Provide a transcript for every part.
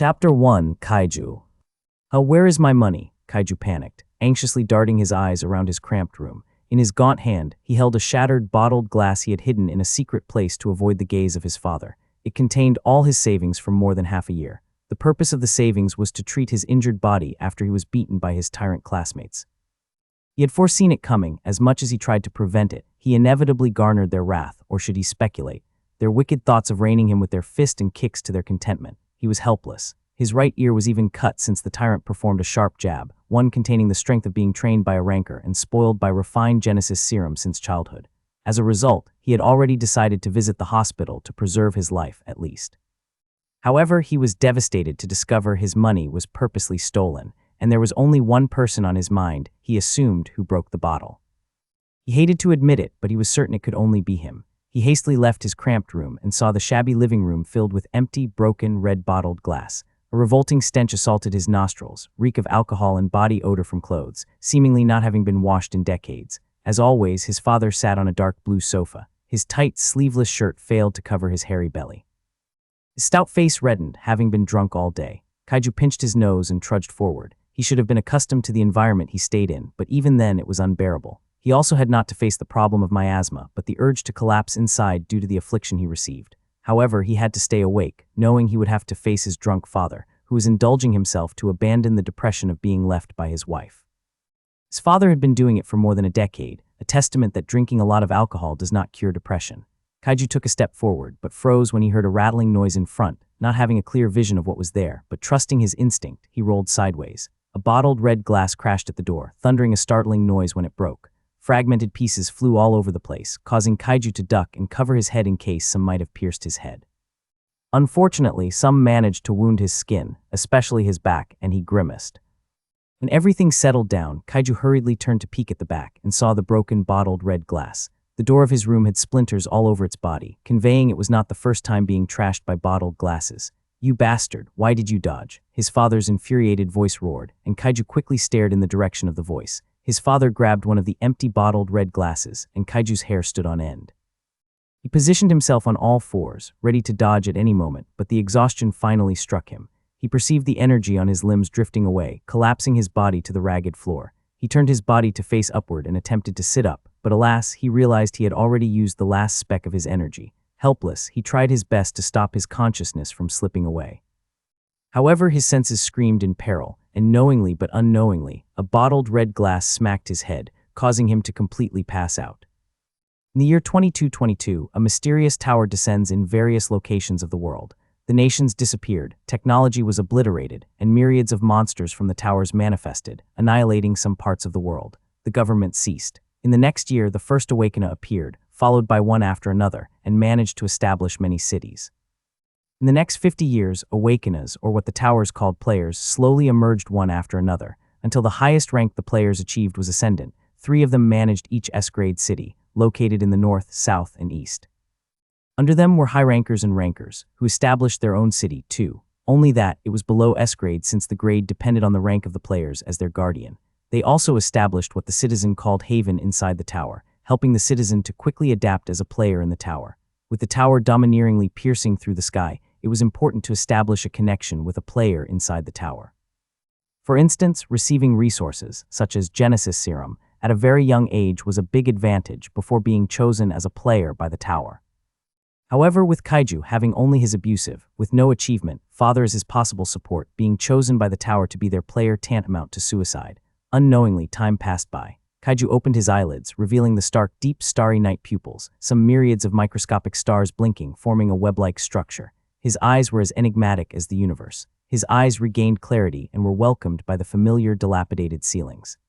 Chapter 1, Kaiju. Where is my money? Kaiju panicked, anxiously darting his eyes around his cramped room. In his gaunt hand, he held a shattered, bottled glass he had hidden in a secret place to avoid the gaze of his father. It contained all his savings from more than half a year. The purpose of the savings was to treat his injured body after he was beaten by his tyrant classmates. He had foreseen it coming. As much as he tried to prevent it, he inevitably garnered their wrath, or should he speculate, their wicked thoughts of reining him with their fist and kicks to their contentment. He was helpless. His right ear was even cut since the tyrant performed a sharp jab, one containing the strength of being trained by a rancor and spoiled by refined Genesis serum since childhood. As a result, he had already decided to visit the hospital to preserve his life, at least. However, he was devastated to discover his money was purposely stolen, and there was only one person on his mind, he assumed, who broke the bottle. He hated to admit it, but he was certain it could only be him. He hastily left his cramped room and saw the shabby living room filled with empty, broken, red-bottled glass. A revolting stench assaulted his nostrils, reek of alcohol and body odor from clothes, seemingly not having been washed in decades. As always, his father sat on a dark blue sofa. His tight, sleeveless shirt failed to cover his hairy belly. His stout face reddened, having been drunk all day. Kaiju pinched his nose and trudged forward. He should have been accustomed to the environment he stayed in, but even then it was unbearable. He also had not to face the problem of miasma, but the urge to collapse inside due to the affliction he received. However, he had to stay awake, knowing he would have to face his drunk father, who was indulging himself to abandon the depression of being left by his wife. His father had been doing it for more than a decade, a testament that drinking a lot of alcohol does not cure depression. Kaiju took a step forward, but froze when he heard a rattling noise in front, not having a clear vision of what was there, but trusting his instinct, he rolled sideways. A bottled red glass crashed at the door, thundering a startling noise when it broke. Fragmented pieces flew all over the place, causing Kaiju to duck and cover his head in case some might have pierced his head. Unfortunately, some managed to wound his skin, especially his back, and he grimaced. When everything settled down, Kaiju hurriedly turned to peek at the back and saw the broken, bottled red glass. The door of his room had splinters all over its body, conveying it was not the first time being trashed by bottled glasses. "You bastard, why did you dodge?" his father's infuriated voice roared, and Kaiju quickly stared in the direction of the voice. His father grabbed one of the empty bottled red glasses, and Kaiju's hair stood on end. He positioned himself on all fours, ready to dodge at any moment, but the exhaustion finally struck him. He perceived the energy on his limbs drifting away, collapsing his body to the ragged floor. He turned his body to face upward and attempted to sit up, but alas, he realized he had already used the last speck of his energy. Helpless, he tried his best to stop his consciousness from slipping away. However, his senses screamed in peril, and knowingly but unknowingly, a bottled red glass smacked his head, causing him to completely pass out. In the year 2222, a mysterious tower descends in various locations of the world. The nations disappeared, technology was obliterated, and myriads of monsters from the towers manifested, annihilating some parts of the world. The government ceased. In the next year, the first Awakener appeared, followed by one after another, and managed to establish many cities. In the next 50 years, Awakeners, or what the towers called players, slowly emerged one after another, until the highest rank the players achieved was Ascendant. 3 of them managed each S-grade city, located in the north, south, and east. Under them were high rankers and rankers, who established their own city, too. Only that, it was below S-grade since the grade depended on the rank of the players as their guardian. They also established what the citizen called Haven inside the tower, helping the citizen to quickly adapt as a player in the tower. With the tower domineeringly piercing through the sky, it was important to establish a connection with a player inside the tower. For instance, receiving resources, such as Genesis serum, at a very young age was a big advantage before being chosen as a player by the tower. However, with Kaiju having only his abusive, with no achievement, father as his possible support, being chosen by the tower to be their player tantamount to suicide. Unknowingly, time passed by. Kaiju opened his eyelids, revealing the stark, deep, starry night pupils, some myriads of microscopic stars blinking, forming a web-like structure. His eyes were as enigmatic as the universe. His eyes regained clarity and were welcomed by the familiar, dilapidated ceilings.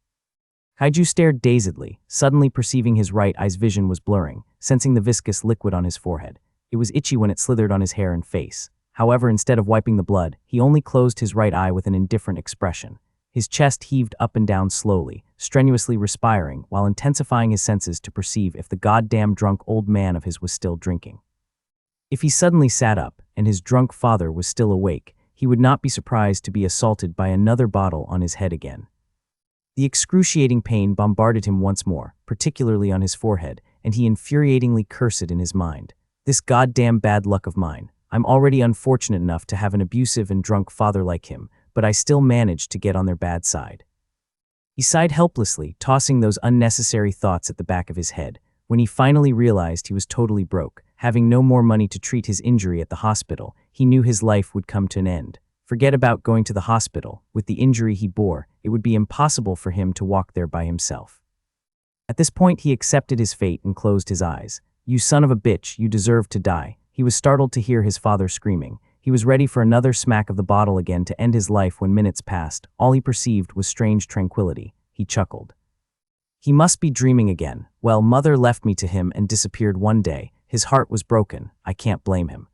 Kaiju stared dazedly, suddenly perceiving his right eye's vision was blurring, sensing the viscous liquid on his forehead. It was itchy when it slithered on his hair and face. However, instead of wiping the blood, he only closed his right eye with an indifferent expression. His chest heaved up and down slowly, strenuously respiring, while intensifying his senses to perceive if the goddamn drunk old man of his was still drinking. If he suddenly sat up, and his drunk father was still awake, he would not be surprised to be assaulted by another bottle on his head again. The excruciating pain bombarded him once more, particularly on his forehead, and he infuriatingly cursed in his mind. "This goddamn bad luck of mine. I'm already unfortunate enough to have an abusive and drunk father like him, but I still managed to get on their bad side." He sighed helplessly, tossing those unnecessary thoughts at the back of his head. When he finally realized he was totally broke, having no more money to treat his injury at the hospital, he knew his life would come to an end. Forget about going to the hospital. With the injury he bore, it would be impossible for him to walk there by himself. At this point, he accepted his fate and closed his eyes. "You son of a bitch, you deserve to die." He was startled to hear his father screaming. He was ready for another smack of the bottle again to end his life when minutes passed. All he perceived was strange tranquility. He chuckled. He must be dreaming again. Well, mother left me to him and disappeared one day. His heart was broken. I can't blame him.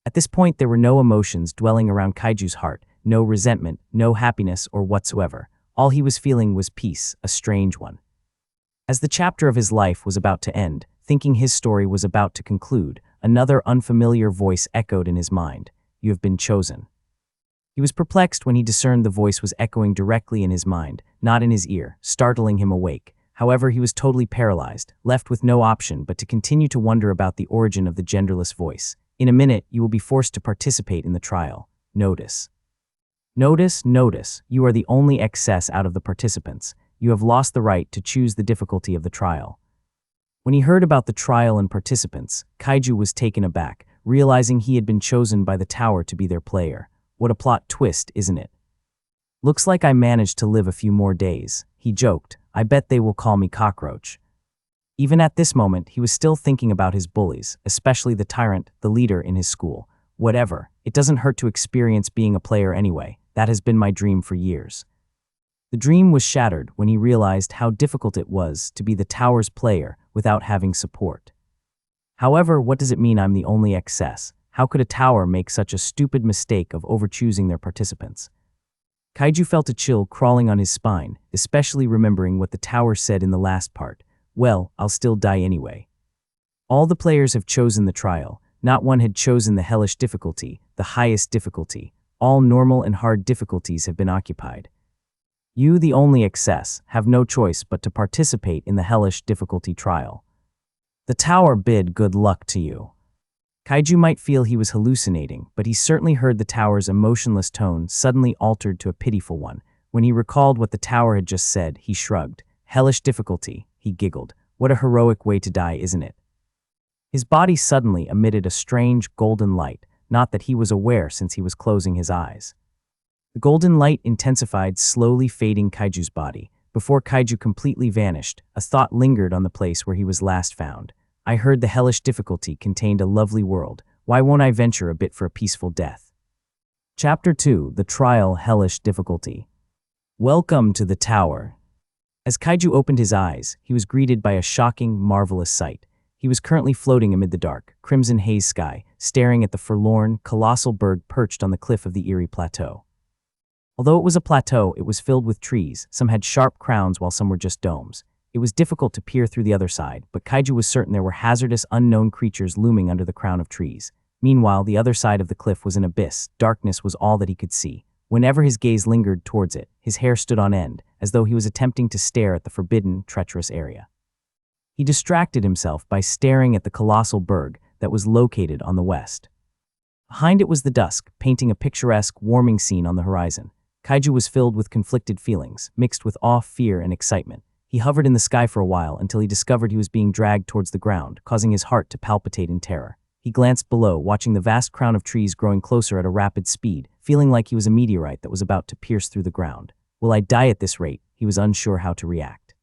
At this point, there were no emotions dwelling around Kaiju's heart, no resentment, no happiness or whatsoever. All he was feeling was peace, a strange one. As the chapter of his life was about to end, thinking his story was about to conclude, another unfamiliar voice echoed in his mind. "You have been chosen." He was perplexed when he discerned the voice was echoing directly in his mind, not in his ear, startling him awake. However, he was totally paralyzed, left with no option but to continue to wonder about the origin of the genderless voice. "In a minute, you will be forced to participate in the trial. Notice. Notice, notice, you are the only excess out of the participants. You have lost the right to choose the difficulty of the trial." When he heard about the trial and participants, Kaiju was taken aback, realizing he had been chosen by the tower to be their player. What a plot twist, isn't it? "Looks like I managed to live a few more days," he joked. "I bet they will call me Cockroach." Even at this moment, he was still thinking about his bullies, especially the tyrant, the leader in his school. Whatever, it doesn't hurt to experience being a player anyway. That has been my dream for years. The dream was shattered when he realized how difficult it was to be the tower's player without having support. However, what does it mean I'm the only excess? How could a tower make such a stupid mistake of overchoosing their participants? Kaiju felt a chill crawling on his spine, especially remembering what the tower said in the last part. "Well, I'll still die anyway." All the players have chosen the trial. Not one had chosen the hellish difficulty, the highest difficulty. All normal and hard difficulties have been occupied. You, the only excess, have no choice but to participate in the hellish difficulty trial. The tower bid good luck to you. Kaiju might feel he was hallucinating, but he certainly heard the tower's emotionless tone suddenly altered to a pitiful one. When he recalled what the tower had just said, he shrugged. "Hellish difficulty," he giggled. "What a heroic way to die, isn't it?" His body suddenly emitted a strange golden light, not that he was aware since he was closing his eyes. The golden light intensified, slowly fading Kaiju's body. Before Kaiju completely vanished, a thought lingered on the place where he was last found. "I heard the hellish difficulty contained a lovely world. Why won't I venture a bit for a peaceful death?" Chapter 2: The Trial Hellish Difficulty. Welcome to the tower. As Kaiju opened his eyes, he was greeted by a shocking, marvelous sight. He was currently floating amid the dark, crimson haze sky, staring at the forlorn, colossal berg perched on the cliff of the eerie plateau. Although it was a plateau, it was filled with trees. Some had sharp crowns while some were just domes. It was difficult to peer through the other side, but Kaiju was certain there were hazardous, unknown creatures looming under the crown of trees. Meanwhile, the other side of the cliff was an abyss. Darkness was all that he could see. Whenever his gaze lingered towards it, his hair stood on end, as though he was attempting to stare at the forbidden, treacherous area. He distracted himself by staring at the colossal berg that was located on the west. Behind it was the dusk, painting a picturesque, warming scene on the horizon. Kaiju was filled with conflicted feelings, mixed with awe, fear, and excitement. He hovered in the sky for a while until he discovered he was being dragged towards the ground, causing his heart to palpitate in terror. He glanced below, watching the vast crown of trees growing closer at a rapid speed, feeling like he was a meteorite that was about to pierce through the ground. "Will I die at this rate?" He was unsure how to react.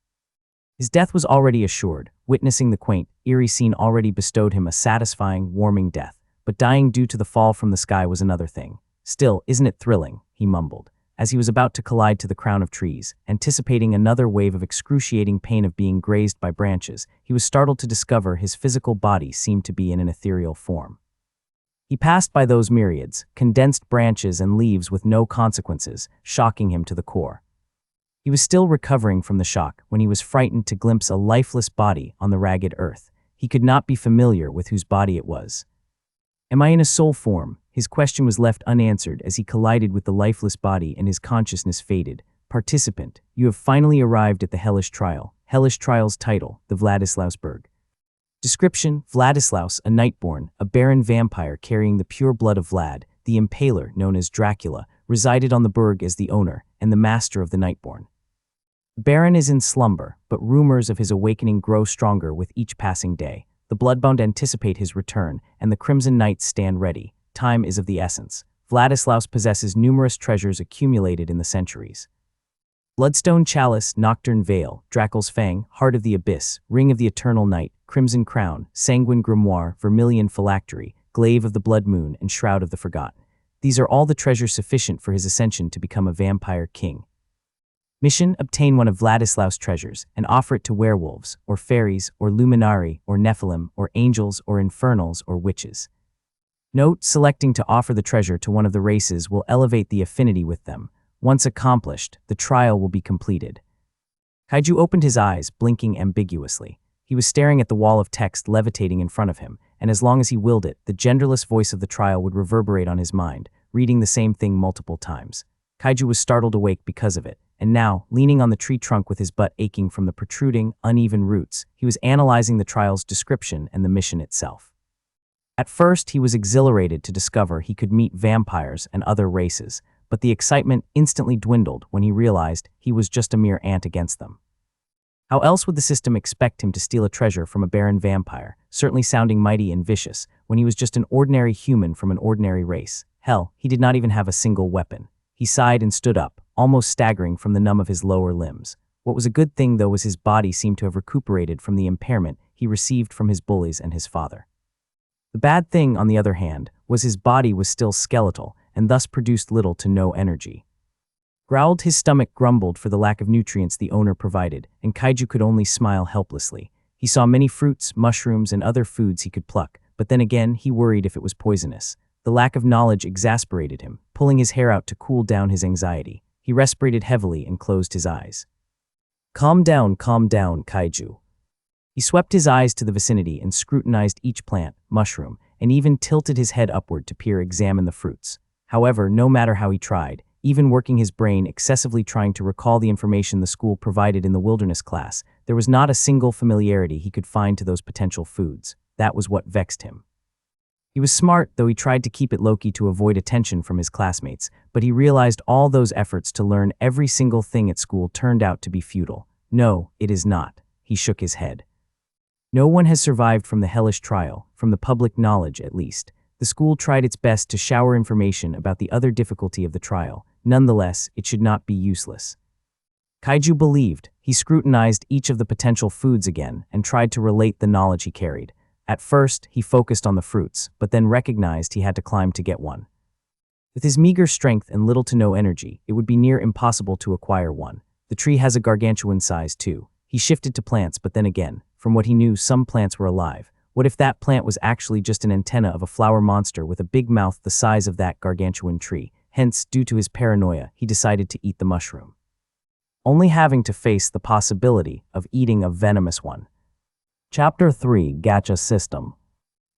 His death was already assured. Witnessing the quaint, eerie scene already bestowed him a satisfying, warming death. But dying due to the fall from the sky was another thing. "Still, isn't it thrilling?" he mumbled. As he was about to collide to the crown of trees, anticipating another wave of excruciating pain of being grazed by branches, he was startled to discover his physical body seemed to be in an ethereal form. He passed by those myriads, condensed branches and leaves with no consequences, shocking him to the core. He was still recovering from the shock when he was frightened to glimpse a lifeless body on the ragged earth. He could not be familiar with whose body it was. "Am I in a soul form?" His question was left unanswered as he collided with the lifeless body and his consciousness faded. "Participant, you have finally arrived at the Hellish Trial." Hellish Trial's title, the Vladislausberg. Description: Vladislaus, a Nightborn, a barren vampire carrying the pure blood of Vlad, the Impaler, known as Dracula, resided on the burg as the owner and the master of the Nightborn. The Baron is in slumber, but rumors of his awakening grow stronger with each passing day. The Bloodbound anticipate his return, and the Crimson Knights stand ready. Time is of the essence. Vladislaus possesses numerous treasures accumulated in the centuries. Bloodstone Chalice, Nocturne Veil, Drakel's Fang, Heart of the Abyss, Ring of the Eternal Night, Crimson Crown, Sanguine Grimoire, Vermilion Phylactery, Glaive of the Blood Moon, and Shroud of the Forgotten. These are all the treasures sufficient for his ascension to become a vampire king. Mission: obtain one of Vladislaus' treasures and offer it to werewolves, or fairies, or luminari, or Nephilim, or angels, or infernals, or witches. Note: selecting to offer the treasure to one of the races will elevate the affinity with them. Once accomplished, the trial will be completed. Kaiju opened his eyes, blinking ambiguously. He was staring at the wall of text levitating in front of him, and as long as he willed it, the genderless voice of the trial would reverberate on his mind, reading the same thing multiple times. Kaiju was startled awake because of it, and now, leaning on the tree trunk with his butt aching from the protruding, uneven roots, he was analyzing the trial's description and the mission itself. At first, he was exhilarated to discover he could meet vampires and other races, but the excitement instantly dwindled when he realized he was just a mere ant against them. How else would the system expect him to steal a treasure from a barren vampire, certainly sounding mighty and vicious, when he was just an ordinary human from an ordinary race? Hell, he did not even have a single weapon. He sighed and stood up, almost staggering from the numb of his lower limbs. What was a good thing, though, was his body seemed to have recuperated from the impairment he received from his bullies and his father. The bad thing, on the other hand, was his body was still skeletal, and thus produced little to no energy. Growled, his stomach grumbled for the lack of nutrients the owner provided, and Kaiju could only smile helplessly. He saw many fruits, mushrooms, and other foods he could pluck, but then again he worried if it was poisonous. The lack of knowledge exasperated him, pulling his hair out to cool down his anxiety. He respirated heavily and closed his eyes. Calm down, Kaiju. He swept his eyes to the vicinity and scrutinized each plant, mushroom, and even tilted his head upward to examine the fruits. However, no matter how he tried, even working his brain excessively trying to recall the information the school provided in the wilderness class, there was not a single familiarity he could find to those potential foods. That was what vexed him. He was smart, though he tried to keep it low-key to avoid attention from his classmates, but he realized all those efforts to learn every single thing at school turned out to be futile. No, it is not. He shook his head. No one has survived from the hellish trial, from the public knowledge at least. The school tried its best to shower information about the other difficulty of the trial. Nonetheless, it should not be useless. Kaiju believed. He scrutinized each of the potential foods again and tried to relate the knowledge he carried. At first, he focused on the fruits, but then recognized he had to climb to get one. With his meager strength and little to no energy, it would be near impossible to acquire one. The tree has a gargantuan size too. He shifted to plants, but then again, from what he knew, some plants were alive. What if that plant was actually just an antenna of a flower monster with a big mouth the size of that gargantuan tree? Hence, due to his paranoia, he decided to eat the mushroom, only having to face the possibility of eating a venomous one. Chapter 3: Gacha System.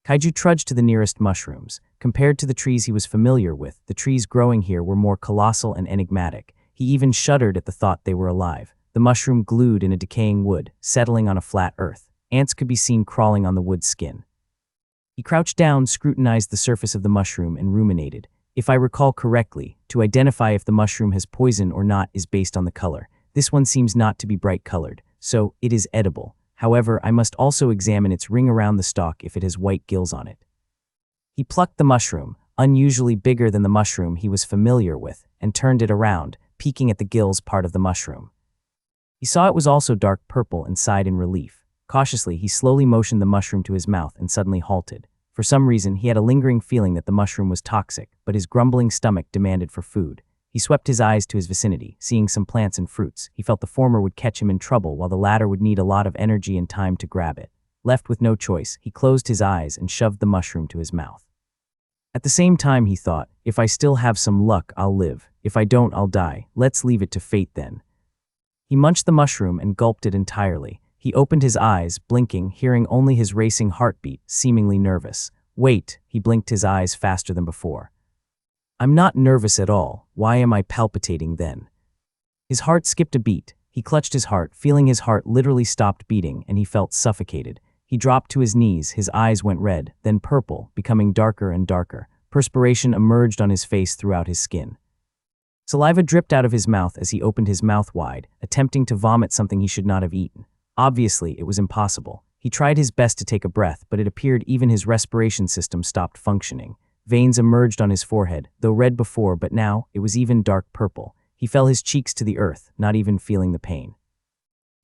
Kaiju trudged to the nearest mushrooms. Compared to the trees he was familiar with, the trees growing here were more colossal and enigmatic. He even shuddered at the thought they were alive. The mushroom glued in a decaying wood, settling on a flat earth. Ants could be seen crawling on the wood's skin. He crouched down, scrutinized the surface of the mushroom, and ruminated. If I recall correctly, to identify if the mushroom has poison or not is based on the color. This one seems not to be bright colored, so it is edible. However, I must also examine its ring around the stalk if it has white gills on it. He plucked the mushroom, unusually bigger than the mushroom he was familiar with, and turned it around, peeking at the gills part of the mushroom. He saw it was also dark purple and sighed in relief. Cautiously, he slowly motioned the mushroom to his mouth and suddenly halted. For some reason, he had a lingering feeling that the mushroom was toxic, but his grumbling stomach demanded for food. He swept his eyes to his vicinity, seeing some plants and fruits. He felt the former would catch him in trouble, while the latter would need a lot of energy and time to grab it. Left with no choice, he closed his eyes and shoved the mushroom to his mouth. At the same time, he thought, if I still have some luck, I'll live. If I don't, I'll die. Let's leave it to fate then. He munched the mushroom and gulped it entirely. He opened his eyes, blinking, hearing only his racing heartbeat, seemingly nervous. Wait, he blinked his eyes faster than before. I'm not nervous at all. Why am I palpitating then? His heart skipped a beat. He clutched his heart, feeling his heart literally stopped beating, and he felt suffocated. He dropped to his knees, his eyes went red, then purple, becoming darker and darker. Perspiration emerged on his face throughout his skin. Saliva dripped out of his mouth as he opened his mouth wide, attempting to vomit something he should not have eaten. Obviously, it was impossible. He tried his best to take a breath, but it appeared even his respiration system stopped functioning. Veins emerged on his forehead, though red before, but now it was even dark purple. He fell his cheeks to the earth, not even feeling the pain.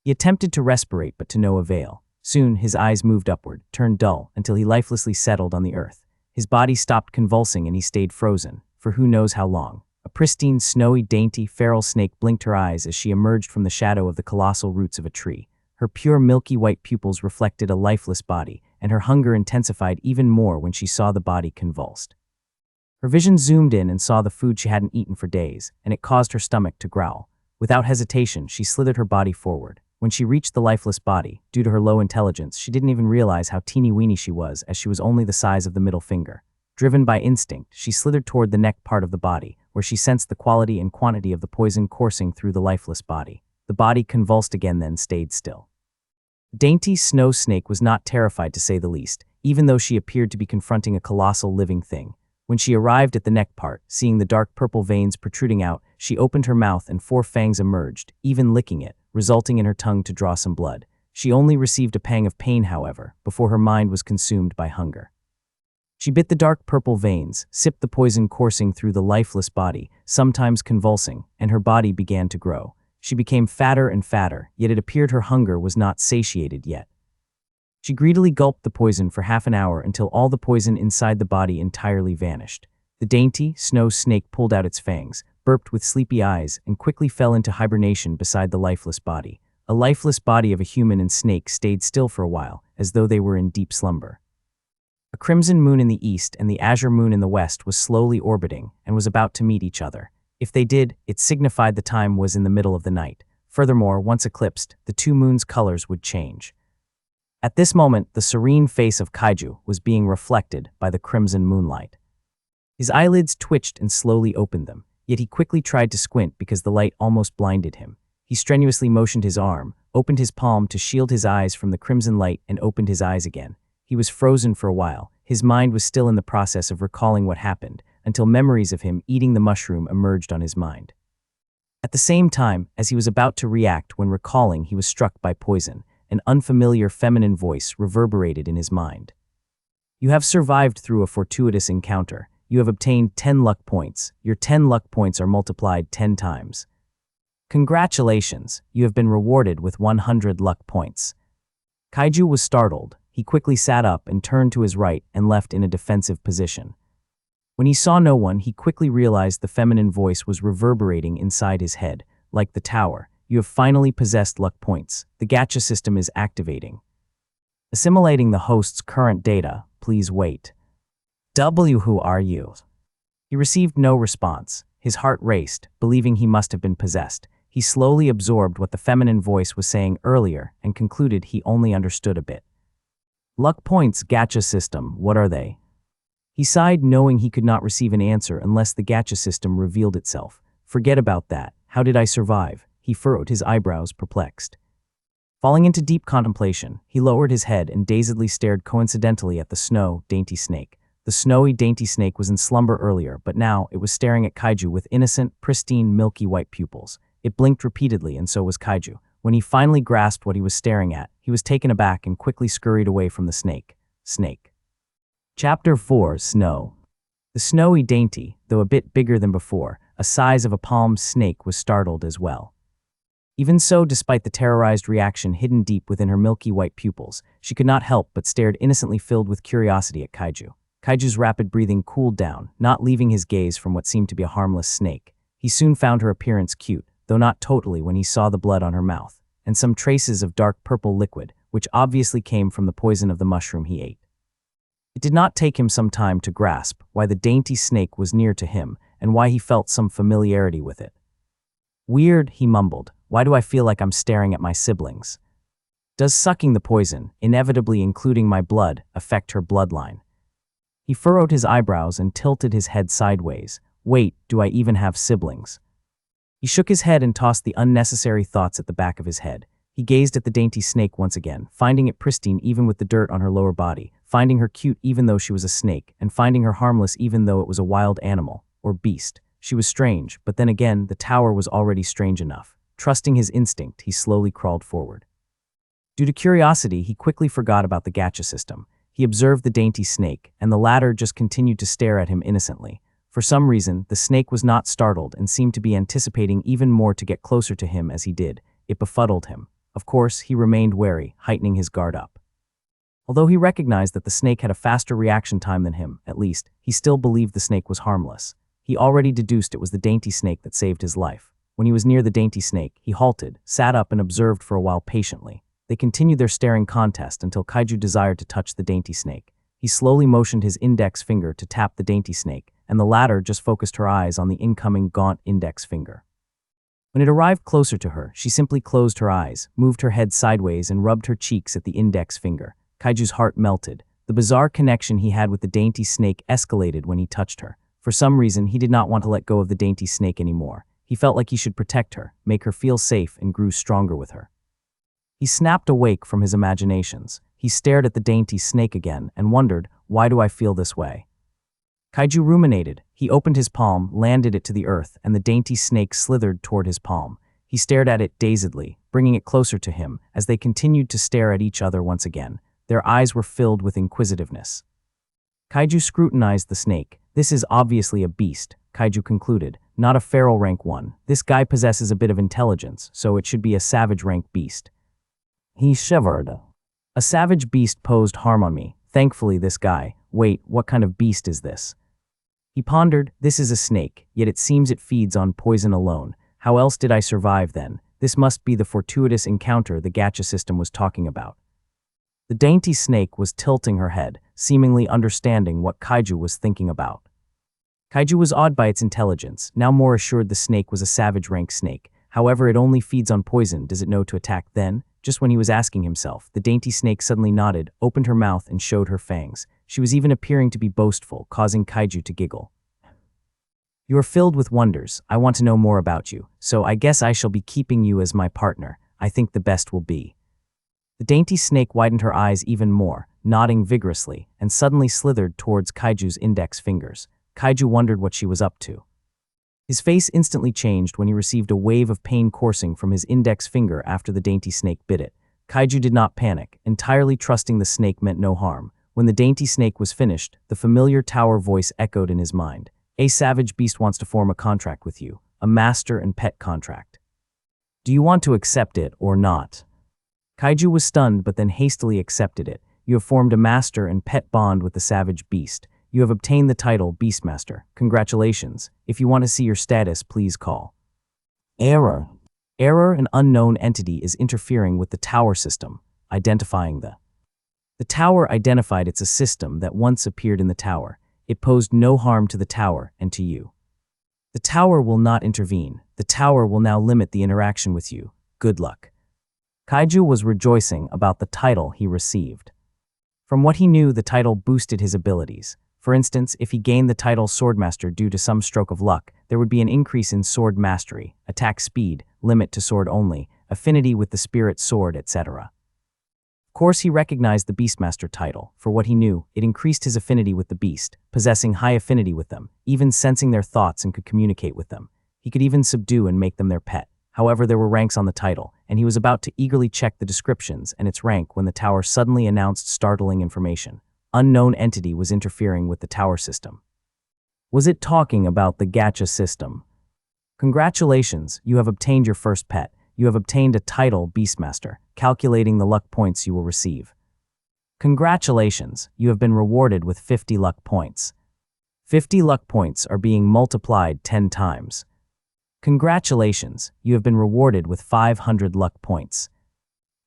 He attempted to respirate, but to no avail. Soon, his eyes moved upward, turned dull, until he lifelessly settled on the earth. His body stopped convulsing and he stayed frozen, for who knows how long. A pristine, snowy, dainty, feral snake blinked her eyes as she emerged from the shadow of the colossal roots of a tree. Her pure milky white pupils reflected a lifeless body, and her hunger intensified even more when she saw the body convulsed. Her vision zoomed in and saw the food she hadn't eaten for days, and it caused her stomach to growl. Without hesitation, she slithered her body forward. When she reached the lifeless body, due to her low intelligence, she didn't even realize how teeny-weeny she was, as she was only the size of the middle finger. Driven by instinct, she slithered toward the neck part of the body, where she sensed the quality and quantity of the poison coursing through the lifeless body. The body convulsed again, then stayed still. Dainty Snow Snake was not terrified, to say the least, even though she appeared to be confronting a colossal living thing. When she arrived at the neck part, seeing the dark purple veins protruding out, she opened her mouth and 4 fangs emerged, even licking it, resulting in her tongue to draw some blood. She only received a pang of pain, however, before her mind was consumed by hunger. She bit the dark purple veins, sipped the poison coursing through the lifeless body, sometimes convulsing, and her body began to grow. She became fatter and fatter, yet it appeared her hunger was not satiated yet. She greedily gulped the poison for half an hour until all the poison inside the body entirely vanished. The dainty, snow snake pulled out its fangs, burped with sleepy eyes, and quickly fell into hibernation beside the lifeless body. A lifeless body of a human and snake stayed still for a while, as though they were in deep slumber. A crimson moon in the east and the azure moon in the west was slowly orbiting and was about to meet each other. If they did, it signified the time was in the middle of the night. Furthermore, once eclipsed, the 2 moons' colors would change. At this moment, the serene face of Kaiju was being reflected by the crimson moonlight. His eyelids twitched and slowly opened them, yet he quickly tried to squint because the light almost blinded him. He strenuously motioned his arm, opened his palm to shield his eyes from the crimson light, and opened his eyes again. He was frozen for a while. His mind was still in the process of recalling what happened, until memories of him eating the mushroom emerged on his mind. At the same time, as he was about to react when recalling, he was struck by poison. An unfamiliar feminine voice reverberated in his mind. "You have survived through a fortuitous encounter. You have obtained 10 luck points. Your 10 luck points are multiplied 10 times. Congratulations, you have been rewarded with 100 luck points." Kaiju was startled. He quickly sat up and turned to his right and left in a defensive position. When he saw no one, he quickly realized the feminine voice was reverberating inside his head, like the tower. "You have finally possessed luck points. The gacha system is activating. Assimilating the host's current data. Please wait. Who are you?" He received no response. His heart raced, believing he must have been possessed. He slowly absorbed what the feminine voice was saying earlier and concluded he only understood a bit. "Luck points, gacha system, what are they?" He sighed, knowing he could not receive an answer unless the gacha system revealed itself. "Forget about that. How did I survive?" He furrowed his eyebrows, perplexed. Falling into deep contemplation, he lowered his head and dazedly stared coincidentally at the dainty snake. The snowy, dainty snake was in slumber earlier, but now it was staring at Kaiju with innocent, pristine, milky white pupils. It blinked repeatedly, and so was Kaiju. When he finally grasped what he was staring at, he was taken aback and quickly scurried away from the snake. Chapter 4: Snow. The snowy dainty, though a bit bigger than before, a size of a palm snake, was startled as well. Even so, despite the terrorized reaction hidden deep within her milky white pupils, she could not help but stared innocently, filled with curiosity at Kaiju. Kaiju's rapid breathing cooled down, not leaving his gaze from what seemed to be a harmless snake. He soon found her appearance cute, though not totally, when he saw the blood on her mouth, and some traces of dark purple liquid, which obviously came from the poison of the mushroom he ate. It did not take him some time to grasp why the dainty snake was near to him and why he felt some familiarity with it. "Weird," he mumbled. "Why do I feel like I'm staring at my siblings? Does sucking the poison, inevitably including my blood, affect her bloodline?" He furrowed his eyebrows and tilted his head sideways. "Wait, do I even have siblings?" He shook his head and tossed the unnecessary thoughts at the back of his head. He gazed at the dainty snake once again, finding it pristine even with the dirt on her lower body, finding her cute even though she was a snake, and finding her harmless even though it was a wild animal, or beast. She was strange, but then again, the tower was already strange enough. Trusting his instinct, he slowly crawled forward. Due to curiosity, he quickly forgot about the gacha system. He observed the dainty snake, and the latter just continued to stare at him innocently. For some reason, the snake was not startled and seemed to be anticipating even more to get closer to him as he did. It befuddled him. Of course, he remained wary, heightening his guard up. Although he recognized that the snake had a faster reaction time than him, at least, he still believed the snake was harmless. He already deduced it was the dainty snake that saved his life. When he was near the dainty snake, he halted, sat up and observed for a while patiently. They continued their staring contest until Kaiju desired to touch the dainty snake. He slowly motioned his index finger to tap the dainty snake, and the latter just focused her eyes on the incoming gaunt index finger. When it arrived closer to her, she simply closed her eyes, moved her head sideways, and rubbed her cheeks at the index finger. Kaiju's heart melted. The bizarre connection he had with the dainty snake escalated when he touched her. For some reason, he did not want to let go of the dainty snake anymore. He felt like he should protect her, make her feel safe, and grew stronger with her. He snapped awake from his imaginations. He stared at the dainty snake again and wondered, why do I feel this way? Kaiju ruminated. He opened his palm, landed it to the earth, and the dainty snake slithered toward his palm. He stared at it dazedly, bringing it closer to him as they continued to stare at each other once again. Their eyes were filled with inquisitiveness. Kaiju scrutinized the snake. This is obviously a beast, Kaiju concluded, not a feral rank one. This guy possesses a bit of intelligence, so it should be a savage rank beast. He shivered. A savage beast posed harm on me. Thankfully, this guy. Wait, what kind of beast is this? He pondered. This is a snake, yet it seems it feeds on poison alone. How else did I survive then? This must be the fortuitous encounter the gacha system was talking about. The dainty snake was tilting her head, seemingly understanding what Kaiju was thinking about. Kaiju was awed by its intelligence, now more assured the snake was a savage rank snake. However, it only feeds on poison. Does it know to attack then? Just when he was asking himself, the dainty snake suddenly nodded, opened her mouth, and showed her fangs. She was even appearing to be boastful, causing Kaiju to giggle. You are filled with wonders. I want to know more about you, so I guess I shall be keeping you as my partner. I think the best will be. The dainty snake widened her eyes even more, nodding vigorously, and suddenly slithered towards Kaiju's index fingers. Kaiju wondered what she was up to. His face instantly changed when he received a wave of pain coursing from his index finger after the dainty snake bit it. Kaiju did not panic, entirely trusting the snake meant no harm. When the dainty snake was finished, the familiar tower voice echoed in his mind. A savage beast wants to form a contract with you, a master and pet contract. Do you want to accept it or not? Kaiju was stunned but then hastily accepted it. You have formed a master and pet bond with the savage beast. You have obtained the title Beastmaster. Congratulations. If you want to see your status, please call. Error. Error, an unknown entity is interfering with the tower system, identifying the tower identified it's a system that once appeared in the tower. It posed no harm to the tower and to you. The tower will not intervene. The tower will now limit the interaction with you. Good luck. Kaiju was rejoicing about the title he received. From what he knew, the title boosted his abilities. For instance, if he gained the title Swordmaster due to some stroke of luck, there would be an increase in sword mastery, attack speed, limit to sword only, affinity with the spirit sword, etc. Of course, he recognized the Beastmaster title. For what he knew, it increased his affinity with the beast, possessing high affinity with them, even sensing their thoughts and could communicate with them. He could even subdue and make them their pet. However, there were ranks on the title, and he was about to eagerly check the descriptions and its rank when the tower suddenly announced startling information. Unknown entity was interfering with the tower system. Was it talking about the gacha system? Congratulations, you have obtained your first pet. You have obtained a title Beastmaster, calculating the luck points you will receive. Congratulations, you have been rewarded with 50 luck points. 50 luck points are being multiplied 10 times. Congratulations, you have been rewarded with 500 luck points.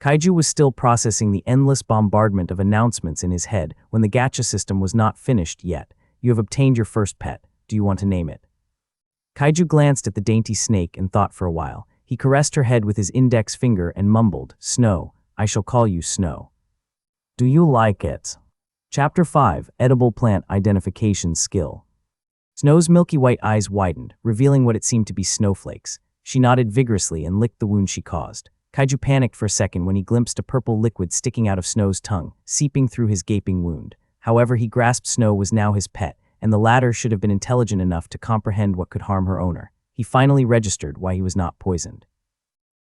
Kaiju was still processing the endless bombardment of announcements in his head when the gacha system was not finished yet. You have obtained your first pet. Do you want to name it? Kaiju glanced at the dainty snake and thought for a while. He caressed her head with his index finger and mumbled, Snow. I shall call you Snow. Do you like it? Chapter 5, Edible Plant Identification Skill. Snow's milky white eyes widened, revealing what it seemed to be snowflakes. She nodded vigorously and licked the wound she caused. Kaiju panicked for a second when he glimpsed a purple liquid sticking out of Snow's tongue, seeping through his gaping wound. However, he grasped Snow was now his pet, and the latter should have been intelligent enough to comprehend what could harm her owner. He finally registered why he was not poisoned.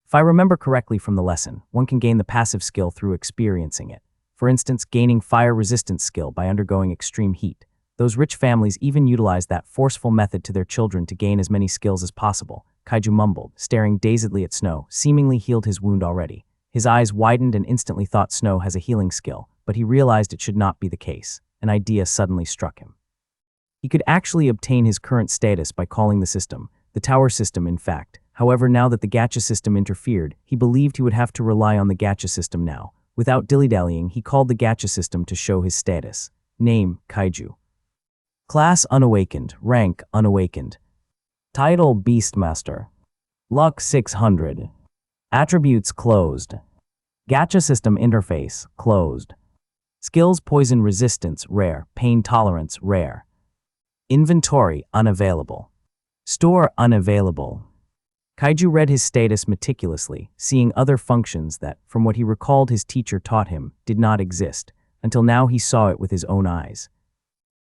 If I remember correctly from the lesson, one can gain the passive skill through experiencing it. For instance, gaining fire resistance skill by undergoing extreme heat. Those rich families even utilize that forceful method to their children to gain as many skills as possible. Kaiju mumbled, staring dazedly at Snow, seemingly healed his wound already. His eyes widened and instantly thought Snow has a healing skill, but he realized it should not be the case. An idea suddenly struck him. He could actually obtain his current status by calling the system, the tower system in fact. However, now that the gacha system interfered, he believed he would have to rely on the gacha system now. Without dilly-dallying, he called the gacha system to show his status. Name, Kaiju. Class unawakened, rank unawakened. Title Beastmaster. Luck 600. Attributes closed. Gacha system interface closed. Skills poison resistance rare, pain tolerance rare. Inventory unavailable. Store unavailable. Kaiju read his status meticulously, seeing other functions that, from what he recalled his teacher taught him, did not exist, until now he saw it with his own eyes.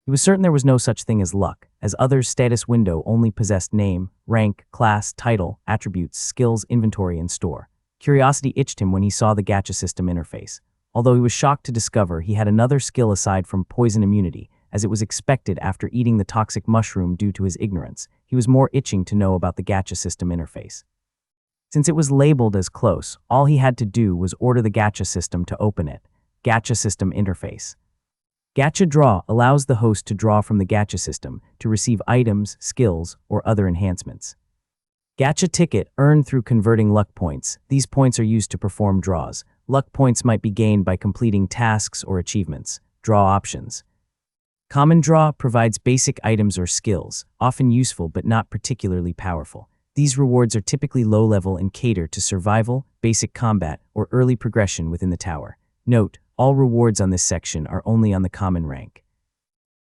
He was certain there was no such thing as luck, as others' status window only possessed name, rank, class, title, attributes, skills, inventory, and store. Curiosity itched him when he saw the gacha system interface, although he was shocked to discover he had another skill aside from poison immunity, as it was expected after eating the toxic mushroom due to his ignorance. He was more itching to know about the gacha system interface. Since it was labeled as close, all he had to do was order the gacha system to open it. Gacha system interface. Gacha draw allows the host to draw from the gacha system to receive items, skills, or other enhancements. Gacha ticket earned through converting luck points. These points are used to perform draws. Luck points might be gained by completing tasks or achievements. Draw options. Common draw provides basic items or skills, often useful but not particularly powerful. These rewards are typically low-level and cater to survival, basic combat, or early progression within the tower. Note, all rewards on this section are only on the common rank.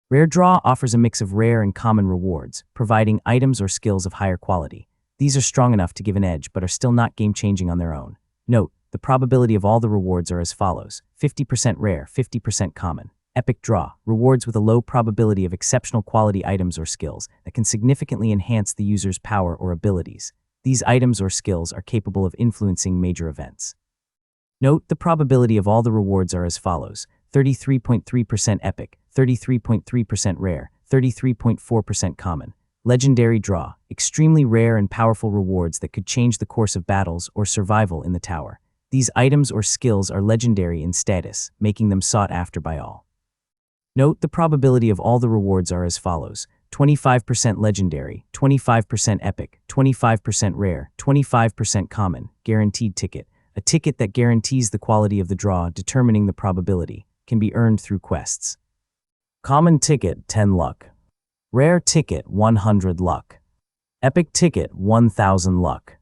Rare draw offers a mix of rare and common rewards, providing items or skills of higher quality. These are strong enough to give an edge but are still not game-changing on their own. Note, the probability of all the rewards are as follows: 50% rare, 50% common. Epic draw, rewards with a low probability of exceptional quality items or skills that can significantly enhance the user's power or abilities. These items or skills are capable of influencing major events. Note, the probability of all the rewards are as follows: 33.3% epic, 33.3% rare, 33.4% common. Legendary draw, extremely rare and powerful rewards that could change the course of battles or survival in the tower. These items or skills are legendary in status, making them sought after by all. Note, the probability of all the rewards are as follows: 25% legendary, 25% epic, 25% rare, 25% common. Guaranteed ticket, a ticket that guarantees the quality of the draw, determining the probability, can be earned through quests. Common ticket, 10 luck. Rare ticket, 100 luck. Epic ticket, 1000 luck.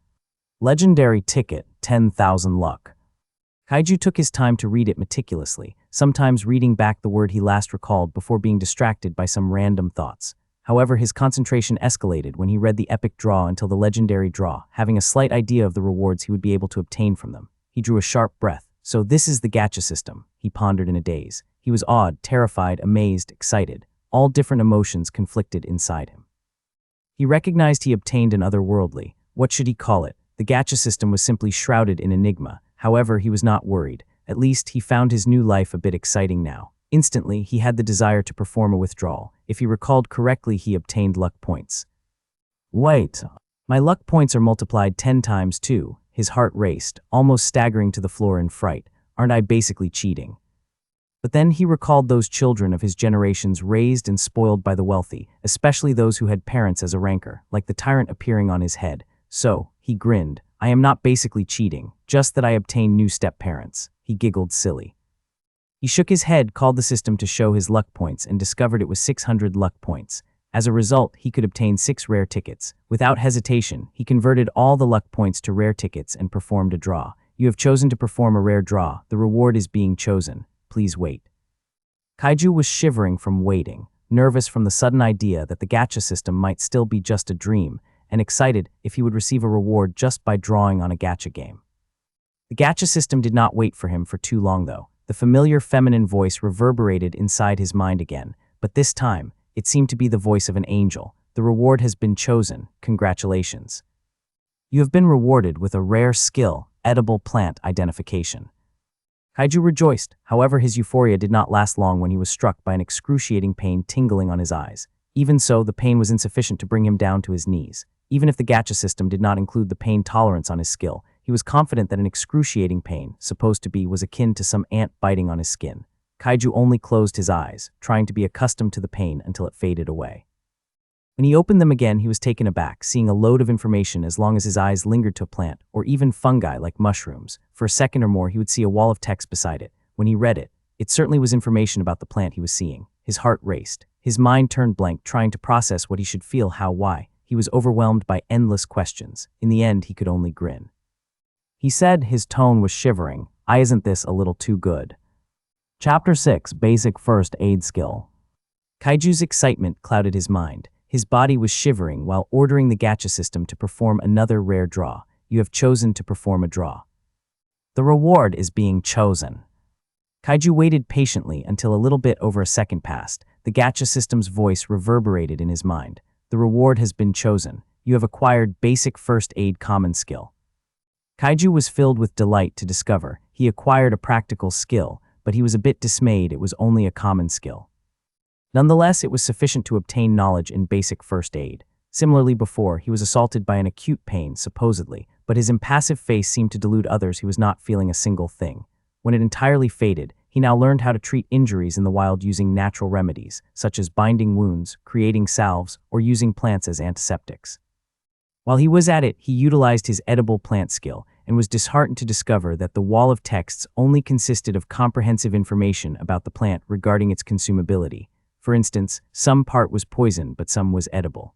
Legendary ticket, 10,000 luck. Kaiju took his time to read it meticulously, sometimes reading back the word he last recalled before being distracted by some random thoughts. However, his concentration escalated when he read the epic draw until the legendary draw, having a slight idea of the rewards he would be able to obtain from them. He drew a sharp breath. So this is the gacha system, he pondered in a daze. He was awed, terrified, amazed, excited. All different emotions conflicted inside him. He recognized he obtained an otherworldly, what should he call it? The gacha system was simply shrouded in enigma. However, he was not worried. At least, he found his new life a bit exciting now. Instantly, he had the desire to perform a withdrawal. If he recalled correctly, he obtained luck points. Wait, my luck points are multiplied 10 times too. His heart raced, almost staggering to the floor in fright. Aren't I basically cheating? But then he recalled those children of his generations raised and spoiled by the wealthy, especially those who had parents as a ranker, like the tyrant appearing on his head. So, he grinned. I am not basically cheating, just that I obtained new step-parents. He giggled silly. He shook his head, called the system to show his luck points, and discovered it was 600 luck points. As a result, he could obtain 6 rare tickets. Without hesitation, he converted all the luck points to rare tickets and performed a draw. You have chosen to perform a rare draw. The reward is being chosen. Please wait. Kaiju was shivering from waiting, nervous from the sudden idea that the gacha system might still be just a dream, and excited if he would receive a reward just by drawing on a gacha game. The gacha system did not wait for him for too long, though. The familiar feminine voice reverberated inside his mind again, but this time, it seemed to be the voice of an angel. The reward has been chosen. Congratulations. You have been rewarded with a rare skill, edible plant identification. Kaiju rejoiced. However, his euphoria did not last long when he was struck by an excruciating pain tingling on his eyes. Even so, the pain was insufficient to bring him down to his knees. Even if the gacha system did not include the pain tolerance on his skill, he was confident that an excruciating pain, supposed to be, was akin to some ant biting on his skin. Kaiju only closed his eyes, trying to be accustomed to the pain until it faded away. When he opened them again, he was taken aback, seeing a load of information as long as his eyes lingered to a plant, or even fungi like mushrooms. For a second or more, he would see a wall of text beside it. When he read it, it certainly was information about the plant he was seeing. His heart raced. His mind turned blank, trying to process what he should feel, how, why. He was overwhelmed by endless questions. In the end, he could only grin. He said, his tone was shivering, "Isn't this a little too good?" Chapter 6, Basic First Aid Skill. Kaiju's excitement clouded his mind. His body was shivering while ordering the gacha system to perform another rare draw. You have chosen to perform a draw. The reward is being chosen. Kaiju waited patiently until a little bit over a second passed. The gacha system's voice reverberated in his mind. The reward has been chosen. You have acquired Basic First Aid Common Skill. Kaiju was filled with delight to discover he acquired a practical skill, but he was a bit dismayed it was only a common skill. Nonetheless, it was sufficient to obtain knowledge in basic first aid. Similarly before, he was assaulted by an acute pain, supposedly, but his impassive face seemed to delude others he was not feeling a single thing. When it entirely faded, he now learned how to treat injuries in the wild using natural remedies, such as binding wounds, creating salves, or using plants as antiseptics. While he was at it, he utilized his edible plant skill and was disheartened to discover that the wall of texts only consisted of comprehensive information about the plant regarding its consumability. For instance, some part was poison, but some was edible.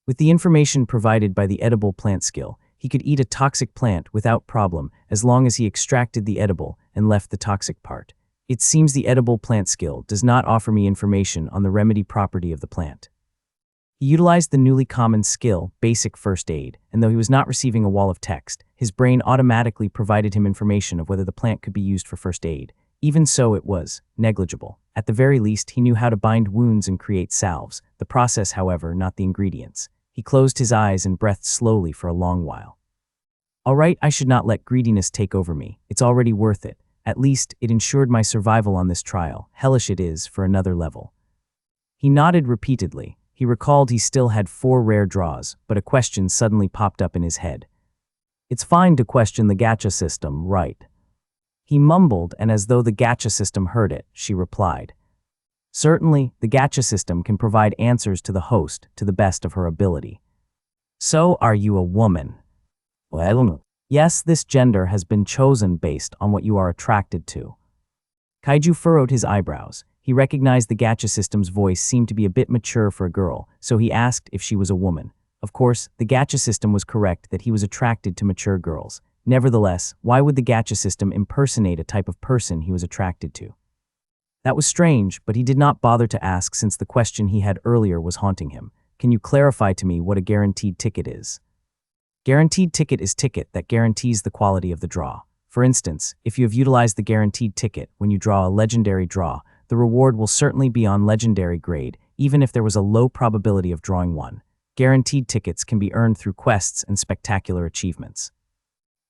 With the information provided by the edible plant skill, he could eat a toxic plant without problem as long as he extracted the edible and left the toxic part. It seems the edible plant skill does not offer me information on the remedy property of the plant. He utilized the newly common skill, Basic First Aid, and though he was not receiving a wall of text, his brain automatically provided him information of whether the plant could be used for first aid. Even so, it was negligible. At the very least, he knew how to bind wounds and create salves, the process, however, not the ingredients. He closed his eyes and breathed slowly for a long while. All right, I should not let greediness take over me. It's already worth it. At least, it ensured my survival on this trial. Hellish it is for another level. He nodded repeatedly. He recalled he still had 4 rare draws, but a question suddenly popped up in his head. It's fine to question the gacha system, right? He mumbled, and as though the gacha system heard it, she replied. Certainly, the gacha system can provide answers to the host to the best of her ability. So, are you a woman? Well, yes, this gender has been chosen based on what you are attracted to. Kaiju furrowed his eyebrows. He recognized the gacha system's voice seemed to be a bit mature for a girl, so he asked if she was a woman. Of course, the gacha system was correct that he was attracted to mature girls. Nevertheless, why would the gacha system impersonate a type of person he was attracted to? That was strange, but he did not bother to ask since the question he had earlier was haunting him. Can you clarify to me what a guaranteed ticket is? Guaranteed ticket is ticket that guarantees the quality of the draw. For instance, if you have utilized the guaranteed ticket when you draw a legendary draw, the reward will certainly be on legendary grade, even if there was a low probability of drawing one. Guaranteed tickets can be earned through quests and spectacular achievements.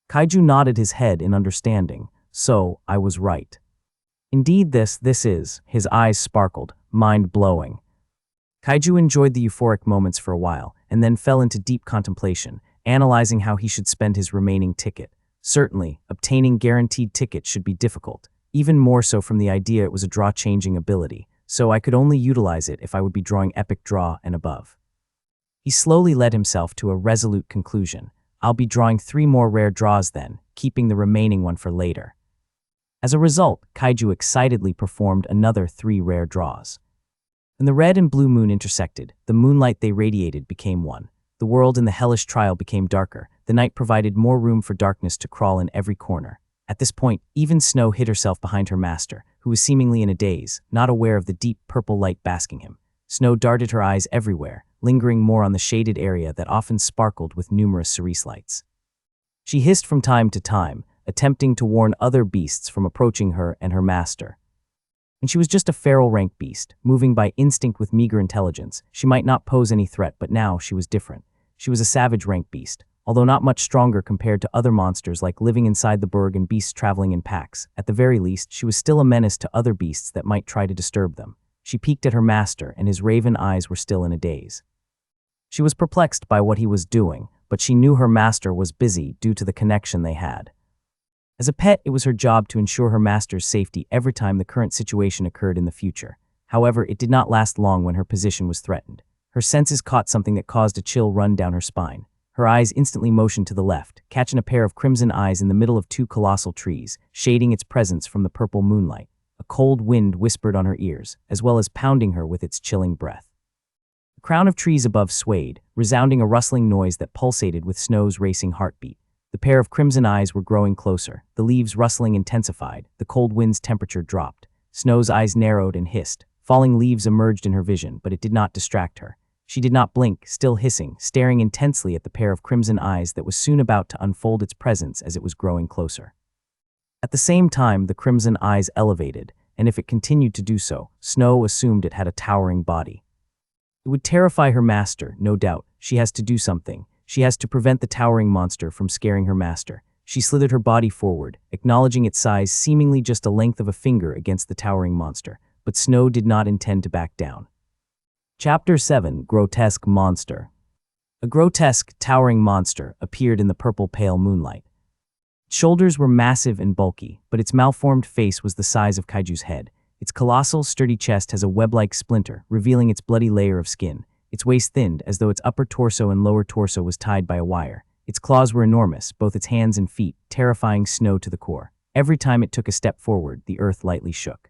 Kaiju nodded his head in understanding. So, I was right. Indeed, this is. His eyes sparkled, mind-blowing. Kaiju enjoyed the euphoric moments for a while, and then fell into deep contemplation, analyzing how he should spend his remaining ticket. Certainly, obtaining guaranteed tickets should be difficult, even more so from the idea it was a draw-changing ability, so I could only utilize it if I would be drawing epic draw and above. He slowly led himself to a resolute conclusion. I'll be drawing 3 more rare draws then, keeping the remaining one for later. As a result, Kaiju excitedly performed another 3 rare draws. When the red and blue moon intersected, the moonlight they radiated became one. The world in the hellish trial became darker. The night provided more room for darkness to crawl in every corner. At this point, even Snow hid herself behind her master, who was seemingly in a daze, not aware of the deep purple light basking him. Snow darted her eyes everywhere, lingering more on the shaded area that often sparkled with numerous cerise lights. She hissed from time to time, attempting to warn other beasts from approaching her and her master. And she was just a feral rank beast, moving by instinct with meager intelligence. She might not pose any threat, but now she was different. She was a savage rank beast, although not much stronger compared to other monsters like living inside the burg and beasts traveling in packs. At the very least, she was still a menace to other beasts that might try to disturb them. She peeked at her master, and his raven eyes were still in a daze. She was perplexed by what he was doing, but she knew her master was busy due to the connection they had. As a pet, it was her job to ensure her master's safety every time the current situation occurred in the future. However, it did not last long when her position was threatened. Her senses caught something that caused a chill run down her spine. Her eyes instantly motioned to the left, catching a pair of crimson eyes in the middle of two colossal trees, shading its presence from the purple moonlight. A cold wind whispered on her ears, as well as pounding her with its chilling breath. The crown of trees above swayed, resounding a rustling noise that pulsated with Snow's racing heartbeat. The pair of crimson eyes were growing closer. The leaves rustling intensified. The cold wind's temperature dropped. Snow's eyes narrowed and hissed. Falling leaves emerged in her vision, but it did not distract her. She did not blink, still hissing, staring intensely at the pair of crimson eyes that was soon about to unfold its presence as it was growing closer. At the same time, the crimson eyes elevated, and if it continued to do so, Snow assumed it had a towering body. It would terrify her master, no doubt. She has to do something. She has to prevent the towering monster from scaring her master. She slithered her body forward, acknowledging its size seemingly just a length of a finger against the towering monster, but Snow did not intend to back down. Chapter 7: Grotesque Monster. A grotesque, towering monster appeared in the purple pale moonlight. Its shoulders were massive and bulky, but its malformed face was the size of Kaiju's head. Its colossal, sturdy chest has a web-like splinter, revealing its bloody layer of skin. Its waist thinned, as though its upper torso and lower torso was tied by a wire. Its claws were enormous, both its hands and feet, terrifying Snow to the core. Every time it took a step forward, the earth lightly shook.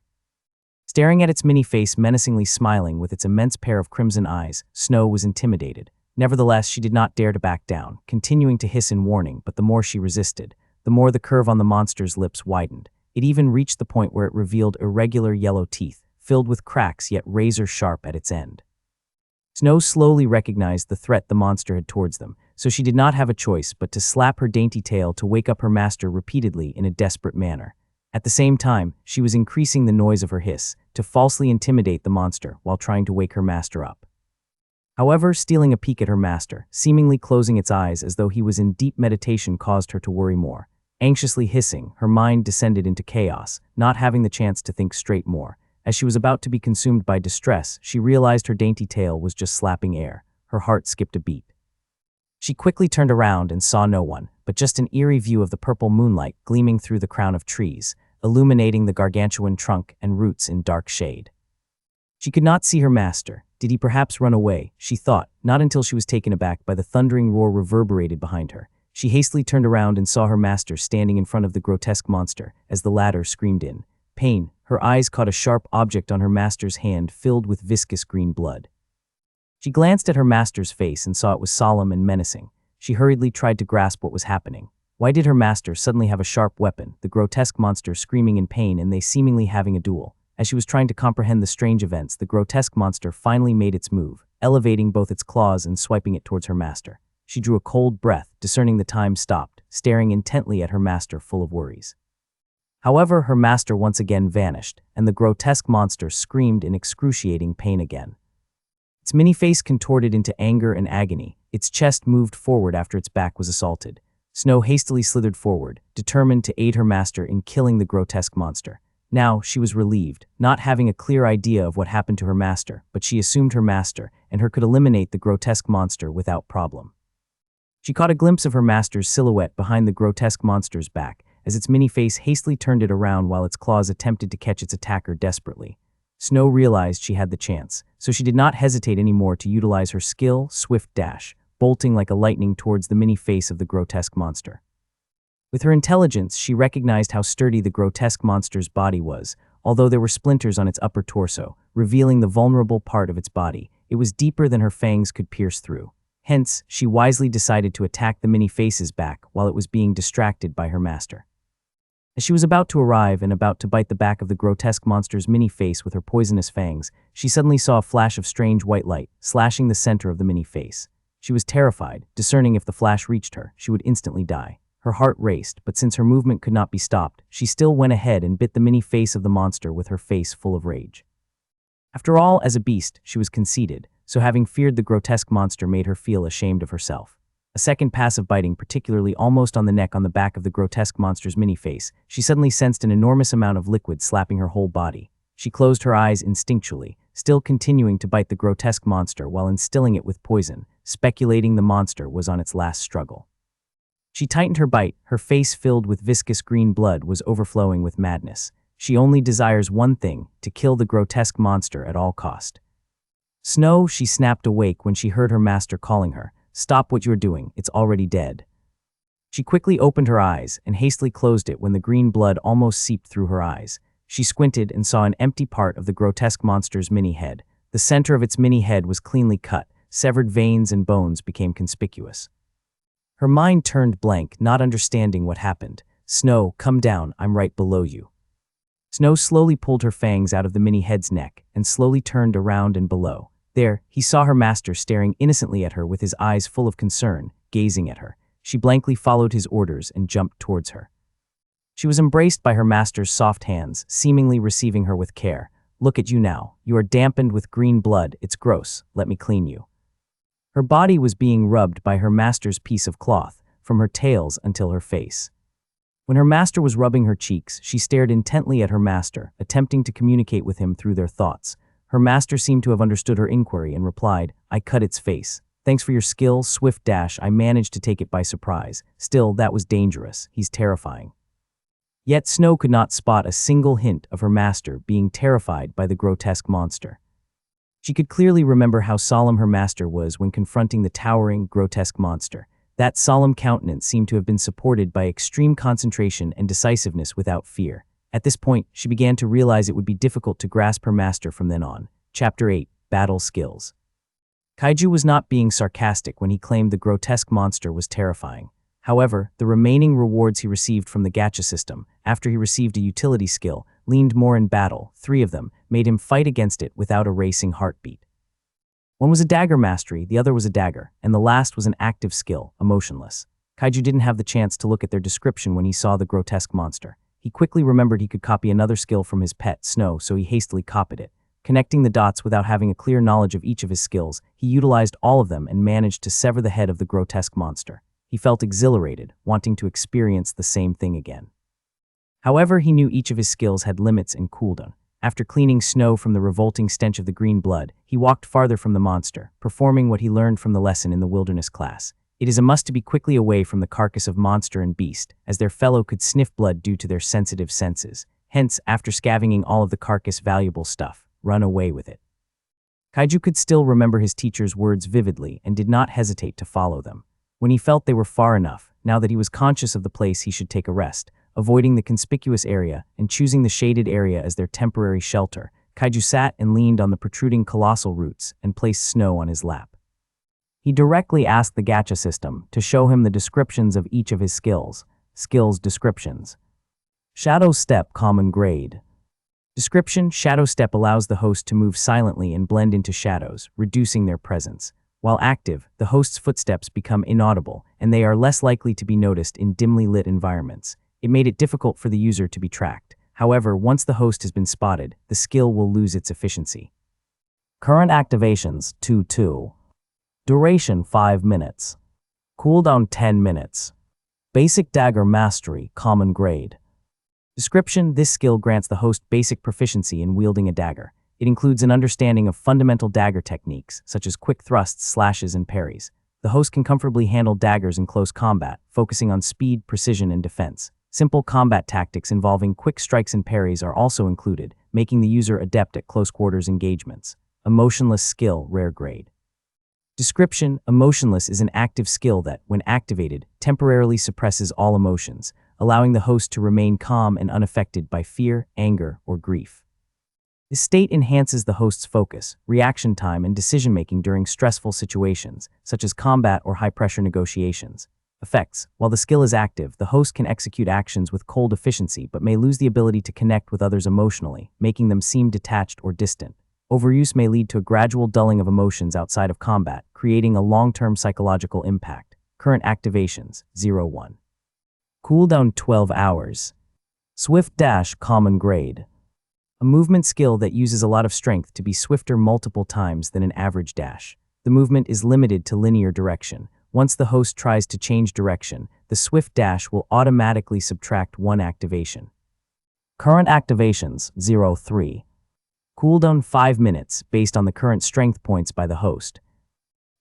Staring at its mini face, menacingly smiling with its immense pair of crimson eyes, Snow was intimidated. Nevertheless, she did not dare to back down, continuing to hiss in warning, but the more she resisted, the more the curve on the monster's lips widened. It even reached the point where it revealed irregular yellow teeth, filled with cracks yet razor-sharp at its end. Snow slowly recognized the threat the monster had towards them, so she did not have a choice but to slap her dainty tail to wake up her master repeatedly in a desperate manner. At the same time, she was increasing the noise of her hiss to falsely intimidate the monster while trying to wake her master up. However, stealing a peek at her master, seemingly closing its eyes as though he was in deep meditation, caused her to worry more. Anxiously hissing, her mind descended into chaos, not having the chance to think straight more. As she was about to be consumed by distress, she realized her dainty tail was just slapping air. Her heart skipped a beat. She quickly turned around and saw no one, but just an eerie view of the purple moonlight gleaming through the crown of trees, illuminating the gargantuan trunk and roots in dark shade. She could not see her master. Did he perhaps run away? She thought, not until she was taken aback by the thundering roar reverberated behind her. She hastily turned around and saw her master standing in front of the grotesque monster as the latter screamed in pain. Her eyes caught a sharp object on her master's hand filled with viscous green blood. She glanced at her master's face and saw it was solemn and menacing. She hurriedly tried to grasp what was happening. Why did her master suddenly have a sharp weapon, the grotesque monster screaming in pain and they seemingly having a duel? As she was trying to comprehend the strange events, the grotesque monster finally made its move, elevating both its claws and swiping it towards her master. She drew a cold breath, discerning the time stopped, staring intently at her master full of worries. However, her master once again vanished, and the grotesque monster screamed in excruciating pain again. Its mini face contorted into anger and agony. Its chest moved forward after its back was assaulted. Snow hastily slithered forward, determined to aid her master in killing the grotesque monster. Now, she was relieved, not having a clear idea of what happened to her master, but she assumed her master and her could eliminate the grotesque monster without problem. She caught a glimpse of her master's silhouette behind the grotesque monster's back, as its mini face hastily turned it around while its claws attempted to catch its attacker desperately. Snow realized she had the chance, so she did not hesitate anymore to utilize her skill, swift dash, bolting like a lightning towards the mini face of the grotesque monster. With her intelligence, she recognized how sturdy the grotesque monster's body was, although there were splinters on its upper torso, revealing the vulnerable part of its body. It was deeper than her fangs could pierce through. Hence, she wisely decided to attack the mini face's back while it was being distracted by her master. As she was about to arrive and about to bite the back of the grotesque monster's mini face with her poisonous fangs, she suddenly saw a flash of strange white light, slashing the center of the mini face. She was terrified, discerning if the flash reached her, she would instantly die. Her heart raced, but since her movement could not be stopped, she still went ahead and bit the mini face of the monster with her face full of rage. After all, as a beast, she was conceited, so having feared the grotesque monster made her feel ashamed of herself. A second pass of biting, particularly almost on the neck on the back of the grotesque monster's mini face, she suddenly sensed an enormous amount of liquid slapping her whole body. She closed her eyes instinctually, still continuing to bite the grotesque monster while instilling it with poison, speculating the monster was on its last struggle. She tightened her bite, her face filled with viscous green blood was overflowing with madness. She only desires one thing, to kill the grotesque monster at all cost. Snow, she snapped awake when she heard her master calling her. Stop what you're doing, it's already dead. She quickly opened her eyes and hastily closed it when the green blood almost seeped through her eyes. She squinted and saw an empty part of the grotesque monster's mini head. The center of its mini head was cleanly cut, severed veins and bones became conspicuous. Her mind turned blank, not understanding what happened. Snow, come down, I'm right below you. Snow slowly pulled her fangs out of the mini head's neck and slowly turned around and below. There, he saw her master staring innocently at her with his eyes full of concern, gazing at her. She blankly followed his orders and jumped towards her. She was embraced by her master's soft hands, seemingly receiving her with care. Look at you now. You are dampened with green blood. It's gross. Let me clean you. Her body was being rubbed by her master's piece of cloth, from her tails until her face. When her master was rubbing her cheeks, she stared intently at her master, attempting to communicate with him through their thoughts. Her master seemed to have understood her inquiry and replied, I cut its face. Thanks for your skill, swift dash, I managed to take it by surprise. Still, that was dangerous. He's terrifying. Yet Snow could not spot a single hint of her master being terrified by the grotesque monster. She could clearly remember how solemn her master was when confronting the towering, grotesque monster. That solemn countenance seemed to have been supported by extreme concentration and decisiveness without fear. At this point, she began to realize it would be difficult to grasp her master from then on. Chapter 8, Battle Skills. Kaiju was not being sarcastic when he claimed the grotesque monster was terrifying. However, the remaining rewards he received from the gacha system, after he received a utility skill, leaned more in battle. 3 of them made him fight against it without a racing heartbeat. One was a dagger mastery, the other was a dagger, and the last was an active skill, emotionless. Kaiju didn't have the chance to look at their description when he saw the grotesque monster. He quickly remembered he could copy another skill from his pet, Snow, so he hastily copied it. Connecting the dots without having a clear knowledge of each of his skills, he utilized all of them and managed to sever the head of the grotesque monster. He felt exhilarated, wanting to experience the same thing again. However, he knew each of his skills had limits and cooldown. After cleaning Snow from the revolting stench of the green blood, he walked farther from the monster, performing what he learned from the lesson in the wilderness class. It is a must to be quickly away from the carcass of monster and beast, as their fellow could sniff blood due to their sensitive senses. Hence, after scavenging all of the carcass valuable stuff, run away with it. Kaiju could still remember his teacher's words vividly and did not hesitate to follow them. When he felt they were far enough, now that he was conscious of the place, he should take a rest, avoiding the conspicuous area and choosing the shaded area as their temporary shelter. Kaiju sat and leaned on the protruding colossal roots and placed Snow on his lap. He directly asked the gacha system to show him the descriptions of each of his skills. Skills descriptions. Shadow Step Common Grade. Description: Shadow Step allows the host to move silently and blend into shadows, reducing their presence. While active, the host's footsteps become inaudible, and they are less likely to be noticed in dimly lit environments. It made it difficult for the user to be tracked. However, once the host has been spotted, the skill will lose its efficiency. Current activations 2-2. Duration 5 minutes. Cooldown 10 minutes. Basic Dagger Mastery Common Grade. Description: This skill grants the host basic proficiency in wielding a dagger. It includes an understanding of fundamental dagger techniques, such as quick thrusts, slashes, and parries. The host can comfortably handle daggers in close combat, focusing on speed, precision, and defense. Simple combat tactics involving quick strikes and parries are also included, making the user adept at close-quarters engagements. Emotionless Skill Rare Grade. Description: Emotionless is an active skill that, when activated, temporarily suppresses all emotions, allowing the host to remain calm and unaffected by fear, anger, or grief. This state enhances the host's focus, reaction time, and decision-making during stressful situations, such as combat or high-pressure negotiations. Effects: While the skill is active, the host can execute actions with cold efficiency but may lose the ability to connect with others emotionally, making them seem detached or distant. Overuse may lead to a gradual dulling of emotions outside of combat, creating a long-term psychological impact. Current activations 0-1. Cooldown 12 hours. Swift Dash Common Grade. A movement skill that uses a lot of strength to be swifter multiple times than an average dash. The movement is limited to linear direction. Once the host tries to change direction, the swift dash will automatically subtract 1 activation. Current activations 0-3. Cooldown 5 minutes based on the current strength points by the host.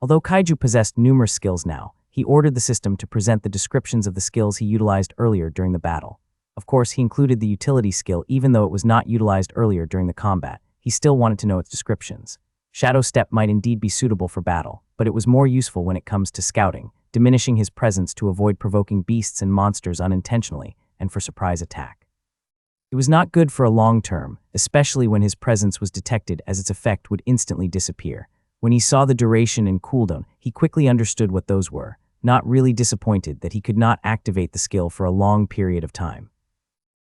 Although Kaiju possessed numerous skills now, he ordered the system to present the descriptions of the skills he utilized earlier during the battle. Of course, he included the utility skill even though it was not utilized earlier during the combat. He still wanted to know its descriptions. Shadow Step might indeed be suitable for battle, but it was more useful when it comes to scouting, diminishing his presence to avoid provoking beasts and monsters unintentionally, and for surprise attack. It was not good for a long term, especially when his presence was detected, as its effect would instantly disappear. When he saw the duration and cooldown, he quickly understood what those were, not really disappointed that he could not activate the skill for a long period of time.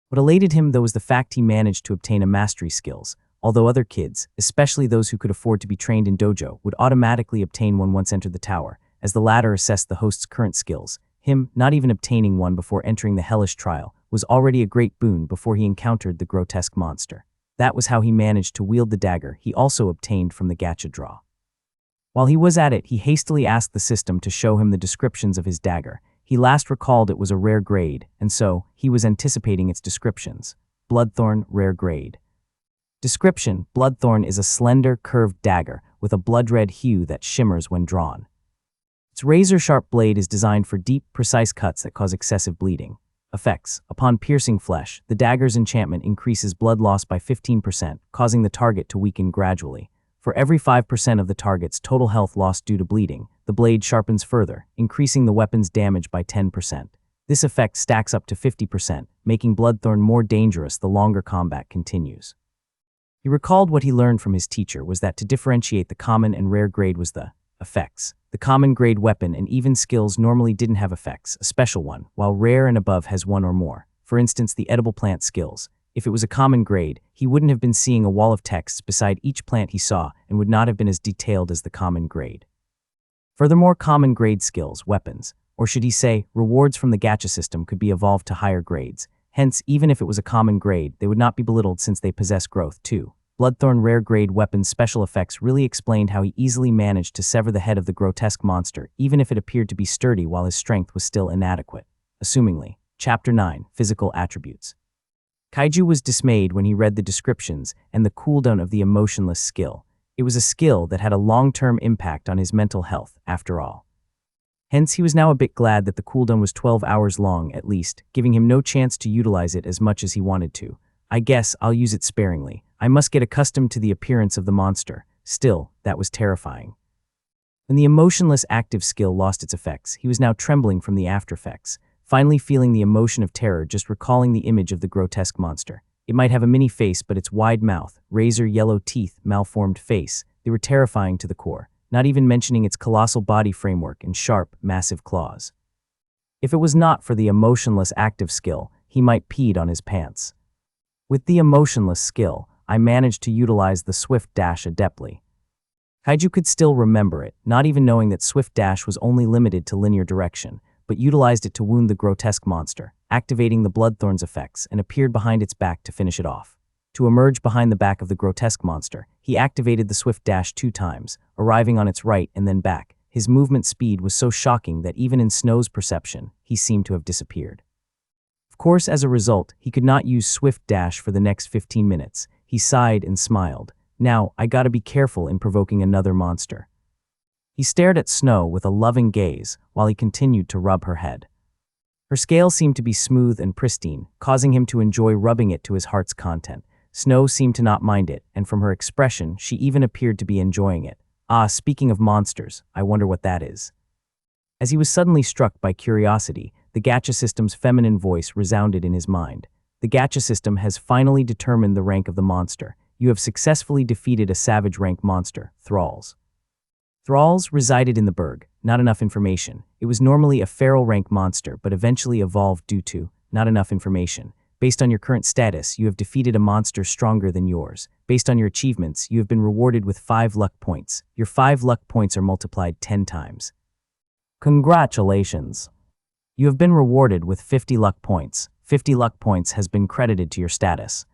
What elated him, though, was the fact he managed to obtain a mastery skills, although other kids, especially those who could afford to be trained in dojo, would automatically obtain one once entered the tower, as the latter assessed the host's current skills. Him, not even obtaining one before entering the hellish trial, was already a great boon before he encountered the grotesque monster. That was how he managed to wield the dagger he also obtained from the gacha draw. While he was at it, he hastily asked the system to show him the descriptions of his dagger. He last recalled it was a rare grade, and so he was anticipating its descriptions. Bloodthorn, rare grade. Description: Bloodthorn is a slender, curved dagger with a blood-red hue that shimmers when drawn. Its razor-sharp blade is designed for deep, precise cuts that cause excessive bleeding. Effects: upon piercing flesh, the dagger's enchantment increases blood loss by 15%, causing the target to weaken gradually. For every 5% of the target's total health lost due to bleeding, the blade sharpens further, increasing the weapon's damage by 10%. This effect stacks up to 50%, making Bloodthorn more dangerous the longer combat continues. He recalled what he learned from his teacher was that to differentiate the common and rare grade was the effects. The common grade weapon and even skills normally didn't have effects, a special one, while rare and above has one or more. For instance, the edible plant skills. If it was a common grade, he wouldn't have been seeing a wall of texts beside each plant he saw and would not have been as detailed as the common grade. Furthermore, common grade skills, weapons, or should he say, rewards from the gacha system could be evolved to higher grades. Hence, even if it was a common grade, they would not be belittled since they possess growth too. Bloodthorn rare grade weapons special effects really explained how he easily managed to sever the head of the grotesque monster, even if it appeared to be sturdy while his strength was still inadequate. Assumingly. Chapter 9, Physical Attributes. Kaiju was dismayed when he read the descriptions and the cooldown of the emotionless skill. It was a skill that had a long-term impact on his mental health, after all. Hence, he was now a bit glad that the cooldown was 12 hours long, at least, giving him no chance to utilize it as much as he wanted to. I guess I'll use it sparingly. I must get accustomed to the appearance of the monster. Still, that was terrifying. When the emotionless active skill lost its effects, he was now trembling from the aftereffects, finally feeling the emotion of terror just recalling the image of the grotesque monster. It might have a mini face, but its wide mouth, razor yellow teeth, malformed face, they were terrifying to the core, not even mentioning its colossal body framework and sharp, massive claws. If it was not for the emotionless active skill, he might peed on his pants. With the emotionless skill, I managed to utilize the Swift Dash adeptly. Kaiju could still remember it, not even knowing that Swift Dash was only limited to linear direction, but utilized it to wound the grotesque monster, activating the Bloodthorn's effects, and appeared behind its back to finish it off. To emerge behind the back of the grotesque monster, he activated the Swift Dash 2 times, arriving on its right and then back. His movement speed was so shocking that even in Snow's perception, he seemed to have disappeared. Of course, as a result, he could not use Swift Dash for the next 15 minutes. He sighed and smiled. Now, I gotta be careful in provoking another monster. He stared at Snow with a loving gaze while he continued to rub her head. Her scale seemed to be smooth and pristine, causing him to enjoy rubbing it to his heart's content. Snow seemed to not mind it, and from her expression, she even appeared to be enjoying it. Ah, speaking of monsters, I wonder what that is. As he was suddenly struck by curiosity, the gacha system's feminine voice resounded in his mind. The gacha system has finally determined the rank of the monster. You have successfully defeated a savage rank monster, Thralls. Thralls resided in the Berg. Not enough information. It was normally a feral rank monster, but eventually evolved due to not enough information. Based on your current status, you have defeated a monster stronger than yours. Based on your achievements, you have been rewarded with 5 luck points. Your 5 luck points are multiplied 10 times. Congratulations! You have been rewarded with 50 luck points. 50 luck points has been credited to your status.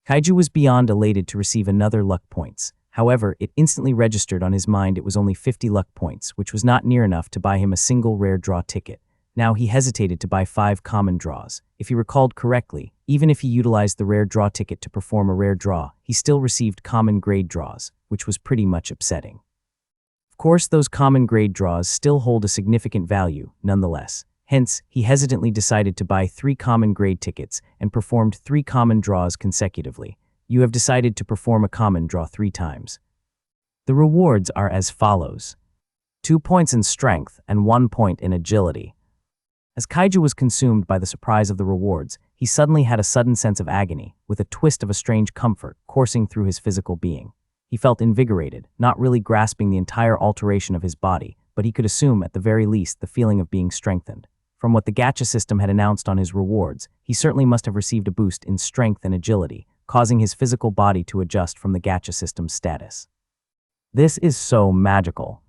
Kaiju was beyond elated to receive another luck points. However, it instantly registered on his mind it was only 50 luck points, which was not near enough to buy him a single rare draw ticket. Now he hesitated to buy 5 common draws. If he recalled correctly, even if he utilized the rare draw ticket to perform a rare draw, he still received common grade draws, which was pretty much upsetting. Of course, those common grade draws still hold a significant value, nonetheless. Hence, he hesitantly decided to buy 3 common grade tickets and performed 3 common draws consecutively. You have decided to perform a common draw 3 times. The rewards are as follows: 2 points in strength and 1 point in agility. As Kaiju was consumed by the surprise of the rewards, he suddenly had a sudden sense of agony, with a twist of a strange comfort coursing through his physical being. He felt invigorated, not really grasping the entire alteration of his body, but he could assume at the very least the feeling of being strengthened. From what the gacha system had announced on his rewards, he certainly must have received a boost in strength and agility, causing his physical body to adjust from the gacha system's status. This is so magical.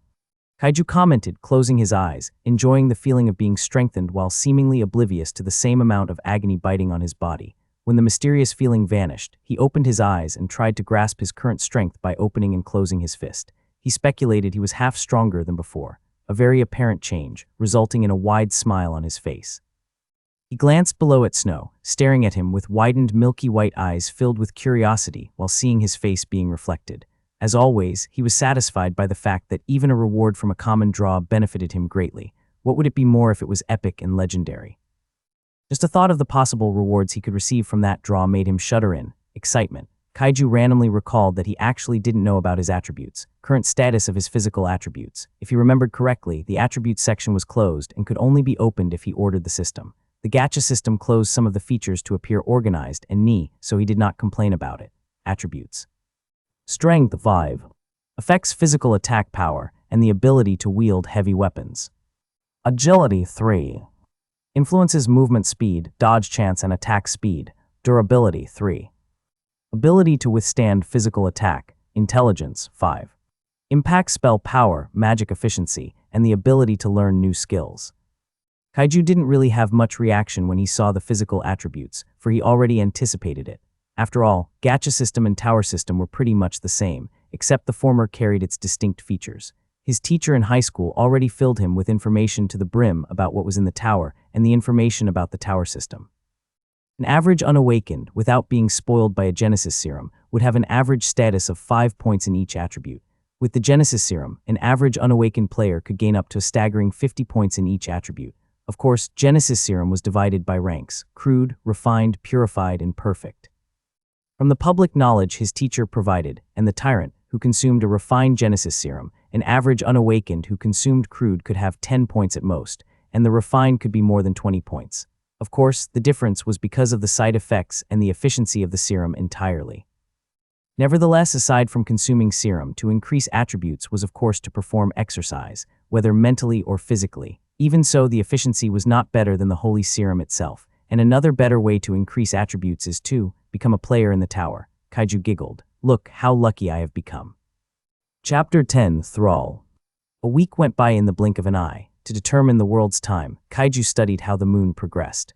Kaiju commented, closing his eyes, enjoying the feeling of being strengthened while seemingly oblivious to the same amount of agony biting on his body. When the mysterious feeling vanished, he opened his eyes and tried to grasp his current strength by opening and closing his fist. He speculated he was half stronger than before, a very apparent change, resulting in a wide smile on his face. He glanced below at Snow, staring at him with widened milky white eyes filled with curiosity while seeing his face being reflected. As always, he was satisfied by the fact that even a reward from a common draw benefited him greatly. What would it be more if it was epic and legendary? Just a thought of the possible rewards he could receive from that draw made him shudder in excitement. Kaiju randomly recalled that he actually didn't know about his attributes, current status of his physical attributes. If he remembered correctly, the attributes section was closed and could only be opened if he ordered the system. The gacha system closed some of the features to appear organized and neat, so he did not complain about it. Attributes. Strength 5. Affects physical attack power and the ability to wield heavy weapons. Agility 3. Influences movement speed, dodge chance and attack speed. Durability 3. Ability to withstand physical attack. Intelligence 5. Impacts spell power, magic efficiency, and the ability to learn new skills. Kaiju didn't really have much reaction when he saw the physical attributes, for he already anticipated it. After all, gacha system and tower system were pretty much the same, except the former carried its distinct features. His teacher in high school already filled him with information to the brim about what was in the tower and the information about the tower system. An average unawakened, without being spoiled by a Genesis serum, would have an average status of 5 points in each attribute. With the Genesis serum, an average unawakened player could gain up to a staggering 50 points in each attribute. Of course, Genesis serum was divided by ranks: crude, refined, purified, and perfect. From the public knowledge his teacher provided, and the tyrant, who consumed a refined Genesis serum, an average unawakened who consumed crude could have 10 points at most, and the refined could be more than 20 points. Of course, the difference was because of the side effects and the efficiency of the serum entirely. Nevertheless, aside from consuming serum, to increase attributes was of course to perform exercise, whether mentally or physically. Even so, the efficiency was not better than the holy serum itself, and another better way to increase attributes is to become a player in the tower. Kaiju giggled. Look how lucky I have become. Chapter 10 Thrall. A week went by in the blink of an eye. To determine the world's time, Kaiju studied how the moon progressed.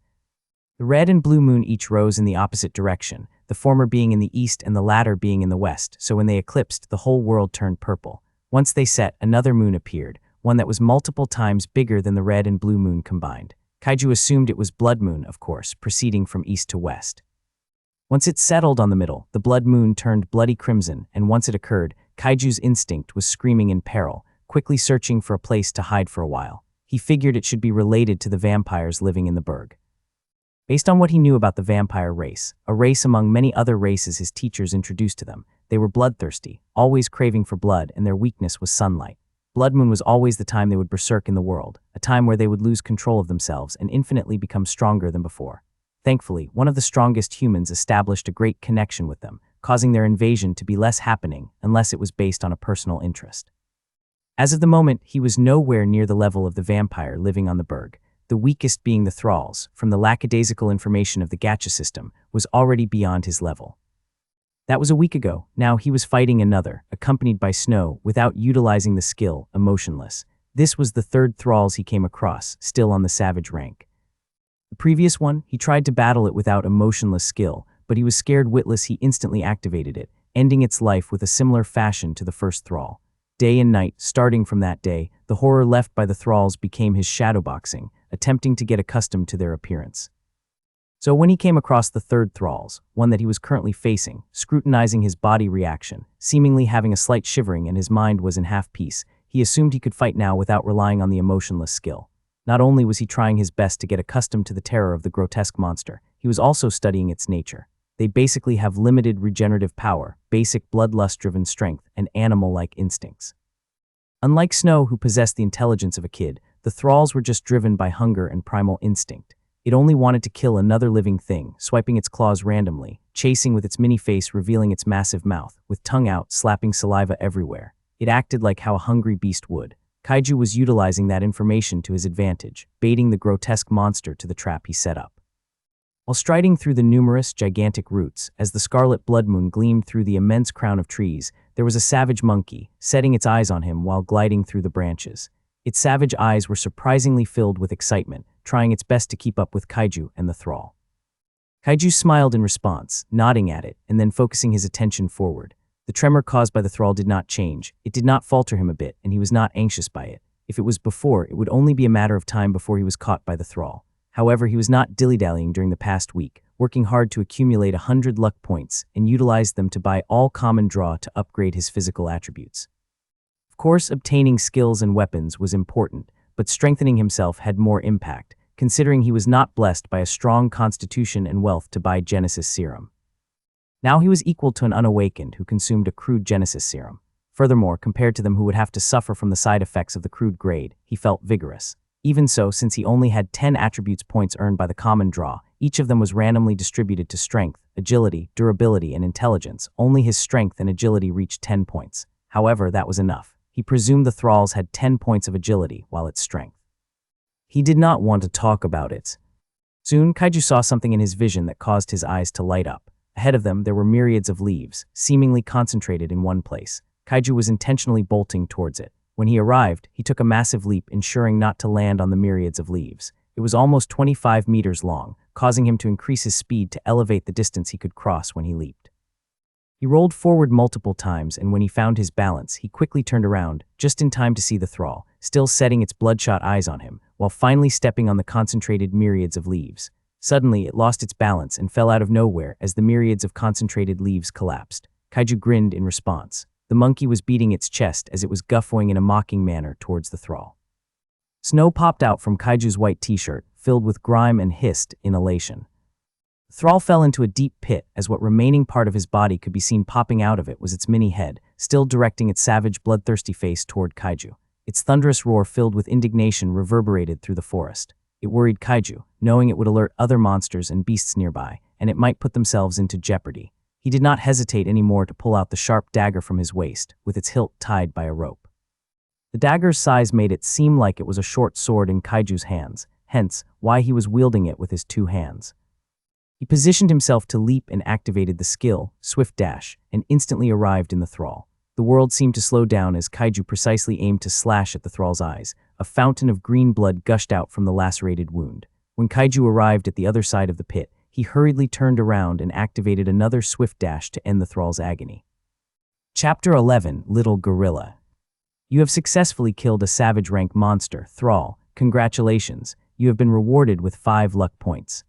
The red and blue moon each rose in the opposite direction, the former being in the east and the latter being in the west, so when they eclipsed, the whole world turned purple. Once they set, another moon appeared, one that was multiple times bigger than the red and blue moon combined. Kaiju assumed it was blood moon, of course, proceeding from east to west. Once it settled on the middle, the blood moon turned bloody crimson, and once it occurred, Kaiju's instinct was screaming in peril, quickly searching for a place to hide for a while. He figured it should be related to the vampires living in the burg. Based on what he knew about the vampire race, a race among many other races his teachers introduced to them, they were bloodthirsty, always craving for blood, and their weakness was sunlight. Blood moon was always the time they would berserk in the world, a time where they would lose control of themselves and infinitely become stronger than before. Thankfully, one of the strongest humans established a great connection with them, causing their invasion to be less happening unless it was based on a personal interest. As of the moment, he was nowhere near the level of the vampire living on the burg. The weakest being the thralls, from the lackadaisical information of the gacha system, was already beyond his level. That was a week ago. Now he was fighting another, accompanied by Snow, without utilizing the skill, emotionless. This was the third thralls he came across, still on the savage rank. The previous one, he tried to battle it without emotionless skill, but he was scared witless he instantly activated it, ending its life with a similar fashion to the first thrall. Day and night, starting from that day, the horror left by the thralls became his shadowboxing, attempting to get accustomed to their appearance. So when he came across the third thralls, one that he was currently facing, scrutinizing his body reaction, seemingly having a slight shivering and his mind was in half peace, he assumed he could fight now without relying on the emotionless skill. Not only was he trying his best to get accustomed to the terror of the grotesque monster, he was also studying its nature. They basically have limited regenerative power, basic bloodlust-driven strength, and animal-like instincts. Unlike Snow, who possessed the intelligence of a kid, the thralls were just driven by hunger and primal instinct. It only wanted to kill another living thing, swiping its claws randomly, chasing with its mini face revealing its massive mouth, with tongue out, slapping saliva everywhere. It acted like how a hungry beast would. Kaiju was utilizing that information to his advantage, baiting the grotesque monster to the trap he set up. While striding through the numerous, gigantic roots, as the scarlet blood moon gleamed through the immense crown of trees, there was a savage monkey, setting its eyes on him while gliding through the branches. Its savage eyes were surprisingly filled with excitement, trying its best to keep up with Kaiju and the thrall. Kaiju smiled in response, nodding at it, and then focusing his attention forward. The tremor caused by the thrall did not change, it did not falter him a bit, and he was not anxious by it. If it was before, it would only be a matter of time before he was caught by the thrall. However, he was not dilly-dallying during the past week, working hard to accumulate 100 luck points and utilized them to buy all common draw to upgrade his physical attributes. Of course, obtaining skills and weapons was important, but strengthening himself had more impact, considering he was not blessed by a strong constitution and wealth to buy Genesis Serum. Now he was equal to an unawakened who consumed a crude Genesis Serum. Furthermore, compared to them who would have to suffer from the side effects of the crude grade, he felt vigorous. Even so, since he only had 10 attributes points earned by the common draw, each of them was randomly distributed to strength, agility, durability, and intelligence. Only his strength and agility reached 10 points. However, that was enough. He presumed the thralls had 10 points of agility, while its strength. He did not want to talk about it. Soon, Kaiju saw something in his vision that caused his eyes to light up. Ahead of them, there were myriads of leaves, seemingly concentrated in one place. Kaiju was intentionally bolting towards it. When he arrived, he took a massive leap, ensuring not to land on the myriads of leaves. It was almost 25 meters long, causing him to increase his speed to elevate the distance he could cross when he leaped. He rolled forward multiple times, and when he found his balance, he quickly turned around, just in time to see the thrall, still setting its bloodshot eyes on him, while finally stepping on the concentrated myriads of leaves. Suddenly, it lost its balance and fell out of nowhere as the myriads of concentrated leaves collapsed. Kaiju grinned in response. The monkey was beating its chest as it was guffawing in a mocking manner towards the thrall. Snow popped out from Kaiju's white t-shirt, filled with grime, and hissed in elation. The thrall fell into a deep pit as what remaining part of his body could be seen popping out of it was its mini head, still directing its savage, bloodthirsty face toward Kaiju. Its thunderous roar filled with indignation reverberated through the forest. It worried Kaiju, knowing it would alert other monsters and beasts nearby, and it might put themselves into jeopardy. He did not hesitate anymore to pull out the sharp dagger from his waist, with its hilt tied by a rope. The dagger's size made it seem like it was a short sword in Kaiju's hands, hence why he was wielding it with his two hands. He positioned himself to leap and activated the skill, Swift Dash, and instantly arrived in the thrall. The world seemed to slow down as Kaiju precisely aimed to slash at the thrall's eyes. A fountain of green blood gushed out from the lacerated wound. When Kaiju arrived at the other side of the pit, he hurriedly turned around and activated another Swift Dash to end the thrall's agony. Chapter 11, Little Gorilla. You have successfully killed a savage rank monster, Thrall. Congratulations, you have been rewarded with 5 luck points.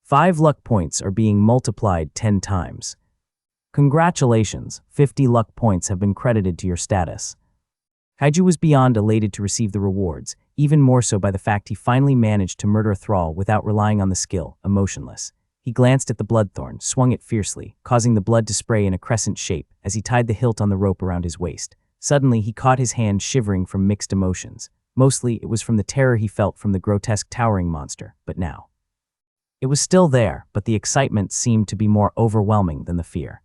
5 luck points are being multiplied 10 times. Congratulations, 50 luck points have been credited to your status. Kaiju was beyond elated to receive the rewards, even more so by the fact he finally managed to murder a thrall without relying on the skill, emotionless. He glanced at the bloodthorn, swung it fiercely, causing the blood to spray in a crescent shape as he tied the hilt on the rope around his waist. Suddenly, he caught his hand shivering from mixed emotions. Mostly, it was from the terror he felt from the grotesque towering monster, but now. It was still there, but the excitement seemed to be more overwhelming than the fear.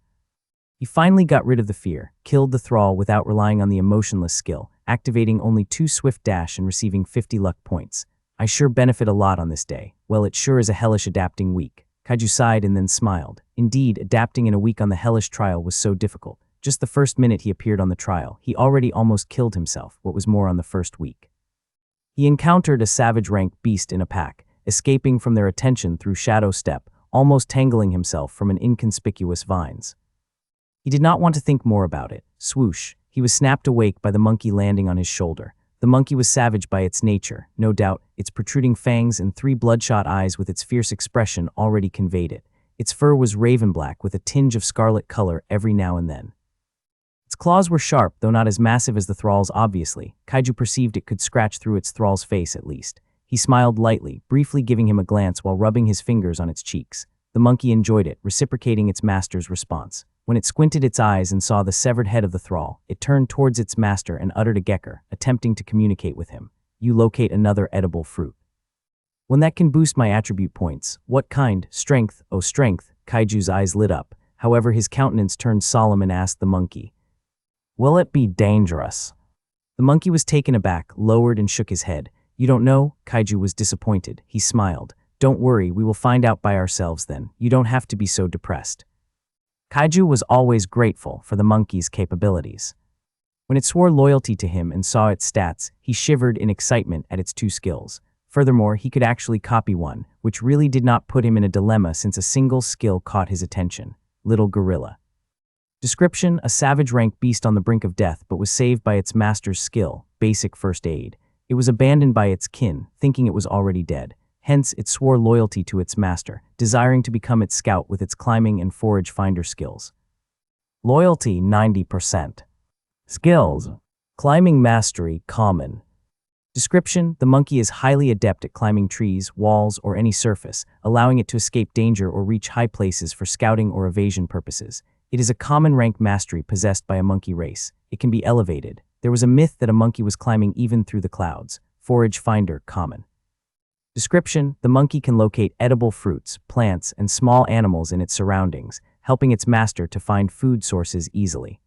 He finally got rid of the fear, killed the thrall without relying on the emotionless skill, activating only 2 Swift Dash and receiving 50 luck points. I sure benefit a lot on this day. Well, it sure is a hellish adapting week. Kaiju sighed and then smiled. Indeed, adapting in a week on the hellish trial was so difficult. Just the first minute he appeared on the trial, he already almost killed himself, what was more on the first week. He encountered a savage rank beast in a pack, escaping from their attention through shadow step, almost tangling himself from an inconspicuous vines. He did not want to think more about it. Swoosh, he was snapped awake by the monkey landing on his shoulder. The monkey was savage by its nature, no doubt. Its protruding fangs and 3 bloodshot eyes with its fierce expression already conveyed it. Its fur was raven black with a tinge of scarlet color every now and then. Its claws were sharp, though not as massive as the thrall's obviously. Kaiju perceived it could scratch through its thrall's face at least. He smiled lightly, briefly giving him a glance while rubbing his fingers on its cheeks. The monkey enjoyed it, reciprocating its master's response. When it squinted its eyes and saw the severed head of the thrall, it turned towards its master and uttered a gecker, attempting to communicate with him. You locate another edible fruit. When that can boost my attribute points. What kind? Strength. Oh, strength. Kaiju's eyes lit up. However, his countenance turned solemn and asked the monkey, will it be dangerous? The monkey was taken aback, lowered and shook his head. You don't know? Kaiju was disappointed. He smiled. Don't worry, we will find out by ourselves then. You don't have to be so depressed. Kaiju was always grateful for the monkey's capabilities. When it swore loyalty to him and saw its stats, he shivered in excitement at its 2 skills. Furthermore, he could actually copy one, which really did not put him in a dilemma since a single skill caught his attention. Little Gorilla. Description: a savage rank beast on the brink of death but was saved by its master's skill, basic first aid. It was abandoned by its kin, thinking it was already dead. Hence, it swore loyalty to its master, desiring to become its scout with its climbing and forage finder skills. Loyalty 90%. Skills: climbing mastery, common. Description: the monkey is highly adept at climbing trees, walls, or any surface, allowing it to escape danger or reach high places for scouting or evasion purposes. It is a common rank mastery possessed by a monkey race. It can be elevated. There was a myth that a monkey was climbing even through the clouds. Forage finder, common. Description: the monkey can locate edible fruits, plants, and small animals in its surroundings, helping its master to find food sources easily.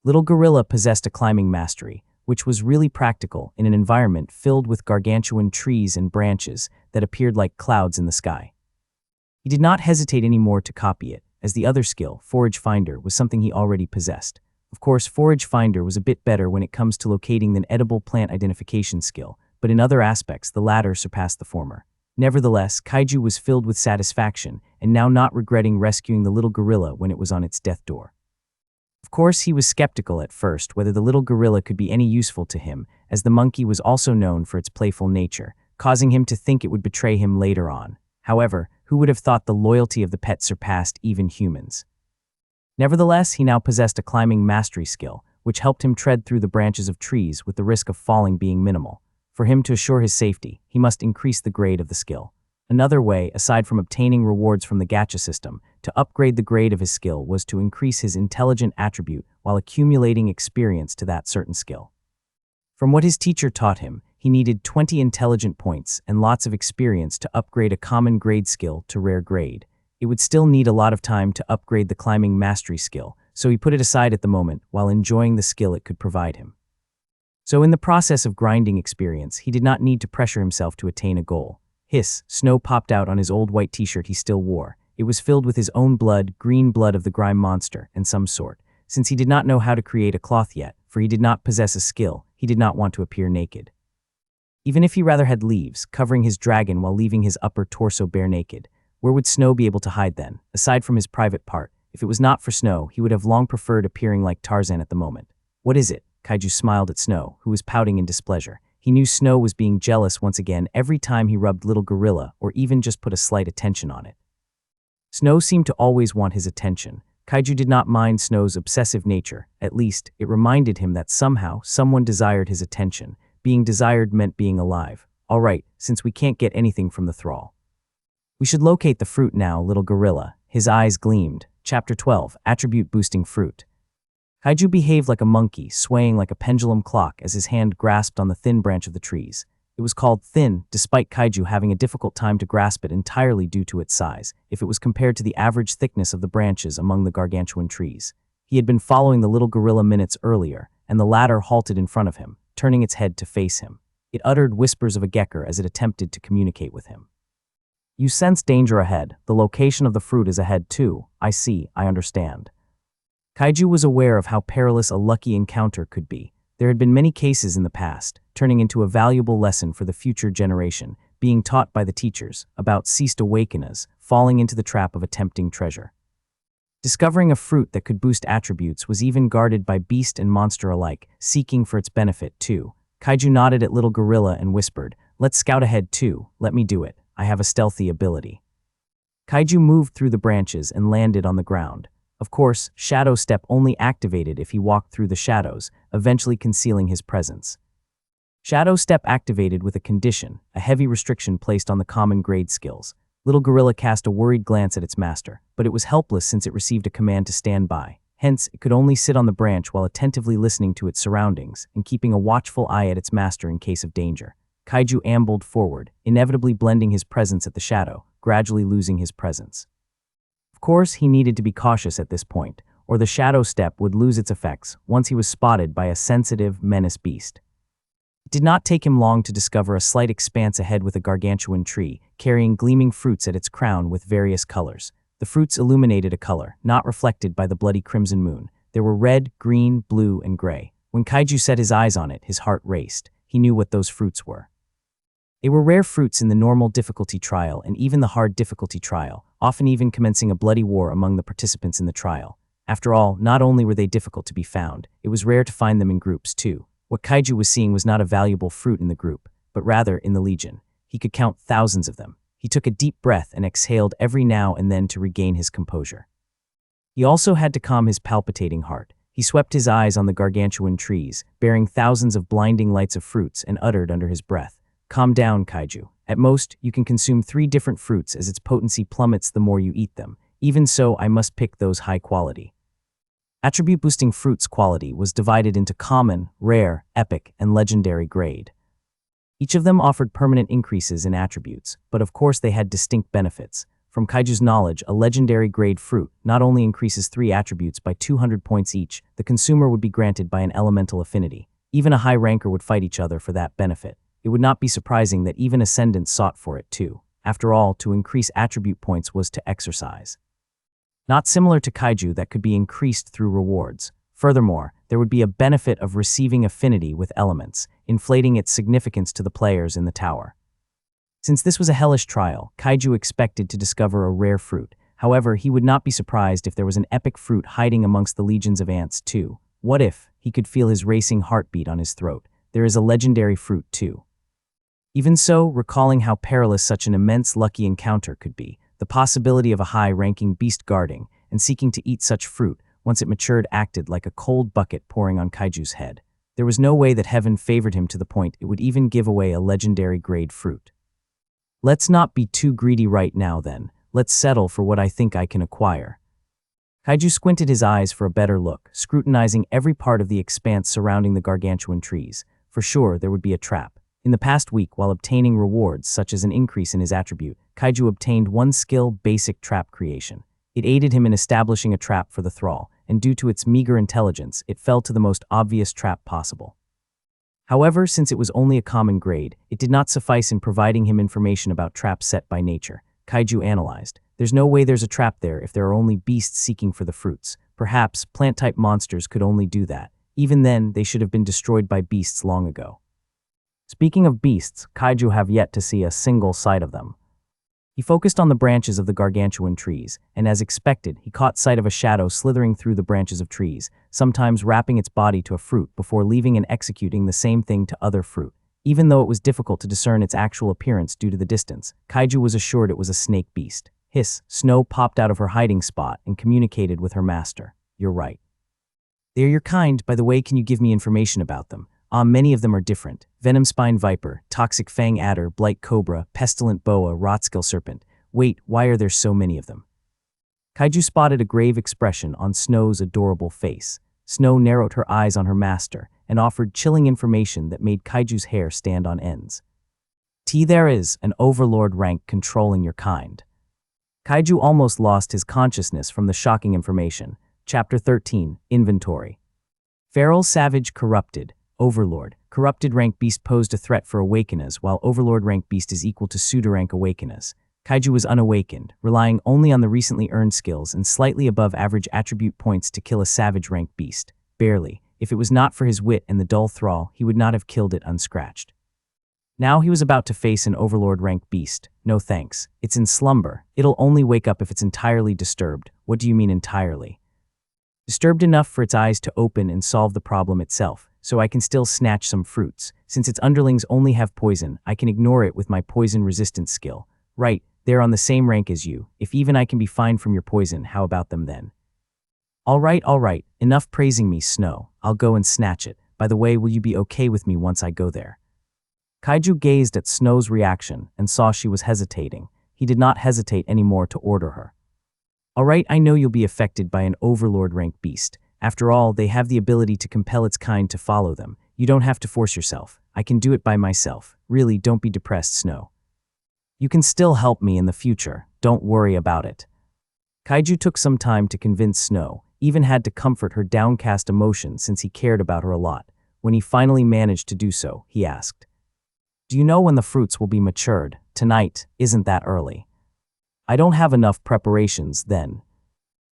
Little Gorilla possessed a climbing mastery, which was really practical in an environment filled with gargantuan trees and branches that appeared like clouds in the sky. He did not hesitate anymore to copy it, as the other skill, Forage Finder, was something he already possessed. Of course, Forage Finder was a bit better when it comes to locating than edible plant identification skill, but in other aspects the latter surpassed the former. Nevertheless, Kaiju was filled with satisfaction and now not regretting rescuing the little gorilla when it was on its death door. Of course, he was skeptical at first whether the little gorilla could be any useful to him, as the monkey was also known for its playful nature, causing him to think it would betray him later on. However, who would have thought the loyalty of the pet surpassed even humans? Nevertheless, he now possessed a climbing mastery skill, which helped him tread through the branches of trees with the risk of falling being minimal. For him to assure his safety, he must increase the grade of the skill. Another way, aside from obtaining rewards from the gacha system, to upgrade the grade of his skill was to increase his intelligent attribute while accumulating experience to that certain skill. From what his teacher taught him, he needed 20 intelligent points and lots of experience to upgrade a common grade skill to rare grade. It would still need a lot of time to upgrade the climbing mastery skill, so he put it aside at the moment while enjoying the skill it could provide him. So in the process of grinding experience, he did not need to pressure himself to attain a goal. Hiss, snow popped out on his old white t-shirt he still wore. It was filled with his own blood, green blood of the grime monster, and some sort. Since he did not know how to create a cloth yet, for he did not possess a skill, he did not want to appear naked. Even if he rather had leaves, covering his dragon while leaving his upper torso bare naked, where would Snow be able to hide then, aside from his private part? If it was not for Snow, he would have long preferred appearing like Tarzan at the moment. What is it? Kaiju smiled at Snow, who was pouting in displeasure. He knew Snow was being jealous once again every time he rubbed little gorilla or even just put a slight attention on it. Snow seemed to always want his attention. Kaiju did not mind Snow's obsessive nature. At least, it reminded him that somehow someone desired his attention. Being desired meant being alive. All right, since we can't get anything from the thrall. We should locate the fruit now, little gorilla. His eyes gleamed. Chapter 12, Attribute Boosting Fruit. Kaiju behaved like a monkey, swaying like a pendulum clock as his hand grasped on the thin branch of the trees. It was called thin, despite Kaiju having a difficult time to grasp it entirely due to its size, if it was compared to the average thickness of the branches among the gargantuan trees. He had been following the little gorilla minutes earlier, and the latter halted in front of him, turning its head to face him. It uttered whispers of a gecker as it attempted to communicate with him. You sense danger ahead. The location of the fruit is ahead too. I see, I understand. Kaiju was aware of how perilous a lucky encounter could be. There had been many cases in the past, turning into a valuable lesson for the future generation, being taught by the teachers about ceased awakeners falling into the trap of a tempting treasure. Discovering a fruit that could boost attributes was even guarded by beast and monster alike, seeking for its benefit too. Kaiju nodded at little gorilla and whispered, "Let's scout ahead too, let me do it, I have a stealthy ability." Kaiju moved through the branches and landed on the ground. Of course, Shadow Step only activated if he walked through the shadows, eventually concealing his presence. Shadow Step activated with a condition, a heavy restriction placed on the common grade skills. Little gorilla cast a worried glance at its master, but it was helpless since it received a command to stand by. Hence, it could only sit on the branch while attentively listening to its surroundings and keeping a watchful eye at its master in case of danger. Kaiju ambled forward, inevitably blending his presence at the shadow, gradually losing his presence. Of course, he needed to be cautious at this point, or the Shadow Step would lose its effects once he was spotted by a sensitive, menace beast. It did not take him long to discover a slight expanse ahead with a gargantuan tree, carrying gleaming fruits at its crown with various colors. The fruits illuminated a color, not reflected by the bloody crimson moon. There were red, green, blue, and gray. When Kaiju set his eyes on it, his heart raced. He knew what those fruits were. They were rare fruits in the normal difficulty trial and even the hard difficulty trial, often even commencing a bloody war among the participants in the trial. After all, not only were they difficult to be found, it was rare to find them in groups too. What Kaiju was seeing was not a valuable fruit in the group, but rather in the legion. He could count thousands of them. He took a deep breath and exhaled every now and then to regain his composure. He also had to calm his palpitating heart. He swept his eyes on the gargantuan trees, bearing thousands of blinding lights of fruits, and uttered under his breath, "Calm down, Kaiju. At most, you can consume 3 different fruits as its potency plummets the more you eat them. Even so, I must pick those high quality." Attribute-boosting fruits quality was divided into common, rare, epic, and legendary grade. Each of them offered permanent increases in attributes, but of course they had distinct benefits. From Kaiju's knowledge, a legendary grade fruit not only increases 3 attributes by 200 points each, the consumer would be granted by an elemental affinity. Even a high ranker would fight each other for that benefit. It would not be surprising that even ascendants sought for it too. After all, to increase attribute points was to exercise. Not similar to Kaiju that could be increased through rewards. Furthermore, there would be a benefit of receiving affinity with elements, inflating its significance to the players in the tower. Since this was a hellish trial, Kaiju expected to discover a rare fruit. However, he would not be surprised if there was an epic fruit hiding amongst the legions of ants too. What if he could feel his racing heartbeat on his throat? There is a legendary fruit too. Even so, recalling how perilous such an immense lucky encounter could be, the possibility of a high-ranking beast guarding and seeking to eat such fruit once it matured acted like a cold bucket pouring on Kaiju's head. There was no way that heaven favored him to the point it would even give away a legendary grade fruit. Let's not be too greedy right now then. Let's settle for what I think I can acquire. Kaiju squinted his eyes for a better look, scrutinizing every part of the expanse surrounding the gargantuan trees. For sure, there would be a trap. In the past week, while obtaining rewards such as an increase in his attribute, Kaiju obtained 1 skill basic trap creation. It aided him in establishing a trap for the thrall, and due to its meager intelligence, it fell to the most obvious trap possible. However, since it was only a common grade, it did not suffice in providing him information about traps set by nature. Kaiju analyzed. There's no way there's a trap there if there are only beasts seeking for the fruits. Perhaps plant-type monsters could only do that. Even then, they should have been destroyed by beasts long ago. Speaking of beasts, Kaiju have yet to see a single sight of them. He focused on the branches of the gargantuan trees, and as expected, he caught sight of a shadow slithering through the branches of trees, sometimes wrapping its body to a fruit before leaving and executing the same thing to other fruit. Even though it was difficult to discern its actual appearance due to the distance, Kaiju was assured it was a snake beast. Hiss, Snow popped out of her hiding spot and communicated with her master. "You're right. They are your kind. By the way, can you give me information about them? Many of them are different. Venom spine viper, toxic fang adder, blight cobra, pestilent boa, rotskill serpent. Wait, why are there so many of them?" Kaiju spotted a grave expression on Snow's adorable face. Snow narrowed her eyes on her master and offered chilling information that made Kaiju's hair stand on ends. There is an overlord rank controlling your kind. Kaiju almost lost his consciousness from the shocking information. Chapter 13, Inventory. Feral Savage Corrupted. Overlord. Corrupted rank beast posed a threat for Awakeners, while Overlord rank beast is equal to pseudo-rank Awakeners. Kaiju was unawakened, relying only on the recently earned skills and slightly above average attribute points to kill a savage rank beast. Barely. If it was not for his wit and the dull thrall, he would not have killed it unscratched. Now he was about to face an overlord rank beast. No thanks. It's in slumber. It'll only wake up if it's entirely disturbed. What do you mean entirely? Disturbed enough for its eyes to open and solve the problem itself, so I can still snatch some fruits. Since its underlings only have poison, I can ignore it with my poison resistance skill. Right, they're on the same rank as you. If even I can be fine from your poison, how about them then? All right, enough praising me, Snow. I'll go and snatch it. By the way, will you be okay with me once I go there? Kaiju gazed at Snow's reaction and saw she was hesitating. He did not hesitate anymore to order her. All right, I know you'll be affected by an overlord rank beast. After all, they have the ability to compel its kind to follow them. You don't have to force yourself. I can do it by myself. Really, don't be depressed, Snow. You can still help me in the future. Don't worry about it. Kaiju took some time to convince Snow, even had to comfort her downcast emotion since he cared about her a lot. When he finally managed to do so, he asked, "Do you know when the fruits will be matured? Tonight, isn't that early?" "I don't have enough preparations then."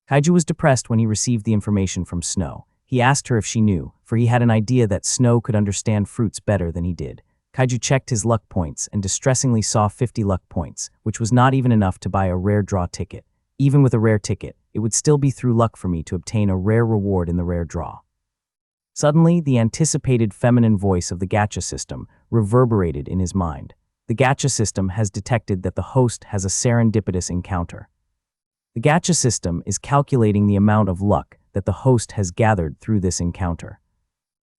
Kaiju was depressed when he received the information from Snow. He asked her if she knew, for he had an idea that Snow could understand fruits better than he did. Kaiju checked his luck points and distressingly saw 50 luck points, which was not even enough to buy a rare draw ticket. Even with a rare ticket, it would still be through luck for me to obtain a rare reward in the rare draw. Suddenly, the anticipated feminine voice of the gacha system reverberated in his mind. The gacha system has detected that the host has a serendipitous encounter. The gacha system is calculating the amount of luck that the host has gathered through this encounter.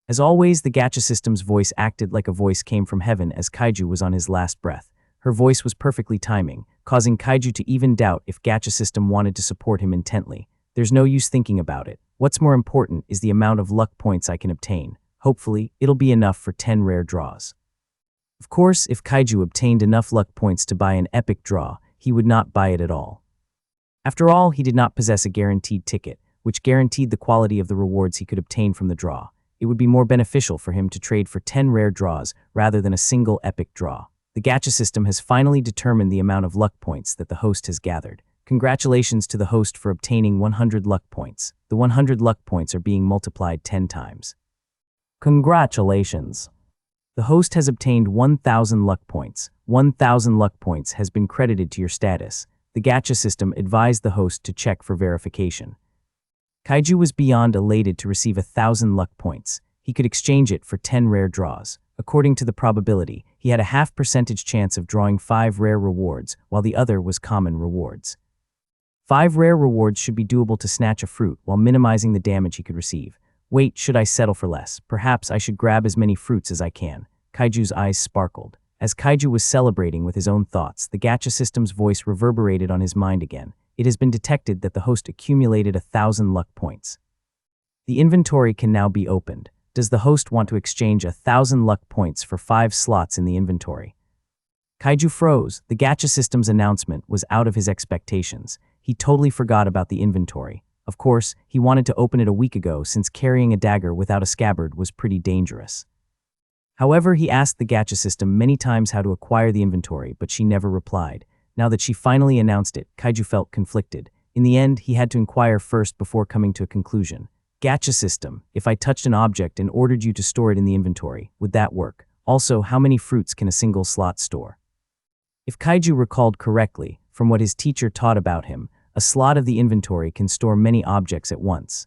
As always, the gacha system's voice acted like a voice came from heaven as Kaiju was on his last breath. Her voice was perfectly timing, causing Kaiju to even doubt if gacha system wanted to support him intently. There's no use thinking about it. What's more important is the amount of luck points I can obtain. Hopefully, it'll be enough for 10 rare draws. Of course, if Kaiju obtained enough luck points to buy an epic draw, he would not buy it at all. After all, he did not possess a guaranteed ticket, which guaranteed the quality of the rewards he could obtain from the draw. It would be more beneficial for him to trade for 10 rare draws rather than a single epic draw. The gacha system has finally determined the amount of luck points that the host has gathered. Congratulations to the host for obtaining 100 luck points. The 100 luck points are being multiplied 10 times. Congratulations. The host has obtained 1,000 luck points. 1,000 luck points has been credited to your status. The gacha system advised the host to check for verification. Kaiju was beyond elated to receive 1,000 luck points. He could exchange it for 10 rare draws. According to the probability, he had a half percentage chance of drawing 5 rare rewards, while the other was common rewards. 5 rare rewards should be doable to snatch a fruit while minimizing the damage he could receive. Wait, should I settle for less? Perhaps I should grab as many fruits as I can. Kaiju's eyes sparkled. As Kaiju was celebrating with his own thoughts, the gacha system's voice reverberated on his mind again. It has been detected that the host accumulated 1,000 luck points. The inventory can now be opened. Does the host want to exchange 1,000 luck points for 5 slots in the inventory? Kaiju froze. The gacha system's announcement was out of his expectations. He totally forgot about the inventory. Of course, he wanted to open it a week ago since carrying a dagger without a scabbard was pretty dangerous. However, he asked the gacha system many times how to acquire the inventory, but she never replied. Now that she finally announced it, Kaiju felt conflicted. In the end, he had to inquire first before coming to a conclusion. Gacha system, if I touched an object and ordered you to store it in the inventory, would that work? Also, how many fruits can a single slot store? If Kaiju recalled correctly, from what his teacher taught about him, a slot of the inventory can store many objects at once.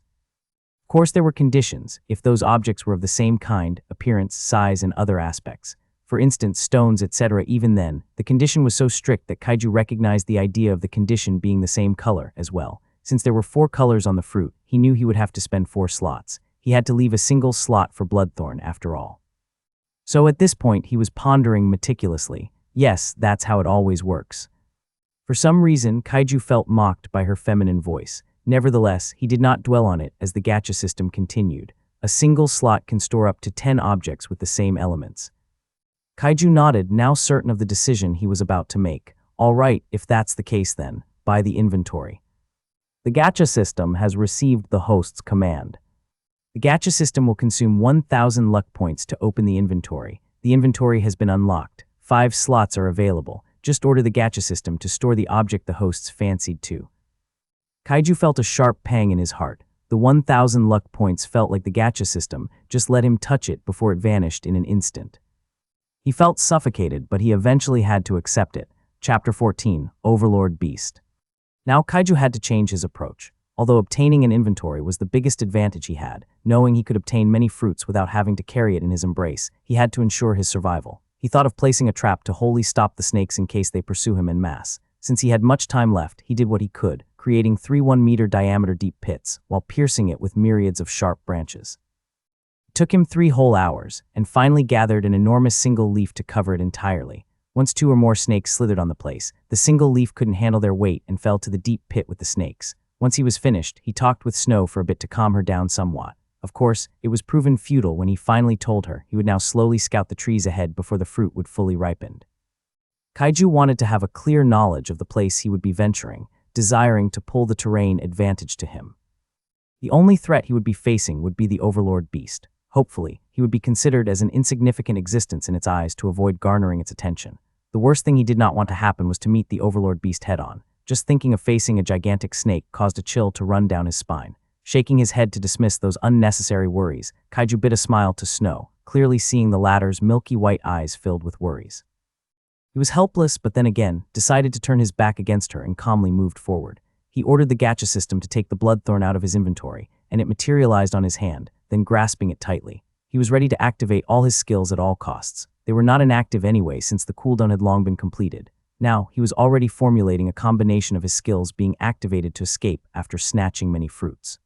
Of course, there were conditions, if those objects were of the same kind, appearance, size, and other aspects. For instance, stones, etc. Even then, the condition was so strict that Kaiju recognized the idea of the condition being the same color as well. Since there were 4 colors on the fruit, he knew he would have to spend 4 slots. He had to leave a single slot for Bloodthorn after all. So at this point, he was pondering meticulously. Yes, that's how it always works. For some reason, Kaiju felt mocked by her feminine voice. Nevertheless, he did not dwell on it as the gacha system continued. A single slot can store up to 10 objects with the same elements. Kaiju nodded, now certain of the decision he was about to make. All right, if that's the case then, buy the inventory. The gacha system has received the host's command. The gacha system will consume 1,000 luck points to open the inventory. The inventory has been unlocked. 5 slots are available. just order the gacha system to store the object the hosts fancied too. Kaiju felt a sharp pang in his heart. The 1,000 luck points felt like the gacha system just let him touch it before it vanished in an instant. He felt suffocated, but he eventually had to accept it. Chapter 14, Overlord Beast. Now Kaiju had to change his approach. Although obtaining an inventory was the biggest advantage he had, knowing he could obtain many fruits without having to carry it in his embrace, he had to ensure his survival. He thought of placing a trap to wholly stop the snakes in case they pursue him en masse. Since he had much time left, he did what he could, creating 3 1-meter diameter deep pits, while piercing it with myriads of sharp branches. It took him 3 whole hours, and finally gathered an enormous single leaf to cover it entirely. Once 2 or more snakes slithered on the place, the single leaf couldn't handle their weight and fell to the deep pit with the snakes. Once he was finished, he talked with Snow for a bit to calm her down somewhat. Of course, it was proven futile when he finally told her he would now slowly scout the trees ahead before the fruit would fully ripen. Kaiju wanted to have a clear knowledge of the place he would be venturing, desiring to pull the terrain advantage to him. The only threat he would be facing would be the Overlord Beast. Hopefully, he would be considered as an insignificant existence in its eyes to avoid garnering its attention. The worst thing he did not want to happen was to meet the Overlord Beast head-on. Just thinking of facing a gigantic snake caused a chill to run down his spine. Shaking his head to dismiss those unnecessary worries, Kaiju bit a smile to Snow, clearly seeing the latter's milky white eyes filled with worries. He was helpless, but then again, decided to turn his back against her and calmly moved forward. He ordered the gacha system to take the bloodthorn out of his inventory, and it materialized on his hand, then grasping it tightly. He was ready to activate all his skills at all costs. They were not inactive anyway since the cooldown had long been completed. Now, he was already formulating a combination of his skills being activated to escape after snatching many fruits.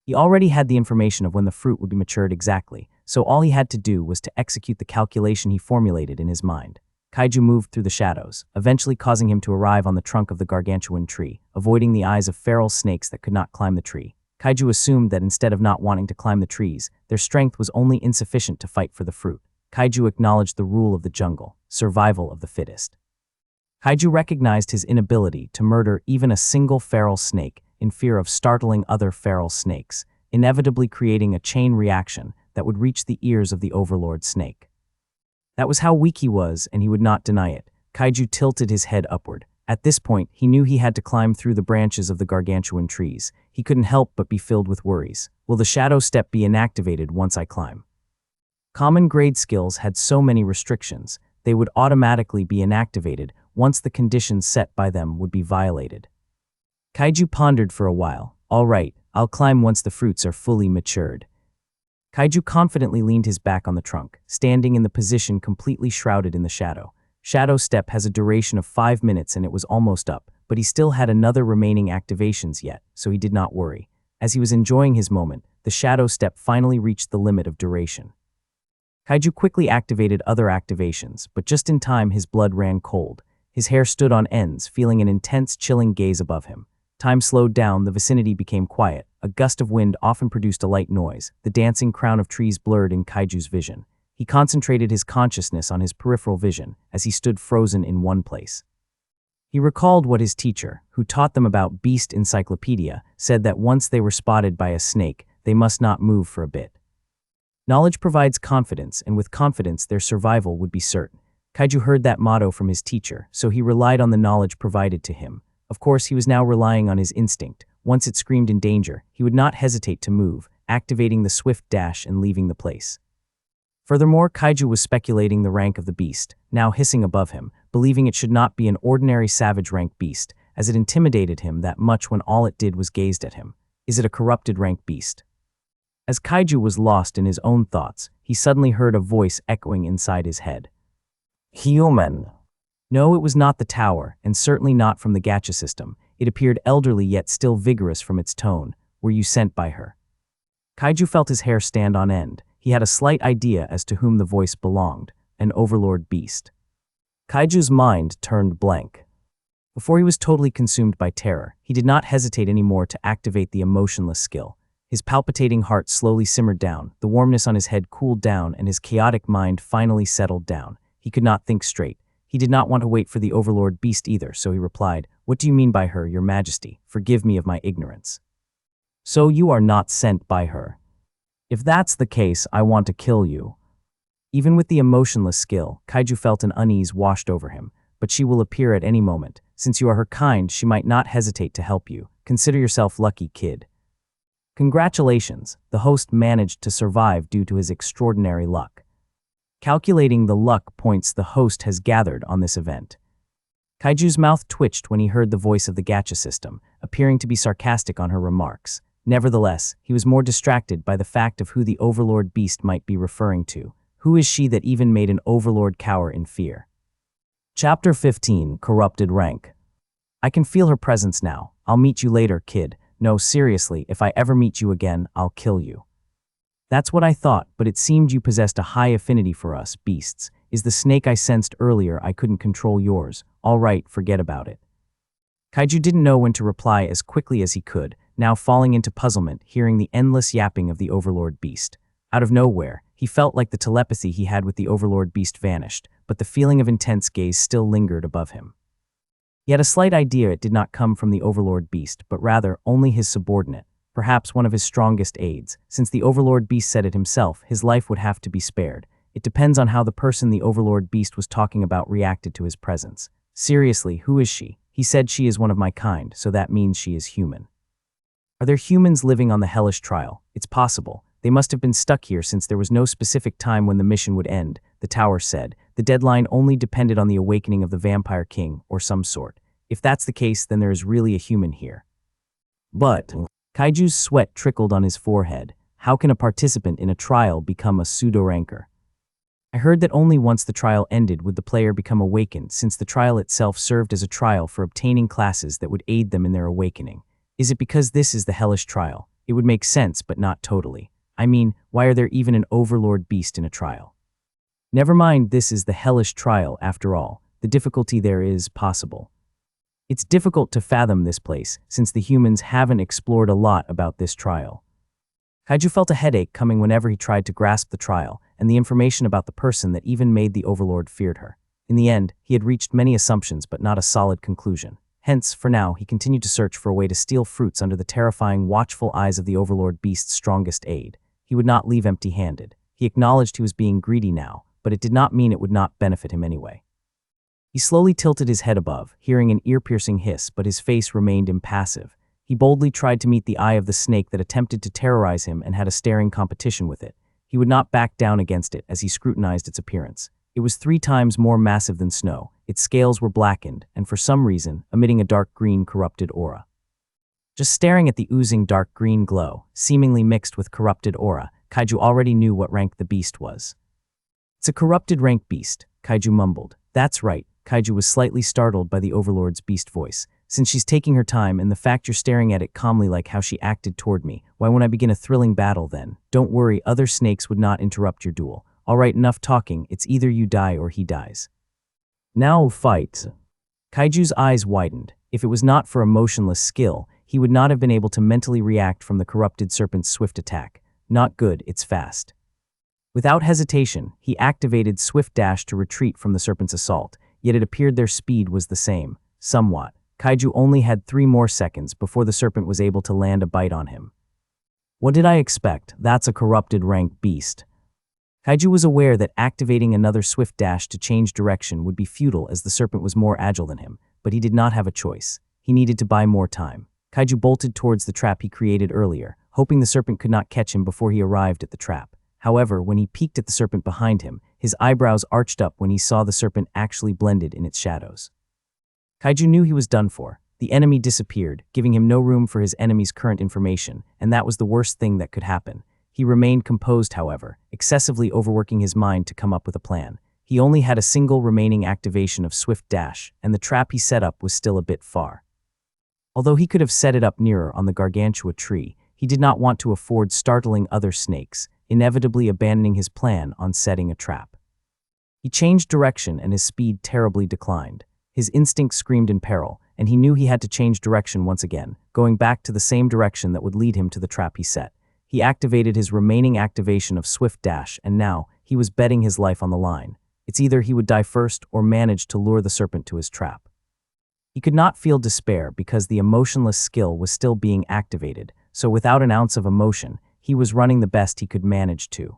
He already had the information of when the fruit would be matured exactly, so all he had to do was to execute the calculation he formulated in his mind. Kaiju moved through the shadows, eventually causing him to arrive on the trunk of the gargantuan tree, avoiding the eyes of feral snakes that could not climb the tree. Kaiju assumed that instead of not wanting to climb the trees, their strength was only insufficient to fight for the fruit. Kaiju acknowledged the rule of the jungle, survival of the fittest. Kaiju recognized his inability to murder even a single feral snake in fear of startling other feral snakes, inevitably creating a chain reaction that would reach the ears of the Overlord snake. That was how weak he was, and he would not deny it. Kaiju tilted his head upward. At this point, he knew he had to climb through the branches of the gargantuan trees. He couldn't help but be filled with worries. Will the shadow step be inactivated once I climb? Common grade skills had so many restrictions, they would automatically be inactivated once the conditions set by them would be violated. Kaiju pondered for a while. All right, I'll climb once the fruits are fully matured. Kaiju confidently leaned his back on the trunk, standing in the position completely shrouded in the shadow. Shadow Step has a duration of 5 minutes and it was almost up, but he still had another remaining activations yet, so he did not worry. As he was enjoying his moment, the Shadow Step finally reached the limit of duration. Kaiju quickly activated other activations, but just in time his blood ran cold. His hair stood on ends, feeling an intense, chilling gaze above him. Time slowed down, the vicinity became quiet. A gust of wind often produced a light noise. The dancing crown of trees blurred in Kaiju's vision. He concentrated his consciousness on his peripheral vision as he stood frozen in one place. He recalled what his teacher, who taught them about Beast Encyclopedia, said that once they were spotted by a snake, they must not move for a bit. Knowledge provides confidence, and with confidence their survival would be certain. Kaiju heard that motto from his teacher, so he relied on the knowledge provided to him. Of course, he was now relying on his instinct. Once it screamed in danger, he would not hesitate to move, activating the swift dash and leaving the place. Furthermore, Kaiju was speculating the rank of the beast, now hissing above him, believing it should not be an ordinary savage rank beast, as it intimidated him that much when all it did was gazed at him. Is it a corrupted rank beast? As Kaiju was lost in his own thoughts, he suddenly heard a voice echoing inside his head. Human. No, it was not the tower, and certainly not from the gacha system. It appeared elderly yet still vigorous from its tone. Were you sent by her? Kaiju felt his hair stand on end. He had a slight idea as to whom the voice belonged, an overlord beast. Kaiju's mind turned blank. Before he was totally consumed by terror, he did not hesitate anymore to activate the emotionless skill. His palpitating heart slowly simmered down, the warmness on his head cooled down, and his chaotic mind finally settled down. He could not think straight. He did not want to wait for the overlord beast either, so he replied, "What do you mean by her, your majesty? Forgive me of my ignorance." "So you are not sent by her. If that's the case, I want to kill you." Even with the emotionless skill, Kaiju felt an unease washed over him. but she will appear at any moment. Since you are her kind, she might not hesitate to help you. Consider yourself lucky, kid." Congratulations, the host managed to survive due to his extraordinary luck. Calculating the luck points the host has gathered on this event. Kaiju's mouth twitched when he heard the voice of the gacha system, appearing to be sarcastic on her remarks. Nevertheless, he was more distracted by the fact of who the Overlord Beast might be referring to. Who is she that even made an Overlord cower in fear? Chapter 15, Corrupted Rank. I can feel her presence now. I'll meet you later, kid. No, seriously, if I ever meet you again, I'll kill you. That's what I thought, but it seemed you possessed a high affinity for us, beasts. Is the snake I sensed earlier I couldn't control yours? All right, forget about it. Kaiju didn't know when to reply as quickly as he could, now falling into puzzlement, hearing the endless yapping of the Overlord Beast. Out of nowhere, he felt like the telepathy he had with the Overlord Beast vanished, but the feeling of intense gaze still lingered above him. He had a slight idea it did not come from the Overlord Beast, but rather only his subordinate, perhaps one of his strongest aides. Since the Overlord Beast said it himself, his life would have to be spared. It depends on how the person the Overlord Beast was talking about reacted to his presence. Seriously, who is she? He said she is one of my kind, so that means she is human. Are there humans living on the hellish trial? It's possible. They must have been stuck here since there was no specific time when the mission would end, the tower said. The deadline only depended on the awakening of the Vampire King, or some sort. If that's the case, then there is really a human here. But Kaiju's sweat trickled on his forehead. How can a participant in a trial become a pseudo-ranker? I heard that only once the trial ended would the player become awakened, since the trial itself served as a trial for obtaining classes that would aid them in their awakening. Is it because this is the hellish trial? It would make sense, but not totally. I mean, why are there even an Overlord Beast in a trial? Never mind, this is the hellish trial after all. The difficulty there is possible. It's difficult to fathom this place, since the humans haven't explored a lot about this trial. Kaiju felt a headache coming whenever he tried to grasp the trial, and the information about the person that even made the Overlord feared her. In the end, he had reached many assumptions but not a solid conclusion. Hence, for now, he continued to search for a way to steal fruits under the terrifying, watchful eyes of the Overlord Beast's strongest aide. He would not leave empty-handed. He acknowledged he was being greedy now, but it did not mean it would not benefit him anyway. He slowly tilted his head above, hearing an ear-piercing hiss, but his face remained impassive. He boldly tried to meet the eye of the snake that attempted to terrorize him and had a staring competition with it. He would not back down against it as he scrutinized its appearance. It was 3 times more massive than snow. Its scales were blackened, and for some reason, emitting a dark green corrupted aura. Just staring at the oozing dark green glow, seemingly mixed with corrupted aura, Kaiju already knew what rank the beast was. It's a corrupted rank beast, Kaiju mumbled. That's right, Kaiju was slightly startled by the Overlord's beast voice. Since she's taking her time and the fact you're staring at it calmly like how she acted toward me, why won't I begin a thrilling battle then? Don't worry, other snakes would not interrupt your duel. Alright, enough talking, it's either you die or he dies. Now fight. Kaiju's eyes widened. If it was not for emotionless skill, he would not have been able to mentally react from the corrupted serpent's swift attack. Not good, it's fast. Without hesitation, he activated Swift Dash to retreat from the serpent's assault, yet it appeared their speed was the same, somewhat. Kaiju only had 3 more seconds before the serpent was able to land a bite on him. What did I expect? That's a corrupted rank beast. Kaiju was aware that activating another Swift Dash to change direction would be futile as the serpent was more agile than him, but he did not have a choice. He needed to buy more time. Kaiju bolted towards the trap he created earlier, hoping the serpent could not catch him before he arrived at the trap. However, when he peeked at the serpent behind him, his eyebrows arched up when he saw the serpent actually blended in its shadows. Kaiju knew he was done for. The enemy disappeared, giving him no room for his enemy's current information, and that was the worst thing that could happen. He remained composed, however, excessively overworking his mind to come up with a plan. He only had a single remaining activation of Swift Dash, and the trap he set up was still a bit far. Although he could have set it up nearer on the gargantua tree, he did not want to afford startling other snakes, inevitably abandoning his plan on setting a trap. He changed direction and his speed terribly declined. His instinct screamed in peril, and he knew he had to change direction once again, going back to the same direction that would lead him to the trap he set. He activated his remaining activation of Swift Dash, and now he was betting his life on the line. It's either he would die first or manage to lure the serpent to his trap. He could not feel despair because the emotionless skill was still being activated, so without an ounce of emotion, he was running the best he could manage to.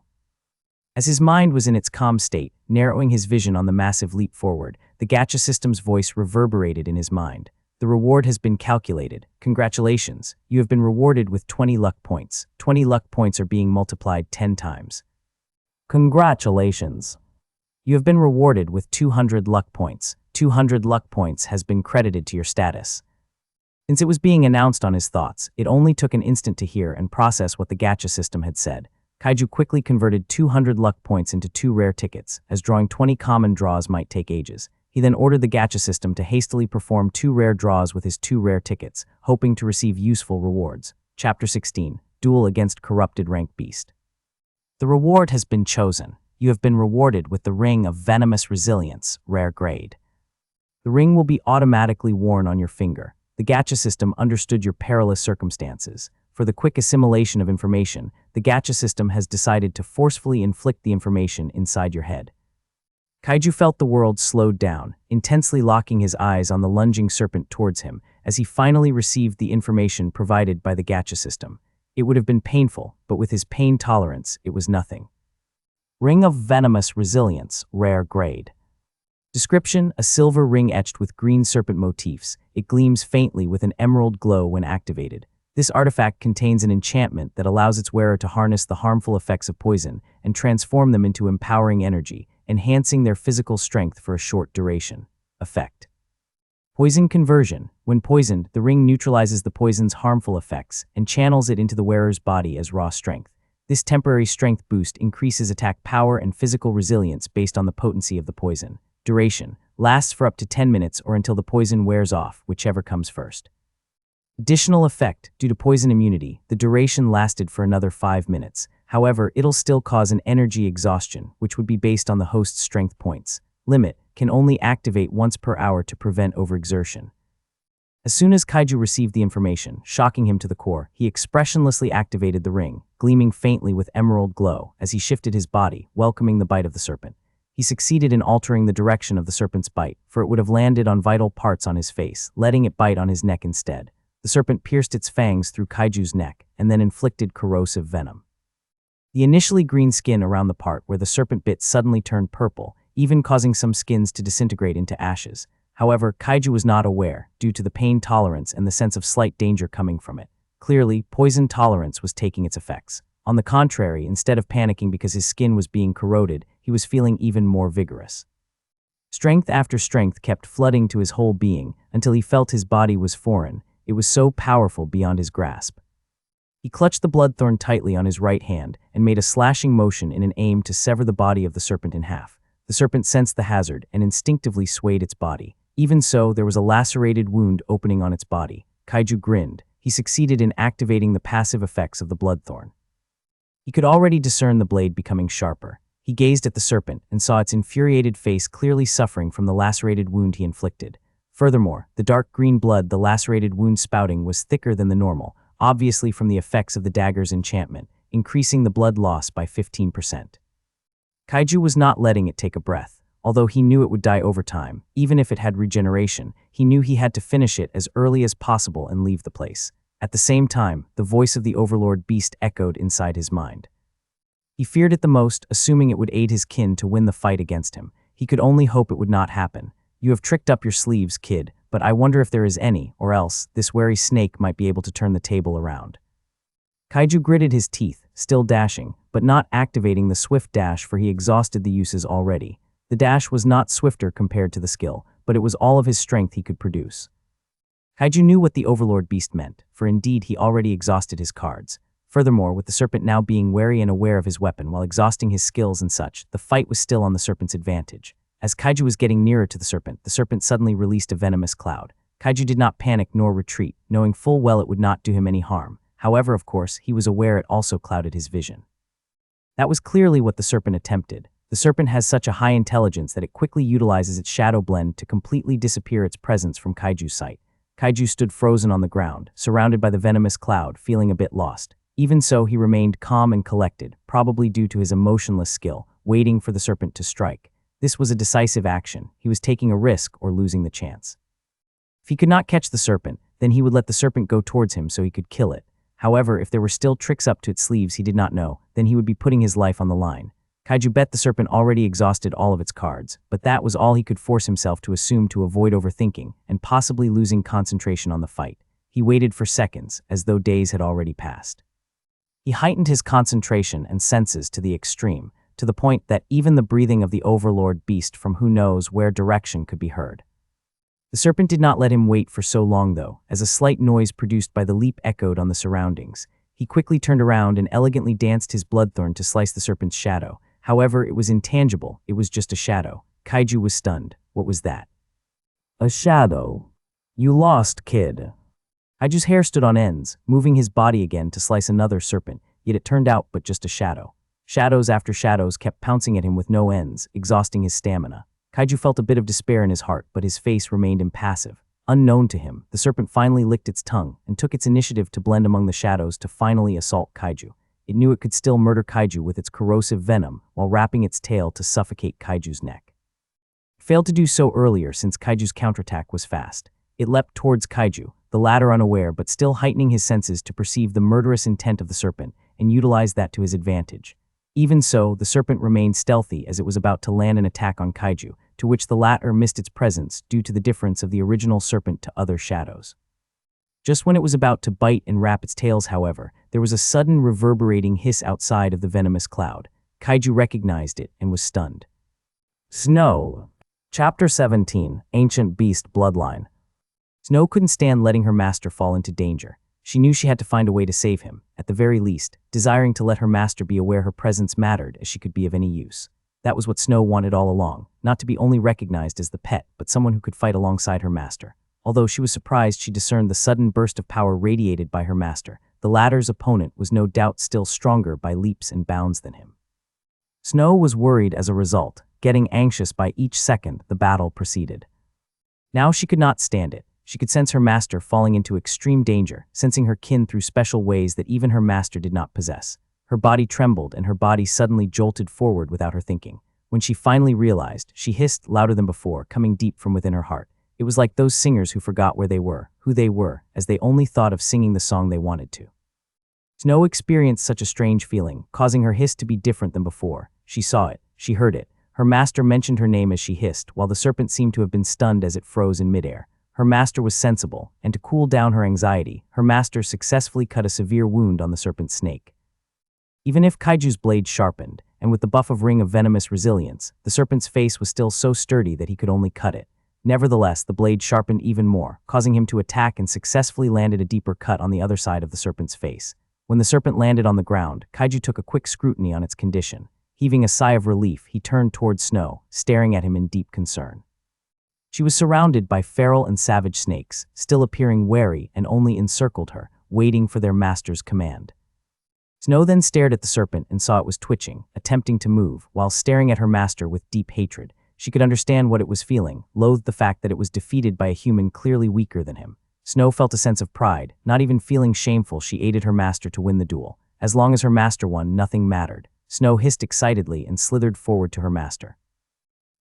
As his mind was in its calm state, narrowing his vision on the massive leap forward, the gacha system's voice reverberated in his mind. The reward has been calculated. Congratulations, you have been rewarded with 20 luck points. 20 luck points are being multiplied 10 times. Congratulations. You have been rewarded with 200 luck points. 200 luck points has been credited to your status. Since it was being announced on his thoughts, it only took an instant to hear and process what the gacha system had said. Kaiju quickly converted 200 luck points into 2 rare tickets, as drawing 20 common draws might take ages. He then ordered the gacha system to hastily perform 2 rare draws with his 2 rare tickets, hoping to receive useful rewards. Chapter 16, Duel Against Corrupted Rank Beast. The reward has been chosen. You have been rewarded with the Ring of Venomous Resilience, rare grade. The ring will be automatically worn on your finger. The gacha system understood your perilous circumstances. For the quick assimilation of information, the gacha system has decided to forcefully inflict the information inside your head. Kaiju felt the world slowed down, intensely locking his eyes on the lunging serpent towards him as he finally received the information provided by the gacha system. It would have been painful, but with his pain tolerance, it was nothing. Ring of Venomous Resilience, rare grade. Description: a silver ring etched with green serpent motifs. It gleams faintly with an emerald glow when activated. This artifact contains an enchantment that allows its wearer to harness the harmful effects of poison and transform them into empowering energy, enhancing their physical strength for a short duration. Effect: poison conversion. When poisoned, the ring neutralizes the poison's harmful effects and channels it into the wearer's body as raw strength. This temporary strength boost increases attack power and physical resilience based on the potency of the poison. Duration: lasts for up to 10 minutes or until the poison wears off, whichever comes first. Additional effect: due to poison immunity, the duration lasted for another 5 minutes. However, it'll still cause an energy exhaustion, which would be based on the host's strength points. Limit: can only activate once per hour to prevent overexertion. As soon as Kaiju received the information, shocking him to the core, he expressionlessly activated the ring, gleaming faintly with emerald glow as he shifted his body, welcoming the bite of the serpent. He succeeded in altering the direction of the serpent's bite, for it would have landed on vital parts on his face, letting it bite on his neck instead. The serpent pierced its fangs through Kaiju's neck and then inflicted corrosive venom. The initially green skin around the part where the serpent bit suddenly turned purple, even causing some skins to disintegrate into ashes. However, Kaiju was not aware, due to the pain tolerance and the sense of slight danger coming from it. Clearly, poison tolerance was taking its effects. On the contrary, instead of panicking because his skin was being corroded, he was feeling even more vigorous. Strength after strength kept flooding to his whole being until he felt his body was foreign. It was so powerful beyond his grasp. He clutched the bloodthorn tightly on his right hand and made a slashing motion in an aim to sever the body of the serpent in half. The serpent sensed the hazard and instinctively swayed its body. Even so, there was a lacerated wound opening on its body. Kaiju grinned. He succeeded in activating the passive effects of the bloodthorn. He could already discern the blade becoming sharper. He gazed at the serpent and saw its infuriated face clearly suffering from the lacerated wound he inflicted. Furthermore, the dark green blood the lacerated wound spouting was thicker than the normal, obviously from the effects of the dagger's enchantment, increasing the blood loss by 15%. Kaiju was not letting it take a breath. Although he knew it would die over time, even if it had regeneration, he knew he had to finish it as early as possible and leave the place. At the same time, the voice of the Overlord Beast echoed inside his mind. He feared it the most, assuming it would aid his kin to win the fight against him. He could only hope it would not happen. You have tricked up your sleeves, kid, but I wonder if there is any, or else this wary snake might be able to turn the table around. Kaiju gritted his teeth, still dashing, but not activating the swift dash for he exhausted the uses already. The dash was not swifter compared to the skill, but it was all of his strength he could produce. Kaiju knew what the Overlord Beast meant, for indeed he already exhausted his cards. Furthermore, with the serpent now being wary and aware of his weapon while exhausting his skills and such, the fight was still on the serpent's advantage. As Kaiju was getting nearer to the serpent suddenly released a venomous cloud. Kaiju did not panic nor retreat, knowing full well it would not do him any harm. However, of course, he was aware it also clouded his vision. That was clearly what the serpent attempted. The serpent has such a high intelligence that it quickly utilizes its shadow blend to completely disappear its presence from Kaiju's sight. Kaiju stood frozen on the ground, surrounded by the venomous cloud, feeling a bit lost. Even so, he remained calm and collected, probably due to his emotionless skill, waiting for the serpent to strike. This was a decisive action. He was taking a risk or losing the chance. If he could not catch the serpent, then he would let the serpent go towards him so he could kill it. However, if there were still tricks up to its sleeves he did not know, then he would be putting his life on the line. Kaiju bet the serpent already exhausted all of its cards, but that was all he could force himself to assume to avoid overthinking and possibly losing concentration on the fight. He waited for seconds, as though days had already passed. He heightened his concentration and senses to the extreme, to the point that even the breathing of the overlord beast from who knows where direction could be heard. The serpent did not let him wait for so long though, as a slight noise produced by the leap echoed on the surroundings. He quickly turned around and elegantly danced his bloodthorn to slice the serpent's shadow. However, it was intangible, it was just a shadow. Kaiju was stunned. What was that? A shadow. You lost, kid. Kaiju's hair stood on ends, moving his body again to slice another serpent, yet it turned out but just a shadow. Shadows after shadows kept pouncing at him with no ends, exhausting his stamina. Kaiju felt a bit of despair in his heart, but his face remained impassive. Unknown to him, the serpent finally licked its tongue and took its initiative to blend among the shadows to finally assault Kaiju. It knew it could still murder Kaiju with its corrosive venom while wrapping its tail to suffocate Kaiju's neck. It failed to do so earlier since Kaiju's counterattack was fast. It leapt towards Kaiju, the latter unaware but still heightening his senses to perceive the murderous intent of the serpent and utilize that to his advantage. Even so, the serpent remained stealthy as it was about to land an attack on Kaiju, to which the latter missed its presence due to the difference of the original serpent to other shadows. Just when it was about to bite and wrap its tails, however, there was a sudden reverberating hiss outside of the venomous cloud. Kaiju recognized it and was stunned. Snow. Chapter 17, Ancient Beast Bloodline. Snow couldn't stand letting her master fall into danger. She knew she had to find a way to save him, at the very least, desiring to let her master be aware her presence mattered as she could be of any use. That was what Snow wanted all along, not to be only recognized as the pet, but someone who could fight alongside her master. Although she was surprised she discerned the sudden burst of power radiated by her master, the latter's opponent was no doubt still stronger by leaps and bounds than him. Snow was worried as a result, getting anxious by each second the battle proceeded. Now she could not stand it. She could sense her master falling into extreme danger, sensing her kin through special ways that even her master did not possess. Her body trembled and her body suddenly jolted forward without her thinking. When she finally realized, she hissed louder than before, coming deep from within her heart. It was like those singers who forgot where they were, who they were, as they only thought of singing the song they wanted to. Snow experienced such a strange feeling, causing her hiss to be different than before. She saw it. She heard it. Her master mentioned her name as she hissed, while the serpent seemed to have been stunned as it froze in midair. Her master was sensible, and to cool down her anxiety, her master successfully cut a severe wound on the serpent's snake. Even if Kaiju's blade sharpened, and with the buff of ring of venomous resilience, the serpent's face was still so sturdy that he could only cut it. Nevertheless, the blade sharpened even more, causing him to attack and successfully landed a deeper cut on the other side of the serpent's face. When the serpent landed on the ground, Kaiju took a quick scrutiny on its condition. Heaving a sigh of relief, he turned toward Snow, staring at him in deep concern. She was surrounded by feral and savage snakes, still appearing wary and only encircled her, waiting for their master's command. Snow then stared at the serpent and saw it was twitching, attempting to move, while staring at her master with deep hatred. She could understand what it was feeling, loathed the fact that it was defeated by a human clearly weaker than him. Snow felt a sense of pride, not even feeling shameful she aided her master to win the duel. As long as her master won, nothing mattered. Snow hissed excitedly and slithered forward to her master.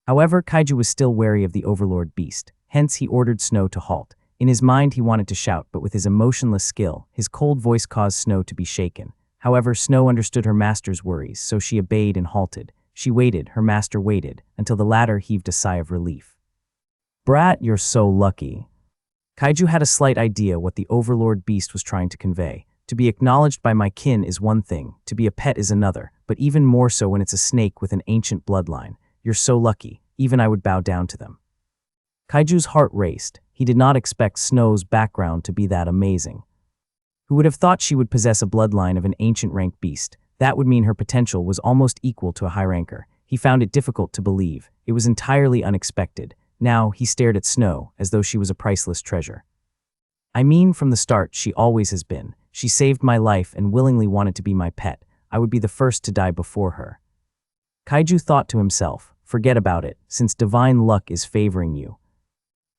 However, Kaiju was still wary of the overlord beast, hence he ordered Snow to halt. In his mind he wanted to shout, but with his emotionless skill, his cold voice caused Snow to be shaken. However, Snow understood her master's worries, so she obeyed and halted. She waited, her master waited, until the latter heaved a sigh of relief. Brat, you're so lucky. Kaiju had a slight idea what the overlord beast was trying to convey. To be acknowledged by my kin is one thing, to be a pet is another, but even more so when it's a snake with an ancient bloodline. You're so lucky, even I would bow down to them. Kaiju's heart raced. He did not expect Snow's background to be that amazing. Who would have thought she would possess a bloodline of an ancient rank beast? That would mean her potential was almost equal to a high ranker. He found it difficult to believe. It was entirely unexpected. Now he stared at Snow as though she was a priceless treasure. I mean, from the start, she always has been. She saved my life and willingly wanted to be my pet. I would be the first to die before her. Kaiju thought to himself, forget about it, since divine luck is favoring you.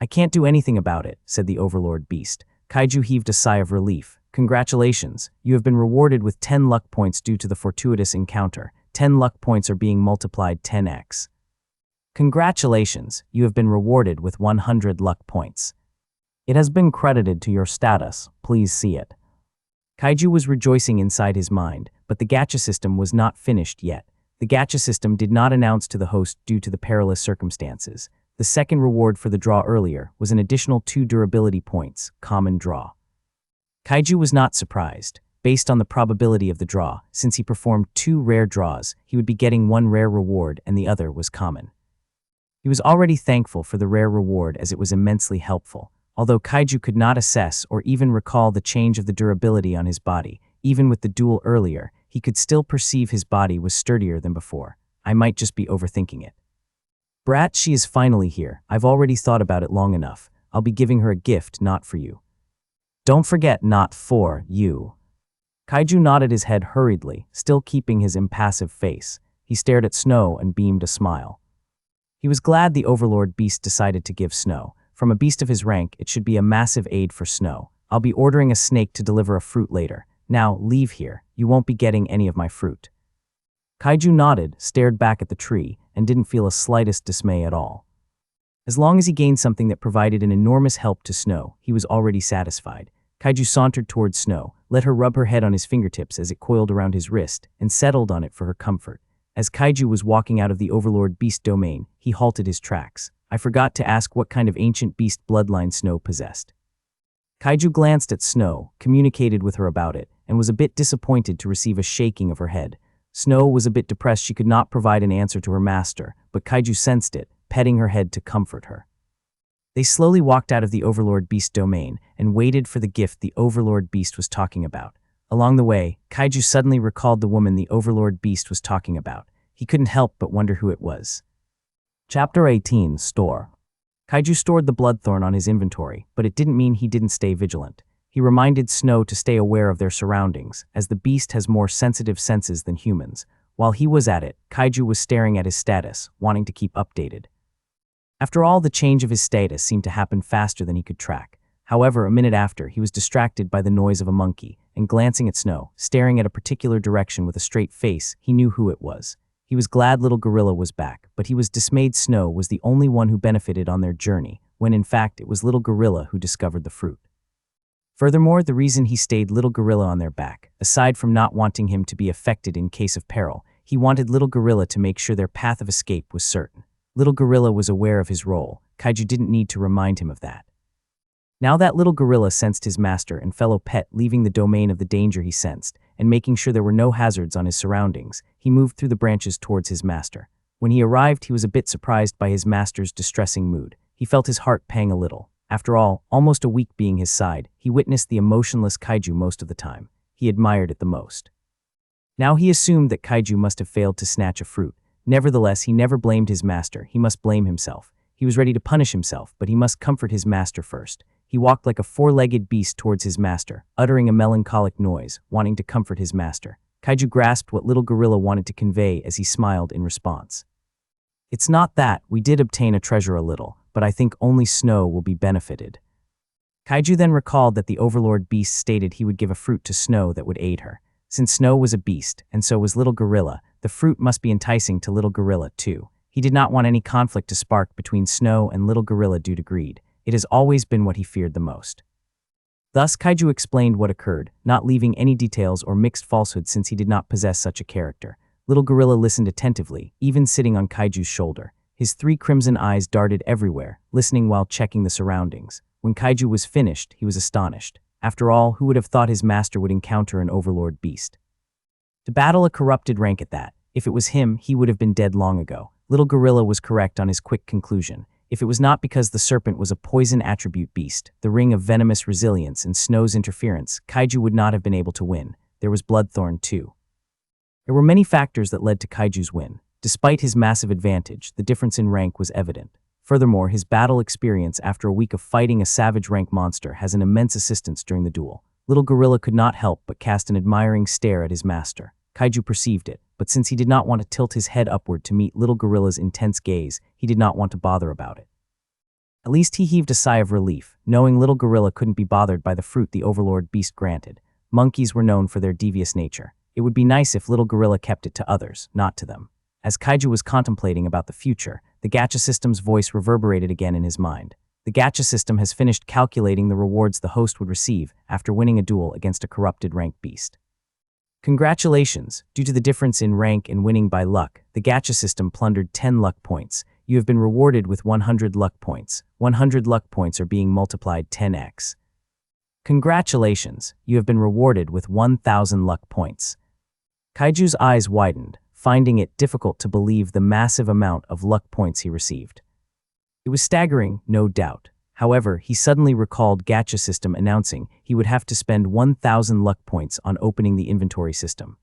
I can't do anything about it, said the overlord beast. Kaiju heaved a sigh of relief. Congratulations, you have been rewarded with 10 luck points due to the fortuitous encounter. 10 luck points are being multiplied 10x. Congratulations, you have been rewarded with 100 luck points. It has been credited to your status, please see it. Kaiju was rejoicing inside his mind, but the gacha system was not finished yet. The gacha system did not announce to the host due to the perilous circumstances. The second reward for the draw earlier was an additional 2 durability points, common draw. Kaiju was not surprised. Based on the probability of the draw, since he performed 2 rare draws, he would be getting 1 rare reward and the other was common. He was already thankful for the rare reward as it was immensely helpful. Although Kaiju could not assess or even recall the change of the durability on his body, even with the duel earlier, he could still perceive his body was sturdier than before. I might just be overthinking it. Brat, she is finally here. I've already thought about it long enough. I'll be giving her a gift, not for you. Don't forget, not for you. Kaiju nodded his head hurriedly, still keeping his impassive face. He stared at Snow and beamed a smile. He was glad the Overlord Beast decided to give Snow. From a beast of his rank, it should be a massive aid for Snow. I'll be ordering a snake to deliver a fruit later. Now, leave here. You won't be getting any of my fruit. Kaiju nodded, stared back at the tree, and didn't feel a slightest dismay at all. As long as he gained something that provided an enormous help to Snow, he was already satisfied. Kaiju sauntered towards Snow, let her rub her head on his fingertips as it coiled around his wrist, and settled on it for her comfort. As Kaiju was walking out of the Overlord Beast domain, he halted his tracks. I forgot to ask what kind of ancient beast bloodline Snow possessed. Kaiju glanced at Snow, communicated with her about it, and was a bit disappointed to receive a shaking of her head. Snow was a bit depressed she could not provide an answer to her master, but Kaiju sensed it, petting her head to comfort her. They slowly walked out of the Overlord Beast domain and waited for the gift the Overlord Beast was talking about. Along the way, Kaiju suddenly recalled the woman the Overlord Beast was talking about. He couldn't help but wonder who it was. Chapter 18, Store. Kaiju stored the Bloodthorn on his inventory, but it didn't mean he didn't stay vigilant. He reminded Snow to stay aware of their surroundings, as the beast has more sensitive senses than humans. While he was at it, Kaiju was staring at his status, wanting to keep updated. After all, the change of his status seemed to happen faster than he could track. However, a minute after, he was distracted by the noise of a monkey, and glancing at Snow, staring at a particular direction with a straight face, he knew who it was. He was glad Little Gorilla was back, but he was dismayed Snow was the only one who benefited on their journey, when in fact it was Little Gorilla who discovered the fruit. Furthermore, the reason he stayed Little Gorilla on their back, aside from not wanting him to be affected in case of peril, he wanted Little Gorilla to make sure their path of escape was certain. Little Gorilla was aware of his role. Kaiju didn't need to remind him of that. Now that Little Gorilla sensed his master and fellow pet leaving the domain of the danger he sensed, and making sure there were no hazards on his surroundings, he moved through the branches towards his master. When he arrived, he was a bit surprised by his master's distressing mood. He felt his heart pang a little. After all, almost a week being his side, he witnessed the emotionless Kaiju most of the time. He admired it the most. Now he assumed that Kaiju must have failed to snatch a fruit. Nevertheless, he never blamed his master. He must blame himself. He was ready to punish himself, but he must comfort his master first. He walked like a four-legged beast towards his master, uttering a melancholic noise, wanting to comfort his master. Kaiju grasped what Little Gorilla wanted to convey as he smiled in response. It's not that, we did obtain a treasure a little, but I think only Snow will be benefited. Kaiju then recalled that the Overlord Beast stated he would give a fruit to Snow that would aid her. Since Snow was a beast, and so was Little Gorilla, the fruit must be enticing to Little Gorilla too. He did not want any conflict to spark between Snow and Little Gorilla due to greed. It has always been what he feared the most. Thus, Kaiju explained what occurred, not leaving any details or mixed falsehoods since he did not possess such a character. Little Gorilla listened attentively, even sitting on Kaiju's shoulder. His 3 crimson eyes darted everywhere, listening while checking the surroundings. When Kaiju was finished, he was astonished. After all, who would have thought his master would encounter an Overlord Beast? To battle a corrupted rank at that. If it was him, he would have been dead long ago. Little Gorilla was correct on his quick conclusion. If it was not because the serpent was a poison attribute beast, the ring of venomous resilience and Snow's interference, Kaiju would not have been able to win. There was Bloodthorn too. There were many factors that led to Kaiju's win. Despite his massive advantage, the difference in rank was evident. Furthermore, his battle experience after a week of fighting a savage rank monster has an immense assistance during the duel. Little Gorilla could not help but cast an admiring stare at his master. Kaiju perceived it, but since he did not want to tilt his head upward to meet Little Gorilla's intense gaze, he did not want to bother about it. At least he heaved a sigh of relief, knowing Little Gorilla couldn't be bothered by the fruit the Overlord Beast granted. Monkeys were known for their devious nature. It would be nice if Little Gorilla kept it to others, not to them. As Kaiju was contemplating about the future, the gacha system's voice reverberated again in his mind. The gacha system has finished calculating the rewards the host would receive after winning a duel against a corrupted rank beast. Congratulations! Due to the difference in rank and winning by luck, the gacha system plundered 10 luck points. You have been rewarded with 100 luck points. 100 luck points are being multiplied 10x. Congratulations! You have been rewarded with 1,000 luck points. Kaiju's eyes widened, finding it difficult to believe the massive amount of luck points he received. It was staggering, no doubt. However, he suddenly recalled gacha system announcing he would have to spend 1,000 luck points on opening the inventory system.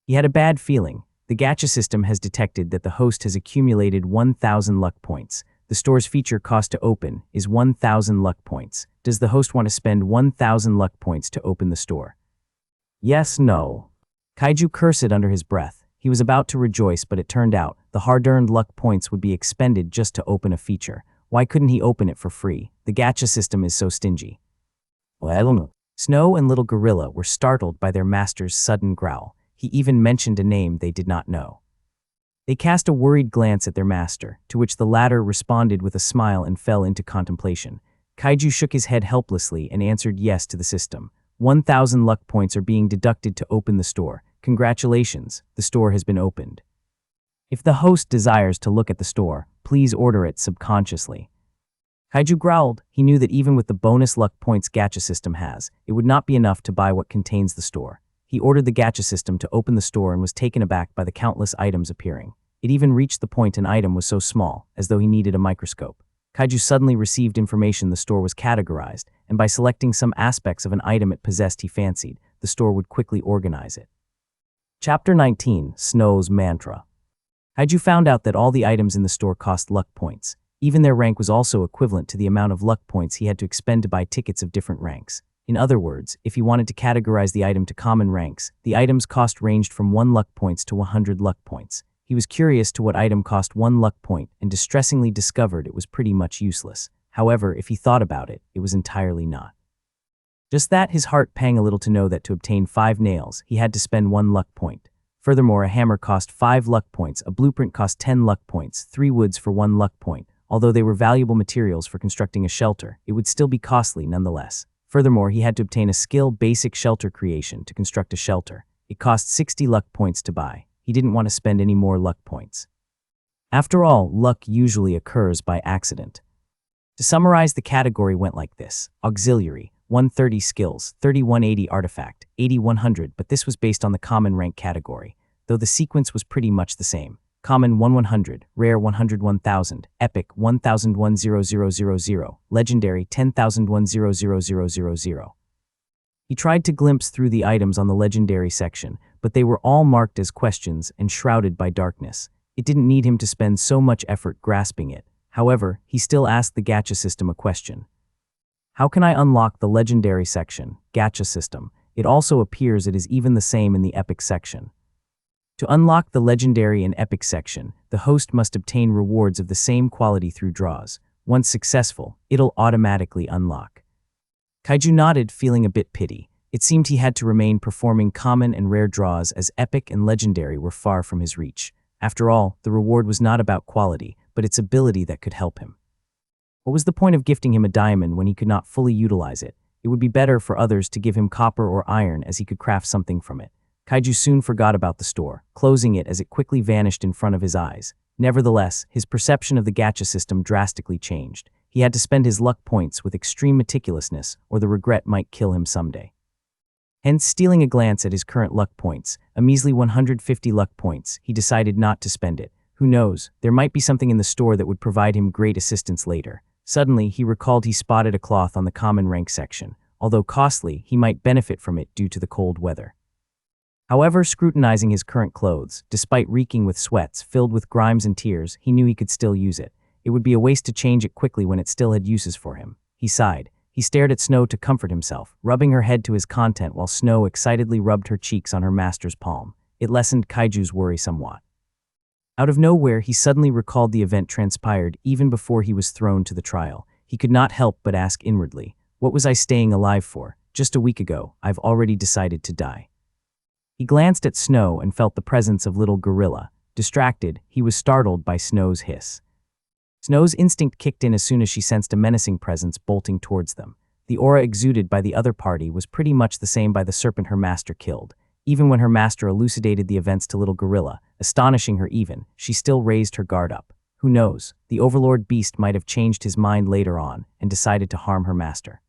He had a bad feeling. The gacha system has detected that the host has accumulated 1,000 luck points. The store's feature cost to open is 1,000 luck points. Does the host want to spend 1,000 luck points to open the store? Yes, no. Kaiju cursed under his breath. He was about to rejoice, but it turned out the hard-earned luck points would be expended just to open a feature. Why couldn't he open it for free? The gacha system is so stingy. Well, I don't know. Snow and Little Gorilla were startled by their master's sudden growl. He even mentioned a name they did not know. They cast a worried glance at their master, to which the latter responded with a smile and fell into contemplation. Kaiju shook his head helplessly and answered yes to the system. 1,000 luck points are being deducted to open the store. Congratulations, the store has been opened. If the host desires to look at the store, please order it subconsciously. Kaiju growled. He knew that even with the bonus luck points gacha system has, it would not be enough to buy what contains the store. He ordered the gacha system to open the store and was taken aback by the countless items appearing. It even reached the point an item was so small, as though he needed a microscope. Kaiju suddenly received information the store was categorized, and by selecting some aspects of an item it possessed he fancied, the store would quickly organize it. Chapter 19, Snow's Mantra. Kaiju found out that all the items in the store cost luck points. Even their rank was also equivalent to the amount of luck points he had to expend to buy tickets of different ranks. In other words, if he wanted to categorize the item to common ranks, the item's cost ranged from 1 luck points to 100 luck points. He was curious to what item cost 1 luck point and distressingly discovered it was pretty much useless. However, if he thought about it, it was entirely not. Just that, his heart pang a little to know that to obtain 5 nails, he had to spend 1 luck point. Furthermore, a hammer cost 5 luck points, a blueprint cost 10 luck points, 3 woods for 1 luck point. Although they were valuable materials for constructing a shelter, it would still be costly nonetheless. Furthermore, he had to obtain a skill basic shelter creation to construct a shelter. It cost 60 luck points to buy. He didn't want to spend any more luck points. After all, luck usually occurs by accident. To summarize, the category went like this: auxiliary, 130 skills, 3180 artifact, 8100, but this was based on the common rank category, though the sequence was pretty much the same. Common 100, rare 101,000, epic 1,001,000, legendary 10,001,000. He tried to glimpse through the items on the legendary section, but they were all marked as questions and shrouded by darkness. It didn't need him to spend so much effort grasping it. However, he still asked the gacha system a question. How can I unlock the legendary section, gacha system? It also appears it is even the same in the epic section. To unlock the legendary and epic section, the host must obtain rewards of the same quality through draws. Once successful, it'll automatically unlock. Kaiju nodded, feeling a bit pity. It seemed he had to remain performing common and rare draws as epic and legendary were far from his reach. After all, the reward was not about quality, but its ability that could help him. What was the point of gifting him a diamond when he could not fully utilize it? It would be better for others to give him copper or iron, as he could craft something from it. Kaiju soon forgot about the store, closing it as it quickly vanished in front of his eyes. Nevertheless, his perception of the gacha system drastically changed. He had to spend his luck points with extreme meticulousness, or the regret might kill him someday. Hence, stealing a glance at his current luck points, a measly 150 luck points, he decided not to spend it. Who knows, there might be something in the store that would provide him great assistance later. Suddenly, he recalled he spotted a cloth on the common rank section. Although costly, he might benefit from it due to the cold weather. However, scrutinizing his current clothes, despite reeking with sweats filled with grimes and tears, he knew he could still use it. It would be a waste to change it quickly when it still had uses for him. He sighed. He stared at Snow to comfort himself, rubbing her head to his content while Snow excitedly rubbed her cheeks on her master's palm. It lessened Kaiju's worry somewhat. Out of nowhere, he suddenly recalled the event transpired even before he was thrown to the trial. He could not help but ask inwardly, what was I staying alive for? Just a week ago, I've already decided to die. He glanced at Snow and felt the presence of Little Gorilla. Distracted, he was startled by Snow's hiss. Snow's instinct kicked in as soon as she sensed a menacing presence bolting towards them. The aura exuded by the other party was pretty much the same by the serpent her master killed. Even when her master elucidated the events to little gorilla, astonishing her even, she still raised her guard up. Who knows, the overlord beast might have changed his mind later on and decided to harm her master.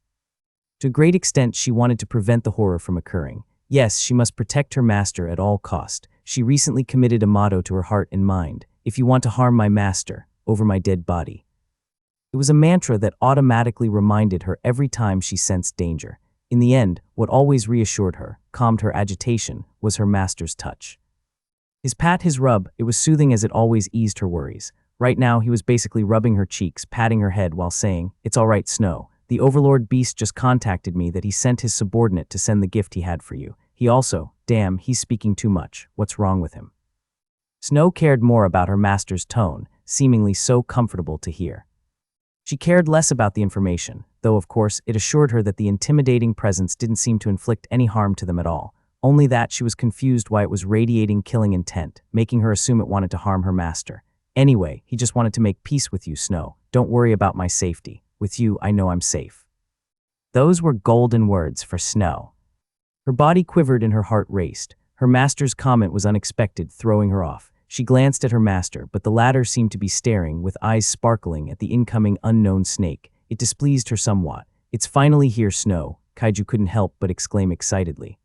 To a great extent, she wanted to prevent the horror from occurring. Yes, she must protect her master at all cost. She recently committed a motto to her heart and mind: if you want to harm my master, over my dead body. It was a mantra that automatically reminded her every time she sensed danger. In the end, what always reassured her, calmed her agitation, was her master's touch. His pat, his rub, it was soothing as it always eased her worries. Right now, he was basically rubbing her cheeks, patting her head while saying, "It's all right, Snow. The overlord beast just contacted me that he sent his subordinate to send the gift he had for you. He also, damn, he's speaking too much. What's wrong with him?" Snow cared more about her master's tone, seemingly so comfortable to hear. She cared less about the information, though of course it assured her that the intimidating presence didn't seem to inflict any harm to them at all. Only that she was confused why it was radiating killing intent, making her assume it wanted to harm her master. Anyway, he just wanted to make peace with you, Snow. Don't worry about my safety. With you, I know I'm safe. Those were golden words for Snow. Her body quivered and her heart raced. Her master's comment was unexpected, throwing her off. She glanced at her master, but the latter seemed to be staring, with eyes sparkling, at the incoming unknown snake. It displeased her somewhat. "It's finally here, Snow," Kaiju couldn't help but exclaim excitedly.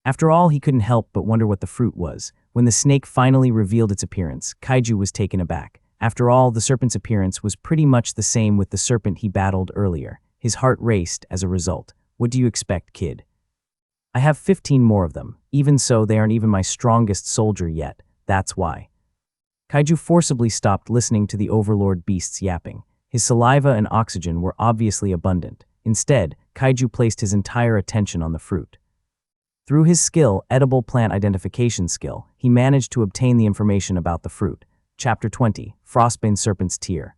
After all, he couldn't help but wonder what the fruit was. When the snake finally revealed its appearance, Kaiju was taken aback. After all, the serpent's appearance was pretty much the same with the serpent he battled earlier. His heart raced as a result. "What do you expect, kid? I have 15 more of them. Even so, they aren't even my strongest soldier yet. That's why." Kaiju forcibly stopped listening to the overlord beast's yapping. His saliva and oxygen were obviously abundant. Instead, Kaiju placed his entire attention on the fruit. Through his skill, edible plant identification skill, he managed to obtain the information about the fruit. Chapter 20, Frostbane Serpent's Tear.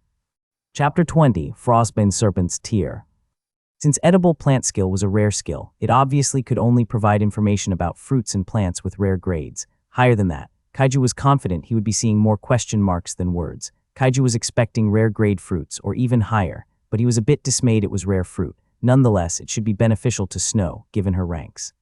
Chapter 20, Frostbane Serpent's Tear. Since edible plant skill was a rare skill, it obviously could only provide information about fruits and plants with rare grades. Higher than that, Kaiju was confident he would be seeing more question marks than words. Kaiju was expecting rare grade fruits, or even higher, but he was a bit dismayed it was rare fruit. Nonetheless, it should be beneficial to Snow, given her ranks.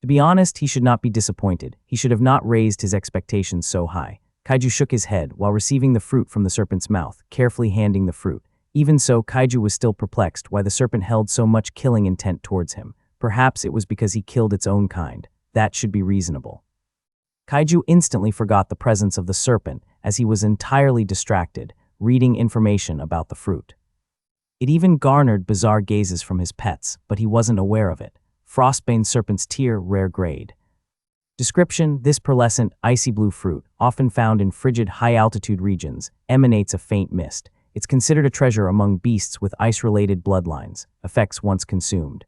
To be honest, he should not be disappointed. He should have not raised his expectations so high. Kaiju shook his head while receiving the fruit from the serpent's mouth, carefully handing the fruit. Even so, Kaiju was still perplexed why the serpent held so much killing intent towards him. Perhaps it was because he killed its own kind. That should be reasonable. Kaiju instantly forgot the presence of the serpent as he was entirely distracted, reading information about the fruit. It even garnered bizarre gazes from his pets, but he wasn't aware of it. Frostbane Serpent's Tear, rare grade. Description: this pearlescent, icy blue fruit, often found in frigid, high-altitude regions, emanates a faint mist. It's considered a treasure among beasts with ice-related bloodlines. Effects once consumed.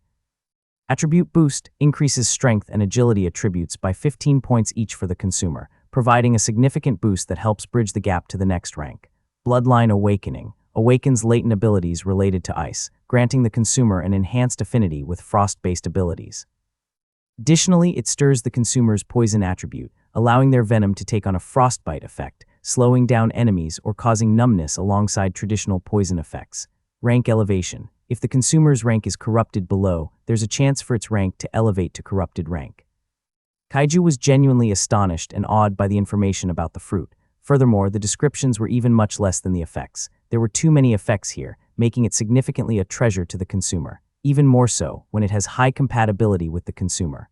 Attribute boost: increases strength and agility attributes by 15 points each for the consumer, providing a significant boost that helps bridge the gap to the next rank. Bloodline Awakening: awakens latent abilities related to ice, granting the consumer an enhanced affinity with frost-based abilities. Additionally, it stirs the consumer's poison attribute, allowing their venom to take on a frostbite effect, slowing down enemies or causing numbness alongside traditional poison effects. Rank elevation: if the consumer's rank is corrupted below, there's a chance for its rank to elevate to corrupted rank. Kaiju was genuinely astonished and awed by the information about the fruit. Furthermore, the descriptions were even much less than the effects. There were too many effects here, making it significantly a treasure to the consumer. Even more so, when it has high compatibility with the consumer.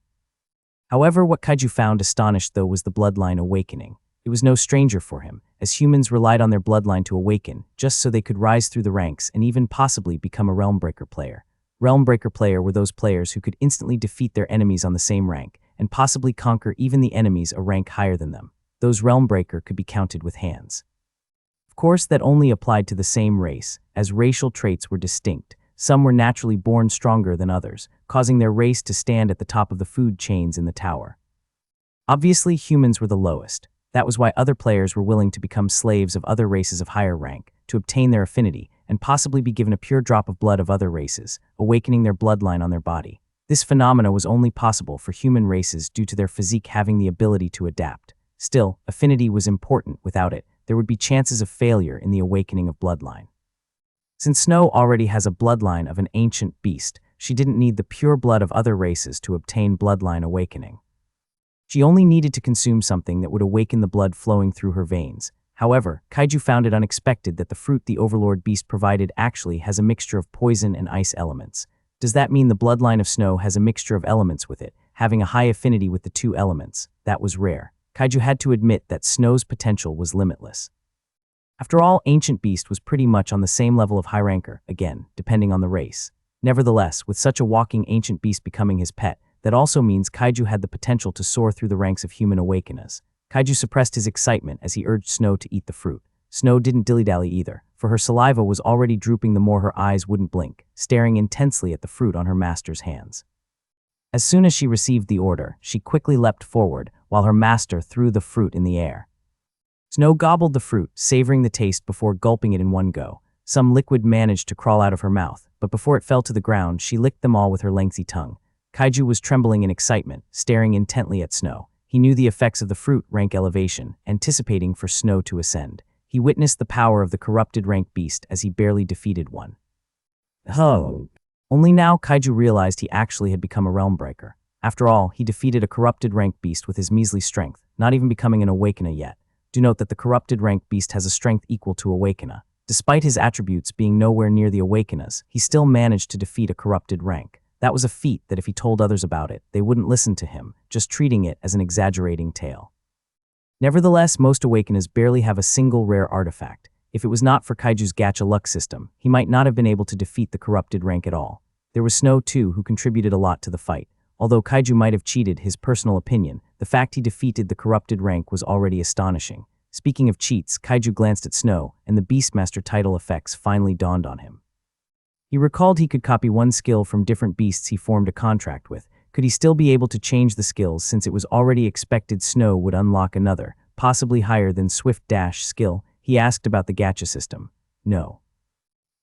However, what Kaiju found astonished though was the bloodline awakening. It was no stranger for him, as humans relied on their bloodline to awaken, just so they could rise through the ranks and even possibly become a Realmbreaker player. Realmbreaker player were those players who could instantly defeat their enemies on the same rank, and possibly conquer even the enemies a rank higher than them. Those Realmbreaker could be counted with hands. Of course, that only applied to the same race, as racial traits were distinct. Some were naturally born stronger than others, causing their race to stand at the top of the food chains in the tower. Obviously, humans were the lowest. That was why other players were willing to become slaves of other races of higher rank, to obtain their affinity, and possibly be given a pure drop of blood of other races, awakening their bloodline on their body. This phenomena was only possible for human races due to their physique having the ability to adapt. Still, affinity was important. Without it, there would be chances of failure in the awakening of bloodline. Since Snow already has a bloodline of an ancient beast, she didn't need the pure blood of other races to obtain bloodline awakening. She only needed to consume something that would awaken the blood flowing through her veins. However, Kaiju found it unexpected that the fruit the Overlord Beast provided actually has a mixture of poison and ice elements. Does that mean the bloodline of Snow has a mixture of elements with it, having a high affinity with the two elements? That was rare. Kaiju had to admit that Snow's potential was limitless. After all, Ancient Beast was pretty much on the same level of high ranker, again, depending on the race. Nevertheless, with such a walking Ancient Beast becoming his pet, that also means Kaiju had the potential to soar through the ranks of human awakeners. Kaiju suppressed his excitement as he urged Snow to eat the fruit. Snow didn't dilly-dally either, for her saliva was already drooping the more her eyes wouldn't blink, staring intensely at the fruit on her master's hands. As soon as she received the order, she quickly leapt forward, while her master threw the fruit in the air. Snow gobbled the fruit, savoring the taste before gulping it in one go. Some liquid managed to crawl out of her mouth, but before it fell to the ground, she licked them all with her lengthy tongue. Kaiju was trembling in excitement, staring intently at Snow. He knew the effects of the fruit rank elevation, anticipating for Snow to ascend. He witnessed the power of the corrupted rank beast as he barely defeated one. Only now Kaiju realized he actually had become a realm breaker. After all, he defeated a corrupted rank beast with his measly strength, not even becoming an awakener yet. Do note that the corrupted rank beast has a strength equal to awakener. Despite his attributes being nowhere near the awakeners, he still managed to defeat a corrupted rank. That was a feat that if he told others about it, they wouldn't listen to him, just treating it as an exaggerating tale. Nevertheless, most awakeners barely have a single rare artifact. If it was not for Kaiju's gacha luck system, he might not have been able to defeat the corrupted rank at all. There was Snow too, who contributed a lot to the fight. Although Kaiju might have cheated his personal opinion, the fact he defeated the corrupted rank was already astonishing. Speaking of cheats, Kaiju glanced at Snow, and the Beastmaster title effects finally dawned on him. He recalled he could copy one skill from different beasts he formed a contract with. Could he still be able to change the skills since it was already expected Snow would unlock another, possibly higher than Swift Dash skill? He asked about the gacha system. No.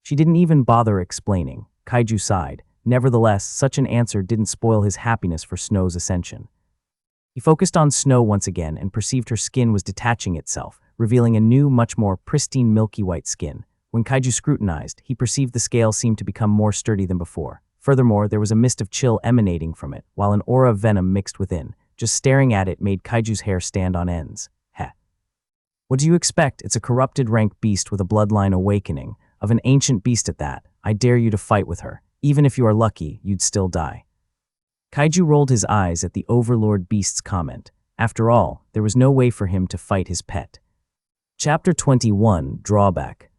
She didn't even bother explaining. Kaiju sighed. Nevertheless, such an answer didn't spoil his happiness for Snow's ascension. He focused on Snow once again and perceived her skin was detaching itself, revealing a new, much more pristine milky white skin. When Kaiju scrutinized, he perceived the scale seemed to become more sturdy than before. Furthermore, there was a mist of chill emanating from it, while an aura of venom mixed within. Just staring at it made Kaiju's hair stand on ends. Heh. What do you expect? It's a corrupted rank beast with a bloodline awakening, of an ancient beast at that. I dare you to fight with her. Even if you are lucky, you'd still die. Kaiju rolled his eyes at the Overlord Beast's comment. After all, there was no way for him to fight his pet. Chapter 21, Drawback.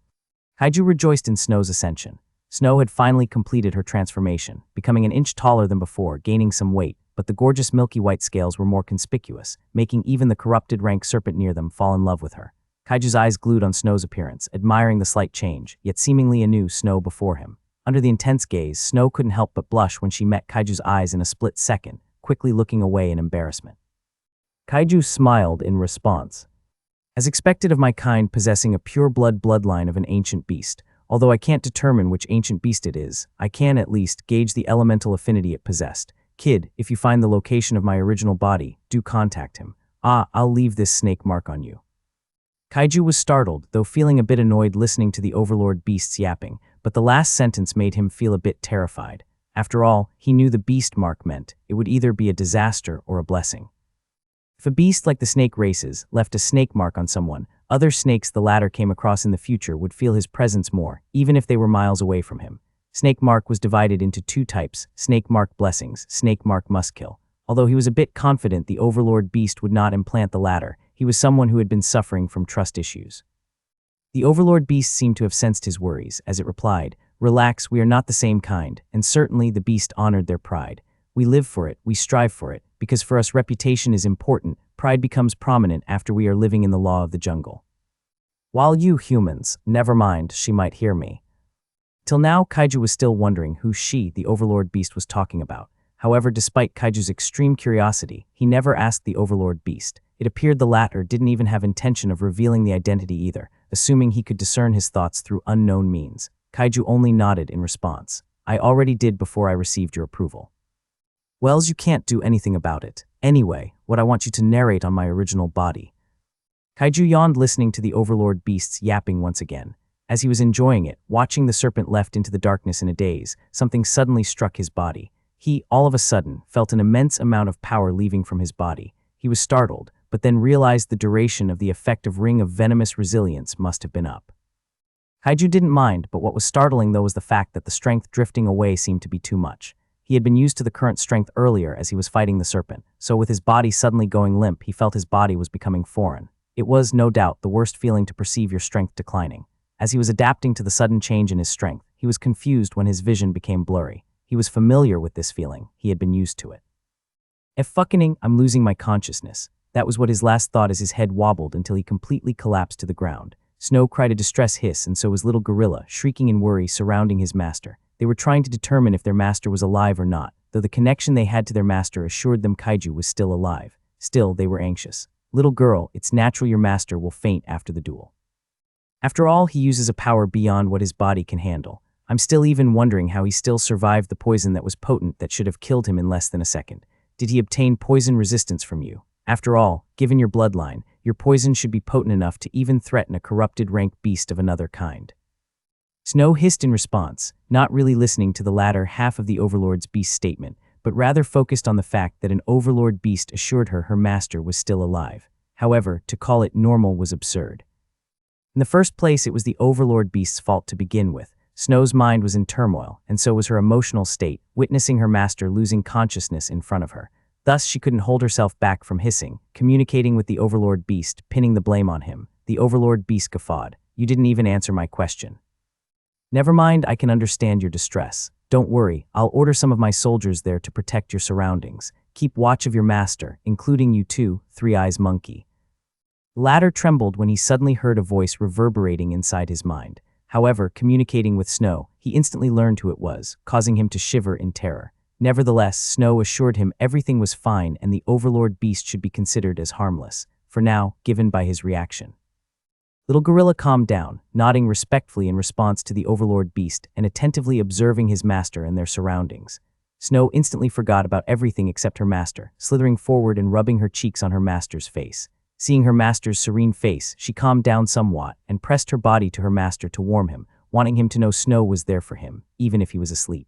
Kaiju rejoiced in Snow's ascension. Snow had finally completed her transformation, becoming an inch taller than before, gaining some weight, but the gorgeous milky white scales were more conspicuous, making even the corrupted rank serpent near them fall in love with her. Kaiju's eyes glued on Snow's appearance, admiring the slight change, yet seemingly anew Snow before him. Under the intense gaze, Snow couldn't help but blush when she met Kaiju's eyes in a split second, quickly looking away in embarrassment. Kaiju smiled in response. As expected of my kind possessing a pure-blood bloodline of an ancient beast, although I can't determine which ancient beast it is, I can at least gauge the elemental affinity it possessed. Kid, if you find the location of my original body, do contact him. I'll leave this snake mark on you. Kaiju was startled, though feeling a bit annoyed listening to the Overlord Beast's yapping, but the last sentence made him feel a bit terrified. After all, he knew the beast mark meant it would either be a disaster or a blessing. If a beast like the snake races left a snake mark on someone, other snakes the latter came across in the future would feel his presence more, even if they were miles away from him. Snake mark was divided into two types, snake mark blessings, snake mark must kill. Although he was a bit confident the Overlord Beast would not implant the latter, he was someone who had been suffering from trust issues. The Overlord Beast seemed to have sensed his worries, as it replied, "Relax, we are not the same kind," and certainly the beast honored their pride. We live for it, we strive for it, because for us reputation is important, pride becomes prominent after we are living in the law of the jungle. While you humans, never mind, she might hear me. Till now, Kaiju was still wondering who she, the Overlord Beast, was talking about. However, despite Kaiju's extreme curiosity, he never asked the Overlord Beast. It appeared the latter didn't even have intention of revealing the identity either, assuming he could discern his thoughts through unknown means. Kaiju only nodded in response. I already did before I received your approval. Wells, you can't do anything about it. Anyway, what I want you to narrate on my original body. Kaiju yawned listening to the Overlord Beast's yapping once again. As he was enjoying it, watching the serpent left into the darkness in a daze, something suddenly struck his body. He, all of a sudden, felt an immense amount of power leaving from his body. He was startled, but then realized the duration of the effective ring of venomous resilience must have been up. Kaiju didn't mind, but what was startling though was the fact that the strength drifting away seemed to be too much. He had been used to the current strength earlier as he was fighting the serpent, so with his body suddenly going limp, he felt his body was becoming foreign. It was, no doubt, the worst feeling to perceive your strength declining. As he was adapting to the sudden change in his strength, he was confused when his vision became blurry. He was familiar with this feeling. He had been used to it. I'm losing my consciousness. That was what his last thought as his head wobbled until he completely collapsed to the ground. Snow cried a distress hiss, and so was little gorilla, shrieking in worry, surrounding his master. They were trying to determine if their master was alive or not, though the connection they had to their master assured them Kaiju was still alive. Still, they were anxious. Little girl, it's natural your master will faint after the duel. After all, he uses a power beyond what his body can handle. I'm still even wondering how he still survived the poison that was potent that should have killed him in less than a second. Did he obtain poison resistance from you? After all, given your bloodline, your poison should be potent enough to even threaten a corrupted rank beast of another kind. Snow hissed in response, not really listening to the latter half of the Overlord's beast statement, but rather focused on the fact that an Overlord beast assured her master was still alive. However, to call it normal was absurd. In the first place, it was the Overlord beast's fault to begin with. Snow's mind was in turmoil, and so was her emotional state, witnessing her master losing consciousness in front of her. Thus, she couldn't hold herself back from hissing, communicating with the Overlord beast, pinning the blame on him. The Overlord beast guffawed. You didn't even answer my question. Never mind, I can understand your distress. Don't worry, I'll order some of my soldiers there to protect your surroundings. Keep watch of your master, including you too, Three-Eyes Monkey. The latter trembled when he suddenly heard a voice reverberating inside his mind. However, communicating with Snow, he instantly learned who it was, causing him to shiver in terror. Nevertheless, Snow assured him everything was fine and the Overlord beast should be considered as harmless, for now, given by his reaction. Little Gorilla calmed down, nodding respectfully in response to the Overlord beast and attentively observing his master and their surroundings. Snow instantly forgot about everything except her master, slithering forward and rubbing her cheeks on her master's face. Seeing her master's serene face, she calmed down somewhat and pressed her body to her master to warm him, wanting him to know Snow was there for him, even if he was asleep.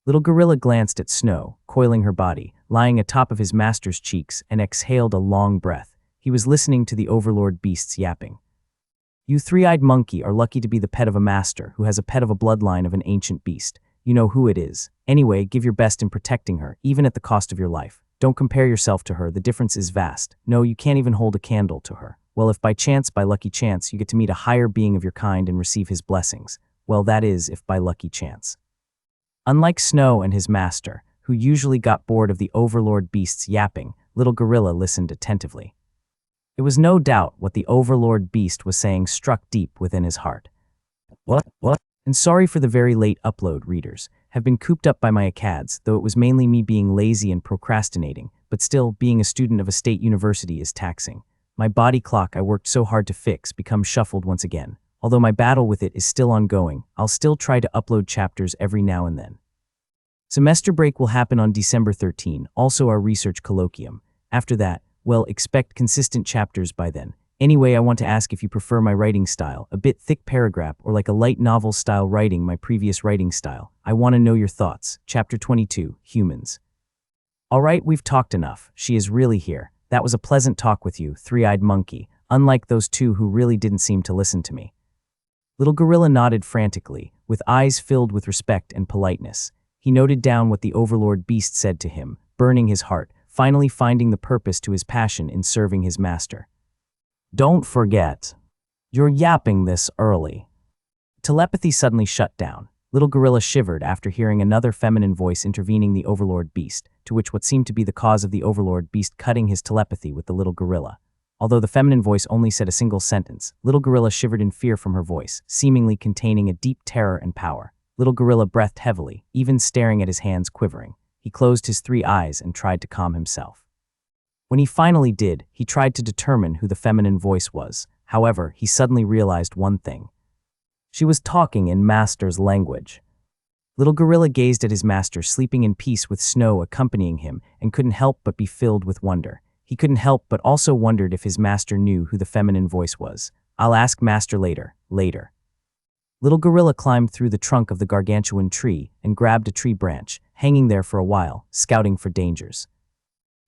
Little Gorilla glanced at Snow, coiling her body, lying atop of his master's cheeks, and exhaled a long breath. He was listening to the Overlord beast's yapping. You Three-Eyed Monkey are lucky to be the pet of a master who has a pet of a bloodline of an ancient beast. You know who it is. Anyway, give your best in protecting her, even at the cost of your life. Don't compare yourself to her, the difference is vast. No, you can't even hold a candle to her. Well, if by lucky chance, you get to meet a higher being of your kind and receive his blessings. Well, that is, if by lucky chance. Unlike Snow and his master, who usually got bored of the Overlord beast's yapping, Little Gorilla listened attentively. It was no doubt what the Overlord beast was saying struck deep within his heart. What? And sorry for the very late upload, readers. Have been cooped up by my ACADS, though it was mainly me being lazy and procrastinating, but still, being a student of a state university is taxing. My body clock I worked so hard to fix becomes shuffled once again. Although my battle with it is still ongoing, I'll still try to upload chapters every now and then. Semester break will happen on December 13, also our research colloquium. After that, well, expect consistent chapters by then. Anyway, I want to ask if you prefer my writing style, a bit thick paragraph or like a light novel style writing, my previous writing style. I want to know your thoughts. Chapter 22, Humans. Alright, we've talked enough. She is really here. That was a pleasant talk with you, Three-Eyed Monkey, unlike those two who really didn't seem to listen to me. Little Gorilla nodded frantically, with eyes filled with respect and politeness. He noted down what the Overlord beast said to him, burning his heart, finally finding the purpose to his passion in serving his master. Don't forget, you're yapping this early. Telepathy suddenly shut down. Little Gorilla shivered after hearing another feminine voice intervening the Overlord beast, to which what seemed to be the cause of the Overlord beast cutting his telepathy with the Little Gorilla. Although the feminine voice only said a single sentence, Little Gorilla shivered in fear from her voice, seemingly containing a deep terror and power. Little Gorilla breathed heavily, even staring at his hands quivering. He closed his 3 eyes and tried to calm himself. When he finally did, he tried to determine who the feminine voice was. However, he suddenly realized one thing. She was talking in Master's language. Little Gorilla gazed at his master sleeping in peace with Snow accompanying him and couldn't help but be filled with wonder. He couldn't help but also wondered if his master knew who the feminine voice was. I'll ask Master later. Little Gorilla climbed through the trunk of the gargantuan tree and grabbed a tree branch, hanging there for a while, scouting for dangers.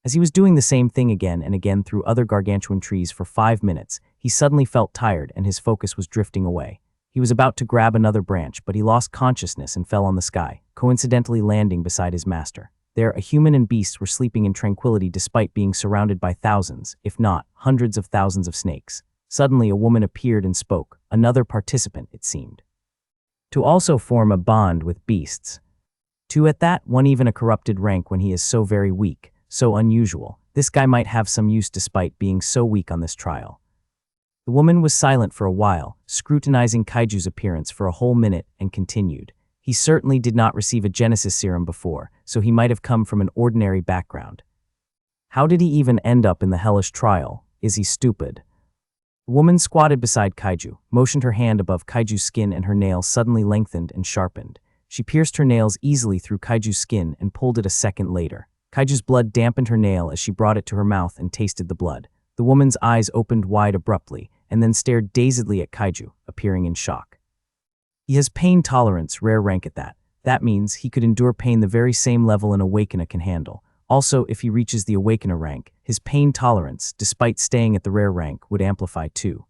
As he was doing the same thing again and again through other gargantuan trees for 5 minutes, he suddenly felt tired and his focus was drifting away. He was about to grab another branch, but he lost consciousness and fell on the sky, coincidentally landing beside his master. There, a human and beasts were sleeping in tranquility despite being surrounded by thousands, if not hundreds of thousands of snakes. Suddenly, a woman appeared and spoke, another participant, it seemed. To also form a bond with beasts. To at that, one even a corrupted rank when he is so very weak, so unusual. This guy might have some use despite being so weak on this trial. The woman was silent for a while, scrutinizing Kaiju's appearance for a whole minute, and continued. He certainly did not receive a Genesis serum before, so he might have come from an ordinary background. How did he even end up in the hellish trial? Is he stupid? The woman squatted beside Kaiju, motioned her hand above Kaiju's skin, and her nails suddenly lengthened and sharpened. She pierced her nails easily through Kaiju's skin and pulled it a second later. Kaiju's blood dampened her nail as she brought it to her mouth and tasted the blood. The woman's eyes opened wide abruptly, and then stared dazedly at Kaiju, appearing in shock. He has pain tolerance, rare rank at that. That means he could endure pain the very same level an Awakener can handle. Also, if he reaches the Awakener rank, his pain tolerance, despite staying at the rare rank, would amplify too.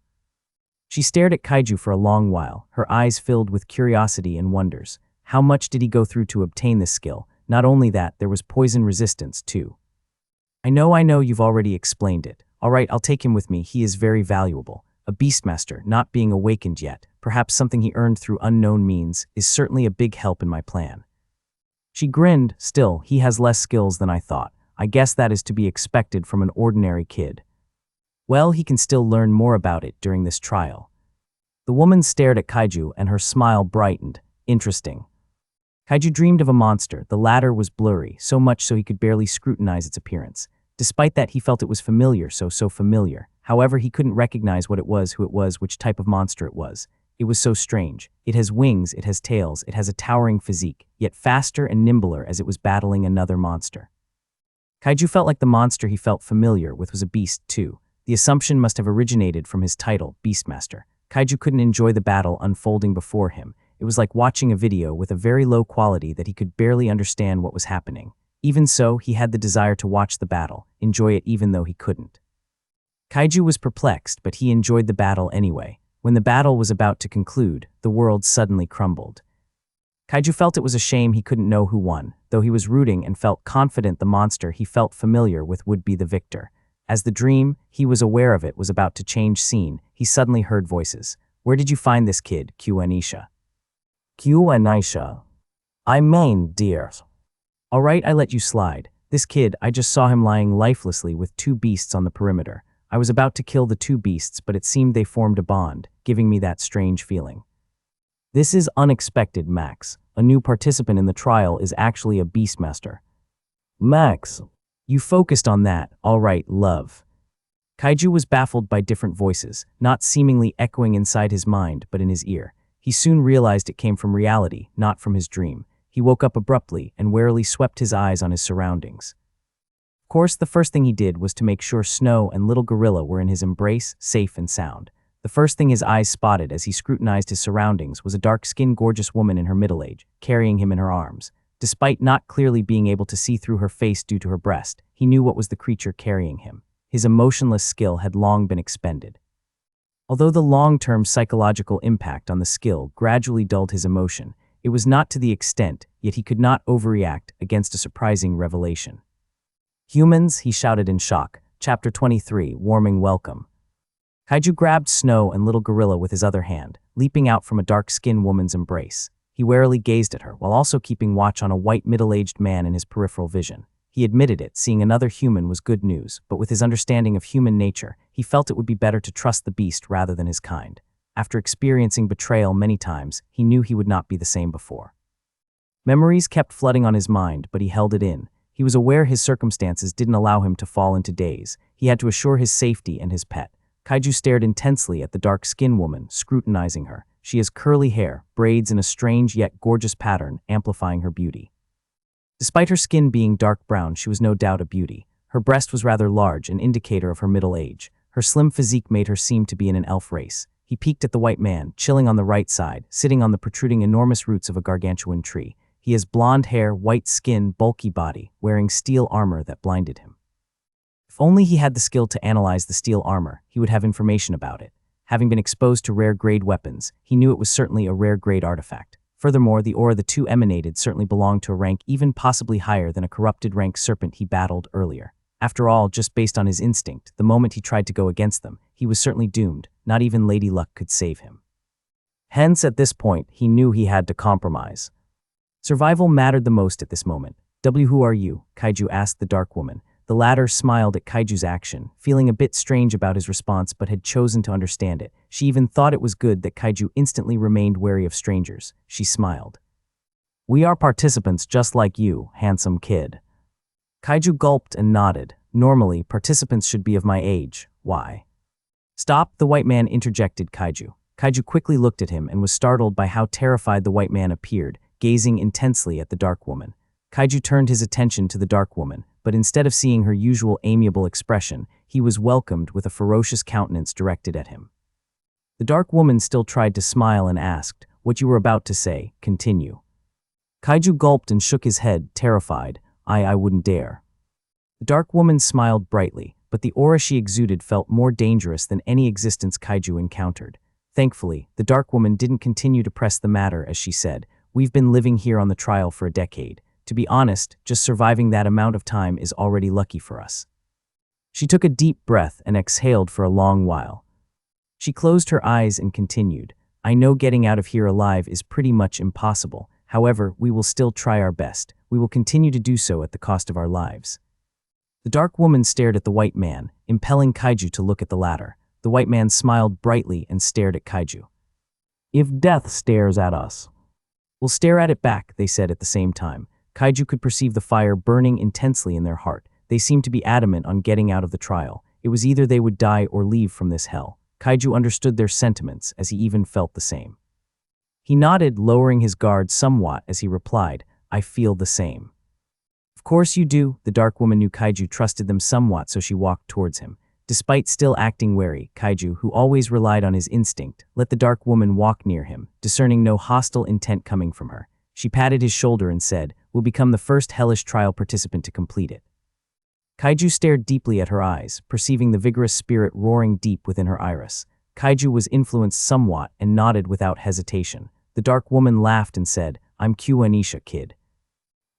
She stared at Kaiju for a long while, her eyes filled with curiosity and wonders. How much did he go through to obtain this skill? Not only that, there was poison resistance too. I know you've already explained it. All right, I'll take him with me. He is very valuable. A beastmaster, not being awakened yet, perhaps something he earned through unknown means, is certainly a big help in my plan. She grinned. Still, he has less skills than I thought. I guess that is to be expected from an ordinary kid. Well, he can still learn more about it during this trial. The woman stared at Kaiju and her smile brightened. Interesting. Kaiju dreamed of a monster. The latter was blurry, so much so he could barely scrutinize its appearance. Despite that, he felt it was familiar, so familiar. However, he couldn't recognize what it was, who it was, which type of monster it was. It was so strange. It has wings, it has tails, it has a towering physique, yet faster and nimbler as it was battling another monster. Kaiju felt like the monster he felt familiar with was a beast too. The assumption must have originated from his title, Beastmaster. Kaiju couldn't enjoy the battle unfolding before him. It was like watching a video with a very low quality that he could barely understand what was happening. Even so, he had the desire to watch the battle, enjoy it even though he couldn't. Kaiju was perplexed, but he enjoyed the battle anyway. When the battle was about to conclude, the world suddenly crumbled. Kaiju felt it was a shame he couldn't know who won, though he was rooting and felt confident the monster he felt familiar with would be the victor. As the dream, he was aware of it, was about to change scene, he suddenly heard voices. Where did you find this kid, Q-Anisha? Q-Anisha. I mean, dear. All right, I let you slide. This kid, I just saw him lying lifelessly with 2 beasts on the perimeter. I was about to kill the 2 beasts, but it seemed they formed a bond, giving me that strange feeling. This is unexpected, Max. A new participant in the trial is actually a beastmaster. Max. You focused on that, all right, love. Kaiju was baffled by different voices, not seemingly echoing inside his mind, but in his ear. He soon realized it came from reality, not from his dream. He woke up abruptly and warily swept his eyes on his surroundings. Of course, the first thing he did was to make sure Snow and little Gorilla were in his embrace, safe and sound. The first thing his eyes spotted as he scrutinized his surroundings was a dark-skinned, gorgeous woman in her middle age, carrying him in her arms. Despite not clearly being able to see through her face due to her breast, he knew what was the creature carrying him. His emotionless skill had long been expended. Although the long-term psychological impact on the skill gradually dulled his emotion, it was not to the extent, yet he could not overreact against a surprising revelation. Humans, he shouted in shock. Chapter 23, Warming Welcome. Kaiju grabbed Snow and little Gorilla with his other hand, leaping out from a dark-skinned woman's embrace. He warily gazed at her, while also keeping watch on a white middle-aged man in his peripheral vision. He admitted it, seeing another human was good news, but with his understanding of human nature, he felt it would be better to trust the beast rather than his kind. After experiencing betrayal many times, he knew he would not be the same before. Memories kept flooding on his mind, but he held it in. He was aware his circumstances didn't allow him to fall into daze. He had to assure his safety and his pet. Kaiju stared intensely at the dark-skinned woman, scrutinizing her. She has curly hair, braids in a strange yet gorgeous pattern, amplifying her beauty. Despite her skin being dark brown, she was no doubt a beauty. Her breast was rather large, an indicator of her middle age. Her slim physique made her seem to be in an elf race. He peeked at the white man, chilling on the right side, sitting on the protruding enormous roots of a gargantuan tree. He has blonde hair, white skin, bulky body, wearing steel armor that blinded him. If only he had the skill to analyze the steel armor, he would have information about it. Having been exposed to rare-grade weapons, he knew it was certainly a rare-grade artifact. Furthermore, the aura the two emanated certainly belonged to a rank even possibly higher than a corrupted rank serpent he battled earlier. After all, just based on his instinct, the moment he tried to go against them, he was certainly doomed. Not even Lady Luck could save him. Hence, at this point, he knew he had to compromise. Survival mattered the most at this moment. Who are you? Kaiju asked the Dark Woman. The latter smiled at Kaiju's action, feeling a bit strange about his response but had chosen to understand it. She even thought it was good that Kaiju instantly remained wary of strangers. She smiled. We are participants just like you, handsome kid. Kaiju gulped and nodded. Normally, participants should be of my age. Why? Stop, the white man interjected Kaiju. Kaiju quickly looked at him and was startled by how terrified the white man appeared, gazing intensely at the Dark Woman. Kaiju turned his attention to the Dark Woman, but instead of seeing her usual amiable expression, he was welcomed with a ferocious countenance directed at him. The Dark Woman still tried to smile and asked, "What you were about to say, continue." Kaiju gulped and shook his head, terrified. I wouldn't dare." The Dark Woman smiled brightly, but the aura she exuded felt more dangerous than any existence Kaiju encountered. Thankfully, the Dark Woman didn't continue to press the matter as she said, "We've been living here on the trial for a decade. To be honest, just surviving that amount of time is already lucky for us." She took a deep breath and exhaled for a long while. She closed her eyes and continued, "I know getting out of here alive is pretty much impossible. However, we will still try our best. We will continue to do so at the cost of our lives." The Dark Woman stared at the white man, impelling Kaiju to look at the latter. The white man smiled brightly and stared at Kaiju. "If death stares at us, we'll stare at it back," they said at the same time. Kaiju could perceive the fire burning intensely in their heart. They seemed to be adamant on getting out of the trial. It was either they would die or leave from this hell. Kaiju understood their sentiments, as he even felt the same. He nodded, lowering his guard somewhat as he replied, "I feel the same." "Of course you do." The Dark Woman knew Kaiju trusted them somewhat, so she walked towards him. Despite still acting wary, Kaiju, who always relied on his instinct, let the Dark Woman walk near him, discerning no hostile intent coming from her. She patted his shoulder and said, "We'll become the first hellish trial participant to complete it." Kaiju stared deeply at her eyes, perceiving the vigorous spirit roaring deep within her iris. Kaiju was influenced somewhat and nodded without hesitation. The Dark Woman laughed and said, "I'm Q-Anisha, kid.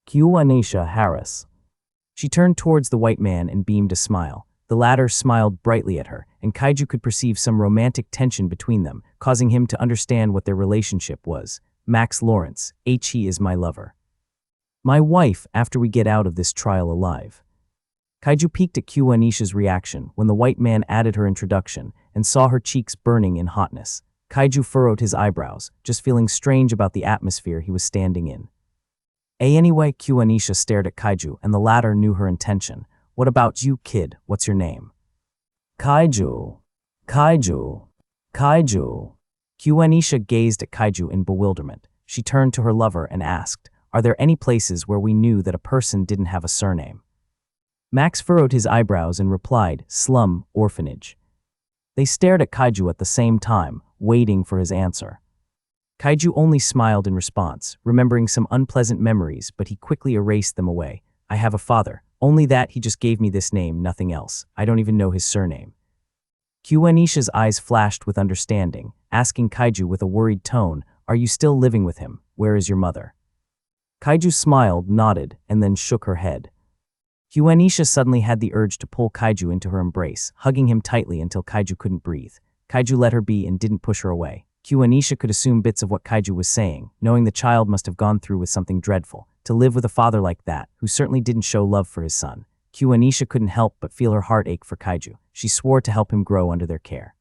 Q-Anisha Harris." She turned towards the white man and beamed a smile. The latter smiled brightly at her, and Kaiju could perceive some romantic tension between them, causing him to understand what their relationship was. "Max Lawrence, he is my lover. My wife after we get out of this trial alive." Kaiju peeked at Q-Anisha's reaction when the white man added her introduction and saw her cheeks burning in hotness. Kaiju furrowed his eyebrows, just feeling strange about the atmosphere he was standing in. Anyway, Q-Anisha stared at Kaiju, and the latter knew her intention. "What about you, kid? What's your name?" "Kaiju. Kaiju. Kaiju." Q-Anisha gazed at Kaiju in bewilderment. She turned to her lover and asked, "Are there any places where we knew that a person didn't have a surname?" Max furrowed his eyebrows and replied, "Slum, orphanage." They stared at Kaiju at the same time, waiting for his answer. Kaiju only smiled in response, remembering some unpleasant memories, but he quickly erased them away. "I have a father. Only that he just gave me this name, nothing else. I don't even know his surname." Q-Anisha's eyes flashed with understanding, asking Kaiju with a worried tone, "Are you still living with him? Where is your mother?" Kaiju smiled, nodded, and then shook her head. Q-Anisha suddenly had the urge to pull Kaiju into her embrace, hugging him tightly until Kaiju couldn't breathe. Kaiju let her be and didn't push her away. Q-Anisha could assume bits of what Kaiju was saying, knowing the child must have gone through with something dreadful. To live with a father like that, who certainly didn't show love for his son. Q-Anisha couldn't help but feel her heart ache for Kaiju. She swore to help him grow under their care.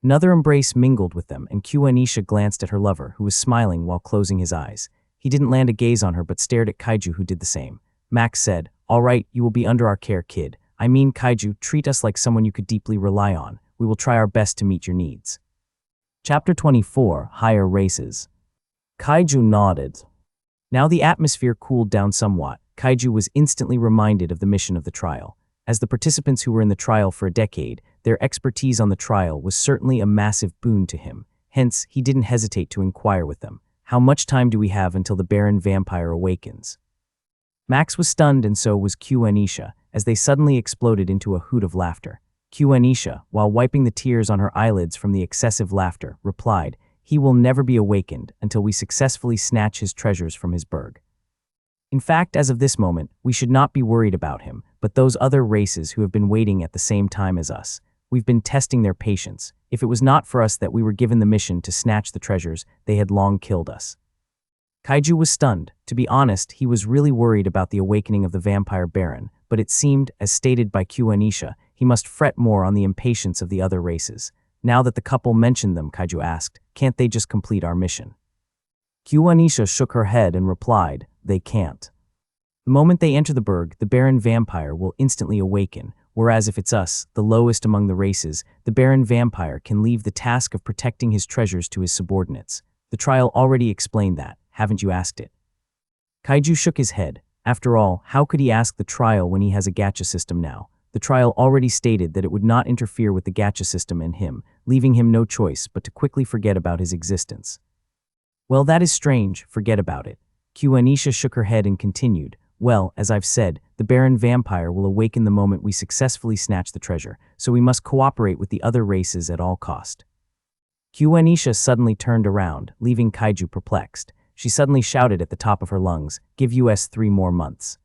Another embrace mingled with them, and Q-Anisha glanced at her lover, who was smiling while closing his eyes. He didn't land a gaze on her but stared at Kaiju, who did the same. Max said, "All right, you will be under our care, kid. I mean, Kaiju, treat us like someone you could deeply rely on. We will try our best to meet your needs." Chapter 24, Higher Races. Kaiju nodded. Now the atmosphere cooled down somewhat. Kaiju was instantly reminded of the mission of the trial. As the participants who were in the trial for a decade, their expertise on the trial was certainly a massive boon to him. Hence, he didn't hesitate to inquire with them. "How much time do we have until the Baron Vampire awakens?" Max was stunned, and so was Q-Anisha. as they suddenly exploded into a hoot of laughter. Anisha, while wiping the tears on her eyelids from the excessive laughter, replied, "He will never be awakened until we successfully snatch his treasures from his burg. In fact, as of this moment, we should not be worried about him, but those other races who have been waiting at the same time as us. We've been testing their patience. If it was not for us that we were given the mission to snatch the treasures, they had long killed us." Kaiju was stunned. To be honest, he was really worried about the awakening of the vampire baron, but it seemed, as stated by Anisha, he must fret more on the impatience of the other races. Now that the couple mentioned them, Kaiju asked, "Can't they just complete our mission?" Anisha shook her head and replied, "They can't. The moment they enter the burg, the Baron Vampire will instantly awaken, whereas if it's us, the lowest among the races, the Baron Vampire can leave the task of protecting his treasures to his subordinates. The trial already explained that, haven't you asked it?" Kaiju shook his head. After all, how could he ask the trial when he has a gacha system now? The trial already stated that it would not interfere with the gacha system and him, leaving him no choice but to quickly forget about his existence. "Well, that is strange, forget about it." Anisha shook her head and continued, "Well, as I've said, the Baron Vampire will awaken the moment we successfully snatch the treasure, so we must cooperate with the other races at all cost." Anisha suddenly turned around, leaving Kaiju perplexed. She suddenly shouted at the top of her lungs, "Give us 3 more months."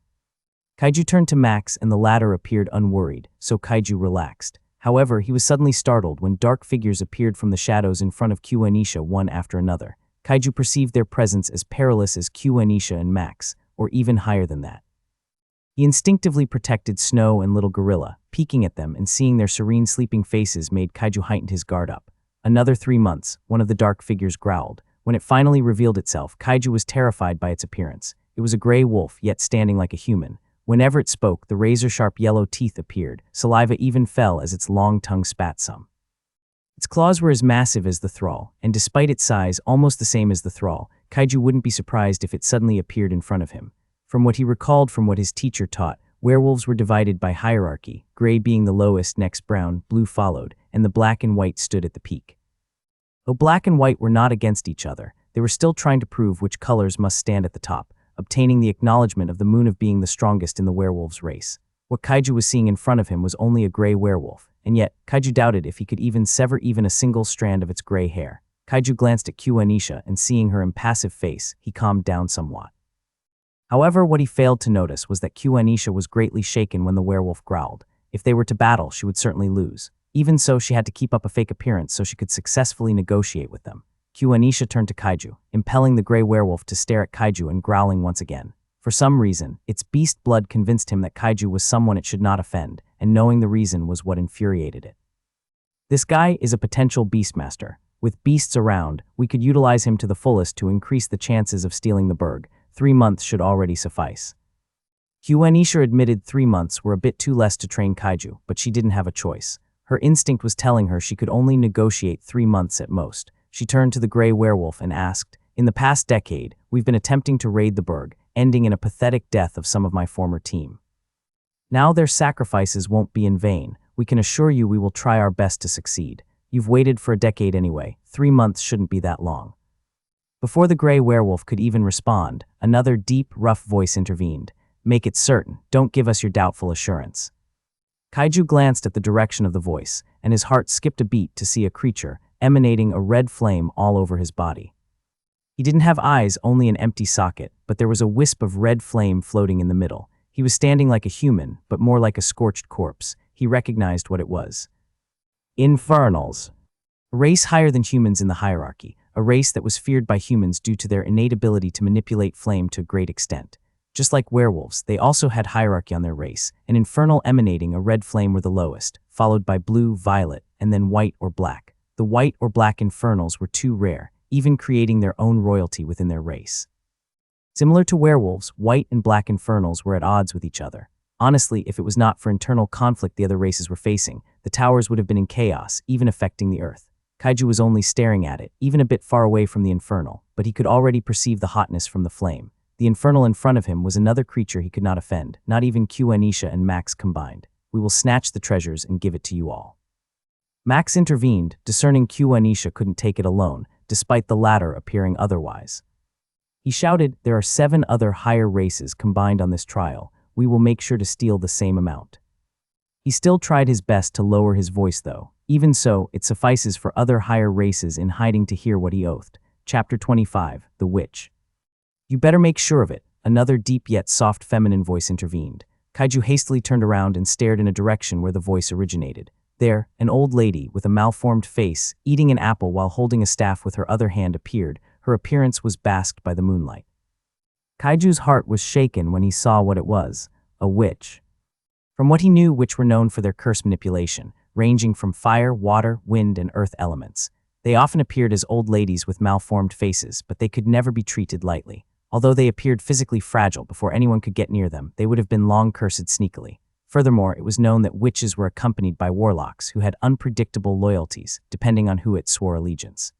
Kaiju turned to Max and the latter appeared unworried, so Kaiju relaxed. However, he was suddenly startled when dark figures appeared from the shadows in front of Anisha one after another. Kaiju perceived their presence as perilous as Anisha and Max, or even higher than that. He instinctively protected Snow and Little Gorilla. Peeking at them and seeing their serene sleeping faces made Kaiju heighten his guard up. "Another 3 months, one of the dark figures growled. When it finally revealed itself, Kaiju was terrified by its appearance. It was a gray wolf, yet standing like a human. Whenever it spoke, the razor-sharp yellow teeth appeared. Saliva even fell as its long tongue spat some. Its claws were as massive as the thrall, and despite its size, almost the same as the thrall, Kaiju wouldn't be surprised if it suddenly appeared in front of him. From what he recalled from what his teacher taught, werewolves were divided by hierarchy, gray being the lowest, next brown, blue followed, and the black and white stood at the peak. Though black and white were not against each other, they were still trying to prove which colors must stand at the top, obtaining the acknowledgement of the moon of being the strongest in the werewolves race. What Kaiju was seeing in front of him was only a gray werewolf, and yet, Kaiju doubted if he could even sever even a single strand of its gray hair. Kaiju glanced at Anisha and seeing her impassive face, he calmed down somewhat. However, what he failed to notice was that Anisha was greatly shaken when the werewolf growled. If they were to battle, she would certainly lose. Even so, she had to keep up a fake appearance so she could successfully negotiate with them. Anisha turned to Kaiju, impelling the gray werewolf to stare at Kaiju and growling once again. For some reason, its beast blood convinced him that Kaiju was someone it should not offend, and knowing the reason was what infuriated it. "This guy is a potential beastmaster. With beasts around, we could utilize him to the fullest to increase the chances of stealing the burg. 3 months should already suffice." Anisha admitted 3 months were a bit too less to train Kaiju, but she didn't have a choice. Her instinct was telling her she could only negotiate 3 months at most. She turned to the gray werewolf and asked, "In the past decade, we've been attempting to raid the burg, ending in a pathetic death of some of my former team. Now their sacrifices won't be in vain. We can assure you we will try our best to succeed. You've waited for a decade anyway. 3 months shouldn't be that long." Before the gray werewolf could even respond, another deep, rough voice intervened. "Make it certain. Don't give us your doubtful assurance." Kaiju glanced at the direction of the voice, and his heart skipped a beat to see a creature, emanating a red flame all over his body. He didn't have eyes, only an empty socket, but there was a wisp of red flame floating in the middle. He was standing like a human, but more like a scorched corpse. He recognized what it was. Infernals. A race higher than humans in the hierarchy, a race that was feared by humans due to their innate ability to manipulate flame to a great extent. Just like werewolves, they also had hierarchy on their race. An infernal emanating a red flame were the lowest, followed by blue, violet, and then white or black. The white or black infernals were too rare, even creating their own royalty within their race. Similar to werewolves, white and black infernals were at odds with each other. Honestly, if it was not for internal conflict the other races were facing, the towers would have been in chaos, even affecting the earth. Kaiju was only staring at it, even a bit far away from the infernal, but he could already perceive the hotness from the flame. The infernal in front of him was another creature he could not offend, not even Anisha and Max combined. "We will snatch the treasures and give it to you all." Max intervened, discerning Anisha couldn't take it alone, despite the latter appearing otherwise. He shouted, "There are 7 other higher races combined on this trial. we will make sure to steal the same amount." He still tried his best to lower his voice though. Even so, it suffices for other higher races in hiding to hear what he oathed. Chapter 25, The Witch. "You better make sure of it," another deep yet soft feminine voice intervened. Kaiju hastily turned around and stared in a direction where the voice originated. There, an old lady with a malformed face, eating an apple while holding a staff with her other hand appeared. Her appearance was basked by the moonlight. Kaiju's heart was shaken when he saw what it was, a witch. From what he knew, witches were known for their curse manipulation, ranging from fire, water, wind, and earth elements. They often appeared as old ladies with malformed faces, but they could never be treated lightly. Although they appeared physically fragile before anyone could get near them, they would have been long cursed sneakily. Furthermore, it was known that witches were accompanied by warlocks who had unpredictable loyalties, depending on who it swore allegiance.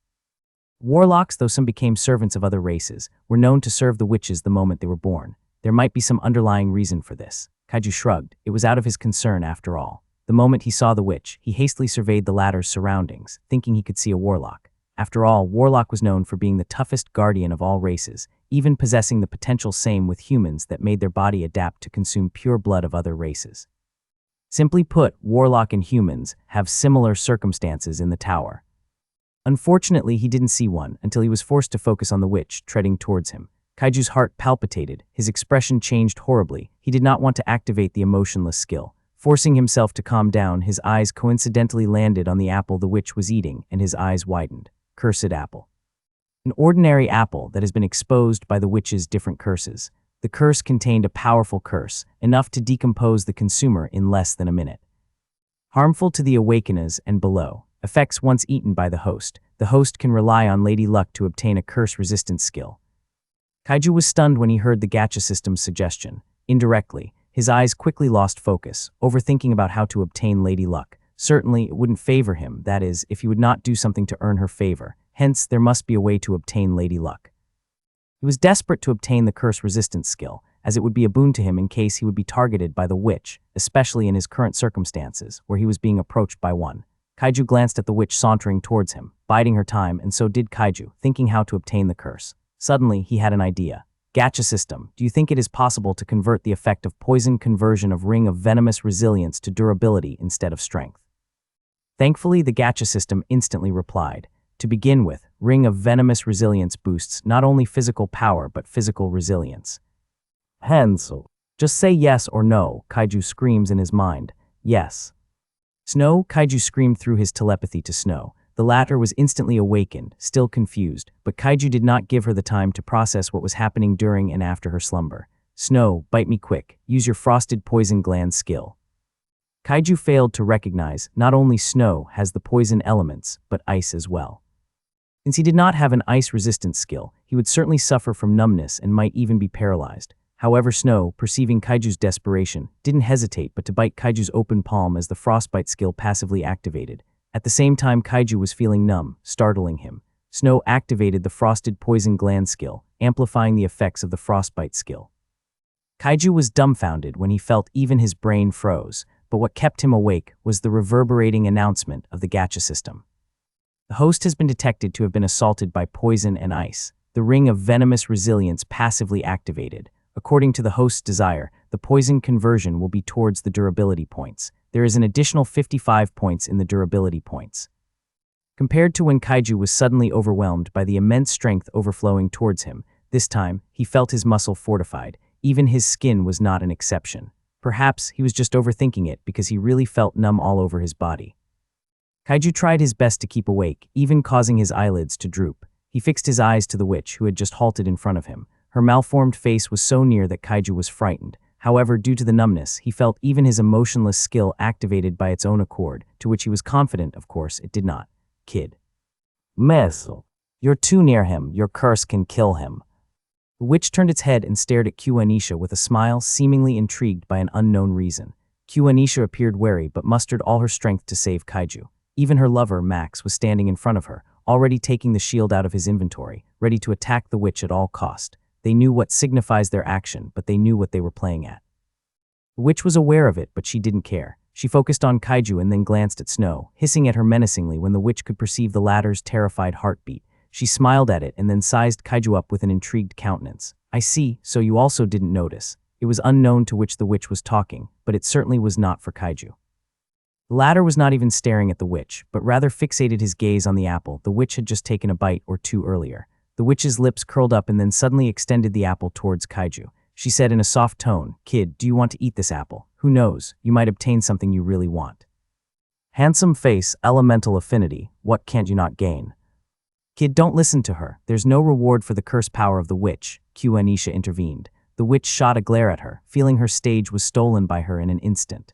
Warlocks, though some became servants of other races, were known to serve the witches the moment they were born. There might be some underlying reason for this. Kaiju shrugged. It was out of his concern after all. The moment he saw the witch, he hastily surveyed the latter's surroundings, thinking he could see a warlock. After all, Warlock was known for being the toughest guardian of all races, even possessing the potential same with humans that made their body adapt to consume pure blood of other races. Simply put, Warlock and humans have similar circumstances in the tower. Unfortunately, he didn't see one until he was forced to focus on the witch treading towards him. Kaiju's heart palpitated, his expression changed horribly. He did not want to activate the emotionless skill. Forcing himself to calm down, his eyes coincidentally landed on the apple the witch was eating, and his eyes widened. Cursed apple. An ordinary apple that has been exposed by the witch's different curses. The curse contained a powerful curse, enough to decompose the consumer in less than a minute. Harmful to the awakeners and below. Effects once eaten by the host can rely on Lady Luck to obtain a curse-resistant skill. Kaiju was stunned when he heard the gacha system's suggestion. Indirectly, his eyes quickly lost focus, overthinking about how to obtain Lady Luck. Certainly, it wouldn't favor him, that is, if he would not do something to earn her favor. Hence, there must be a way to obtain Lady Luck. He was desperate to obtain the curse-resistance skill, as it would be a boon to him in case he would be targeted by the witch, especially in his current circumstances, where he was being approached by one. Kaiju glanced at the witch sauntering towards him, biding her time, and so did Kaiju, thinking how to obtain the curse. Suddenly, he had an idea. Gacha system, do you think it is possible to convert the effect of poison conversion of Ring of Venomous Resilience to durability instead of strength? Thankfully, the gacha system instantly replied. To begin with, Ring of Venomous Resilience boosts not only physical power but physical resilience. Hansel. Just say yes or no, Kaiju screams in his mind. Yes. Snow, Kaiju screamed through his telepathy to Snow. The latter was instantly awakened, still confused, but Kaiju did not give her the time to process what was happening during and after her slumber. Snow, bite me quick. Use your frosted poison gland skill. Kaiju failed to recognize not only snow has the poison elements, but ice as well. Since he did not have an ice-resistant skill, he would certainly suffer from numbness and might even be paralyzed. However, Snow, perceiving Kaiju's desperation, didn't hesitate but to bite Kaiju's open palm as the frostbite skill passively activated. At the same time, Kaiju was feeling numb, startling him. Snow activated the frosted poison gland skill, amplifying the effects of the frostbite skill. Kaiju was dumbfounded when he felt even his brain froze, but what kept him awake was the reverberating announcement of the gacha system. The host has been detected to have been assaulted by poison and ice. The Ring of Venomous Resilience passively activated. According to the host's desire, the poison conversion will be towards the durability points. There is an additional 55 points in the durability points. Compared to when Kaiju was suddenly overwhelmed by the immense strength overflowing towards him, this time, he felt his muscle fortified. Even his skin was not an exception. Perhaps he was just overthinking it because he really felt numb all over his body. Kaiju tried his best to keep awake, even causing his eyelids to droop. He fixed his eyes to the witch who had just halted in front of him. Her malformed face was so near that Kaiju was frightened. However, due to the numbness, he felt even his emotionless skill activated by its own accord, to which he was confident, of course, it did not. Kid. Messel. You're too near him. Your curse can kill him. The witch turned its head and stared at Anisha with a smile, seemingly intrigued by an unknown reason. Anisha appeared wary but mustered all her strength to save Kaiju. Even her lover, Max, was standing in front of her, already taking the shield out of his inventory, ready to attack the witch at all cost. They knew what signifies their action, but they knew what they were playing at. The witch was aware of it, but she didn't care. She focused on Kaiju and then glanced at Snow, hissing at her menacingly when the witch could perceive the latter's terrified heartbeat. She smiled at it and then sized Kaiju up with an intrigued countenance. I see, so you also didn't notice. It It was unknown to which the witch was talking, but it certainly was not for Kaiju. The latter was not even staring at the witch, but rather fixated his gaze on the apple the witch had just taken a bite or two earlier. The witch's lips curled up and then suddenly extended the apple towards Kaiju. She said in a soft tone, "Kid, do you want to eat this apple? Who knows, you might obtain something you really want." Handsome face, elemental affinity, what can't you not gain? Kid, don't listen to her. There's no reward for the curse power of the witch, Anisha intervened. The witch shot a glare at her, feeling her stage was stolen by her in an instant.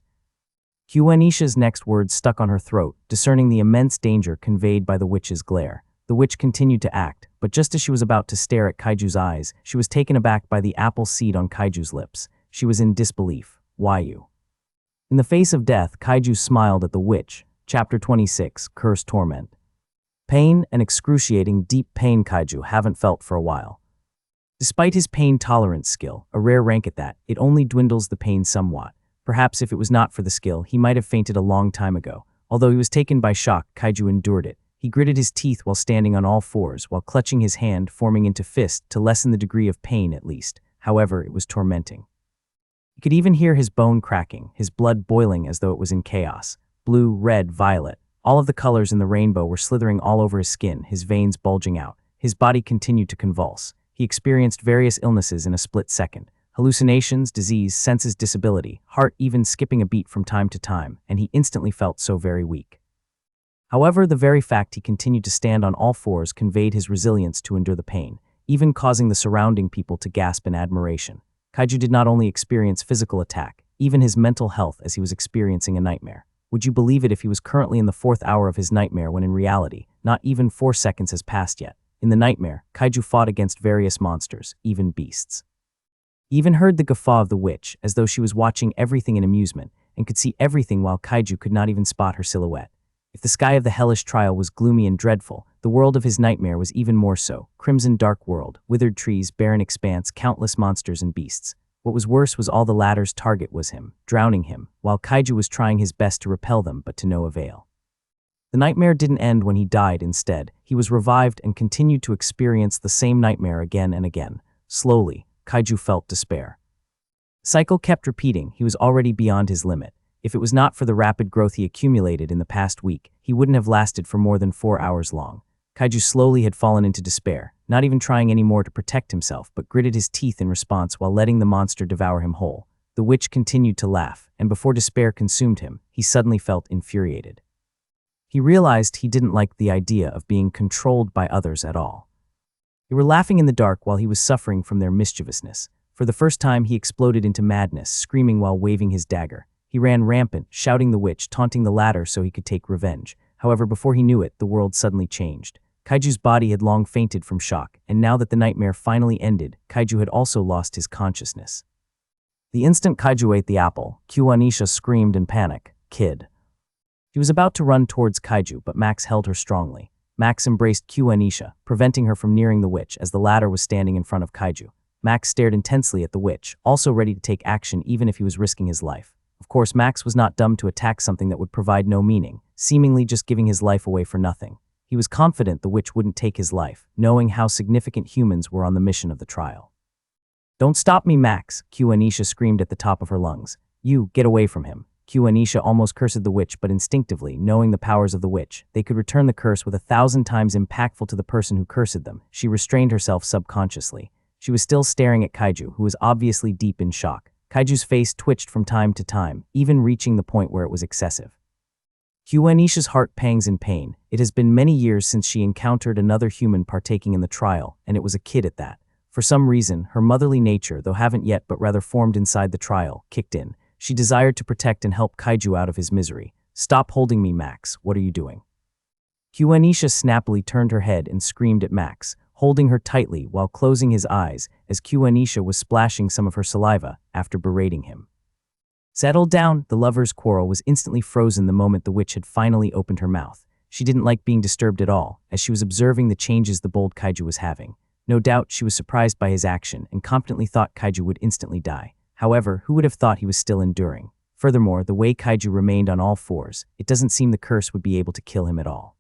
Anisha's next words stuck on her throat, discerning the immense danger conveyed by the witch's glare. The witch continued to act, but just as she was about to stare at Kaiju's eyes, she was taken aback by the apple seed on Kaiju's lips. She was in disbelief. Why you? In the face of death, Kaiju smiled at the witch. Chapter 26, Curse Torment. Pain and excruciating deep pain Kaiju haven't felt for a while. Despite his pain tolerance skill, a rare rank at that, it only dwindles the pain somewhat. Perhaps if it was not for the skill, he might have fainted a long time ago. Although he was taken by shock, Kaiju endured it. He gritted his teeth while standing on all fours, while clutching his hand, forming into fist to lessen the degree of pain at least. However, it was tormenting. He could even hear his bone cracking, his blood boiling as though it was in chaos. Blue, red, violet. All of the colors in the rainbow were slithering all over his skin, his veins bulging out. His body continued to convulse. He experienced various illnesses in a split second. Hallucinations, disease, senses disability, heart even skipping a beat from time to time, and he instantly felt so very weak. However, the very fact he continued to stand on all fours conveyed his resilience to endure the pain, even causing the surrounding people to gasp in admiration. Kaiju did not only experience physical attack, even his mental health as he was experiencing a nightmare. Would you believe it if he was currently in the 4th hour of his nightmare when in reality, not even 4 seconds has passed yet. In the nightmare, Kaiju fought against various monsters, even beasts. He even heard the guffaw of the witch, as though she was watching everything in amusement, and could see everything while Kaiju could not even spot her silhouette. If the sky of the hellish trial was gloomy and dreadful, the world of his nightmare was even more so. Crimson dark world, withered trees, barren expanse, countless monsters and beasts. What was worse was all the latter's target was him, drowning him, while Kaiju was trying his best to repel them but to no avail. The nightmare didn't end when he died. Instead, he was revived and continued to experience the same nightmare again and again. Slowly, Kaiju felt despair. The cycle kept repeating. He was already beyond his limit. If it was not for the rapid growth he accumulated in the past week, he wouldn't have lasted for more than 4 hours long. Kaiju slowly had fallen into despair, not even trying anymore to protect himself, but gritted his teeth in response while letting the monster devour him whole. The witch continued to laugh, and before despair consumed him, he suddenly felt infuriated. He realized he didn't like the idea of being controlled by others at all. They were laughing in the dark while he was suffering from their mischievousness. For the first time, he exploded into madness, screaming while waving his dagger. He ran rampant, shouting the witch, taunting the latter so he could take revenge. However, before he knew it, the world suddenly changed. Kaiju's body had long fainted from shock, and now that the nightmare finally ended, Kaiju had also lost his consciousness. The instant Kaiju ate the apple, Anisha screamed in panic, "Kid." She was about to run towards Kaiju, but Max held her strongly. Max embraced Anisha, preventing her from nearing the witch as the latter was standing in front of Kaiju. Max stared intensely at the witch, also ready to take action even if he was risking his life. Of course, Max was not dumb to attack something that would provide no meaning, seemingly just giving his life away for nothing. He was confident the witch wouldn't take his life, knowing how significant humans were on the mission of the trial. "Don't stop me, Max," Anisha screamed at the top of her lungs. "You, get away from him." Anisha almost cursed the witch, but instinctively, knowing the powers of the witch, they could return the curse with 1,000 times impactful to the person who cursed them. She restrained herself subconsciously. She was still staring at Kaiju, who was obviously deep in shock. Kaiju's face twitched from time to time, even reaching the point where it was excessive. Anisha's heart pangs in pain. It has been many years since she encountered another human partaking in the trial, and it was a kid at that. For some reason, her motherly nature, though haven't yet but rather formed inside the trial, kicked in. She desired to protect and help Kaiju out of his misery. "Stop holding me, Max. What are you doing?" Anisha snappily turned her head and screamed at Max, holding her tightly while closing his eyes as Anisha was splashing some of her saliva after berating him. "Settle down." The lovers' quarrel was instantly frozen the moment the witch had finally opened her mouth. She didn't like being disturbed at all, as she was observing the changes the bold Kaiju was having. No doubt she was surprised by his action and confidently thought Kaiju would instantly die. However, who would have thought he was still enduring? Furthermore, the way Kaiju remained on all fours, it doesn't seem the curse would be able to kill him at all.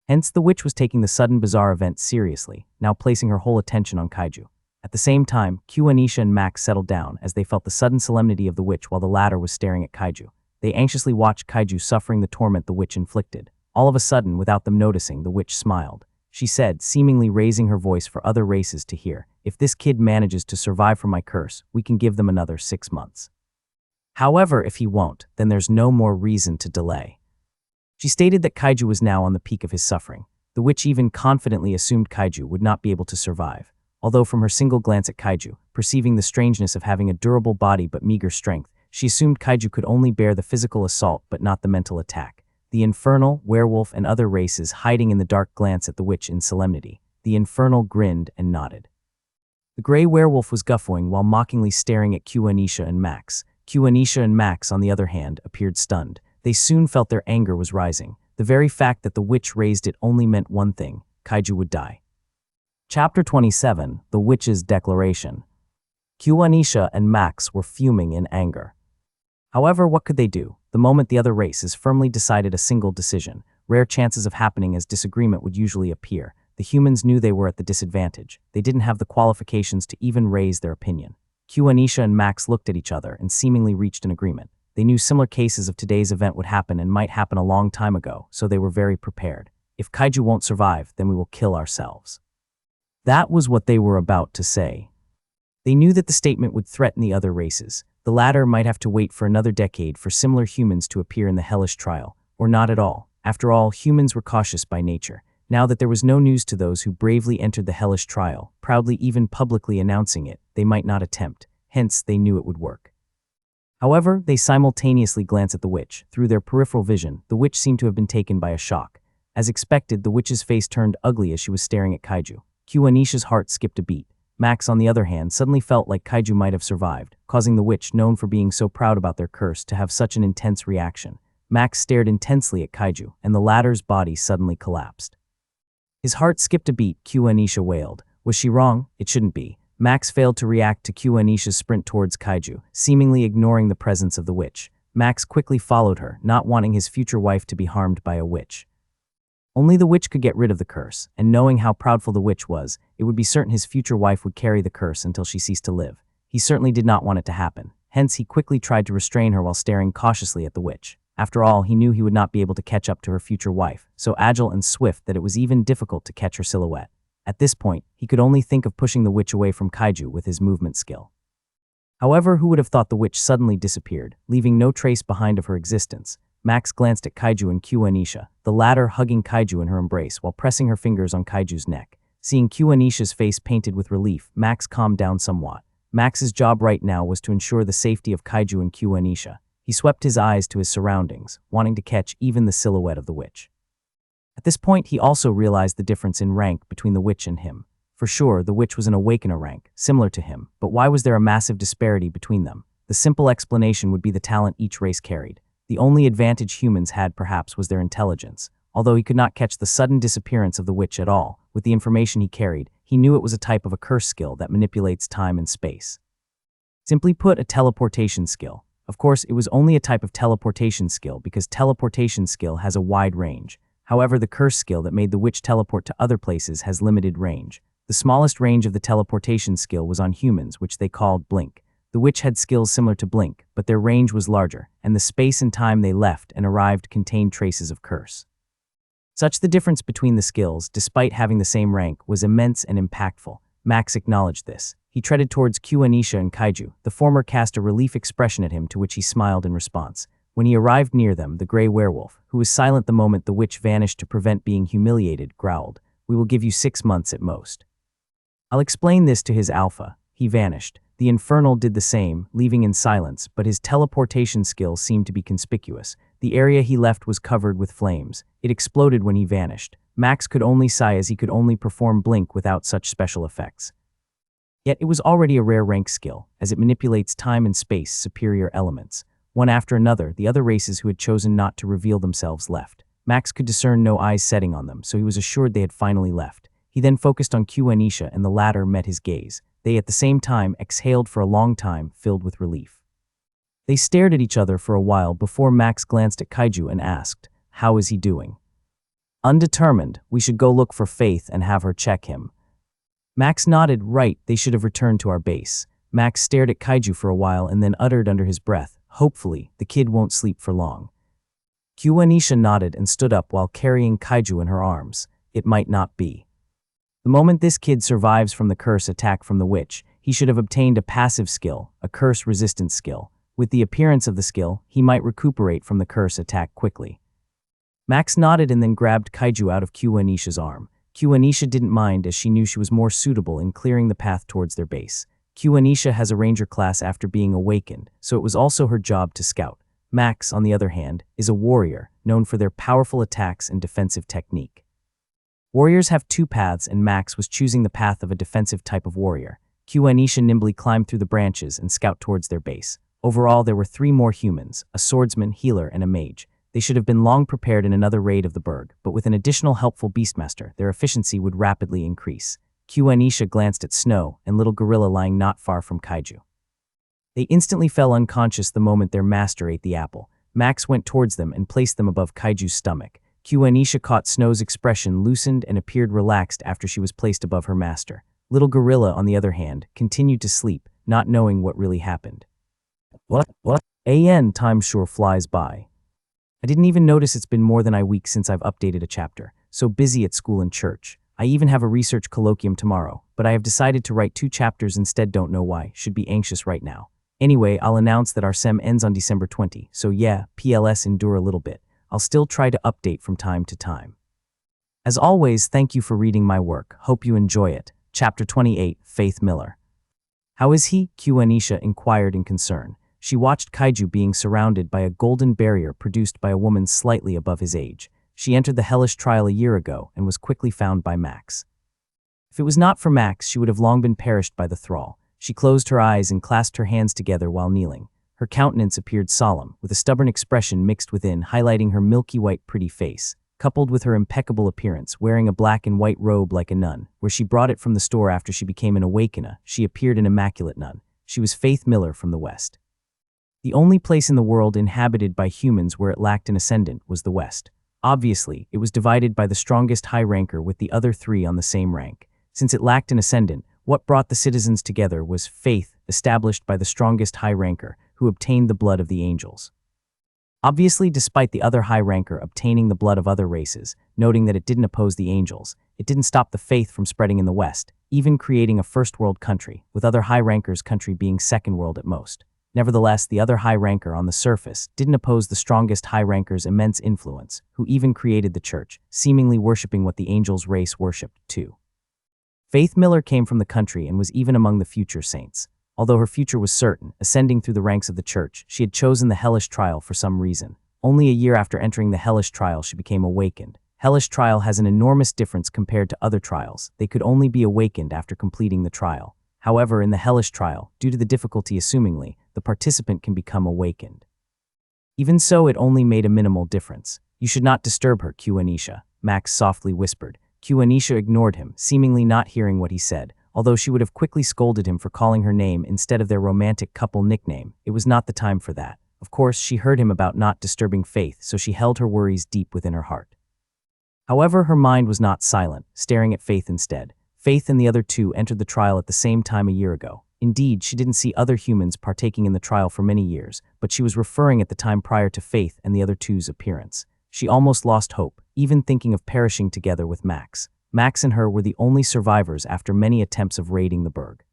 Hence, the witch was taking the sudden bizarre event seriously, now placing her whole attention on Kaiju. At the same time, Q, Anisha, and Max settled down as they felt the sudden solemnity of the witch while the latter was staring at Kaiju. They anxiously watched Kaiju suffering the torment the witch inflicted. All of a sudden, without them noticing, the witch smiled. She said, seemingly raising her voice for other races to hear, "If this kid manages to survive from my curse, we can give them another 6 months. However, if he won't, then there's no more reason to delay." She stated that Kaiju was now on the peak of his suffering. The witch even confidently assumed Kaiju would not be able to survive. Although from her single glance at Kaiju, perceiving the strangeness of having a durable body but meager strength, she assumed Kaiju could only bear the physical assault but not the mental attack. The infernal, werewolf, and other races hiding in the dark glance at the witch in solemnity. The infernal grinned and nodded. The gray werewolf was guffawing while mockingly staring at Q, Anisha, and Max. Q, Anisha, and Max, on the other hand, appeared stunned. They soon felt their anger was rising. The very fact that the witch raised it only meant one thing: Kaiju would die. Chapter 27, The Witch's Declaration. Q, Anisha, and Max were fuming in anger. However, what could they do? The moment the other races firmly decided a single decision, rare chances of happening as disagreement would usually appear. The humans knew they were at the disadvantage. They didn't have the qualifications to even raise their opinion. Q, Anisha, and Max looked at each other and seemingly reached an agreement. They knew similar cases of today's event would happen and might happen a long time ago, so they were very prepared. If Kaiju won't survive, then we will kill ourselves. That was what they were about to say. They knew that the statement would threaten the other races. The latter might have to wait for another decade for similar humans to appear in the hellish trial, or not at all. After all, humans were cautious by nature. Now that there was no news to those who bravely entered the hellish trial, proudly even publicly announcing it, they might not attempt. Hence, they knew it would work. However, they simultaneously glanced at the witch. Through their peripheral vision, the witch seemed to have been taken by a shock. As expected, the witch's face turned ugly as she was staring at Kaiju. Q, Anisha's heart skipped a beat. Max, on the other hand, suddenly felt like Kaiju might have survived, causing the witch, known for being so proud about their curse, to have such an intense reaction. Max stared intensely at Kaiju, and the latter's body suddenly collapsed. His heart skipped a beat. Q, Anisha wailed. Was she wrong? It shouldn't be. Max failed to react to Q, Anisha's sprint towards Kaiju, seemingly ignoring the presence of the witch. Max quickly followed her, not wanting his future wife to be harmed by a witch. Only the witch could get rid of the curse, and knowing how proudful the witch was, it would be certain his future wife would carry the curse until she ceased to live. He certainly did not want it to happen. Hence, he quickly tried to restrain her while staring cautiously at the witch. After all, he knew he would not be able to catch up to her future wife, so agile and swift that it was even difficult to catch her silhouette. At this point, he could only think of pushing the witch away from Kaiju with his movement skill. However, who would have thought the witch suddenly disappeared, leaving no trace behind of her existence? Max glanced at Kaiju and Q, Anisha, the latter hugging Kaiju in her embrace while pressing her fingers on Kaiju's neck. Seeing Q, Anisha's face painted with relief, Max calmed down somewhat. Max's job right now was to ensure the safety of Kaiju and Q, Anisha. He swept his eyes to his surroundings, wanting to catch even the silhouette of the witch. At this point, he also realized the difference in rank between the witch and him. For sure, the witch was an Awakener rank, similar to him, but why was there a massive disparity between them? The simple explanation would be the talent each race carried. The only advantage humans had perhaps was their intelligence. Although he could not catch the sudden disappearance of the witch at all, with the information he carried, he knew it was a type of a curse skill that manipulates time and space. Simply put, a teleportation skill. Of course, it was only a type of teleportation skill because teleportation skill has a wide range. However, the curse skill that made the witch teleport to other places has limited range. The smallest range of the teleportation skill was on humans, which they called Blink. The witch had skills similar to Blink, but their range was larger, and the space and time they left and arrived contained traces of curse. Such the difference between the skills, despite having the same rank, was immense and impactful. Max acknowledged this. He treaded towards Q, Anisha, and Kaiju. The former cast a relief expression at him, to which he smiled in response. When he arrived near them, the gray werewolf, who was silent the moment the witch vanished to prevent being humiliated, growled, "We will give you 6 months at most." I'll explain this to his alpha. He vanished. The Infernal did the same, leaving in silence, but his teleportation skill seemed to be conspicuous. The area he left was covered with flames. It exploded when he vanished. Max could only sigh as he could only perform Blink without such special effects. Yet it was already a rare rank skill, as it manipulates time and space superior elements. One after another, the other races who had chosen not to reveal themselves left. Max could discern no eyes setting on them, so he was assured they had finally left. He then focused on Q, Anisha, and the latter met his gaze. They at the same time exhaled for a long time, filled with relief. They stared at each other for a while before Max glanced at Kaiju and asked, "How is he doing?" "Undetermined. We should go look for Faith and have her check him." Max nodded. Right, they should have returned to our base. Max stared at Kaiju for a while and then uttered under his breath, hopefully, the kid won't sleep for long. Anisha nodded and stood up while carrying Kaiju in her arms. It might not be. The moment this kid survives from the curse attack from the witch, he should have obtained a passive skill, a curse resistance skill. With the appearance of the skill, he might recuperate from the curse attack quickly. Max nodded and then grabbed Kaiju out of Anisha's arm. Anisha didn't mind as she knew she was more suitable in clearing the path towards their base. Anisha has a ranger class after being awakened, so it was also her job to scout. Max, on the other hand, is a warrior, known for their powerful attacks and defensive technique. Warriors have two paths and Max was choosing the path of a defensive type of warrior. Anisha nimbly climbed through the branches and scout towards their base. Overall, there were 3 more humans, a swordsman, healer, and a mage. They should have been long prepared in another raid of the Berg, but with an additional helpful beastmaster, their efficiency would rapidly increase. Anisha glanced at Snow and little gorilla lying not far from Kaiju. They instantly fell unconscious the moment their master ate the apple. Max went towards them and placed them above Kaiju's stomach. Anisha caught Snow's expression loosened and appeared relaxed after she was placed above her master. Little gorilla, on the other hand, continued to sleep, not knowing what really happened. What? Time sure flies by. I didn't even notice it's been more than a week since I've updated a chapter. So busy at school and church. I even have a research colloquium tomorrow, but I have decided to write 2 chapters instead. Don't know why, should be anxious right now. Anyway, I'll announce that our SEM ends on December 20, so yeah, PLS endure a little bit. I'll still try to update from time to time. As always, thank you for reading my work. Hope you enjoy it. Chapter 28, Faith Miller. How is he? Anisha inquired in concern. She watched Kaiju being surrounded by a golden barrier produced by a woman slightly above his age. She entered the hellish trial a year ago and was quickly found by Max. If it was not for Max, she would have long been perished by the thrall. She closed her eyes and clasped her hands together while kneeling. Her countenance appeared solemn, with a stubborn expression mixed within, highlighting her milky white pretty face, coupled with her impeccable appearance, wearing a black and white robe like a nun. Where she brought it from the store after she became an awakener, she appeared an immaculate nun. She was Faith Miller from the West. The only place in the world inhabited by humans where it lacked an ascendant was the West. Obviously, it was divided by the strongest high ranker with the other 3 on the same rank. Since it lacked an ascendant, what brought the citizens together was faith, established by the strongest high ranker, who obtained the blood of the angels. Obviously, despite the other high ranker obtaining the blood of other races, noting that it didn't oppose the angels, it didn't stop the faith from spreading in the West, even creating a first world country, with other high rankers' country being second world at most. Nevertheless, the other high ranker on the surface didn't oppose the strongest high ranker's immense influence, who even created the church, seemingly worshipping what the angels' race worshipped too. Faith Miller came from the country and was even among the future saints. Although her future was certain, ascending through the ranks of the church, she had chosen the hellish trial for some reason. Only a year after entering the hellish trial, she became awakened. Hellish trial has an enormous difference compared to other trials. They could only be awakened after completing the trial. However, in the hellish trial, due to the difficulty assumingly, the participant can become awakened. Even so, it only made a minimal difference. You should not disturb her, Anisha, Max softly whispered. Anisha ignored him, seemingly not hearing what he said. Although she would have quickly scolded him for calling her name instead of their romantic couple nickname, it was not the time for that. Of course, she heard him about not disturbing Faith, so she held her worries deep within her heart. However, her mind was not silent, staring at Faith instead. Faith and the other 2 entered the trial at the same time a year ago. Indeed, she didn't see other humans partaking in the trial for many years, but she was referring at the time prior to Faith and the other 2's appearance. She almost lost hope, even thinking of perishing together with Max. Max and her were the only survivors after many attempts of raiding the Berg.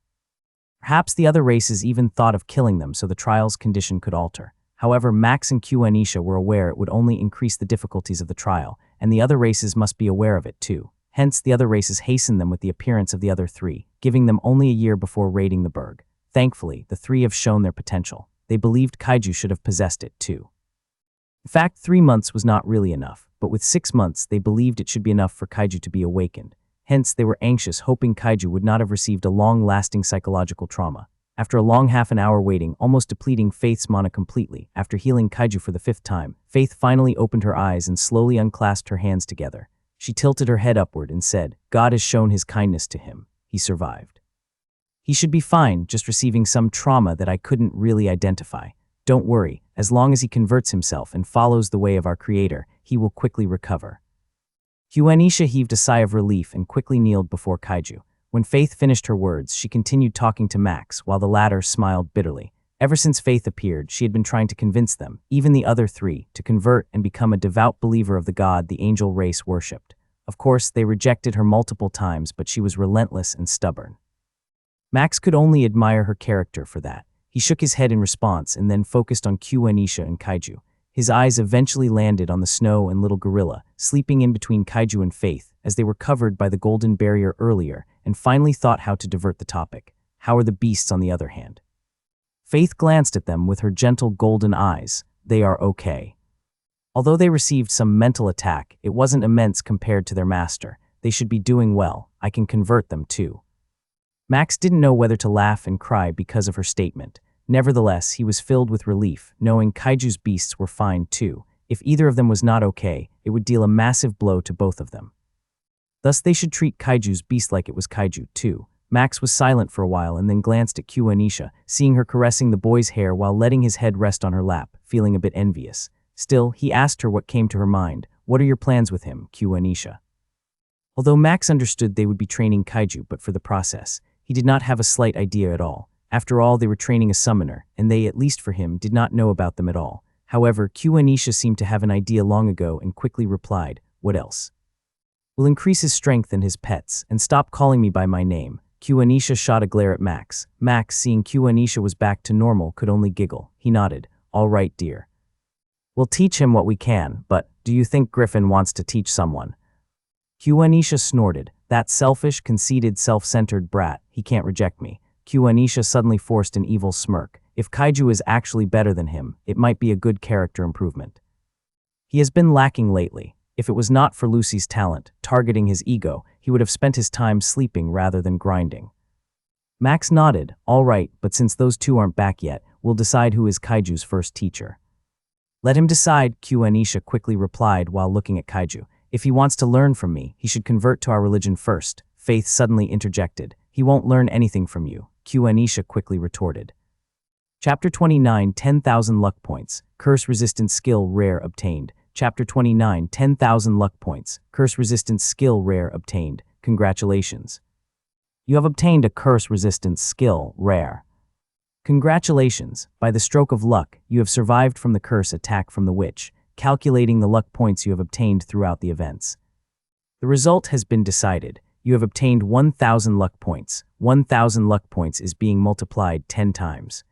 Perhaps the other races even thought of killing them so the trial's condition could alter. However, Max and Anisha were aware it would only increase the difficulties of the trial, and the other races must be aware of it too. Hence, the other races hastened them with the appearance of the other 3, giving them only a year before raiding the Berg. Thankfully, the 3 have shown their potential. They believed Kaiju should have possessed it too. In fact, 3 months was not really enough, but with 6 months they believed it should be enough for Kaiju to be awakened. Hence, they were anxious, hoping Kaiju would not have received a long-lasting psychological trauma. After a long half an hour waiting, almost depleting Faith's mana completely, after healing Kaiju for the 5th time, Faith finally opened her eyes and slowly unclasped her hands together. She tilted her head upward and said, "God has shown his kindness to him. He survived. He should be fine, just receiving some trauma that I couldn't really identify. Don't worry, as long as he converts himself and follows the way of our Creator, he will quickly recover." Anisha heaved a sigh of relief and quickly kneeled before Kaiju. When Faith finished her words, she continued talking to Max while the latter smiled bitterly. Ever since Faith appeared, she had been trying to convince them, even the other three, to convert and become a devout believer of the god the angel race worshipped. Of course, they rejected her multiple times, but she was relentless and stubborn. Max could only admire her character for that. He shook his head in response and then focused on Anisha and Kaiju. His eyes eventually landed on the Snow and little gorilla, sleeping in between Kaiju and Faith, as they were covered by the golden barrier earlier, and finally thought how to divert the topic. How are the beasts on the other hand? Faith glanced at them with her gentle golden eyes. They are okay. Although they received some mental attack, it wasn't immense compared to their master. They should be doing well. I can convert them too. Max didn't know whether to laugh and cry because of her statement. Nevertheless, he was filled with relief, knowing Kaiju's beasts were fine too. If either of them was not okay, it would deal a massive blow to both of them. Thus, they should treat Kaiju's beast like it was Kaiju too. Max was silent for a while and then glanced at Anisha, seeing her caressing the boy's hair while letting his head rest on her lap, feeling a bit envious. Still, he asked her what came to her mind. What are your plans with him, Anisha? Although Max understood they would be training Kaiju, but for the process, he did not have a slight idea at all. After all, they were training a summoner, and they, at least for him, did not know about them at all. However, Anisha seemed to have an idea long ago and quickly replied, what else? Will increase his strength and his pets, and stop calling me by my name. Anisha shot a glare at Max. Max, seeing Anisha was back to normal, could only giggle. He nodded. All right, dear. We'll teach him what we can, but do you think Griffin wants to teach someone? Anisha snorted. That selfish, conceited, self-centered brat. He can't reject me. Anisha suddenly forced an evil smirk. If Kaiju is actually better than him, it might be a good character improvement. He has been lacking lately. If it was not for Lucy's talent, targeting his ego, he would have spent his time sleeping rather than grinding. Max nodded. All right, but since those two aren't back yet, we'll decide who is Kaiju's first teacher. Let him decide, Anisha quickly replied while looking at Kaiju. If he wants to learn from me, he should convert to our religion first. Faith suddenly interjected. He won't learn anything from you, Anisha quickly retorted. Chapter 29, 10,000 luck points. Curse-resistant skill rare obtained. Chapter 29, 10,000 luck points. Curse-resistant skill rare obtained. Congratulations. You have obtained a curse-resistant skill rare. Congratulations. By the stroke of luck, you have survived from the curse attack from the witch, calculating the luck points you have obtained throughout the events. The result has been decided. You have obtained 1,000 luck points. 1,000 luck points is being multiplied 10 times.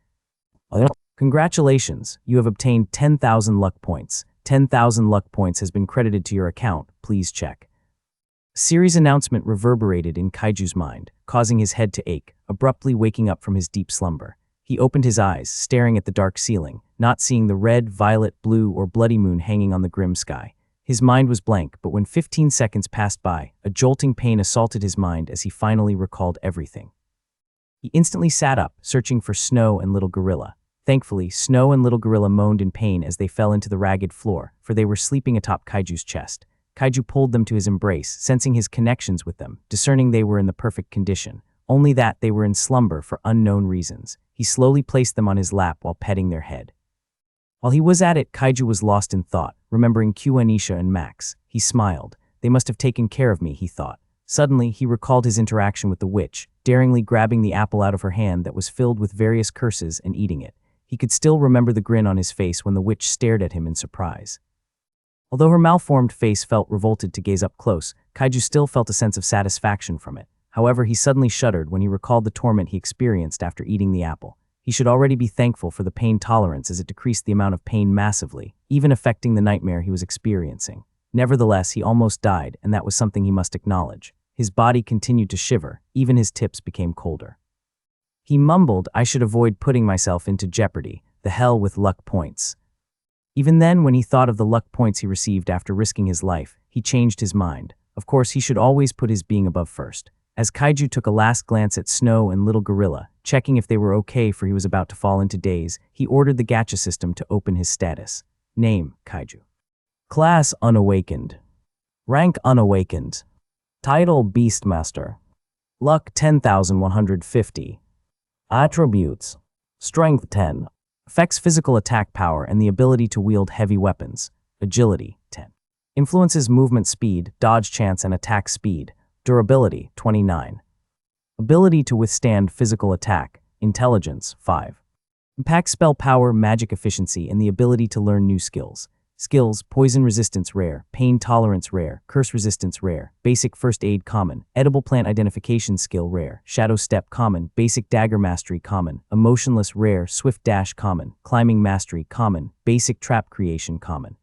Congratulations. You have obtained 10,000 luck points. 10,000 luck points has been credited to your account. Please check. A series announcement reverberated in Kaiju's mind, causing his head to ache, abruptly waking up from his deep slumber. He opened his eyes, staring at the dark ceiling, not seeing the red, violet, blue, or bloody moon hanging on the grim sky. His mind was blank, but when 15 seconds passed by, a jolting pain assaulted his mind as he finally recalled everything. He instantly sat up, searching for Snow and little gorilla. Thankfully, Snow and little gorilla moaned in pain as they fell into the ragged floor, for they were sleeping atop Kaiju's chest. Kaiju pulled them to his embrace, sensing his connections with them, discerning they were in the perfect condition, only that they were in slumber for unknown reasons. He slowly placed them on his lap while petting their head. While he was at it, Kaiju was lost in thought, remembering Anisha and Max. He smiled. They must have taken care of me, he thought. Suddenly, he recalled his interaction with the witch, daringly grabbing the apple out of her hand that was filled with various curses and eating it. He could still remember the grin on his face when the witch stared at him in surprise. Although her malformed face felt revolted to gaze up close, Kaiju still felt a sense of satisfaction from it. However, he suddenly shuddered when he recalled the torment he experienced after eating the apple. He should already be thankful for the pain tolerance as it decreased the amount of pain massively, even affecting the nightmare he was experiencing. Nevertheless, he almost died, and that was something he must acknowledge. His body continued to shiver, even his tips became colder. He mumbled, I should avoid putting myself into jeopardy. The hell with luck points. Even then, when he thought of the luck points he received after risking his life, he changed his mind. Of course, he should always put his being above first. As Kaiju took a last glance at Snow and little gorilla, checking if they were okay for he was about to fall into daze, he ordered the gacha system to open his status. Name, Kaiju. Class, Unawakened. Rank, Unawakened. Title, Beastmaster. Luck, 10,150. Attributes. Strength, 10. Affects physical attack power and the ability to wield heavy weapons. Agility, 10. Influences movement speed, dodge chance, and attack speed. Durability, 29. Ability to withstand physical attack. Intelligence, 5. Impact spell power, magic efficiency, and the ability to learn new skills. Skills: poison resistance rare, pain tolerance rare, curse resistance rare, basic first aid common, edible plant identification skill rare, shadow step common, basic dagger mastery common, emotionless rare, swift dash common, climbing mastery common, basic trap creation common.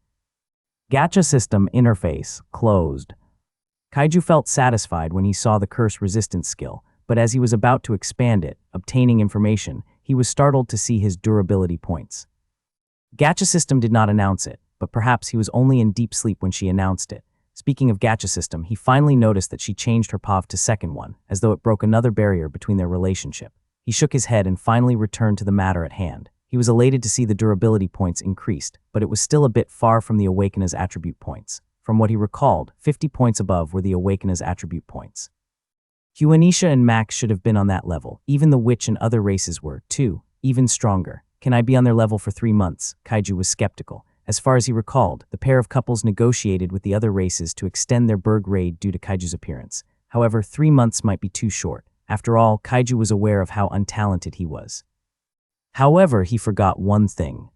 Gacha system interface closed. Kaiju felt satisfied when he saw the curse resistance skill, but as he was about to expand it, obtaining information, he was startled to see his durability points. Gacha system did not announce it, but perhaps he was only in deep sleep when she announced it. Speaking of Gacha system, he finally noticed that she changed her POV to second one, as though it broke another barrier between their relationship. He shook his head and finally returned to the matter at hand. He was elated to see the durability points increased, but it was still a bit far from the Awakener's attribute points. From what he recalled, 50 points above were the Awakener's attribute points. Huanisha and Max should have been on that level. Even the witch and other races were, too, even stronger. Can I be on their level for 3 months? Kaiju was skeptical. As far as he recalled, the pair of couples negotiated with the other races to extend their Berg raid due to Kaiju's appearance. However, 3 months might be too short. After all, Kaiju was aware of how untalented he was. However, he forgot one thing.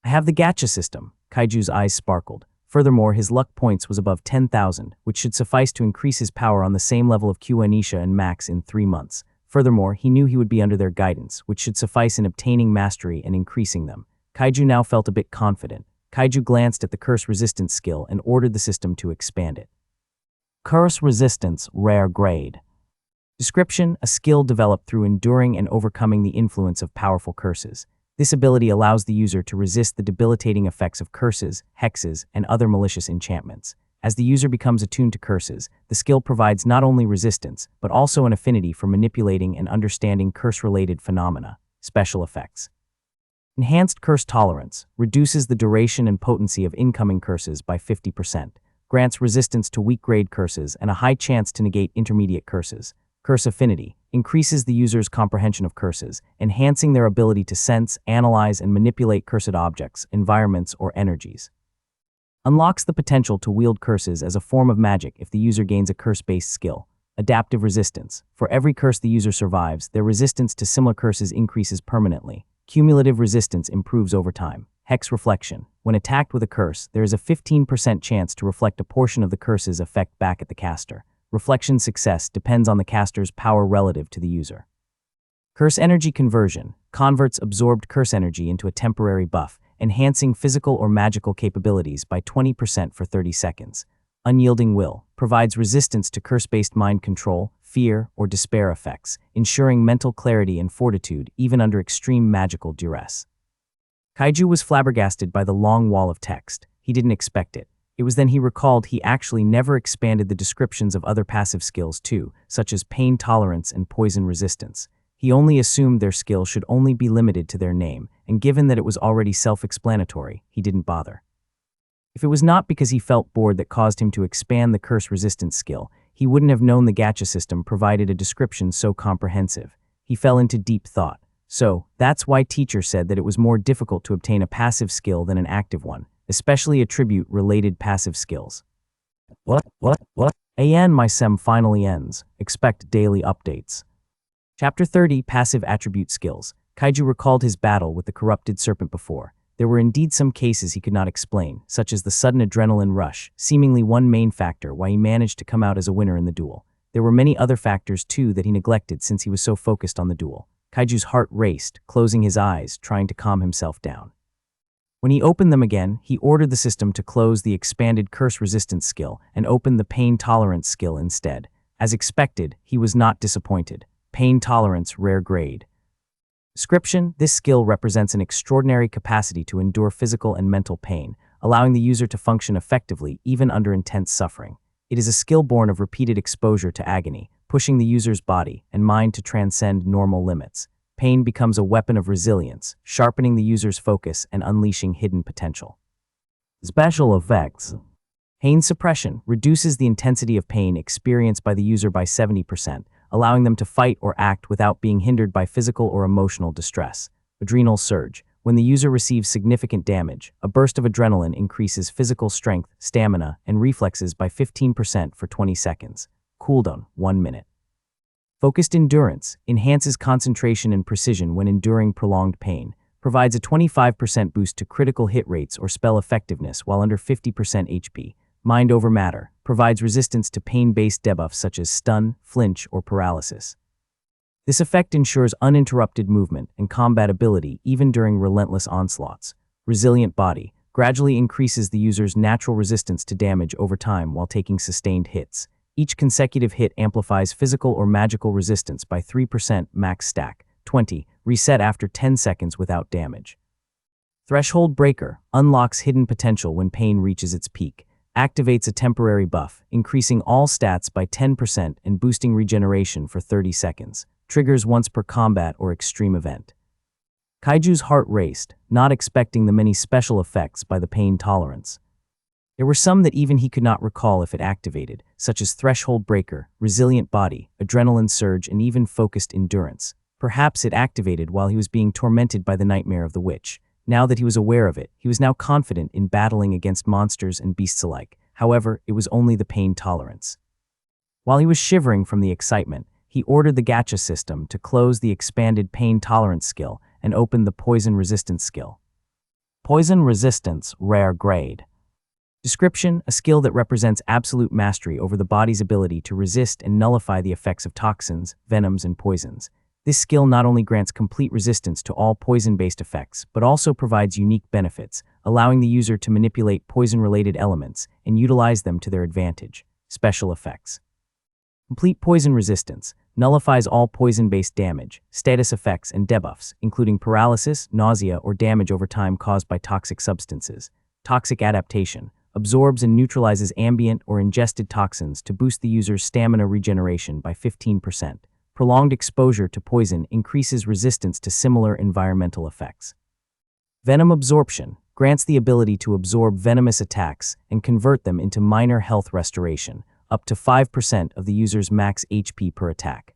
I have the Gacha system. Kaiju's eyes sparkled. Furthermore, his luck points was above 10,000, which should suffice to increase his power on the same level of Huanisha and Max in 3 months. Furthermore, he knew he would be under their guidance, which should suffice in obtaining mastery and increasing them. Kaiju now felt a bit confident. Kaiju glanced at the curse resistance skill and ordered the system to expand it. Curse resistance, rare grade. Description: a skill developed through enduring and overcoming the influence of powerful curses. This ability allows the user to resist the debilitating effects of curses, hexes, and other malicious enchantments. As the user becomes attuned to curses, the skill provides not only resistance, but also an affinity for manipulating and understanding curse-related phenomena. Special effects. Enhanced curse tolerance reduces the duration and potency of incoming curses by 50%, grants resistance to weak-grade curses and a high chance to negate intermediate curses. Curse affinity increases the user's comprehension of curses, enhancing their ability to sense, analyze, and manipulate cursed objects, environments, or energies. Unlocks the potential to wield curses as a form of magic if the user gains a curse-based skill. Adaptive resistance. For every curse the user survives, their resistance to similar curses increases permanently. Cumulative resistance improves over time. Hex reflection. When attacked with a curse, there is a 15% chance to reflect a portion of the curse's effect back at the caster. Reflection success depends on the caster's power relative to the user. Curse energy conversion converts absorbed curse energy into a temporary buff, enhancing physical or magical capabilities by 20% for 30 seconds. Unyielding will provides resistance to curse-based mind control, fear, or despair effects, ensuring mental clarity and fortitude even under extreme magical duress. Kaiju was flabbergasted by the long wall of text. He didn't expect it. It was then he recalled he actually never expanded the descriptions of other passive skills too, such as pain tolerance and poison resistance. He only assumed their skill should only be limited to their name, and given that it was already self-explanatory, he didn't bother. If it was not because he felt bored that caused him to expand the curse resistance skill, he wouldn't have known the Gacha system provided a description so comprehensive. He fell into deep thought. So, that's why teacher said that it was more difficult to obtain a passive skill than an active one, especially attribute-related passive skills. What? My sem finally ends. Expect daily updates. Chapter 30, Passive Attribute Skills. Kaiju recalled his battle with the corrupted serpent before. There were indeed some cases he could not explain, such as the sudden adrenaline rush, seemingly one main factor why he managed to come out as a winner in the duel. There were many other factors too that he neglected since he was so focused on the duel. Kaiju's heart raced, closing his eyes, trying to calm himself down. When he opened them again, he ordered the system to close the expanded curse resistance skill and open the pain tolerance skill instead. As expected, he was not disappointed. Pain tolerance, rare grade. Description: this skill represents an extraordinary capacity to endure physical and mental pain, allowing the user to function effectively even under intense suffering. It is a skill born of repeated exposure to agony, pushing the user's body and mind to transcend normal limits. Pain becomes a weapon of resilience, sharpening the user's focus and unleashing hidden potential. Special effects. Pain suppression reduces the intensity of pain experienced by the user by 70%, allowing them to fight or act without being hindered by physical or emotional distress. Adrenal surge. When the user receives significant damage, a burst of adrenaline increases physical strength, stamina, and reflexes by 15% for 20 seconds. Cooldown, 1 minute. Focused endurance enhances concentration and precision when enduring prolonged pain, provides a 25% boost to critical hit rates or spell effectiveness while under 50% HP. Mind over matter provides resistance to pain-based debuffs such as stun, flinch, or paralysis. This effect ensures uninterrupted movement and combat ability even during relentless onslaughts. Resilient body gradually increases the user's natural resistance to damage over time while taking sustained hits. Each consecutive hit amplifies physical or magical resistance by 3% max stack, 20, reset after 10 seconds without damage. Threshold Breaker unlocks hidden potential when pain reaches its peak, activates a temporary buff, increasing all stats by 10% and boosting regeneration for 30 seconds, triggers once per combat or extreme event. Kaiju's heart raced, not expecting the many special effects by the pain tolerance. There were some that even he could not recall if it activated, such as Threshold Breaker, Resilient Body, Adrenaline Surge, and even Focused Endurance. Perhaps it activated while he was being tormented by the nightmare of the witch. Now that he was aware of it, he was now confident in battling against monsters and beasts alike. However, it was only the pain tolerance. While he was shivering from the excitement, he ordered the gacha system to close the expanded pain tolerance skill and open the poison resistance skill. Poison resistance, rare grade. Description: a skill that represents absolute mastery over the body's ability to resist and nullify the effects of toxins, venoms, and poisons. This skill not only grants complete resistance to all poison-based effects, but also provides unique benefits, allowing the user to manipulate poison-related elements and utilize them to their advantage. Special effects. Complete poison resistance nullifies all poison-based damage, status effects, and debuffs, including paralysis, nausea, or damage over time caused by toxic substances. Toxic adaptation absorbs and neutralizes ambient or ingested toxins to boost the user's stamina regeneration by 15%. Prolonged exposure to poison increases resistance to similar environmental effects. Venom absorption grants the ability to absorb venomous attacks and convert them into minor health restoration, up to 5% of the user's max HP per attack.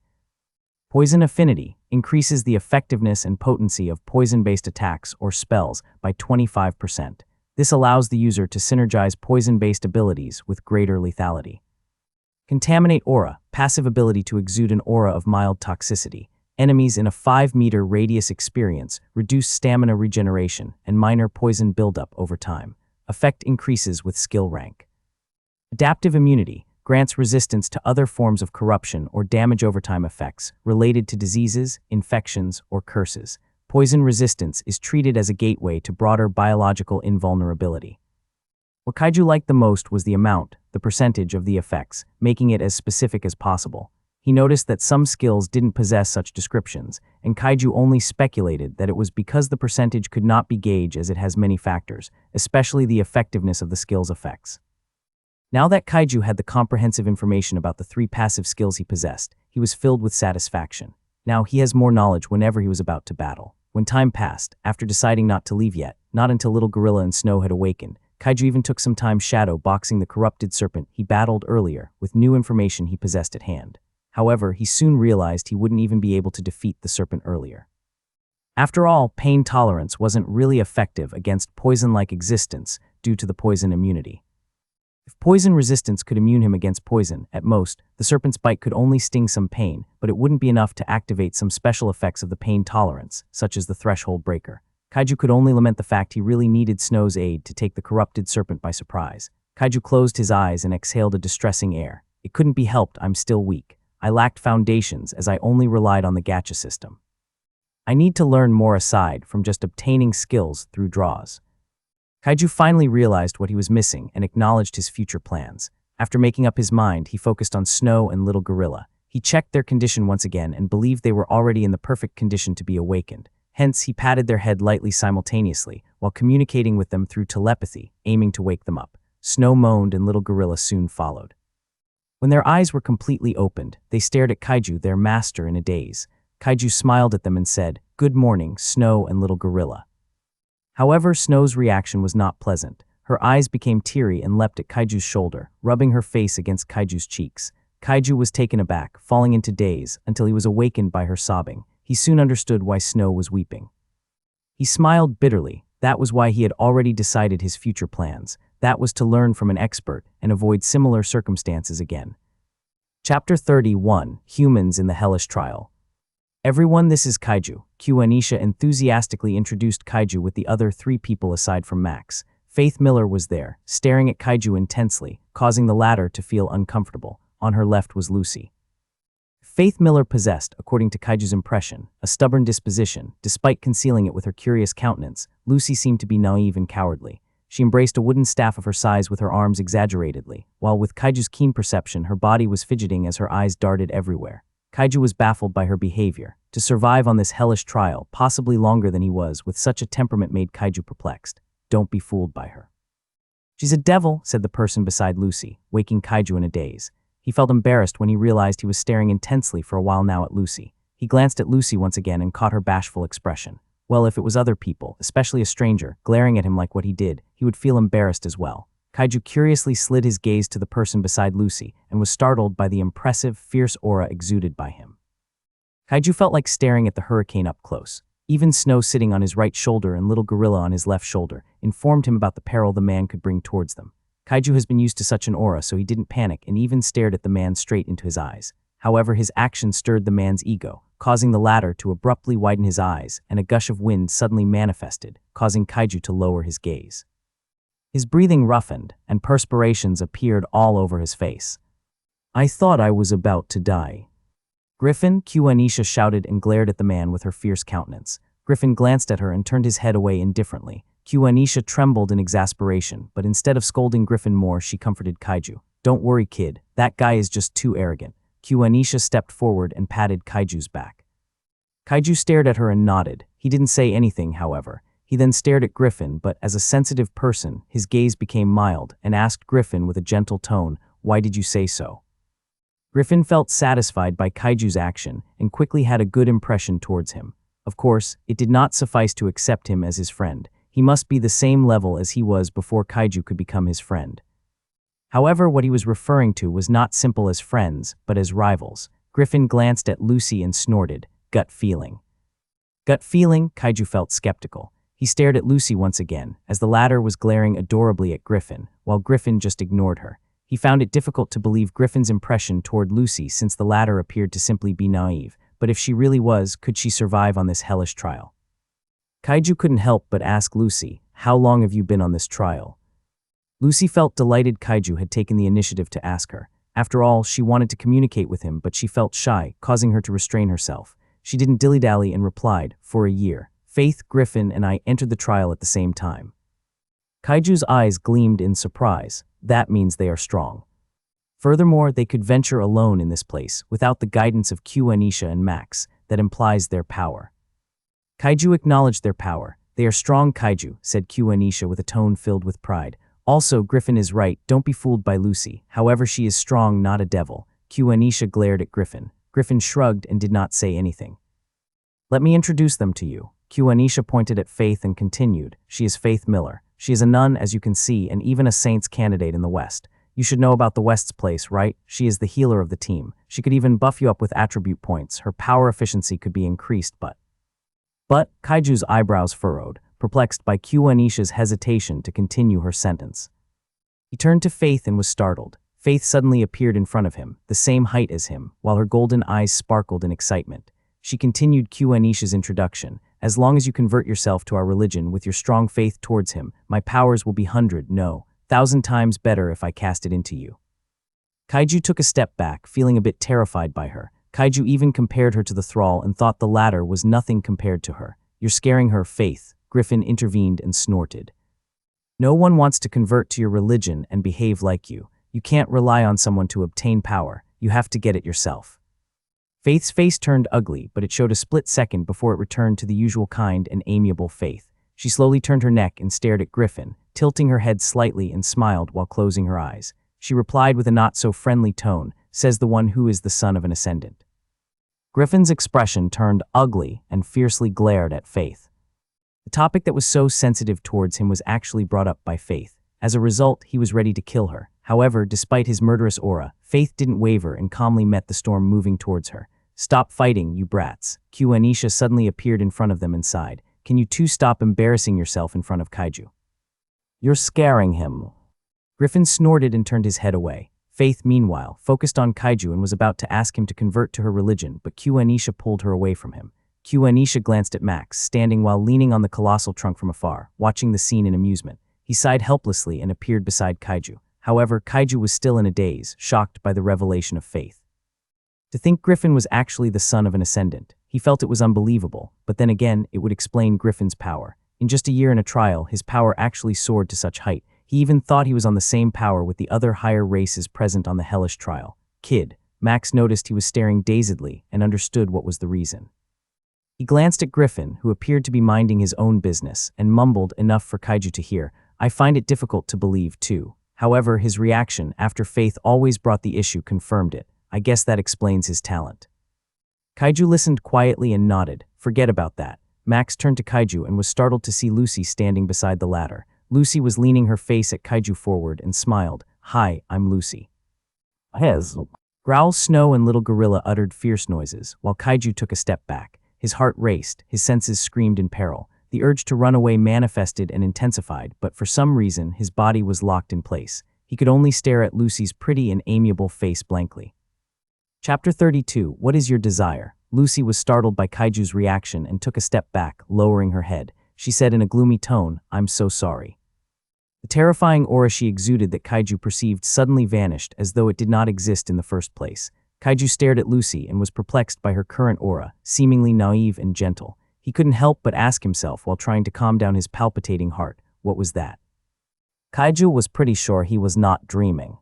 Poison affinity increases the effectiveness and potency of poison-based attacks or spells by 25%. This allows the user to synergize poison-based abilities with greater lethality. Contaminate aura, passive ability to exude an aura of mild toxicity. Enemies in a 5-meter radius experience reduce stamina regeneration and minor poison buildup over time. Effect increases with skill rank. Adaptive immunity grants resistance to other forms of corruption or damage over time effects related to diseases, infections, or curses. Poison resistance is treated as a gateway to broader biological invulnerability. What Kaiju liked the most was the amount, the percentage of the effects, making it as specific as possible. He noticed that some skills didn't possess such descriptions, and Kaiju only speculated that it was because the percentage could not be gauged as it has many factors, especially the effectiveness of the skill's effects. Now that Kaiju had the comprehensive information about the 3 passive skills he possessed, he was filled with satisfaction. Now he has more knowledge whenever he was about to battle. When time passed, after deciding not to leave yet, not until Little Gorilla and Snow had awakened, Kaiju even took some time shadow boxing the corrupted serpent he battled earlier with new information he possessed at hand. However, he soon realized he wouldn't even be able to defeat the serpent earlier. After all, pain tolerance wasn't really effective against poison-like existence due to the poison immunity. If poison resistance could immune him against poison, at most, the serpent's bite could only sting some pain, but it wouldn't be enough to activate some special effects of the pain tolerance, such as the Threshold Breaker. Kaiju could only lament the fact he really needed Snow's aid to take the corrupted serpent by surprise. Kaiju closed his eyes and exhaled a distressing air. It couldn't be helped, I'm still weak. I lacked foundations as I only relied on the gacha system. I need to learn more aside from just obtaining skills through draws. Kaiju finally realized what he was missing and acknowledged his future plans. After making up his mind, he focused on Snow and Little Gorilla. He checked their condition once again and believed they were already in the perfect condition to be awakened. Hence, he patted their head lightly simultaneously, while communicating with them through telepathy, aiming to wake them up. Snow moaned and Little Gorilla soon followed. When their eyes were completely opened, they stared at Kaiju, their master, in a daze. Kaiju smiled at them and said, "Good morning, Snow and Little Gorilla." However, Snow's reaction was not pleasant. Her eyes became teary and leapt at Kaiju's shoulder, rubbing her face against Kaiju's cheeks. Kaiju was taken aback, falling into daze, until he was awakened by her sobbing. He soon understood why Snow was weeping. He smiled bitterly. That was why he had already decided his future plans. That was to learn from an expert and avoid similar circumstances again. Chapter 31, Humans in the Hellish Trial. Everyone, this is Kaiju. Anisha enthusiastically introduced Kaiju with the other 3 people aside from Max. Faith Miller was there, staring at Kaiju intensely, causing the latter to feel uncomfortable. On her left was Lucy. Faith Miller possessed, according to Kaiju's impression, a stubborn disposition. Despite concealing it with her curious countenance, Lucy seemed to be naive and cowardly. She embraced a wooden staff of her size with her arms exaggeratedly, while with Kaiju's keen perception, her body was fidgeting as her eyes darted everywhere. Kaiju was baffled by her behavior. To survive on this hellish trial, possibly longer than he was, with such a temperament made Kaiju perplexed. Don't be fooled by her. She's a devil, said the person beside Lucy, waking Kaiju in a daze. He felt embarrassed when he realized he was staring intensely for a while now at Lucy. He glanced at Lucy once again and caught her bashful expression. Well, if it was other people, especially a stranger, glaring at him like what he did, he would feel embarrassed as well. Kaiju curiously slid his gaze to the person beside Lucy and was startled by the impressive, fierce aura exuded by him. Kaiju felt like staring at the hurricane up close. Even Snow sitting on his right shoulder and Little Gorilla on his left shoulder informed him about the peril the man could bring towards them. Kaiju has been used to such an aura, so he didn't panic and even stared at the man straight into his eyes. However, his action stirred the man's ego, causing the latter to abruptly widen his eyes, and a gush of wind suddenly manifested, causing Kaiju to lower his gaze. His breathing roughened, and perspirations appeared all over his face. I thought I was about to die. Griffin, Anisha shouted and glared at the man with her fierce countenance. Griffin glanced at her and turned his head away indifferently. Anisha trembled in exasperation, but instead of scolding Griffin more, she comforted Kaiju. Don't worry, kid, that guy is just too arrogant. Anisha stepped forward and patted Kaiju's back. Kaiju stared at her and nodded. He didn't say anything, however. He then stared at Griffin, but as a sensitive person, his gaze became mild and asked Griffin with a gentle tone, "Why did you say so?" Griffin felt satisfied by Kaiju's action and quickly had a good impression towards him. Of course, it did not suffice to accept him as his friend. He must be the same level as he was before Kaiju could become his friend. However, what he was referring to was not simple as friends, but as rivals. Griffin glanced at Lucy and snorted, gut feeling. Gut feeling? Kaiju felt skeptical. He stared at Lucy once again, as the latter was glaring adorably at Griffin, while Griffin just ignored her. He found it difficult to believe Griffin's impression toward Lucy since the latter appeared to simply be naive, but if she really was, could she survive on this hellish trial? Kaiju couldn't help but ask Lucy, "How long have you been on this trial?" Lucy felt delighted Kaiju had taken the initiative to ask her. After all, she wanted to communicate with him, but she felt shy, causing her to restrain herself. She didn't dilly-dally and replied, "For a year. Faith, Griffin, and I entered the trial at the same time." Kaiju's eyes gleamed in surprise. That means they are strong. Furthermore, they could venture alone in this place, without the guidance of Anisha and Max. That implies their power. Kaiju acknowledged their power. "They are strong, Kaiju," said Anisha with a tone filled with pride. "Also, Griffin is right, don't be fooled by Lucy. However, she is strong, not a devil." Anisha glared at Griffin. Griffin shrugged and did not say anything. "Let me introduce them to you." Anisha pointed at Faith and continued, "She is Faith Miller. She is a nun, as you can see, and even a saint's candidate in the West. You should know about the West's place, right? She is the healer of the team. She could even buff you up with attribute points. Her power efficiency could be increased, but Kaiju's eyebrows furrowed, perplexed by Anisha's hesitation to continue her sentence. He turned to Faith and was startled. Faith suddenly appeared in front of him, the same height as him, while her golden eyes sparkled in excitement. She continued Anisha's introduction. "As long as you convert yourself to our religion with your strong faith towards him, my powers will be 1,000 times better if I cast it into you." Kaiju took a step back, feeling a bit terrified by her. Kaiju even compared her to the thrall and thought the latter was nothing compared to her. "You're scaring her, Faith," Griffin intervened and snorted. "No one wants to convert to your religion and behave like you. You can't rely on someone to obtain power. You have to get it yourself." Faith's face turned ugly, but it showed a split second before it returned to the usual kind and amiable Faith. She slowly turned her neck and stared at Griffin, tilting her head slightly and smiled while closing her eyes. She replied with a not-so-friendly tone, "Says the one who is the son of an ascendant." Griffin's expression turned ugly and fiercely glared at Faith. The topic that was so sensitive towards him was actually brought up by Faith. As a result, he was ready to kill her. However, despite his murderous aura, Faith didn't waver and calmly met the storm moving towards her. "Stop fighting, you brats." Anisha suddenly appeared in front of them and sighed. "Can you two stop embarrassing yourself in front of Kaiju? You're scaring him." Griffin snorted and turned his head away. Faith, meanwhile, focused on Kaiju and was about to ask him to convert to her religion, but Anisha pulled her away from him. Anisha glanced at Max, standing while leaning on the colossal trunk from afar, watching the scene in amusement. He sighed helplessly and appeared beside Kaiju. However, Kaiju was still in a daze, shocked by the revelation of Faith. To think Griffin was actually the son of an ascendant. He felt it was unbelievable, but then again, it would explain Griffin's power. In just a year in a trial, his power actually soared to such height. He even thought he was on the same power with the other higher races present on the hellish trial. Kid. Max noticed he was staring dazedly and understood what was the reason. He glanced at Griffin, who appeared to be minding his own business, and mumbled enough for Kaiju to hear. I find it difficult to believe, too. However, his reaction, after Faith always brought the issue, confirmed it. I guess that explains his talent. Kaiju listened quietly and nodded. Forget about that. Max turned to Kaiju and was startled to see Lucy standing beside the ladder. Lucy was leaning her face at Kaiju forward and smiled. Hi, I'm Lucy. Hez. Growl, Snow, and Little Gorilla uttered fierce noises, while Kaiju took a step back. His heart raced, his senses screamed in peril. The urge to run away manifested and intensified, but for some reason, his body was locked in place. He could only stare at Lucy's pretty and amiable face blankly. Chapter 32, What is your desire? Lucy was startled by Kaiju's reaction and took a step back, lowering her head. She said in a gloomy tone, I'm so sorry. The terrifying aura she exuded that Kaiju perceived suddenly vanished as though it did not exist in the first place. Kaiju stared at Lucy and was perplexed by her current aura, seemingly naive and gentle. He couldn't help but ask himself while trying to calm down his palpitating heart, what was that? Kaiju was pretty sure he was not dreaming.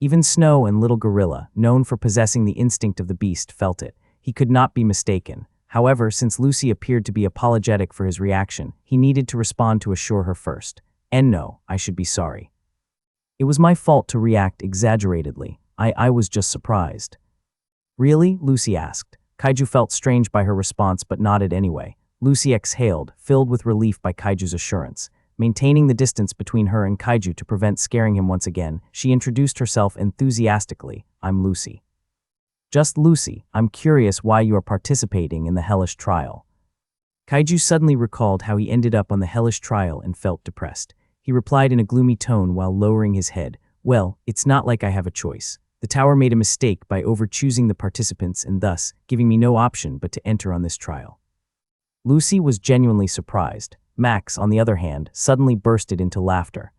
Even Snow and Little Gorilla, known for possessing the instinct of the beast, felt it. He could not be mistaken. However, since Lucy appeared to be apologetic for his reaction, he needed to respond to assure her first. And no, I should be sorry. It was my fault to react exaggeratedly. I was just surprised. Really? Lucy asked. Kaiju felt strange by her response but nodded anyway. Lucy exhaled, filled with relief by Kaiju's assurance. Maintaining the distance between her and Kaiju to prevent scaring him once again, she introduced herself enthusiastically. I'm Lucy. Just Lucy, I'm curious why you are participating in the hellish trial. Kaiju suddenly recalled how he ended up on the hellish trial and felt depressed. He replied in a gloomy tone while lowering his head. Well, it's not like I have a choice. The tower made a mistake by over-choosing the participants and thus giving me no option but to enter on this trial. Lucy was genuinely surprised. Max, on the other hand, suddenly bursted into laughter.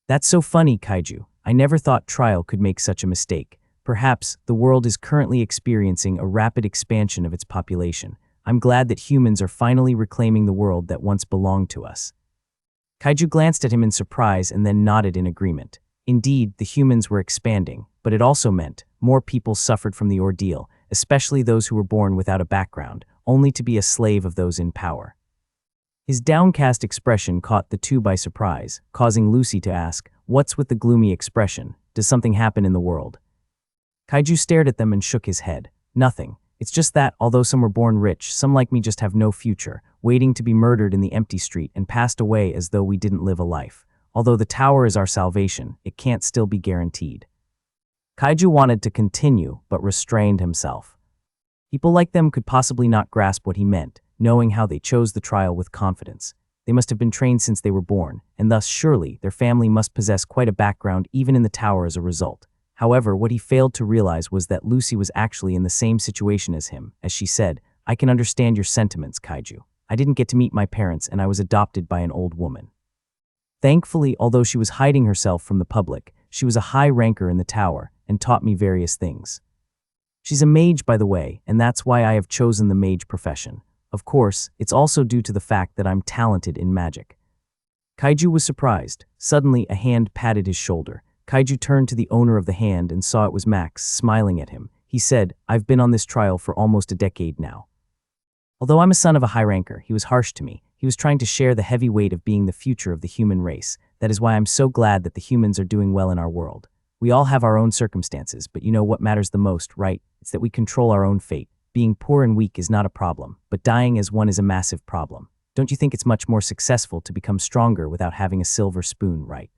That's so funny, Kaiju. I never thought trial could make such a mistake. Perhaps the world is currently experiencing a rapid expansion of its population. I'm glad that humans are finally reclaiming the world that once belonged to us. Kaiju glanced at him in surprise and then nodded in agreement. Indeed, the humans were expanding, but it also meant more people suffered from the ordeal, especially those who were born without a background, only to be a slave of those in power. His downcast expression caught the two by surprise, causing Lucy to ask, What's with the gloomy expression? Does something happen in the world? Kaiju stared at them and shook his head. Nothing. It's just that, although some were born rich, some like me just have no future, waiting to be murdered in the empty street and passed away as though we didn't live a life. Although the tower is our salvation, it can't still be guaranteed. Kaiju wanted to continue, but restrained himself. People like them could possibly not grasp what he meant, knowing how they chose the trial with confidence. They must have been trained since they were born, and thus surely their family must possess quite a background even in the tower as a result. However, what he failed to realize was that Lucy was actually in the same situation as him. As she said, I can understand your sentiments, Kaiju. I didn't get to meet my parents and I was adopted by an old woman. Thankfully, although she was hiding herself from the public, she was a high ranker in the tower and taught me various things. She's a mage, by the way, and that's why I have chosen the mage profession. Of course, it's also due to the fact that I'm talented in magic. Kaiju was surprised. Suddenly, a hand patted his shoulder. Kaiju turned to the owner of the hand and saw it was Max, smiling at him. He said, I've been on this trial for almost a decade now. Although I'm a son of a high ranker, he was harsh to me. He was trying to share the heavy weight of being the future of the human race. That is why I'm so glad that the humans are doing well in our world. We all have our own circumstances, but you know what matters the most, right? It's that we control our own fate. Being poor and weak is not a problem, but dying as one is a massive problem. Don't you think it's much more successful to become stronger without having a silver spoon, right?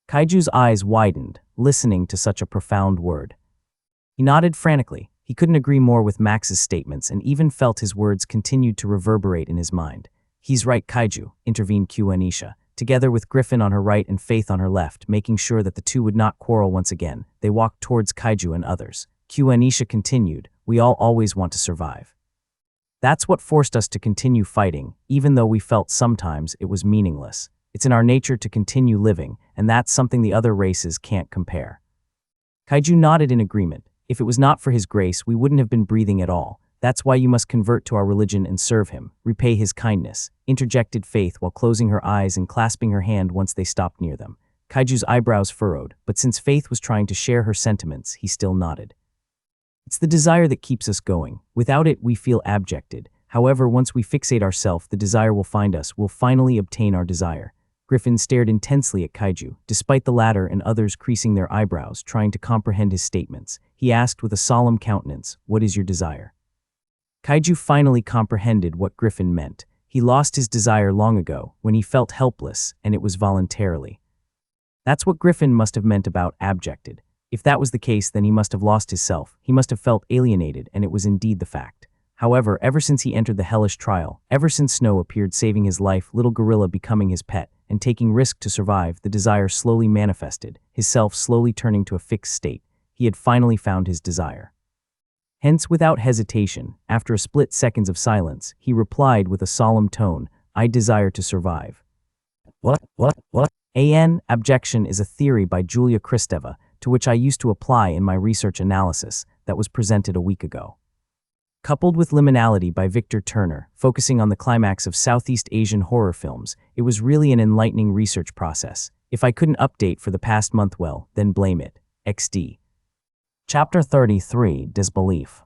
Kaiju's eyes widened, listening to such a profound word. He nodded frantically. He couldn't agree more with Max's statements and even felt his words continued to reverberate in his mind. He's right, Kaiju, intervened Anisha. Together with Griffin on her right and Faith on her left, making sure that the two would not quarrel once again, they walked towards Kaiju and others. Anisha continued, "We all always want to survive. That's what forced us to continue fighting, even though we felt sometimes it was meaningless. It's in our nature to continue living, and that's something the other races can't compare." Kaiju nodded in agreement. "If it was not for his grace, we wouldn't have been breathing at all. That's why you must convert to our religion and serve him, repay his kindness," interjected Faith while closing her eyes and clasping her hand once they stopped near them. Kaiju's eyebrows furrowed, but since Faith was trying to share her sentiments, he still nodded. "It's the desire that keeps us going. Without it, we feel abjected. However, once we fixate ourselves, the desire will find us. We'll finally obtain our desire." Griffin stared intensely at Kaiju, despite the latter and others creasing their eyebrows, trying to comprehend his statements. He asked with a solemn countenance, "What is your desire?" Kaiju finally comprehended what Griffin meant. He lost his desire long ago, when he felt helpless, and it was voluntarily. That's what Griffin must have meant about abjected. If that was the case, then he must have lost his self. He must have felt alienated, and it was indeed the fact. However, ever since he entered the hellish trial, ever since Snow appeared saving his life, little gorilla becoming his pet, and taking risk to survive, the desire slowly manifested, his self slowly turning to a fixed state. He had finally found his desire. Hence, without hesitation, after a split seconds of silence, he replied with a solemn tone, "I desire to survive." What? Abjection is a theory by Julia Kristeva, to which I used to apply in my research analysis that was presented a week ago. Coupled with Liminality by Victor Turner, focusing on the climax of Southeast Asian horror films, it was really an enlightening research process. If I couldn't update for the past month, well, then blame it. XD. Chapter 33, Disbelief.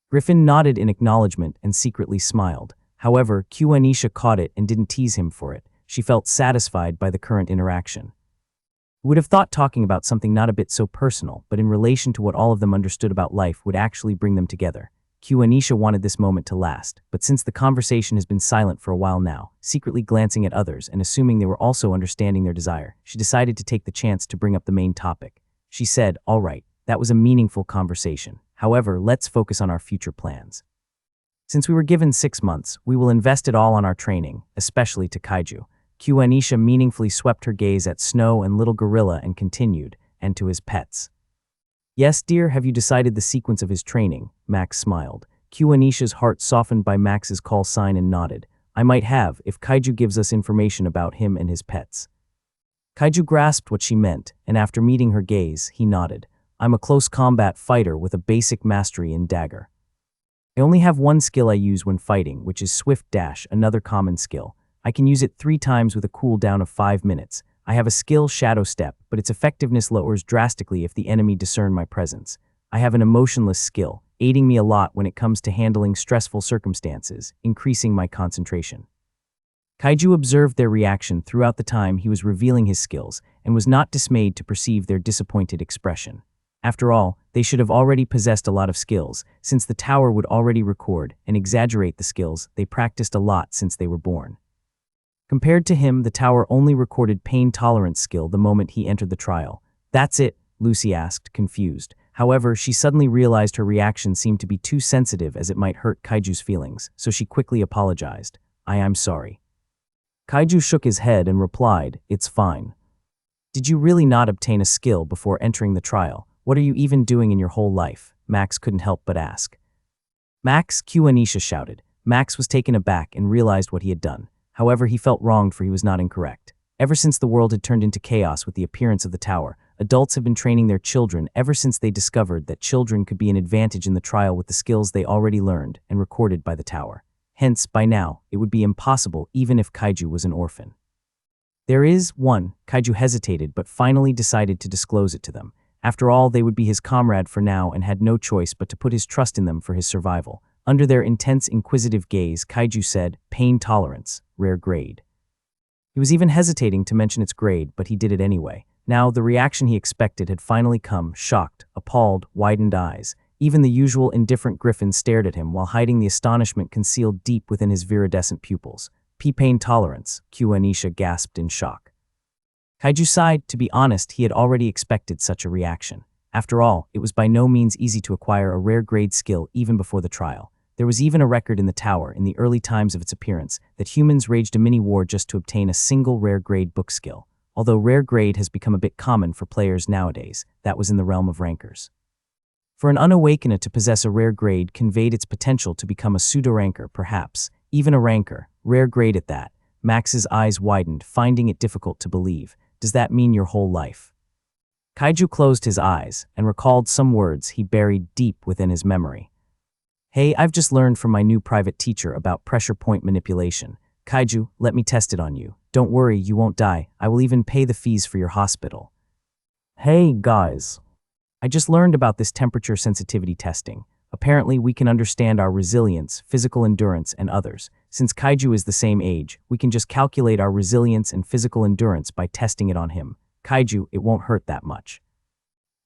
Griffin nodded in acknowledgement and secretly smiled. However, Anisha caught it and didn't tease him for it. She felt satisfied by the current interaction. Who would have thought talking about something not a bit so personal, but in relation to what all of them understood about life, would actually bring them together? Anisha wanted this moment to last, but since the conversation has been silent for a while now, secretly glancing at others and assuming they were also understanding their desire, she decided to take the chance to bring up the main topic. She said, "All right, that was a meaningful conversation. However, let's focus on our future plans. Since we were given 6 months, we will invest it all on our training, especially to Kaiju." Anisha meaningfully swept her gaze at Snow and little gorilla and continued, "And to his pets." "Yes, dear, have you decided the sequence of his training?" Max smiled. Anisha's heart softened by Max's call sign and nodded. "I might have, if Kaiju gives us information about him and his pets." Kaiju grasped what she meant, and after meeting her gaze, he nodded. "I'm a close combat fighter with a basic mastery in dagger. I only have one skill I use when fighting, which is Swift Dash, another common skill. I can use it 3 times with a cooldown of 5 minutes. I have a skill Shadow Step, but its effectiveness lowers drastically if the enemy discern my presence. I have an emotionless skill, aiding me a lot when it comes to handling stressful circumstances, increasing my concentration." Kaiju observed their reaction throughout the time he was revealing his skills and was not dismayed to perceive their disappointed expression. After all, they should have already possessed a lot of skills, since the tower would already record and exaggerate the skills they practiced a lot since they were born. Compared to him, the tower only recorded pain tolerance skill the moment he entered the trial. "That's it?" Lucy asked, confused. However, she suddenly realized her reaction seemed to be too sensitive as it might hurt Kaiju's feelings, so she quickly apologized. I'm sorry." Kaiju shook his head and replied, "It's fine. Did you really not obtain a skill before entering the trial? What are you even doing in your whole life?" Max couldn't help but ask. "Max," Anisha shouted. Max was taken aback and realized what he had done. However, he felt wronged, for he was not incorrect. Ever since the world had turned into chaos with the appearance of the tower, adults have been training their children ever since they discovered that children could be an advantage in the trial with the skills they already learned and recorded by the tower. Hence, by now, it would be impossible even if Kaiju was an orphan. "There is one." Kaiju hesitated but finally decided to disclose it to them. After all, they would be his comrade for now and had no choice but to put his trust in them for his survival. Under their intense, inquisitive gaze, Kaiju said, "Pain tolerance, rare grade." He was even hesitating to mention its grade, but he did it anyway. Now, the reaction he expected had finally come, shocked, appalled, widened eyes. Even the usual indifferent Griffin stared at him while hiding the astonishment concealed deep within his viridescent pupils. "Pain tolerance," Anisha gasped in shock. Kaiju sighed. To be honest, he had already expected such a reaction. After all, it was by no means easy to acquire a rare grade skill even before the trial. There was even a record in the tower, in the early times of its appearance, that humans waged a mini-war just to obtain a single rare grade book skill. Although rare grade has become a bit common for players nowadays, that was in the realm of rankers. For an unawakener to possess a rare grade conveyed its potential to become a pseudo-ranker, perhaps, even a ranker, rare grade at that. Max's eyes widened, finding it difficult to believe. Does that mean your whole life? Kaiju closed his eyes and recalled some words he buried deep within his memory. Hey, I've just learned from my new private teacher about pressure point manipulation. Kaiju, let me test it on you. Don't worry, you won't die. I will even pay the fees for your hospital. Hey, guys. I just learned about this temperature sensitivity testing. Apparently, we can understand our resilience, physical endurance, and others. Since Kaiju is the same age, we can just calculate our resilience and physical endurance by testing it on him. Kaiju, it won't hurt that much.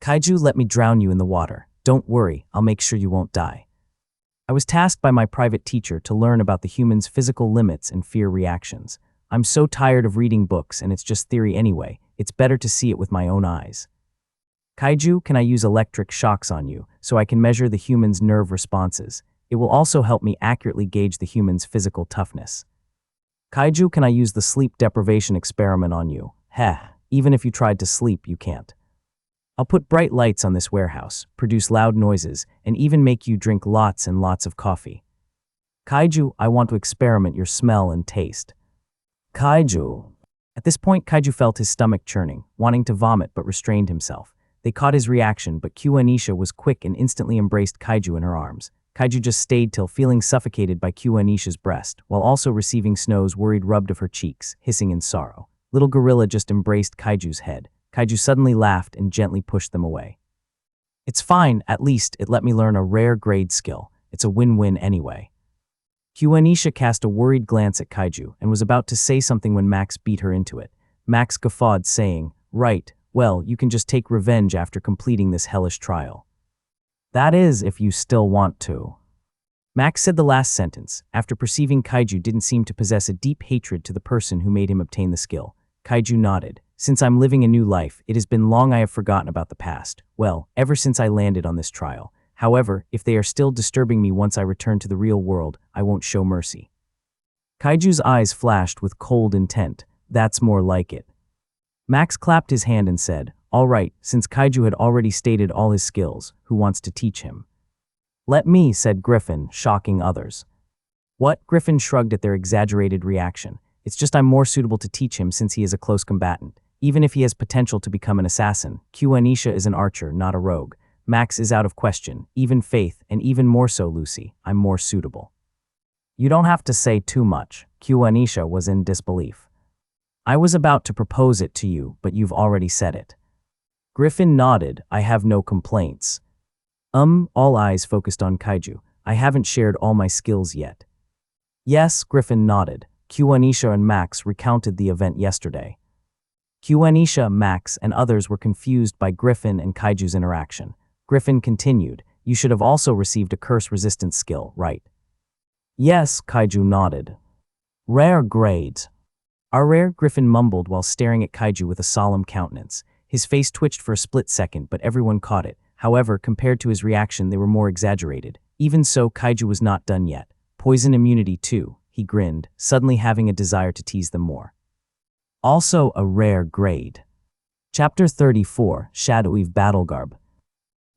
Kaiju, let me drown you in the water. Don't worry, I'll make sure you won't die. I was tasked by my private teacher to learn about the human's physical limits and fear reactions. I'm so tired of reading books and it's just theory anyway. It's better to see it with my own eyes. Kaiju, can I use electric shocks on you so I can measure the human's nerve responses? It will also help me accurately gauge the human's physical toughness. Kaiju, can I use the sleep deprivation experiment on you? Heh, even if you tried to sleep, you can't. I'll put bright lights on this warehouse, produce loud noises, and even make you drink lots and lots of coffee. Kaiju, I want to experiment your smell and taste. Kaiju. At this point, Kaiju felt his stomach churning, wanting to vomit but restrained himself. They caught his reaction, but Q-Anisha was quick and instantly embraced Kaiju in her arms. Kaiju just stayed till feeling suffocated by Q-Anisha's breast, while also receiving Snow's worried rub of her cheeks, hissing in sorrow. Little Gorilla just embraced Kaiju's head. Kaiju suddenly laughed and gently pushed them away. It's fine, at least it let me learn a rare grade skill. It's a win-win anyway. Q-Anisha cast a worried glance at Kaiju and was about to say something when Max beat her into it. Max guffawed, saying, "Right, well, you can just take revenge after completing this hellish trial. That is, if you still want to." Max said the last sentence, after perceiving Kaiju didn't seem to possess a deep hatred to the person who made him obtain the skill. Kaiju nodded. Since I'm living a new life, it has been long I have forgotten about the past. Well, ever since I landed on this trial. However, if they are still disturbing me once I return to the real world, I won't show mercy. Kaiju's eyes flashed with cold intent. That's more like it. Max clapped his hand and said, all right, since Kaiju had already stated all his skills, who wants to teach him? Let me, said Griffin, shocking others. What? Griffin shrugged at their exaggerated reaction. It's just I'm more suitable to teach him since he is a close combatant. Even if he has potential to become an assassin, Q-Anisha is an archer, not a rogue. Max is out of question, even Faith, and even more so Lucy. I'm more suitable. You don't have to say too much. Q-Anisha was in disbelief. I was about to propose it to you, but you've already said it. Griffin nodded. I have no complaints. All eyes focused on Kaiju. I haven't shared all my skills yet. Yes, Griffin nodded. Q-Anisha and Max recounted the event yesterday. Q-Anisha, Max, and others were confused by Griffin and Kaiju's interaction. Griffin continued, you should have also received a curse resistance skill, right? Yes, Kaiju nodded. Rare grades. Our rare, Griffin mumbled while staring at Kaiju with a solemn countenance. His face twitched for a split second, but everyone caught it. However, compared to his reaction, they were more exaggerated. Even so, Kaiju was not done yet. Poison immunity too, he grinned, suddenly having a desire to tease them more. Also a rare grade. Chapter 34, Shadowy Battlegarb.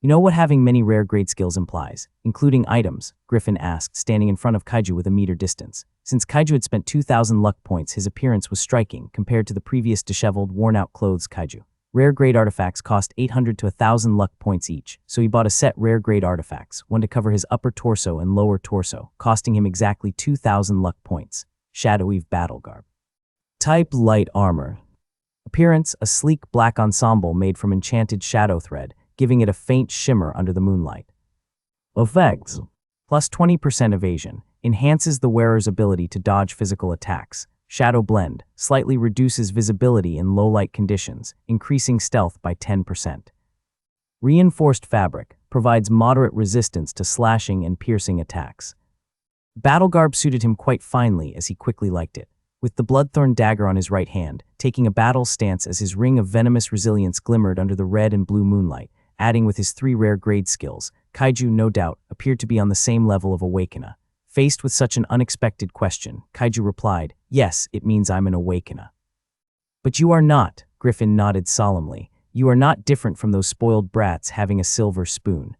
You know what having many rare grade skills implies, including items? Griffin asked, standing in front of Kaiju with a meter distance. Since Kaiju had spent 2,000 luck points, his appearance was striking compared to the previous disheveled, worn-out clothes Kaiju. Rare grade artifacts cost 800 to 1,000 luck points each, so he bought a set rare grade artifacts, one to cover his upper torso and lower torso, costing him exactly 2,000 luck points. Shadowy Battlegarb. Type light armor. Appearance, a sleek black ensemble made from enchanted shadow thread, giving it a faint shimmer under the moonlight. Effects. Plus 20% evasion, enhances the wearer's ability to dodge physical attacks. Shadow blend, slightly reduces visibility in low light conditions, increasing stealth by 10%. Reinforced fabric, provides moderate resistance to slashing and piercing attacks. Battlegarb suited him quite finely as he quickly liked it. With the bloodthorn dagger on his right hand, taking a battle stance as his ring of venomous resilience glimmered under the red and blue moonlight, adding with his 3 rare grade skills, Kaiju, no doubt, appeared to be on the same level of Awakener. Faced with such an unexpected question, Kaiju replied, "Yes, it means I'm an Awakener." "But you are not," Griffin nodded solemnly. "You are not different from those spoiled brats having a silver spoon.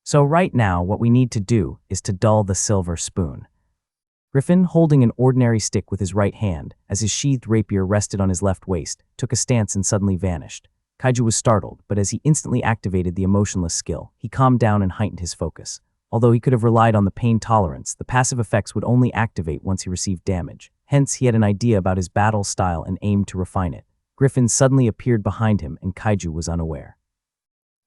So right now, what we need to do is to dull the silver spoon." Griffin, holding an ordinary stick with his right hand, as his sheathed rapier rested on his left waist, took a stance and suddenly vanished. Kaiju was startled, but as he instantly activated the emotionless skill, he calmed down and heightened his focus. Although he could have relied on the pain tolerance, the passive effects would only activate once he received damage. Hence, he had an idea about his battle style and aimed to refine it. Griffin suddenly appeared behind him, and Kaiju was unaware.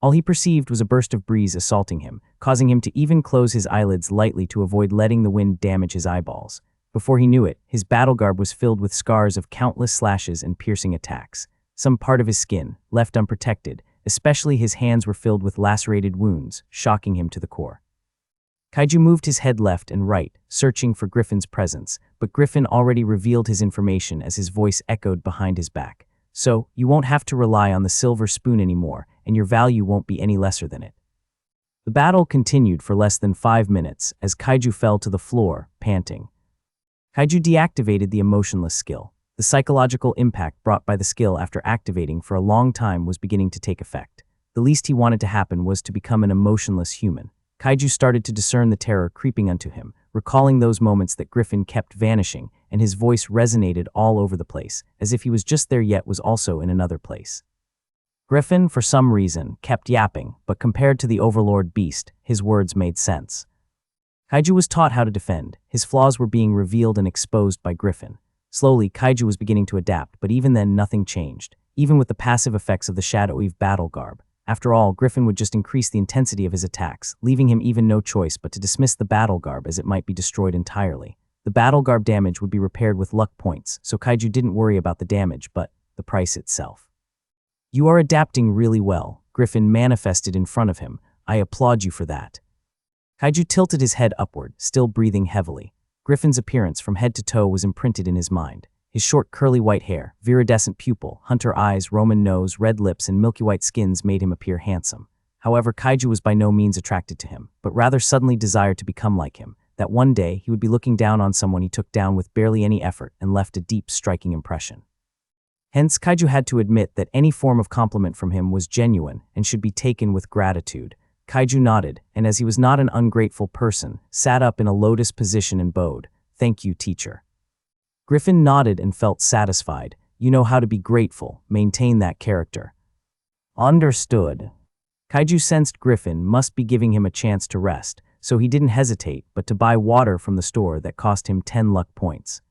All he perceived was a burst of breeze assaulting him, causing him to even close his eyelids lightly to avoid letting the wind damage his eyeballs. Before he knew it, his battle garb was filled with scars of countless slashes and piercing attacks. Some part of his skin, left unprotected, especially his hands, were filled with lacerated wounds, shocking him to the core. Kaiju moved his head left and right, searching for Griffin's presence, but Griffin already revealed his information as his voice echoed behind his back. "So, you won't have to rely on the silver spoon anymore, and your value won't be any lesser than it." The battle continued for less than 5 minutes as Kaiju fell to the floor, panting. Kaiju deactivated the emotionless skill. The psychological impact brought by the skill after activating for a long time was beginning to take effect. The least he wanted to happen was to become an emotionless human. Kaiju started to discern the terror creeping onto him, recalling those moments that Griffin kept vanishing, and his voice resonated all over the place, as if he was just there yet was also in another place. Griffin, for some reason, kept yapping, but compared to the overlord beast, his words made sense. Kaiju was taught how to defend. His flaws were being revealed and exposed by Griffin. Slowly, Kaiju was beginning to adapt, but even then nothing changed, even with the passive effects of the Shadow Eve battle garb. After all, Griffin would just increase the intensity of his attacks, leaving him even no choice but to dismiss the battle garb as it might be destroyed entirely. The battle garb damage would be repaired with luck points, so Kaiju didn't worry about the damage, but the price itself. "You are adapting really well," Griffin manifested in front of him. "I applaud you for that." Kaiju tilted his head upward, still breathing heavily. Griffin's appearance from head to toe was imprinted in his mind. His short curly white hair, viridescent pupil, hunter eyes, Roman nose, red lips, and milky white skins made him appear handsome. However, Kaiju was by no means attracted to him, but rather suddenly desired to become like him, that one day he would be looking down on someone he took down with barely any effort and left a deep, striking impression. Hence, Kaiju had to admit that any form of compliment from him was genuine and should be taken with gratitude. Kaiju nodded, and as he was not an ungrateful person, sat up in a lotus position and bowed. "Thank you, teacher." Griffin nodded and felt satisfied. "You know how to be grateful. Maintain that character." "Understood." Kaiju sensed Griffin must be giving him a chance to rest, so he didn't hesitate but to buy water from the store that cost him 10 luck points.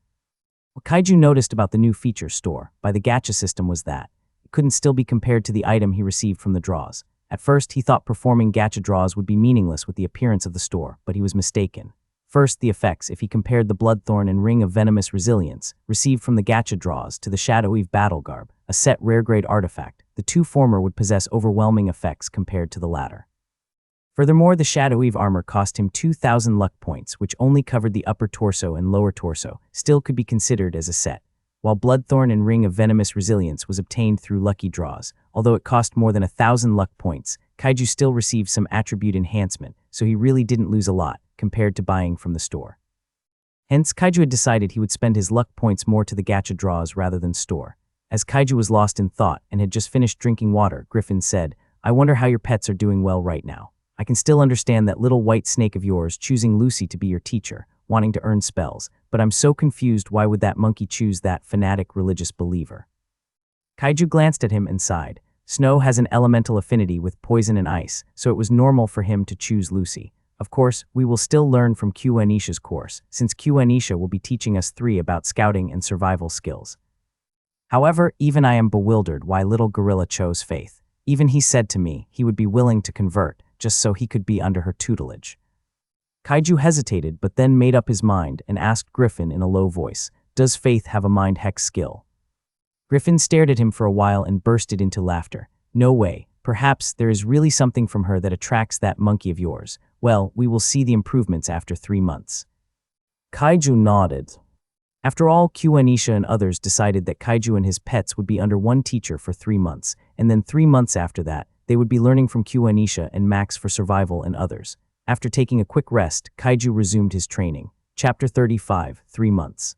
What Kaiju noticed about the new feature store by the gacha system was that it couldn't still be compared to the item he received from the draws. At first, he thought performing gacha draws would be meaningless with the appearance of the store, but he was mistaken. First, the effects, if he compared the Bloodthorn and Ring of Venomous Resilience received from the gacha draws to the Shadow Eve battle garb, a set rare-grade artifact, the two former would possess overwhelming effects compared to the latter. Furthermore, the Shadow Eve armor cost him 2,000 luck points, which only covered the upper torso and lower torso, still could be considered as a set, while Bloodthorn and Ring of Venomous Resilience was obtained through lucky draws. Although it cost more than 1,000 luck points, Kaiju still received some attribute enhancement, so he really didn't lose a lot compared to buying from the store. Hence, Kaiju had decided he would spend his luck points more to the gacha draws rather than store. As Kaiju was lost in thought and had just finished drinking water, Griffin said, "I wonder how your pets are doing well right now. I can still understand that little white snake of yours choosing Lucy to be your teacher, wanting to earn spells, but I'm so confused, why would that monkey choose that fanatic religious believer?" Kaiju glanced at him and sighed. Snow has an elemental affinity with poison and ice, so it was normal for him to choose Lucy. Of course, we will still learn from Q Anisha's course, since Q Anisha will be teaching us 3 about scouting and survival skills. However, even I am bewildered why little gorilla chose Faith. Even he said to me he would be willing to convert, just so he could be under her tutelage. Kaiju hesitated but then made up his mind and asked Griffin in a low voice, "Does Faith have a mind hex skill?" Griffin stared at him for a while and bursted into laughter. "No way. Perhaps there is really something from her that attracts that monkey of yours. Well, we will see the improvements after 3 months." Kaiju nodded. After all, Q Anisha and others decided that Kaiju and his pets would be under one teacher for 3 months, and then 3 months after that, They would be learning from Anisha and Max for survival and others. After taking a quick rest, Kaiju resumed his training. Chapter 35, 3 months.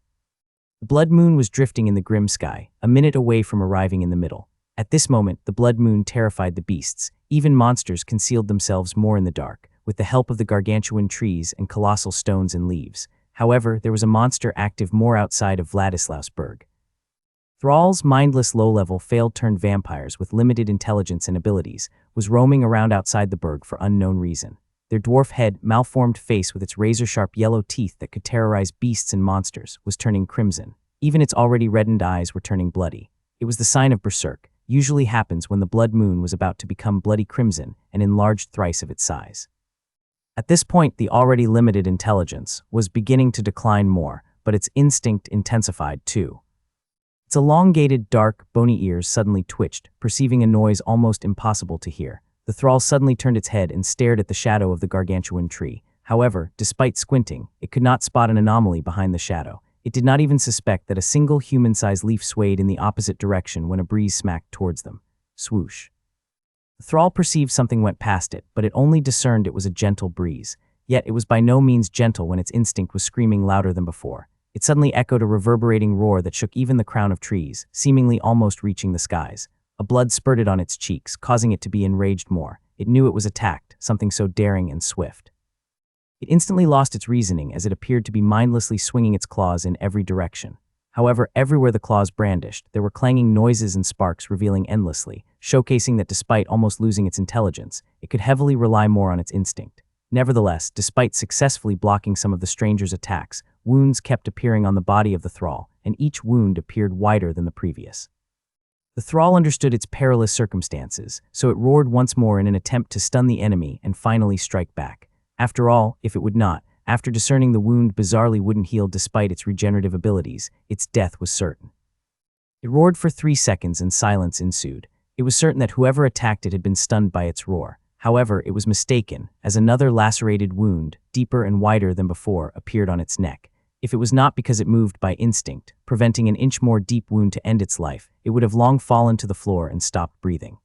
The blood moon was drifting in the grim sky, a minute away from arriving in the middle. At this moment, the blood moon terrified the beasts. Even monsters concealed themselves more in the dark, with the help of the gargantuan trees and colossal stones and leaves. However, there was a monster active more outside of Vladislausberg. Thralls, mindless low-level failed-turned vampires with limited intelligence and abilities, was roaming around outside the burg for unknown reason. Their dwarf head, malformed face with its razor-sharp yellow teeth that could terrorize beasts and monsters, was turning crimson. Even its already reddened eyes were turning bloody. It was the sign of berserk, usually happens when the blood moon was about to become bloody crimson and enlarged thrice of its size. At this point, the already limited intelligence was beginning to decline more, but its instinct intensified too. Its elongated, dark, bony ears suddenly twitched, perceiving a noise almost impossible to hear. The thrall suddenly turned its head and stared at the shadow of the gargantuan tree. However, despite squinting, it could not spot an anomaly behind the shadow. It did not even suspect that a single human-sized leaf swayed in the opposite direction when a breeze smacked towards them. Swoosh. The thrall perceived something went past it, but it only discerned it was a gentle breeze. Yet it was by no means gentle when its instinct was screaming louder than before. It suddenly echoed a reverberating roar that shook even the crown of trees, seemingly almost reaching the skies. A blood spurted on its cheeks, causing it to be enraged more. It knew it was attacked, something so daring and swift. It instantly lost its reasoning as it appeared to be mindlessly swinging its claws in every direction. However, everywhere the claws brandished, there were clanging noises and sparks revealing endlessly, showcasing that despite almost losing its intelligence, it could heavily rely more on its instinct. Nevertheless, despite successfully blocking some of the stranger's attacks, wounds kept appearing on the body of the thrall, and each wound appeared wider than the previous. The thrall understood its perilous circumstances, so it roared once more in an attempt to stun the enemy and finally strike back. After all, if it would not, after discerning the wound bizarrely wouldn't heal despite its regenerative abilities, its death was certain. It roared for 3 seconds and silence ensued. It was certain that whoever attacked it had been stunned by its roar. However, it was mistaken, as another lacerated wound, deeper and wider than before, appeared on its neck. If it was not because it moved by instinct, preventing an inch more deep wound to end its life, it would have long fallen to the floor and stopped breathing.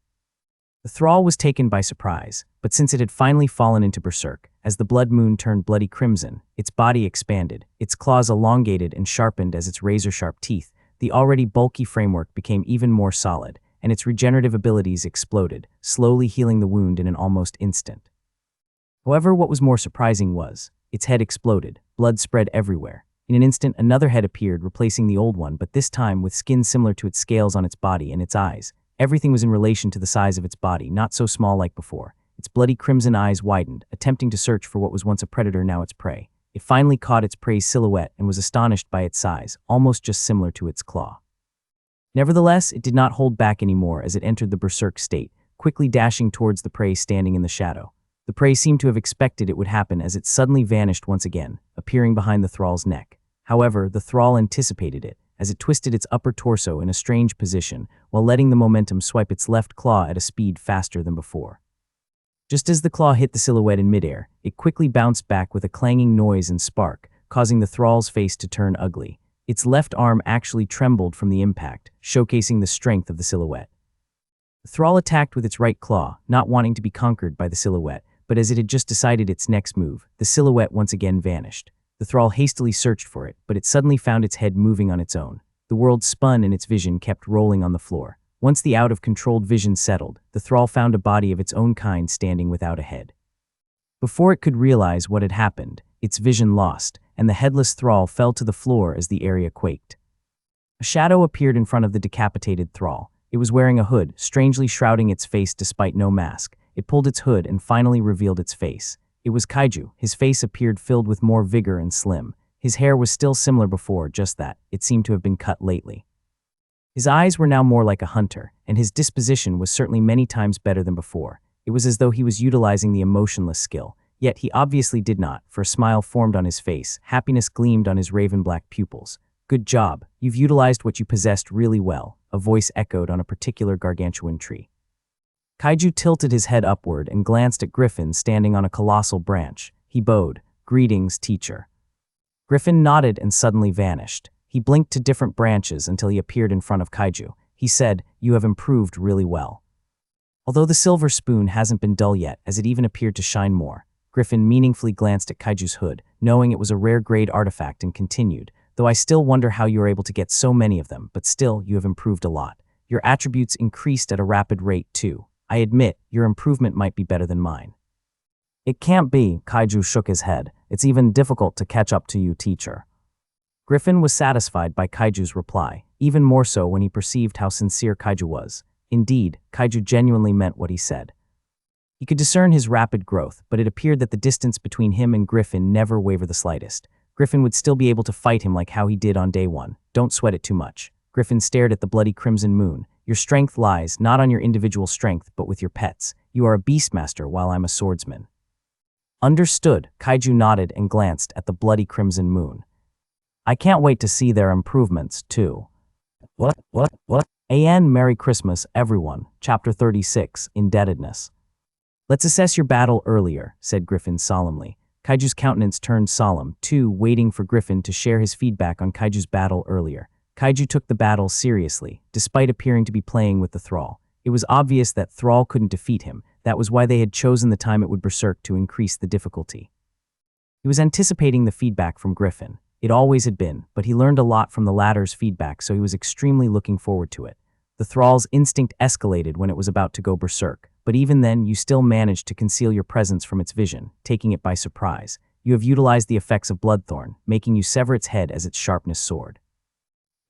The thrall was taken by surprise, but since it had finally fallen into berserk, as the blood moon turned bloody crimson, its body expanded, its claws elongated and sharpened as its razor-sharp teeth, the already bulky framework became even more solid, and its regenerative abilities exploded, slowly healing the wound in an almost instant. However, what was more surprising was, its head exploded, blood spread everywhere. In an instant, another head appeared, replacing the old one, but this time with skin similar to its scales on its body and its eyes. Everything was in relation to the size of its body, not so small like before. Its bloody crimson eyes widened, attempting to search for what was once a predator, now its prey. It finally caught its prey's silhouette and was astonished by its size, almost just similar to its claw. Nevertheless, it did not hold back anymore as it entered the berserk state, quickly dashing towards the prey standing in the shadow. The prey seemed to have expected it would happen as it suddenly vanished once again, appearing behind the thrall's neck. However, the thrall anticipated it, as it twisted its upper torso in a strange position, while letting the momentum swipe its left claw at a speed faster than before. Just as the claw hit the silhouette in midair, it quickly bounced back with a clanging noise and spark, causing the thrall's face to turn ugly. Its left arm actually trembled from the impact, showcasing the strength of the silhouette. The thrall attacked with its right claw, not wanting to be conquered by the silhouette, but as it had just decided its next move, the silhouette once again vanished. The thrall hastily searched for it, but it suddenly found its head moving on its own. The world spun and its vision kept rolling on the floor. Once the out-of-controlled vision settled, the thrall found a body of its own kind standing without a head. Before it could realize what had happened, its vision lost, and the headless thrall fell to the floor as the area quaked. A shadow appeared in front of the decapitated thrall. It was wearing a hood, strangely shrouding its face despite no mask. It pulled its hood and finally revealed its face. It was Kaiju. His face appeared filled with more vigor and slim. His hair was still similar before, just that it seemed to have been cut lately. His eyes were now more like a hunter, and his disposition was certainly many times better than before. It was as though he was utilizing the emotionless skill, yet he obviously did not, for a smile formed on his face. Happiness gleamed on his raven-black pupils. "Good job. You've utilized what you possessed really well," a voice echoed on a particular gargantuan tree. Kaiju tilted his head upward and glanced at Griffin standing on a colossal branch. He bowed. "Greetings, teacher." Griffin nodded and suddenly vanished. He blinked to different branches until he appeared in front of Kaiju. He said, "You have improved really well." Although the silver spoon hasn't been dull yet, as it even appeared to shine more. Griffin meaningfully glanced at Kaiju's hood, knowing it was a rare-grade artifact, and continued, though I still wonder how you are able to get so many of them, but still, you have improved a lot. Your attributes increased at a rapid rate, too. I admit, your improvement might be better than mine. It can't be, Kaiju shook his head. It's even difficult to catch up to you, teacher. Griffin was satisfied by Kaiju's reply, even more so when he perceived how sincere Kaiju was. Indeed, Kaiju genuinely meant what he said. He could discern his rapid growth, but it appeared that the distance between him and Griffin never wavered the slightest. Griffin would still be able to fight him like how he did on day one. Don't sweat it too much. Griffin stared at the bloody crimson moon. Your strength lies not on your individual strength, but with your pets. You are a beastmaster while I'm a swordsman. Understood, Kaiju nodded and glanced at the bloody crimson moon. I can't wait to see their improvements, too. What? A.N. Merry Christmas, everyone. Chapter 36, Indebtedness. Let's assess your battle earlier, said Griffin solemnly. Kaiju's countenance turned solemn, too, waiting for Griffin to share his feedback on Kaiju's battle earlier. Kaiju took the battle seriously, despite appearing to be playing with the Thrall. It was obvious that Thrall couldn't defeat him. That was why they had chosen the time it would berserk to increase the difficulty. He was anticipating the feedback from Griffin. It always had been, but he learned a lot from the latter's feedback, so he was extremely looking forward to it. The Thrall's instinct escalated when it was about to go berserk, but even then you still managed to conceal your presence from its vision, taking it by surprise. You have utilized the effects of Bloodthorn, making you sever its head as its sharpness soared.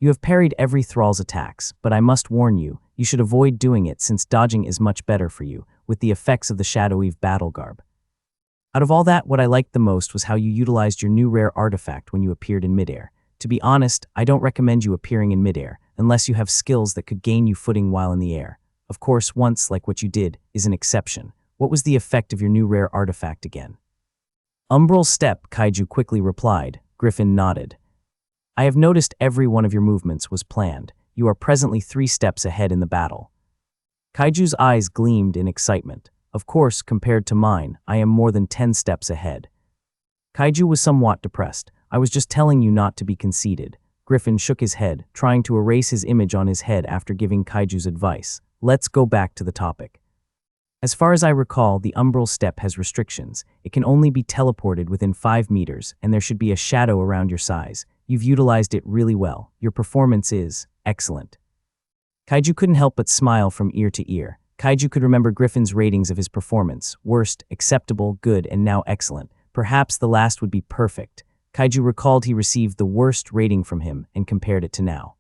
You have parried every Thrall's attacks, but I must warn you, you should avoid doing it since dodging is much better for you, with the effects of the Shadow Eve battle garb. Out of all that, what I liked the most was how you utilized your new rare artifact when you appeared in midair. To be honest, I don't recommend you appearing in midair, unless you have skills that could gain you footing while in the air. Of course, once, like what you did, is an exception. What was the effect of your new rare artifact again? Umbral Step, Kaiju quickly replied. Griffin nodded. I have noticed every one of your movements was planned. You are presently 3 steps ahead in the battle. Kaiju's eyes gleamed in excitement. Of course, compared to mine, I am more than 10 steps ahead. Kaiju was somewhat depressed. I was just telling you not to be conceited. Griffin shook his head, trying to erase his image on his head after giving Kaiju's advice. Let's go back to the topic. As far as I recall, the Umbral Step has restrictions. It can only be teleported within 5 meters, and there should be a shadow around your size. You've utilized it really well. Your performance is excellent. Kaiju couldn't help but smile from ear to ear. Kaiju could remember Griffin's ratings of his performance: worst, acceptable, good, and now excellent. Perhaps the last would be perfect. Kaiju recalled he received the worst rating from him and compared it to now.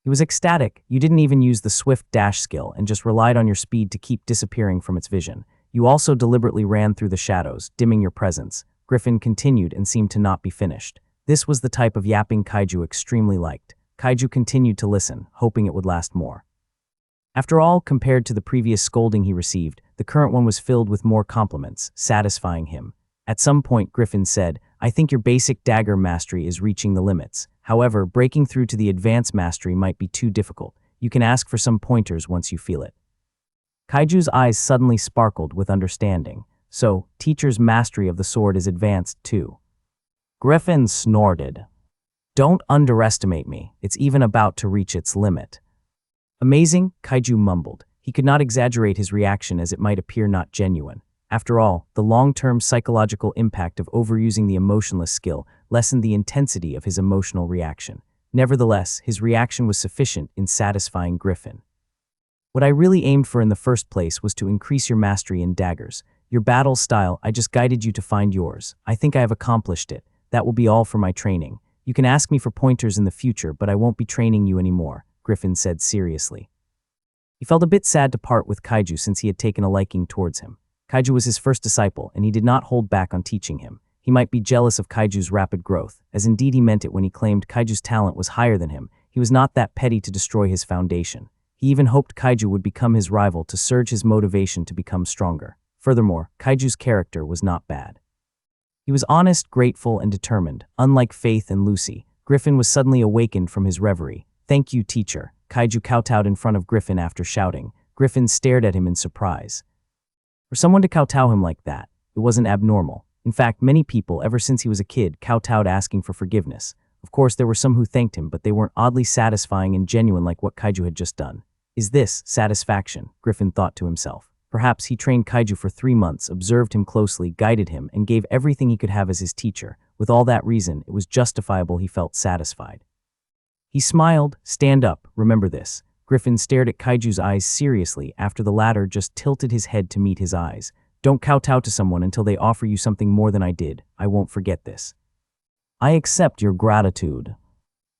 He was ecstatic. You didn't even use the swift dash skill and just relied on your speed to keep disappearing from its vision. You also deliberately ran through the shadows, dimming your presence. Griffin continued and seemed to not be finished. This was the type of yapping Kaiju extremely liked. Kaiju continued to listen, hoping it would last more. After all, compared to the previous scolding he received, the current one was filled with more compliments, satisfying him. At some point, Griffin said, I think your basic dagger mastery is reaching the limits. However, breaking through to the advanced mastery might be too difficult. You can ask for some pointers once you feel it. Kaiju's eyes suddenly sparkled with understanding. So, teacher's mastery of the sword is advanced too. Griffin snorted. Don't underestimate me. It's even about to reach its limit. Amazing, Kaiju mumbled. He could not exaggerate his reaction as it might appear not genuine. After all, the long-term psychological impact of overusing the emotionless skill lessened the intensity of his emotional reaction. Nevertheless, his reaction was sufficient in satisfying Griffin. What I really aimed for in the first place was to increase your mastery in daggers. Your battle style, I just guided you to find yours. I think I have accomplished it. That will be all for my training. You can ask me for pointers in the future, but I won't be training you anymore, Griffin said seriously. He felt a bit sad to part with Kaiju since he had taken a liking towards him. Kaiju was his first disciple, and he did not hold back on teaching him. He might be jealous of Kaiju's rapid growth, as indeed he meant it when he claimed Kaiju's talent was higher than him. He was not that petty to destroy his foundation. He even hoped Kaiju would become his rival to surge his motivation to become stronger. Furthermore, Kaiju's character was not bad. He was honest, grateful, and determined. Unlike Faith and Lucy, Griffin was suddenly awakened from his reverie. Thank you, teacher. Kaiju kowtowed in front of Griffin after shouting. Griffin stared at him in surprise. For someone to kowtow him like that, it wasn't abnormal. In fact, many people, ever since he was a kid, kowtowed asking for forgiveness. Of course, there were some who thanked him, but they weren't oddly satisfying and genuine like what Kaiju had just done. Is this satisfaction? Griffin thought to himself. Perhaps he trained Kaiju for 3 months, observed him closely, guided him, and gave everything he could have as his teacher. With all that reason, it was justifiable he felt satisfied. He smiled. Stand up, remember this. Griffin stared at Kaiju's eyes seriously after the latter just tilted his head to meet his eyes. Don't kowtow to someone until they offer you something more than I did. I won't forget this. I accept your gratitude.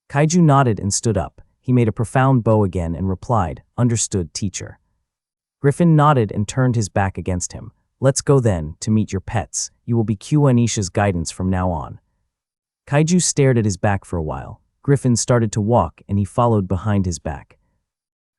Kaiju nodded and stood up. He made a profound bow again and replied, understood, teacher. Griffin nodded and turned his back against him. Let's go then, to meet your pets. You will be Anisha's guidance from now on. Kaiju stared at his back for a while. Griffin started to walk and he followed behind his back.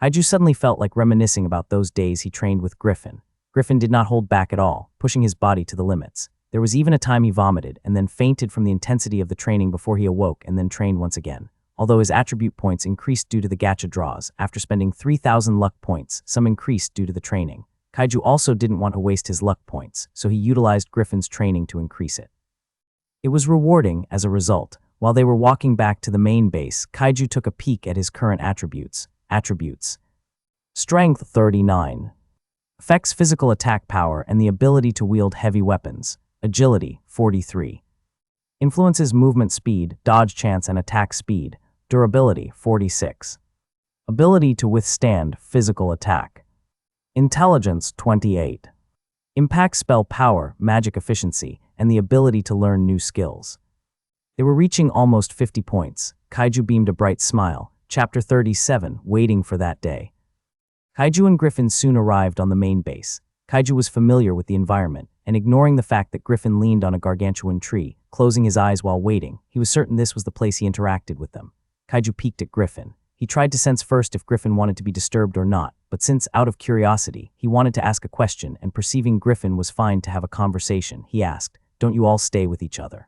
Kaiju suddenly felt like reminiscing about those days he trained with Griffin. Griffin did not hold back at all, pushing his body to the limits. There was even a time he vomited and then fainted from the intensity of the training before he awoke and then trained once again. Although his attribute points increased due to the gacha draws, after spending 3,000 luck points, some increased due to the training. Kaiju also didn't want to waste his luck points, so he utilized Griffin's training to increase it. It was rewarding as a result. While they were walking back to the main base, Kaiju took a peek at his current attributes. Strength 39. Affects physical attack power and the ability to wield heavy weapons. Agility 43. Influences movement speed, dodge chance, and attack speed. Durability 46. Ability to withstand physical attack. Intelligence 28. Impacts spell power, magic efficiency, and the ability to learn new skills. They were reaching almost 50 points. Kaiju beamed a bright smile. Chapter 37, Waiting for that day. Kaiju and Griffin soon arrived on the main base. Kaiju was familiar with the environment, and ignoring the fact that Griffin leaned on a gargantuan tree, closing his eyes while waiting, he was certain this was the place he interacted with them. Kaiju peeked at Griffin. He tried to sense first if Griffin wanted to be disturbed or not, but since, out of curiosity, he wanted to ask a question and perceiving Griffin was fine to have a conversation, he asked, "Don't you all stay with each other?"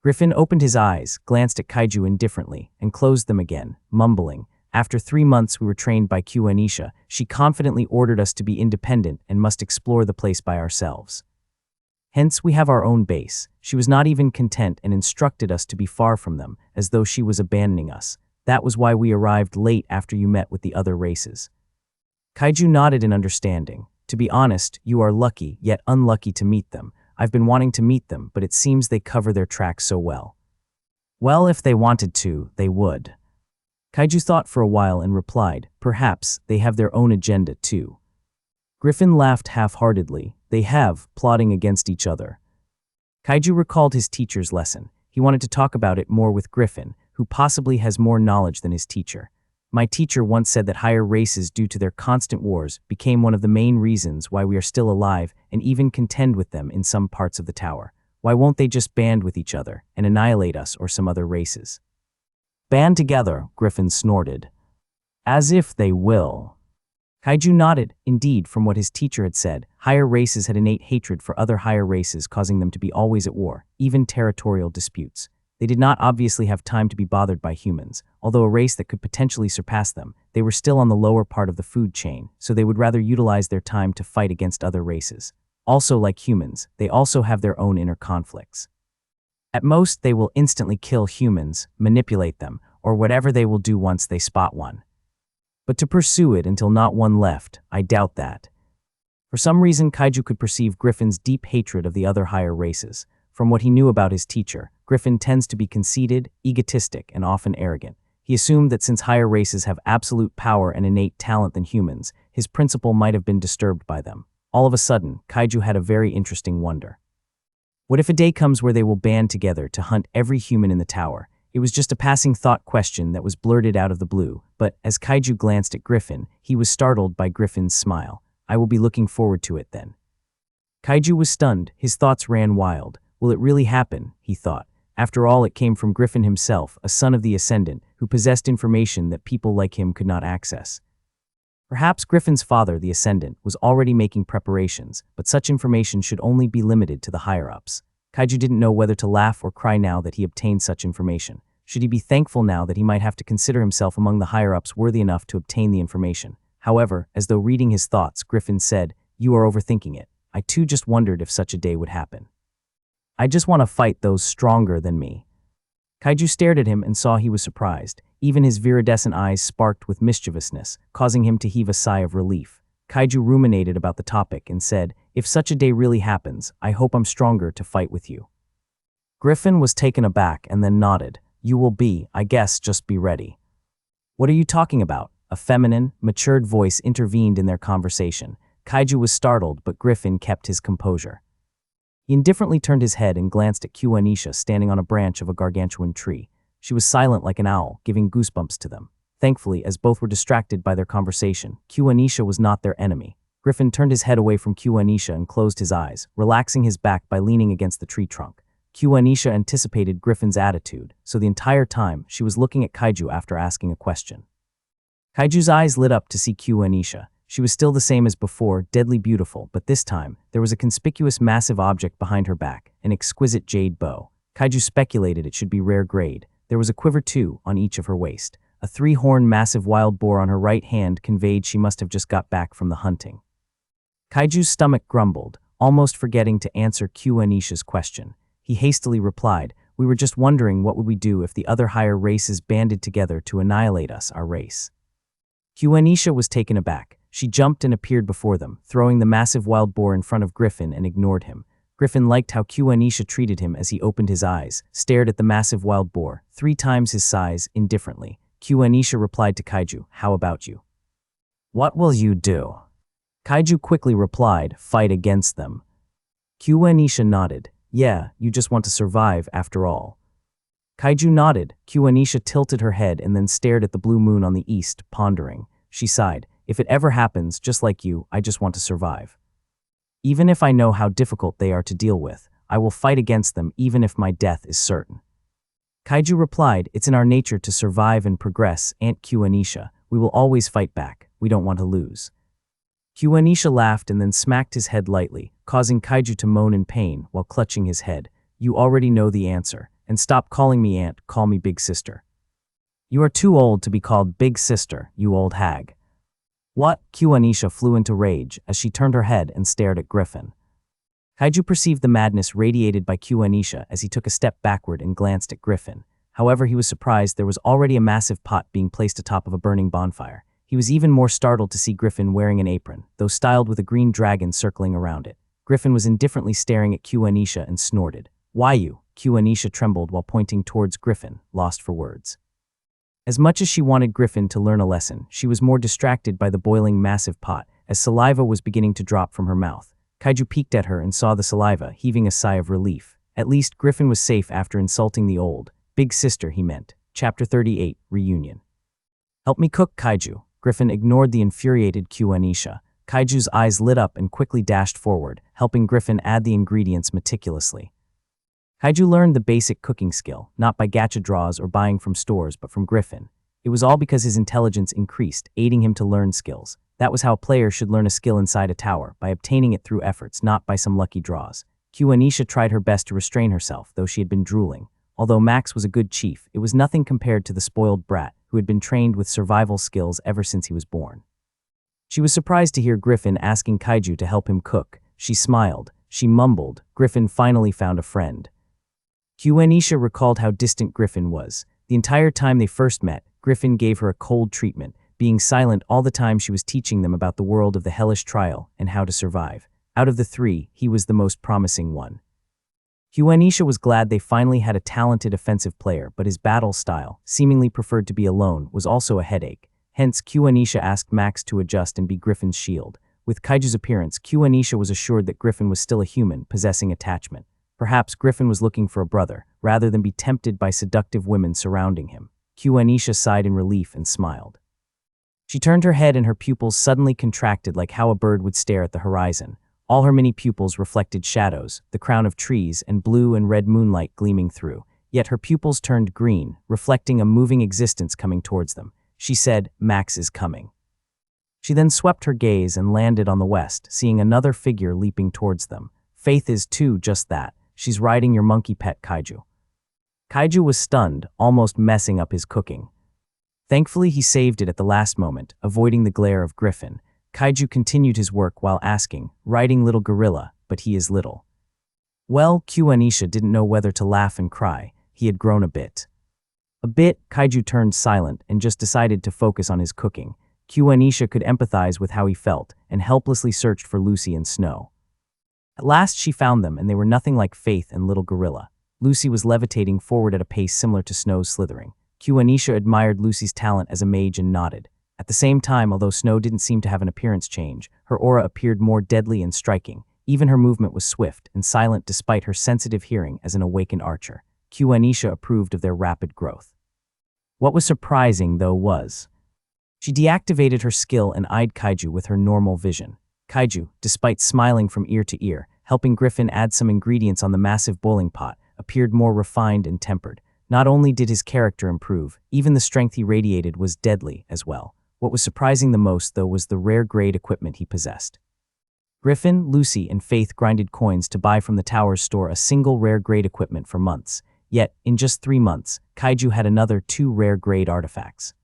Griffin opened his eyes, glanced at Kaiju indifferently, and closed them again, mumbling, "After 3 months we were trained by Anisha. She confidently ordered us to be independent and must explore the place by ourselves. Hence we have our own base. She was not even content and instructed us to be far from them, as though she was abandoning us. That was why we arrived late after you met with the other races." Kaiju nodded in understanding. "To be honest, you are lucky, yet unlucky to meet them. I've been wanting to meet them, but it seems they cover their tracks so well." "Well, if they wanted to, they would." Kaiju thought for a while and replied, "Perhaps they have their own agenda too." Griffin laughed half-heartedly. "They have, plotting against each other." Kaiju recalled his teacher's lesson. He wanted to talk about it more with Griffin, who possibly has more knowledge than his teacher. "My teacher once said that higher races, due to their constant wars, became one of the main reasons why we are still alive and even contend with them in some parts of the tower. Why won't they just band with each other and annihilate us or some other races?" "Band together," Griffin snorted. "As if they will." Kaiju nodded. Indeed, from what his teacher had said, higher races had innate hatred for other higher races, causing them to be always at war, even territorial disputes. They did not obviously have time to be bothered by humans. Although a race that could potentially surpass them, they were still on the lower part of the food chain, so they would rather utilize their time to fight against other races. Also, like humans, they also have their own inner conflicts. At most, they will instantly kill humans, manipulate them, or whatever they will do once they spot one. But to pursue it until not one left, I doubt that. For some reason, Kaiju could perceive Griffin's deep hatred of the other higher races. From what he knew about his teacher, Griffin tends to be conceited, egotistic, and often arrogant. He assumed that since higher races have absolute power and innate talent than humans, his principle might have been disturbed by them. All of a sudden, Kaiju had a very interesting wonder. What if a day comes where they will band together to hunt every human in the tower? It was just a passing thought question that was blurted out of the blue, but as Kaiju glanced at Griffin, he was startled by Griffin's smile. "I will be looking forward to it then." Kaiju was stunned. His thoughts ran wild. Will it really happen? He thought. After all, it came from Griffin himself, a son of the Ascendant, who possessed information that people like him could not access. Perhaps Griffin's father, the Ascendant, was already making preparations, but such information should only be limited to the higher-ups. Kaiju didn't know whether to laugh or cry now that he obtained such information. Should he be thankful now that he might have to consider himself among the higher-ups worthy enough to obtain the information? However, as though reading his thoughts, Griffin said, "You are overthinking it. I too just wondered if such a day would happen. I just want to fight those stronger than me." Kaiju stared at him and saw he was surprised. Even his viridescent eyes sparked with mischievousness, causing him to heave a sigh of relief. Kaiju ruminated about the topic and said, "If such a day really happens, I hope I'm stronger to fight with you." Griffin was taken aback and then nodded. "You will be, I guess, just be ready." "What are you talking about?" A feminine, matured voice intervened in their conversation. Kaiju was startled, but Griffin kept his composure. He indifferently turned his head and glanced at Q-Anisha standing on a branch of a gargantuan tree. She was silent like an owl, giving goosebumps to them. Thankfully, as both were distracted by their conversation, Q-Anisha was not their enemy. Griffin turned his head away from Q-Anisha and closed his eyes, relaxing his back by leaning against the tree trunk. Q-Anisha anticipated Griffin's attitude, so the entire time she was looking at Kaiju after asking a question. Kaiju's eyes lit up to see Q-Anisha. She was still the same as before, deadly beautiful, but this time, there was a conspicuous massive object behind her back, an exquisite jade bow. Kaiju speculated it should be rare grade. There was a quiver too, on each of her waist. A 3-horned massive wild boar on her right hand conveyed she must have just got back from the hunting. Kaiju's stomach grumbled, almost forgetting to answer Q-Anisha's question. He hastily replied, "We were just wondering what would we do if the other higher races banded together to annihilate us, our race." Q-Anisha was taken aback. She jumped and appeared before them, throwing the massive wild boar in front of Griffin and ignored him. Griffin liked how Q-Anisha treated him as he opened his eyes, stared at the massive wild boar, 3 times his size, indifferently. Q-Anisha replied to Kaiju, "How about you? What will you do?" Kaiju quickly replied, "Fight against them." Q-Anisha nodded. "Yeah, you just want to survive after all." Kaiju nodded. Q-Anisha tilted her head and then stared at the blue moon on the east, pondering. She sighed, "If it ever happens, just like you, I just want to survive. Even if I know how difficult they are to deal with, I will fight against them even if my death is certain." Kaiju replied, "It's in our nature to survive and progress, Aunt Q-Anisha. We will always fight back. We don't want to lose." Q-Anisha laughed and then smacked his head lightly, causing Kaiju to moan in pain while clutching his head. "You already know the answer. And stop calling me aunt, call me big sister." "You are too old to be called big sister, you old hag." "What?" Q-Anisha flew into rage as she turned her head and stared at Griffin. Kaiju perceived the madness radiated by Q-Anisha as he took a step backward and glanced at Griffin. However, he was surprised there was already a massive pot being placed atop of a burning bonfire. He was even more startled to see Griffin wearing an apron, though styled with a green dragon circling around it. Griffin was indifferently staring at Q-Anisha and snorted. "Why you?" Q-Anisha trembled while pointing towards Griffin, lost for words. As much as she wanted Griffin to learn a lesson, she was more distracted by the boiling massive pot, as saliva was beginning to drop from her mouth. Kaiju peeked at her and saw the saliva, heaving a sigh of relief. At least Griffin was safe after insulting the old big sister, he meant. Chapter 38, Reunion. "Help me cook, Kaiju." Griffin ignored the infuriated Q-Anisha. Kaiju's eyes lit up and quickly dashed forward, helping Griffin add the ingredients meticulously. Kaiju learned the basic cooking skill, not by gacha draws or buying from stores, but from Griffin. It was all because his intelligence increased, aiding him to learn skills. That was how a player should learn a skill inside a tower, by obtaining it through efforts, not by some lucky draws. Q-Anisha tried her best to restrain herself, though she had been drooling. Although Max was a good chief, it was nothing compared to the spoiled brat, who had been trained with survival skills ever since he was born. She was surprised to hear Griffin asking Kaiju to help him cook. She smiled. She mumbled. Griffin finally found a friend. Q-Anisha recalled how distant Griffin was. The entire time they first met, Griffin gave her a cold treatment, being silent all the time she was teaching them about the world of the hellish trial and how to survive. Out of the 3, he was the most promising one. Q-Anisha was glad they finally had a talented offensive player, but his battle style, seemingly preferred to be alone, was also a headache. Hence, Q-Anisha asked Max to adjust and be Griffin's shield. With Kaiju's appearance, Q-Anisha was assured that Griffin was still a human, possessing attachment. Perhaps Griffin was looking for a brother, rather than be tempted by seductive women surrounding him. Q-Anisha sighed in relief and smiled. She turned her head and her pupils suddenly contracted like how a bird would stare at the horizon. All her many pupils reflected shadows, the crown of trees, and blue and red moonlight gleaming through. Yet her pupils turned green, reflecting a moving existence coming towards them. She said, "Max is coming." She then swept her gaze and landed on the west, seeing another figure leaping towards them. Faith is too just that. She's riding your monkey pet, Kaiju. Kaiju was stunned, almost messing up his cooking. Thankfully, he saved it at the last moment, avoiding the glare of Griffin. Kaiju continued his work while asking, "Riding little gorilla, but he is little." Well, Q-Anisha didn't know whether to laugh and cry. He had grown a bit. A bit, Kaiju turned silent and just decided to focus on his cooking. Anisha could empathize with how he felt and helplessly searched for Lucy and Snow. At last she found them, and they were nothing like Faith and Little Gorilla. Lucy was levitating forward at a pace similar to Snow's slithering. Anisha admired Lucy's talent as a mage and nodded. At the same time, although Snow didn't seem to have an appearance change, her aura appeared more deadly and striking. Even her movement was swift and silent despite her sensitive hearing as an awakened archer. Anisha approved of their rapid growth. What was surprising, though, was she deactivated her skill and eyed Kaiju with her normal vision. Kaiju, despite smiling from ear to ear, helping Griffin add some ingredients on the massive boiling pot, appeared more refined and tempered. Not only did his character improve, even the strength he radiated was deadly as well. What was surprising the most, though, was the rare-grade equipment he possessed. Griffin, Lucy, and Faith grinded coins to buy from the tower's store a single rare-grade equipment for months. Yet, in just 3 months, Kaiju had another 2 rare-grade artifacts.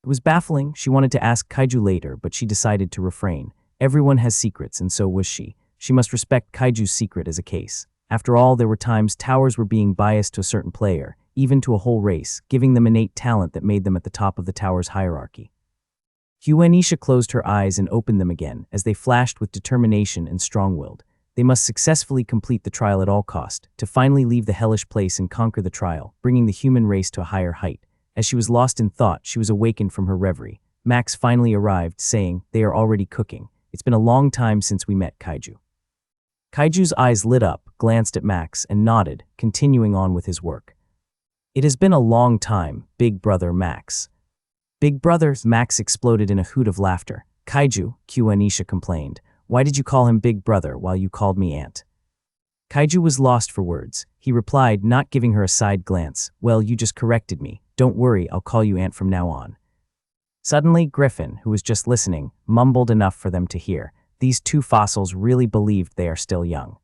It was baffling. She wanted to ask Kaiju later, but she decided to refrain. Everyone has secrets, and so was she. She must respect Kaiju's secret as a case. After all, there were times towers were being biased to a certain player, even to a whole race, giving them innate talent that made them at the top of the tower's hierarchy. Anisha closed her eyes and opened them again, as they flashed with determination and strong-willed. They must successfully complete the trial at all cost, to finally leave the hellish place and conquer the trial, bringing the human race to a higher height. As she was lost in thought, she was awakened from her reverie. Max finally arrived, saying, "They are already cooking. It's been a long time since we met, Kaiju." Kaiju's eyes lit up, glanced at Max, and nodded, continuing on with his work. "It has been a long time, Big Brother Max." "Big Brother?" Max exploded in a hoot of laughter. "Kaiju," Anisha complained. "Why did you call him Big Brother while you called me Aunt?" Kaiju was lost for words. He replied, not giving her a side glance, "Well, you just corrected me. Don't worry, I'll call you Aunt from now on." Suddenly, Griffin, who was just listening, mumbled enough for them to hear. These 2 fossils really believed they are still young.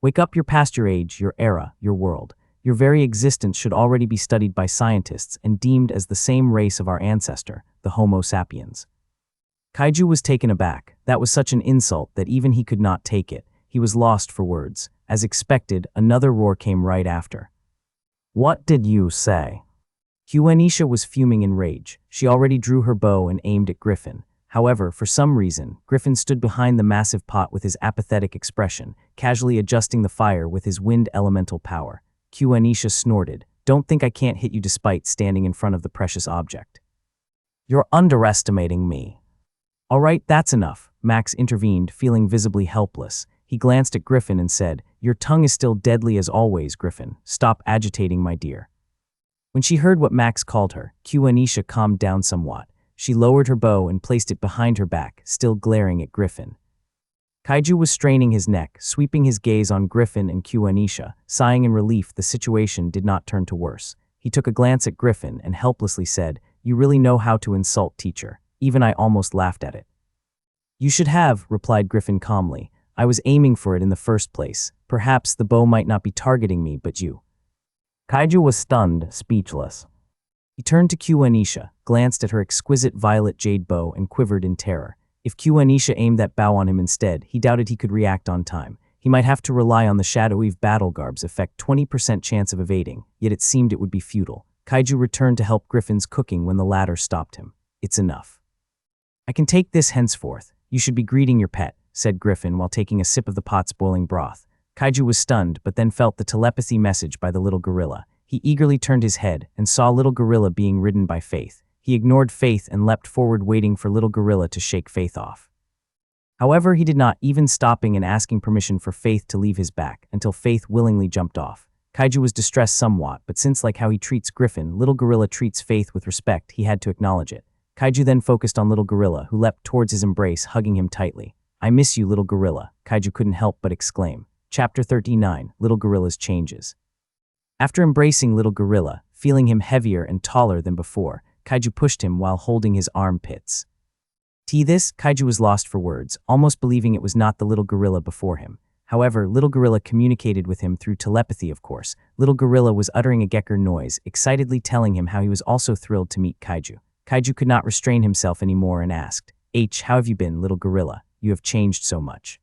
"Wake up, you're past your age, your era, your world. Your very existence should already be studied by scientists and deemed as the same race of our ancestor, the Homo sapiens." Kaiju was taken aback. That was such an insult that even he could not take it. He was lost for words. As expected, another roar came right after. "What did you say?" Anisha was fuming in rage. She already drew her bow and aimed at Griffin. However, for some reason, Griffin stood behind the massive pot with his apathetic expression, casually adjusting the fire with his wind elemental power. Anisha snorted. "Don't think I can't hit you despite standing in front of the precious object." "You're underestimating me." "All right, that's enough," Max intervened, feeling visibly helpless. He glanced at Griffin and said, "Your tongue is still deadly as always, Griffin. Stop agitating, my dear." When she heard what Max called her, Anisha calmed down somewhat. She lowered her bow and placed it behind her back, still glaring at Griffin. Kaiju was straining his neck, sweeping his gaze on Griffin and Anisha, sighing in relief the situation did not turn to worse. He took a glance at Griffin and helplessly said, "You really know how to insult, teacher. Even I almost laughed at it." "You should have," replied Griffin calmly. "I was aiming for it in the first place. Perhaps the bow might not be targeting me, but you." Kaiju was stunned, speechless. He turned to Anisha, glanced at her exquisite violet jade bow, and quivered in terror. If Anisha aimed that bow on him instead, he doubted he could react on time. He might have to rely on the shadowy battle garb's effect 20% chance of evading, yet it seemed it would be futile. Kaiju returned to help Griffin's cooking when the latter stopped him. "It's enough. I can take this henceforth. You should be greeting your pet," said Griffin while taking a sip of the pot's boiling broth. Kaiju was stunned, but then felt the telepathy message by the little gorilla. He eagerly turned his head and saw little gorilla being ridden by Faith. He ignored Faith and leapt forward, waiting for little gorilla to shake Faith off. However, he did not, even stopping and asking permission for Faith to leave his back, until Faith willingly jumped off. Kaiju was distressed somewhat, but since, like how he treats Griffin, little gorilla treats Faith with respect, he had to acknowledge it. Kaiju then focused on little gorilla, who leapt towards his embrace, hugging him tightly. "I miss you, little gorilla," Kaiju couldn't help but exclaim. Chapter 39, Little Gorilla's Changes. After embracing little gorilla, feeling him heavier and taller than before, Kaiju pushed him while holding his armpits. This, Kaiju was lost for words, almost believing it was not the little gorilla before him. However, little gorilla communicated with him through telepathy, of course. Little gorilla was uttering a gecker noise, excitedly telling him how he was also thrilled to meet Kaiju. Kaiju could not restrain himself anymore and asked, "How have you been, little gorilla? You have changed so much."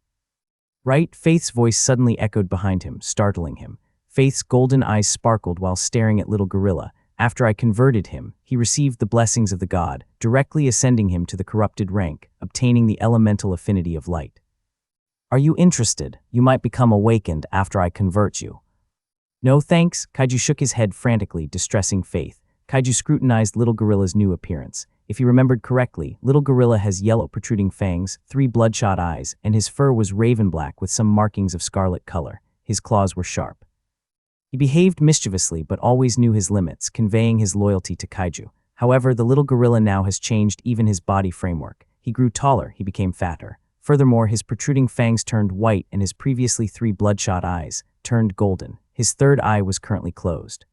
"Right?" Faith's voice suddenly echoed behind him, startling him. Faith's golden eyes sparkled while staring at little gorilla. After I converted him, he received the blessings of the god, directly ascending him to the corrupted rank, obtaining the elemental affinity of light. Are you interested? You might become awakened after I convert you. No thanks, Kaiju shook his head frantically, distressing Faith. Kaiju scrutinized Little Gorilla's new appearance. If he remembered correctly, Little Gorilla has yellow protruding fangs, 3 bloodshot eyes, and his fur was raven black with some markings of scarlet color. His claws were sharp. He behaved mischievously but always knew his limits, conveying his loyalty to Kaiju. However, the little gorilla now has changed even his body framework. He grew taller, he became fatter. Furthermore, his protruding fangs turned white and his previously 3 bloodshot eyes turned golden. His third eye was currently closed.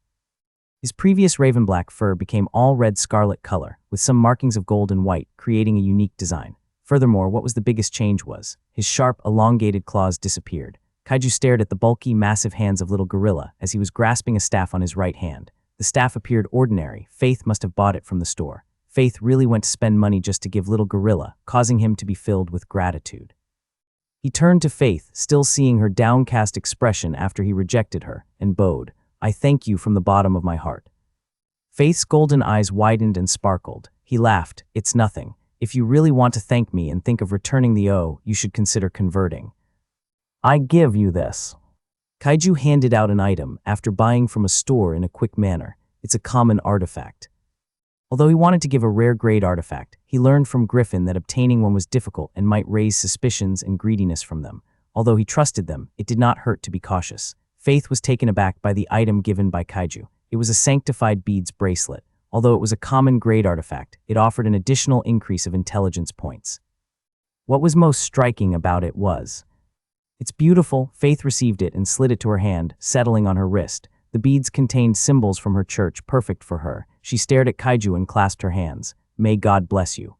His previous raven black fur became all red scarlet color, with some markings of gold and white, creating a unique design. Furthermore, what was the biggest change was, his sharp, elongated claws disappeared. Kaiju stared at the bulky, massive hands of Little Gorilla as he was grasping a staff on his right hand. The staff appeared ordinary. Faith must have bought it from the store. Faith really went to spend money just to give Little Gorilla, causing him to be filled with gratitude. He turned to Faith, still seeing her downcast expression after he rejected her, and bowed. I thank you from the bottom of my heart. Faith's golden eyes widened and sparkled. He laughed. It's nothing. If you really want to thank me and think of returning the owe, you should consider converting. I give you this. Kaiju handed out an item after buying from a store in a quick manner. It's a common artifact. Although he wanted to give a rare grade artifact, he learned from Griffin that obtaining one was difficult and might raise suspicions and greediness from them. Although he trusted them, it did not hurt to be cautious. Faith was taken aback by the item given by Kaiju. It was a sanctified beads bracelet. Although it was a common grade artifact, it offered an additional increase of intelligence points. What was most striking about it was, it's beautiful. Faith received it and slid it to her hand, settling on her wrist. The beads contained symbols from her church, perfect for her. She stared at Kaiju and clasped her hands. May God bless you.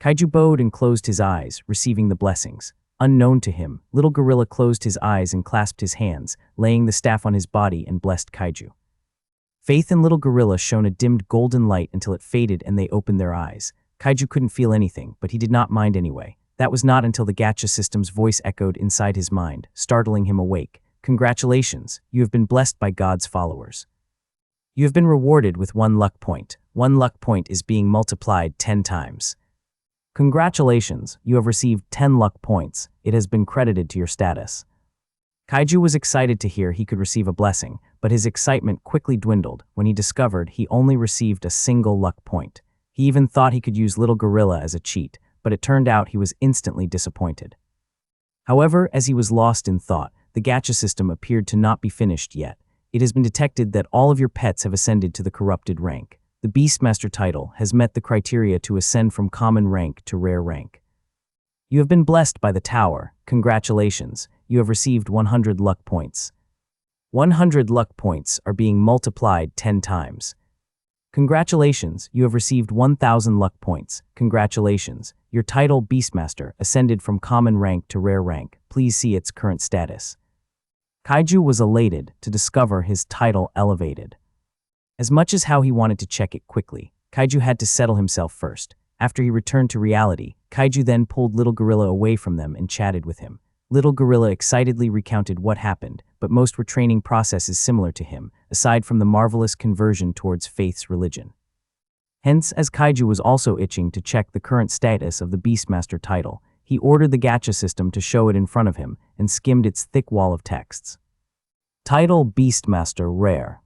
Kaiju bowed and closed his eyes, receiving the blessings. Unknown to him, Little Gorilla closed his eyes and clasped his hands, laying the staff on his body and blessed Kaiju. Faith and Little Gorilla shone a dimmed golden light until it faded and they opened their eyes. Kaiju couldn't feel anything, but he did not mind anyway. That was not until the gacha system's voice echoed inside his mind, startling him awake. Congratulations, you have been blessed by God's followers. You have been rewarded with 1 luck point. 1 luck point is being multiplied 10 times. Congratulations, you have received 10 luck points. It has been credited to your status. Kaiju was excited to hear he could receive a blessing, but his excitement quickly dwindled when he discovered he only received a single luck point. He even thought he could use Little Gorilla as a cheat, but it turned out he was instantly disappointed. However, as he was lost in thought, the gacha system appeared to not be finished yet. It has been detected that all of your pets have ascended to the corrupted rank. The Beastmaster title has met the criteria to ascend from common rank to rare rank. You have been blessed by the tower. Congratulations, you have received 100 luck points. 100 luck points are being multiplied 10 times. Congratulations, you have received 1,000 luck points. Congratulations, your title Beastmaster ascended from common rank to rare rank. Please see its current status. Kaiju was elated to discover his title elevated. As much as how he wanted to check it quickly, Kaiju had to settle himself first. After he returned to reality, Kaiju then pulled Little Gorilla away from them and chatted with him. Little Gorilla excitedly recounted what happened, but most were training processes similar to him, aside from the marvelous conversion towards Faith's religion. Hence, as Kaiju was also itching to check the current status of the Beastmaster title, he ordered the gacha system to show it in front of him and skimmed its thick wall of texts. Title Beastmaster Rare.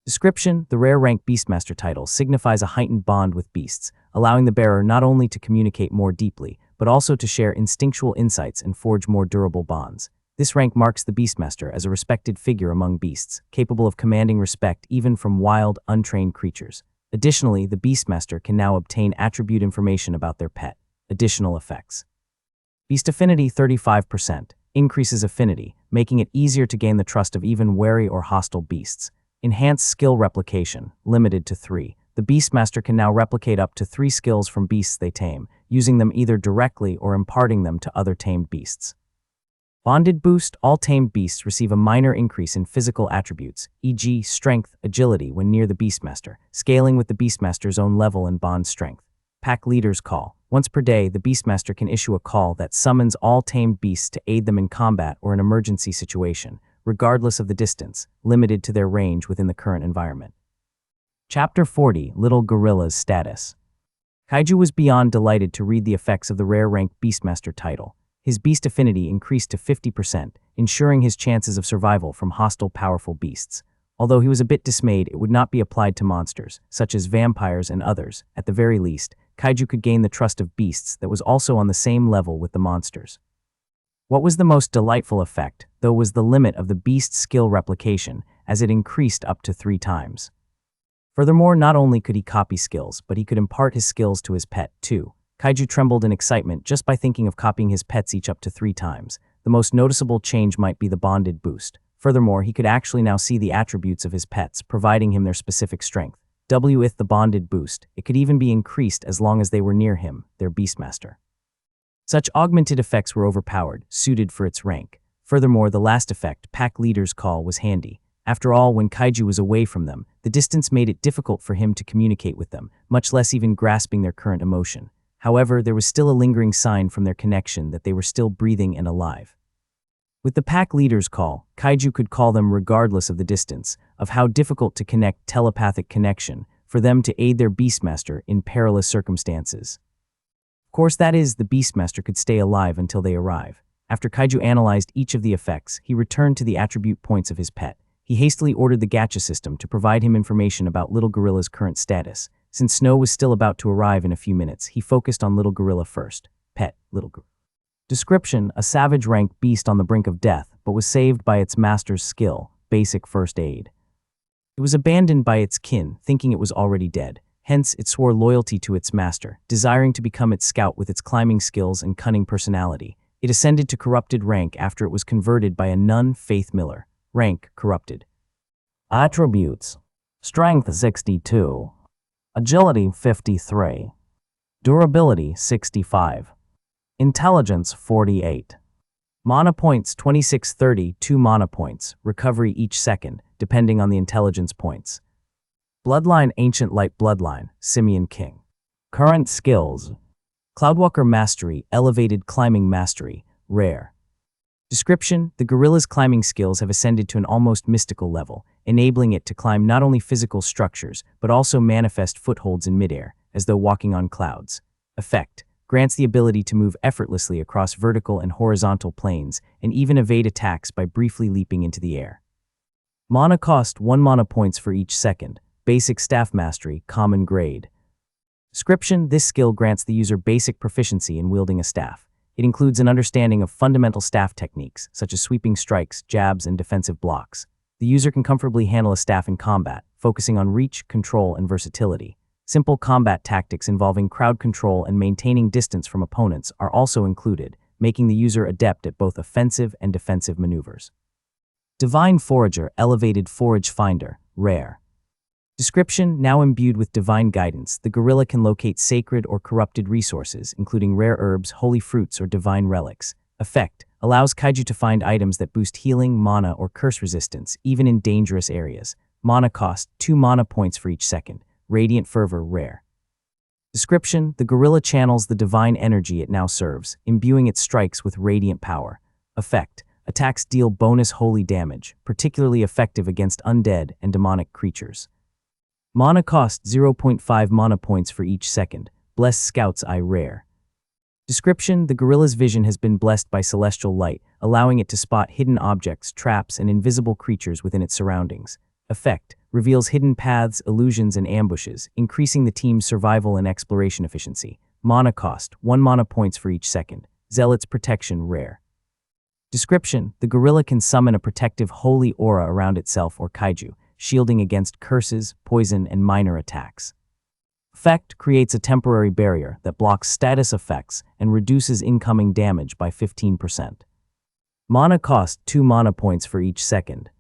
Description: the rare rank Beastmaster title signifies a heightened bond with beasts, allowing the bearer not only to communicate more deeply, but also to share instinctual insights and forge more durable bonds. This rank marks the Beastmaster as a respected figure among beasts, capable of commanding respect even from wild, untrained creatures. Additionally, the Beastmaster can now obtain attribute information about their pet. Additional effects. Beast Affinity 35%. Increases affinity, making it easier to gain the trust of even wary or hostile beasts. Enhanced skill replication, limited to 3. The Beastmaster can now replicate up to 3 skills from beasts they tame, using them either directly or imparting them to other tamed beasts. Bonded boost: all tamed beasts receive a minor increase in physical attributes, e.g. strength, agility when near the Beastmaster, scaling with the Beastmaster's own level and bond strength. Pack Leader's Call. Once per day, the Beastmaster can issue a call that summons all tamed beasts to aid them in combat or an emergency situation, regardless of the distance, limited to their range within the current environment. Chapter 40, Little Gorilla's Status. Kaiju was beyond delighted to read the effects of the rare rank Beastmaster title. His beast affinity increased to 50%, ensuring his chances of survival from hostile powerful beasts. Although he was a bit dismayed it would not be applied to monsters, such as vampires and others. At the very least, Kaiju could gain the trust of beasts that was also on the same level with the monsters. What was the most delightful effect, though, was the limit of the beast's skill replication, as it increased up to 3 times. Furthermore, not only could he copy skills, but he could impart his skills to his pet, too. Kaiju trembled in excitement just by thinking of copying his pets each up to 3 times. The most noticeable change might be the bonded boost. Furthermore, he could actually now see the attributes of his pets, providing him their specific strength. With the bonded boost, it could even be increased as long as they were near him, their Beastmaster. Such augmented effects were overpowered, suited for its rank. Furthermore, the last effect, Pack Leader's Call, was handy. After all, when Kaiju was away from them, the distance made it difficult for him to communicate with them, much less even grasping their current emotion. However, there was still a lingering sign from their connection that they were still breathing and alive. With the Pack Leader's Call, Kaiju could call them regardless of the distance, of how difficult to connect telepathic connection, for them to aid their Beastmaster in perilous circumstances. Of course, that is, the Beastmaster could stay alive until they arrive. After Kaiju analyzed each of the effects, he returned to the attribute points of his pet. He hastily ordered the gacha system to provide him information about Little Gorilla's current status. Since Snow was still about to arrive in a few minutes, he focused on Little Gorilla first. Pet, Little Gorilla. Description: a savage rank beast on the brink of death, but was saved by its master's skill, basic first aid. It was abandoned by its kin, thinking it was already dead. Hence, it swore loyalty to its master, desiring to become its scout with its climbing skills and cunning personality. It ascended to corrupted rank after it was converted by a nun, Faith Miller. Rank, corrupted. Attributes: Strength 62, Agility 53, Durability 65, Intelligence 48. Mana points 2630, 2 mana points, recovery each second, depending on the intelligence points. Bloodline: Ancient Light Bloodline, Simian King. Current skills: Cloudwalker Mastery, Elevated Climbing Mastery, Rare. Description: the gorilla's climbing skills have ascended to an almost mystical level, enabling it to climb not only physical structures, but also manifest footholds in midair, as though walking on clouds. Effect: grants the ability to move effortlessly across vertical and horizontal planes, and even evade attacks by briefly leaping into the air. Mana cost: 1 mana points for each second. Basic Staff Mastery, Common Grade. Description: this skill grants the user basic proficiency in wielding a staff. It includes an understanding of fundamental staff techniques, such as sweeping strikes, jabs, and defensive blocks. The user can comfortably handle a staff in combat, focusing on reach, control, and versatility. Simple combat tactics involving crowd control and maintaining distance from opponents are also included, making the user adept at both offensive and defensive maneuvers. Divine Forager, Elevated Forage Finder, Rare. Description: now imbued with divine guidance, the gorilla can locate sacred or corrupted resources, including rare herbs, holy fruits, or divine relics. Effect: allows Kaiju to find items that boost healing, mana, or curse resistance, even in dangerous areas. Mana cost: 2 mana points for each second. Radiant Fervor, Rare. Description: the gorilla channels the divine energy it now serves, imbuing its strikes with radiant power. Effect: attacks deal bonus holy damage, particularly effective against undead and demonic creatures. Mana cost: 0.5 mana points for each second. Blessed Scout's Eye, Rare. Description: the gorilla's vision has been blessed by celestial light, allowing it to spot hidden objects, traps, and invisible creatures within its surroundings. Effect: reveals hidden paths, illusions, and ambushes, increasing the team's survival and exploration efficiency. Mana cost: 1 mana points for each second. Zealot's Protection, Rare. Description: the gorilla can summon a protective holy aura around itself or Kaiju, shielding against curses, poison, and minor attacks. Effect: creates a temporary barrier that blocks status effects and reduces incoming damage by 15%. Mana cost: 2 mana points for each second.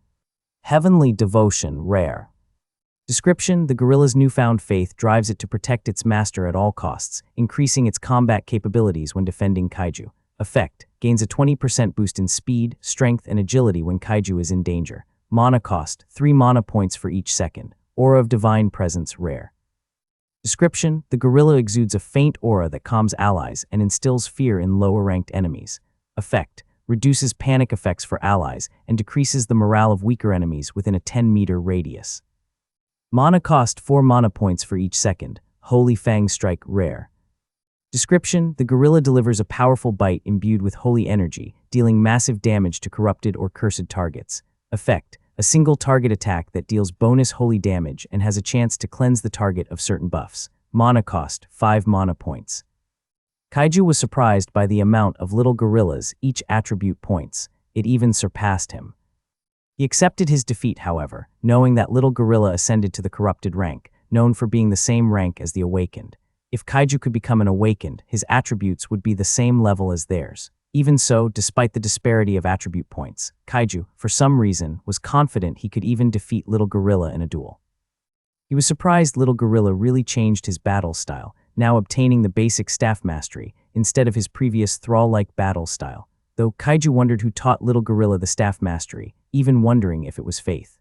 Heavenly Devotion, Rare. Description: the gorilla's newfound faith drives it to protect its master at all costs, increasing its combat capabilities when defending Kaiju. Effect: gains a 20% boost in speed, strength, and agility when Kaiju is in danger. Mana cost: 3 mana points for each second. Aura of Divine Presence, Rare. Description: the gorilla exudes a faint aura that calms allies and instills fear in lower-ranked enemies. Effect: reduces panic effects for allies and decreases the morale of weaker enemies within a 10-meter radius. Mana cost 4 mana points for each second. Holy Fang Strike rare. Description: the gorilla delivers a powerful bite imbued with holy energy, dealing massive damage to corrupted or cursed targets. Effect: a single target attack that deals bonus holy damage and has a chance to cleanse the target of certain buffs. Mana cost 5 mana points. Kaiju was surprised by the amount of little gorillas, each attribute points. It even surpassed him. He accepted his defeat, however, knowing that little gorilla ascended to the corrupted rank, known for being the same rank as the awakened. If Kaiju could become an awakened, his attributes would be the same level as theirs. Even so, despite the disparity of attribute points, Kaiju, for some reason, was confident he could even defeat little gorilla in a duel. He was surprised little gorilla really changed his battle style, now obtaining the basic staff mastery, instead of his previous thrall-like battle style, though Kaiju wondered who taught little gorilla the staff mastery, even wondering if it was Faith.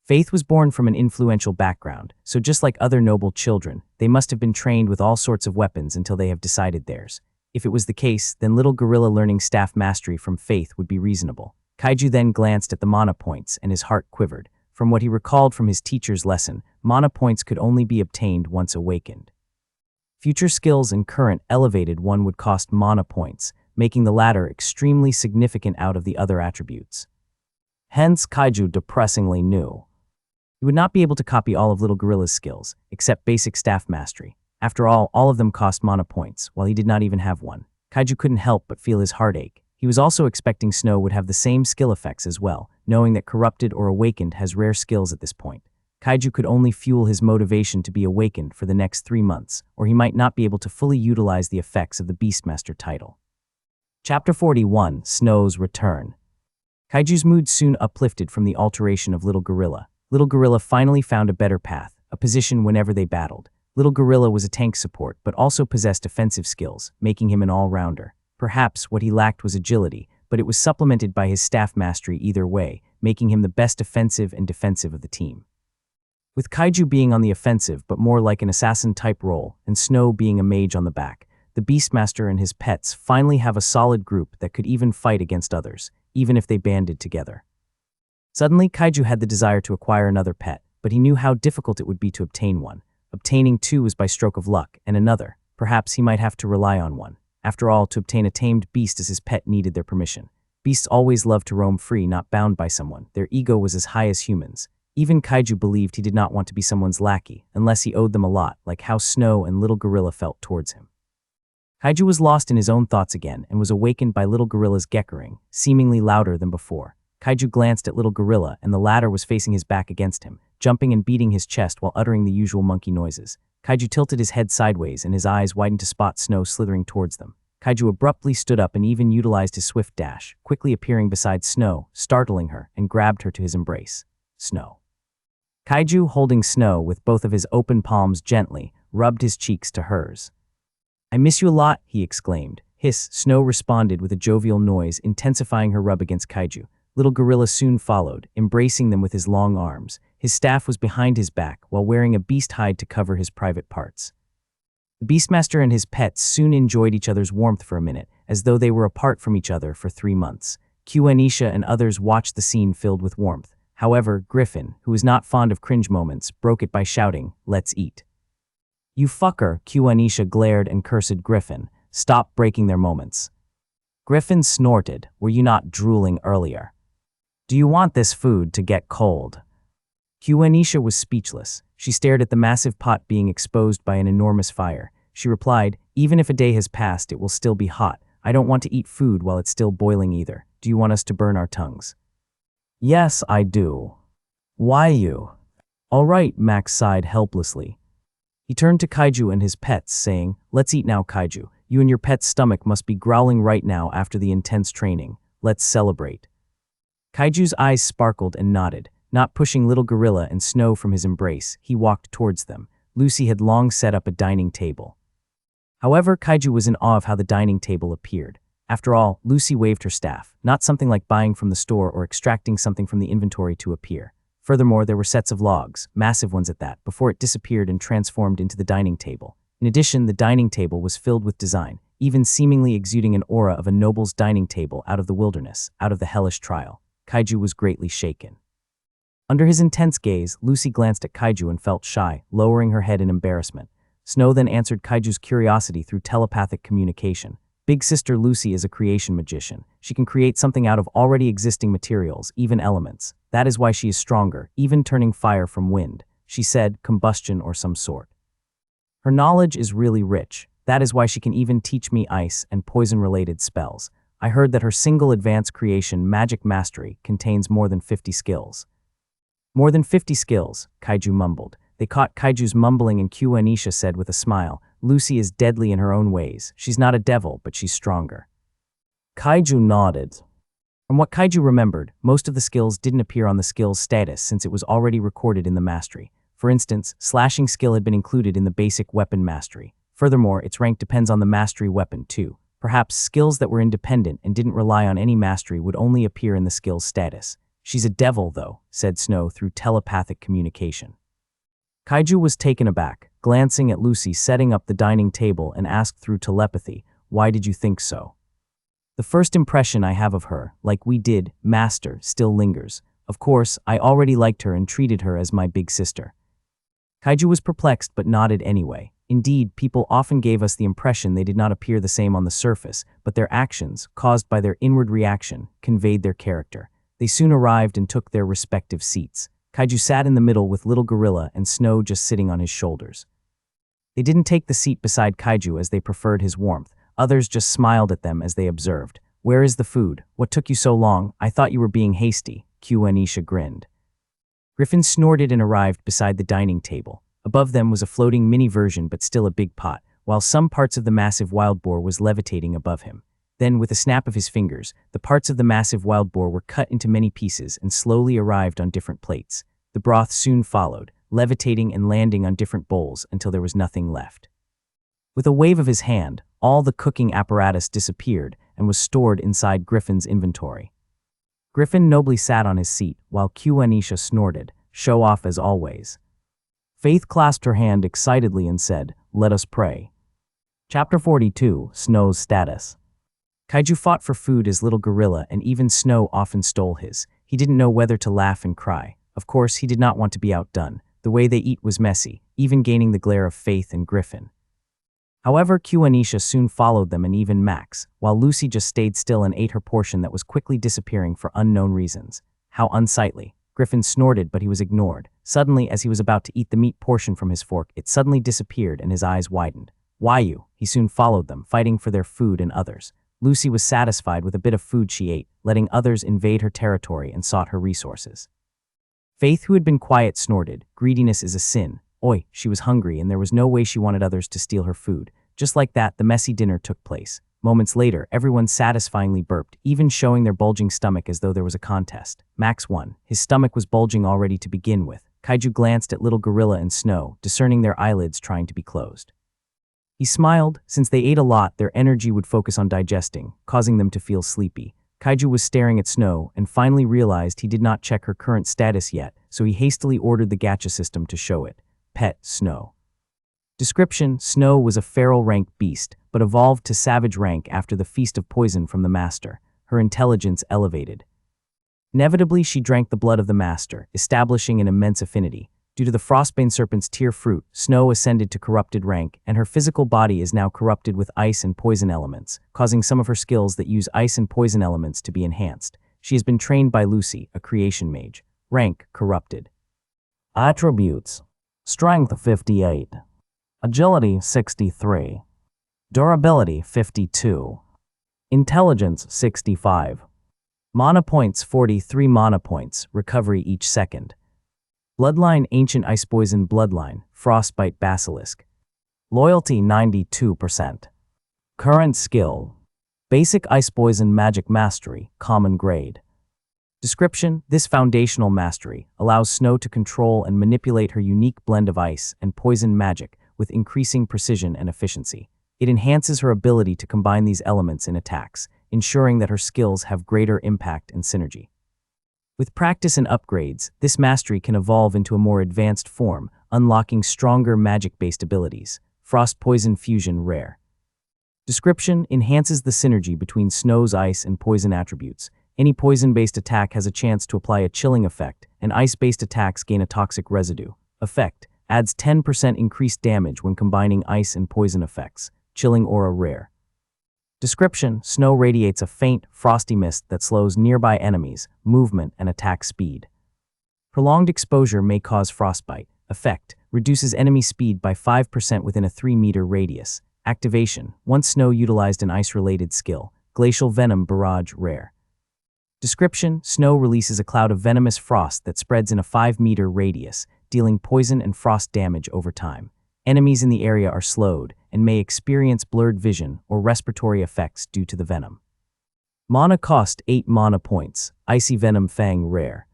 Faith was born from an influential background, so just like other noble children, they must have been trained with all sorts of weapons until they have decided theirs. If it was the case, then little gorilla learning staff mastery from Faith would be reasonable. Kaiju then glanced at the mana points and his heart quivered. From what he recalled from his teacher's lesson, mana points could only be obtained once awakened. Future skills and current elevated one would cost mana points, making the latter extremely significant out of the other attributes. Hence, Kaiju depressingly knew he would not be able to copy all of little gorilla's skills, except basic staff mastery. After all of them cost mana points, while he did not even have one. Kaiju couldn't help but feel his heart ache. He was also expecting Snow would have the same skill effects as well, knowing that Corrupted or Awakened has rare skills at this point. Kaiju could only fuel his motivation to be awakened for the next 3 months, or he might not be able to fully utilize the effects of the Beastmaster title. Chapter 41, Snow's Return. Kaiju's mood soon uplifted from the alteration of Little Gorilla. Little Gorilla finally found a better path, a position whenever they battled. Little Gorilla was a tank support, but also possessed offensive skills, making him an all-rounder. Perhaps what he lacked was agility, but it was supplemented by his staff mastery either way, making him the best offensive and defensive of the team. With Kaiju being on the offensive but more like an assassin-type role, and Snow being a mage on the back, the Beastmaster and his pets finally have a solid group that could even fight against others, even if they banded together. Suddenly, Kaiju had the desire to acquire another pet, but he knew how difficult it would be to obtain one. Obtaining 2 was by stroke of luck, and another, perhaps he might have to rely on one. After all, to obtain a tamed beast as his pet needed their permission. Beasts always loved to roam free, not bound by someone. Their ego was as high as humans. Even Kaiju believed he did not want to be someone's lackey, unless he owed them a lot, like how Snow and Little Gorilla felt towards him. Kaiju was lost in his own thoughts again and was awakened by Little Gorilla's geckering, seemingly louder than before. Kaiju glanced at Little Gorilla, and the latter was facing his back against him, jumping and beating his chest while uttering the usual monkey noises. Kaiju tilted his head sideways, and his eyes widened to spot Snow slithering towards them. Kaiju abruptly stood up and even utilized his swift dash, quickly appearing beside Snow, startling her, and grabbed her to his embrace. Snow. Kaiju, holding Snow with both of his open palms gently, rubbed his cheeks to hers. "I miss you a lot," he exclaimed. Hiss, Snow responded with a jovial noise, intensifying her rub against Kaiju. Little Gorilla soon followed, embracing them with his long arms. His staff was behind his back, while wearing a beast hide to cover his private parts. The Beastmaster and his pets soon enjoyed each other's warmth for a minute, as though they were apart from each other for 3 months. Anisha and others watched the scene filled with warmth. However, Griffin, who was not fond of cringe moments, broke it by shouting, "Let's eat." "You fucker," Anisha glared and cursed Griffin. "Stop breaking their moments." Griffin snorted, "Were you not drooling earlier? Do you want this food to get cold?" Anisha was speechless. She stared at the massive pot being exposed by an enormous fire. She replied, "Even if a day has passed, it will still be hot. I don't want to eat food while it's still boiling either. Do you want us to burn our tongues?" "Yes, I do." "Why you?" "All right," Max sighed helplessly. He turned to Kaiju and his pets, saying, "Let's eat now, Kaiju. You and your pet's stomach must be growling right now after the intense training. Let's celebrate." Kaiju's eyes sparkled and nodded. Not pushing Little Gorilla and Snow from his embrace, he walked towards them. Lucy had long set up a dining table. However, Kaiju was in awe of how the dining table appeared. After all, Lucy waved her staff, not something like buying from the store or extracting something from the inventory to appear. Furthermore, there were sets of logs, massive ones at that, before it disappeared and transformed into the dining table. In addition, the dining table was filled with design, even seemingly exuding an aura of a noble's dining table out of the wilderness, out of the hellish trial. Kaiju was greatly shaken. Under his intense gaze, Lucy glanced at Kaiju and felt shy, lowering her head in embarrassment. Snow then answered Kaiju's curiosity through telepathic communication. Big sister Lucy is a creation magician. She can create something out of already existing materials, even elements. That is why she is stronger, even turning fire from wind. She said, combustion or some sort. Her knowledge is really rich. That is why she can even teach me ice and poison-related spells. I heard that her single advanced creation, Magic Mastery, contains more than 50 skills. More than 50 skills, Kaiju mumbled. They caught Kaiju's mumbling and Anisha said with a smile, Lucy is deadly in her own ways. She's not a devil, but she's stronger. Kaiju nodded. From what Kaiju remembered, most of the skills didn't appear on the skill's status since it was already recorded in the mastery. For instance, slashing skill had been included in the basic weapon mastery. Furthermore, its rank depends on the mastery weapon too. Perhaps skills that were independent and didn't rely on any mastery would only appear in the skill's status. She's a devil, though, said Snow through telepathic communication. Kaiju was taken aback, glancing at Lucy setting up the dining table and asked through telepathy, why did you think so? The first impression I have of her, like we did, Master, still lingers. Of course, I already liked her and treated her as my big sister. Kaiju was perplexed but nodded anyway. Indeed, people often gave us the impression they did not appear the same on the surface, but their actions, caused by their inward reaction, conveyed their character. They soon arrived and took their respective seats. Kaiju sat in the middle with Little Gorilla and Snow just sitting on his shoulders. They didn't take the seat beside Kaiju as they preferred his warmth. Others just smiled at them as they observed. Where is the food? What took you so long? I thought you were being hasty. Anisha grinned. Griffin snorted and arrived beside the dining table. Above them was a floating mini version but still a big pot, while some parts of the massive wild boar was levitating above him. Then, with a snap of his fingers, the parts of the massive wild boar were cut into many pieces and slowly arrived on different plates. The broth soon followed, levitating and landing on different bowls until there was nothing left. With a wave of his hand, all the cooking apparatus disappeared and was stored inside Griffin's inventory. Griffin nobly sat on his seat, while Anisha snorted, show off as always. Faith clasped her hand excitedly and said, let us pray. Chapter 42, Snow's Status. Kaiju fought for food as Little Gorilla, and even Snow often stole his. He didn't know whether to laugh and cry. Of course, he did not want to be outdone. The way they eat was messy, even gaining the glare of Faith and Griffin. However, Anisha soon followed them and even Max, while Lucy just stayed still and ate her portion that was quickly disappearing for unknown reasons. How unsightly. Griffin snorted, but he was ignored. Suddenly, as he was about to eat the meat portion from his fork, it suddenly disappeared and his eyes widened. Why you? He soon followed them, fighting for their food and others. Lucy was satisfied with a bit of food she ate, letting others invade her territory and sought her resources. Faith, who had been quiet, snorted, greediness is a sin. Oi, she was hungry and there was no way she wanted others to steal her food. Just like that, the messy dinner took place. Moments later, everyone satisfyingly burped, even showing their bulging stomach as though there was a contest. Max won. His stomach was bulging already to begin with. Kaiju glanced at Little Gorilla and Snow, discerning their eyelids trying to be closed. He smiled. Since they ate a lot, their energy would focus on digesting, causing them to feel sleepy. Kaiju was staring at Snow and finally realized he did not check her current status yet, so he hastily ordered the gacha system to show it. Pet Snow. Description: Snow was a feral rank beast, but evolved to savage rank after the feast of poison from the master. Her intelligence elevated. Inevitably, she drank the blood of the master, establishing an immense affinity. Due to the Frostbane Serpent's tear fruit, Snow ascended to corrupted rank, and her physical body is now corrupted with ice and poison elements, causing some of her skills that use ice and poison elements to be enhanced. She has been trained by Lucy, a creation mage. Rank: corrupted. Attributes: Strength 58, Agility 63, Durability 52, Intelligence 65, Mana points 43 mana points, recovery each second. Bloodline: Ancient Ice Poison Bloodline, Frostbite Basilisk. Loyalty 92%. Current skill: Basic Ice Poison Magic Mastery, Common Grade. Description: This foundational mastery allows Snow to control and manipulate her unique blend of ice and poison magic with increasing precision and efficiency. It enhances her ability to combine these elements in attacks, ensuring that her skills have greater impact and synergy. With practice and upgrades, this mastery can evolve into a more advanced form, unlocking stronger magic-based abilities. Frost Poison Fusion Rare. Description: Enhances the synergy between Snow's ice and poison attributes. Any poison-based attack has a chance to apply a chilling effect, and ice-based attacks gain a toxic residue. Effect: adds 10% increased damage when combining ice and poison effects. Chilling aura rare. Description: snow radiates a faint, frosty mist that slows nearby enemies' movement and attack speed. Prolonged exposure may cause frostbite. Effect: reduces enemy speed by 5% within a 3-meter radius. Activation: once snow utilized an ice-related skill. Glacial venom barrage rare. Description: snow releases a cloud of venomous frost that spreads in a 5-meter radius, dealing poison and frost damage over time. Enemies in the area are slowed and may experience blurred vision or respiratory effects due to the venom. Mana cost 8 mana points. Icy Venom Fang rare.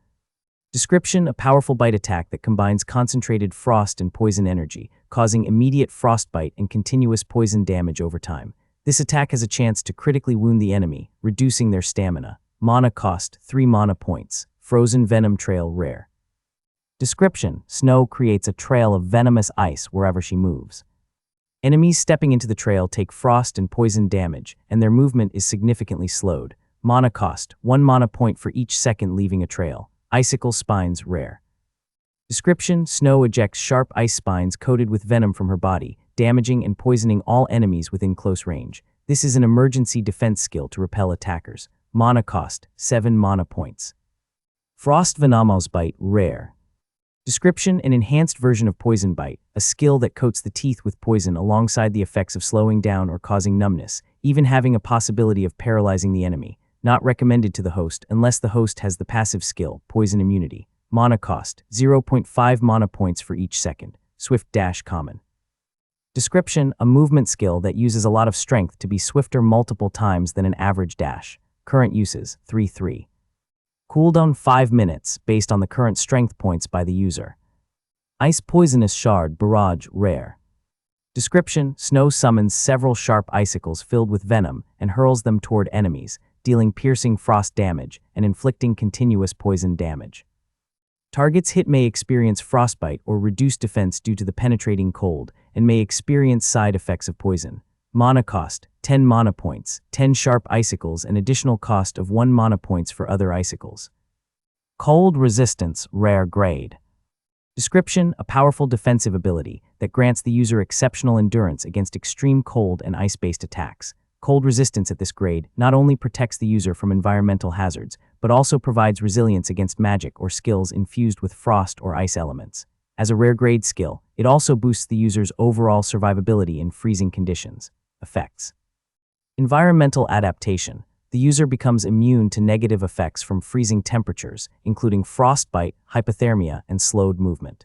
Description: a powerful bite attack that combines concentrated frost and poison energy, causing immediate frostbite and continuous poison damage over time. This attack has a chance to critically wound the enemy, reducing their stamina. Mana cost 3 mana points. Frozen Venom Trail rare. Description: snow creates a trail of venomous ice wherever she moves. Enemies stepping into the trail take frost and poison damage, and their movement is significantly slowed. Mana cost 1 mana point for each second leaving a trail. Icicle Spines rare. Description: snow ejects sharp ice spines coated with venom from her body, damaging and poisoning all enemies within close range. This is an emergency defense skill to repel attackers. Mana cost 7 mana points. Frost Venomous Bite rare. Description: an enhanced version of Poison Bite, a skill that coats the teeth with poison alongside the effects of slowing down or causing numbness, even having a possibility of paralyzing the enemy. Not recommended to the host unless the host has the passive skill, Poison Immunity. Mana cost 0.5 mana points for each second. Swift Dash common. Description: a movement skill that uses a lot of strength to be swifter multiple times than an average dash. Current uses 3-3. Cooldown 5 minutes based on the current strength points by the user. Ice Poisonous Shard Barrage rare. Description: snow summons several sharp icicles filled with venom and hurls them toward enemies, dealing piercing frost damage and inflicting continuous poison damage. Targets hit may experience frostbite or reduced defense due to the penetrating cold and may experience side effects of poison. Mana cost 10 mana points, 10 sharp icicles, and additional cost of 1 mana points for other icicles. Cold Resistance rare grade. Description: a powerful defensive ability that grants the user exceptional endurance against extreme cold and ice-based attacks. Cold resistance at this grade not only protects the user from environmental hazards, but also provides resilience against magic or skills infused with frost or ice elements. As a rare grade skill, it also boosts the user's overall survivability in freezing conditions. Effects: environmental adaptation. The user becomes immune to negative effects from freezing temperatures, including frostbite, hypothermia, and slowed movement.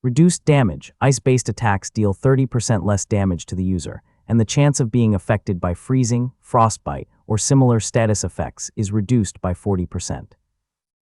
Reduced damage. Ice-based attacks deal 30% less damage to the user, and the chance of being affected by freezing, frostbite, or similar status effects is reduced by 40%.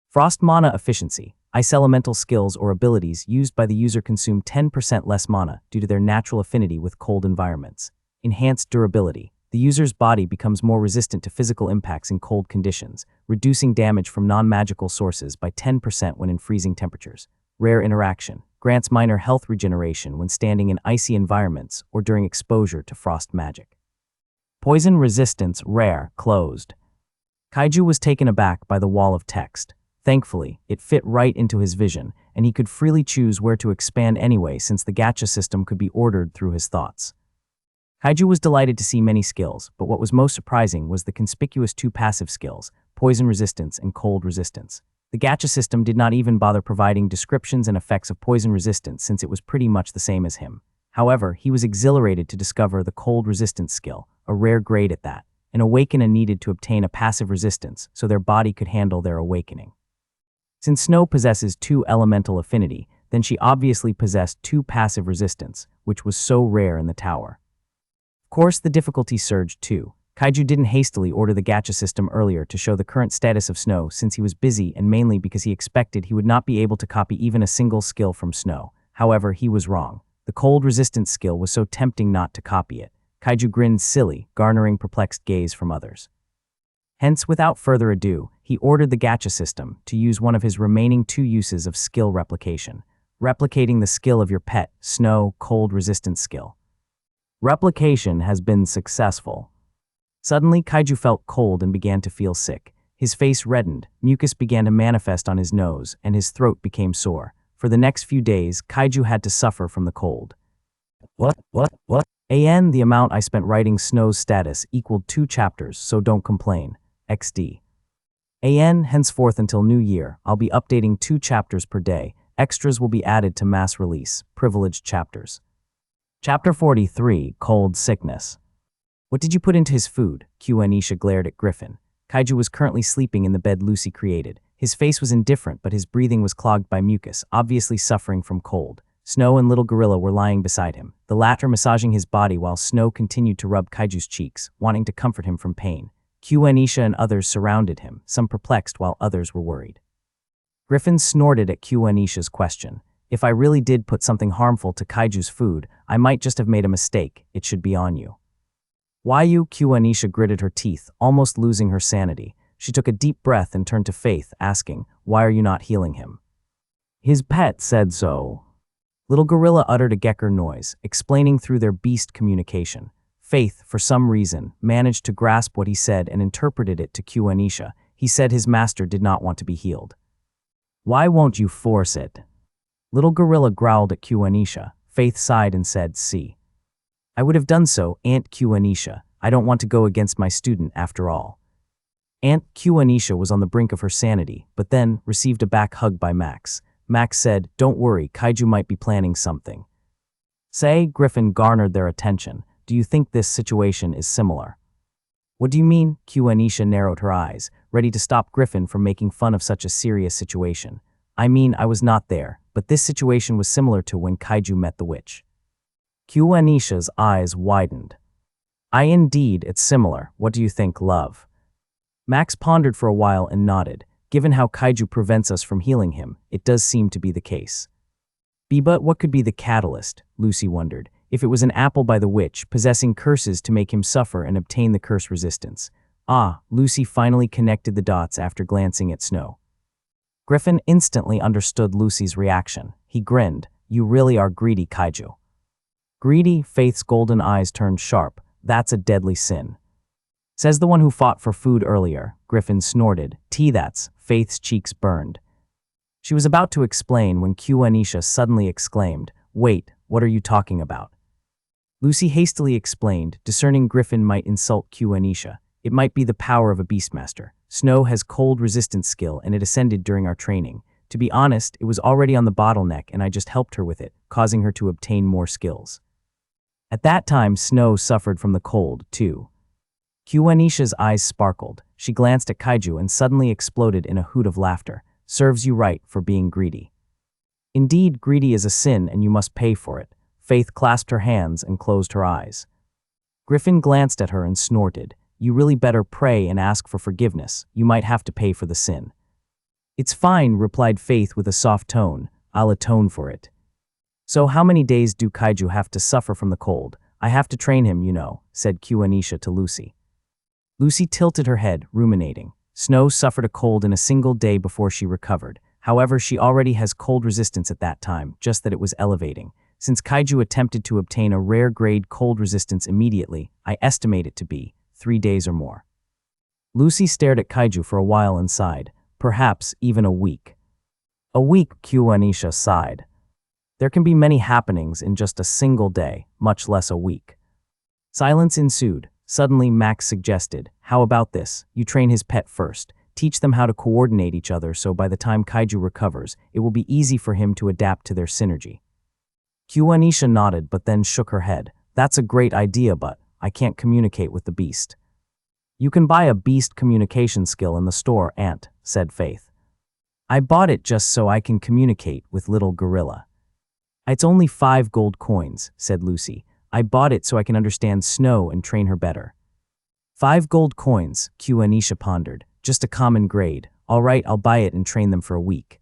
Frost mana efficiency. Ice elemental skills or abilities used by the user consume 10% less mana due to their natural affinity with cold environments. Enhanced durability. The user's body becomes more resistant to physical impacts in cold conditions, reducing damage from non-magical sources by 10% when in freezing temperatures. Rare interaction. Grants minor health regeneration when standing in icy environments or during exposure to frost magic. Poison resistance rare closed. Kaiju was taken aback by the wall of text. Thankfully, it fit right into his vision, and he could freely choose where to expand anyway since the gacha system could be ordered through his thoughts. Kaiju was delighted to see many skills, but what was most surprising was the conspicuous 2 passive skills, poison resistance and cold resistance. The gacha system did not even bother providing descriptions and effects of poison resistance since it was pretty much the same as him. However, he was exhilarated to discover the cold resistance skill, a rare grade at that. An awakener needed to obtain a passive resistance so their body could handle their awakening. Since Snow possesses 2 elemental affinity, then she obviously possessed 2 passive resistance, which was so rare in the tower. Of course, the difficulty surged too. Kaiju didn't hastily order the gacha system earlier to show the current status of Snow since he was busy and mainly because he expected he would not be able to copy even a single skill from Snow. However, he was wrong. The cold resistance skill was so tempting not to copy it. Kaiju grinned silly, garnering perplexed gaze from others. Hence, without further ado, he ordered the gacha system to use one of his remaining 2 uses of skill replication, replicating the skill of your pet, Snow cold resistance skill. Replication has been successful. Suddenly, Kaiju felt cold and began to feel sick. His face reddened, mucus began to manifest on his nose, and his throat became sore. For the next few days, Kaiju had to suffer from the cold. What? The amount I spent writing Snow's status equaled 2 chapters, so don't complain. XD. Henceforth until New Year, I'll be updating 2 chapters per day. Extras will be added to mass release, privileged chapters. Chapter 43, Cold Sickness. What did you put into his food? Anisha glared at Griffin. Kaiju was currently sleeping in the bed Lucy created. His face was indifferent, but his breathing was clogged by mucus, obviously suffering from cold. Snow and Little Gorilla were lying beside him, the latter massaging his body while Snow continued to rub Kaiju's cheeks, wanting to comfort him from pain. Anisha and others surrounded him, some perplexed while others were worried. Griffin snorted at Anisha's question. If I really did put something harmful to Kaiju's food, I might just have made a mistake. It should be on you. Why you? Anisha gritted her teeth, almost losing her sanity. She took a deep breath and turned to Faith, asking, why are you not healing him? His pet said so. Little Gorilla uttered a gecker noise, explaining through their beast communication. Faith, for some reason, managed to grasp what he said and interpreted it to Anisha. He said his master did not want to be healed. Why won't you force it? Little Gorilla growled at Anisha. Faith sighed and said, see. I would have done so, Aunt Anisha. I don't want to go against my student after all. Aunt Anisha was on the brink of her sanity, but then received a back hug by Max. Max said, don't worry, Kaiju might be planning something. Say, Griffin garnered their attention. Do you think this situation is similar? What do you mean? Anisha narrowed her eyes, ready to stop Griffin from making fun of such a serious situation. I mean, I was not there, but this situation was similar to when Kaiju met the witch. Anisha's eyes widened. Indeed, it's similar. What do you think, love? Max pondered for a while and nodded. Given how Kaiju prevents us from healing him, it does seem to be the case. But what could be the catalyst? Lucy wondered. If it was an apple by the witch, possessing curses to make him suffer and obtain the curse resistance. Lucy finally connected the dots after glancing at Snow. Griffin instantly understood Lucy's reaction. He grinned. You really are greedy, Kaiju. Greedy? Faith's golden eyes turned sharp. That's a deadly sin. Says the one who fought for food earlier. Griffin snorted. That's. Faith's cheeks burned. She was about to explain when Anisha suddenly exclaimed, wait, what are you talking about? Lucy hastily explained, discerning Griffin might insult Anisha. It might be the power of a beastmaster. Snow has cold resistance skill and it ascended during our training. To be honest, it was already on the bottleneck and I just helped her with it, causing her to obtain more skills. At that time, Snow suffered from the cold, too. Anisha's eyes sparkled. She glanced at Kaiju and suddenly exploded in a hoot of laughter. Serves you right for being greedy. Indeed, greedy is a sin and you must pay for it. Faith clasped her hands and closed her eyes. Griffin glanced at her and snorted. You really better pray and ask for forgiveness. You might have to pay for the sin. It's fine, replied Faith with a soft tone. I'll atone for it. So how many days do Kaiju have to suffer from the cold? I have to train him, you know, said Anisha to Lucy. Lucy tilted her head, ruminating. Snow suffered a cold in a single day before she recovered. However, she already has cold resistance at that time, just that it was elevating. Since Kaiju attempted to obtain a rare grade cold resistance immediately, I estimate it to be 3 days or more. Lucy stared at Kaiju for a while and sighed. Perhaps even a week. A week, Anisha sighed. There can be many happenings in just a single day, much less a week. Silence ensued. Suddenly, Max suggested, how about this? You train his pet first. Teach them how to coordinate each other so by the time Kaiju recovers, it will be easy for him to adapt to their synergy. Anisha nodded but then shook her head. That's a great idea, but I can't communicate with the beast. You can buy a beast communication skill in the store, Aunt, said Faith. I bought it just so I can communicate with Little Gorilla. It's only 5 gold coins, said Lucy. I bought it so I can understand Snow and train her better. 5 gold coins, Anisha pondered. Just a common grade. All right, I'll buy it and train them for a week.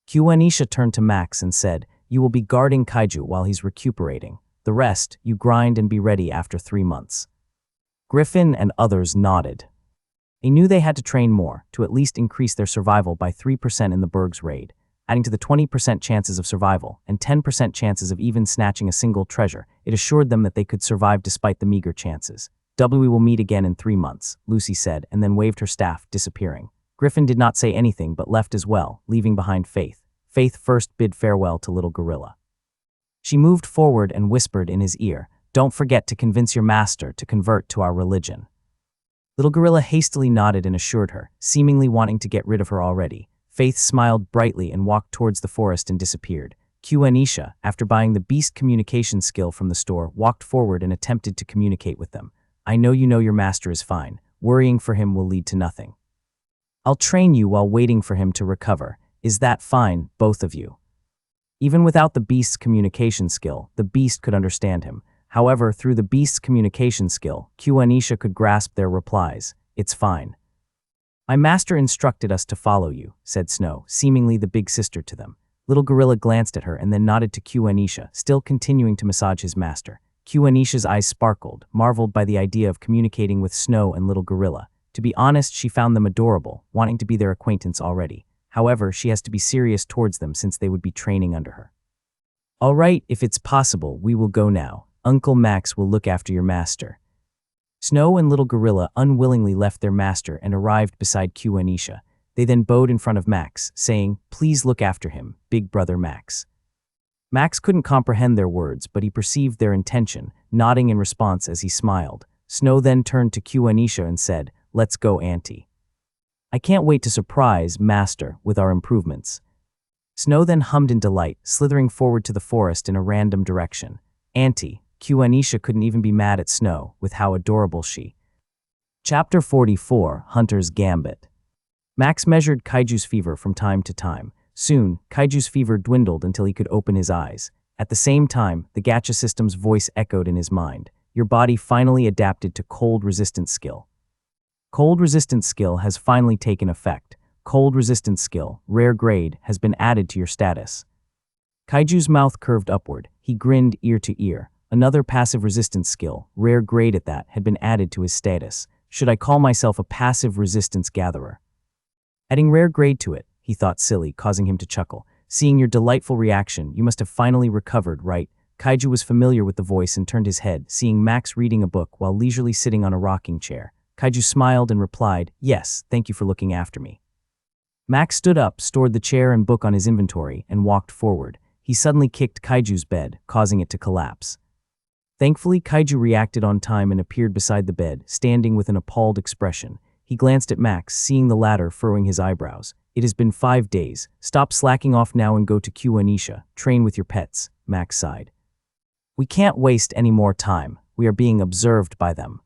Anisha turned to Max and said, you will be guarding Kaiju while he's recuperating. The rest, you grind and be ready after 3 months. Griffin and others nodded. They knew they had to train more, to at least increase their survival by 3% in the Berg's raid, adding to the 20% chances of survival and 10% chances of even snatching a single treasure. It assured them that they could survive despite the meager chances. We will meet again in 3 months, Lucy said, and then waved her staff, disappearing. Griffin did not say anything but left as well, leaving behind Faith. Faith first bid farewell to little gorilla. She moved forward and whispered in his ear, "Don't forget to convince your master to convert to our religion." Little gorilla hastily nodded and assured her, seemingly wanting to get rid of her already. Faith smiled brightly and walked towards the forest and disappeared. Anisha, after buying the beast communication skill from the store, walked forward and attempted to communicate with them. "I know you know your master is fine. Worrying for him will lead to nothing. I'll train you while waiting for him to recover. Is that fine, both of you?" Even without the beast's communication skill, the beast could understand him. However, through the beast's communication skill, Anisha could grasp their replies. "It's fine. My master instructed us to follow you," said Snow, seemingly the big sister to them. Little gorilla glanced at her and then nodded to Anisha, still continuing to massage his master. Anisha's eyes sparkled, marveled by the idea of communicating with Snow and little gorilla. To be honest, she found them adorable, wanting to be their acquaintance already. However, she has to be serious towards them since they would be training under her. "All right, if it's possible, we will go now. Uncle Max will look after your master." Snow and little gorilla unwillingly left their master and arrived beside Anisha. They then bowed in front of Max, saying, "Please look after him, big brother Max." Max couldn't comprehend their words, but he perceived their intention, nodding in response as he smiled. Snow then turned to Anisha and said, "Let's go, Auntie. I can't wait to surprise Master with our improvements." Snow then hummed in delight, slithering forward to the forest in a random direction. "Auntie." Anisha couldn't even be mad at Snow, with how adorable she. Chapter 44, Hunter's Gambit. Max measured Kaiju's fever from time to time. Soon, Kaiju's fever dwindled until he could open his eyes. At the same time, the gacha system's voice echoed in his mind. "Your body finally adapted to cold resistance skill. Cold resistance skill has finally taken effect. Cold resistance skill, rare grade, has been added to your status." Kaiju's mouth curved upward. He grinned ear to ear. Another passive resistance skill, rare grade at that, had been added to his status. "Should I call myself a passive resistance gatherer?" Adding rare grade to it, he thought silly, causing him to chuckle. "Seeing your delightful reaction, you must have finally recovered, right?" Kaiju was familiar with the voice and turned his head, seeing Max reading a book while leisurely sitting on a rocking chair. Kaiju smiled and replied, "Yes, thank you for looking after me." Max stood up, stored the chair and book on his inventory, and walked forward. He suddenly kicked Kaiju's bed, causing it to collapse. Thankfully, Kaiju reacted on time and appeared beside the bed, standing with an appalled expression. He glanced at Max, seeing the latter furrowing his eyebrows. "It has been 5 days. Stop slacking off now and go to Anisha. Train with your pets," Max sighed. "We can't waste any more time. We are being observed by them."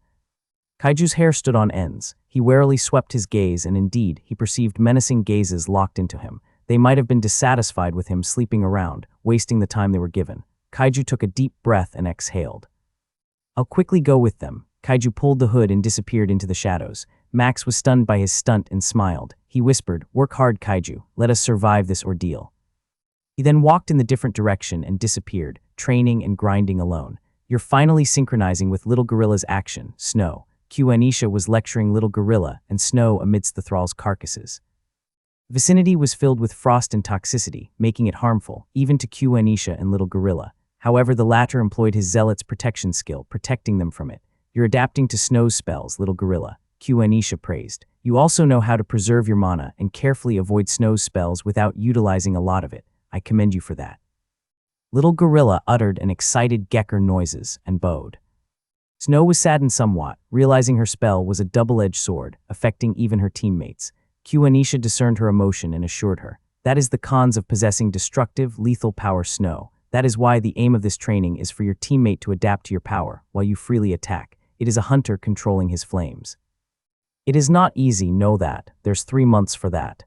Kaiju's hair stood on ends. He warily swept his gaze, and indeed, he perceived menacing gazes locked into him. They might have been dissatisfied with him sleeping around, wasting the time they were given. Kaiju took a deep breath and exhaled. "I'll quickly go with them." Kaiju pulled the hood and disappeared into the shadows. Max was stunned by his stunt and smiled. He whispered, "Work hard, Kaiju. Let us survive this ordeal." He then walked in the different direction and disappeared, training and grinding alone. "You're finally synchronizing with little gorilla's action, Snow." Anisha was lecturing little gorilla and Snow amidst the thralls' carcasses. The vicinity was filled with frost and toxicity, making it harmful, even to Anisha and little gorilla. However, the latter employed his zealot's protection skill, protecting them from it. "You're adapting to Snow's spells, little gorilla," Anisha praised. "You also know how to preserve your mana and carefully avoid Snow's spells without utilizing a lot of it. I commend you for that." Little gorilla uttered an excited gecker noises and bowed. Snow was saddened somewhat, realizing her spell was a double-edged sword, affecting even her teammates. Anisha discerned her emotion and assured her, "That is the cons of possessing destructive, lethal power, Snow. That is why the aim of this training is for your teammate to adapt to your power, while you freely attack. It is a hunter controlling his flames. It is not easy, know that. There's 3 months for that."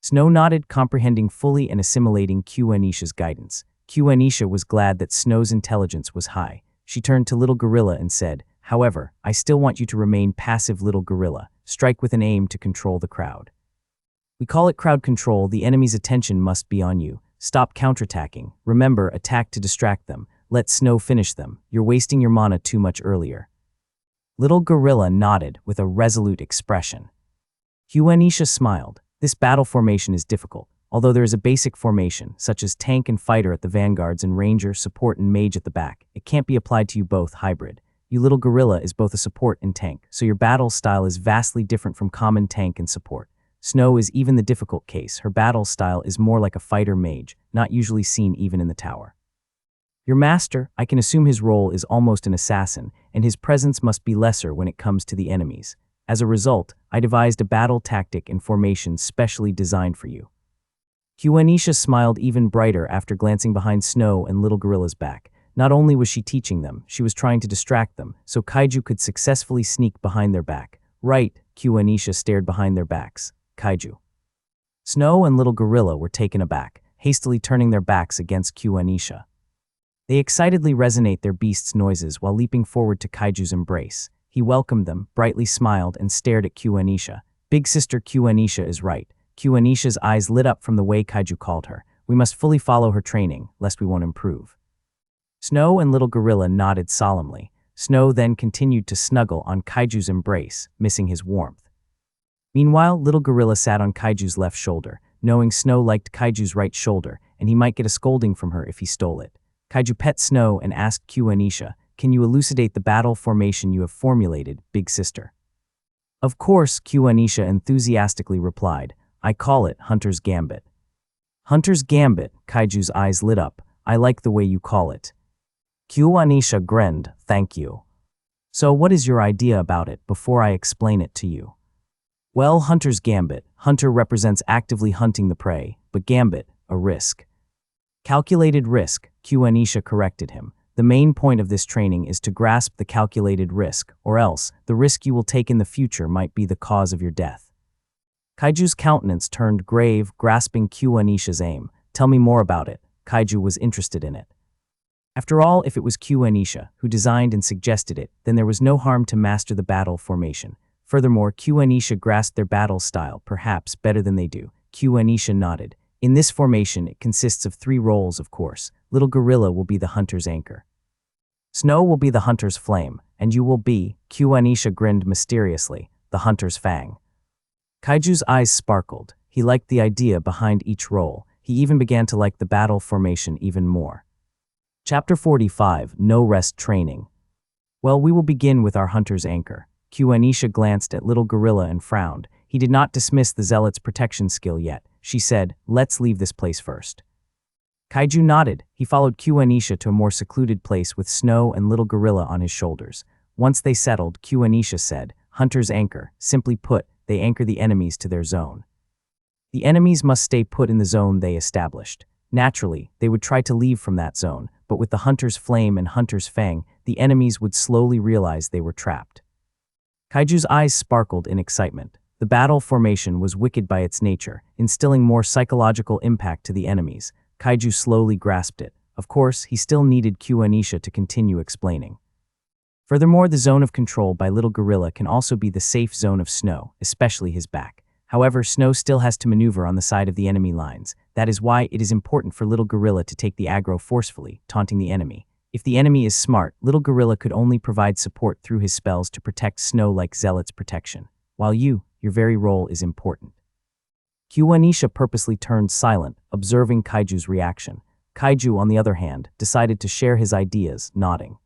Snow nodded, comprehending fully and assimilating Anisha's guidance. Anisha was glad that Snow's intelligence was high. She turned to little gorilla and said, "However, I still want you to remain passive, little gorilla. Strike with an aim to control the crowd. We call it crowd control. The enemy's attention must be on you. Stop counterattacking. Remember, attack to distract them. Let Snow finish them. You're wasting your mana too much earlier." Little gorilla nodded with a resolute expression. Anisha smiled. "This battle formation is difficult. Although there is a basic formation, such as tank and fighter at the vanguards and ranger, support and mage at the back, it can't be applied to you both hybrid." You little gorilla is both a support and tank, so your battle style is vastly different from common tank and support. Snow is even the difficult case. Her battle style is more like a fighter mage, not usually seen even in the tower. Your master, I can assume his role is almost an assassin, and his presence must be lesser when it comes to the enemies. As a result, I devised a battle tactic and formation specially designed for you. Anisha smiled even brighter after glancing behind Snow and Little Gorilla's back. Not only was she teaching them, she was trying to distract them, so Kaiju could successfully sneak behind their back. Right, Anisha stared behind their backs. Kaiju. Snow and Little Gorilla were taken aback, hastily turning their backs against Anisha. They excitedly resonate their beasts' noises while leaping forward to Kaiju's embrace. He welcomed them, brightly smiled, and stared at Anisha. Big sister Anisha is right. Anisha's eyes lit up from the way Kaiju called her. We must fully follow her training, lest we won't improve. Snow and Little Gorilla nodded solemnly. Snow then continued to snuggle on Kaiju's embrace, missing his warmth. Meanwhile, Little Gorilla sat on Kaiju's left shoulder, knowing Snow liked Kaiju's right shoulder, and he might get a scolding from her if he stole it. Kaiju pet Snow and asked Anisha, "Can you elucidate the battle formation you have formulated, big sister?" Of course, Anisha enthusiastically replied, "I call it Hunter's Gambit." Hunter's Gambit, Kaiju's eyes lit up. I like the way you call it. Anisha grinned, "Thank you. So what is your idea about it before I explain it to you?" Well, Hunter's Gambit. Hunter represents actively hunting the prey, but Gambit, a risk. Calculated risk, Anisha corrected him. The main point of this training is to grasp the calculated risk, or else, the risk you will take in the future might be the cause of your death. Kaiju's countenance turned grave, grasping Anisha's aim. Tell me more about it. Kaiju was interested in it. After all, if it was Anisha who designed and suggested it, then there was no harm to master the battle formation. Furthermore, Anisha grasped their battle style, perhaps better than they do. Anisha nodded. In this formation, it consists of 3 roles, of course. Little Gorilla will be the hunter's anchor. Snow will be the hunter's flame, and you will be, Anisha grinned mysteriously, the hunter's fang. Kaiju's eyes sparkled. He liked the idea behind each role. He even began to like the battle formation even more. Chapter 45, No Rest Training. Well, we will begin with our hunter's anchor. Anisha glanced at Little Gorilla and frowned. He did not dismiss the zealot's protection skill yet. She said, "Let's leave this place first." Kaiju nodded. He followed Anisha to a more secluded place with Snow and Little Gorilla on his shoulders. Once they settled, Anisha said, "Hunter's anchor. Simply put, they anchor the enemies to their zone. The enemies must stay put in the zone they established. Naturally, they would try to leave from that zone, but with the hunter's flame and hunter's fang, the enemies would slowly realize they were trapped." Kaiju's eyes sparkled in excitement. The battle formation was wicked by its nature, instilling more psychological impact to the enemies. Kaiju slowly grasped it. Of course, he still needed Anisha to continue explaining. Furthermore, the zone of control by Little Gorilla can also be the safe zone of Snow, especially his back. However, Snow still has to maneuver on the side of the enemy lines. That is why it is important for Little Gorilla to take the aggro forcefully, taunting the enemy. If the enemy is smart, Little Gorilla could only provide support through his spells to protect Snow like Zealot's protection. While your very role is important. Anisha purposely turned silent, observing Kaiju's reaction. Kaiju, on the other hand, decided to share his ideas, nodding.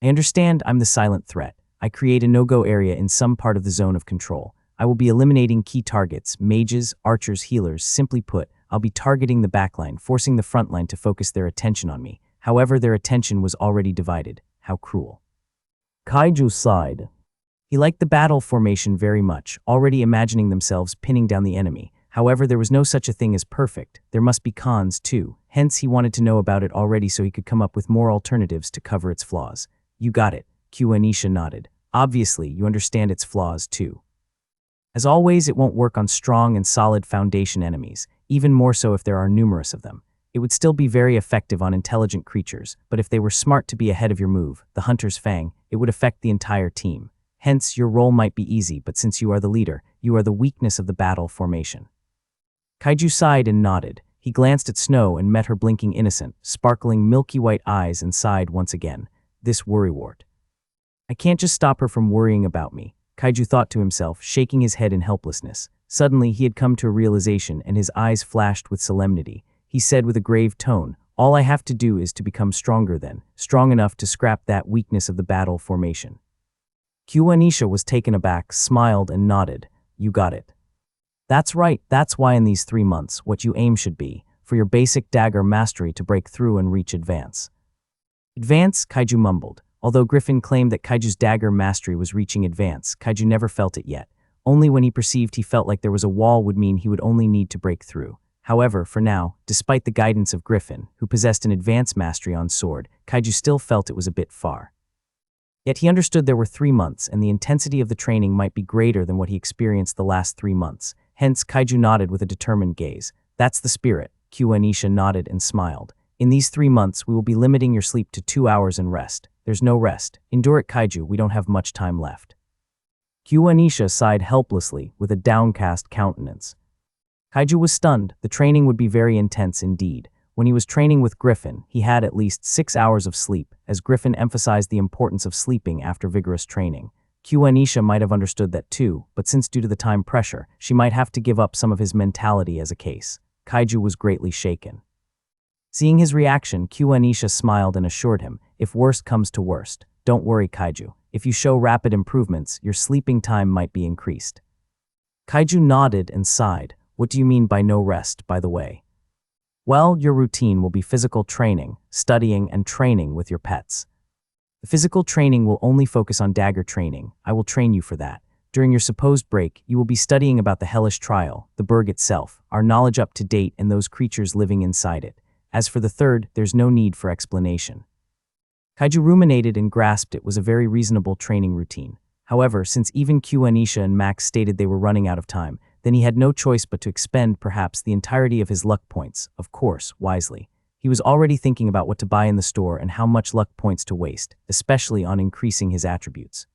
"I understand I'm the silent threat. I create a no-go area in some part of the zone of control. I will be eliminating key targets, mages, archers, healers. Simply put, I'll be targeting the backline, forcing the frontline to focus their attention on me. However, their attention was already divided. How cruel." Kaiju sighed. He liked the battle formation very much, already imagining themselves pinning down the enemy. However, there was no such a thing as perfect. There must be cons, too. Hence, he wanted to know about it already so he could come up with more alternatives to cover its flaws. "You got it," Anisha nodded. "Obviously, you understand its flaws, too. As always, it won't work on strong and solid foundation enemies, even more so if there are numerous of them. It would still be very effective on intelligent creatures, but if they were smart to be ahead of your move, the hunter's fang, it would affect the entire team. Hence, your role might be easy, but since you are the leader, you are the weakness of the battle formation." Kaiju sighed and nodded. He glanced at Snow and met her blinking innocent, sparkling milky white eyes and sighed once again. This worrywart. "I can't just stop her from worrying about me," Kaiju thought to himself, shaking his head in helplessness. Suddenly, he had come to a realization and his eyes flashed with solemnity. He said with a grave tone, All I have to do is to become stronger then, strong enough to scrap that weakness of the battle formation. Anisha was taken aback, smiled, and nodded. You got it. That's right, that's why in these 3 months, what you aim should be, for your basic dagger mastery to break through and reach advance. Advance, Kaiju mumbled. Although Griffin claimed that Kaiju's dagger mastery was reaching advance, Kaiju never felt it yet. Only when he perceived he felt like there was a wall would mean he would only need to break through. However, for now, despite the guidance of Griffin, who possessed an advanced mastery on sword, Kaiju still felt it was a bit far. Yet he understood there were 3 months, and the intensity of the training might be greater than what he experienced the last 3 months. Hence, Kaiju nodded with a determined gaze. That's the spirit. Anisha nodded and smiled. In these 3 months, we will be limiting your sleep to 2 hours and rest. There's no rest. Endure it, Kaiju, we don't have much time left. Anisha sighed helplessly with a downcast countenance. Kaiju was stunned. The training would be very intense indeed. When he was training with Griffin, he had at least 6 hours of sleep, as Griffin emphasized the importance of sleeping after vigorous training. Anisha might have understood that too, but since due to the time pressure, she might have to give up some of his mentality as a case. Kaiju was greatly shaken. Seeing his reaction, Anisha smiled and assured him, if worst comes to worst, don't worry, Kaiju. If you show rapid improvements, your sleeping time might be increased. Kaiju nodded and sighed. What do you mean by no rest, by the way? Well, your routine will be physical training, studying, and training with your pets. The physical training will only focus on dagger training. I will train you for that. During your supposed break, you will be studying about the hellish trial, the burg itself, our knowledge up to date, and those creatures living inside it. As for the third, there's no need for explanation. Kaiju ruminated and grasped it was a very reasonable training routine. However, since even Anisha and Max stated they were running out of time, then he had no choice but to expend perhaps the entirety of his luck points, of course, wisely. He was already thinking about what to buy in the store and how much luck points to waste, especially on increasing his attributes.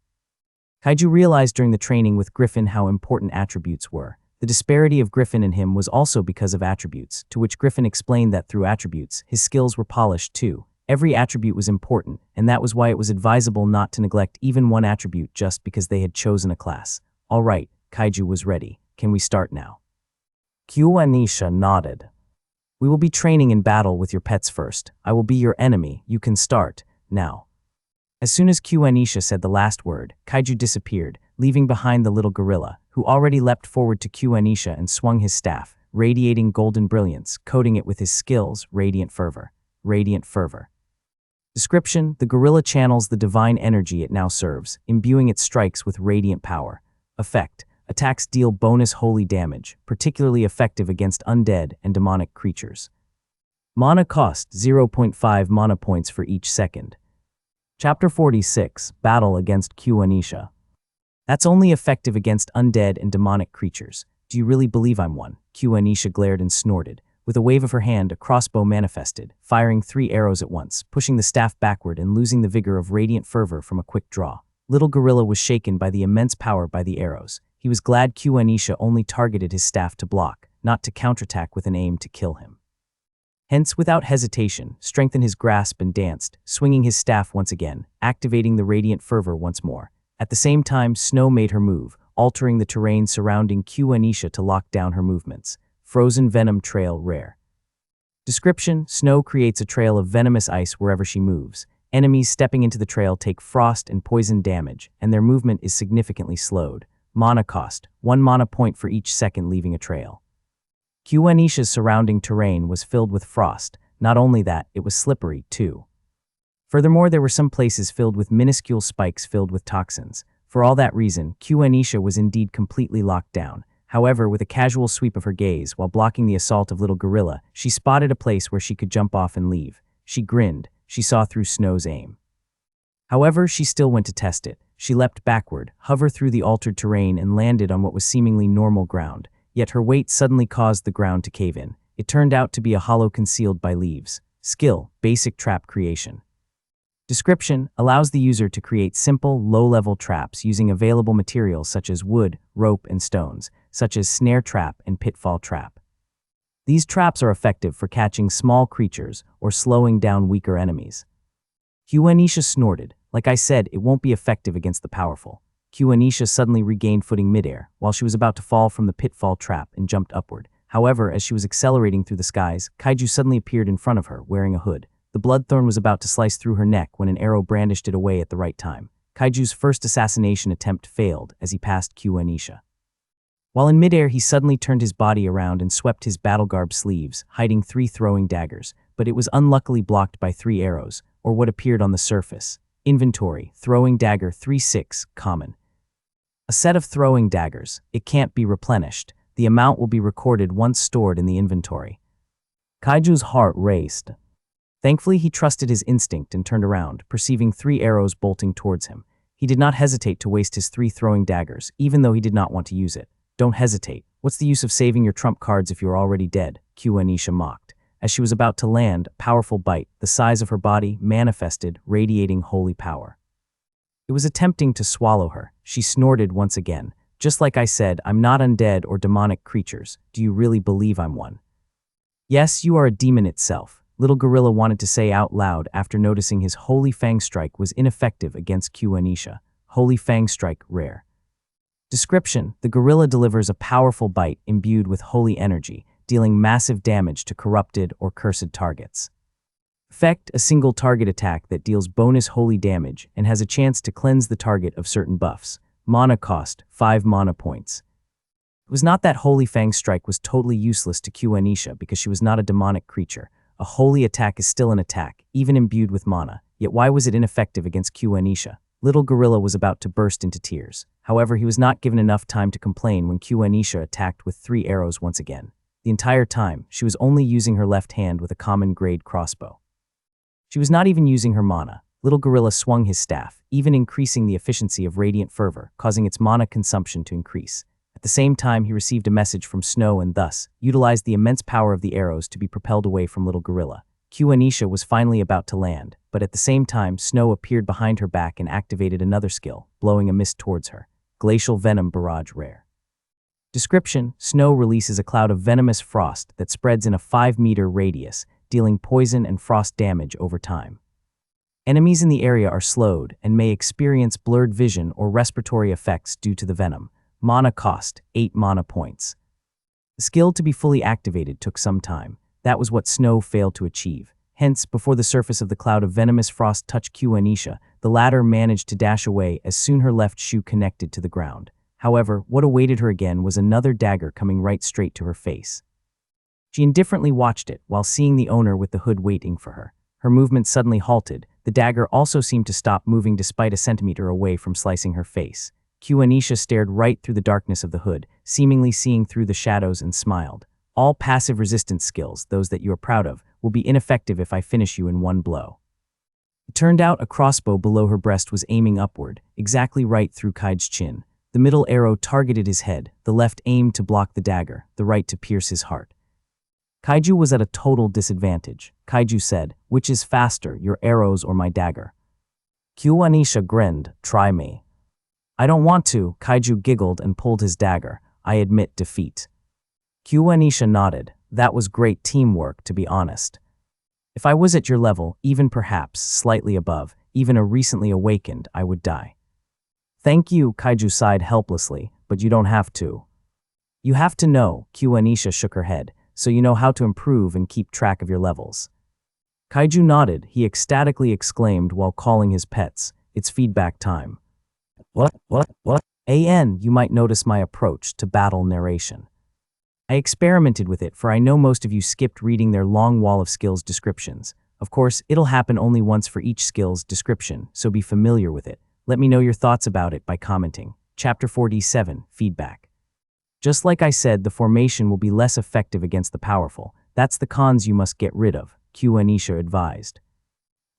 Kaiju realized during the training with Griffin how important attributes were. The disparity of Griffin and him was also because of attributes, to which Griffin explained that through attributes, his skills were polished too. Every attribute was important, and that was why it was advisable not to neglect even one attribute just because they had chosen a class. All right, Kaiju was ready. Can we start now? Anisha nodded. We will be training in battle with your pets first. I will be your enemy. You can start now. As soon as Anisha said the last word, Kaiju disappeared, leaving behind the little gorilla, who already leapt forward to Anisha and swung his staff, radiating golden brilliance, coating it with his skills, Radiant Fervor. Radiant Fervor. Description: the gorilla channels the divine energy it now serves, imbuing its strikes with radiant power. Effect: attacks deal bonus holy damage, particularly effective against undead and demonic creatures. Mana cost: 0.5 mana points for each second. Chapter 46, Battle against Anisha. That's only effective against undead and demonic creatures. Do you really believe I'm one? Anisha glared and snorted. With a wave of her hand, a crossbow manifested, firing 3 arrows at once, pushing the staff backward and losing the vigor of Radiant Fervor from a quick draw. Little Gorilla was shaken by the immense power by the arrows. He was glad Anisha only targeted his staff to block, not to counterattack with an aim to kill him. Hence, without hesitation, strengthened his grasp and danced, swinging his staff once again, activating the Radiant Fervor once more. At the same time, Snow made her move, altering the terrain surrounding Anisha to lock down her movements. Frozen Venom Trail rare. Description: Snow creates a trail of venomous ice wherever she moves. Enemies stepping into the trail take frost and poison damage, and their movement is significantly slowed. Mana cost: 1 mana point for each second leaving a trail. Anisha's surrounding terrain was filled with frost. Not only that, it was slippery too. Furthermore, there were some places filled with minuscule spikes filled with toxins. For all that reason, Anisha was indeed completely locked down. However, with a casual sweep of her gaze, while blocking the assault of Little Gorilla, she spotted a place where she could jump off and leave. She grinned. She saw through Snow's aim. However, she still went to test it. She leapt backward, hovered through the altered terrain, and landed on what was seemingly normal ground. Yet her weight suddenly caused the ground to cave in. It turned out to be a hollow concealed by leaves. Skill: basic trap creation. Description: allows the user to create simple, low-level traps using available materials such as wood, rope, and stones, such as snare trap and pitfall trap. These traps are effective for catching small creatures or slowing down weaker enemies. Anisha snorted. Like I said, it won't be effective against the powerful. Anisha suddenly regained footing midair while she was about to fall from the pitfall trap and jumped upward. However, as she was accelerating through the skies, Kaiju suddenly appeared in front of her, wearing a hood. The bloodthorn was about to slice through her neck when an arrow brandished it away at the right time. Kaiju's first assassination attempt failed as he passed Anisha. While in midair, he suddenly turned his body around and swept his battle-garb sleeves, hiding 3 throwing daggers, but it was unluckily blocked by 3 arrows, or what appeared on the surface. Inventory, throwing dagger 3-6, common. A set of throwing daggers. It can't be replenished. The amount will be recorded once stored in the inventory. Kaiju's heart raced. Thankfully, he trusted his instinct and turned around, perceiving 3 arrows bolting towards him. He did not hesitate to waste his 3 throwing daggers, even though he did not want to use it. Don't hesitate. What's the use of saving your trump cards if you're already dead? Anisha mocked. As she was about to land, a powerful bite, the size of her body, manifested, radiating holy power. It was attempting to swallow her. She snorted once again. Just like I said, I'm not undead or demonic creatures. Do you really believe I'm one? Yes, you are a demon itself. Little Gorilla wanted to say out loud after noticing his Holy Fang Strike was ineffective against Anisha. Holy Fang Strike, rare. Description: the gorilla delivers a powerful bite imbued with holy energy, dealing massive damage to corrupted or cursed targets. Effect: a single target attack that deals bonus holy damage and has a chance to cleanse the target of certain buffs. Mana cost: 5 mana points. It was not that Holy Fang Strike was totally useless to Anisha because she was not a demonic creature. A holy attack is still an attack, even imbued with mana, yet why was it ineffective against Anisha? Little Gorilla was about to burst into tears. However, he was not given enough time to complain when Anisha attacked with 3 arrows once again. The entire time, she was only using her left hand with a common grade crossbow. She was not even using her mana. Little Gorilla swung his staff, even increasing the efficiency of Radiant Fervor, causing its mana consumption to increase. At the same time, he received a message from Snow and thus utilized the immense power of the arrows to be propelled away from Little Gorilla. Anisha was finally about to land, but at the same time, Snow appeared behind her back and activated another skill, blowing a mist towards her. Glacial Venom Barrage, rare. Description: Snow releases a cloud of venomous frost that spreads in a 5-meter radius, dealing poison and frost damage over time. Enemies in the area are slowed and may experience blurred vision or respiratory effects due to the venom. Mana cost: 8 mana points. The skill to be fully activated took some time. That was what Snow failed to achieve. Hence, before the surface of the cloud of venomous frost touched Anisha, the latter managed to dash away as soon her left shoe connected to the ground. However, what awaited her again was another dagger coming right straight to her face. She indifferently watched it while seeing the owner with the hood waiting for her. Her movement suddenly halted. The dagger also seemed to stop moving despite a centimeter away from slicing her face. Anisha stared right through the darkness of the hood, seemingly seeing through the shadows, and smiled. All passive resistance skills, those that you are proud of, will be ineffective if I finish you in one blow. It turned out a crossbow below her breast was aiming upward, exactly right through Kaiju's chin. The middle arrow targeted his head, the left aimed to block the dagger, the right to pierce his heart. Kaiju was at a total disadvantage. Kaiju said, "Which is faster, your arrows or my dagger?" Anisha grinned, "Try me." "I don't want to." Kaiju giggled and pulled his dagger. "I admit defeat." Anisha nodded. "That was great teamwork, to be honest. If I was at your level, even perhaps slightly above, even a recently awakened, I would die." "Thank you," Kaiju sighed helplessly, "but you don't have to." "You have to know," Anisha shook her head, "so you know how to improve and keep track of your levels." Kaiju nodded. He ecstatically exclaimed while calling his pets, "It's feedback time." What? You might notice my approach to battle narration. I experimented with it, for I know most of you skipped reading their long wall of skills descriptions. Of course, it'll happen only once for each skill's description, so be familiar with it. Let me know your thoughts about it by commenting. Chapter 47, Feedback. Just like I said, the formation will be less effective against the powerful. That's the cons you must get rid of, Anisha advised.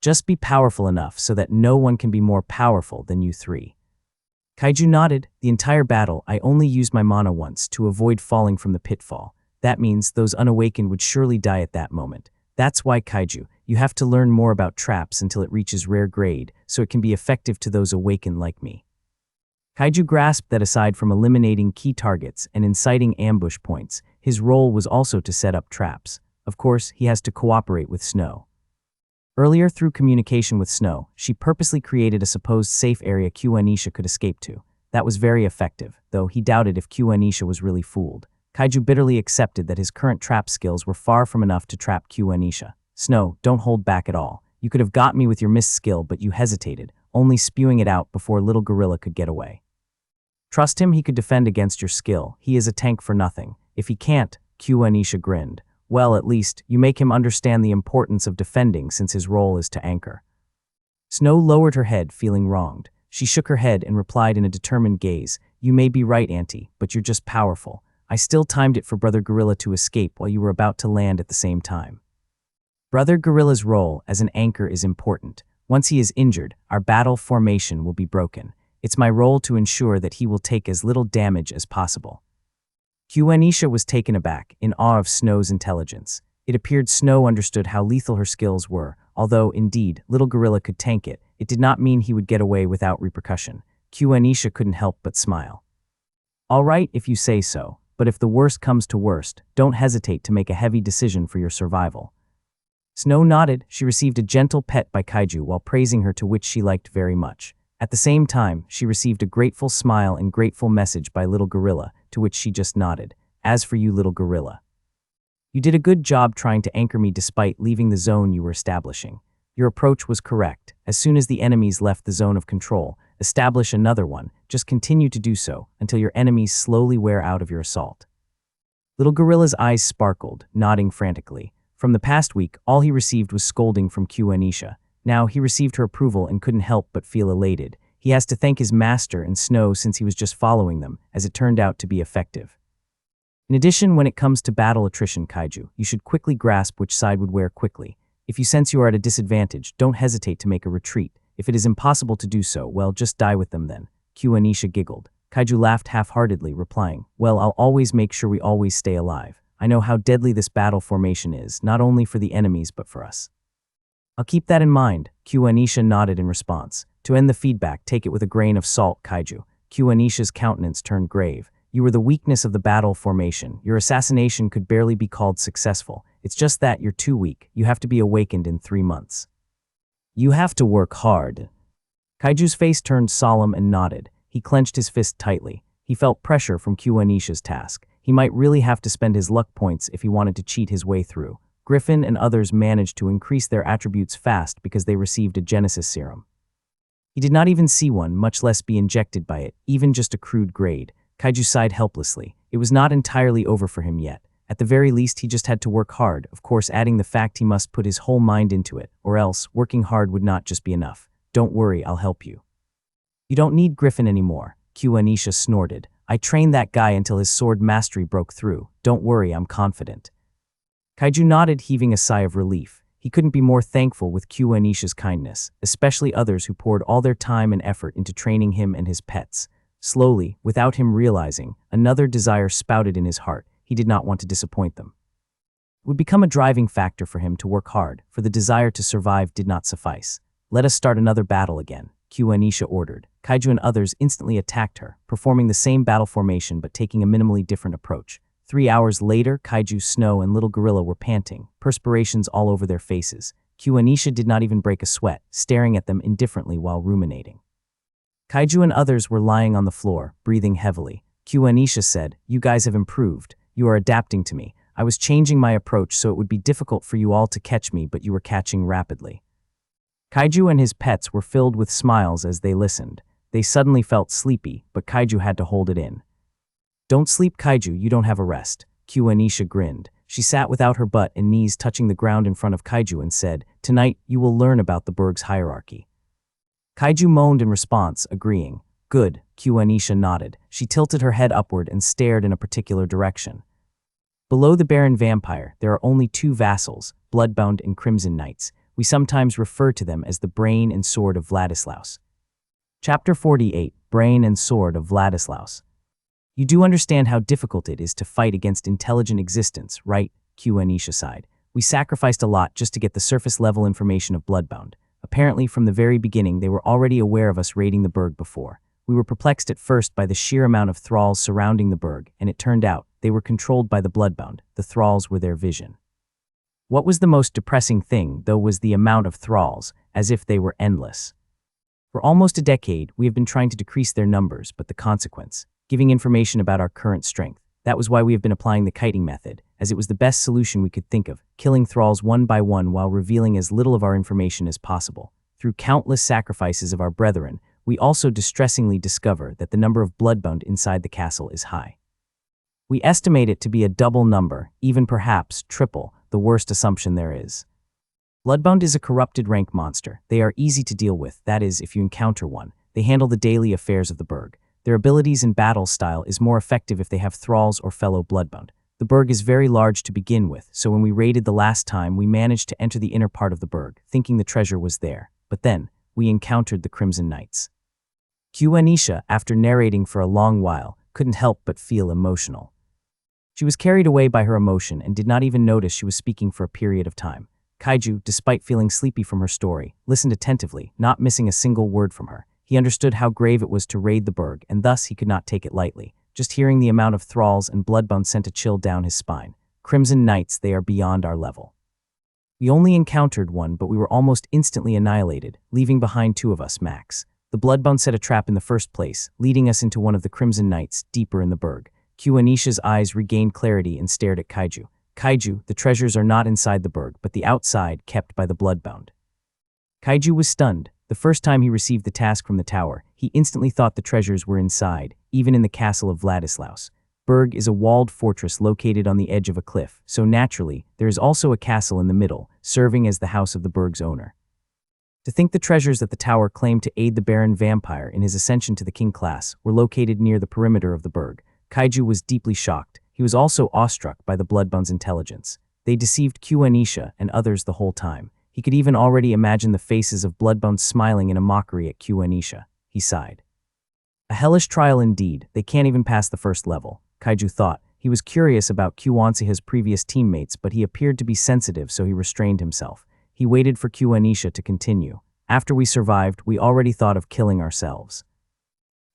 Just be powerful enough so that no one can be more powerful than you 3. Kaiju nodded. The entire battle, I only used my mana once to avoid falling from the pitfall. That means those unawakened would surely die at that moment. That's why, Kaiju, you have to learn more about traps until it reaches rare grade, so it can be effective to those awakened like me. Kaiju grasped that aside from eliminating key targets and inciting ambush points, his role was also to set up traps. Of course, he has to cooperate with Snow. Earlier, through communication with Snow, she purposely created a supposed safe area Anisha could escape to. That was very effective, though he doubted if Anisha was really fooled. Kaiju bitterly accepted that his current trap skills were far from enough to trap Q Anisha. Snow, don't hold back at all. You could have got me with your missed skill, but you hesitated, only spewing it out before little gorilla could get away. Trust him, he could defend against your skill. He is a tank for nothing. If he can't, Q Anisha grinned. Well, at least, you make him understand the importance of defending since his role is to anchor. Snow lowered her head, feeling wronged. She shook her head and replied in a determined gaze, You may be right, Auntie, but you're just powerful. I still timed it for Brother Gorilla to escape while you were about to land at the same time. Brother Gorilla's role as an anchor is important. Once he is injured, our battle formation will be broken. It's my role to ensure that he will take as little damage as possible. Q Anisha was taken aback, in awe of Snow's intelligence. It appeared Snow understood how lethal her skills were. Although, indeed, little gorilla could tank it, it did not mean he would get away without repercussion. Q Anisha couldn't help but smile. All right, if you say so, but if the worst comes to worst, don't hesitate to make a heavy decision for your survival. Snow nodded. She received a gentle pet by Kaiju while praising her, to which she liked very much. At the same time, she received a grateful smile and grateful message by little gorilla, to which she just nodded. As for you, little gorilla, you did a good job trying to anchor me despite leaving the zone you were establishing. Your approach was correct. As soon as the enemies left the zone of control, establish another one. Just continue to do so until your enemies slowly wear out of your assault. Little gorilla's eyes sparkled, nodding frantically. From the past week, all he received was scolding from Q Anisha. Now he received her approval and couldn't help but feel elated. He has to thank his master and Snow since he was just following them, as it turned out to be effective. In addition, when it comes to battle attrition, Kaiju, you should quickly grasp which side would wear quickly. If you sense you are at a disadvantage, don't hesitate to make a retreat. If it is impossible to do so, well, just die with them then. Q Anisha giggled. Kaiju laughed half-heartedly, replying, Well, I'll always make sure we always stay alive. I know how deadly this battle formation is, not only for the enemies but for us. I'll keep that in mind. Q Anisha nodded in response. To end the feedback, take it with a grain of salt, Kaiju. Q Anisha's countenance turned grave. You were the weakness of the battle formation. Your assassination could barely be called successful. It's just that you're too weak. You have to be awakened in 3 months. You have to work hard. Kaiju's face turned solemn and nodded. He clenched his fist tightly. He felt pressure from Q Anisha's task. He might really have to spend his luck points if he wanted to cheat his way through. Griffin and others managed to increase their attributes fast because they received a Genesis serum. He did not even see one, much less be injected by it, even just a crude grade. Kaiju sighed helplessly. It was not entirely over for him yet. At the very least, he just had to work hard, of course adding the fact he must put his whole mind into it, or else working hard would not just be enough. Don't worry, I'll help you. You don't need Griffin anymore, Q Anisha snorted. I trained that guy until his sword mastery broke through. Don't worry, I'm confident. Kaiju nodded, heaving a sigh of relief. He couldn't be more thankful with Q Anisha's kindness, especially others who poured all their time and effort into training him and his pets. Slowly, without him realizing, another desire spouted in his heart. He did not want to disappoint them. It would become a driving factor for him to work hard, for the desire to survive did not suffice. Let us start another battle again, Q Anisha ordered. Kaiju and others instantly attacked her, performing the same battle formation but taking a minimally different approach. 3 hours later, Kaiju, Snow, and Little Gorilla were panting, perspirations all over their faces. Q Anisha did not even break a sweat, staring at them indifferently while ruminating. Kaiju and others were lying on the floor, breathing heavily. Q Anisha said, You guys have improved. You are adapting to me. I was changing my approach so it would be difficult for you all to catch me, but you were catching rapidly. Kaiju and his pets were filled with smiles as they listened. They suddenly felt sleepy, but Kaiju had to hold it in. Don't sleep, Kaiju, you don't have a rest. Q Anisha grinned. She sat without her butt and knees touching the ground in front of Kaiju and said, Tonight, you will learn about the Berg's hierarchy. Kaiju moaned in response, agreeing. Good, Q Anisha nodded. She tilted her head upward and stared in a particular direction. Below the Baron Vampire, there are only 2 vassals, Bloodbound and Crimson Knights. We sometimes refer to them as the Brain and Sword of Vladislaus. Chapter 48, Brain and Sword of Vladislaus. You do understand how difficult it is to fight against intelligent existence, right? Q Anisha sighed. We sacrificed a lot just to get the surface-level information of Bloodbound. Apparently, from the very beginning, they were already aware of us raiding the Berg before. We were perplexed at first by the sheer amount of thralls surrounding the Berg, and it turned out they were controlled by the Bloodbound. The thralls were their vision. What was the most depressing thing, though, was the amount of thralls, as if they were endless. For almost a decade, we have been trying to decrease their numbers, but the consequence, giving information about our current strength. That was why we have been applying the kiting method, as it was the best solution we could think of, killing thralls one by one while revealing as little of our information as possible. Through countless sacrifices of our brethren, we also distressingly discover that the number of bloodbound inside the castle is high. We estimate it to be a double number, even perhaps triple, the worst assumption there is. Bloodbound is a corrupted rank monster. They are easy to deal with, that is, if you encounter one. They handle the daily affairs of the burg. Their abilities and battle style is more effective if they have thralls or fellow bloodbound. The burg is very large to begin with, so when we raided the last time, we managed to enter the inner part of the burg, thinking the treasure was there. But then, we encountered the Crimson Knights. Anisha, after narrating for a long while, couldn't help but feel emotional. She was carried away by her emotion and did not even notice she was speaking for a period of time. Kaiju, despite feeling sleepy from her story, listened attentively, not missing a single word from her. He understood how grave it was to raid the burg, and thus he could not take it lightly. Just hearing the amount of thralls and bloodbound sent a chill down his spine. Crimson Knights, they are beyond our level. We only encountered one, but we were almost instantly annihilated, leaving behind 2 of us max. The bloodbound set a trap in the first place, leading us into one of the Crimson Knights, deeper in the burg. Anisha's eyes regained clarity and stared at Kaiju. Kaiju, the treasures are not inside the burg, but the outside, kept by the bloodbound. Kaiju was stunned. The first time he received the task from the tower, he instantly thought the treasures were inside, even in the castle of Vladislaus. Burg is a walled fortress located on the edge of a cliff, so naturally, there is also a castle in the middle, serving as the house of the burg's owner. To think the treasures that the tower claimed to aid the Baron Vampire in his ascension to the king class were located near the perimeter of the burg, Kaiju was deeply shocked. He was also awestruck by the bloodbound's intelligence. They deceived Anisha and others the whole time. He could even already imagine the faces of bloodbound smiling in a mockery at Anisha. He sighed. A hellish trial indeed. They can't even pass the first level, Kaiju thought. He was curious about Anisha's previous teammates, but he appeared to be sensitive, so he restrained himself. He waited for Anisha to continue. After we survived, we already thought of killing ourselves.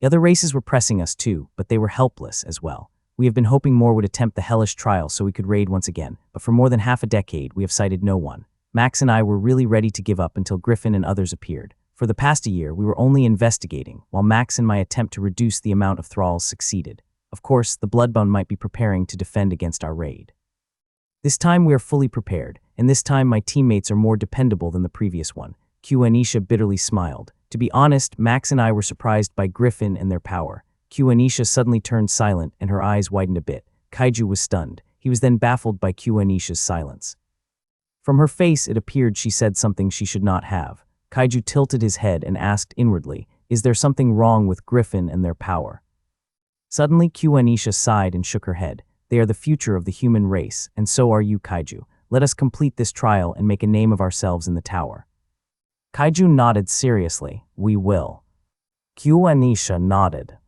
The other races were pressing us too, but they were helpless as well. We have been hoping more would attempt the hellish trial so we could raid once again, but for more than half a decade, we have sighted no one. Max and I were really ready to give up until Griffin and others appeared. For the past year, we were only investigating, while Max and my attempt to reduce the amount of thralls succeeded. Of course, the bloodbound might be preparing to defend against our raid. This time we are fully prepared, and this time my teammates are more dependable than the previous one. Anisha bitterly smiled. To be honest, Max and I were surprised by Griffin and their power. Anisha suddenly turned silent and her eyes widened a bit. Kaiju was stunned. He was then baffled by Anisha's silence. From her face, it appeared she said something she should not have. Kaiju tilted his head and asked inwardly, "Is there something wrong with Griffin and their power?" Suddenly, Anisha sighed and shook her head. "They are the future of the human race, and so are you, Kaiju. Let us complete this trial and make a name of ourselves in the tower." Kaiju nodded seriously. "We will." Anisha nodded.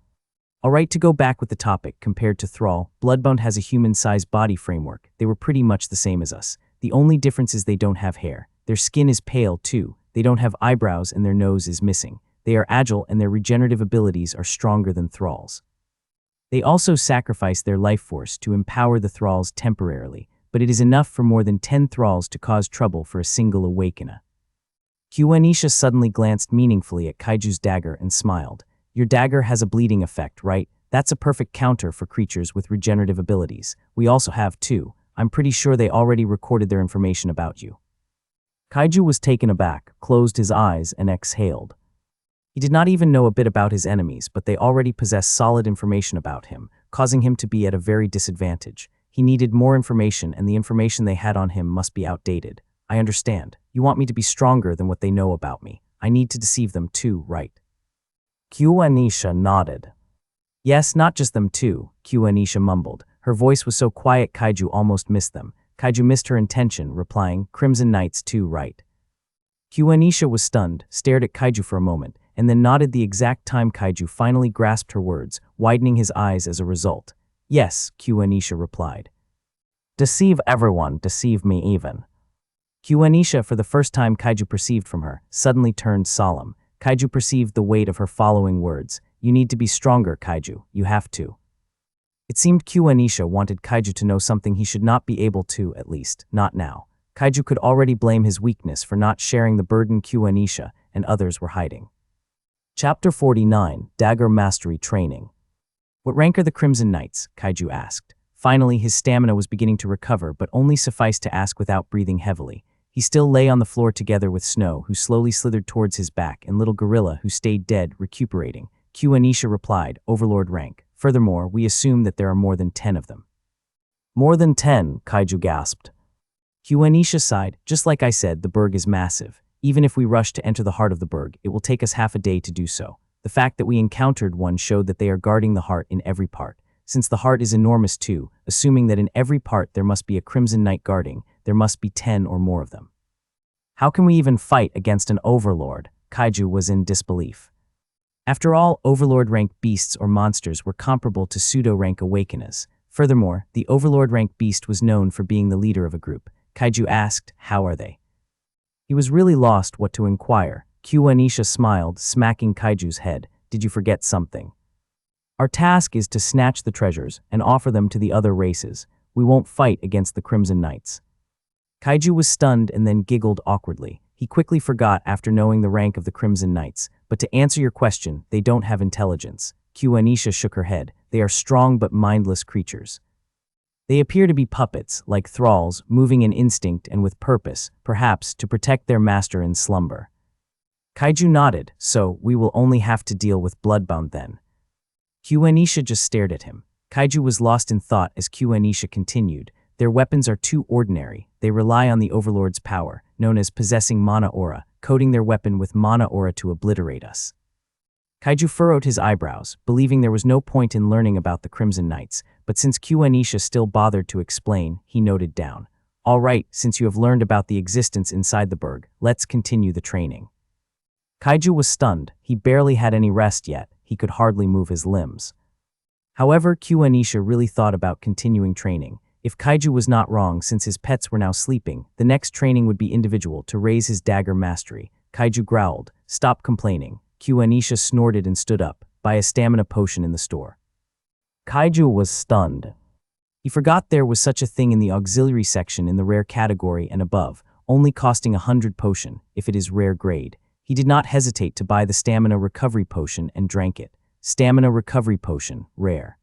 Alright, to go back with the topic, compared to Thrall, Bloodbound has a human-sized body framework. They were pretty much the same as us. The only difference is they don't have hair. Their skin is pale, too. They don't have eyebrows and their nose is missing. They are agile and their regenerative abilities are stronger than Thrall's. They also sacrifice their life force to empower the Thralls temporarily, but it is enough for more than 10 Thralls to cause trouble for a single Awakener. Anisha suddenly glanced meaningfully at Kaiju's dagger and smiled. "Your dagger has a bleeding effect, right? That's a perfect counter for creatures with regenerative abilities. We also have two. I'm pretty sure they already recorded their information about you." Kaiju was taken aback, closed his eyes, and exhaled. He did not even know a bit about his enemies, but they already possessed solid information about him, causing him to be at a very disadvantage. He needed more information, and the information they had on him must be outdated. "I understand. You want me to be stronger than what they know about me. I need to deceive them too, right?" Anisha nodded. "Yes, not just them too," Anisha mumbled. Her voice was so quiet Kaiju almost missed them. Kaiju missed her intention, replying, "Crimson Knights too, right?" Anisha was stunned, stared at Kaiju for a moment, and then nodded the exact time Kaiju finally grasped her words, widening his eyes as a result. "Yes," Anisha replied. "Deceive everyone, deceive me even." Anisha, for the first time Kaiju perceived from her, suddenly turned solemn. Kaiju perceived the weight of her following words. "You need to be stronger, Kaiju. You have to." It seemed Anisha wanted Kaiju to know something he should not be able to, at least, not now. Kaiju could already blame his weakness for not sharing the burden Anisha and others were hiding. Chapter 49, Dagger Mastery Training. What rank are the Crimson Knights? Kaiju asked. Finally, his stamina was beginning to recover, but only sufficed to ask without breathing heavily. He still lay on the floor together with Snow, who slowly slithered towards his back, and Little Gorilla, who stayed dead, recuperating. Q Anisha replied, Overlord rank. Furthermore, we assume that there are more than 10 of them. More than 10, Kaiju gasped. Q Anisha sighed. Just like I said, the berg is massive. Even if we rush to enter the heart of the berg, it will take us half a day to do so. The fact that we encountered one showed that they are guarding the heart in every part. Since the heart is enormous too, assuming that in every part there must be a Crimson Knight guarding, there must be 10 or more of them. How can we even fight against an Overlord? Kaiju was in disbelief. After all, Overlord rank beasts or monsters were comparable to pseudo-rank awakeners. Furthermore, the Overlord rank beast was known for being the leader of a group. Kaiju asked, how are they? He was really lost what to inquire. Q Anisha smiled, smacking Kaiju's head. Did you forget something? Our task is to snatch the treasures and offer them to the other races. We won't fight against the Crimson Knights. Kaiju was stunned and then giggled awkwardly. He quickly forgot after knowing the rank of the Crimson Knights. But to answer your question, they don't have intelligence. Q Anisha shook her head. They are strong but mindless creatures. They appear to be puppets, like thralls, moving in instinct and with purpose, perhaps to protect their master in slumber. Kaiju nodded. So, we will only have to deal with Bloodbound then. Q Anisha just stared at him. Kaiju was lost in thought as Q Anisha continued. Their weapons are too ordinary. They rely on the Overlord's power, known as possessing mana aura, coating their weapon with mana aura to obliterate us. Kaiju furrowed his eyebrows, believing there was no point in learning about the Crimson Knights, but since Q Anisha still bothered to explain, he noted down. All right, since you have learned about the existence inside the berg, let's continue the training. Kaiju was stunned. He barely had any rest yet. He could hardly move his limbs. However, Q Anisha really thought about continuing training. If Kaiju was not wrong, since his pets were now sleeping, the next training would be individual to raise his dagger mastery. Kaiju growled. Stop complaining. Q Anisha snorted and stood up. Buy a stamina potion in the store. Kaiju was stunned. He forgot there was such a thing in the auxiliary section in the rare category and above, only costing 100 potion, if it is rare grade. He did not hesitate to buy the stamina recovery potion and drank it. Stamina recovery potion, rare.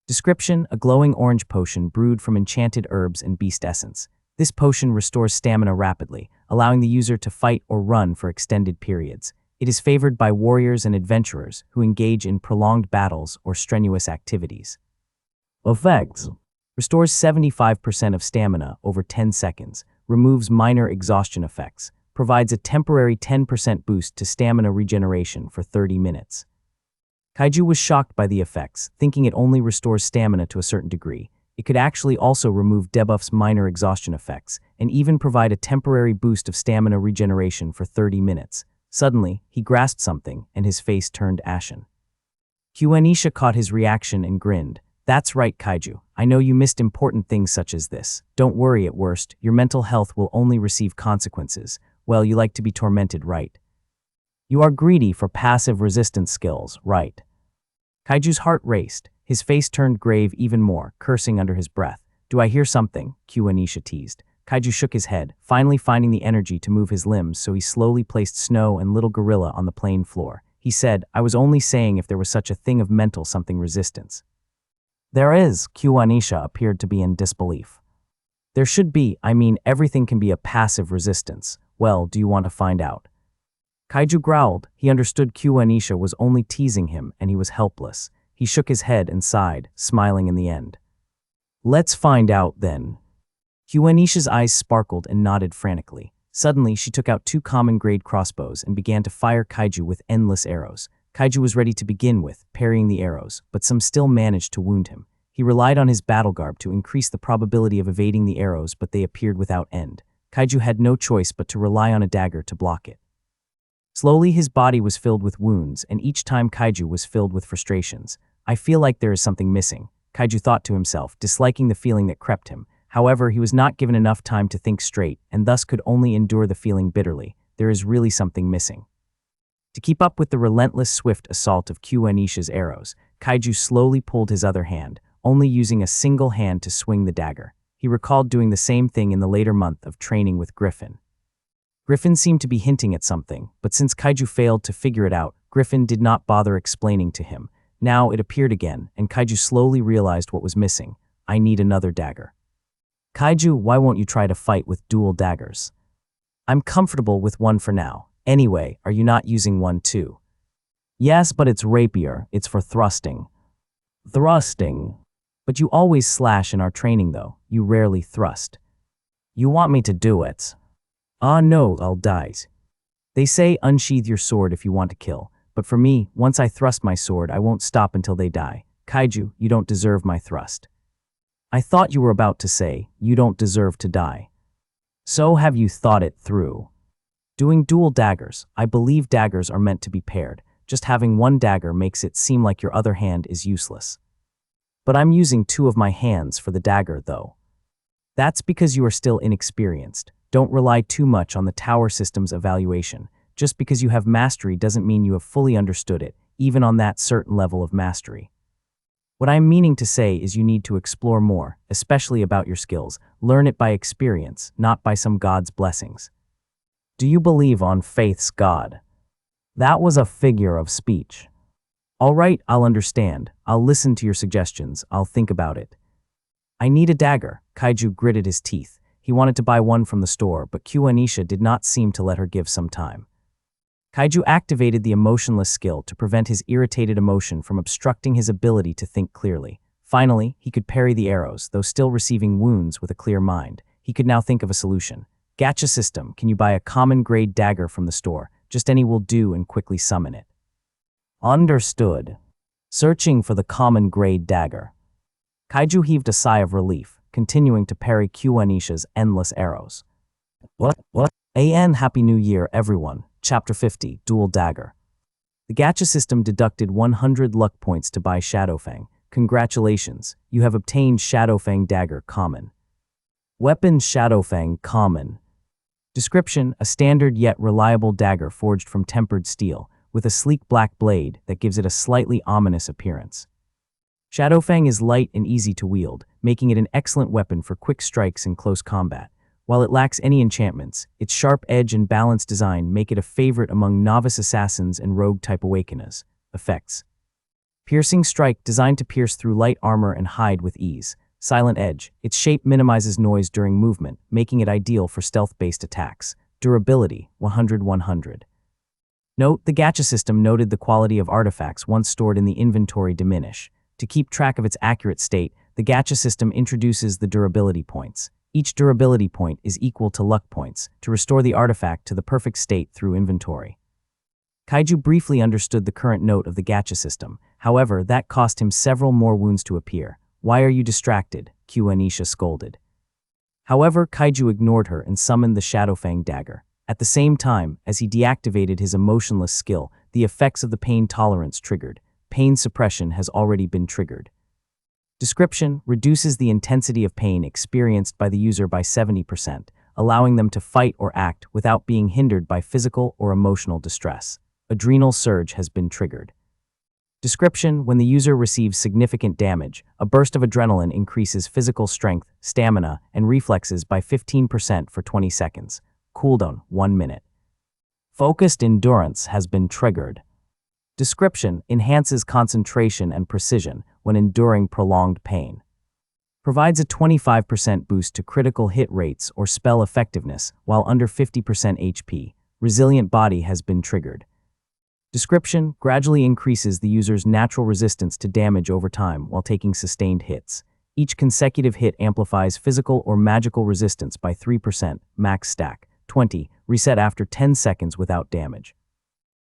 Description: a glowing orange potion brewed from enchanted herbs and beast essence. This potion restores stamina rapidly, allowing the user to fight or run for extended periods. It is favored by warriors and adventurers who engage in prolonged battles or strenuous activities. Effects: restores 75% of stamina over 10 seconds, removes minor exhaustion effects, provides a temporary 10% boost to stamina regeneration for 30 minutes. Kaiju was shocked by the effects, thinking it only restores stamina to a certain degree. It could actually also remove debuff's minor exhaustion effects, and even provide a temporary boost of stamina regeneration for 30 minutes. Suddenly, he grasped something, and his face turned ashen. Q Anisha caught his reaction and grinned. That's right, Kaiju. I know you missed important things such as this. Don't worry, at worst, your mental health will only receive consequences. Well, you like to be tormented, right? You are greedy for passive resistance skills, right? Kaiju's heart raced. His face turned grave even more, cursing under his breath. Do I hear something? Q Anisha teased. Kaiju shook his head, finally finding the energy to move his limbs, so he slowly placed Snow and Little Gorilla on the plain floor. He said, I was only saying if there was such a thing of mental something resistance. There is. Q Anisha appeared to be in disbelief. There should be. I mean, everything can be a passive resistance. Well, do you want to find out? Kaiju growled. He understood Q Anisha was only teasing him, and he was helpless. He shook his head and sighed, smiling in the end. Let's find out, then. Q Anisha's eyes sparkled and nodded frantically. Suddenly, she took out 2 common-grade crossbows and began to fire Kaiju with endless arrows. Kaiju was ready to begin with, parrying the arrows, but some still managed to wound him. He relied on his battle garb to increase the probability of evading the arrows, but they appeared without end. Kaiju had no choice but to rely on a dagger to block it. Slowly, his body was filled with wounds, and each time Kaiju was filled with frustrations. I feel like there is something missing, Kaiju thought to himself, disliking the feeling that crept him. However, he was not given enough time to think straight, and thus could only endure the feeling bitterly. There is really something missing. To keep up with the relentless, swift assault of Q Anisha's arrows, Kaiju slowly pulled his other hand, only using a single hand to swing the dagger. He recalled doing the same thing in the later month of training with Griffin. Griffin seemed to be hinting at something, but since Kaiju failed to figure it out, Griffin did not bother explaining to him. Now it appeared again, and Kaiju slowly realized what was missing. I need another dagger. Kaiju, why won't you try to fight with dual daggers? I'm comfortable with one for now. Anyway, are you not using one too? Yes, but it's rapier. It's for thrusting. Thrusting? But you always slash in our training though. You rarely thrust. You want me to do it? Ah no, I'll die. They say unsheath your sword if you want to kill. But for me, once I thrust my sword, I won't stop until they die. Kaiju, you don't deserve my thrust. I thought you were about to say, you don't deserve to die. So have you thought it through? Doing dual daggers, I believe daggers are meant to be paired. Just having one dagger makes it seem like your other hand is useless. But I'm using two of my hands for the dagger, though. That's because you are still inexperienced. Don't rely too much on the tower system's evaluation. Just because you have mastery doesn't mean you have fully understood it, even on that certain level of mastery. What I'm meaning to say is you need to explore more, especially about your skills. Learn it by experience, not by some god's blessings. Do you believe on faith's God? That was a figure of speech. All right, I'll understand. I'll listen to your suggestions. I'll think about it. I need a dagger. Kaiju gritted his teeth. He wanted to buy one from the store, but Anisha did not seem to let her give some time. Kaiju activated the emotionless skill to prevent his irritated emotion from obstructing his ability to think clearly. Finally, he could parry the arrows, though still receiving wounds with a clear mind. He could now think of a solution. Gacha system, can you buy a common grade dagger from the store? Just any will do and quickly summon it. Understood. Searching for the common grade dagger. Kaiju heaved a sigh of relief, continuing to parry Anisha's endless arrows. What? Happy New Year, everyone. Chapter 50, Dual Dagger. The gacha system deducted 100 luck points to buy Shadowfang. Congratulations, you have obtained Shadowfang Dagger Common. Weapon Shadowfang Common. Description, a standard yet reliable dagger forged from tempered steel, with a sleek black blade that gives it a slightly ominous appearance. Shadowfang is light and easy to wield, making it an excellent weapon for quick strikes in close combat. While it lacks any enchantments, its sharp edge and balanced design make it a favorite among novice assassins and rogue-type awakeners. Effects. Piercing strike, designed to pierce through light armor and hide with ease. Silent edge, its shape minimizes noise during movement, making it ideal for stealth-based attacks. Durability, 100-100. Note, the gacha system noted the quality of artifacts once stored in the inventory diminish. To keep track of its accurate state, the gacha system introduces the durability points. Each durability point is equal to luck points to restore the artifact to the perfect state through inventory. Kaiju briefly understood the current note of the gacha system. However, that cost him several more wounds to appear. Why are you distracted? Anisha scolded. However, Kaiju ignored her and summoned the Shadowfang dagger. At the same time, as he deactivated his emotionless skill, the effects of the pain tolerance triggered. Pain suppression has already been triggered. Description, reduces the intensity of pain experienced by the user by 70%, allowing them to fight or act without being hindered by physical or emotional distress. Adrenal surge has been triggered. Description, when the user receives significant damage, a burst of adrenaline increases physical strength, stamina, and reflexes by 15% for 20 seconds. Cooldown, 1 minute. Focused endurance has been triggered. Description, enhances concentration and precision when enduring prolonged pain. Provides a 25% boost to critical hit rates or spell effectiveness while under 50% HP. Resilient body has been triggered. Description, gradually increases the user's natural resistance to damage over time while taking sustained hits. Each consecutive hit amplifies physical or magical resistance by 3%, max stack, 20, reset after 10 seconds without damage.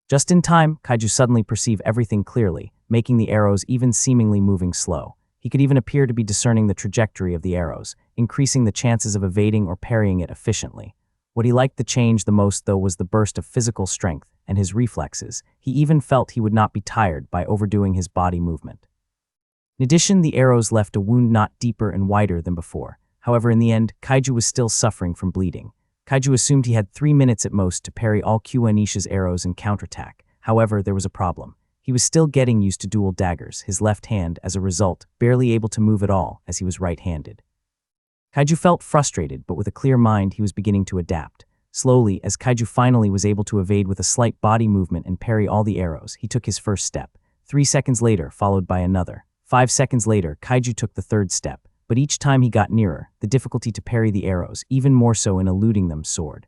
Just in time, Kaiju suddenly perceived everything clearly, making the arrows even seemingly moving slow. He could even appear to be discerning the trajectory of the arrows, increasing the chances of evading or parrying it efficiently. What he liked the change the most, though, was the burst of physical strength and his reflexes. He even felt he would not be tired by overdoing his body movement. In addition, the arrows left a wound not deeper and wider than before. However, in the end, Kaiju was still suffering from bleeding. Kaiju assumed he had 3 minutes at most to parry all Anisha's arrows and counterattack. However, there was a problem. He was still getting used to dual daggers, his left hand, as a result, barely able to move at all as he was right-handed. Kaiju felt frustrated, but with a clear mind, he was beginning to adapt. Slowly, as Kaiju finally was able to evade with a slight body movement and parry all the arrows, he took his first step. 3 seconds later, followed by another. 5 seconds later, Kaiju took the third step, but each time he got nearer, the difficulty to parry the arrows, even more so in eluding them, soared.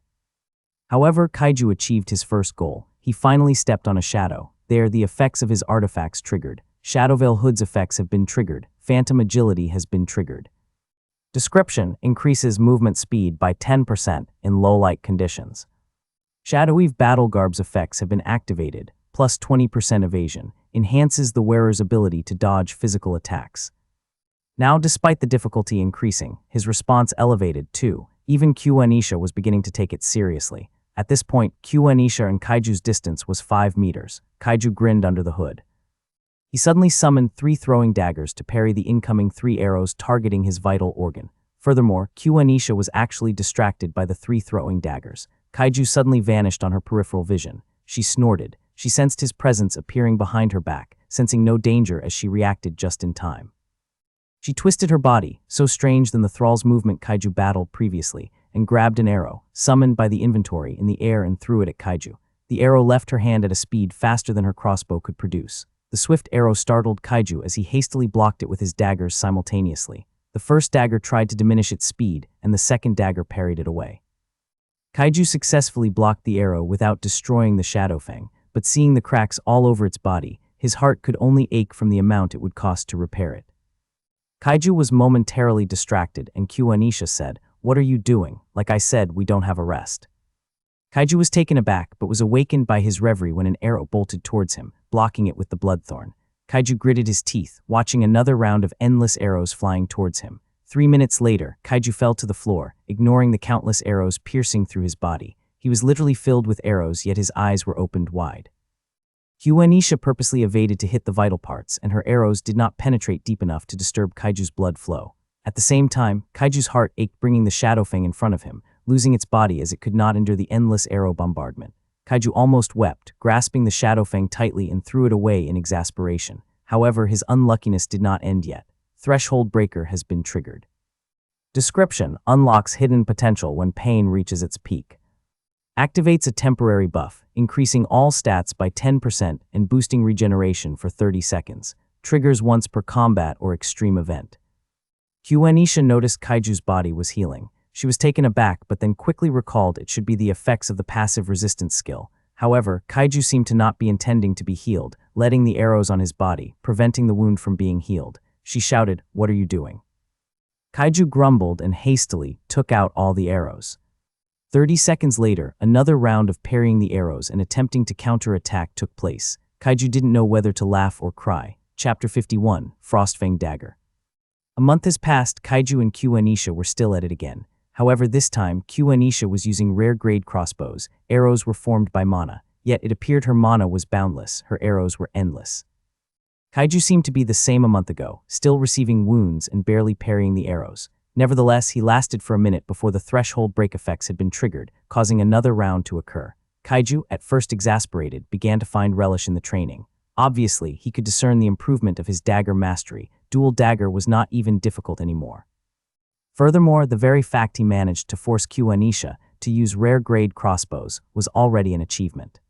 However, Kaiju achieved his first goal. He finally stepped on a shadow. There, the effects of his artifacts triggered. Shadowveil Hood's effects have been triggered. Phantom Agility has been triggered. Description: increases movement speed by 10% in low-light conditions. Shadowweave Battlegarb's effects have been activated, plus 20% evasion, enhances the wearer's ability to dodge physical attacks. Now, despite the difficulty increasing, his response elevated too. Even Qanisha was beginning to take it seriously. At this point, Qanisha and Kaiju's distance was 5 meters. Kaiju grinned under the hood. He suddenly summoned 3 throwing daggers to parry the incoming 3 arrows targeting his vital organ. Furthermore, Qanisha was actually distracted by the 3 throwing daggers. Kaiju suddenly vanished on her peripheral vision. She snorted. She sensed his presence appearing behind her back, sensing no danger as she reacted just in time. She twisted her body, so strange than the thrall's movement Kaiju battled previously, and grabbed an arrow, summoned by the inventory, in the air and threw it at Kaiju. The arrow left her hand at a speed faster than her crossbow could produce. The swift arrow startled Kaiju as he hastily blocked it with his daggers simultaneously. The first dagger tried to diminish its speed, and the second dagger parried it away. Kaiju successfully blocked the arrow without destroying the Shadowfang, but seeing the cracks all over its body, his heart could only ache from the amount it would cost to repair it. Kaiju was momentarily distracted, and Qanisha said, "What are you doing? Like I said, we don't have a rest." Kaiju was taken aback, but was awakened by his reverie when an arrow bolted towards him, blocking it with the bloodthorn. Kaiju gritted his teeth, watching another round of endless arrows flying towards him. 3 minutes later, Kaiju fell to the floor, ignoring the countless arrows piercing through his body. He was literally filled with arrows, yet his eyes were opened wide. Qanisha purposely evaded to hit the vital parts, and her arrows did not penetrate deep enough to disturb Kaiju's blood flow. At the same time, Kaiju's heart ached, bringing the Shadowfang in front of him, losing its body as it could not endure the endless arrow bombardment. Kaiju almost wept, grasping the Shadowfang tightly and threw it away in exasperation. However, his unluckiness did not end yet. Threshold Breaker has been triggered. Description: unlocks hidden potential when pain reaches its peak. Activates a temporary buff, increasing all stats by 10% and boosting regeneration for 30 seconds. Triggers once per combat or extreme event. Qanisha noticed Kaiju's body was healing. She was taken aback but then quickly recalled it should be the effects of the passive resistance skill. However, Kaiju seemed to not be intending to be healed, letting the arrows on his body, preventing the wound from being healed. She shouted, "What are you doing?" Kaiju grumbled and hastily took out all the arrows. 30 seconds later, another round of parrying the arrows and attempting to counterattack took place. Kaiju didn't know whether to laugh or cry. Chapter 51, Frostfang Dagger. A month has passed. Kaiju and Qanisha were still at it again. However, this time, Qanisha was using rare-grade crossbows. Arrows were formed by mana, yet it appeared her mana was boundless. Her arrows were endless. Kaiju seemed to be the same a month ago, still receiving wounds and barely parrying the arrows. Nevertheless, he lasted for a minute before the threshold break effects had been triggered, causing another round to occur. Kaiju, at first exasperated, began to find relish in the training. Obviously, he could discern the improvement of his dagger mastery. Dual dagger was not even difficult anymore. Furthermore, the very fact he managed to force Qanisha to use rare-grade crossbows was already an achievement.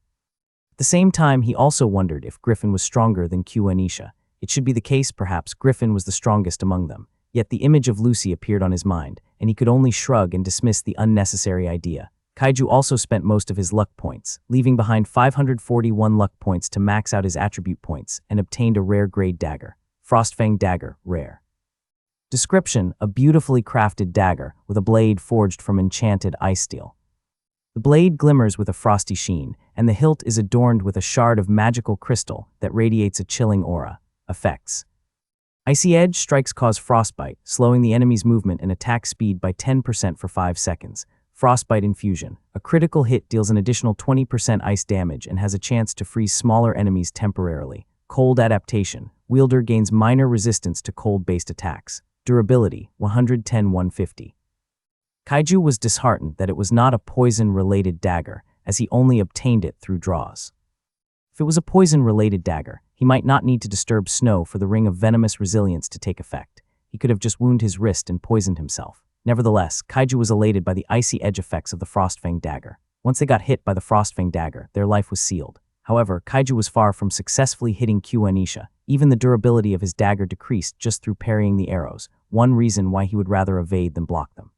At the same time, he also wondered if Griffin was stronger than Qanisha. It should be the case, perhaps Griffin was the strongest among them. Yet the image of Lucy appeared on his mind, and he could only shrug and dismiss the unnecessary idea. Kaiju also spent most of his luck points, leaving behind 541 luck points to max out his attribute points, and obtained a rare-grade dagger. Frostfang Dagger, rare. Description: a beautifully crafted dagger with a blade forged from enchanted ice steel. The blade glimmers with a frosty sheen, and the hilt is adorned with a shard of magical crystal that radiates a chilling aura. Effects: Icy Edge strikes cause frostbite, slowing the enemy's movement and attack speed by 10% for 5 seconds. Frostbite Infusion: a critical hit deals an additional 20% ice damage and has a chance to freeze smaller enemies temporarily. Cold Adaptation: wielder gains minor resistance to cold-based attacks. Durability: 110-150. Kaiju was disheartened that it was not a poison-related dagger, as he only obtained it through draws. If it was a poison-related dagger, he might not need to disturb Snow for the Ring of Venomous Resilience to take effect. He could have just wounded his wrist and poisoned himself. Nevertheless, Kaiju was elated by the icy edge effects of the Frostfang Dagger. Once they got hit by the Frostfang Dagger, their life was sealed. However, Kaiju was far from successfully hitting Q-Anisha. Even the durability of his dagger decreased just through parrying the arrows, one reason why he would rather evade than block them.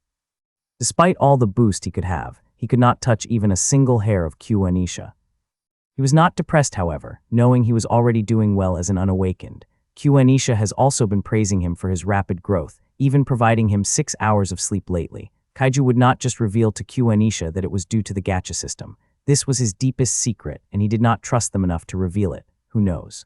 Despite all the boost he could have, he could not touch even a single hair of Q-Anisha. He was not depressed, however, knowing he was already doing well as an unawakened. Q-Anisha has also been praising him for his rapid growth, even providing him 6 hours of sleep lately. Kaiju would not just reveal to Q-Anisha that it was due to the gacha system. This was his deepest secret, and he did not trust them enough to reveal it. Who knows?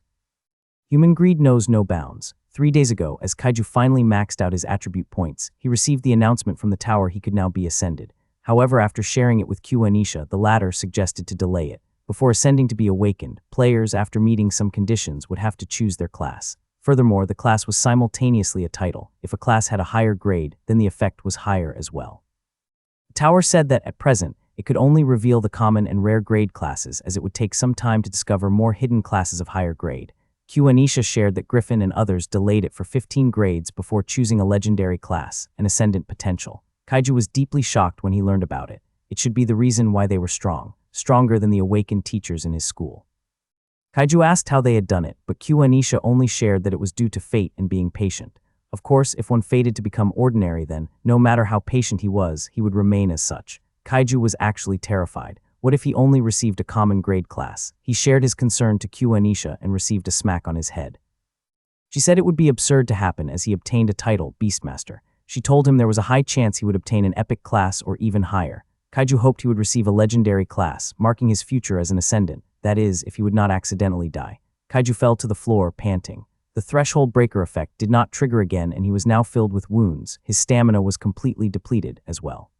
Human greed knows no bounds. 3 days ago, as Kaiju finally maxed out his attribute points, he received the announcement from the tower he could now be ascended. However, after sharing it with Q-Anisha, the latter suggested to delay it. Before ascending to be awakened, players, after meeting some conditions, would have to choose their class. Furthermore, the class was simultaneously a title. If a class had a higher grade, then the effect was higher as well. The tower said that, at present, it could only reveal the common and rare grade classes, as it would take some time to discover more hidden classes of higher grade. Q-Anisha shared that Griffin and others delayed it for 15 grades before choosing a legendary class, an ascendant potential. Kaiju was deeply shocked when he learned about it. It should be the reason why they were strong, stronger than the awakened teachers in his school. Kaiju asked how they had done it, but Q-Anisha only shared that it was due to fate and being patient. Of course, if one fated to become ordinary, then, no matter how patient he would remain as such. Kaiju was actually terrified. What if he only received a common grade class? He shared his concern to Q-Anisha and received a smack on his head. She said it would be absurd to happen as he obtained a title, Beastmaster. She told him there was a high chance he would obtain an epic class or even higher. Kaiju hoped he would receive a legendary class, marking his future as an ascendant. That is, if he would not accidentally die. Kaiju fell to the floor, panting. The threshold breaker effect did not trigger again, and he was now filled with wounds. His stamina was completely depleted as well.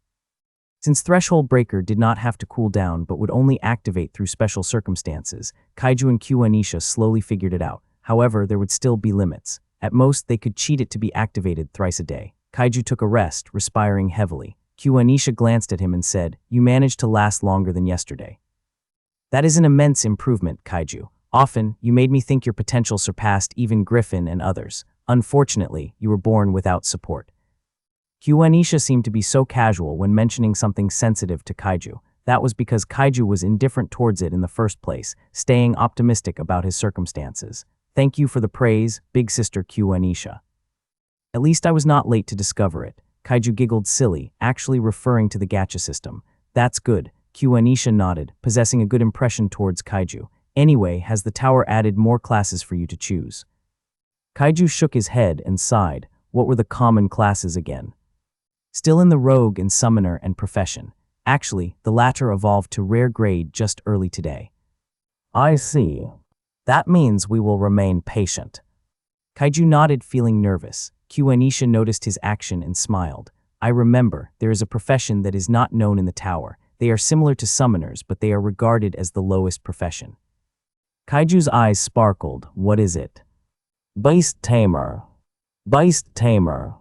Since threshold breaker did not have to cool down but would only activate through special circumstances, Kaiju and Q-Anisha slowly figured it out. However, there would still be limits. At most, they could cheat it to be activated thrice a day. Kaiju took a rest, respiring heavily. Q-Anisha glanced at him and said, "You managed to last longer than yesterday." "That is an immense improvement, Kaiju. Often, you made me think your potential surpassed even Griffin and others. Unfortunately, you were born without support." Q-Anisha seemed to be so casual when mentioning something sensitive to Kaiju. That was because Kaiju was indifferent towards it in the first place, staying optimistic about his circumstances. "Thank you for the praise, big sister Q-Anisha. At least I was not late to discover it." Kaiju giggled silly, actually referring to the gacha system. "That's good." Q-Anisha nodded, possessing a good impression towards Kaiju. "Anyway, has the tower added more classes for you to choose?" Kaiju shook his head and sighed. What were the common classes again? Still in the rogue and summoner and profession. Actually, the latter evolved to rare grade just early today. "I see. That means we will remain patient." Kaiju nodded, feeling nervous. Q-Anisha noticed his action and smiled. "I remember, there is a profession that is not known in the tower. They are similar to summoners, but they are regarded as the lowest profession." Kaiju's eyes sparkled. "What is it?" "Beast Tamer." "Beast Tamer."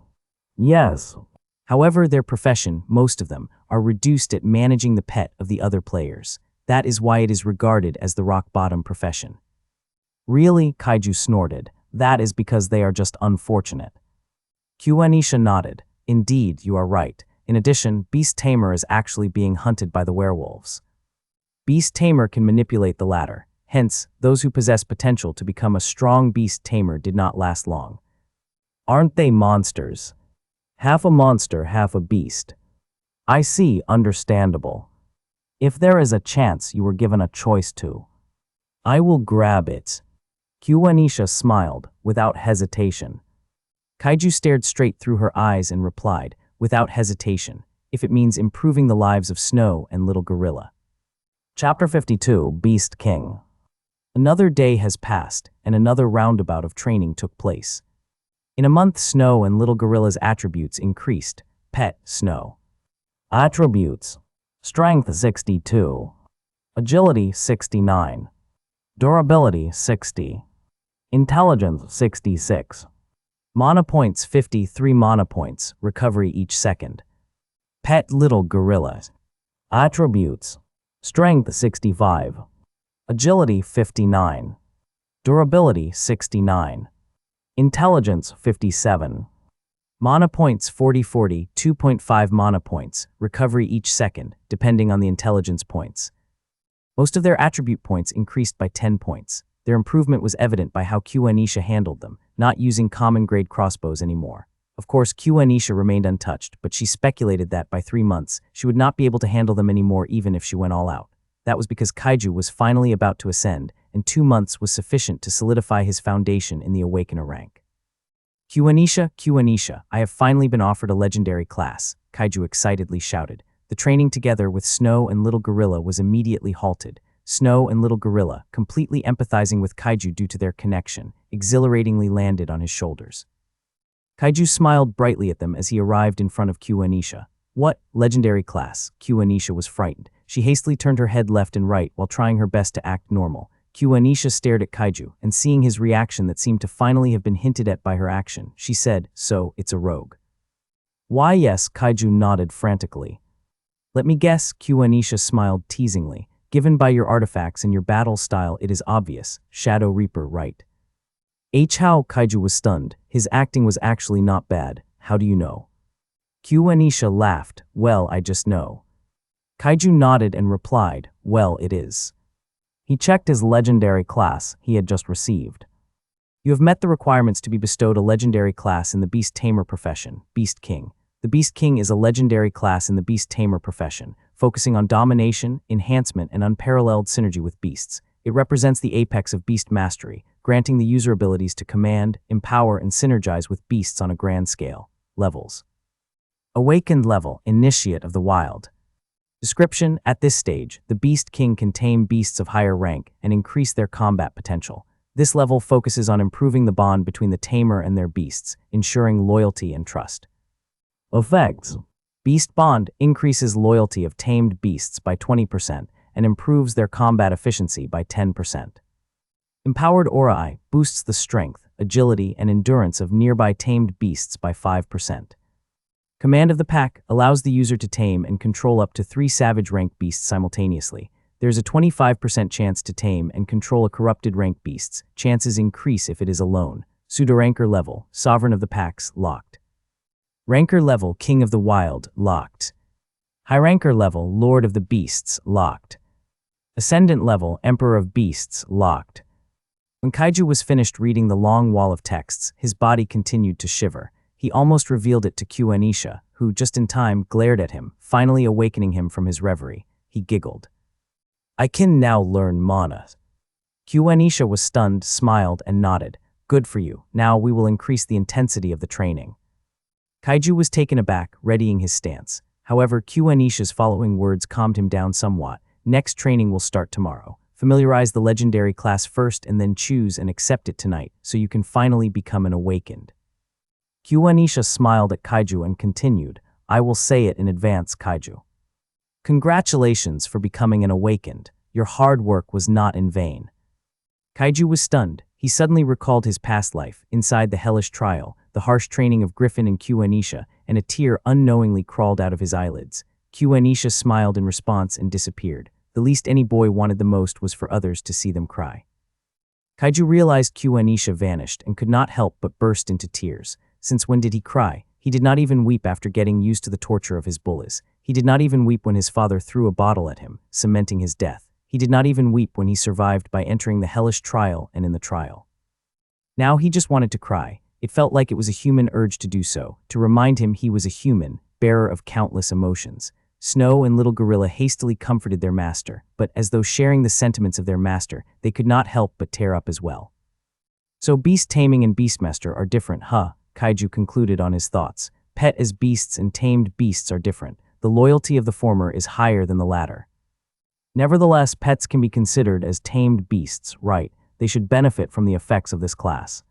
"Yes." However, their profession, most of them, are reduced at managing the pet of the other players. That is why it is regarded as the rock-bottom profession. "Really?" Kaiju snorted. "That is because they are just unfortunate." Q-Anisha nodded. "Indeed, you are right. In addition, Beast Tamer is actually being hunted by the werewolves. Beast Tamer can manipulate the latter. Hence, those who possess potential to become a strong Beast Tamer did not last long." "Aren't they monsters?" "Half a monster, half a beast." "I see, understandable. If there is a chance you were given a choice to, I will grab it." Q-Anisha smiled, without hesitation. Kaiju stared straight through her eyes and replied, "Without hesitation, if it means improving the lives of Snow and Little Gorilla." Chapter 52, Beast King. Another day has passed, and another roundabout of training took place. In a month, Snow and Little Gorilla's attributes increased. Pet, Snow. Attributes: Strength 62, Agility 69, Durability 60, Intelligence 66. Mana points 53 mana points, recovery each second. Pet Little Gorilla. Attributes: Strength 65, Agility 59, Durability 69, Intelligence 57. Mana points 40, 2.5 mana points, recovery each second, depending on the intelligence points. Most of their attribute points increased by 10 points. Their improvement was evident by how Anisha handled them, not using common-grade crossbows anymore. Of course, Anisha remained untouched, but she speculated that by 3 months, she would not be able to handle them anymore even if she went all out. That was because Kaiju was finally about to ascend, and 2 months was sufficient to solidify his foundation in the Awakener rank. Anisha, I have finally been offered a legendary class, Kaiju excitedly shouted. The training together with Snow and Little Gorilla was immediately halted. Snow and Little Gorilla, completely empathizing with Kaiju due to their connection, exhilaratingly landed on his shoulders. Kaiju smiled brightly at them as he arrived in front of Anisha. What? Legendary class. Anisha was frightened. She hastily turned her head left and right while trying her best to act normal. Anisha stared at Kaiju, and seeing his reaction that seemed to finally have been hinted at by her action, she said, "So, it's a rogue." "Why yes," Kaiju nodded frantically. "Let me guess," Anisha smiled teasingly. "Given by your artifacts and your battle style, it is obvious. Shadow Reaper, right?" How? Kaiju was stunned. His acting was actually not bad. How do you know? Anisha laughed. "Well, I just know." Kaiju nodded and replied, "Well, it is." He checked his legendary class he had just received. You have met the requirements to be bestowed a legendary class in the Beast Tamer profession, Beast King. The Beast King is a legendary class in the Beast Tamer profession, focusing on domination, enhancement, and unparalleled synergy with beasts. It represents the apex of beast mastery, granting the user abilities to command, empower, and synergize with beasts on a grand scale. Levels. Awakened level, Initiate of the Wild. Description: at this stage, the Beast King can tame beasts of higher rank and increase their combat potential. This level focuses on improving the bond between the tamer and their beasts, ensuring loyalty and trust. Effects. Beast Bond increases loyalty of tamed beasts by 20% and improves their combat efficiency by 10%. Empowered Aura Eye boosts the strength, agility, and endurance of nearby tamed beasts by 5%. Command of the Pack allows the user to tame and control up to 3 savage rank beasts simultaneously. There's a 25% chance to tame and control a corrupted rank beasts. Chances increase if it is alone. Pseudo-Ranker level, Sovereign of the Packs, locked. Ranker level, King of the Wild, locked. High Ranker level, Lord of the Beasts, locked. Ascendant level, Emperor of Beasts, locked. When Kaiju was finished reading the long wall of texts, his body continued to shiver. He almost revealed it to Anisha, who, just in time, glared at him, finally awakening him from his reverie. He giggled. "I can now learn mana." Anisha was stunned, smiled, and nodded. "Good for you. Now we will increase the intensity of the training." Kaiju was taken aback, readying his stance. However, Anisha's following words calmed him down somewhat. "Next training will start tomorrow. Familiarize the legendary class first and then choose and accept it tonight, so you can finally become an awakened." Anisha smiled at Kaiju and continued, "I will say it in advance, Kaiju. Congratulations for becoming an awakened. Your hard work was not in vain." Kaiju was stunned. He suddenly recalled his past life, inside the hellish trial, the harsh training of Griffin and Anisha, and a tear unknowingly crawled out of his eyelids. Anisha smiled in response and disappeared. The least any boy wanted the most was for others to see them cry. Kaiju realized Anisha vanished and could not help but burst into tears. Since when did he cry? He did not even weep after getting used to the torture of his bullies. He did not even weep when his father threw a bottle at him, cementing his death. He did not even weep when he survived by entering the hellish trial and in the trial. Now he just wanted to cry. It felt like it was a human urge to do so, to remind him he was a human, bearer of countless emotions. Snow and Little Gorilla hastily comforted their master, but as though sharing the sentiments of their master, they could not help but tear up as well. So beast taming and beastmaster are different, huh? Kaiju concluded on his thoughts. Pet as beasts and tamed beasts are different. The loyalty of the former is higher than the latter. Nevertheless, pets can be considered as tamed beasts, right? They should benefit from the effects of this class.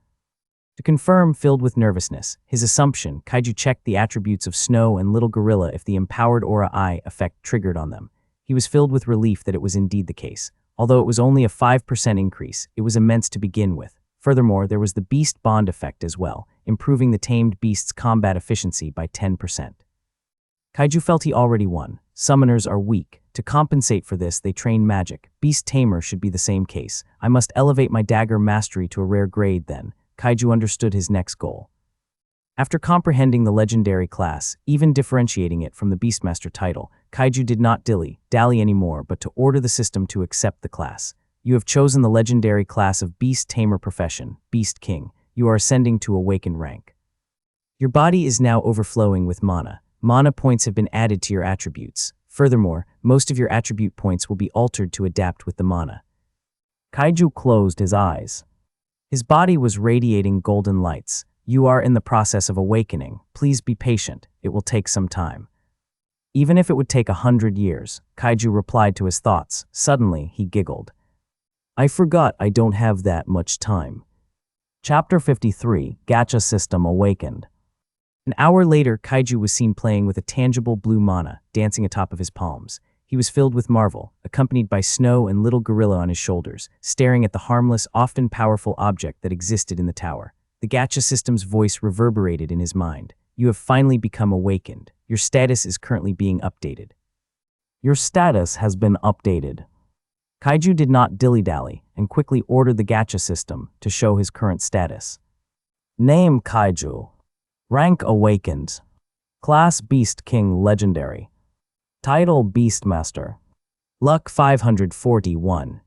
To confirm, filled with nervousness, his assumption, Kaiju checked the attributes of Snow and Little Gorilla if the empowered Aura Eye effect triggered on them. He was filled with relief that it was indeed the case. Although it was only a 5% increase, it was immense to begin with. Furthermore, there was the Beast Bond effect as well, improving the tamed beast's combat efficiency by 10%. Kaiju felt he already won. Summoners are weak. To compensate for this, they train magic. Beast Tamer should be the same case. I must elevate my dagger mastery to a rare grade then. Kaiju understood his next goal. After comprehending the legendary class, even differentiating it from the Beastmaster title, Kaiju did not dally anymore but to order the system to accept the class. You have chosen the legendary class of Beast Tamer profession, Beast King. You are ascending to awakened rank. Your body is now overflowing with mana. Mana points have been added to your attributes. Furthermore, most of your attribute points will be altered to adapt with the mana. Kaiju closed his eyes. His body was radiating golden lights. You are in the process of awakening. Please be patient. It will take some time. Even if it would take 100 years, Kaiju replied to his thoughts. Suddenly, he giggled. I forgot I don't have that much time. Chapter 53, Gacha System Awakened. An hour later, Kaiju was seen playing with a tangible blue mana, dancing atop of his palms. He was filled with marvel, accompanied by Snow and little gorilla on his shoulders, staring at the harmless, often powerful object that existed in the tower. The Gacha system's voice reverberated in his mind. You have finally become awakened. Your status is currently being updated. Your status has been updated. Kaiju did not dilly-dally and quickly ordered the Gacha system to show his current status. Name Kaiju. Rank Awakened. Class Beast King Legendary. Title Beastmaster. Luck 541.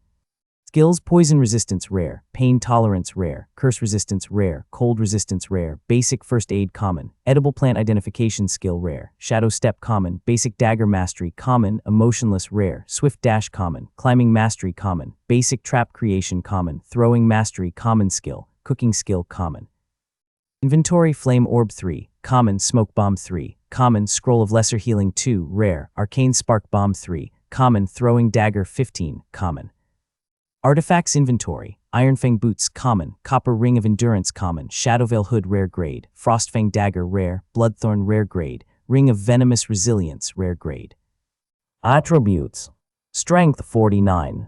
Skills Poison Resistance Rare, Pain Tolerance Rare, Curse Resistance Rare, Cold Resistance Rare, Basic First Aid Common, Edible Plant Identification Skill Rare, Shadow Step Common, Basic Dagger Mastery Common, Emotionless Rare, Swift Dash Common, Climbing Mastery Common, Basic Trap Creation Common, Throwing Mastery Common Skill, Cooking Skill Common. Inventory Flame Orb 3, Common Smoke Bomb 3, Common Scroll of Lesser Healing 2, Rare, Arcane Spark Bomb 3, Common Throwing Dagger 15, Common. Artifacts Inventory, Ironfang Boots Common, Copper Ring of Endurance Common, Shadowveil Hood Rare Grade, Frostfang Dagger Rare, Bloodthorn Rare Grade, Ring of Venomous Resilience Rare Grade. Attributes. Strength 49.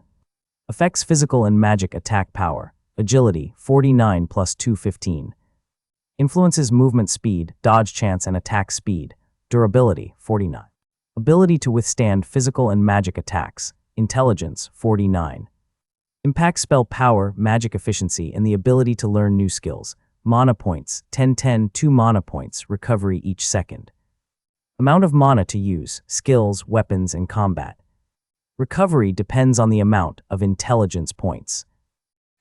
Affects Physical and Magic Attack Power. Agility 49 plus 215. Influences movement speed, dodge chance and attack speed. Durability 49. Ability to withstand physical and magic attacks. Intelligence 49. Impact spell power, magic efficiency, and the ability to learn new skills. Mana points 10, 2 mana points, recovery each second. Amount of mana to use, skills, weapons, and combat. Recovery depends on the amount of intelligence points.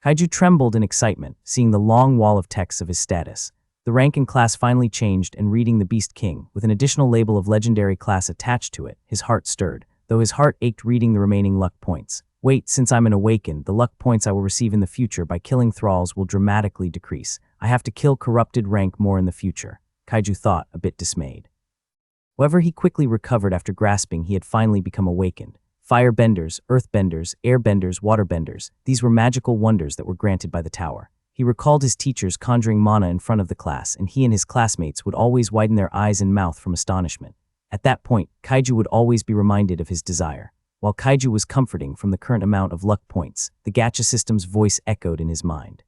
Kaiju trembled in excitement, seeing the long wall of text of his status. The rank and class finally changed, and reading the Beast King, with an additional label of legendary class attached to it, his heart stirred, though his heart ached reading the remaining luck points. Wait, since I'm an awakened, the luck points I will receive in the future by killing thralls will dramatically decrease. I have to kill corrupted rank more in the future, Kaiju thought, a bit dismayed. However, he quickly recovered after grasping he had finally become awakened. Firebenders, earthbenders, airbenders, waterbenders, these were magical wonders that were granted by the tower. He recalled his teachers conjuring mana in front of the class, and he and his classmates would always widen their eyes and mouth from astonishment. At that point, Kaiju would always be reminded of his desire. While Kaiju was comforting from the current amount of luck points, the Gacha system's voice echoed in his mind.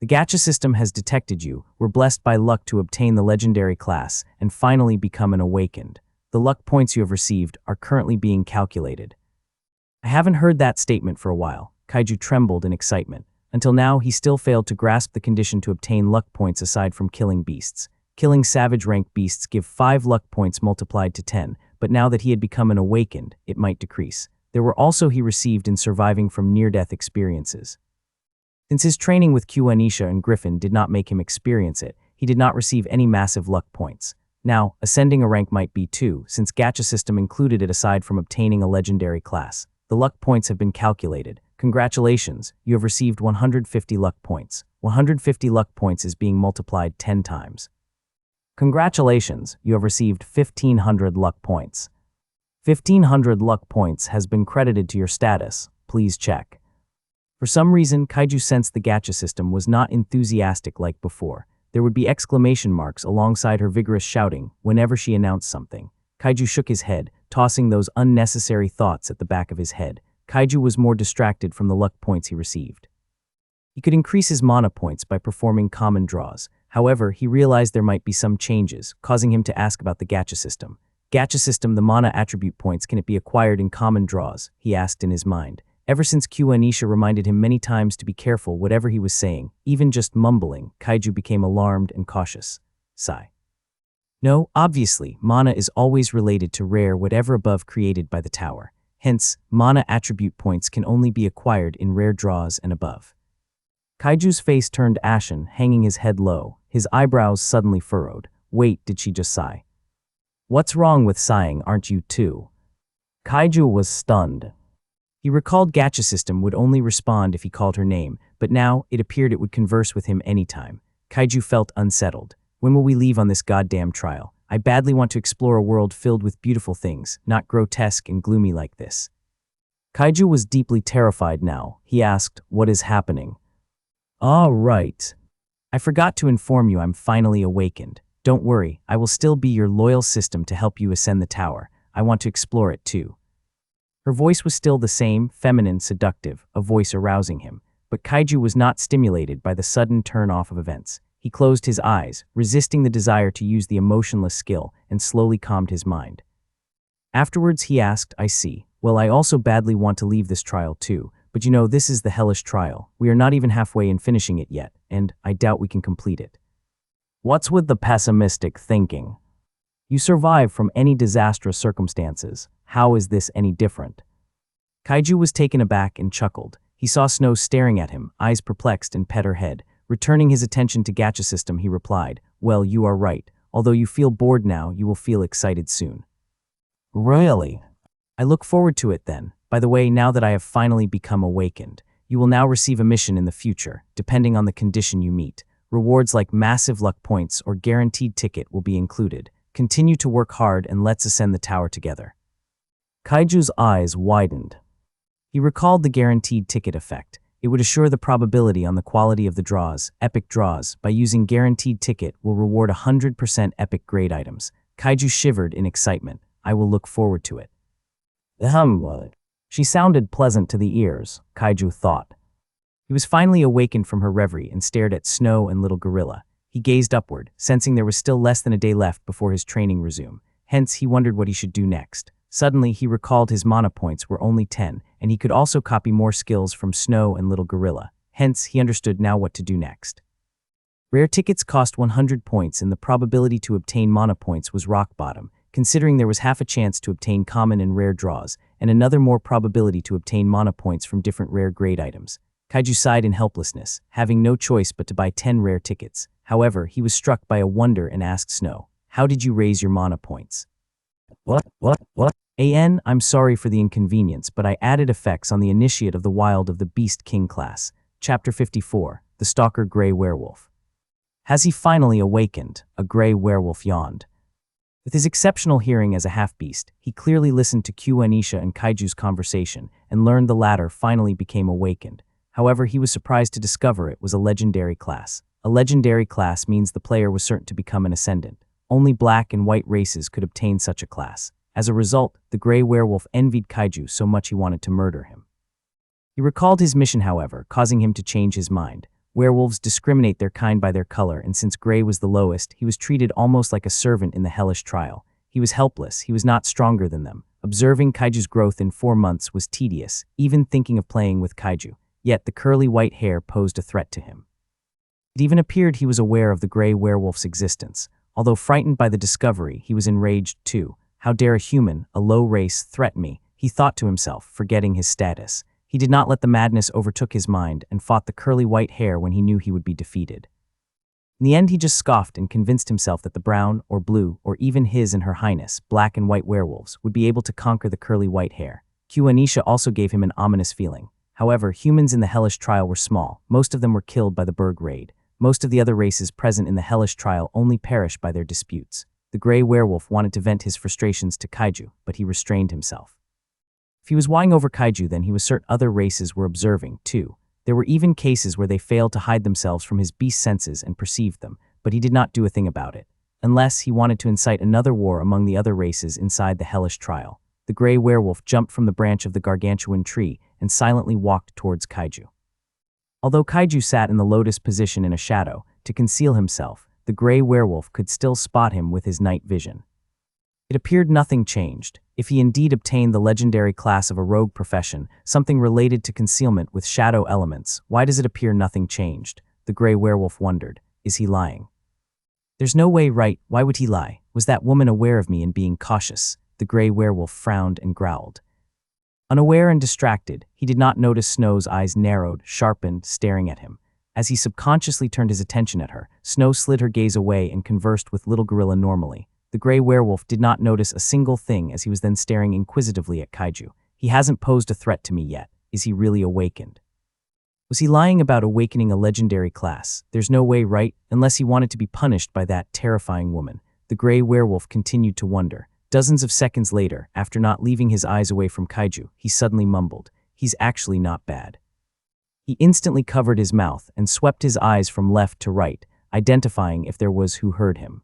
The Gacha system has detected you, were blessed by luck to obtain the legendary class, and finally become an awakened. The luck points you have received are currently being calculated. I haven't heard that statement for a while. Kaiju trembled in excitement. Until now, he still failed to grasp the condition to obtain luck points aside from killing beasts. Killing savage rank beasts give 5 luck points multiplied to 10, but now that he had become an awakened, it might decrease. There were also he received in surviving from near-death experiences. Since his training with Anisha and Griffin did not make him experience it, he did not receive any massive luck points. Now, ascending a rank might be too, since Gacha system included it aside from obtaining a legendary class. The luck points have been calculated. Congratulations, you have received 150 luck points. 150 luck points is being multiplied 10 times. Congratulations, you have received 1500 luck points. 1500 luck points has been credited to your status. Please check. For some reason, Kaiju sensed the Gacha system was not enthusiastic like before. There would be exclamation marks alongside her vigorous shouting whenever she announced something. Kaiju shook his head, tossing those unnecessary thoughts at the back of his head. Kaiju was more distracted from the luck points he received. He could increase his mana points by performing common draws. However, he realized there might be some changes, causing him to ask about the Gacha system. Gacha system, the mana attribute points, can it be acquired in common draws? He asked in his mind. Ever since Anisha reminded him many times to be careful whatever he was saying, even just mumbling, Kaiju became alarmed and cautious. Sigh. No, obviously, mana is always related to rare whatever above created by the tower. Hence, mana attribute points can only be acquired in rare draws and above. Kaiju's face turned ashen, hanging his head low, his eyebrows suddenly furrowed. Wait, did she just sigh? What's wrong with sighing, aren't you too? Kaiju was stunned. He recalled Gacha system would only respond if he called her name, but now it appeared it would converse with him anytime. Kaiju felt unsettled. When will we leave on this goddamn trial? I badly want to explore a world filled with beautiful things, not grotesque and gloomy like this. Kaiju was deeply terrified now. He asked, what is happening? All right. I forgot to inform you I'm finally awakened. Don't worry, I will still be your loyal system to help you ascend the tower. I want to explore it too. Her voice was still the same, feminine, seductive, a voice arousing him. But Kaiju was not stimulated by the sudden turn-off of events. He closed his eyes, resisting the desire to use the emotionless skill, and slowly calmed his mind. Afterwards he asked, I see. Well, I also badly want to leave this trial too, but you know, this is the hellish trial. We are not even halfway in finishing it yet, and I doubt we can complete it. What's with the pessimistic thinking? You survive from any disastrous circumstances. How is this any different? Kaiju was taken aback and chuckled. He saw Snow staring at him, eyes perplexed, and pet her head. Returning his attention to Gacha system, he replied, well, you are right. Although you feel bored now, you will feel excited soon. Really? I look forward to it then. By the way, now that I have finally become awakened, you will now receive a mission in the future, depending on the condition you meet. Rewards like massive luck points or guaranteed ticket will be included. Continue to work hard and let's ascend the tower together. Kaiju's eyes widened. He recalled the guaranteed ticket effect. It would assure the probability on the quality of the draws. Epic draws, by using guaranteed ticket, will reward 100% epic grade items. Kaiju shivered in excitement. I will look forward to it. She sounded pleasant to the ears, Kaiju thought. He was finally awakened from her reverie and stared at Snow and Little Gorilla. He gazed upward, sensing there was still less than a day left before his training resumed. Hence, he wondered what he should do next. Suddenly, he recalled his mana points were only 10, and he could also copy more skills from Snow and Little Gorilla. Hence, he understood now what to do next. Rare tickets cost 100 points, and the probability to obtain mana points was rock bottom, considering there was half a chance to obtain common and rare draws, and another more probability to obtain mana points from different rare grade items. Kaiju sighed in helplessness, having no choice but to buy 10 rare tickets. However, he was struck by a wonder and asked Snow, how did you raise your mana points? What? I'm sorry for the inconvenience, but I added effects on the initiate of the Wild of the Beast King class. Chapter 54, The Stalker Grey Werewolf. Has he finally awakened? A grey werewolf yawned. With his exceptional hearing as a half-beast, he clearly listened to Anisha and Kaiju's conversation and learned the latter finally became awakened. However, he was surprised to discover it was a legendary class. A legendary class means the player was certain to become an ascendant. Only black and white races could obtain such a class. As a result, the grey werewolf envied Kaiju so much he wanted to murder him. He recalled his mission, however, causing him to change his mind. Werewolves discriminate their kind by their color, and since grey was the lowest, he was treated almost like a servant in the hellish trial. He was helpless, he was not stronger than them. Observing Kaiju's growth in 4 months was tedious, even thinking of playing with Kaiju. Yet the curly white hair posed a threat to him. It even appeared he was aware of the grey werewolf's existence. Although frightened by the discovery, he was enraged too. How dare a human, a low race, threaten me? He thought to himself, forgetting his status. He did not let the madness overtook his mind and fought the curly white hair when he knew he would be defeated. In the end, he just scoffed and convinced himself that the brown, or blue, or even his and her highness, black and white werewolves, would be able to conquer the curly white hair. Anisha also gave him an ominous feeling. However, humans in the hellish trial were small. Most of them were killed by the Berg raid. Most of the other races present in the hellish trial only perished by their disputes. The grey werewolf wanted to vent his frustrations to Kaiju, but he restrained himself. If he was whining over Kaiju, then he was certain other races were observing, too. There were even cases where they failed to hide themselves from his beast senses and perceived them, but he did not do a thing about it. Unless he wanted to incite another war among the other races inside the hellish trial. The grey werewolf jumped from the branch of the gargantuan tree and silently walked towards Kaiju. Although Kaiju sat in the lotus position in a shadow, to conceal himself, the grey werewolf could still spot him with his night vision. It appeared nothing changed. If he indeed obtained the legendary class of a rogue profession, something related to concealment with shadow elements, why does it appear nothing changed? The grey werewolf wondered. Is he lying? There's no way, right? Why would he lie? Was that woman aware of me and being cautious? The gray werewolf frowned and growled. Unaware and distracted, he did not notice Snow's eyes narrowed, sharpened, staring at him. As he subconsciously turned his attention at her, Snow slid her gaze away and conversed with Little Gorilla normally. The gray werewolf did not notice a single thing as he was then staring inquisitively at Kaiju. He hasn't posed a threat to me yet. Is he really awakened? Was he lying about awakening a legendary class? There's no way, right? Unless he wanted to be punished by that terrifying woman. The gray werewolf continued to wonder. Dozens of seconds later, after not leaving his eyes away from Kaiju, he suddenly mumbled, "He's actually not bad." He instantly covered his mouth and swept his eyes from left to right, identifying if there was who heard him.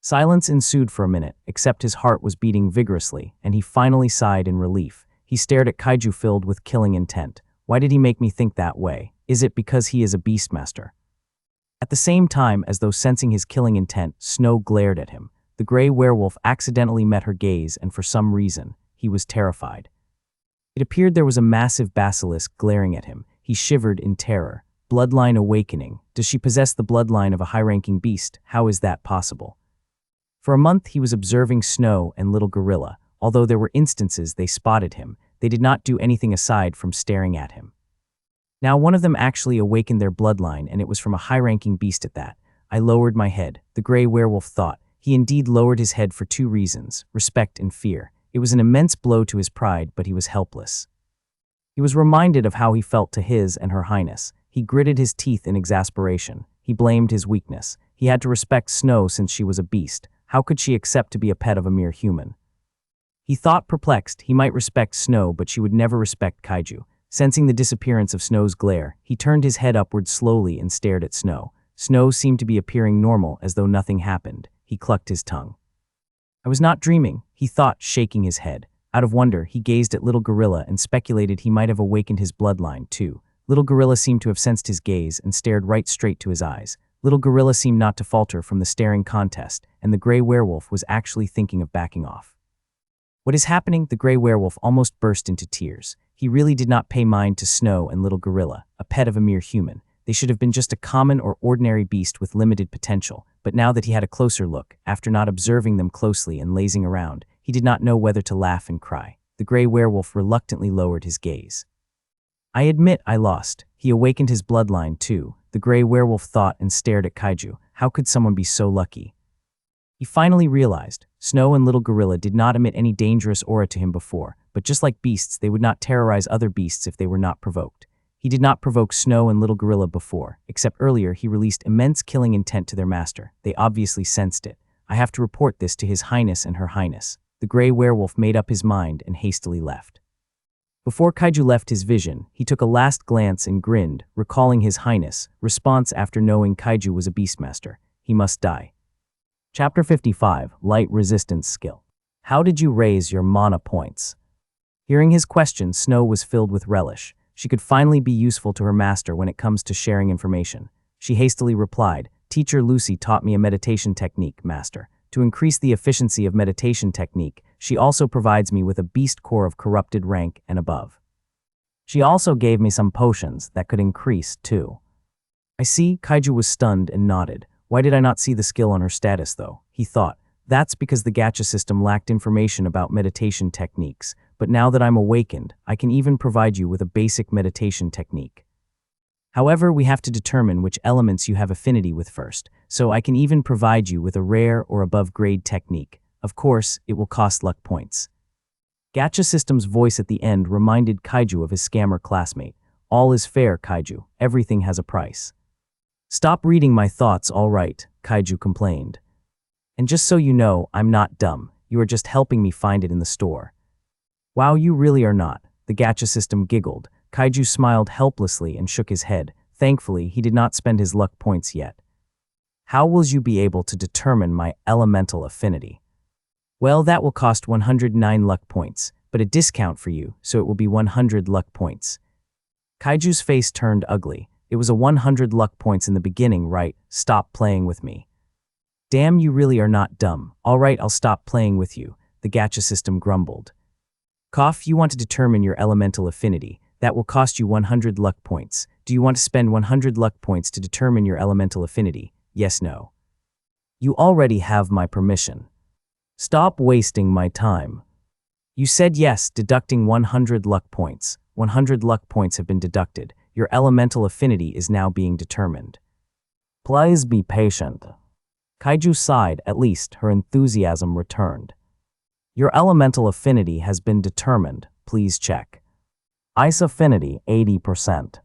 Silence ensued for a minute, except his heart was beating vigorously, and he finally sighed in relief. He stared at Kaiju filled with killing intent. Why did he make me think that way? Is it because he is a beastmaster? At the same time, as though sensing his killing intent, Snow glared at him. The gray werewolf accidentally met her gaze, and for some reason, he was terrified. It appeared there was a massive basilisk glaring at him. He shivered in terror. Bloodline awakening. Does she possess the bloodline of a high-ranking beast? How is that possible? For a month, he was observing Snow and Little Gorilla. Although there were instances they spotted him, they did not do anything aside from staring at him. Now one of them actually awakened their bloodline, and it was from a high-ranking beast at that. I lowered my head. The gray werewolf thought. He indeed lowered his head for two reasons, respect and fear. It was an immense blow to his pride, but he was helpless. He was reminded of how he felt to his and her highness. He gritted his teeth in exasperation. He blamed his weakness. He had to respect Snow since she was a beast. How could she accept to be a pet of a mere human? He thought, perplexed, he might respect Snow, but she would never respect Kaiju. Sensing the disappearance of Snow's glare, he turned his head upward slowly and stared at Snow. Snow seemed to be appearing normal, as though nothing happened. He clucked his tongue. I was not dreaming, he thought, shaking his head. Out of wonder, he gazed at Little Gorilla and speculated he might have awakened his bloodline, too. Little Gorilla seemed to have sensed his gaze and stared right straight to his eyes. Little Gorilla seemed not to falter from the staring contest, and the gray werewolf was actually thinking of backing off. What is happening? The gray werewolf almost burst into tears. He really did not pay mind to Snow and Little Gorilla, a pet of a mere human. They should have been just a common or ordinary beast with limited potential, but now that he had a closer look, after not observing them closely and lazing around, he did not know whether to laugh and cry. The gray werewolf reluctantly lowered his gaze. I admit I lost. He awakened his bloodline too. The gray werewolf thought and stared at Kaiju. How could someone be so lucky? He finally realized. Snow and Little Gorilla did not emit any dangerous aura to him before, but just like beasts, they would not terrorize other beasts if they were not provoked. He did not provoke Snow and Little Gorilla before, except earlier he released immense killing intent to their master. They obviously sensed it. I have to report this to His Highness and Her Highness. The gray werewolf made up his mind and hastily left. Before Kaiju left his vision, he took a last glance and grinned, recalling His Highness' response after knowing Kaiju was a beastmaster. He must die. Chapter 55, Light Resistance Skill. How did you raise your mana points? Hearing his question, Snow was filled with relish. She could finally be useful to her master when it comes to sharing information. She hastily replied, Teacher Lucy taught me a meditation technique, master. To increase the efficiency of meditation technique, she also provides me with a beast core of corrupted rank and above. She also gave me some potions that could increase, too. I see. Kaiju was stunned and nodded. Why did I not see the skill on her status, though? He thought. That's because the gacha system lacked information about meditation techniques, but now that I'm awakened, I can even provide you with a basic meditation technique. However, we have to determine which elements you have affinity with first, so I can even provide you with a rare or above-grade technique. Of course, it will cost luck points. Gacha System's voice at the end reminded Kaiju of his scammer classmate. All is fair, Kaiju. Everything has a price. Stop reading my thoughts, all right, Kaiju complained. And just so you know, I'm not dumb. You are just helping me find it in the store. Wow, you really are not. The Gacha System giggled. Kaiju smiled helplessly and shook his head. Thankfully, he did not spend his luck points yet. How will you be able to determine my elemental affinity? Well, that will cost 109 luck points, but a discount for you, so it will be 100 luck points. Kaiju's face turned ugly. It was a 100 luck points in the beginning, right? Stop playing with me. Damn, you really are not dumb. All right, I'll stop playing with you, the Gacha System grumbled. Cough, you want to determine your elemental affinity. That will cost you 100 luck points. Do you want to spend 100 luck points to determine your elemental affinity? Yes, no. You already have my permission. Stop wasting my time. You said yes, deducting 100 luck points. 100 luck points have been deducted. Your elemental affinity is now being determined. Please be patient. Kaiju sighed. At least her enthusiasm returned. Your elemental affinity has been determined. Please check. Ice affinity, 80%.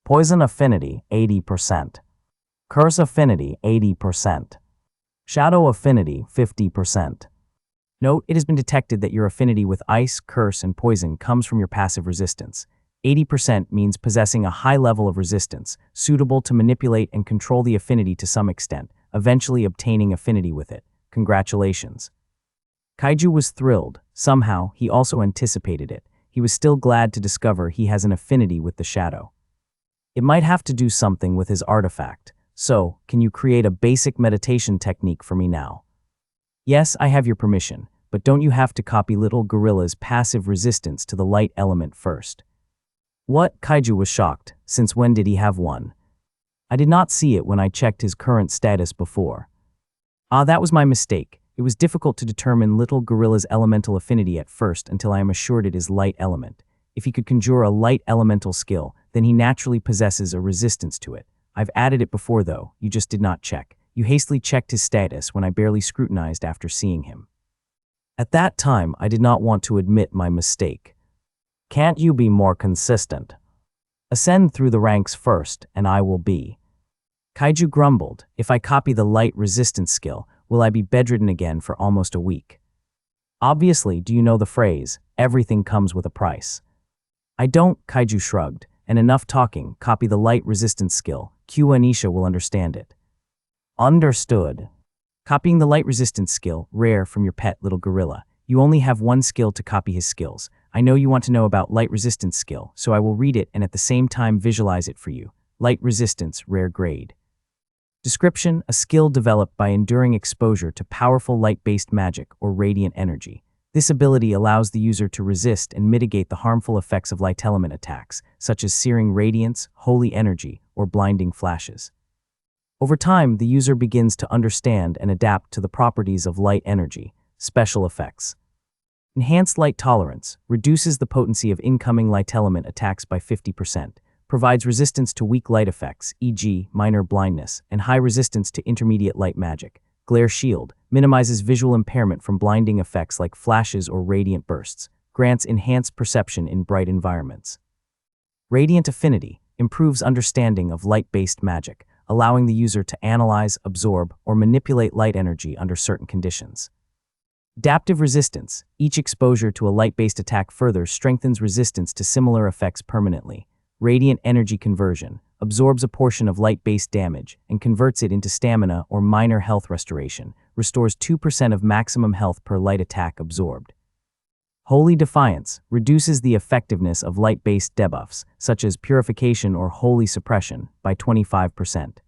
Poison affinity, 80%. Curse affinity, 80%. Shadow affinity, 50%. Note, it has been detected that your affinity with ice, curse, and poison comes from your passive resistance. 80% means possessing a high level of resistance, suitable to manipulate and control the affinity to some extent, eventually obtaining affinity with it. Congratulations. Kaiju was thrilled. Somehow, he also anticipated it. He was still glad to discover he has an affinity with the shadow. It might have to do something with his artifact. So, can you create a basic meditation technique for me now? Yes, I have your permission, but don't you have to copy Little Gorilla's passive resistance to the light element first? What? Kaiju was shocked. Since when did he have one? I did not see it when I checked his current status before. That was my mistake. It was difficult to determine Little Gorilla's elemental affinity at first until I am assured it is light element. If he could conjure a light elemental skill, then he naturally possesses a resistance to it. I've added it before though, you just did not check. You hastily checked his status when I barely scrutinized after seeing him. At that time, I did not want to admit my mistake. Can't you be more consistent? Ascend through the ranks first, and I will be. Kaiju grumbled. If I copy the light resistance skill, will I be bedridden again for almost a week? Obviously, do you know the phrase, everything comes with a price? I don't, Kaiju shrugged, and enough talking, copy the light resistance skill. Q Anisha will understand it. Understood. Copying the light resistance skill, rare from your pet Little Gorilla. You only have one skill to copy his skills. I know you want to know about light resistance skill, so I will read it and at the same time visualize it for you. Light resistance, rare grade. Description: a skill developed by enduring exposure to powerful light-based magic or radiant energy. This ability allows the user to resist and mitigate the harmful effects of light element attacks, such as searing radiance, holy energy, or blinding flashes. Over time, the user begins to understand and adapt to the properties of light energy. Special effects. Enhanced light tolerance reduces the potency of incoming light element attacks by 50%, provides resistance to weak light effects, e.g., minor blindness, and high resistance to intermediate light magic. Glare shield minimizes visual impairment from blinding effects like flashes or radiant bursts, grants enhanced perception in bright environments. Radiant affinity improves understanding of light-based magic, allowing the user to analyze, absorb, or manipulate light energy under certain conditions. Adaptive resistance. Each exposure to a light-based attack further strengthens resistance to similar effects permanently. Radiant energy conversion absorbs a portion of light-based damage and converts it into stamina or minor health restoration, restores 2% of maximum health per light attack absorbed. Holy defiance reduces the effectiveness of light-based debuffs, such as purification or holy suppression, by 25%.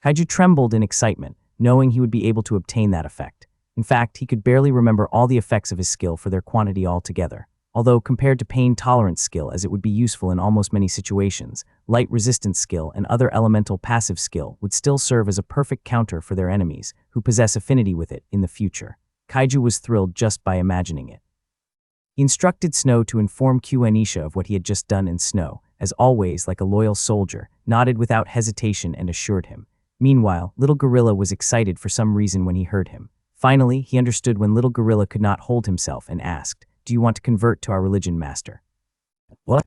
Kaiju trembled in excitement, knowing he would be able to obtain that effect. In fact, he could barely remember all the effects of his skill for their quantity altogether. Although compared to pain tolerance skill, as it would be useful in almost many situations, light resistance skill and other elemental passive skill would still serve as a perfect counter for their enemies, who possess affinity with it in the future. Kaiju was thrilled just by imagining it. He instructed Snow to inform Q Anisha of what he had just done, and Snow, as always like a loyal soldier, nodded without hesitation and assured him. Meanwhile, Little Gorilla was excited for some reason when he heard him. Finally, he understood when Little Gorilla could not hold himself and asked, "Do you want to convert to our religion, Master?" What?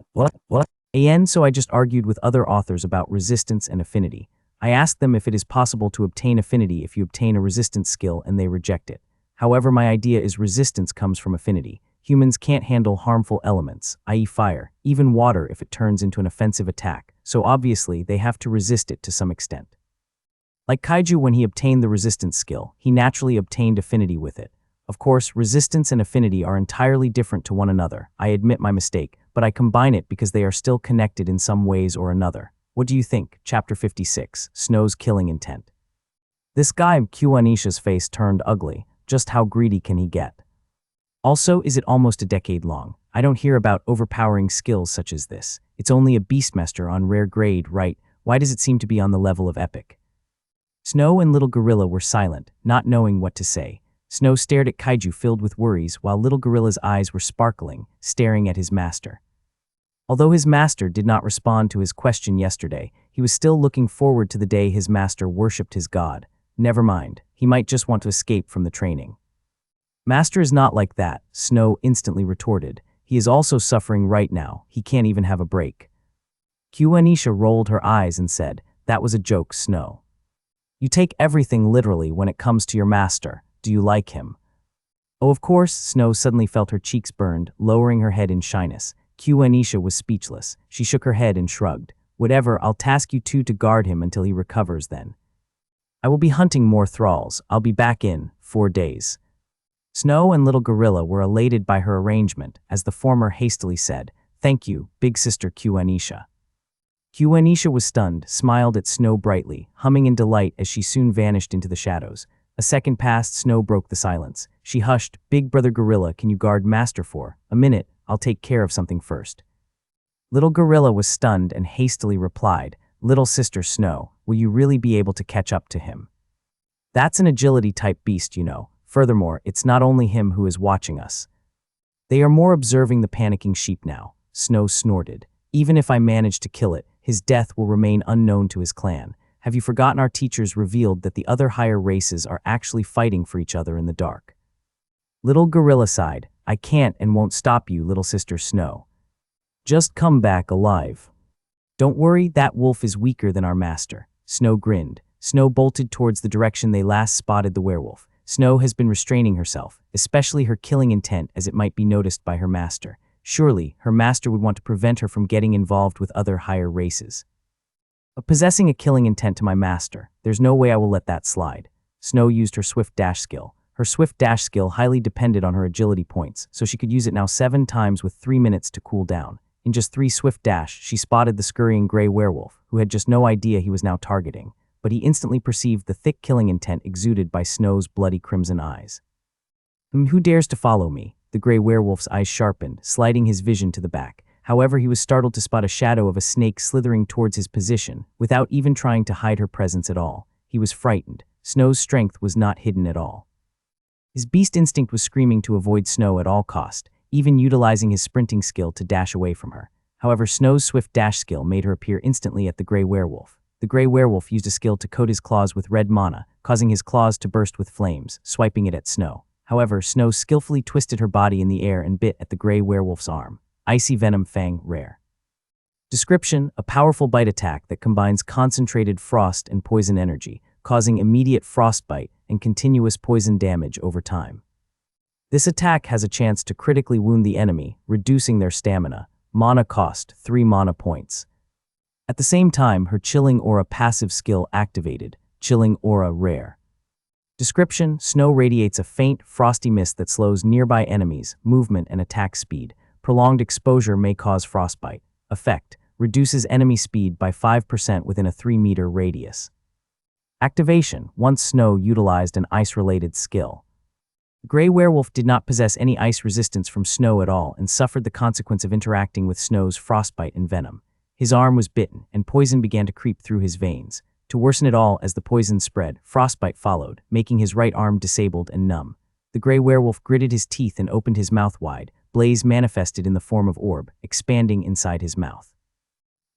So I just argued with other authors about resistance and affinity. I asked them if it is possible to obtain affinity if you obtain a resistance skill and they reject it. However, my idea is resistance comes from affinity. Humans can't handle harmful elements, i.e. fire, even water if it turns into an offensive attack, so obviously they have to resist it to some extent. Like Kaiju when he obtained the resistance skill, he naturally obtained affinity with it. Of course, resistance and affinity are entirely different to one another. I admit my mistake, but I combine it because they are still connected in some ways or another. What do you think? Chapter 56, Snow's Killing Intent. This guy, Q Anisha's face turned ugly. Just how greedy can he get? Also, is it almost a decade long? I don't hear about overpowering skills such as this. It's only a Beastmaster on rare grade, right? Why does it seem to be on the level of epic? Snow and Little Gorilla were silent, not knowing what to say. Snow stared at Kaiju filled with worries while Little Gorilla's eyes were sparkling, staring at his master. Although his master did not respond to his question yesterday, he was still looking forward to the day his master worshipped his god. Never mind, he might just want to escape from the training. Master is not like that, Snow instantly retorted. He is also suffering right now, he can't even have a break. Anisha rolled her eyes and said, "That was a joke, Snow. You take everything literally when it comes to your master. Do you like him?" Oh, of course, Snow suddenly felt her cheeks burned, lowering her head in shyness. Anisha was speechless. She shook her head and shrugged. "Whatever, I'll task you two to guard him until he recovers then. I will be hunting more thralls. I'll be back in 4 days." Snow and Little Gorilla were elated by her arrangement, as the former hastily said, "Thank you, big sister Anisha." Anisha was stunned, smiled at Snow brightly, humming in delight as she soon vanished into the shadows. A second passed, Snow broke the silence. She hushed, "Big brother Gorilla, can you guard Master for a minute? I'll take care of something first." Little Gorilla was stunned and hastily replied, "Little sister Snow, will you really be able to catch up to him? That's an agility-type beast, you know. Furthermore, it's not only him who is watching us. They are more observing the panicking sheep now." Snow snorted. "Even if I manage to kill it, his death will remain unknown to his clan. Have you forgotten our teachers revealed that the other higher races are actually fighting for each other in the dark?" Little Gorilla sighed. "I can't and won't stop you, little sister Snow. Just come back alive. Don't worry, that wolf is weaker than our master." Snow grinned. Snow bolted towards the direction they last spotted the werewolf. Snow has been restraining herself, especially her killing intent, as it might be noticed by her master. Surely, her master would want to prevent her from getting involved with other higher races. But possessing a killing intent to my master, there's no way I will let that slide. Snow used her swift dash skill. Her swift dash skill highly depended on her agility points, so she could use it now 7 times with 3 minutes to cool down. In just 3 swift dash, she spotted the scurrying gray werewolf, who had just no idea he was now targeting, but he instantly perceived the thick killing intent exuded by Snow's bloody crimson eyes. "Who dares to follow me?" The gray werewolf's eyes sharpened, sliding his vision to the back. However, he was startled to spot a shadow of a snake slithering towards his position, without even trying to hide her presence at all. He was frightened. Snow's strength was not hidden at all. His beast instinct was screaming to avoid Snow at all cost, even utilizing his sprinting skill to dash away from her. However, Snow's swift dash skill made her appear instantly at the gray werewolf. The gray werewolf used a skill to coat his claws with red mana, causing his claws to burst with flames, swiping it at Snow. However, Snow skillfully twisted her body in the air and bit at the gray werewolf's arm. Icy Venom Fang Rare. Description: a powerful bite attack that combines concentrated frost and poison energy, causing immediate frostbite and continuous poison damage over time. This attack has a chance to critically wound the enemy, reducing their stamina. Mana cost: 3 mana points. At the same time, her Chilling Aura passive skill activated. Chilling Aura Rare. Description: Snow radiates a faint, frosty mist that slows nearby enemies' movement and attack speed. Prolonged exposure may cause frostbite. Effect: reduces enemy speed by 5% within a 3-meter radius. Activation: once Snow utilized an ice-related skill. The gray werewolf did not possess any ice resistance from Snow at all and suffered the consequence of interacting with Snow's frostbite and venom. His arm was bitten, and poison began to creep through his veins. To worsen it all, as the poison spread, frostbite followed, making his right arm disabled and numb. The gray werewolf gritted his teeth and opened his mouth wide. Blaze manifested in the form of orb, expanding inside his mouth.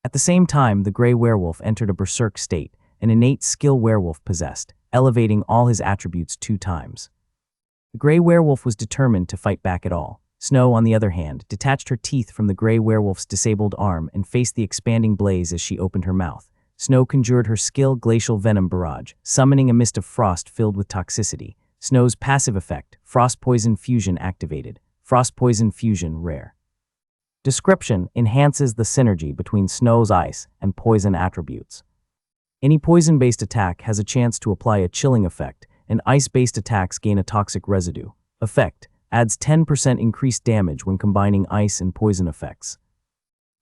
At the same time, the gray werewolf entered a berserk state, an innate skill werewolf possessed, elevating all his attributes 2 times. The gray werewolf was determined to fight back at all. Snow, on the other hand, detached her teeth from the gray werewolf's disabled arm and faced the expanding blaze as she opened her mouth. Snow conjured her skill Glacial Venom Barrage, summoning a mist of frost filled with toxicity. Snow's passive effect, Frost Poison Fusion activated. Frost Poison Fusion Rare. Description: enhances the synergy between Snow's ice and poison attributes. Any poison-based attack has a chance to apply a chilling effect, and ice-based attacks gain a toxic residue. Effect: adds 10% increased damage when combining ice and poison effects.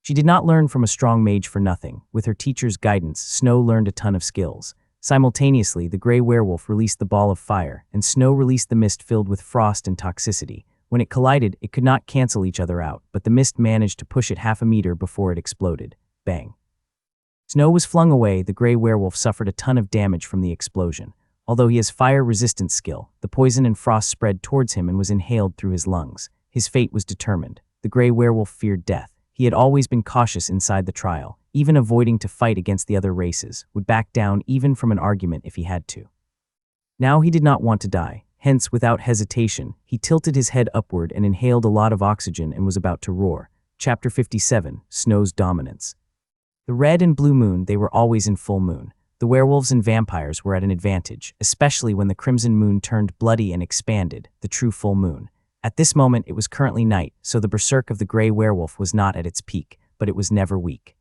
She did not learn from a strong mage for nothing. With her teacher's guidance, Snow learned a ton of skills. Simultaneously, the gray werewolf released the ball of fire, and Snow released the mist filled with frost and toxicity. When it collided, it could not cancel each other out, but the mist managed to push it 0.5 meter before it exploded. Bang. Snow was flung away. The gray werewolf suffered a ton of damage from the explosion. Although he has fire-resistant skill, the poison and frost spread towards him and was inhaled through his lungs. His fate was determined. The gray werewolf feared death. He had always been cautious inside the trial, even avoiding to fight against the other races, would back down even from an argument if he had to. Now he did not want to die. Hence, without hesitation, he tilted his head upward and inhaled a lot of oxygen and was about to roar. Chapter 57, Snow's Dominance. The red and blue moon, they were always in full moon. The werewolves and vampires were at an advantage, especially when the crimson moon turned bloody and expanded, the true full moon. At this moment, it was currently night, so the berserk of the gray werewolf was not at its peak, but it was never weak.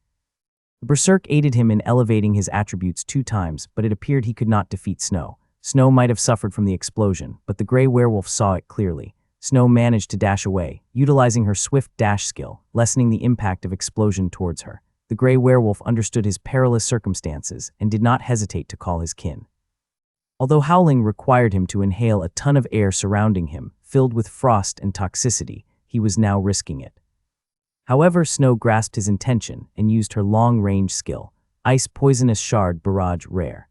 The berserk aided him in elevating his attributes 2 times, but it appeared he could not defeat Snow. Snow might have suffered from the explosion, but the gray werewolf saw it clearly. Snow managed to dash away, utilizing her swift dash skill, lessening the impact of explosion towards her. The gray werewolf understood his perilous circumstances and did not hesitate to call his kin. Although howling required him to inhale a ton of air surrounding him, filled with frost and toxicity, he was now risking it. However, Snow grasped his intention and used her long-range skill, Ice Poisonous Shard Barrage Rare.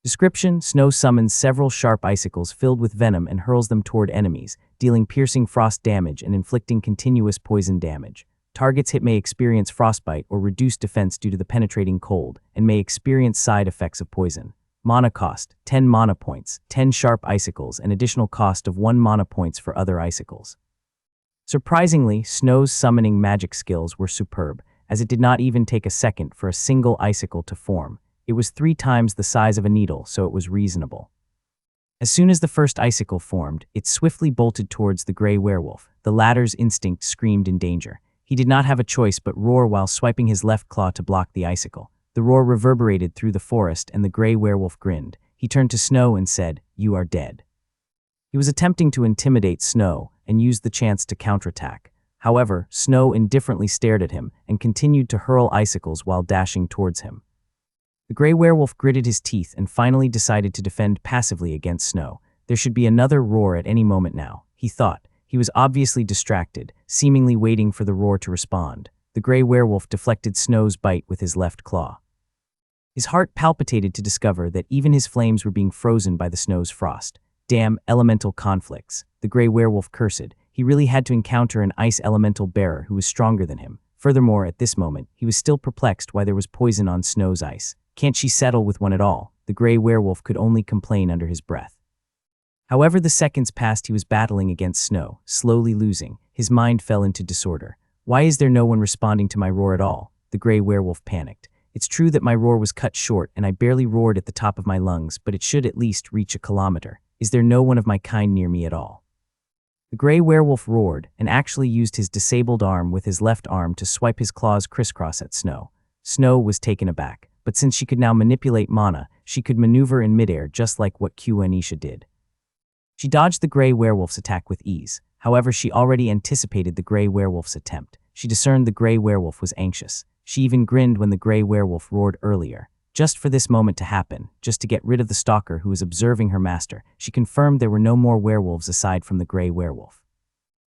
Description: Snow summons several sharp icicles filled with venom and hurls them toward enemies, dealing piercing frost damage and inflicting continuous poison damage. Targets hit may experience frostbite or reduced defense due to the penetrating cold, and may experience side effects of poison. Mana cost: 10 mana points, 10 sharp icicles, and additional cost of 1 mana points for other icicles. Surprisingly, Snow's summoning magic skills were superb, as it did not even take a second for a single icicle to form. It was 3 times the size of a needle, so it was reasonable. As soon as the first icicle formed, it swiftly bolted towards the gray werewolf. The latter's instinct screamed in danger. He did not have a choice but roar while swiping his left claw to block the icicle. The roar reverberated through the forest and the gray werewolf grinned. He turned to Snow and said, "You are dead." He was attempting to intimidate Snow and used the chance to counterattack. However, Snow indifferently stared at him and continued to hurl icicles while dashing towards him. The gray werewolf gritted his teeth and finally decided to defend passively against Snow. There should be another roar at any moment now, he thought. He was obviously distracted, seemingly waiting for the roar to respond. The gray werewolf deflected Snow's bite with his left claw. His heart palpitated to discover that even his flames were being frozen by the Snow's frost. Damn elemental conflicts, the gray werewolf cursed. He really had to encounter an ice elemental bearer who was stronger than him. Furthermore, at this moment, he was still perplexed why there was poison on Snow's ice. Can't she settle with one at all? The gray werewolf could only complain under his breath. However the seconds passed, he was battling against Snow, slowly losing. His mind fell into disorder. Why is there no one responding to my roar at all? The gray werewolf panicked. It's true that my roar was cut short and I barely roared at the top of my lungs, but it should at least reach a kilometer. Is there no one of my kind near me at all? The gray werewolf roared and actually used his disabled arm with his left arm to swipe his claws crisscross at Snow. Snow was taken aback, but since she could now manipulate mana, she could maneuver in midair just like what Anisha did. She dodged the gray werewolf's attack with ease. However, she already anticipated the gray werewolf's attempt. She discerned the gray werewolf was anxious. She even grinned when the gray werewolf roared earlier. Just for this moment to happen, just to get rid of the stalker who was observing her master, she confirmed there were no more werewolves aside from the gray werewolf.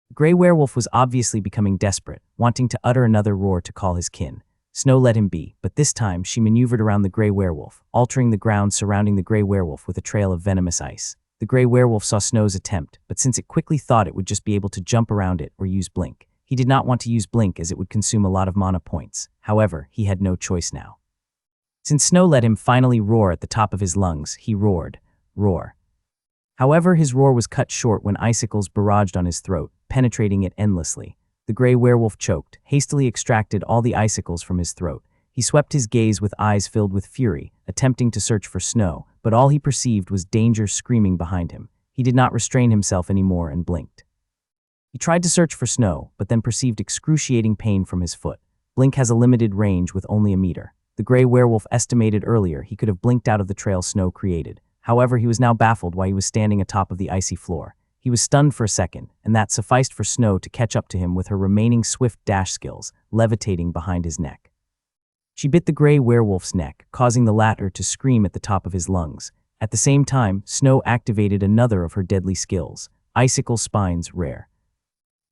The gray werewolf was obviously becoming desperate, wanting to utter another roar to call his kin. Snow let him be, but this time she maneuvered around the gray werewolf, altering the ground surrounding the gray werewolf with a trail of venomous ice. The gray werewolf saw Snow's attempt, but since it quickly thought it would just be able to jump around it or use blink, he did not want to use blink as it would consume a lot of mana points. However, he had no choice now. Since Snow let him finally roar at the top of his lungs, he roared, "Roar." However, his roar was cut short when icicles barraged on his throat, penetrating it endlessly. The gray werewolf choked, hastily extracted all the icicles from his throat. He swept his gaze with eyes filled with fury, attempting to search for Snow, but all he perceived was danger screaming behind him. He did not restrain himself anymore and blinked. He tried to search for Snow, but then perceived excruciating pain from his foot. Blink has a limited range with only a meter. The gray werewolf estimated earlier he could have blinked out of the trail Snow created. However, he was now baffled why he was standing atop of the icy floor. He was stunned for a second, and that sufficed for Snow to catch up to him with her remaining swift dash skills, levitating behind his neck. She bit the gray werewolf's neck, causing the latter to scream at the top of his lungs. At the same time, Snow activated another of her deadly skills, Icicle Spines Rare.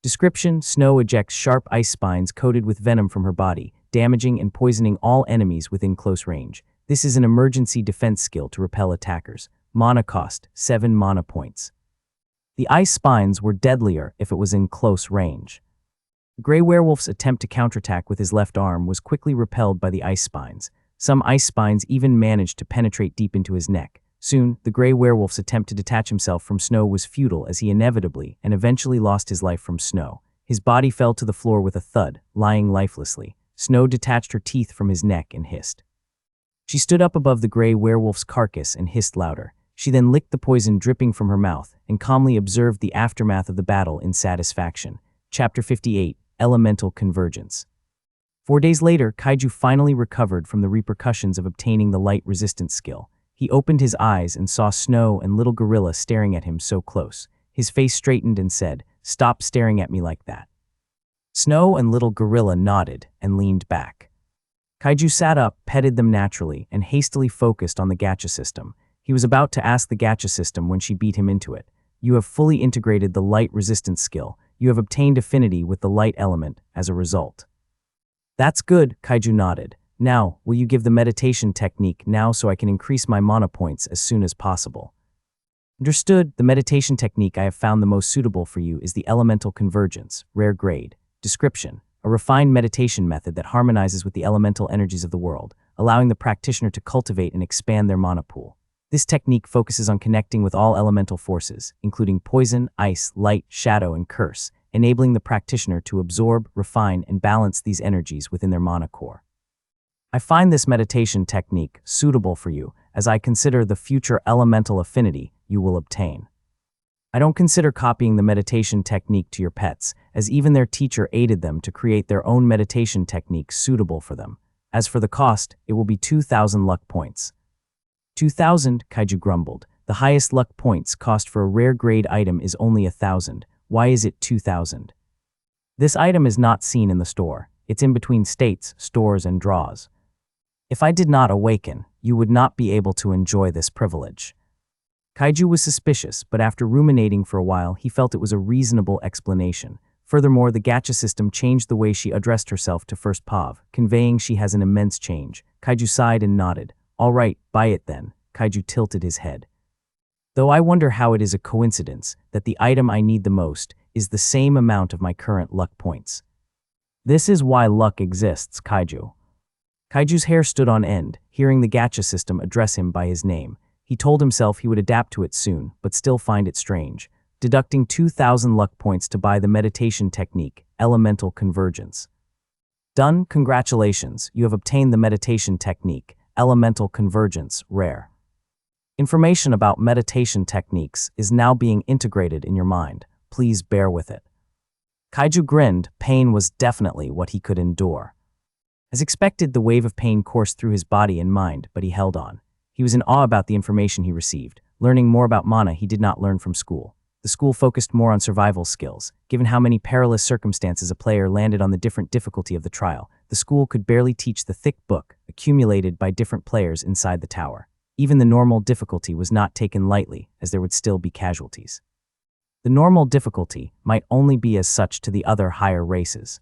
Description: Snow ejects sharp ice spines coated with venom from her body, damaging and poisoning all enemies within close range. This is an emergency defense skill to repel attackers. Mana cost, 7 mana points. The ice spines were deadlier if it was in close range. The Grey Werewolf's attempt to counterattack with his left arm was quickly repelled by the ice spines. Some ice spines even managed to penetrate deep into his neck. Soon, the Grey Werewolf's attempt to detach himself from Snow was futile as he inevitably and eventually lost his life from Snow. His body fell to the floor with a thud, lying lifelessly. Snow detached her teeth from his neck and hissed. She stood up above the Grey Werewolf's carcass and hissed louder. She then licked the poison dripping from her mouth and calmly observed the aftermath of the battle in satisfaction. Chapter 58, Elemental Convergence. 4 days later, Kaiju finally recovered from the repercussions of obtaining the light resistance skill. He opened his eyes and saw Snow and Little Gorilla staring at him so close. His face straightened and said, "Stop staring at me like that." Snow and Little Gorilla nodded and leaned back. Kaiju sat up, petted them naturally, and hastily focused on the gacha system. He was about to ask the gacha system when she beat him into it. "You have fully integrated the light resistance skill. You have obtained affinity with the light element as a result." "That's good," Kaiju nodded. "Now, will you give the meditation technique now so I can increase my mana points as soon as possible?" "Understood. The meditation technique I have found the most suitable for you is the Elemental Convergence, rare grade. Description: a refined meditation method that harmonizes with the elemental energies of the world, allowing the practitioner to cultivate and expand their mana pool. This technique focuses on connecting with all elemental forces, including poison, ice, light, shadow, and curse, enabling the practitioner to absorb, refine, and balance these energies within their mana core. I find this meditation technique suitable for you as I consider the future elemental affinity you will obtain. I don't consider copying the meditation technique to your pets, as even their teacher aided them to create their own meditation technique suitable for them. As for the cost, it will be 2,000 luck points." 2,000, Kaiju grumbled. "The highest luck points cost for a rare grade item is only 1,000. Why is it 2,000? This item is not seen in the store. It's in between states, stores, and draws. If I did not awaken, you would not be able to enjoy this privilege." Kaiju was suspicious, but after ruminating for a while, he felt it was a reasonable explanation. Furthermore, the gacha system changed the way she addressed herself to First Pav, conveying she has an immense change. Kaiju sighed and nodded. "All right, buy it then." Kaiju tilted his head. "Though I wonder how it is a coincidence that the item I need the most is the same amount of my current luck points. This is why luck exists, Kaiju." Kaiju's hair stood on end, hearing the gacha system address him by his name. He told himself he would adapt to it soon, but still find it strange. Deducting 2,000 luck points to buy the meditation technique, Elemental Convergence. "Done. Congratulations, you have obtained the meditation technique, Elemental Convergence, rare. Information about meditation techniques is now being integrated in your mind. Please bear with it." Kaiju grinned. Pain was definitely what he could endure. As expected, the wave of pain coursed through his body and mind, but he held on. He was in awe about the information he received, learning more about mana he did not learn from school. The school focused more on survival skills. Given how many perilous circumstances a player landed on the different difficulty of the trial, the school could barely teach the thick book accumulated by different players inside the tower. Even the normal difficulty was not taken lightly, as there would still be casualties. The normal difficulty might only be as such to the other higher races.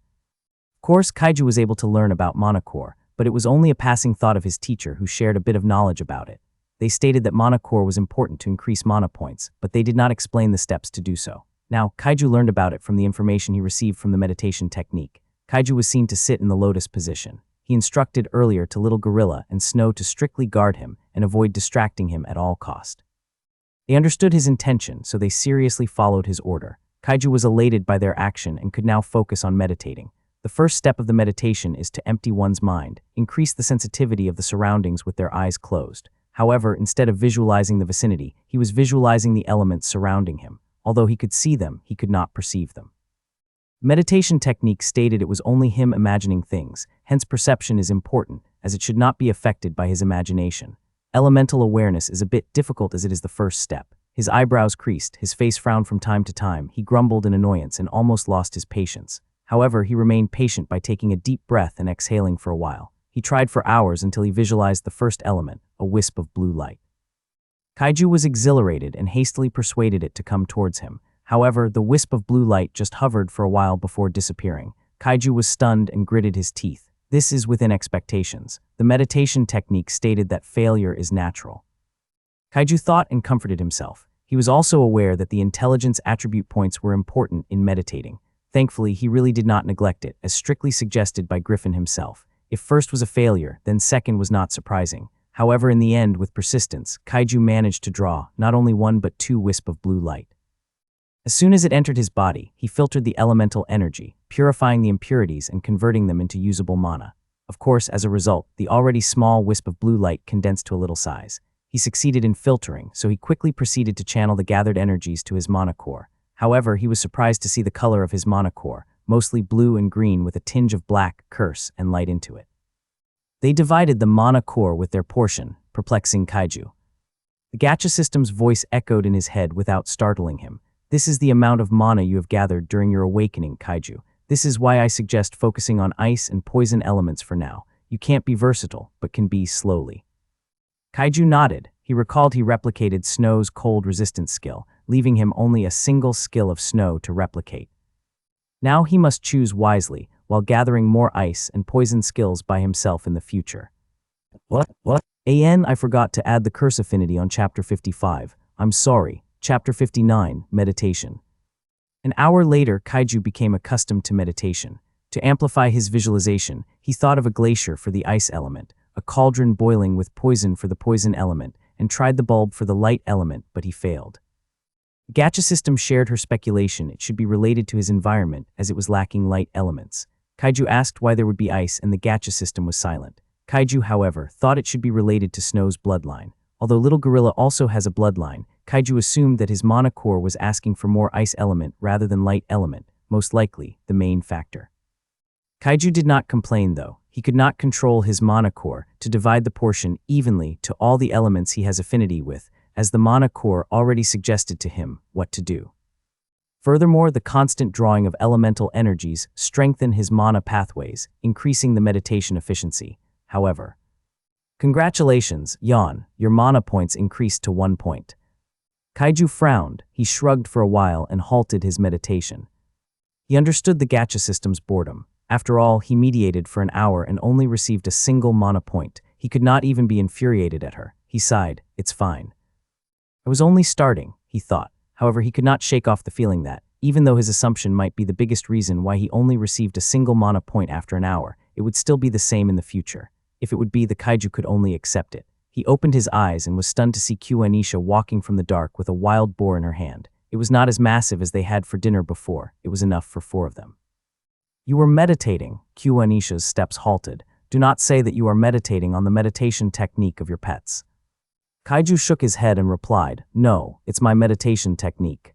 Of course, Kaiju was able to learn about Mana Core, but it was only a passing thought of his teacher who shared a bit of knowledge about it. They stated that Mana Core was important to increase mana points, but they did not explain the steps to do so. Now, Kaiju learned about it from the information he received from the meditation technique. Kaiju was seen to sit in the lotus position. He instructed earlier to Little Gorilla and Snow to strictly guard him and avoid distracting him at all cost. They understood his intention, so they seriously followed his order. Kaiju was elated by their action and could now focus on meditating. The first step of the meditation is to empty one's mind, increase the sensitivity of the surroundings with their eyes closed. However, instead of visualizing the vicinity, he was visualizing the elements surrounding him. Although he could see them, he could not perceive them. Meditation technique stated it was only him imagining things, hence perception is important, as it should not be affected by his imagination. Elemental awareness is a bit difficult as it is the first step. His eyebrows creased, his face frowned from time to time, he grumbled in annoyance and almost lost his patience. However, he remained patient by taking a deep breath and exhaling for a while. He tried for hours until he visualized the first element, a wisp of blue light. Kaiju was exhilarated and hastily persuaded it to come towards him. However, the wisp of blue light just hovered for a while before disappearing. Kaiju was stunned and gritted his teeth. This is within expectations. The meditation technique stated that failure is natural. Kaiju thought and comforted himself. He was also aware that the intelligence attribute points were important in meditating. Thankfully, he really did not neglect it, as strictly suggested by Griffin himself. If first was a failure, then second was not surprising. However, in the end, with persistence, Kaiju managed to draw not only one but two wisps of blue light. As soon as it entered his body, he filtered the elemental energy, purifying the impurities and converting them into usable mana. Of course, as a result, the already small wisp of blue light condensed to a little size. He succeeded in filtering, so he quickly proceeded to channel the gathered energies to his mana core. However, he was surprised to see the color of his mana core, mostly blue and green with a tinge of black, curse, and light into it. They divided the mana core with their portion, perplexing Kaiju. The gacha system's voice echoed in his head without startling him. This is the amount of mana you have gathered during your awakening, Kaiju. This is why I suggest focusing on ice and poison elements for now. You can't be versatile, but can be slowly. Kaiju nodded. He recalled he replicated Snow's cold resistance skill, leaving him only a single skill of Snow to replicate. Now he must choose wisely, while gathering more ice and poison skills by himself in the future. What? I forgot to add the curse affinity on Chapter 55. I'm sorry. Chapter 59, Meditation. An hour later, Kaiju became accustomed to meditation. To amplify his visualization, he thought of a glacier for the ice element, a cauldron boiling with poison for the poison element, and tried the bulb for the light element, but he failed. The gacha system shared her speculation it should be related to his environment, as it was lacking light elements. Kaiju asked why there would be ice, and the gacha system was silent. Kaiju, however, thought it should be related to Snow's bloodline. Although Little Gorilla also has a bloodline, Kaiju assumed that his mana core was asking for more ice element rather than light element, most likely the main factor. Kaiju did not complain though. He could not control his mana core to divide the portion evenly to all the elements he has affinity with, as the mana core already suggested to him what to do. Furthermore, the constant drawing of elemental energies strengthened his mana pathways, increasing the meditation efficiency. However, congratulations, Yan, your mana points increased to 1 point. Kaiju frowned. He shrugged for a while and halted his meditation. He understood the gacha system's boredom. After all, he mediated for an hour and only received a single mana point. He could not even be infuriated at her. He sighed. It's fine. I was only starting, he thought. However, he could not shake off the feeling that, even though his assumption might be the biggest reason why he only received a single mana point after an hour, it would still be the same in the future. If it would be, the Kaiju could only accept it. He opened his eyes and was stunned to see Anisha walking from the dark with a wild boar in her hand. It was not as massive as they had for dinner before. It was enough for 4 of them. You were meditating. Anisha's steps halted. Do not say that you are meditating on the meditation technique of your pets. Kaiju shook his head and replied, No, it's my meditation technique.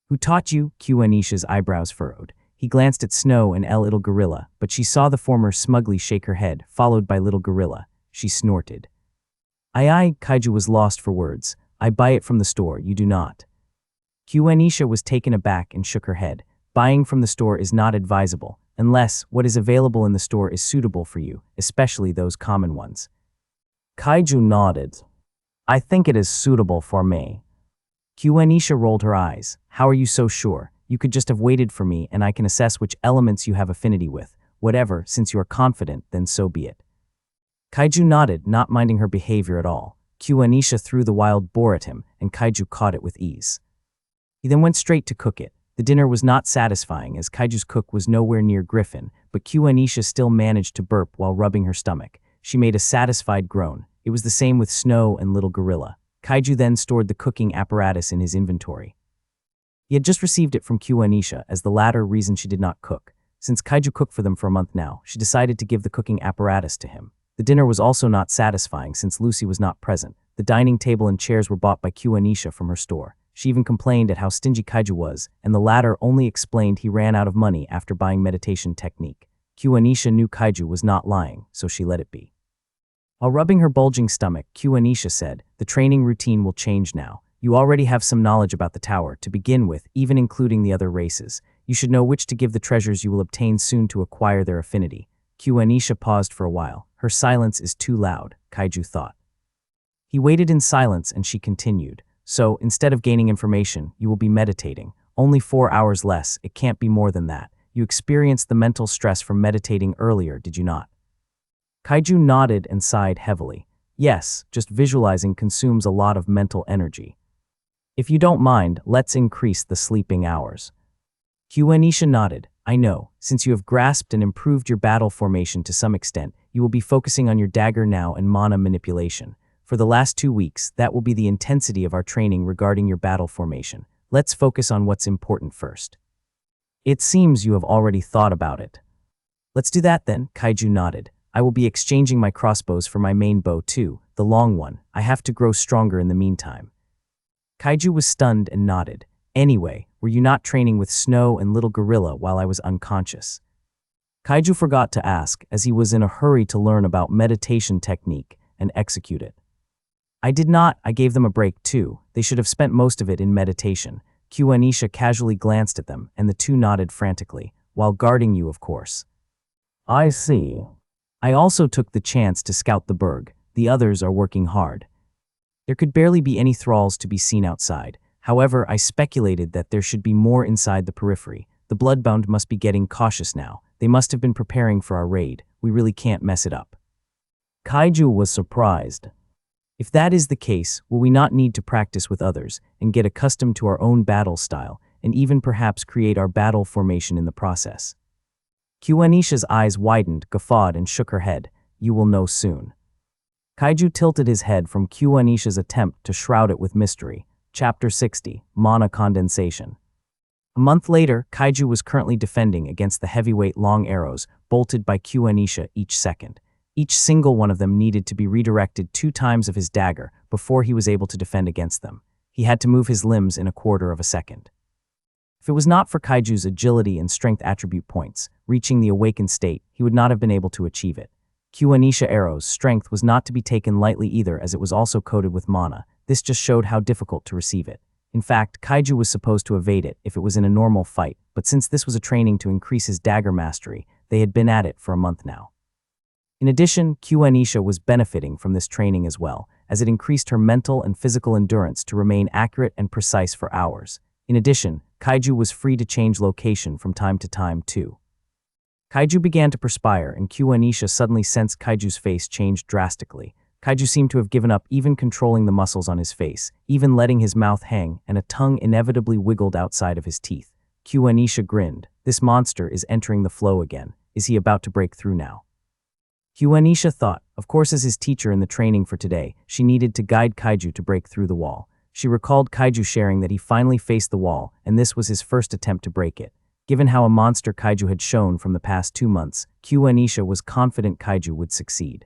Who taught you? Anisha's eyebrows furrowed. He glanced at Snow and Little Gorilla, but she saw the former smugly shake her head, followed by Little Gorilla. She snorted. Kaiju was lost for words. I buy it from the store, you do not. Anisha was taken aback and shook her head. Buying from the store is not advisable, unless what is available in the store is suitable for you, especially those common ones. Kaiju nodded. I think it is suitable for me. Anisha rolled her eyes. How are you so sure? You could just have waited for me and I can assess which elements you have affinity with. Whatever, since you are confident, then so be it. Kaiju nodded, not minding her behavior at all. Anisha threw the wild boar at him, and Kaiju caught it with ease. He then went straight to cook it. The dinner was not satisfying as Kaiju's cook was nowhere near Griffin, but Anisha still managed to burp while rubbing her stomach. She made a satisfied groan. It was the same with Snow and Little Gorilla. Kaiju then stored the cooking apparatus in his inventory. He had just received it from Anisha as the latter reason she did not cook. Since Kaiju cooked for them for a month now, she decided to give the cooking apparatus to him. The dinner was also not satisfying since Lucy was not present. The dining table and chairs were bought by Anisha from her store. She even complained at how stingy Kaiju was, and the latter only explained he ran out of money after buying meditation technique. Anisha knew Kaiju was not lying, so she let it be. While rubbing her bulging stomach, Anisha said, The training routine will change now. You already have some knowledge about the tower, to begin with, even including the other races. You should know which to give the treasures you will obtain soon to acquire their affinity. Anisha paused for a while. Her silence is too loud, Kaiju thought. He waited in silence and she continued. So, instead of gaining information, you will be meditating. Only 4 hours less, it can't be more than that. You experienced the mental stress from meditating earlier, did you not? Kaiju nodded and sighed heavily. Yes, just visualizing consumes a lot of mental energy. If you don't mind, let's increase the sleeping hours. Kyuanisha nodded. I know, since you have grasped and improved your battle formation to some extent, you will be focusing on your dagger now and mana manipulation. For the last 2 weeks, that will be the intensity of our training regarding your battle formation. Let's focus on what's important first. It seems you have already thought about it. Let's do that then, Kaiju nodded. I will be exchanging my crossbows for my main bow too, the long one. I have to grow stronger in the meantime. Kaiju was stunned and nodded. Anyway, were you not training with Snow and Little Gorilla while I was unconscious? Kaiju forgot to ask, as he was in a hurry to learn about meditation technique and execute it. I did not. I gave them a break too. They should have spent most of it in meditation. Kyuanisha casually glanced at them, and the two nodded frantically, while guarding you, of course. I see. I also took the chance to scout the burg. The others are working hard. There could barely be any thralls to be seen outside. However, I speculated that there should be more inside the periphery. The bloodbound must be getting cautious now. They must have been preparing for our raid. We really can't mess it up. Kaiju was surprised. If that is the case, will we not need to practice with others and get accustomed to our own battle style and even perhaps create our battle formation in the process? Kyuanisha's eyes widened, guffawed, and shook her head. You will know soon. Kaiju tilted his head from Kyuanisha's attempt to shroud it with mystery. Chapter 60, Mana Condensation. A month later, Kaiju was currently defending against the heavyweight long arrows bolted by Kyuanisha each second. Each single one of them needed to be redirected 2 times of his dagger before he was able to defend against them. He had to move his limbs in a quarter of a second. If it was not for Kaiju's agility and strength attribute points, reaching the awakened state, he would not have been able to achieve it. Kyuanisha arrow's strength was not to be taken lightly either, as it was also coated with mana. This just showed how difficult to receive it. In fact, Kaiju was supposed to evade it if it was in a normal fight, but since this was a training to increase his dagger mastery, they had been at it for a month now. In addition, Kyuanisha was benefiting from this training as well, as it increased her mental and physical endurance to remain accurate and precise for hours. In addition, Kaiju was free to change location from time to time too. Kaiju began to perspire, and Kyuanisha suddenly sensed Kaiju's face change drastically. Kaiju seemed to have given up even controlling the muscles on his face, even letting his mouth hang, and a tongue inevitably wiggled outside of his teeth. Kyuanisha grinned. This monster is entering the flow again. Is he about to break through now? Kyuanisha thought. Of course, as his teacher in the training for today, she needed to guide Kaiju to break through the wall. She recalled Kaiju sharing that he finally faced the wall, and this was his first attempt to break it. Given how a monster Kaiju had shown from the past 2 months, Kyuanisha was confident Kaiju would succeed.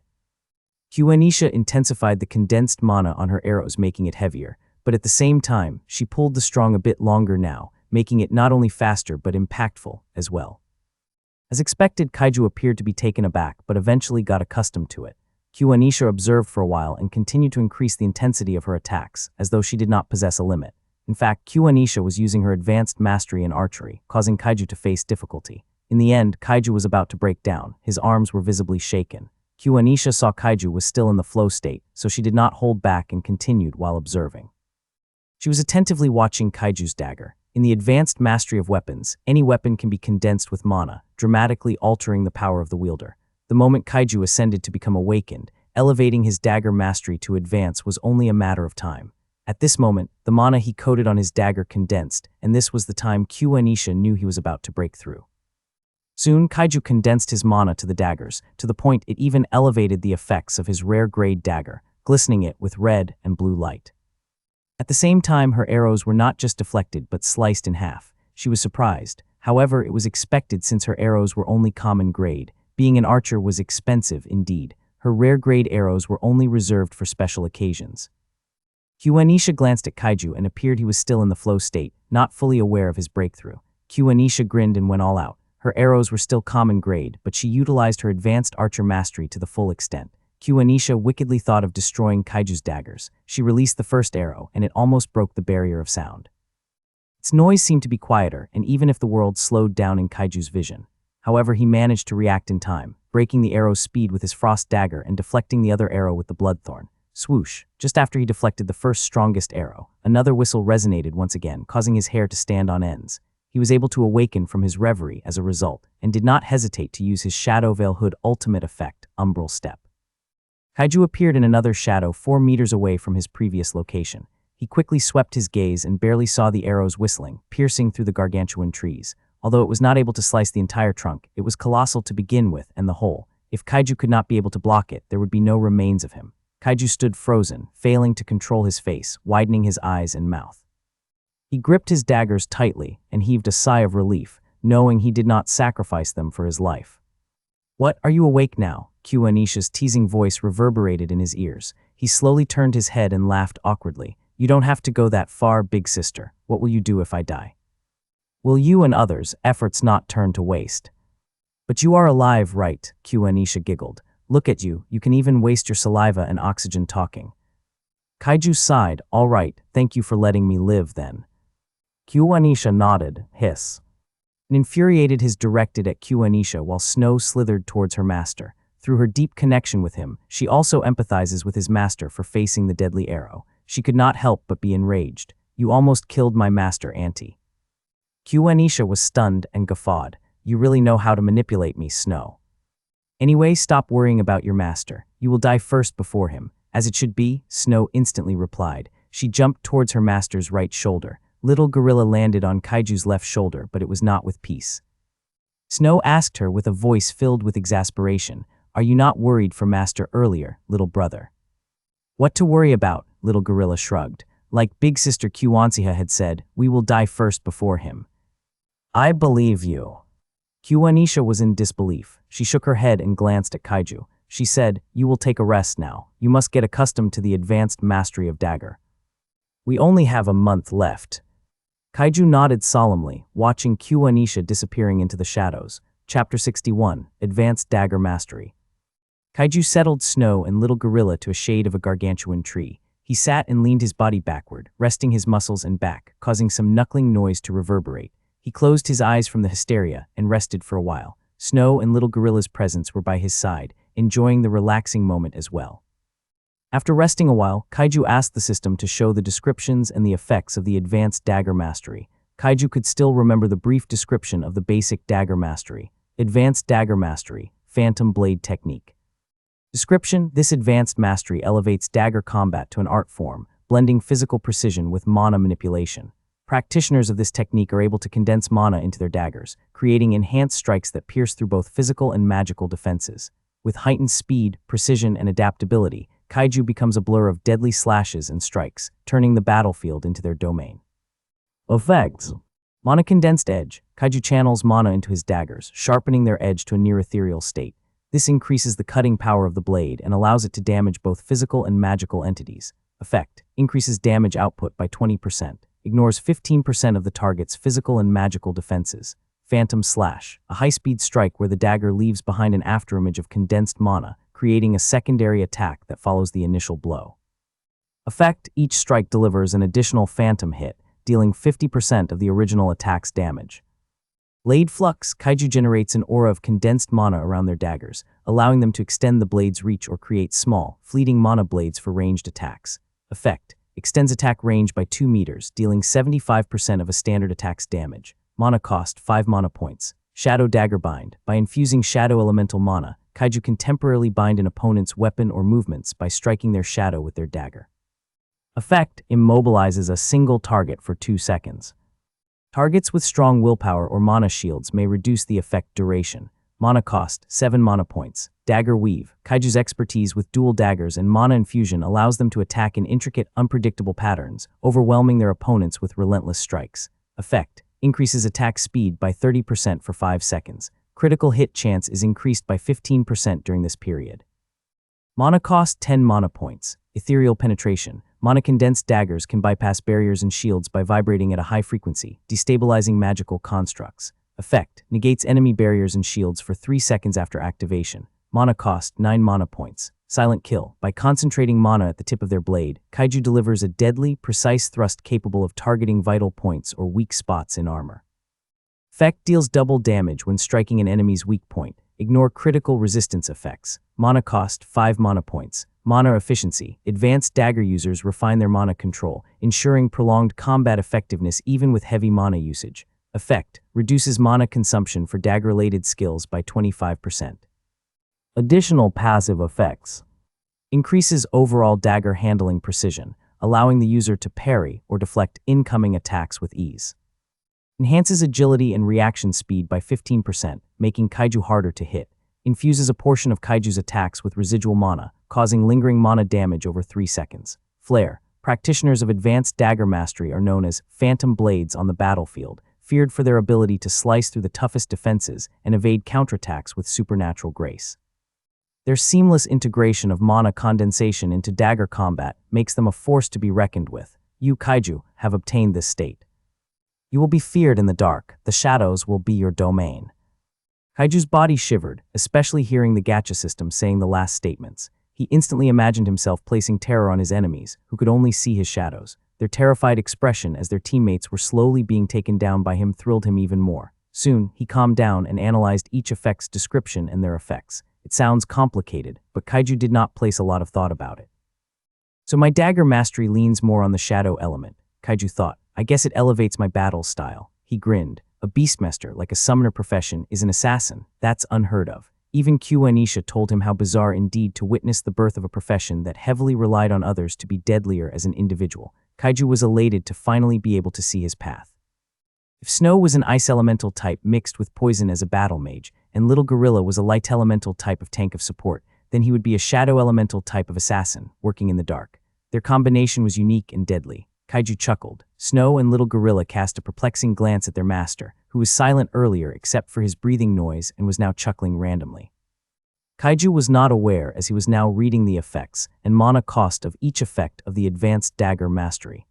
Kyuanisha intensified the condensed mana on her arrows, making it heavier, but at the same time, she pulled the strong a bit longer now, making it not only faster but impactful as well. As expected, Kaiju appeared to be taken aback, but eventually got accustomed to it. Kyuanisha observed for a while and continued to increase the intensity of her attacks, as though she did not possess a limit. In fact, Kyuanisha was using her advanced mastery in archery, causing Kaiju to face difficulty. In the end, Kaiju was about to break down. His arms were visibly shaken. Kyuanisha saw Kaiju was still in the flow state, so she did not hold back and continued while observing. She was attentively watching Kaiju's dagger. In the advanced mastery of weapons, any weapon can be condensed with mana, dramatically altering the power of the wielder. The moment Kaiju ascended to become awakened, elevating his dagger mastery to advance was only a matter of time. At this moment, the mana he coated on his dagger condensed, and this was the time Kyuanisha knew he was about to break through. Soon, Kaiju condensed his mana to the daggers, to the point it even elevated the effects of his rare-grade dagger, glistening it with red and blue light. At the same time, her arrows were not just deflected but sliced in half. She was surprised. However, it was expected since her arrows were only common grade. Being an archer was expensive indeed. Her rare-grade arrows were only reserved for special occasions. Kyuanisha glanced at Kaiju and appeared he was still in the flow state, not fully aware of his breakthrough. Kyuanisha grinned and went all out. Her arrows were still common grade, but she utilized her advanced archer mastery to the full extent. Kyuanisha wickedly thought of destroying Kaiju's daggers. She released the first arrow, and it almost broke the barrier of sound. Its noise seemed to be quieter, and even if the world slowed down in Kaiju's vision. However, he managed to react in time, breaking the arrow's speed with his frost dagger and deflecting the other arrow with the bloodthorn. Swoosh! Just after he deflected the first strongest arrow, another whistle resonated once again, causing his hair to stand on ends. He was able to awaken from his reverie as a result, and did not hesitate to use his Shadow Veil Hood ultimate effect, umbral step. Kaiju appeared in another shadow 4 meters away from his previous location. He quickly swept his gaze and barely saw the arrows whistling, piercing through the gargantuan trees. Although it was not able to slice the entire trunk, it was colossal to begin with, and the whole. If Kaiju could not be able to block it, there would be no remains of him. Kaiju stood frozen, failing to control his face, widening his eyes and mouth. He gripped his daggers tightly and heaved a sigh of relief, knowing he did not sacrifice them for his life. "What, are you awake now?" Anisha's teasing voice reverberated in his ears. He slowly turned his head and laughed awkwardly. "You don't have to go that far, big sister. What will you do if I die? Will you and others' efforts not turn to waste?" "But you are alive, right?" Anisha giggled. "Look at you, you can even waste your saliva and oxygen talking." Kaiju sighed. "All right, thank you for letting me live then." Anisha nodded, hiss. An infuriated hiss directed at Anisha while Snow slithered towards her master. Through her deep connection with him, she also empathizes with his master for facing the deadly arrow. She could not help but be enraged. "You almost killed my master, Auntie." Anisha was stunned and guffawed. "You really know how to manipulate me, Snow. Anyway, stop worrying about your master. You will die first before him." "As it should be," Snow instantly replied. She jumped towards her master's right shoulder. Little Gorilla landed on Kaiju's left shoulder, but it was not with peace. Snow asked her with a voice filled with exasperation, "Are you not worried for master earlier, little brother?" "What to worry about?" Little Gorilla shrugged. Like big sister Anisha had said, "We will die first before him." "I believe you." Anisha was in disbelief. She shook her head and glanced at Kaiju. She said, "You will take a rest now. You must get accustomed to the advanced mastery of dagger. We only have a month left." Kaiju nodded solemnly, watching Anisha disappearing into the shadows. Chapter 61, Advanced Dagger Mastery. Kaiju settled Snow and Little Gorilla to a shade of a gargantuan tree. He sat and leaned his body backward, resting his muscles and back, causing some knuckling noise to reverberate. He closed his eyes from the hysteria and rested for a while. Snow and Little Gorilla's presence were by his side, enjoying the relaxing moment as well. After resting a while, Kaiju asked the system to show the descriptions and the effects of the advanced dagger mastery. Kaiju could still remember the brief description of the basic dagger mastery. Advanced dagger mastery, phantom blade technique. Description: this advanced mastery elevates dagger combat to an art form, blending physical precision with mana manipulation. Practitioners of this technique are able to condense mana into their daggers, creating enhanced strikes that pierce through both physical and magical defenses. With heightened speed, precision, and adaptability, Kaiju becomes a blur of deadly slashes and strikes, turning the battlefield into their domain. Effects: Mana Condensed Edge. Kaiju channels mana into his daggers, sharpening their edge to a near-ethereal state. This increases the cutting power of the blade and allows it to damage both physical and magical entities. Effect: increases damage output by 20%. Ignores 15% of the target's physical and magical defenses. Phantom Slash. A high-speed strike where the dagger leaves behind an afterimage of condensed mana, creating a secondary attack that follows the initial blow. Effect: each strike delivers an additional phantom hit, dealing 50% of the original attack's damage. Blade Flux. Kaiju generates an aura of condensed mana around their daggers, allowing them to extend the blade's reach or create small, fleeting mana blades for ranged attacks. Effect: extends attack range by 2 meters, dealing 75% of a standard attack's damage. Mana cost: 5 mana points. Shadow Dagger Bind. By infusing shadow elemental mana, Kaiju can temporarily bind an opponent's weapon or movements by striking their shadow with their dagger. Effect: immobilizes a single target for 2 seconds. Targets with strong willpower or mana shields may reduce the effect duration. Mana cost: 7 mana points. Dagger Weave. Kaiju's expertise with dual daggers and mana infusion allows them to attack in intricate, unpredictable patterns, overwhelming their opponents with relentless strikes. Effect: increases attack speed by 30% for 5 seconds. Critical hit chance is increased by 15% during this period. Mana cost: 10 mana points. Ethereal Penetration. Mana condensed daggers can bypass barriers and shields by vibrating at a high frequency, destabilizing magical constructs. Effect: negates enemy barriers and shields for 3 seconds after activation. Mana cost: 9 mana points. Silent Kill. By concentrating mana at the tip of their blade, Kaiju delivers a deadly, precise thrust capable of targeting vital points or weak spots in armor. Effect: deals double damage when striking an enemy's weak point. Ignore critical resistance effects. Mana cost: 5 mana points. Mana Efficiency. Advanced dagger users refine their mana control, ensuring prolonged combat effectiveness even with heavy mana usage. Effect: reduces mana consumption for dagger-related skills by 25%. Additional passive effects. Increases overall dagger handling precision, allowing the user to parry or deflect incoming attacks with ease. Enhances agility and reaction speed by 15%, making kaiju harder to hit. Infuses a portion of kaiju's attacks with residual mana, causing lingering mana damage over 3 seconds. Flare. Practitioners of advanced dagger mastery are known as phantom blades on the battlefield, feared for their ability to slice through the toughest defenses and evade counterattacks with supernatural grace. Their seamless integration of mana condensation into dagger combat makes them a force to be reckoned with. You kaiju have obtained this state. You will be feared in the dark. The shadows will be your domain. Kaiju's body shivered, especially hearing the gacha system saying the last statements. He instantly imagined himself placing terror on his enemies, who could only see his shadows. Their terrified expression as their teammates were slowly being taken down by him thrilled him even more. Soon, he calmed down and analyzed each effect's description and their effects. It sounds complicated, but Kaiju did not place a lot of thought about it. So my dagger mastery leans more on the shadow element, Kaiju thought. I guess it elevates my battle style. He grinned. A beastmaster, like a summoner profession, is an assassin. That's unheard of. Even Anisha told him how bizarre indeed to witness the birth of a profession that heavily relied on others to be deadlier as an individual. Kaiju was elated to finally be able to see his path. If Snow was an ice elemental type mixed with poison as a battle mage, and Little Gorilla was a light elemental type of tank of support, then he would be a shadow elemental type of assassin, working in the dark. Their combination was unique and deadly. Kaiju chuckled. Snow and Little Gorilla cast a perplexing glance at their master, who was silent earlier except for his breathing noise and was now chuckling randomly. Kaiju was not aware as he was now reading the effects and mana cost of each effect of the advanced dagger mastery.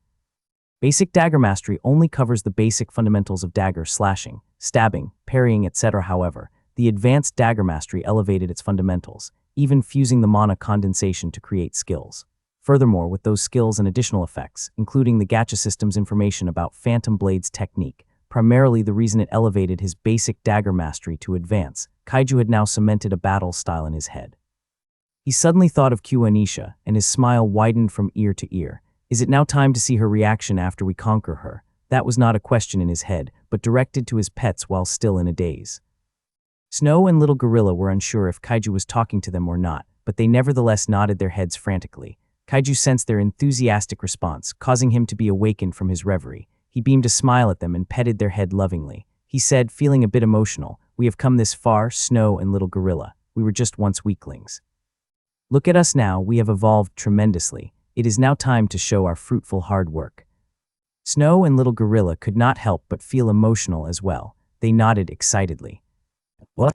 Basic dagger mastery only covers the basic fundamentals of dagger slashing, stabbing, parrying, etc. However, the advanced dagger mastery elevated its fundamentals, even fusing the mana condensation to create skills. Furthermore, with those skills and additional effects, including the gacha system's information about Phantom Blade's technique, primarily the reason it elevated his basic dagger mastery to advance, Kaiju had now cemented a battle style in his head. He suddenly thought of Anisha, and his smile widened from ear to ear. Is it now time to see her reaction after we conquer her? That was not a question in his head, but directed to his pets while still in a daze. Snow and Little Gorilla were unsure if Kaiju was talking to them or not, but they nevertheless nodded their heads frantically. Kaiju sensed their enthusiastic response, causing him to be awakened from his reverie. He beamed a smile at them and petted their head lovingly. He said, feeling a bit emotional, "We have come this far, Snow and Little Gorilla. We were just once weaklings. Look at us now, we have evolved tremendously. It is now time to show our fruitful hard work." Snow and Little Gorilla could not help but feel emotional as well. They nodded excitedly. What?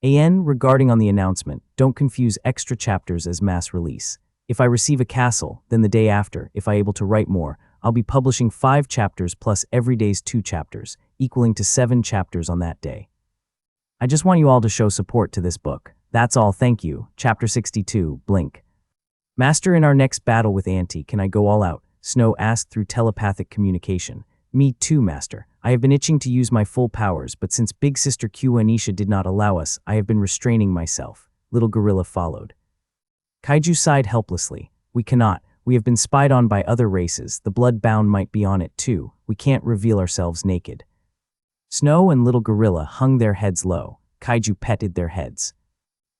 Regarding on the announcement, don't confuse extra chapters as mass release. If I receive a castle, then the day after, if I able to write more, I'll be publishing 5 chapters plus every day's 2 chapters, equaling to 7 chapters on that day. I just want you all to show support to this book. That's all, thank you. Chapter 62, Blink. Master, in our next battle with Auntie, can I go all out? Snow asked through telepathic communication. Me too, Master. I have been itching to use my full powers, but since Big Sister Anisha did not allow us, I have been restraining myself. Little Gorilla followed. Kaiju sighed helplessly. We cannot. We have been spied on by other races. The blood-bound might be on it too. We can't reveal ourselves naked. Snow and Little Gorilla hung their heads low. Kaiju petted their heads.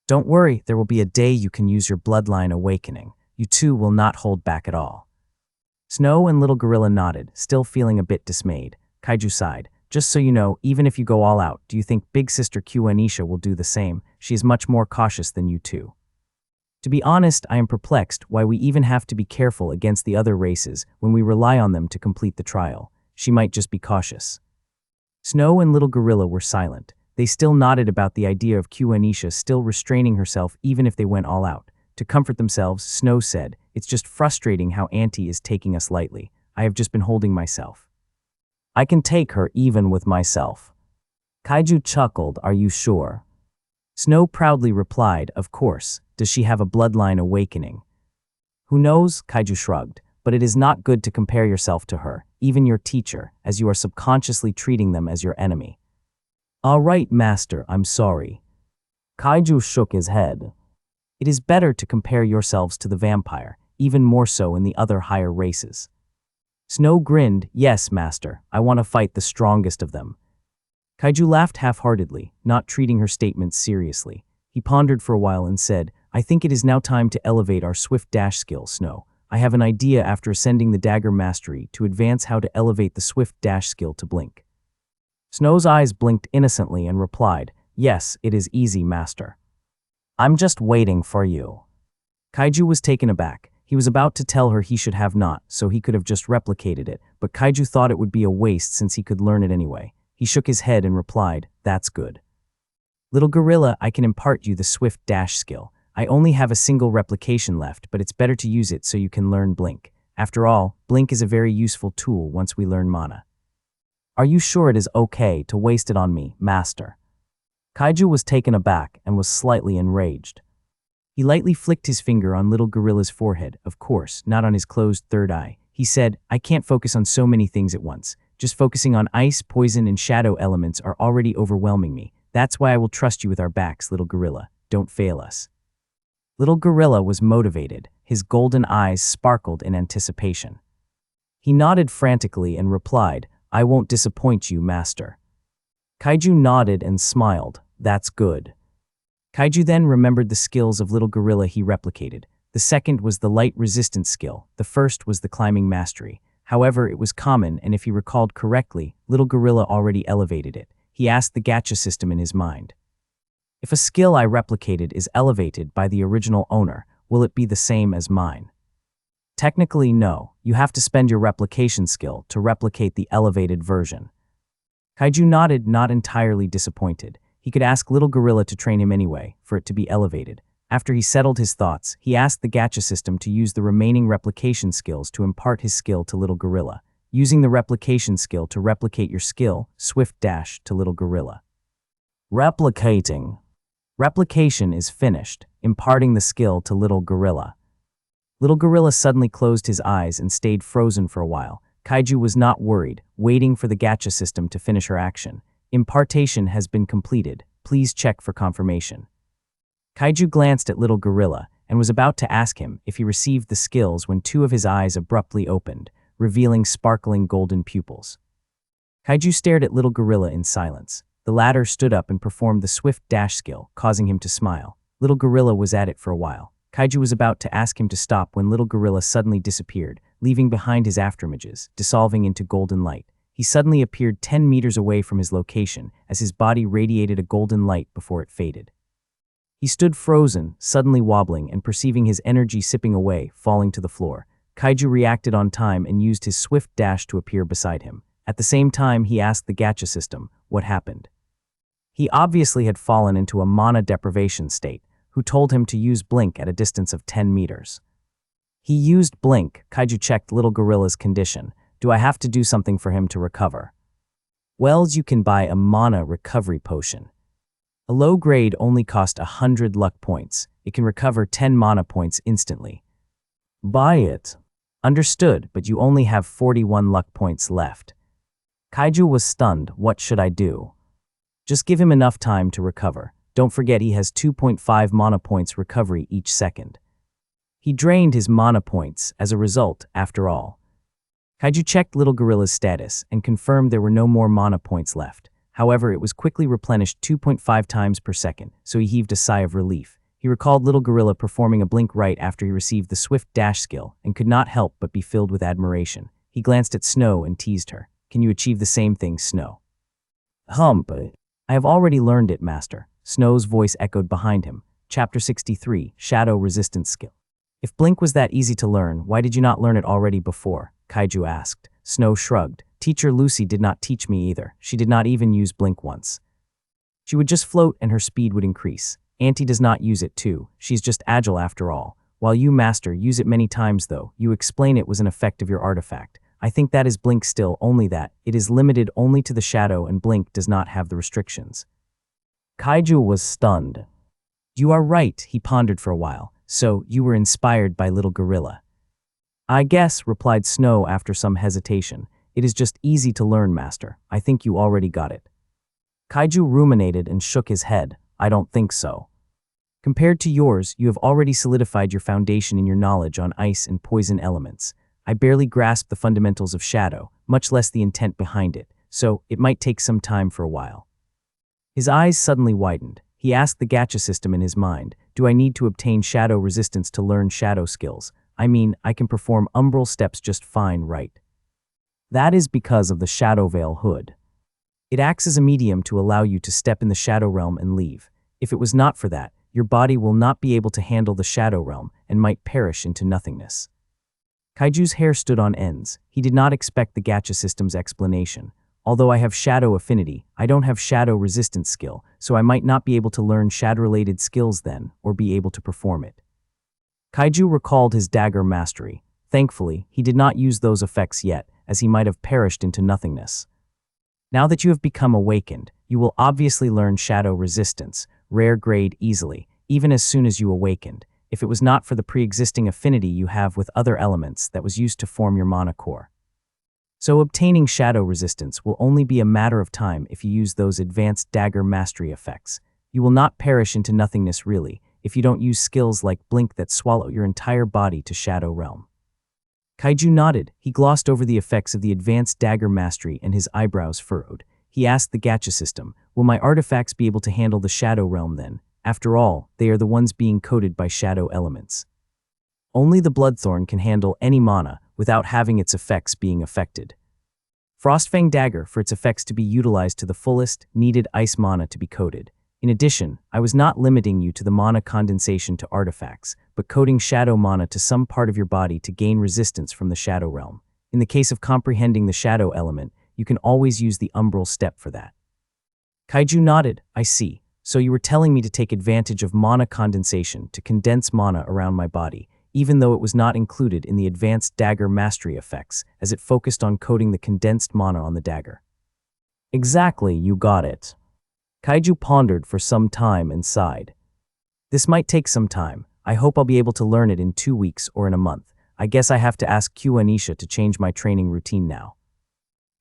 Don't worry, there will be a day you can use your bloodline awakening. You two will not hold back at all. Snow and Little Gorilla nodded, still feeling a bit dismayed. Kaiju sighed. Just so you know, even if you go all out, do you think Big Sister Anisha will do the same? She is much more cautious than you two. To be honest, I am perplexed why we even have to be careful against the other races when we rely on them to complete the trial. She might just be cautious. Snow and Little Gorilla were silent. They still nodded about the idea of Anisha still restraining herself even if they went all out. To comfort themselves, Snow said, "It's just frustrating how Auntie is taking us lightly. I have just been holding myself. I can take her even with myself." Kaiju chuckled, "Are you sure?" Snow proudly replied, "Of course. Does she have a bloodline awakening?" "Who knows?" Kaiju shrugged. "But it is not good to compare yourself to her, even your teacher, as you are subconsciously treating them as your enemy." "All right, Master, I'm sorry." Kaiju shook his head. "It is better to compare yourselves to the vampire, even more so in the other higher races." Snow grinned. "Yes, Master, I want to fight the strongest of them." Kaiju laughed half-heartedly, not treating her statements seriously. He pondered for a while and said, I think it is now time to elevate our swift dash skill, Snow. I have an idea after ascending the dagger mastery to advance how to elevate the swift dash skill to blink. Snow's eyes blinked innocently and replied, Yes, it is easy, master. I'm just waiting for you. Kaiju was taken aback. He was about to tell her he should have not, so he could have just replicated it, but Kaiju thought it would be a waste since he could learn it anyway. He shook his head and replied, That's good. Little gorilla, I can impart you the swift dash skill. I only have a single replication left, but it's better to use it so you can learn blink. After all, blink is a very useful tool once we learn mana. Are you sure it is okay to waste it on me, master? Kaiju was taken aback and was slightly enraged. He lightly flicked his finger on little gorilla's forehead, of course, not on his closed third eye. He said, I can't focus on so many things at once. Just focusing on ice, poison, and shadow elements are already overwhelming me. That's why I will trust you with our backs, little gorilla. Don't fail us. Little gorilla was motivated. His golden eyes sparkled in anticipation. He nodded frantically and replied, I won't disappoint you, master. Kaiju nodded and smiled. That's good. Kaiju then remembered the skills of little gorilla he replicated. The second was the light resistance skill. The first was the climbing mastery. However, it was common, and if he recalled correctly, little gorilla already elevated it. He asked the gacha system in his mind. If a skill I replicated is elevated by the original owner, will it be the same as mine? Technically, no. You have to spend your replication skill to replicate the elevated version. Kaiju nodded, not entirely disappointed. He could ask little gorilla to train him anyway, for it to be elevated. After he settled his thoughts, he asked the gacha system to use the remaining replication skills to impart his skill to little gorilla. Using the replication skill to replicate your skill, swift dash to little gorilla. Replicating. Replication is finished, imparting the skill to little gorilla. Little gorilla suddenly closed his eyes and stayed frozen for a while. Kaiju was not worried, waiting for the gacha system to finish her action. Impartation has been completed. Please check for confirmation. Kaiju glanced at little gorilla and was about to ask him if he received the skills when two of his eyes abruptly opened, revealing sparkling golden pupils. Kaiju stared at little gorilla in silence. The latter stood up and performed the swift dash skill, causing him to smile. Little gorilla was at it for a while. Kaiju was about to ask him to stop when little gorilla suddenly disappeared, leaving behind his afterimages, dissolving into golden light. He suddenly appeared 10 meters away from his location as his body radiated a golden light before it faded. He stood frozen, suddenly wobbling and perceiving his energy sipping away, falling to the floor. Kaiju reacted on time and used his swift dash to appear beside him. At the same time, he asked the gacha system what happened. He obviously had fallen into a mana deprivation state, who told him to use blink at a distance of 10 meters. He used blink. Kaiju checked little gorilla's condition. Do I have to do something for him to recover? Wells, you can buy a mana recovery potion. A low grade only cost 100 luck points. It can recover 10 mana points instantly. Buy it. Understood, but you only have 41 luck points left. Kaiju was stunned. What should I do? Just give him enough time to recover. Don't forget he has 2.5 mana points recovery each second. He drained his mana points as a result, after all. Kaiju checked little gorilla's status and confirmed there were no more mana points left. However, it was quickly replenished 2.5 times per second, so he heaved a sigh of relief. He recalled little gorilla performing a blink right after he received the swift dash skill and could not help but be filled with admiration. He glanced at Snow and teased her. Can you achieve the same thing, Snow? I have already learned it, master. Snow's voice echoed behind him. Chapter 63, Shadow Resistance Skill. If blink was that easy to learn, why did you not learn it already before? Kaiju asked. Snow shrugged. Teacher Lucy did not teach me either. She did not even use blink once. She would just float and her speed would increase. Auntie does not use it too. She's just agile after all. While you, master, use it many times though, you explain it was an effect of your artifact. I think that is blink still, only that it is limited only to the shadow and blink does not have the restrictions. Kaiju was stunned. You are right, he pondered for a while. So, you were inspired by little gorilla. I guess, replied Snow after some hesitation. It is just easy to learn, master. I think you already got it. Kaiju ruminated and shook his head. I don't think so. Compared to yours, you have already solidified your foundation in your knowledge on ice and poison elements. I barely grasp the fundamentals of shadow, much less the intent behind it, so it might take some time for a while. His eyes suddenly widened. He asked the gacha system in his mind, do I need to obtain shadow resistance to learn shadow skills? I mean, I can perform umbral steps just fine, right? That is because of the Shadow Veil hood. It acts as a medium to allow you to step in the Shadow Realm and leave. If it was not for that, your body will not be able to handle the Shadow Realm and might perish into nothingness. Kaiju's hair stood on ends. He did not expect the gacha system's explanation. Although I have shadow affinity, I don't have shadow resistance skill, so I might not be able to learn shadow-related skills then, or be able to perform it. Kaiju recalled his dagger mastery. Thankfully, he did not use those effects yet, as he might have perished into nothingness. Now that you have become awakened, you will obviously learn shadow resistance, rare grade easily, even as soon as you awakened, if it was not for the pre-existing affinity you have with other elements that was used to form your mana core. So obtaining shadow resistance will only be a matter of time if you use those advanced dagger mastery effects. You will not perish into nothingness really, if you don't use skills like blink that swallow your entire body to Shadow Realm. Kaiju nodded. He glossed over the effects of the advanced dagger mastery and his eyebrows furrowed. He asked the gacha system, will my artifacts be able to handle the Shadow Realm then? After all, they are the ones being coated by shadow elements. Only the Bloodthorn can handle any mana without having its effects being affected. Frostfang Dagger for its effects to be utilized to the fullest, needed ice mana to be coated. In addition, I was not limiting you to the mana condensation to artifacts, but coating shadow mana to some part of your body to gain resistance from the Shadow Realm. In the case of comprehending the shadow element, you can always use the umbral step for that. Kaiju nodded. I see. So you were telling me to take advantage of mana condensation to condense mana around my body, even though it was not included in the advanced dagger mastery effects, as it focused on coating the condensed mana on the dagger. Exactly, you got it. Kaiju pondered for some time and sighed. This might take some time. I hope I'll be able to learn it in 2 weeks or in a month. I guess I have to ask Q Anisha to change my training routine now.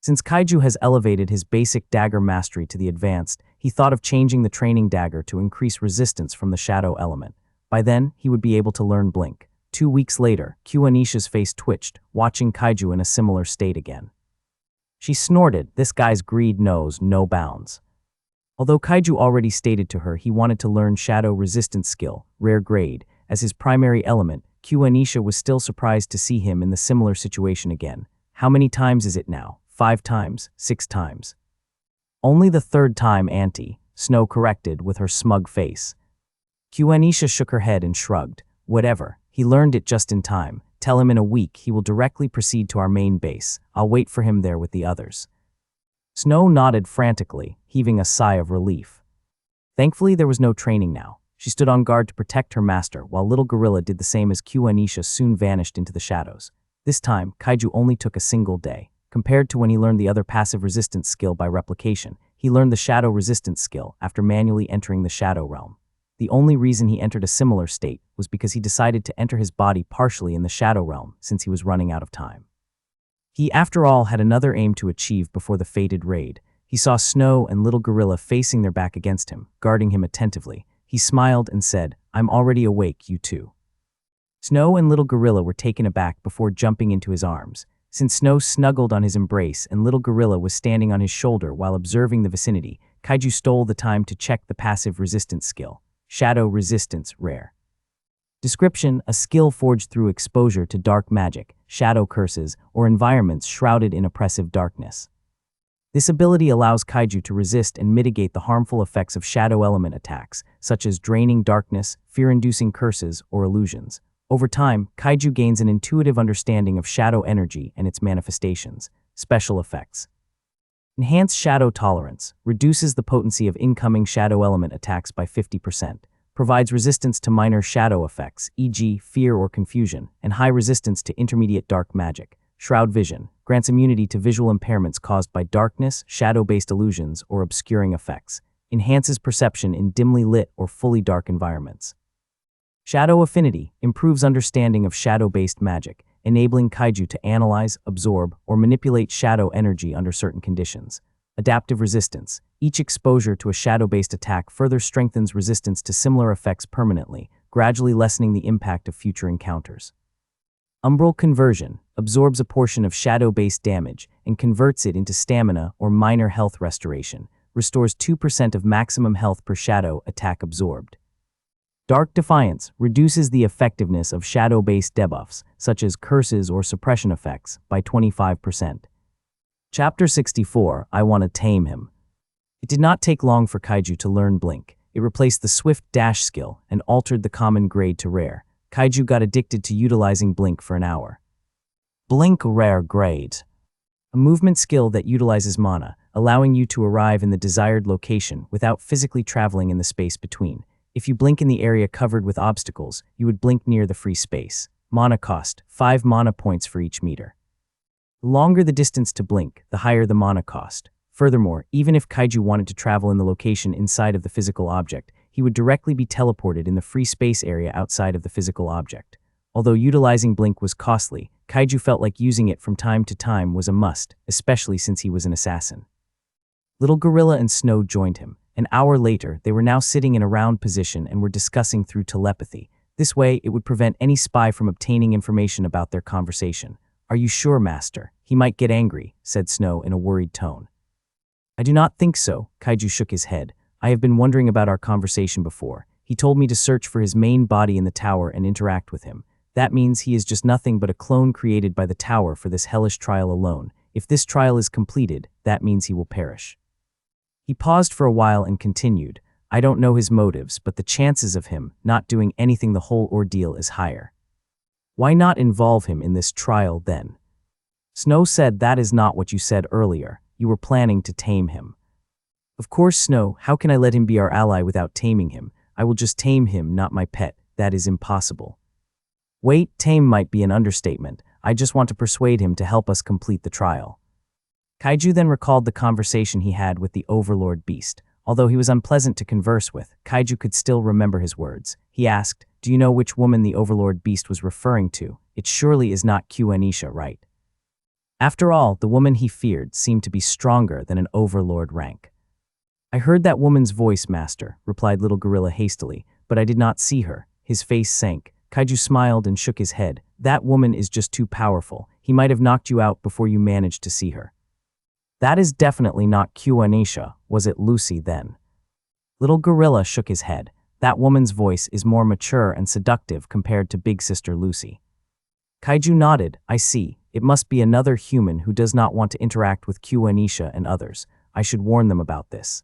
Since Kaiju has elevated his basic dagger mastery to the advanced, he thought of changing the training dagger to increase resistance from the shadow element. By then, he would be able to learn blink. 2 weeks later, Q Anisha's face twitched, watching Kaiju in a similar state again. She snorted. This guy's greed knows no bounds. Although Kaiju already stated to her he wanted to learn shadow resistance skill, rare grade, as his primary element, Q Anisha was still surprised to see him in the similar situation again. How many times is it now? 5 times? 6 times? Only the 3rd time, Auntie, Snow corrected with her smug face. Q Anisha shook her head and shrugged. Whatever, he learned it just in time. Tell him in a week he will directly proceed to our main base. I'll wait for him there with the others. Snow nodded frantically, heaving a sigh of relief. Thankfully, there was no training now. She stood on guard to protect her master, while Little Gorilla did the same as Q Anisha soon vanished into the shadows. This time, Kaiju only took a single day. Compared to when he learned the other passive resistance skill by replication, he learned the shadow resistance skill after manually entering the Shadow Realm. The only reason he entered a similar state was because he decided to enter his body partially in the Shadow Realm since he was running out of time. He, after all, had another aim to achieve before the fated raid. He saw Snow and Little Gorilla facing their back against him, guarding him attentively. He smiled and said, I'm already awake, you two. Snow and Little Gorilla were taken aback before jumping into his arms. Since Snow snuggled on his embrace and Little Gorilla was standing on his shoulder while observing the vicinity, Kaiju stole the time to check the passive resistance skill. Shadow Resistance Rare. Description: a skill forged through exposure to dark magic, shadow curses, or environments shrouded in oppressive darkness. This ability allows Kaiju to resist and mitigate the harmful effects of shadow element attacks, such as draining darkness, fear-inducing curses, or illusions. Over time, Kaiju gains an intuitive understanding of shadow energy and its manifestations. Special effects. Enhanced Shadow Tolerance reduces the potency of incoming shadow element attacks by 50%. Provides resistance to minor shadow effects, e.g. fear or confusion, and high resistance to intermediate dark magic. Shroud Vision grants immunity to visual impairments caused by darkness, shadow-based illusions, or obscuring effects. Enhances perception in dimly lit or fully dark environments. Shadow Affinity improves understanding of shadow-based magic, enabling Kaiju to analyze, absorb, or manipulate shadow energy under certain conditions. Adaptive Resistance. Each exposure to a shadow-based attack further strengthens resistance to similar effects permanently, gradually lessening the impact of future encounters. Umbral Conversion absorbs a portion of shadow-based damage and converts it into stamina or minor health restoration, restores 2% of maximum health per shadow attack absorbed. Dark Defiance reduces the effectiveness of shadow-based debuffs, such as curses or suppression effects, by 25%. Chapter 64, I Want to Tame Him. It did not take long for Kaiju to learn Blink. It replaced the Swift Dash skill and altered the common grade to Rare. Kaiju got addicted to utilizing Blink for an hour. Blink Rare Grade. A movement skill that utilizes mana, allowing you to arrive in the desired location without physically traveling in the space between. If you blink in the area covered with obstacles, you would blink near the free space. Mana cost, 5 mana points for each meter. The longer the distance to blink, the higher the mana cost. Furthermore, even if Kaiju wanted to travel in the location inside of the physical object, he would directly be teleported in the free space area outside of the physical object. Although utilizing Blink was costly, Kaiju felt like using it from time to time was a must, especially since he was an assassin. Little Gorilla and Snow joined him. An hour later, they were now sitting in a round position and were discussing through telepathy. This way, it would prevent any spy from obtaining information about their conversation. "Are you sure, Master? He might get angry," said Snow in a worried tone. "I do not think so," Kaiju shook his head. "I have been wondering about our conversation before. He told me to search for his main body in the tower and interact with him. That means he is just nothing but a clone created by the tower for this hellish trial alone. If this trial is completed, that means he will perish." He paused for a while and continued, "I don't know his motives, but the chances of him not doing anything the whole ordeal is higher. Why not involve him in this trial then?" Snow said, "That is not what you said earlier. You were planning to tame him." "Of course, Snow. How can I let him be our ally without taming him? I will just tame him, not my pet. That is impossible." "Wait, tame might be an understatement. I just want to persuade him to help us complete the trial." Kaiju then recalled the conversation he had with the Overlord Beast. Although he was unpleasant to converse with, Kaiju could still remember his words. He asked, "Do you know which woman the Overlord Beast was referring to? It surely is not Anisha, right?" After all, the woman he feared seemed to be stronger than an Overlord rank. "I heard that woman's voice, Master," replied Little Gorilla hastily, "but I did not see her." His face sank. Kaiju smiled and shook his head. "That woman is just too powerful. He might have knocked you out before you managed to see her." "That is definitely not Anisha. Was it Lucy then?" Little Gorilla shook his head. "That woman's voice is more mature and seductive compared to Big Sister Lucy." Kaiju nodded. "I see. It must be another human who does not want to interact with Anisha and others. I should warn them about this."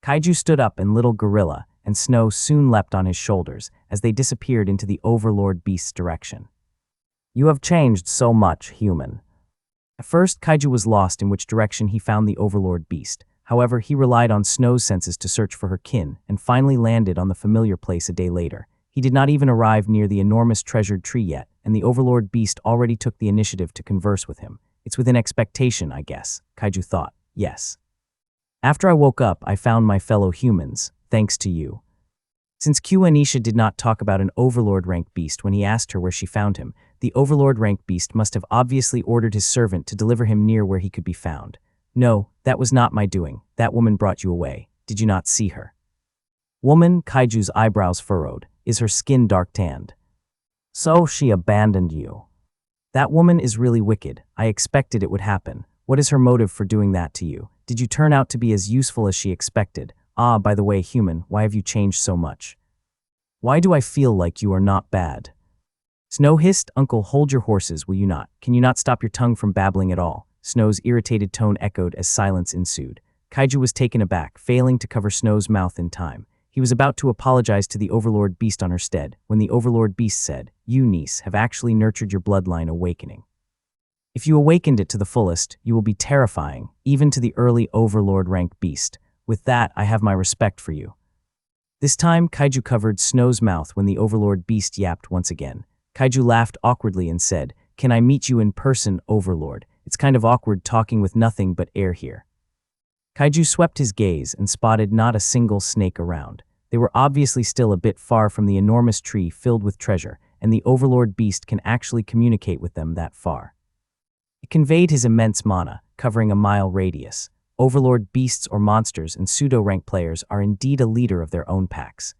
Kaiju stood up and Little Gorilla and Snow soon leapt on his shoulders as they disappeared into the Overlord Beast's direction. "You have changed so much, human." At first, Kaiju was lost in which direction he found the Overlord Beast. However, he relied on Snow's senses to search for her kin and finally landed on the familiar place a day later. He did not even arrive near the enormous treasured tree yet, and the Overlord Beast already took the initiative to converse with him. "It's within expectation, I guess," Kaiju thought. "Yes. After I woke up, I found my fellow humans, thanks to you." Since Anisha did not talk about an Overlord rank beast when he asked her where she found him, the Overlord rank beast must have obviously ordered his servant to deliver him near where he could be found. "No, that was not my doing. That woman brought you away. Did you not see her?" "Woman," Kaiju's eyebrows furrowed. "Is her skin dark-tanned?" "So she abandoned you." "That woman is really wicked. I expected it would happen. What is her motive for doing that to you? Did you turn out to be as useful as she expected? Ah, by the way, human, why have you changed so much? Why do I feel like you are not bad?" Snow hissed, "Uncle, hold your horses, will you not? Can you not stop your tongue from babbling at all?" Snow's irritated tone echoed as silence ensued. Kaiju was taken aback, failing to cover Snow's mouth in time. He was about to apologize to the Overlord Beast on her stead, when the Overlord Beast said, "You, niece, have actually nurtured your bloodline awakening. If you awakened it to the fullest, you will be terrifying, even to the early Overlord rank beast. With that, I have my respect for you." This time, Kaiju covered Snow's mouth when the Overlord Beast yapped once again. Kaiju laughed awkwardly and said, "Can I meet you in person, Overlord? It's kind of awkward talking with nothing but air here." Kaiju swept his gaze and spotted not a single snake around. They were obviously still a bit far from the enormous tree filled with treasure, and the Overlord Beast can actually communicate with them that far. It conveyed his immense mana, covering a mile radius. Overlord beasts or monsters and pseudo-rank players are indeed a leader of their own packs.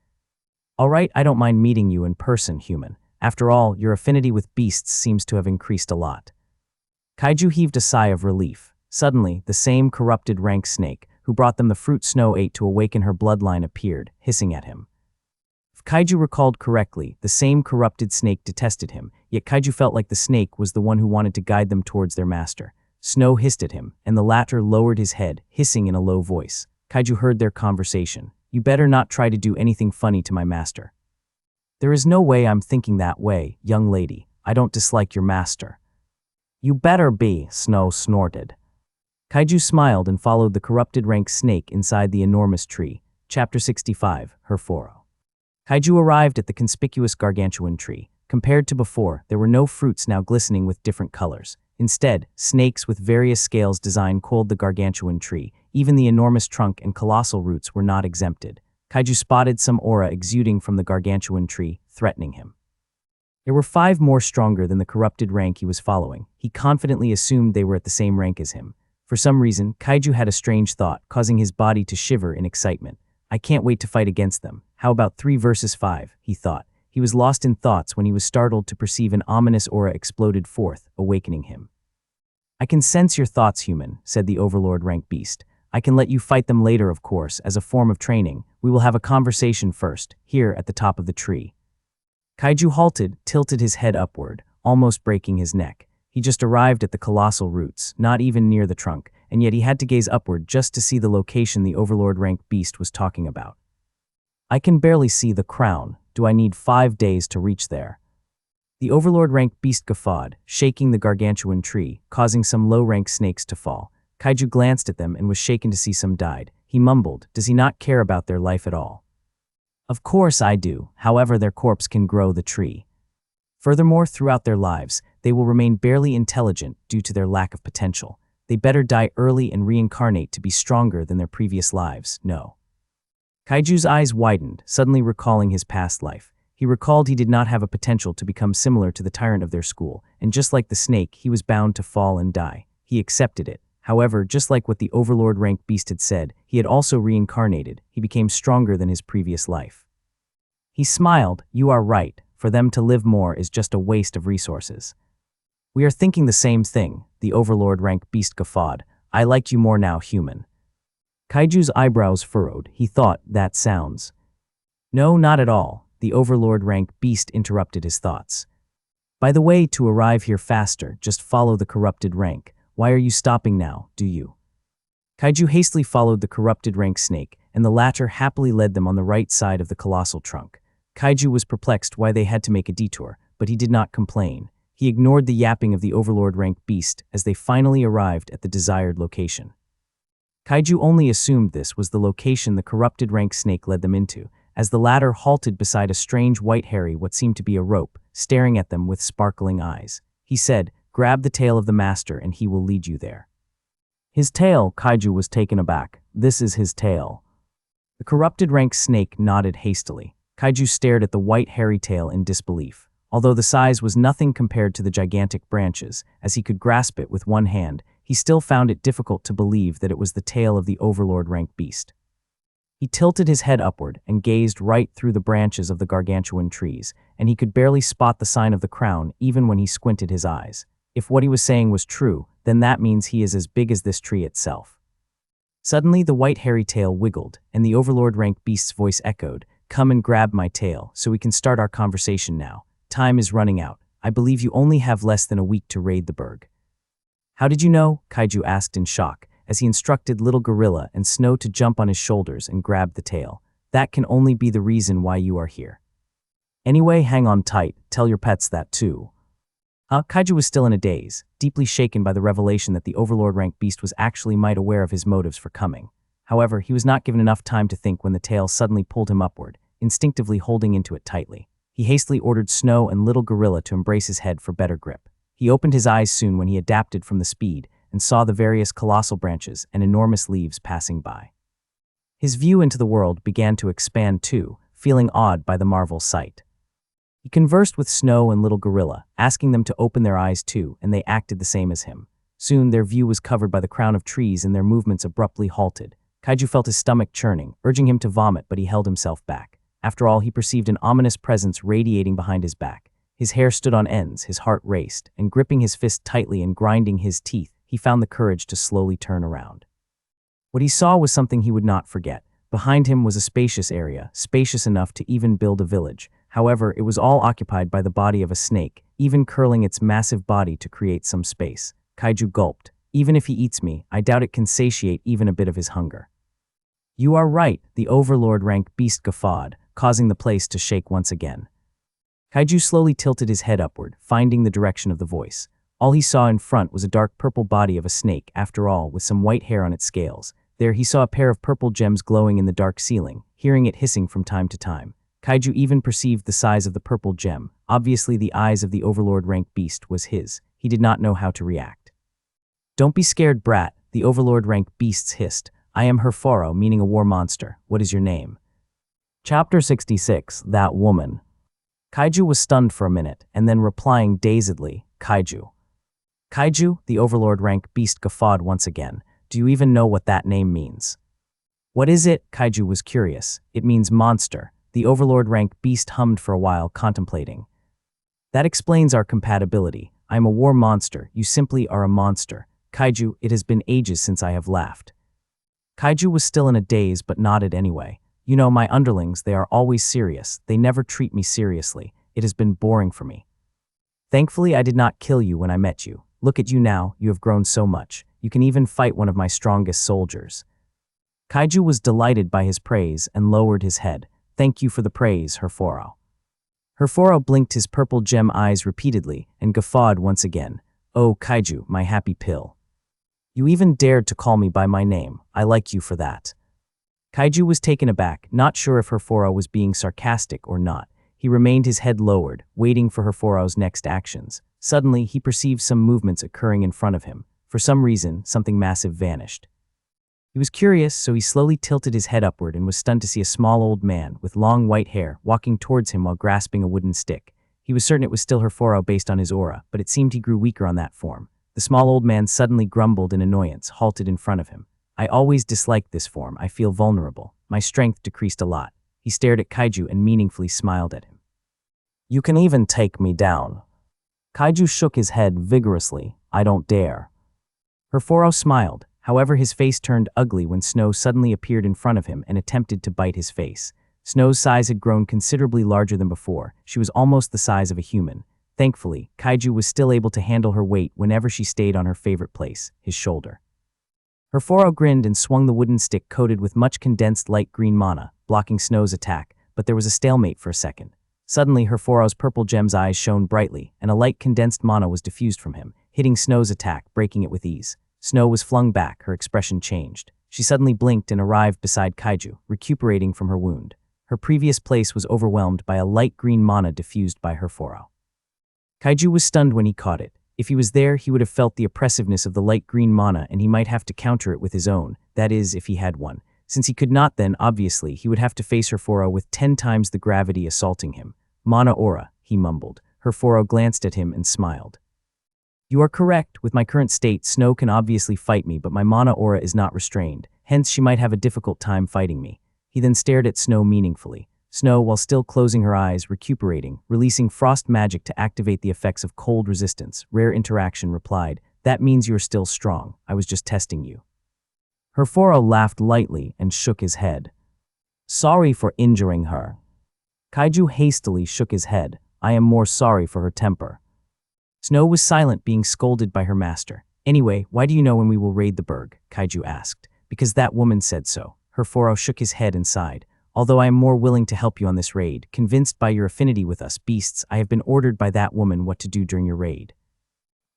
"All right, I don't mind meeting you in person, human. After all, your affinity with beasts seems to have increased a lot." Kaiju heaved a sigh of relief. Suddenly, the same corrupted rank snake, who brought them the fruit Snow ate to awaken her bloodline, appeared, hissing at him. If Kaiju recalled correctly, the same corrupted snake detested him, yet Kaiju felt like the snake was the one who wanted to guide them towards their master. Snow hissed at him, and the latter lowered his head, hissing in a low voice. Kaiju heard their conversation. "You better not try to do anything funny to my master." "There is no way I'm thinking that way, young lady. I don't dislike your master." "You better be," Snow snorted. Kaiju smiled and followed the corrupted rank snake inside the enormous tree. Chapter 65, Her Furrow. Kaiju arrived at the conspicuous gargantuan tree. Compared to before, there were no fruits now glistening with different colors. Instead, snakes with various scales design coiled the gargantuan tree. Even the enormous trunk and colossal roots were not exempted. Kaiju spotted some aura exuding from the gargantuan tree, threatening him. There were 5 more stronger than the corrupted rank he was following. He confidently assumed they were at the same rank as him. For some reason, Kaiju had a strange thought, causing his body to shiver in excitement. "I can't wait to fight against them. How about 3 versus 5, he thought. He was lost in thoughts when he was startled to perceive an ominous aura exploded forth, awakening him. "I can sense your thoughts, human," said the Overlord rank beast. "I can let you fight them later, of course, as a form of training. We will have a conversation first, here at the top of the tree." Kaiju halted, tilted his head upward, almost breaking his neck. He just arrived at the colossal roots, not even near the trunk, and yet he had to gaze upward just to see the location the Overlord rank beast was talking about. "I can barely see the crown. Do I need 5 days to reach there?" The Overlord rank beast guffawed, shaking the gargantuan tree, causing some low-rank snakes to fall. Kaiju glanced at them and was shaken to see some died. He mumbled, "Does he not care about their life at all?" "Of course I do, however their corpse can grow the tree. Furthermore, throughout their lives, they will remain barely intelligent due to their lack of potential. They better die early and reincarnate to be stronger than their previous lives, no." Kaiju's eyes widened, suddenly recalling his past life. He recalled he did not have a potential to become similar to the tyrant of their school, and just like the snake, he was bound to fall and die. He accepted it. However, just like what the Overlord rank beast had said, he had also reincarnated. He became stronger than his previous life. He smiled. "You are right. For them to live more is just a waste of resources." "We are thinking the same thing," the Overlord rank beast guffawed. "I like you more now, human." Kaiju's eyebrows furrowed. He thought, "That sounds—" "No, not at all," the Overlord rank beast interrupted his thoughts. "By the way, to arrive here faster, just follow the corrupted rank. Why are you stopping now, do you?" Kaiju hastily followed the corrupted rank snake, and the latter happily led them on the right side of the colossal trunk. Kaiju was perplexed why they had to make a detour, but he did not complain. He ignored the yapping of the Overlord rank beast as they finally arrived at the desired location. Kaiju only assumed this was the location the corrupted rank snake led them into, as the latter halted beside a strange white hairy what seemed to be a rope, staring at them with sparkling eyes. He said, "Grab the tail of the master and he will lead you there." "His tail?" Kaiju was taken aback. "This is his tail." The corrupted rank snake nodded hastily. Kaiju stared at the white hairy tail in disbelief. Although the size was nothing compared to the gigantic branches, as he could grasp it with one hand, he still found it difficult to believe that it was the tail of the Overlord rank beast. He tilted his head upward and gazed right through the branches of the gargantuan trees, and he could barely spot the sign of the crown even when he squinted his eyes. If what he was saying was true, then that means he is as big as this tree itself. Suddenly, the white hairy tail wiggled, and the Overlord rank beast's voice echoed, "Come and grab my tail, so we can start our conversation now. Time is running out. I believe you only have less than a week to raid the burg." "How did you know?" Kaiju asked in shock, as he instructed Little Gorilla and Snow to jump on his shoulders and grab the tail. "That can only be the reason why you are here. Anyway, hang on tight. Tell your pets that too." Kaiju was still in a daze, deeply shaken by the revelation that the Overlord rank beast was actually might aware of his motives for coming. However, he was not given enough time to think when the tail suddenly pulled him upward, instinctively holding into it tightly. He hastily ordered Snow and Little Gorilla to embrace his head for better grip. He opened his eyes soon when he adapted from the speed and saw the various colossal branches and enormous leaves passing by. His view into the world began to expand too, feeling awed by the marvel sight. He conversed with Snow and Little Gorilla, asking them to open their eyes too, and they acted the same as him. Soon their view was covered by the crown of trees and their movements abruptly halted. Kaiju felt his stomach churning, urging him to vomit, but he held himself back. After all, he perceived an ominous presence radiating behind his back. His hair stood on ends, his heart raced, and gripping his fist tightly and grinding his teeth, he found the courage to slowly turn around. What he saw was something he would not forget. Behind him was a spacious area, spacious enough to even build a village. However, it was all occupied by the body of a snake, even curling its massive body to create some space. Kaiju gulped. Even if he eats me, I doubt it can satiate even a bit of his hunger. You are right, the Overlord-rank beast guffawed, causing the place to shake once again. Kaiju slowly tilted his head upward, finding the direction of the voice. All he saw in front was a dark purple body of a snake, after all, with some white hair on its scales. There he saw a pair of purple gems glowing in the dark ceiling, hearing it hissing from time to time. Kaiju even perceived the size of the purple gem. Obviously, the eyes of the Overlord-rank beast was his. He did not know how to react. Don't be scared, brat, the Overlord-rank beasts hissed. I am Herforo, meaning a war monster. What is your name? Chapter 66, That Woman. Kaiju was stunned for a minute, and then replying dazedly, Kaiju. Kaiju, the Overlord-rank beast guffawed once again. Do you even know what that name means? What is it? Kaiju was curious. It means monster. The Overlord-rank beast hummed for a while, contemplating. That explains our compatibility. I am a war monster. You simply are a monster. Kaiju, it has been ages since I have laughed. Kaiju was still in a daze but nodded anyway. You know, my underlings, they are always serious. They never treat me seriously. It has been boring for me. Thankfully, I did not kill you when I met you. Look at you now, you have grown so much. You can even fight one of my strongest soldiers. Kaiju was delighted by his praise and lowered his head. Thank you for the praise, Herforo. Herforo blinked his purple gem eyes repeatedly and guffawed once again. Oh, Kaiju, my happy pill. You even dared to call me by my name. I like you for that. Kaiju was taken aback, not sure if Herforo was being sarcastic or not. He remained his head lowered, waiting for Herforo's next actions. Suddenly, he perceived some movements occurring in front of him. For some reason, something massive vanished. He was curious, so he slowly tilted his head upward and was stunned to see a small old man with long white hair walking towards him while grasping a wooden stick. He was certain it was still Herforo based on his aura, but it seemed he grew weaker on that form. The small old man suddenly grumbled in annoyance, halted in front of him. I always disliked this form. I feel vulnerable. My strength decreased a lot. He stared at Kaiju and meaningfully smiled at him. You can even take me down. Kaiju shook his head vigorously. I don't dare. Herforo smiled. However, his face turned ugly when Snow suddenly appeared in front of him and attempted to bite his face. Snow's size had grown considerably larger than before. She was almost the size of a human. Thankfully, Kaiju was still able to handle her weight whenever she stayed on her favorite place, his shoulder. Herforo grinned and swung the wooden stick coated with much condensed light green mana, blocking Snow's attack, but there was a stalemate for a second. Suddenly, Herforo's purple gem's eyes shone brightly, and a light condensed mana was diffused from him, hitting Snow's attack, breaking it with ease. Snow was flung back, her expression changed. She suddenly blinked and arrived beside Kaiju, recuperating from her wound. Her previous place was overwhelmed by a light green mana diffused by Herforo. Kaiju was stunned when he caught it. If he was there, he would have felt the oppressiveness of the light green mana and he might have to counter it with his own, that is, if he had one. Since he could not then, obviously, he would have to face Herforo with 10 times the gravity assaulting him. Mana aura, he mumbled. Herforo glanced at him and smiled. You are correct. With my current state, Snow can obviously fight me, but my mana aura is not restrained. Hence, she might have a difficult time fighting me. He then stared at Snow meaningfully. Snow, while still closing her eyes, recuperating, releasing frost magic to activate the effects of cold resistance, rare interaction, replied, That means you're still strong. I was just testing you. Herforo laughed lightly and shook his head. Sorry for injuring her. Kaiju hastily shook his head. I am more sorry for her temper. Snow was silent, being scolded by her master. Anyway, why do you know when we will raid the burg? Kaiju asked. Because that woman said so. Herforo shook his head and sighed. Although I am more willing to help you on this raid, convinced by your affinity with us beasts, I have been ordered by that woman what to do during your raid.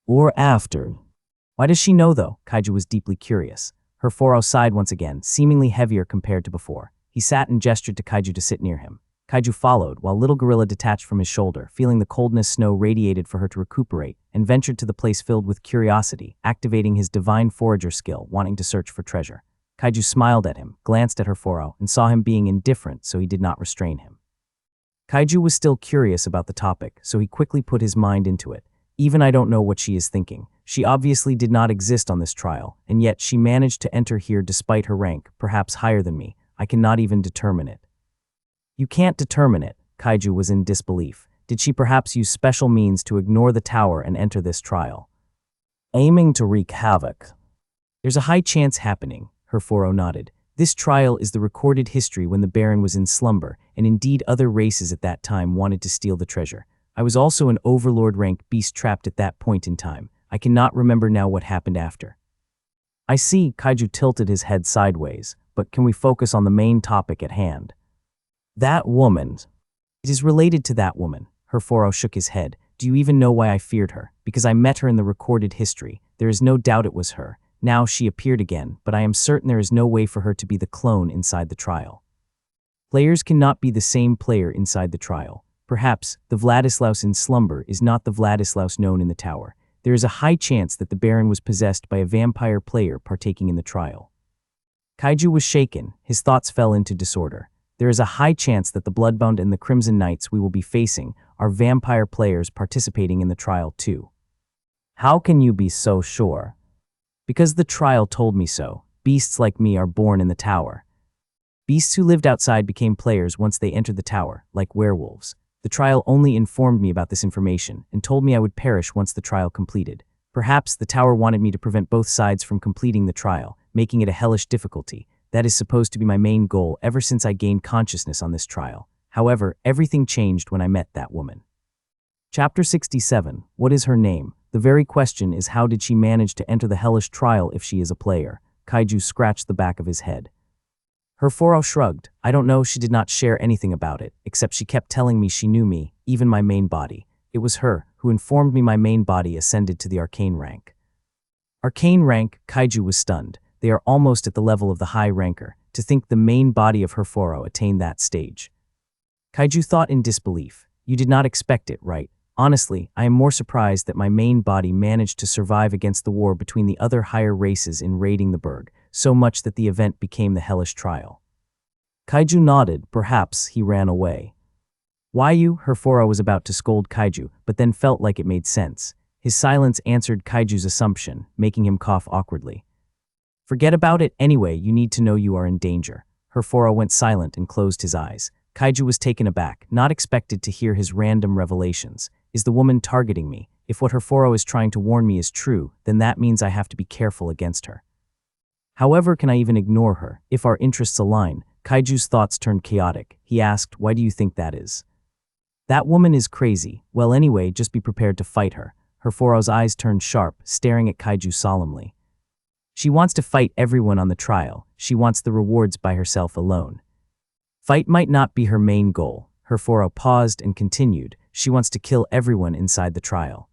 Or after. Why does she know though? Kaiju was deeply curious. Herforo sighed once again, seemingly heavier compared to before. He sat and gestured to Kaiju to sit near him. Kaiju followed, while Little Gorilla detached from his shoulder, feeling the coldness Snow radiated for her to recuperate, and ventured to the place filled with curiosity, activating his divine forager skill, wanting to search for treasure. Kaiju smiled at him, glanced at Herforo, and saw him being indifferent, so he did not restrain him. Kaiju was still curious about the topic, so he quickly put his mind into it. Even I don't know what she is thinking. She obviously did not exist on this trial, and yet she managed to enter here despite her rank, perhaps higher than me. I cannot even determine it. You can't determine it. Kaiju was in disbelief. Did she perhaps use special means to ignore the tower and enter this trial? Aiming to wreak havoc. There's a high chance happening. Herforo nodded. This trial is the recorded history when the Baron was in slumber, and indeed other races at that time wanted to steal the treasure. I was also an overlord rank beast trapped at that point in time. I cannot remember now what happened after. I see, Kaiju tilted his head sideways, but can we focus on the main topic at hand? That woman. It is related to that woman. Herforo shook his head. Do you even know why I feared her? Because I met her in the recorded history. There is no doubt it was her. Now she appeared again, but I am certain there is no way for her to be the clone inside the trial. Players cannot be the same player inside the trial. Perhaps the Vladislaus in slumber is not the Vladislaus known in the tower. There is a high chance that the Baron was possessed by a vampire player partaking in the trial. Kaiju was shaken. His thoughts fell into disorder. There is a high chance that the Bloodbound and the Crimson Knights we will be facing are vampire players participating in the trial too. How can you be so sure? Because the trial told me so. Beasts like me are born in the tower. Beasts who lived outside became players once they entered the tower, like werewolves. The trial only informed me about this information and told me I would perish once the trial completed. Perhaps the tower wanted me to prevent both sides from completing the trial, making it a hellish difficulty. That is supposed to be my main goal ever since I gained consciousness on this trial. However, everything changed when I met that woman. Chapter 67. What is her name? The very question is, how did she manage to enter the hellish trial if she is a player? Kaiju scratched the back of his head. Herforo shrugged. I don't know, she did not share anything about it, except she kept telling me she knew me, even my main body. It was her who informed me my main body ascended to the arcane rank. Arcane rank? Kaiju was stunned. They are almost at the level of the high ranker. To think the main body of Herforo attained that stage. Kaiju thought in disbelief. You did not expect it, right? Honestly, I am more surprised that my main body managed to survive against the war between the other higher races in raiding the Berg, so much that the event became the hellish trial. Kaiju nodded. Perhaps he ran away. Why you? Herforo was about to scold Kaiju, but then felt like it made sense. His silence answered Kaiju's assumption, making him cough awkwardly. Forget about it anyway, you need to know you are in danger. Herforo went silent and closed his eyes. Kaiju was taken aback, not expected to hear his random revelations. Is the woman targeting me? If what Herforo is trying to warn me is true, then that means I have to be careful against her. However, can I even ignore her? If our interests align? Kaiju's thoughts turned chaotic. He asked, why do you think that is? That woman is crazy. Well, anyway, just be prepared to fight her. Herforo's eyes turned sharp, staring at Kaiju solemnly. She wants to fight everyone on the trial. She wants the rewards by herself alone. Fight might not be her main goal. Herforo paused and continued. She wants to kill everyone inside the trial.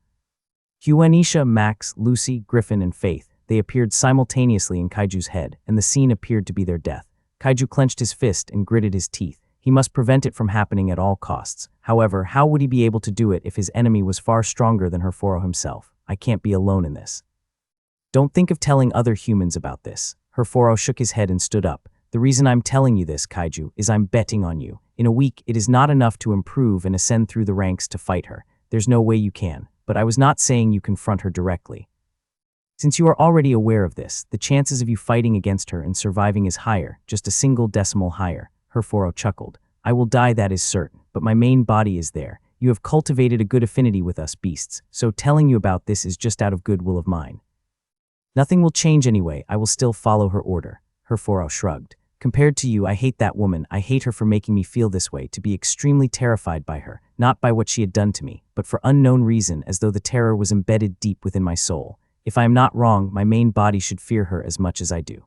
Huanisha, Max, Lucy, Griffin, and Faith. They appeared simultaneously in Kaiju's head, and the scene appeared to be their death. Kaiju clenched his fist and gritted his teeth. He must prevent it from happening at all costs. However, how would he be able to do it if his enemy was far stronger than Herforo himself? I can't be alone in this. Don't think of telling other humans about this. Herforo shook his head and stood up. The reason I'm telling you this, Kaiju, is I'm betting on you. In a week, it is not enough to improve and ascend through the ranks to fight her. There's no way you can. But I was not saying you confront her directly. Since you are already aware of this, the chances of you fighting against her and surviving is higher, just a single decimal higher. Herforo chuckled. I will die, that is certain, but my main body is there. You have cultivated a good affinity with us beasts, so telling you about this is just out of goodwill of mine. Nothing will change anyway, I will still follow her order. Herforo shrugged. Compared to you, I hate that woman. I hate her for making me feel this way, to be extremely terrified by her, not by what she had done to me, but for unknown reason, as though the terror was embedded deep within my soul. If I am not wrong, my main body should fear her as much as I do.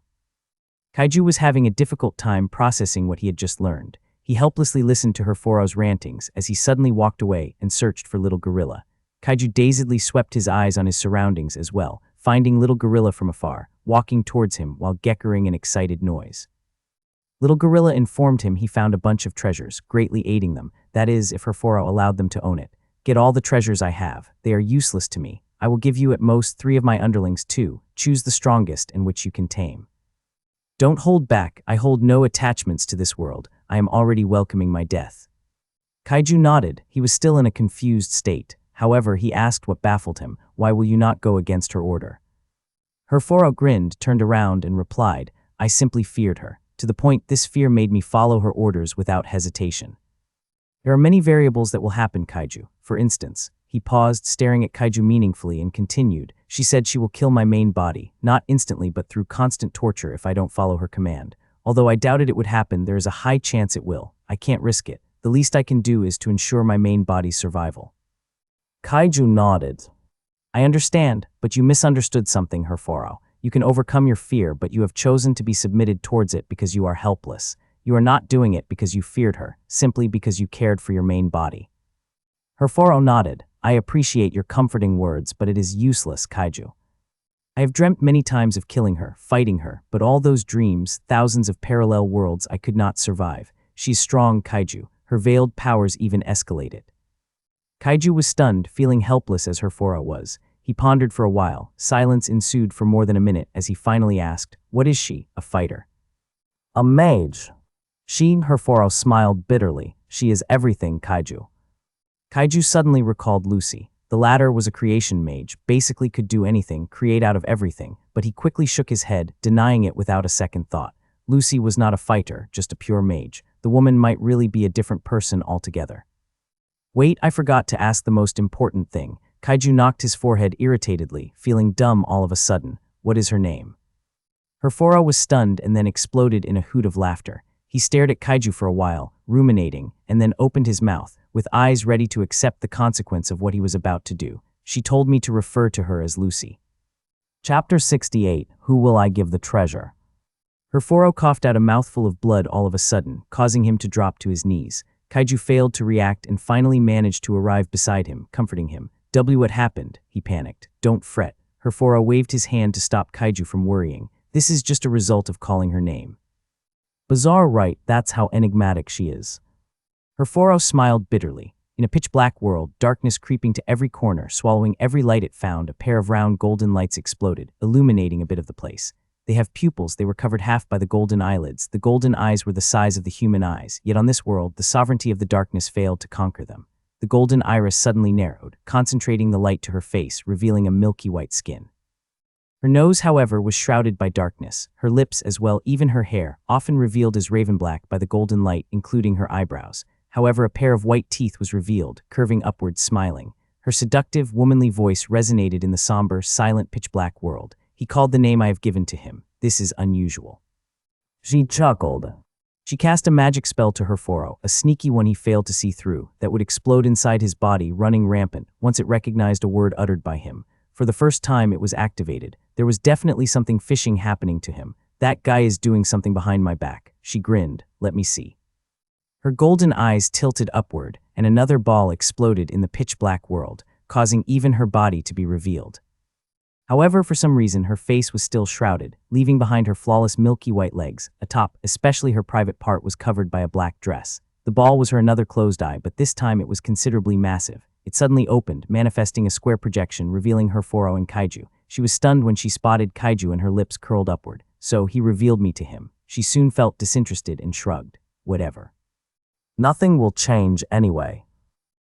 Kaiju was having a difficult time processing what he had just learned. He helplessly listened to Herforo's rantings as he suddenly walked away and searched for Little Gorilla. Kaiju dazedly swept his eyes on his surroundings as well, finding Little Gorilla from afar, walking towards him while geckering an excited noise. Little Gorilla informed him he found a bunch of treasures, greatly aiding them, that is, if Herforo allowed them to own it. Get all the treasures I have. They are useless to me. I will give you at most 3 of my underlings too. Choose the strongest and which you can tame. Don't hold back. I hold no attachments to this world. I am already welcoming my death. Kaiju nodded. He was still in a confused state. However, he asked what baffled him. Why will you not go against her order? Herforo grinned, turned around, and replied, I simply feared her. To the point, this fear made me follow her orders without hesitation. There are many variables that will happen, Kaiju. For instance, He paused, staring at Kaiju meaningfully, and continued. She said she will kill my main body, not instantly but through constant torture if I don't follow her command. Although I doubted it would happen, there is a high chance it will. I can't risk it. The least I can do is to ensure my main body's survival. Kaiju nodded. I understand, but you misunderstood something, Herforo. You can overcome your fear, but you have chosen to be submitted towards it because you are helpless. You are not doing it because you feared her, simply because you cared for your main body. Herforo nodded. I appreciate your comforting words, but it is useless, Kaiju. I have dreamt many times of killing her, fighting her, but all those dreams, thousands of parallel worlds, I could not survive. She's strong, Kaiju. Her veiled powers even escalated. Kaiju was stunned, feeling helpless as Herforo was. He pondered for a while. Silence ensued for more than a minute as he finally asked, "What is she, a fighter?" "A mage." Herforo smiled bitterly. "She is everything, Kaiju." Kaiju suddenly recalled Lucy. The latter was a creation mage, basically could do anything, create out of everything, but he quickly shook his head, denying it without a second thought. Lucy was not a fighter, just a pure mage. The woman might really be a different person altogether. Wait, I forgot to ask the most important thing. Kaiju knocked his forehead irritatedly, feeling dumb all of a sudden. What is her name? Herforo was stunned and then exploded in a hoot of laughter. He stared at Kaiju for a while, ruminating, and then opened his mouth, with eyes ready to accept the consequence of what he was about to do. She told me to refer to her as Lucy. Chapter 68, Who Will I Give the Treasure? Herforo coughed out a mouthful of blood all of a sudden, causing him to drop to his knees. Kaiju failed to react and finally managed to arrive beside him, comforting him. What happened? He panicked. Don't fret. Herforo waved his hand to stop Kaiju from worrying. This is just a result of calling her name. Bizarre, right? That's how enigmatic she is. Herforo smiled bitterly. In a pitch-black world, darkness creeping to every corner, swallowing every light it found, a pair of round golden lights exploded, illuminating a bit of the place. They have pupils. They were covered half by the golden eyelids. The golden eyes were the size of the human eyes, yet on this world, the sovereignty of the darkness failed to conquer them. The golden iris suddenly narrowed, concentrating the light to her face, revealing a milky white skin. Her nose, however, was shrouded by darkness, her lips as well, even her hair, often revealed as raven-black by the golden light, including her eyebrows. However, a pair of white teeth was revealed, curving upward, smiling. Her seductive, womanly voice resonated in the somber, silent, pitch-black world. He called the name I have given to him. This is unusual. She chuckled. She cast a magic spell to Herforo, a sneaky one he failed to see through, that would explode inside his body, running rampant, once it recognized a word uttered by him. For the first time it was activated. There was definitely something fishy happening to him. That guy is doing something behind my back. She grinned. Let me see. Her golden eyes tilted upward, and another ball exploded in the pitch-black world, causing even her body to be revealed. However, for some reason, her face was still shrouded, leaving behind her flawless milky white legs. Atop, especially her private part, was covered by a black dress. The ball was her another closed eye, but this time it was considerably massive. It suddenly opened, manifesting a square projection, revealing Herforo and Kaiju. She was stunned when she spotted Kaiju and her lips curled upward. So he revealed me to him. She soon felt disinterested and shrugged. Whatever. Nothing will change anyway.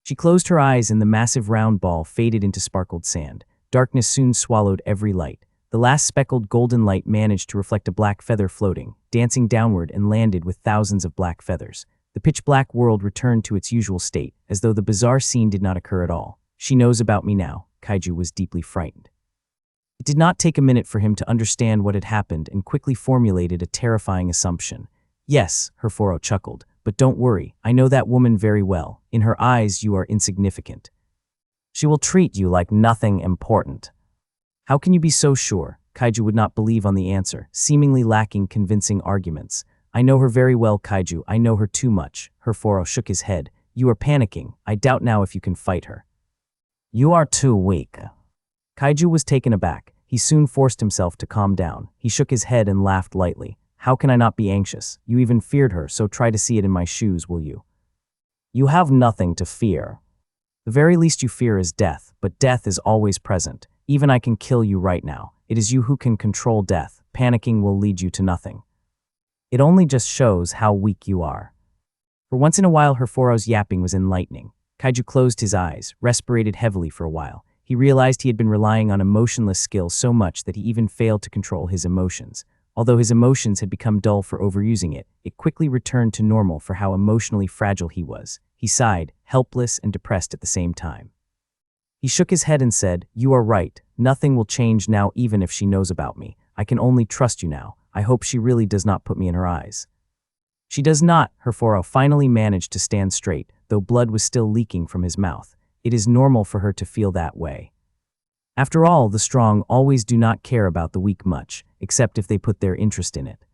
She closed her eyes and the massive round ball faded into sparkled sand. Darkness soon swallowed every light. The last speckled golden light managed to reflect a black feather floating, dancing downward, and landed with thousands of black feathers. The pitch-black world returned to its usual state, as though the bizarre scene did not occur at all. She knows about me now. Kaiju was deeply frightened. It did not take a minute for him to understand what had happened and quickly formulated a terrifying assumption. Yes, Herforo chuckled, but don't worry, I know that woman very well. In her eyes, you are insignificant. She will treat you like nothing important. How can you be so sure? Kaiju would not believe on the answer, seemingly lacking convincing arguments. I know her very well, Kaiju. I know her too much. Herforo shook his head. You are panicking. I doubt now if you can fight her. You are too weak. Kaiju was taken aback. He soon forced himself to calm down. He shook his head and laughed lightly. How can I not be anxious? You even feared her, so try to see it in my shoes, will you? You have nothing to fear. The very least you fear is death, but death is always present. Even I can kill you right now. It is you who can control death. Panicking will lead you to nothing. It only just shows how weak you are. For once in a while, Herforo's yapping was enlightening. Kaiju closed his eyes, respirated heavily for a while. He realized he had been relying on emotionless skill so much that he even failed to control his emotions. Although his emotions had become dull for overusing it, it quickly returned to normal for how emotionally fragile he was. He sighed, helpless and depressed at the same time. He shook his head and said, "You are right. Nothing will change now even if she knows about me. I can only trust you now. I hope she really does not put me in her eyes." "She does not." Herforo finally managed to stand straight, though blood was still leaking from his mouth. It is normal for her to feel that way. After all, the strong always do not care about the weak much, except if they put their interest in it.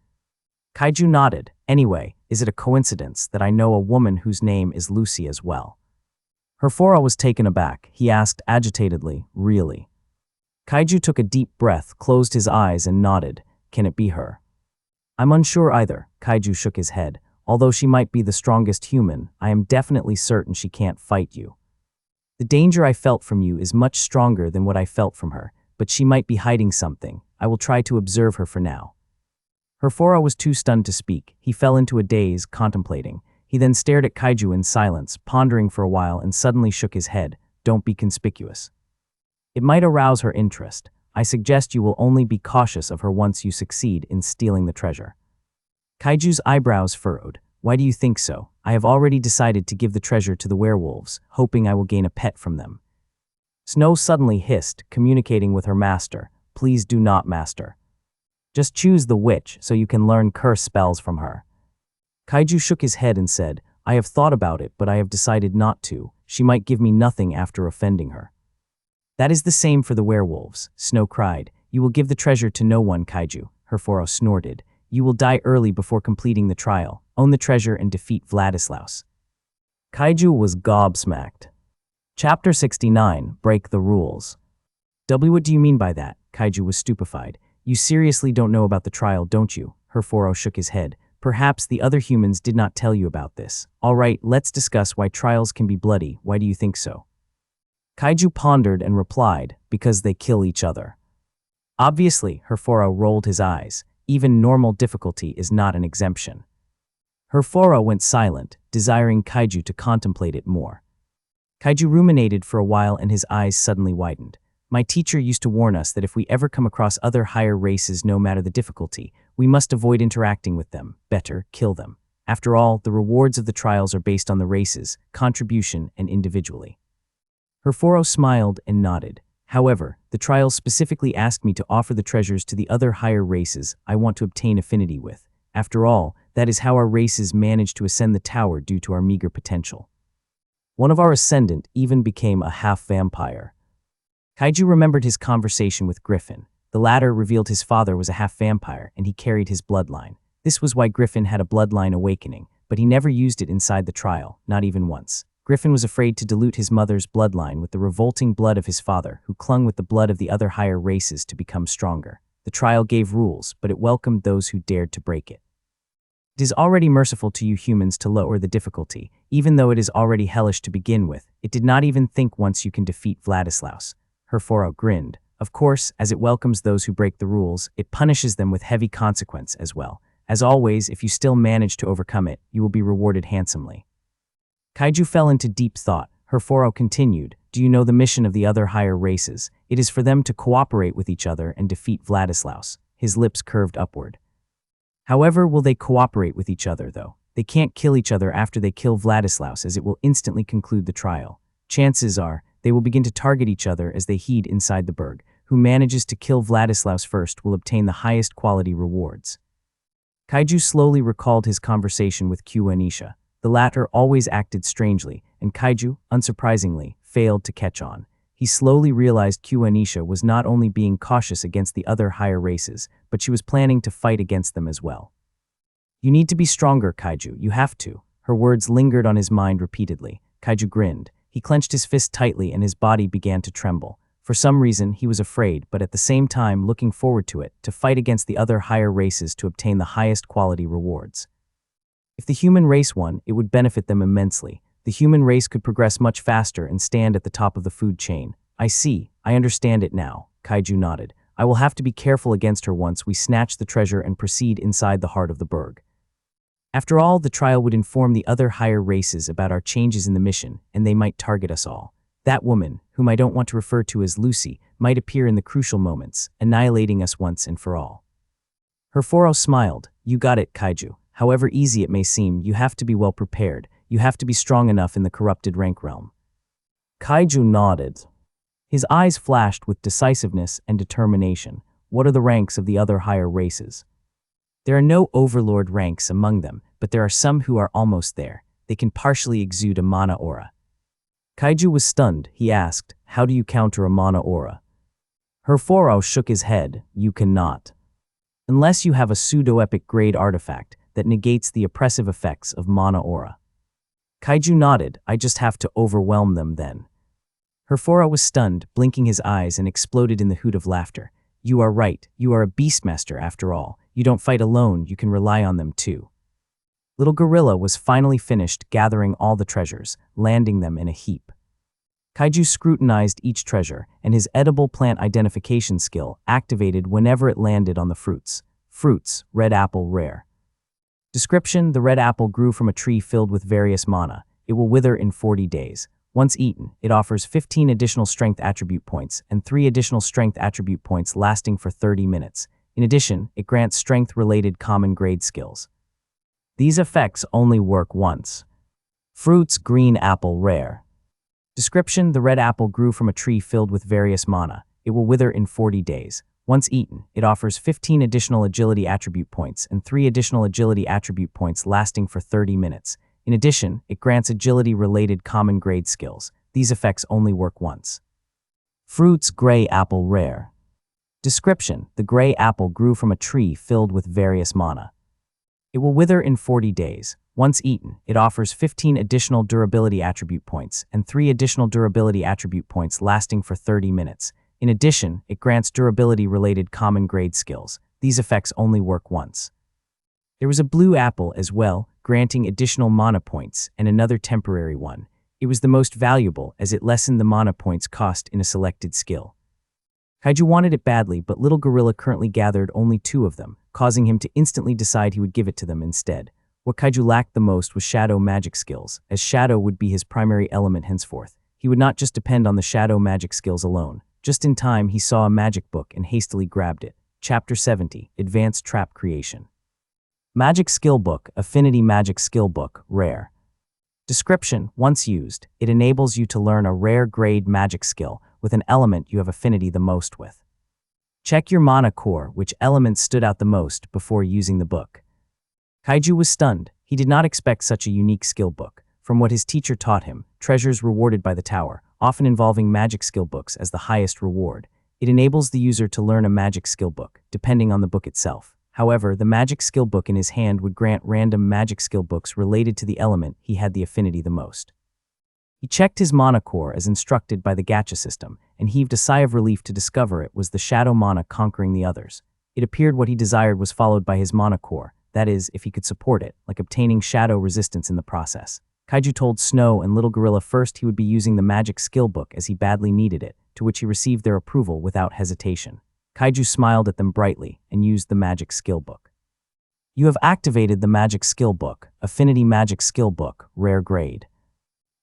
Kaiju nodded. "Anyway, is it a coincidence that I know a woman whose name is Lucy as well?" Herforo was taken aback. He asked agitatedly, "Really?" Kaiju took a deep breath, closed his eyes, and nodded. "Can it be her?" "I'm unsure either." Kaiju shook his head. "Although she might be the strongest human, I am definitely certain she can't fight you. The danger I felt from you is much stronger than what I felt from her, but she might be hiding something. I will try to observe her for now." Herforo was too stunned to speak. He fell into a daze, contemplating. He then stared at Kaiju in silence, pondering for a while, and suddenly shook his head. "Don't be conspicuous. It might arouse her interest. I suggest you will only be cautious of her once you succeed in stealing the treasure." Kaiju's eyebrows furrowed. "Why do you think so?" "I have already decided to give the treasure to the werewolves, hoping I will gain a pet from them." Snow suddenly hissed, communicating with her master. "Please do not, master. Just choose the witch so you can learn curse spells from her." Kaiju shook his head and said, "I have thought about it, but I have decided not to. She might give me nothing after offending her." "That is the same for the werewolves," Snow cried. "You will give the treasure to no one, Kaiju." Herforo snorted. "You will die early before completing the trial. Own the treasure and defeat Vladislaus." Kaiju was gobsmacked. Chapter 69, Break the Rules. What do you mean by that?" Kaiju was stupefied. "You seriously don't know about the trial, don't you?" Herforo shook his head. "Perhaps the other humans did not tell you about this. All right, let's discuss why trials can be bloody. Why do you think so?" Kaiju pondered and replied, "Because they kill each other." Obviously, Herforo rolled his eyes. Even normal difficulty is not an exemption. Herforo went silent, desiring Kaiju to contemplate it more. Kaiju ruminated for a while and his eyes suddenly widened. "My teacher used to warn us that if we ever come across other higher races, no matter the difficulty, we must avoid interacting with them. Better, kill them. After all, the rewards of the trials are based on the races, contribution, and individually." Herforo smiled and nodded. "However, the trials specifically ask me to offer the treasures to the other higher races I want to obtain affinity with. After all, that is how our races managed to ascend the tower due to our meager potential. One of our ascendant even became a half-vampire." Kaiju remembered his conversation with Griffin. The latter revealed his father was a half-vampire and he carried his bloodline. This was why Griffin had a bloodline awakening, but he never used it inside the trial, not even once. Griffin was afraid to dilute his mother's bloodline with the revolting blood of his father, who clung with the blood of the other higher races to become stronger. The trial gave rules, but it welcomed those who dared to break it. "It is already merciful to you humans to lower the difficulty, even though it is already hellish to begin with. It did not even think once you can defeat Vladislaus." Herforo grinned. "Of course, as it welcomes those who break the rules, it punishes them with heavy consequence as well. As always, if you still manage to overcome it, you will be rewarded handsomely." Kaiju fell into deep thought. Herforo continued, "Do you know the mission of the other higher races? It is for them to cooperate with each other and defeat Vladislaus." His lips curved upward. "However, will they cooperate with each other, though? They can't kill each other after they kill Vladislaus, as it will instantly conclude the trial. Chances are, they will begin to target each other as they heed inside the burg. Who manages to kill Vladislaus first will obtain the highest quality rewards." Kaiju slowly recalled his conversation with Anisha. The latter always acted strangely, and Kaiju, unsurprisingly, failed to catch on. He slowly realized Anisha was not only being cautious against the other higher races, but she was planning to fight against them as well. "You need to be stronger, Kaiju. You have to." Her words lingered on his mind repeatedly. Kaiju grinned. He clenched his fist tightly and his body began to tremble. For some reason, he was afraid, but at the same time looking forward to it, to fight against the other higher races to obtain the highest quality rewards. If the human race won, it would benefit them immensely. The human race could progress much faster and stand at the top of the food chain. "I see. I understand it now." Kaiju nodded. "I will have to be careful against her once we snatch the treasure and proceed inside the heart of the burg. After all, the trial would inform the other higher races about our changes in the mission, and they might target us all. That woman, whom I don't want to refer to as Lucy, might appear in the crucial moments, annihilating us once and for all." Herforo smiled. "You got it, Kaiju. However easy it may seem, you have to be well prepared. You have to be strong enough in the corrupted rank realm." Kaiju nodded. His eyes flashed with decisiveness and determination. What are the ranks of the other higher races? There are no overlord ranks among them, but there are some who are almost there. They can partially exude a mana aura. Kaiju was stunned. He asked, "How do you counter a mana aura?" Herforo shook his head. "You cannot. Unless you have a pseudo-epic grade artifact that negates the oppressive effects of mana aura." Kaiju nodded. "I just have to overwhelm them then." Herforo was stunned, blinking his eyes, and exploded in the hoot of laughter. "You are right. You are a beastmaster after all. You don't fight alone, you can rely on them too." Little Gorilla was finally finished gathering all the treasures, landing them in a heap. Kaiju scrutinized each treasure, and his edible plant identification skill activated whenever it landed on the fruits. Fruits, red apple rare. Description: the red apple grew from a tree filled with various mana. It will wither in 40 days. Once eaten, it offers 15 additional strength attribute points and 3 additional strength attribute points lasting for 30 minutes. In addition, it grants strength-related common grade skills. These effects only work once. Fruits, green apple rare. Description: the red apple grew from a tree filled with various mana. It will wither in 40 days. Once eaten, it offers 15 additional agility attribute points and 3 additional agility attribute points lasting for 30 minutes. In addition, it grants agility-related common grade skills. These effects only work once. Fruits, gray apple rare. Description: the gray apple grew from a tree filled with various mana. It will wither in 40 days. Once eaten, it offers 15 additional durability attribute points and 3 additional durability attribute points lasting for 30 minutes. In addition, it grants durability-related common grade skills. These effects only work once. There was a blue apple as well, granting additional mana points and another temporary one. It was the most valuable as it lessened the mana points cost in a selected skill. Kaiju wanted it badly, but Little Gorilla currently gathered only 2 of them, causing him to instantly decide he would give it to them instead. What Kaiju lacked the most was shadow magic skills, as shadow would be his primary element henceforth. He would not just depend on the shadow magic skills alone. Just in time, he saw a magic book and hastily grabbed it. Chapter 70, Advanced Trap Creation. Magic Skill Book, Affinity Magic Skill Book, Rare. Description: once used, it enables you to learn a rare grade magic skill with an element you have affinity the most with. Check your mana core, which element stood out the most, before using the book. Kaiju was stunned. He did not expect such a unique skill book. From what his teacher taught him, treasures rewarded by the tower, often involving magic skill books as the highest reward. It enables the user to learn a magic skill book, depending on the book itself. However, the magic skill book in his hand would grant random magic skill books related to the element he had the affinity the most. He checked his mana core as instructed by the gacha system, and heaved a sigh of relief to discover it was the shadow mana conquering the others. It appeared what he desired was followed by his mana core, that is, if he could support it, like obtaining shadow resistance in the process. Kaiju told Snow and Little Gorilla first he would be using the magic skill book as he badly needed it, to which he received their approval without hesitation. Kaiju smiled at them brightly and used the magic skill book. You have activated the magic skill book, Affinity Magic Skill Book, Rare Grade.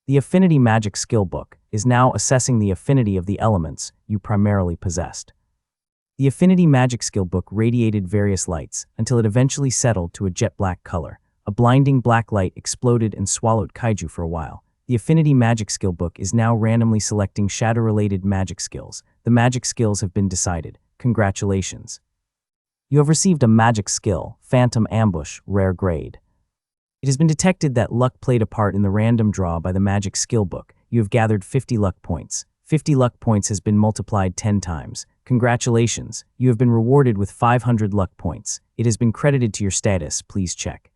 The Affinity Magic Skill Book is now assessing the affinity of the elements you primarily possessed. The Affinity Magic Skill Book radiated various lights until it eventually settled to a jet black color. A blinding black light exploded and swallowed Kaiju for a while. The Affinity Magic Skill Book is now randomly selecting shadow-related magic skills. The magic skills have been decided. Congratulations. You have received a magic skill, Phantom Ambush, Rare Grade. It has been detected that luck played a part in the random draw by the magic skill book. You have gathered 50 luck points. 50 luck points has been multiplied 10 times. Congratulations, you have been rewarded with 500 luck points. It has been credited to your status, please check.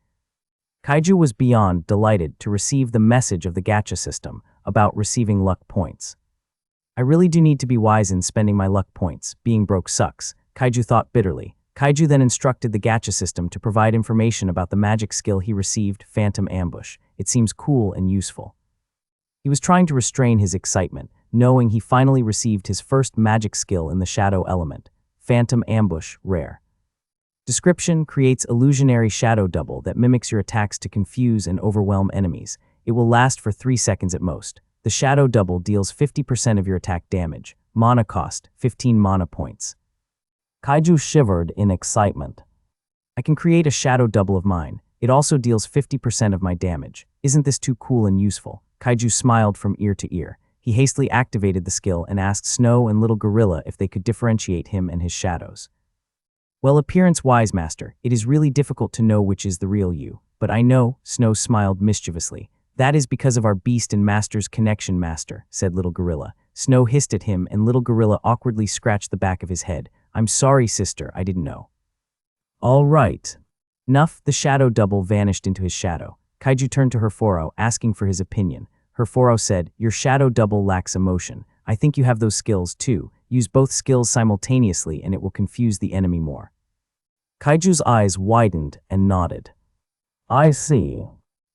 Kaiju was beyond delighted to receive the message of the gacha system about receiving luck points. I really do need to be wise in spending my luck points. Being broke sucks, Kaiju thought bitterly. Kaiju then instructed the gacha system to provide information about the magic skill he received, Phantom Ambush. It seems cool and useful. He was trying to restrain his excitement, knowing he finally received his first magic skill in the shadow element, Phantom Ambush, Rare. Description: creates illusionary shadow double that mimics your attacks to confuse and overwhelm enemies. It will last for 3 seconds at most. The shadow double deals 50% of your attack damage. Mana cost, 15 mana points. Kaiju shivered in excitement. I can create a shadow double of mine. It also deals 50% of my damage. Isn't this too cool and useful? Kaiju smiled from ear to ear. He hastily activated the skill and asked Snow and Little Gorilla if they could differentiate him and his shadows. Well, appearance-wise, Master, it is really difficult to know which is the real you. But I know, Snow smiled mischievously. That is because of our beast and Master's connection, Master, said Little Gorilla. Snow hissed at him and Little Gorilla awkwardly scratched the back of his head. I'm sorry, sister, I didn't know. All right. Nuff, the shadow double vanished into his shadow. Kaiju turned to Herforo, asking for his opinion. Herforo said, your shadow double lacks emotion. I think you have those skills too. Use both skills simultaneously and it will confuse the enemy more. Kaiju's eyes widened and nodded. I see.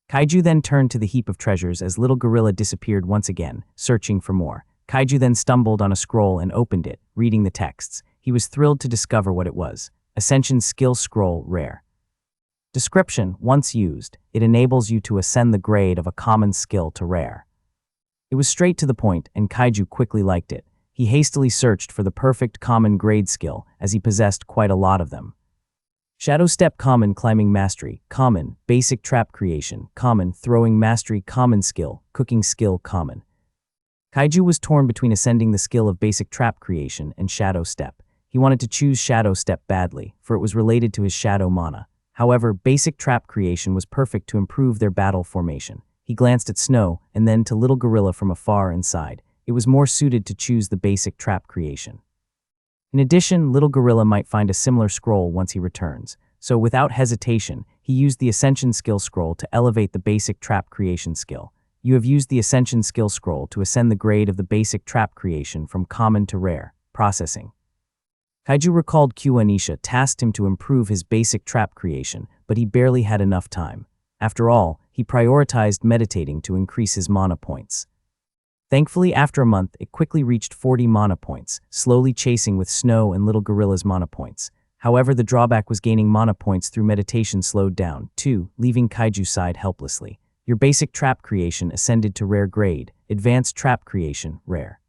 Kaiju then turned to the heap of treasures as Little Gorilla disappeared once again, searching for more. Kaiju then stumbled on a scroll and opened it, reading the texts. He was thrilled to discover what it was. Ascension Skill Scroll Rare. Description: once used, it enables you to ascend the grade of a common skill to rare. It was straight to the point, and Kaiju quickly liked it. He hastily searched for the perfect common grade skill, as he possessed quite a lot of them. Shadow Step Common Climbing Mastery, Common, Basic Trap Creation, Common, Throwing Mastery, Common Skill, Cooking Skill, Common. Kaiju was torn between ascending the skill of Basic Trap Creation and Shadow Step. He wanted to choose Shadow Step badly, for it was related to his Shadow Mana. However, Basic Trap Creation was perfect to improve their battle formation. He glanced at Snow, and then to Little Gorilla from afar and sighed. It was more suited to choose the Basic Trap Creation. In addition, Little Gorilla might find a similar scroll once he returns, so without hesitation, he used the Ascension Skill Scroll to elevate the Basic Trap Creation skill. You have used the Ascension Skill Scroll to ascend the grade of the Basic Trap Creation from Common to Rare. Processing. Kaiju recalled Anisha tasked him to improve his Basic Trap Creation, but he barely had enough time. After all, he prioritized meditating to increase his mana points. Thankfully, after a month, it quickly reached 40 mana points, slowly chasing with Snow and Little Gorilla's mana points. However, the drawback was gaining mana points through meditation slowed down, too, leaving Kaiju sighed helplessly. Your Basic Trap Creation ascended to Rare Grade, Advanced Trap Creation, Rare.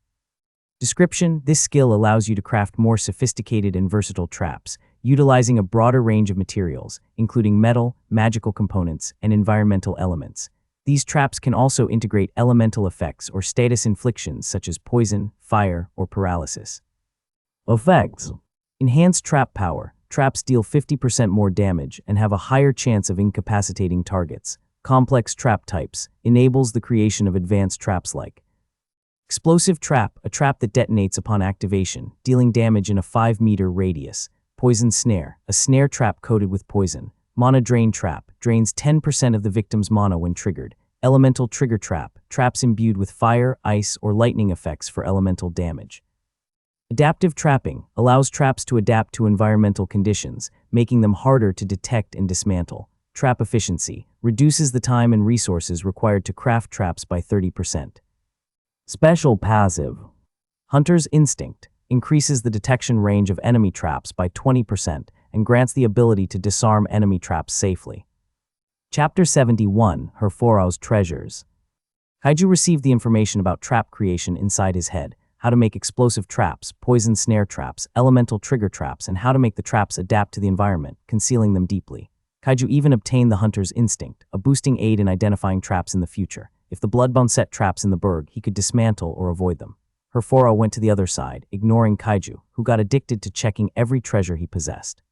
Description: this skill allows you to craft more sophisticated and versatile traps, utilizing a broader range of materials, including metal, magical components, and environmental elements. These traps can also integrate elemental effects or status inflictions such as poison, fire, or paralysis. Effects: enhanced trap power. Traps deal 50% more damage and have a higher chance of incapacitating targets. Complex trap types enables the creation of advanced traps like explosive trap, a trap that detonates upon activation, dealing damage in a 5-meter radius. Poison snare, a snare trap coated with poison. Mana drain trap, drains 10% of the victim's mana when triggered. Elemental trigger trap, traps imbued with fire, ice, or lightning effects for elemental damage. Adaptive trapping, allows traps to adapt to environmental conditions, making them harder to detect and dismantle. Trap efficiency, reduces the time and resources required to craft traps by 30%. Special passive. Hunter's Instinct, increases the detection range of enemy traps by 20% and grants the ability to disarm enemy traps safely. Chapter 71, Herforo's Treasures. Kaiju received the information about trap creation inside his head, how to make explosive traps, poison snare traps, elemental trigger traps, and how to make the traps adapt to the environment, concealing them deeply. Kaiju even obtained the Hunter's Instinct, a boosting aid in identifying traps in the future. If the Bloodbone set traps in the berg, he could dismantle or avoid them. Herforo went to the other side, ignoring Kaiju, who got addicted to checking every treasure he possessed.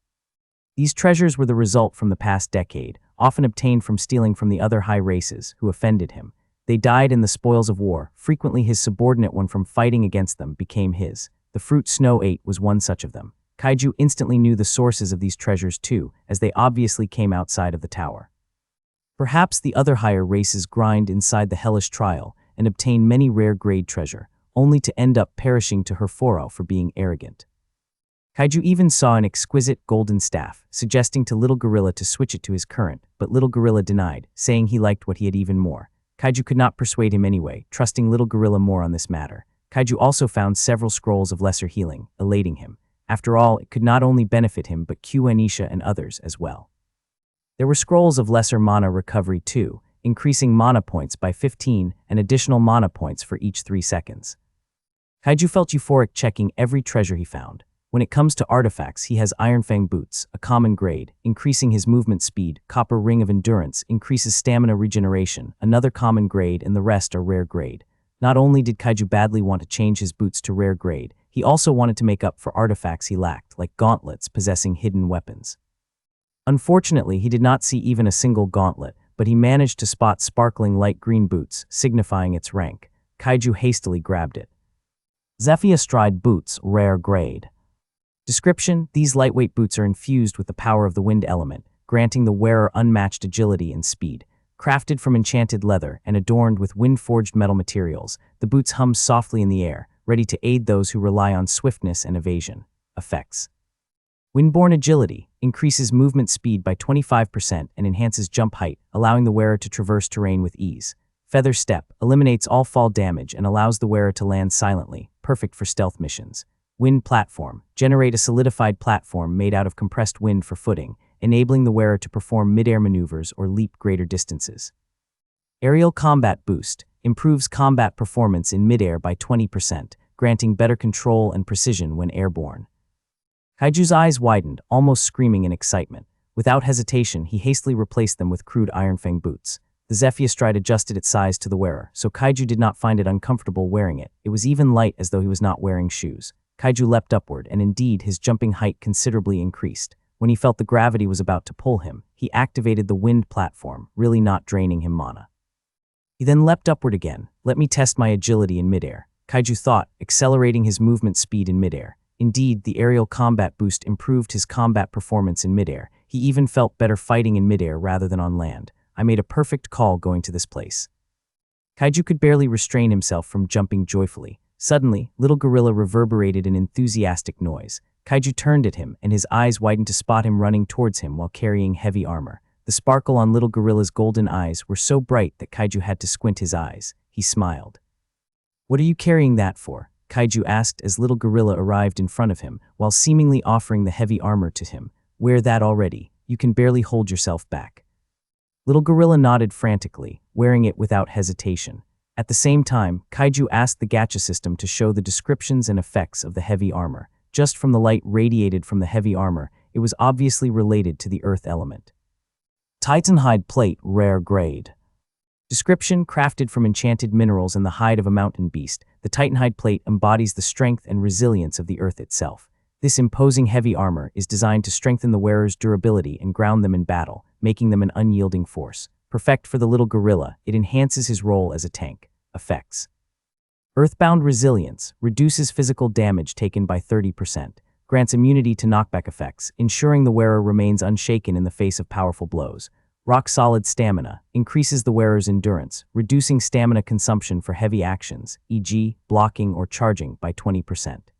These treasures were the result from the past decade, often obtained from stealing from the other high races who offended him. They died in the spoils of war. Frequently his subordinate one from fighting against them became his. The fruit Snow ate was one such of them. Kaiju instantly knew the sources of these treasures too, as they obviously came outside of the tower. Perhaps the other higher races grind inside the hellish trial and obtain many rare grade treasure, only to end up perishing to Herforo for being arrogant. Kaiju even saw an exquisite golden staff, suggesting to Little Gorilla to switch it to his current, but Little Gorilla denied, saying he liked what he had even more. Kaiju could not persuade him anyway, trusting Little Gorilla more on this matter. Kaiju also found several scrolls of lesser healing, elating him. After all, it could not only benefit him but Anisha and others as well. There were scrolls of lesser mana recovery too, increasing mana points by 15 and additional mana points for each 3 seconds. Kaiju felt euphoric checking every treasure he found. When it comes to artifacts, he has Iron Fang Boots, a common grade, increasing his movement speed. Copper Ring of Endurance increases stamina regeneration, another common grade, and the rest are rare grade. Not only did Kaiju badly want to change his boots to rare grade, he also wanted to make up for artifacts he lacked, like gauntlets possessing hidden weapons. Unfortunately, he did not see even a single gauntlet, but he managed to spot sparkling light green boots, signifying its rank. Kaiju hastily grabbed it. Zephyr Stride Boots, Rare Grade. Description: these lightweight boots are infused with the power of the wind element, granting the wearer unmatched agility and speed. Crafted from enchanted leather and adorned with wind-forged metal materials, the boots hum softly in the air, ready to aid those who rely on swiftness and evasion. Effects: Windborne Agility increases movement speed by 25% and enhances jump height, allowing the wearer to traverse terrain with ease. Feather Step eliminates all fall damage and allows the wearer to land silently, perfect for stealth missions. Wind Platform generate a solidified platform made out of compressed wind for footing, enabling the wearer to perform mid-air maneuvers or leap greater distances. Aerial Combat Boost improves combat performance in mid-air by 20%, granting better control and precision when airborne. Kaiju's eyes widened, almost screaming in excitement. Without hesitation, he hastily replaced them with crude Ironfang boots. The Zephyr Stride adjusted its size to the wearer, so Kaiju did not find it uncomfortable wearing it. It was even light, as though he was not wearing shoes. Kaiju leapt upward, and indeed his jumping height considerably increased. When he felt the gravity was about to pull him, he activated the wind platform, really not draining him mana. He then leapt upward again. Let me test my agility in midair, Kaiju thought, accelerating his movement speed in midair. Indeed, the aerial combat boost improved his combat performance in midair. He even felt better fighting in midair rather than on land. I made a perfect call going to this place. Kaiju could barely restrain himself from jumping joyfully. Suddenly, Little Gorilla reverberated an enthusiastic noise. Kaiju turned at him, and his eyes widened to spot him running towards him while carrying heavy armor. The sparkle on Little Gorilla's golden eyes were so bright that Kaiju had to squint his eyes. He smiled. "What are you carrying that for?" Kaiju asked as Little Gorilla arrived in front of him, while seemingly offering the heavy armor to him. "Wear that already. You can barely hold yourself back." Little Gorilla nodded frantically, wearing it without hesitation. At the same time, Kaiju asked the gacha system to show the descriptions and effects of the heavy armor. Just from the light radiated from the heavy armor, it was obviously related to the earth element. Titanhide Plate, Rare Grade. Description: crafted from enchanted minerals and the hide of a mountain beast, the Titanhide Plate embodies the strength and resilience of the earth itself. This imposing heavy armor is designed to strengthen the wearer's durability and ground them in battle, making them an unyielding force. Perfect for the Little Gorilla, it enhances his role as a tank. Effects: Earthbound Resilience reduces physical damage taken by 30%, grants immunity to knockback effects, ensuring the wearer remains unshaken in the face of powerful blows. Rock-Solid Stamina increases the wearer's endurance, reducing stamina consumption for heavy actions, e.g., blocking or charging, by 20%.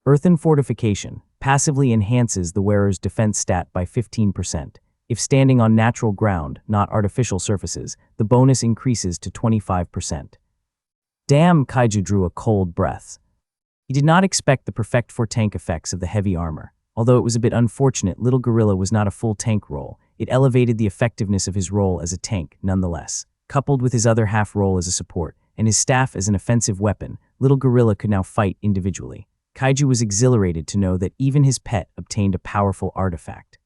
Earthen Fortification passively enhances the wearer's defense stat by 15%. If standing on natural ground, not artificial surfaces, the bonus increases to 25%. Damn, Kaiju drew a cold breath. He did not expect the perfect for tank effects of the heavy armor. Although it was a bit unfortunate, Little Gorilla was not a full tank role, it elevated the effectiveness of his role as a tank nonetheless. Coupled with his other half role as a support, and his staff as an offensive weapon, Little Gorilla could now fight individually. Kaiju was exhilarated to know that even his pet obtained a powerful artifact.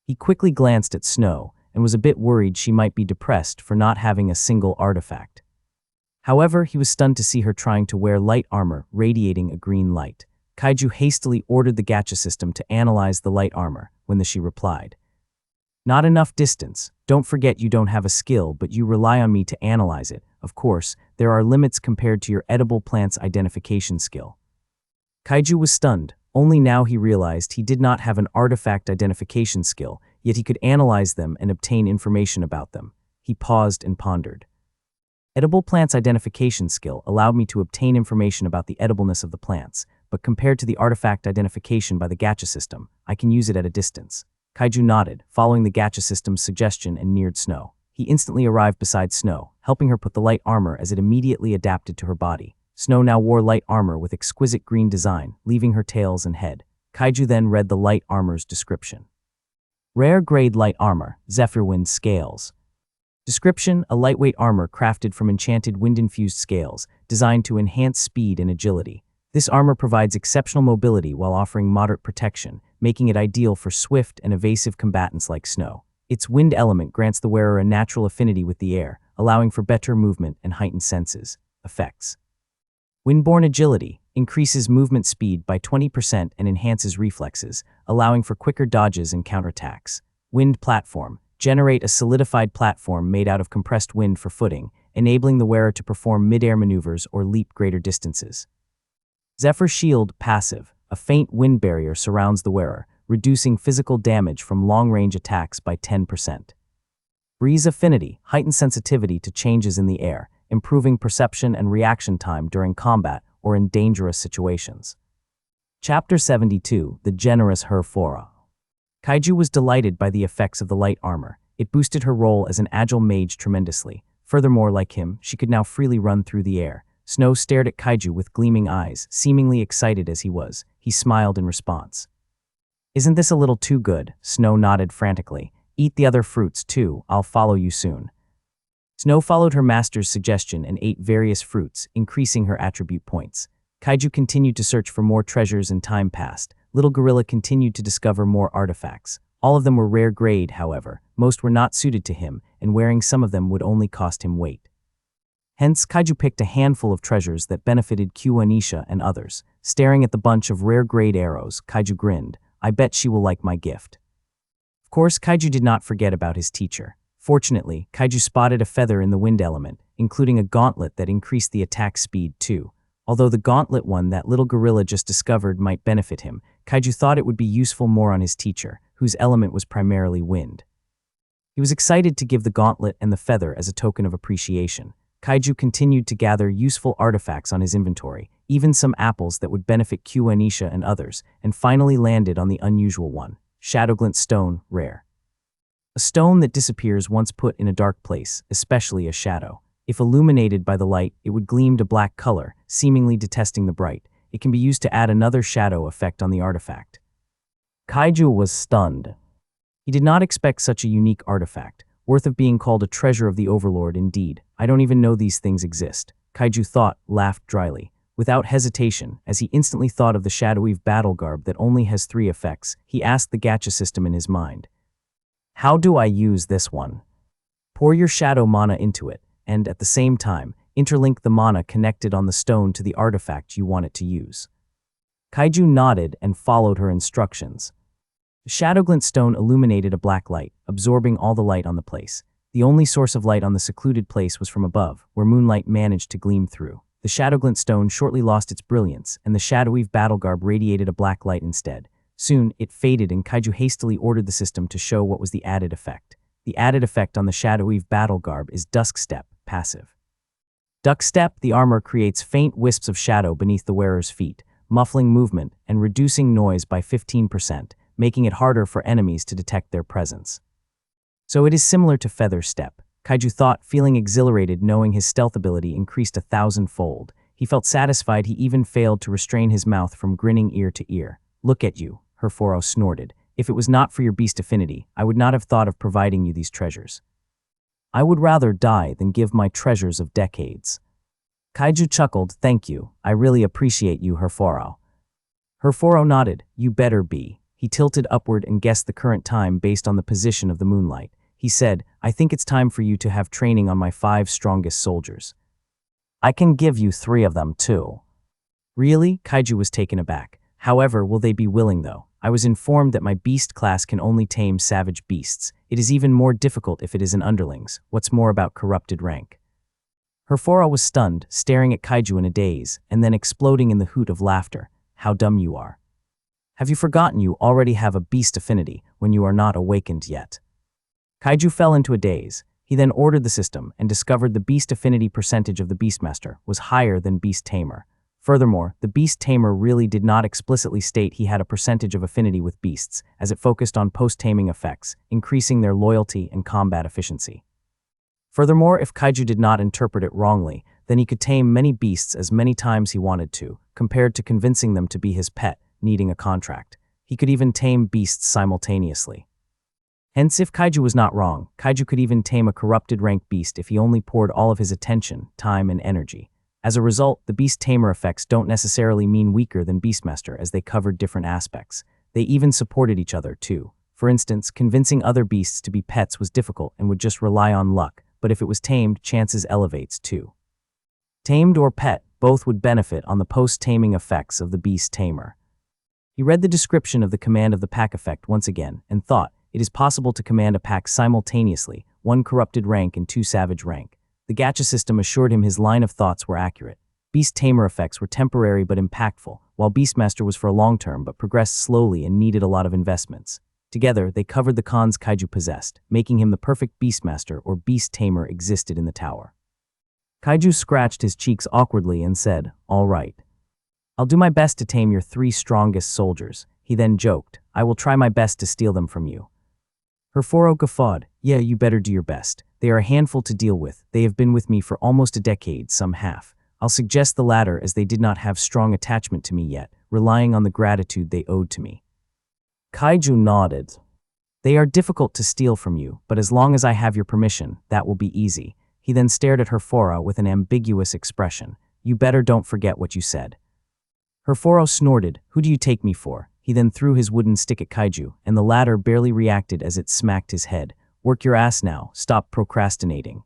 He quickly glanced at Snow, and was a bit worried she might be depressed for not having a single artifact. However, he was stunned to see her trying to wear light armor radiating a green light. Kaiju hastily ordered the gacha system to analyze the light armor, when she replied, "Not enough distance. Don't forget you don't have a skill, but you rely on me to analyze it. Of course, there are limits compared to your edible plants identification skill." Kaiju was stunned. Only now he realized he did not have an artifact identification skill, yet he could analyze them and obtain information about them. He paused and pondered. Edible plants identification skill allowed me to obtain information about the edibleness of the plants, but compared to the artifact identification by the gacha system, I can use it at a distance. Kaiju nodded, following the gacha system's suggestion, and neared Snow. He instantly arrived beside Snow, helping her put the light armor as it immediately adapted to her body. Snow now wore light armor with exquisite green design, leaving her tails and head. Kaiju then read the light armor's description. Rare Grade Light Armor, Zephyrwind Scales. Description: a lightweight armor crafted from enchanted wind-infused scales, designed to enhance speed and agility. This armor provides exceptional mobility while offering moderate protection, making it ideal for swift and evasive combatants like Snow. Its wind element grants the wearer a natural affinity with the air, allowing for better movement and heightened senses. Effects. Windborne agility increases movement speed by 20% and enhances reflexes, allowing for quicker dodges and counterattacks. Wind platform. Generate a solidified platform made out of compressed wind for footing, enabling the wearer to perform mid-air maneuvers or leap greater distances. Zephyr shield passive. A faint wind barrier surrounds the wearer, reducing physical damage from long-range attacks by 10%. Breeze affinity. Heightened sensitivity to changes in the air, improving perception and reaction time during combat or in dangerous situations. Chapter 72. The Generous Herphora. Kaiju was delighted by the effects of the light armor. It boosted her role as an agile mage tremendously. Furthermore, like him, she could now freely run through the air. Snow stared at Kaiju with gleaming eyes, seemingly excited as he was. He smiled in response. "Isn't this a little too good?" Snow nodded frantically. "Eat the other fruits, too. I'll follow you soon." Snow followed her master's suggestion and ate various fruits, increasing her attribute points. Kaiju continued to search for more treasures and time passed. Little Gorilla continued to discover more artifacts. All of them were rare grade, however. Most were not suited to him, and wearing some of them would only cost him weight. Hence, Kaiju picked a handful of treasures that benefited Anisha and others. Staring at the bunch of rare grade arrows, Kaiju grinned. "I bet she will like my gift." Of course, Kaiju did not forget about his teacher. Fortunately, Kaiju spotted a feather in the wind element, including a gauntlet that increased the attack speed too. Although the gauntlet one that Little Gorilla just discovered might benefit him, Kaiju thought it would be useful more on his teacher, whose element was primarily wind. He was excited to give the gauntlet and the feather as a token of appreciation. Kaiju continued to gather useful artifacts on his inventory, even some apples that would benefit Anisha and others, and finally landed on the unusual one, Shadowglint Stone, rare. A stone that disappears once put in a dark place, especially a shadow. If illuminated by the light, it would gleam to black color, seemingly detesting the bright. It can be used to add another shadow effect on the artifact. Kaiju was stunned. He did not expect such a unique artifact, worth of being called a treasure of the Overlord indeed. "I don't even know these things exist," Kaiju thought, laughed dryly. Without hesitation, as he instantly thought of the Shadowweave battle garb that only has 3 effects, he asked the gacha system in his mind. "How do I use this one?" Pour your shadow mana into it, and at the same time, interlink the mana connected on the stone to the artifact you want it to use. Kaiju nodded and followed her instructions. The Shadowglint Stone illuminated a black light, absorbing all the light on the place. The only source of light on the secluded place was from above, where moonlight managed to gleam through. The Shadowglint Stone shortly lost its brilliance, and the Shadowweave battle garb radiated a black light instead. Soon, it faded and Kaiju hastily ordered the system to show what was the added effect. The added effect on the Shadowweave battle garb is Dusk Step, passive. Dusk Step, the armor creates faint wisps of shadow beneath the wearer's feet, muffling movement and reducing noise by 15%, making it harder for enemies to detect their presence. So it is similar to Feather Step. Kaiju thought, feeling exhilarated knowing his stealth ability increased 1,000-fold. He felt satisfied he even failed to restrain his mouth from grinning ear to ear. "Look at you," Herphora snorted. "If it was not for your beast affinity, I would not have thought of providing you these treasures. I would rather die than give my treasures of decades." Kaiju chuckled. "Thank you. I really appreciate you, Herphora." Herphora nodded. "You better be." He tilted upward and guessed the current time based on the position of the moonlight. He said, "I think it's time for you to have training on my 5 strongest soldiers. I can give you 3 of them, too." "Really?" Kaiju was taken aback. "However, will they be willing, though? I was informed that my beast class can only tame savage beasts. It is even more difficult if it is an underlings. What's more about corrupted rank?" Herphora was stunned, staring at Kaiju in a daze, and then exploding in the hoot of laughter. "How dumb you are. Have you forgotten you already have a beast affinity when you are not awakened yet?" Kaiju fell into a daze. He then ordered the system and discovered the beast affinity percentage of the Beastmaster was higher than Beast Tamer. Furthermore, the Beast Tamer really did not explicitly state he had a percentage of affinity with beasts, as it focused on post-taming effects, increasing their loyalty and combat efficiency. Furthermore, if Kaiju did not interpret it wrongly, then he could tame many beasts as many times he wanted to, compared to convincing them to be his pet, needing a contract. He could even tame beasts simultaneously. Hence, if Kaiju was not wrong, Kaiju could even tame a corrupted rank beast if he only poured all of his attention, time, and energy. As a result, the Beast Tamer effects don't necessarily mean weaker than Beastmaster as they covered different aspects. They even supported each other, too. For instance, convincing other beasts to be pets was difficult and would just rely on luck, but if it was tamed, chances elevates, too. Tamed or pet, both would benefit on the post-taming effects of the beast tamer. He read the description of the command of the pack effect once again and thought, it is possible to command a pack simultaneously, 1 corrupted rank and 2 savage rank. The gacha system assured him his line of thoughts were accurate. Beast tamer effects were temporary but impactful, while Beastmaster was for a long term but progressed slowly and needed a lot of investments. Together, they covered the cons Kaiju possessed, making him the perfect Beastmaster or beast tamer existed in the tower. Kaiju scratched his cheeks awkwardly and said, "All right. I'll do my best to tame your 3 strongest soldiers." He then joked, "I will try my best to steal them from you." Herforo guffawed, "Yeah, you better do your best. They are a handful to deal with. They have been with me for almost a decade, some half. I'll suggest the latter as they did not have strong attachment to me yet, relying on the gratitude they owed to me." Kaiju nodded. "They are difficult to steal from you, but as long as I have your permission, that will be easy." He then stared at Herforo with an ambiguous expression. "You better don't forget what you said." Herforo snorted, "Who do you take me for?" He then threw his wooden stick at Kaiju, and the latter barely reacted as it smacked his head. "Work your ass now, stop procrastinating."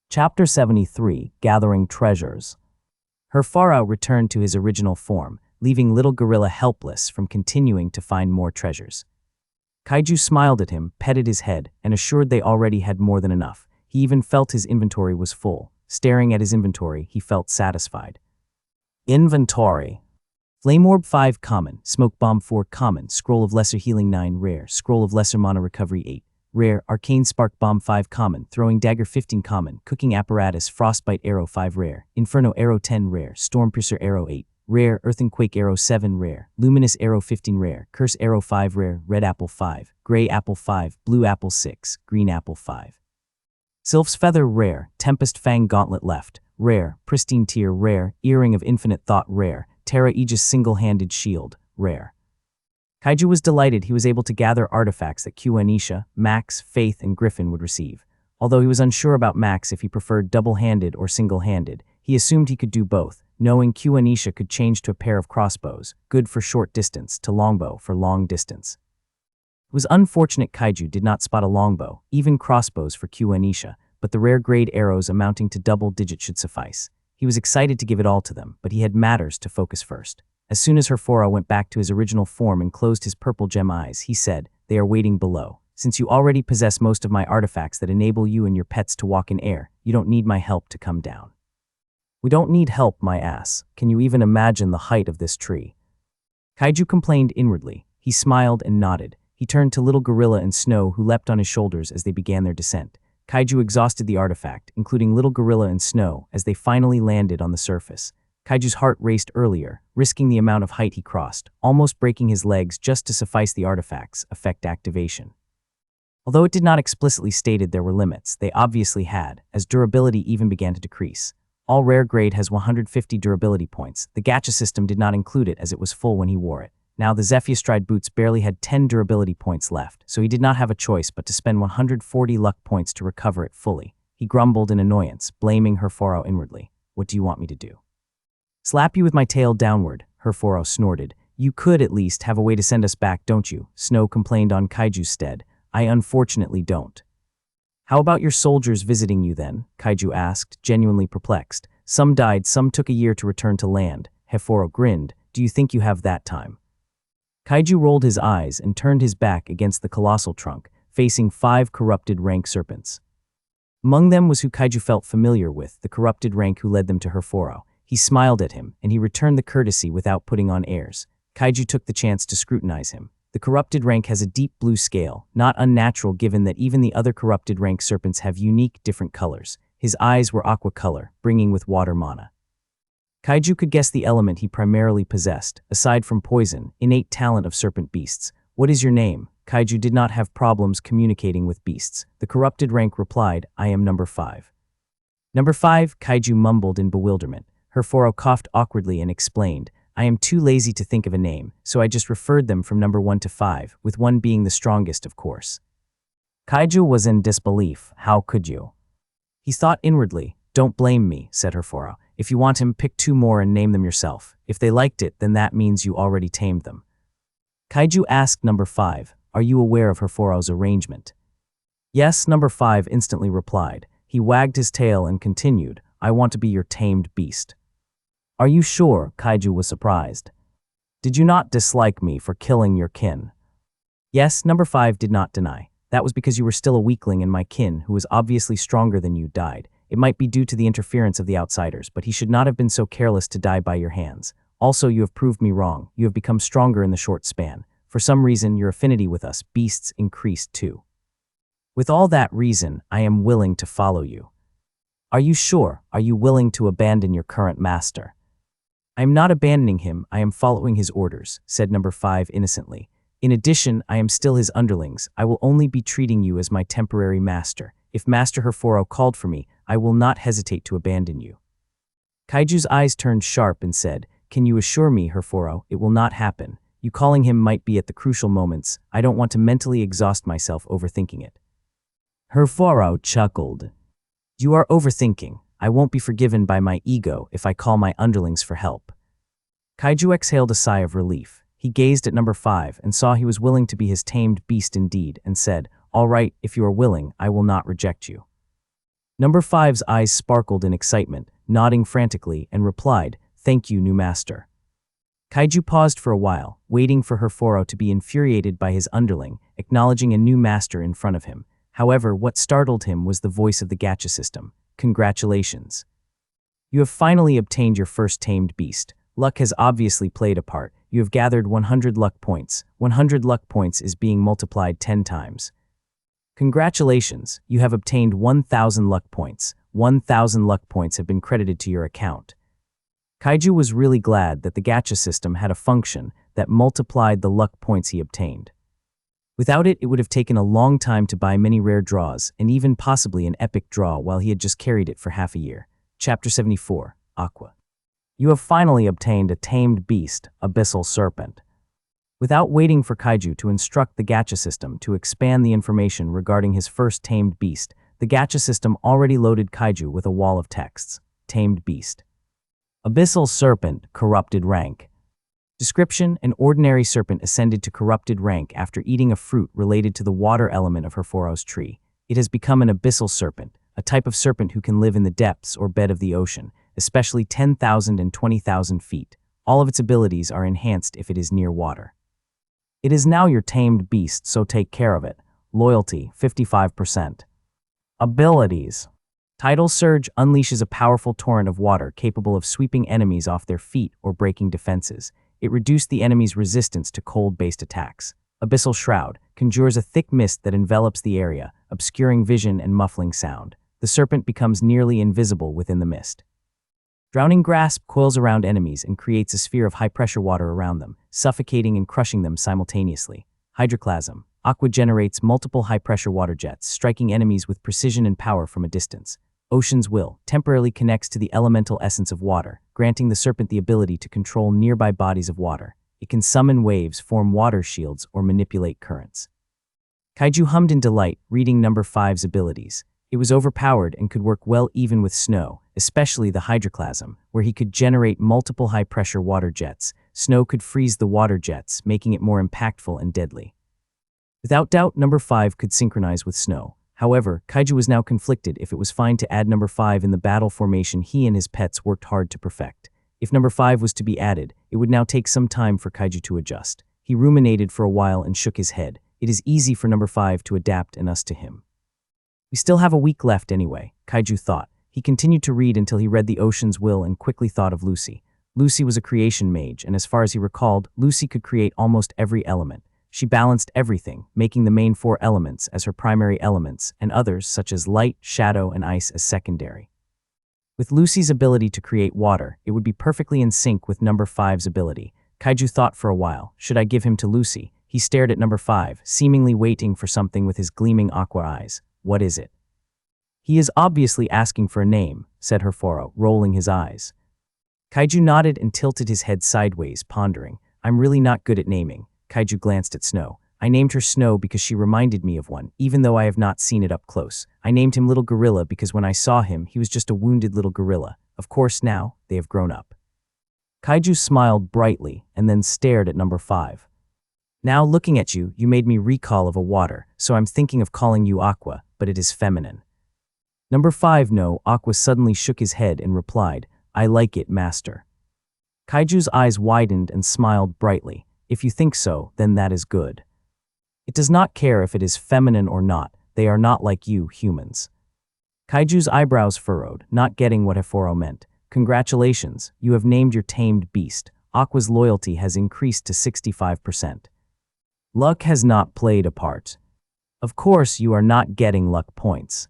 Chapter 73, Gathering Treasures. Herforo returned to his original form, leaving little gorilla helpless from continuing to find more treasures. Kaiju smiled at him, petted his head, and assured they already had more than enough. He even felt his inventory was full. Staring at his inventory, he felt satisfied. Inventory. Flame Orb 5 common, Smoke Bomb 4 common, Scroll of Lesser Healing 9 rare, Scroll of Lesser Mana Recovery 8 rare, Arcane Spark Bomb 5 common, Throwing Dagger 15 common, Cooking Apparatus Frostbite Arrow 5 rare, Inferno Arrow 10 rare, Storm Piercer Arrow 8 rare, Earthquake Arrow 7 rare, Luminous Arrow 15 rare, Curse Arrow 5 rare, Red Apple 5, Gray Apple 5, Blue Apple 6, Green Apple 5. Sylph's Feather rare, Tempest Fang Gauntlet left rare, Pristine Tear rare, Earring of Infinite Thought rare, Terra Aegis Single-Handed Shield rare. Kaiju was delighted he was able to gather artifacts that Anisha, Max, Faith, and Griffin would receive. Although he was unsure about Max if he preferred double-handed or single-handed, he assumed he could do both, knowing Anisha could change to a pair of crossbows, good for short distance, to longbow for long distance. It was unfortunate Kaiju did not spot a longbow, even crossbows for Anisha, but the rare grade arrows amounting to double digit should suffice. He was excited to give it all to them, but he had matters to focus first. As soon as Herforo went back to his original form and closed his purple gem eyes, he said, "They are waiting below. Since you already possess most of my artifacts that enable you and your pets to walk in air, you don't need my help to come down." "We don't need help, my ass. Can you even imagine the height of this tree?" Kaiju complained inwardly. He smiled and nodded. He turned to Little Gorilla and Snow, who leapt on his shoulders as they began their descent. Kaiju exhausted the artifact, including Little Gorilla and Snow, as they finally landed on the surface. Kaiju's heart raced earlier, risking the amount of height he crossed, almost breaking his legs just to suffice the artifact's effect activation. Although it did not explicitly stated there were limits, they obviously had, as durability even began to decrease. All rare grade has 150 durability points. The gacha system did not include it as it was full when he wore it. Now the Zephyrstride boots barely had 10 durability points left, so he did not have a choice but to spend 140 luck points to recover it fully. He grumbled in annoyance, blaming Herforo inwardly. "What do you want me to do?" "Slap you with my tail downward," Herforo snorted. "You could at least have a way to send us back, don't you?" Snow complained on Kaiju's stead. "I unfortunately don't." "How about your soldiers visiting you then?" Kaiju asked, genuinely perplexed. "Some died, some took a year to return to land." Herforo grinned. "Do you think you have that time?" Kaiju rolled his eyes and turned his back against the colossal trunk, facing 5 corrupted rank serpents. Among them was who Kaiju felt familiar with, the corrupted rank who led them to Herforo. He smiled at him, and he returned the courtesy without putting on airs. Kaiju took the chance to scrutinize him. The corrupted rank has a deep blue scale, not unnatural given that even the other corrupted rank serpents have unique, different colors. His eyes were aqua color, bringing with water mana. Kaiju could guess the element he primarily possessed, aside from poison, innate talent of serpent beasts. "What is your name?" Kaiju did not have problems communicating with beasts. The corrupted rank replied, "I am number 5. "Number 5, Kaiju mumbled in bewilderment. Herforo coughed awkwardly and explained, "I am too lazy to think of a name, so I just referred them from number 1 to 5, with 1 being the strongest, of course." Kaiju was in disbelief. "How could you?" He thought inwardly. "Don't blame me," said Herforo. "If you want him, pick 2 more and name them yourself. If they liked it, then that means you already tamed them." Kaiju asked number 5, "Are you aware of Herforo's arrangement?" "Yes," number 5 instantly replied. He wagged his tail and continued, I want to be your tamed beast." "Are you sure?" Kaiju was surprised. "Did you not dislike me for killing your kin?" Yes, number 5 did not deny. "That was because you were still a weakling and my kin, who was obviously stronger than you, died. It might be due to the interference of the outsiders, but he should not have been so careless to die by your hands. Also, you have proved me wrong. You have become stronger in the short span. For some reason, your affinity with us beasts increased too. With all that reason, I am willing to follow you." "Are you sure? Are you willing to abandon your current master?" "I am not abandoning him, I am following his orders," said number 5 innocently. "In addition, I am still his underlings. I will only be treating you as my temporary master. If Master Herforo called for me, I will not hesitate to abandon you." Kaiju's eyes turned sharp and said, "Can you assure me, Herforo, it will not happen? You calling him might be at the crucial moments. I don't want to mentally exhaust myself overthinking it." Herforo chuckled. "You are overthinking. I won't be forgiven by my ego if I call my underlings for help." Kaiju exhaled a sigh of relief. He gazed at number 5 and saw he was willing to be his tamed beast indeed and said, "All right, if you are willing, I will not reject you." Number 5's eyes sparkled in excitement, nodding frantically, and replied, "Thank you, new master." Kaiju paused for a while, waiting for Herforo to be infuriated by his underling, acknowledging a new master in front of him. However, what startled him was the voice of the gacha system. "Congratulations. You have finally obtained your first tamed beast. Luck has obviously played a part. You have gathered 100 luck points. 100 luck points is being multiplied 10 times. Congratulations, you have obtained 1,000 luck points. 1,000 luck points have been credited to your account." Kaiju was really glad that the gacha system had a function that multiplied the luck points he obtained. Without it, it would have taken a long time to buy many rare draws and even possibly an epic draw while he had just carried it for half a year. Chapter 74, Aqua. You have finally obtained a tamed beast, Abyssal Serpent. Without waiting for Kaiju to instruct the gacha system to expand the information regarding his first tamed beast, the gacha system already loaded Kaiju with a wall of texts. Tamed beast. Abyssal Serpent, corrupted rank. Description: an ordinary serpent ascended to corrupted rank after eating a fruit related to the water element of Herforo's tree. It has become an abyssal serpent, a type of serpent who can live in the depths or bed of the ocean, especially 10,000 and 20,000 feet. All of its abilities are enhanced if it is near water. It is now your tamed beast, so take care of it. Loyalty, 55%. Abilities. Tidal Surge unleashes a powerful torrent of water capable of sweeping enemies off their feet or breaking defenses. It reduced the enemy's resistance to cold-based attacks. Abyssal Shroud conjures a thick mist that envelops the area, obscuring vision and muffling sound. The serpent becomes nearly invisible within the mist. Drowning Grasp coils around enemies and creates a sphere of high-pressure water around them, suffocating and crushing them simultaneously. Hydroclasm. Aqua generates multiple high-pressure water jets, striking enemies with precision and power from a distance. Ocean's Will temporarily connects to the elemental essence of water, granting the serpent the ability to control nearby bodies of water. It can summon waves, form water shields, or manipulate currents. Kaiju hummed in delight, reading number 5's abilities. It was overpowered and could work well even with snow, especially the hydroclasm, where he could generate multiple high-pressure water jets. Snow could freeze the water jets, making it more impactful and deadly. Without doubt, number 5 could synchronize with snow. However, Kaiju was now conflicted if it was fine to add number 5 in the battle formation he and his pets worked hard to perfect. If number 5 was to be added, it would now take some time for Kaiju to adjust. He ruminated for a while and shook his head. It is easy for number 5 to adapt and us to him. We still have a week left anyway, Kaiju thought. He continued to read until he read the Ocean's Will and quickly thought of Lucy. Lucy was a creation mage, and as far as he recalled, Lucy could create almost every element. She balanced everything, making the main 4 elements as her primary elements, and others such as light, shadow, and ice as secondary. With Lucy's ability to create water, it would be perfectly in sync with number 5's ability. Kaiju thought for a while, should I give him to Lucy? He stared at number 5, seemingly waiting for something with his gleaming aqua eyes. What is it? He is obviously asking for a name, said Herforo, rolling his eyes. Kaiju nodded and tilted his head sideways, pondering. I'm really not good at naming. Kaiju glanced at Snow. I named her Snow because she reminded me of one, even though I have not seen it up close. I named him Little Gorilla because when I saw him, he was just a wounded little gorilla. Of course, now, they have grown up. Kaiju smiled brightly and then stared at number 5. Now, looking at you, you made me recall of a water, so I'm thinking of calling you Aqua, but it is feminine. Number 5, no. Aqua suddenly shook his head and replied, I like it, master. Kaiju's eyes widened and smiled brightly. If you think so, then that is good. It does not care if it is feminine or not, they are not like you, humans. Kaiju's eyebrows furrowed, not getting what Heforo meant. Congratulations, you have named your tamed beast. Aqua's loyalty has increased to 65%. Luck has not played a part. Of course, you are not getting luck points.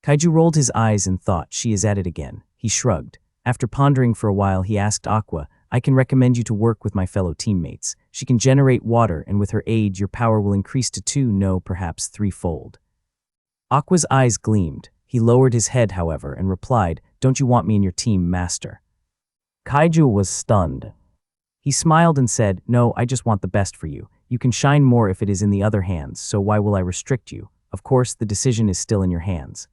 Kaiju rolled his eyes and thought, she is at it again. He shrugged. After pondering for a while, he asked Aqua, I can recommend you to work with my fellow teammates. She can generate water, and with her aid, your power will increase to 2, no, perhaps 3-fold. Aqua's eyes gleamed. He lowered his head, however, and replied, don't you want me in your team, master? Kaiju was stunned. He smiled and said, no, I just want the best for you. You can shine more if it is in the other hands, so why will I restrict you? Of course, the decision is still in your hands.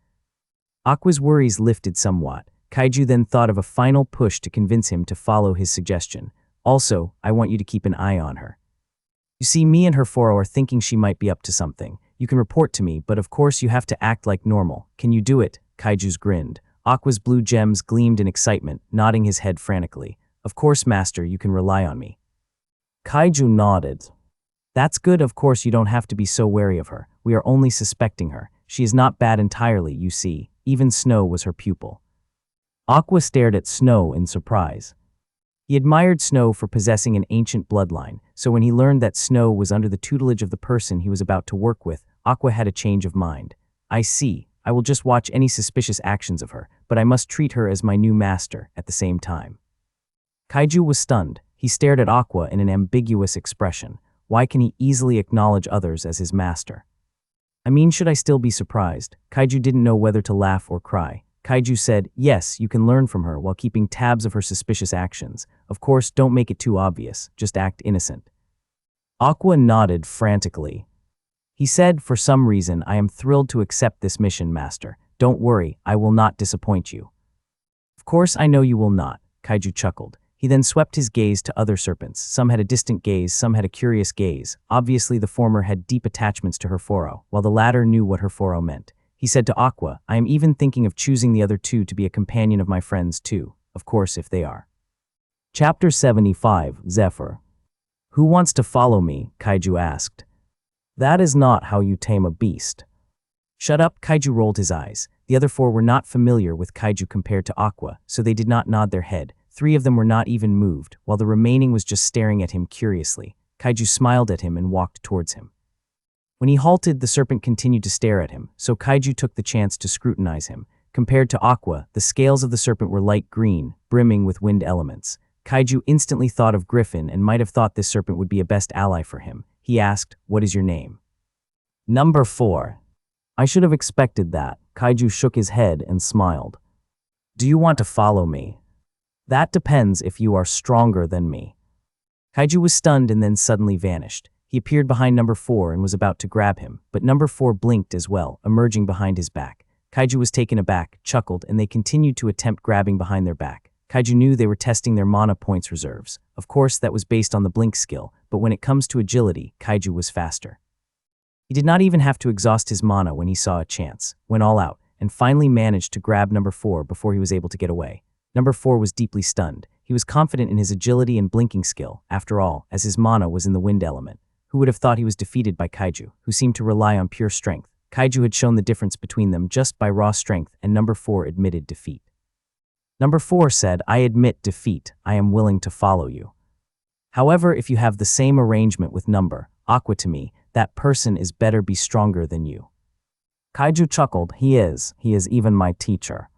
Aqua's worries lifted somewhat. Kaiju then thought of a final push to convince him to follow his suggestion. Also, I want you to keep an eye on her. You see, me and Heforo are thinking she might be up to something. You can report to me, but of course you have to act like normal. Can you do it? Kaiju's grinned. Aqua's blue gems gleamed in excitement, nodding his head frantically. Of course, master, you can rely on me. Kaiju nodded. That's good, of course you don't have to be so wary of her. We are only suspecting her. She is not bad entirely, you see. Even Snow was her pupil. Aqua stared at Snow in surprise. He admired Snow for possessing an ancient bloodline, so when he learned that Snow was under the tutelage of the person he was about to work with, Aqua had a change of mind. I see. I will just watch any suspicious actions of her, but I must treat her as my new master at the same time. Kaiju was stunned. He stared at Aqua in an ambiguous expression. Why can he easily acknowledge others as his master? I mean, should I still be surprised? Kaiju didn't know whether to laugh or cry. Kaiju said, yes, you can learn from her while keeping tabs of her suspicious actions. Of course, don't make it too obvious, just act innocent. Aqua nodded frantically. He said, for some reason, I am thrilled to accept this mission, master. Don't worry, I will not disappoint you. Of course, I know you will not, Kaiju chuckled. He then swept his gaze to other serpents. Some had a distant gaze, some had a curious gaze. Obviously, the former had deep attachments to Heforo, while the latter knew what Heforo meant. He said to Aqua, I am even thinking of choosing the other two to be a companion of my friends too, of course if they are. Chapter 75, Zephyr. Who wants to follow me? Kaiju asked. That is not how you tame a beast. Shut up, Kaiju rolled his eyes. The other 4 were not familiar with Kaiju compared to Aqua, so they did not nod their head. 3 of them were not even moved, while the remaining was just staring at him curiously. Kaiju smiled at him and walked towards him. When he halted, the serpent continued to stare at him, so Kaiju took the chance to scrutinize him. Compared to Aqua, the scales of the serpent were light green, brimming with wind elements. Kaiju instantly thought of Griffin and might have thought this serpent would be a best ally for him. He asked, what is your name? Number 4. I should have expected that. Kaiju shook his head and smiled. Do you want to follow me? That depends if you are stronger than me. Kaiju was stunned and then suddenly vanished. He appeared behind number 4 and was about to grab him, but number 4 blinked as well, emerging behind his back. Kaiju was taken aback, chuckled, and they continued to attempt grabbing behind their back. Kaiju knew they were testing their mana points reserves. Of course, that was based on the blink skill, but when it comes to agility, Kaiju was faster. He did not even have to exhaust his mana when he saw a chance, went all out, and finally managed to grab number 4 before he was able to get away. Number 4 was deeply stunned. He was confident in his agility and blinking skill, after all, as his mana was in the wind element. Who would have thought he was defeated by Kaiju, who seemed to rely on pure strength? Kaiju had shown the difference between them just by raw strength, and number 4 admitted defeat. Number 4 said, I admit defeat. I am willing to follow you. However, if you have the same arrangement with number, Aqua to me, that person is better be stronger than you. Kaiju chuckled, he is even my teacher.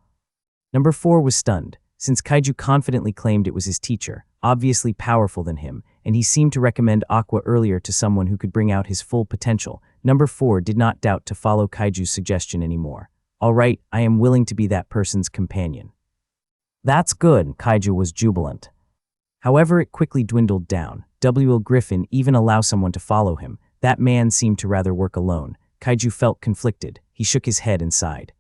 Number 4 was stunned. Since Kaiju confidently claimed it was his teacher, obviously powerful than him, and he seemed to recommend Aqua earlier to someone who could bring out his full potential, number 4 did not doubt to follow Kaiju's suggestion anymore. All right, I am willing to be that person's companion. That's good, Kaiju was jubilant. However, it quickly dwindled down. Will Griffin even allow someone to follow him? That man seemed to rather work alone. Kaiju felt conflicted. He shook his head and sighed.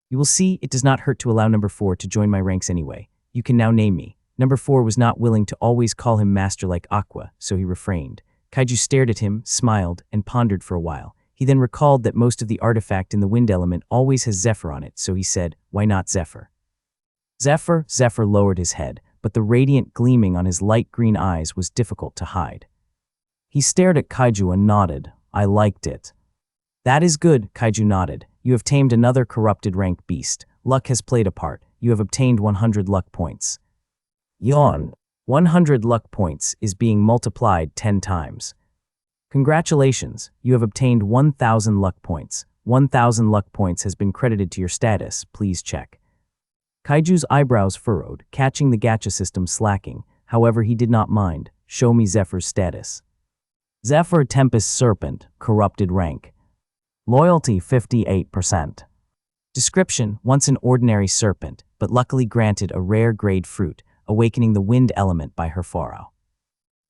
You will see, it does not hurt to allow number 4 to join my ranks anyway. You can now name me. Number 4 was not willing to always call him master like Aqua, so he refrained. Kaiju stared at him, smiled, and pondered for a while. He then recalled that most of the artifact in the wind element always has Zephyr on it, so he said, "Why not Zephyr?" Zephyr lowered his head, but the radiant gleaming on his light green eyes was difficult to hide. He stared at Kaiju and nodded. "I liked it." "That is good," Kaiju nodded. "You have tamed another corrupted rank beast. Luck has played a part. You have obtained 100 luck points." Yawn. 100 luck points is being multiplied 10 times. Congratulations, you have obtained 1,000 luck points. 1,000 luck points has been credited to your status, please check. Kaiju's eyebrows furrowed, catching the gacha system slacking. However, he did not mind. Show me Zephyr's status. Zephyr Tempest Serpent, corrupted rank. Loyalty 58%. Description: once an ordinary serpent, but luckily granted a rare grade fruit, awakening the wind element by Herforo.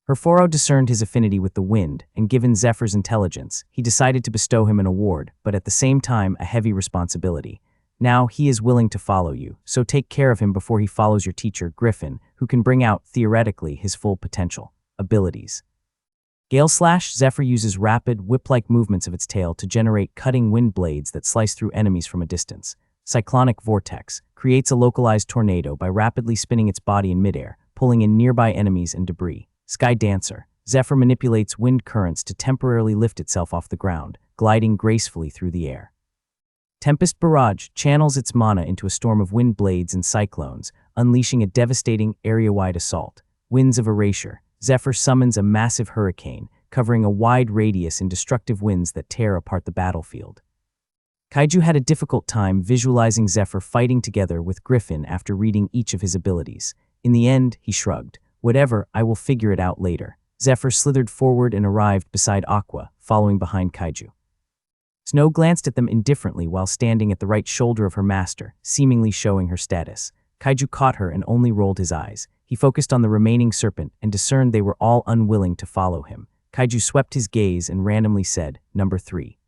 Herforo discerned his affinity with the wind, and given Zephyr's intelligence, he decided to bestow him an award, but at the same time a heavy responsibility. Now he is willing to follow you, so take care of him before he follows your teacher, Griffin, who can bring out, theoretically, his full potential. Abilities. Gale Slash: Zephyr uses rapid, whip-like movements of its tail to generate cutting wind blades that slice through enemies from a distance. Cyclonic Vortex: creates a localized tornado by rapidly spinning its body in midair, pulling in nearby enemies and debris. Sky Dancer: Zephyr manipulates wind currents to temporarily lift itself off the ground, gliding gracefully through the air. Tempest Barrage: channels its mana into a storm of wind blades and cyclones, unleashing a devastating, area-wide assault. Winds of Erasure: Zephyr summons a massive hurricane, covering a wide radius in destructive winds that tear apart the battlefield. Kaiju had a difficult time visualizing Zephyr fighting together with Griffin after reading each of his abilities. In the end, he shrugged. "Whatever, I will figure it out later." Zephyr slithered forward and arrived beside Aqua, following behind Kaiju. Snow glanced at them indifferently while standing at the right shoulder of her master, seemingly showing her status. Kaiju caught her and only rolled his eyes. He focused on the remaining serpent and discerned they were all unwilling to follow him. Kaiju swept his gaze and randomly said, "Number 3.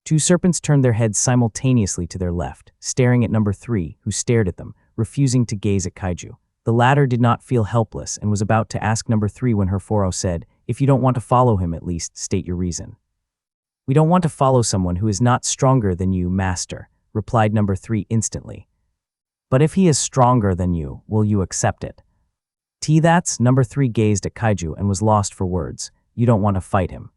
Two serpents turned their heads simultaneously to their left, staring at number 3, who stared at them, refusing to gaze at Kaiju. The latter did not feel helpless and was about to ask number 3 when Herforo said, "If you don't want to follow him, at least state your reason." "We don't want to follow someone who is not stronger than you, master," replied number 3 instantly. "But if he is stronger than you, will you accept it?" That's number 3 gazed at Kaiju and was lost for words. "You don't want to fight him."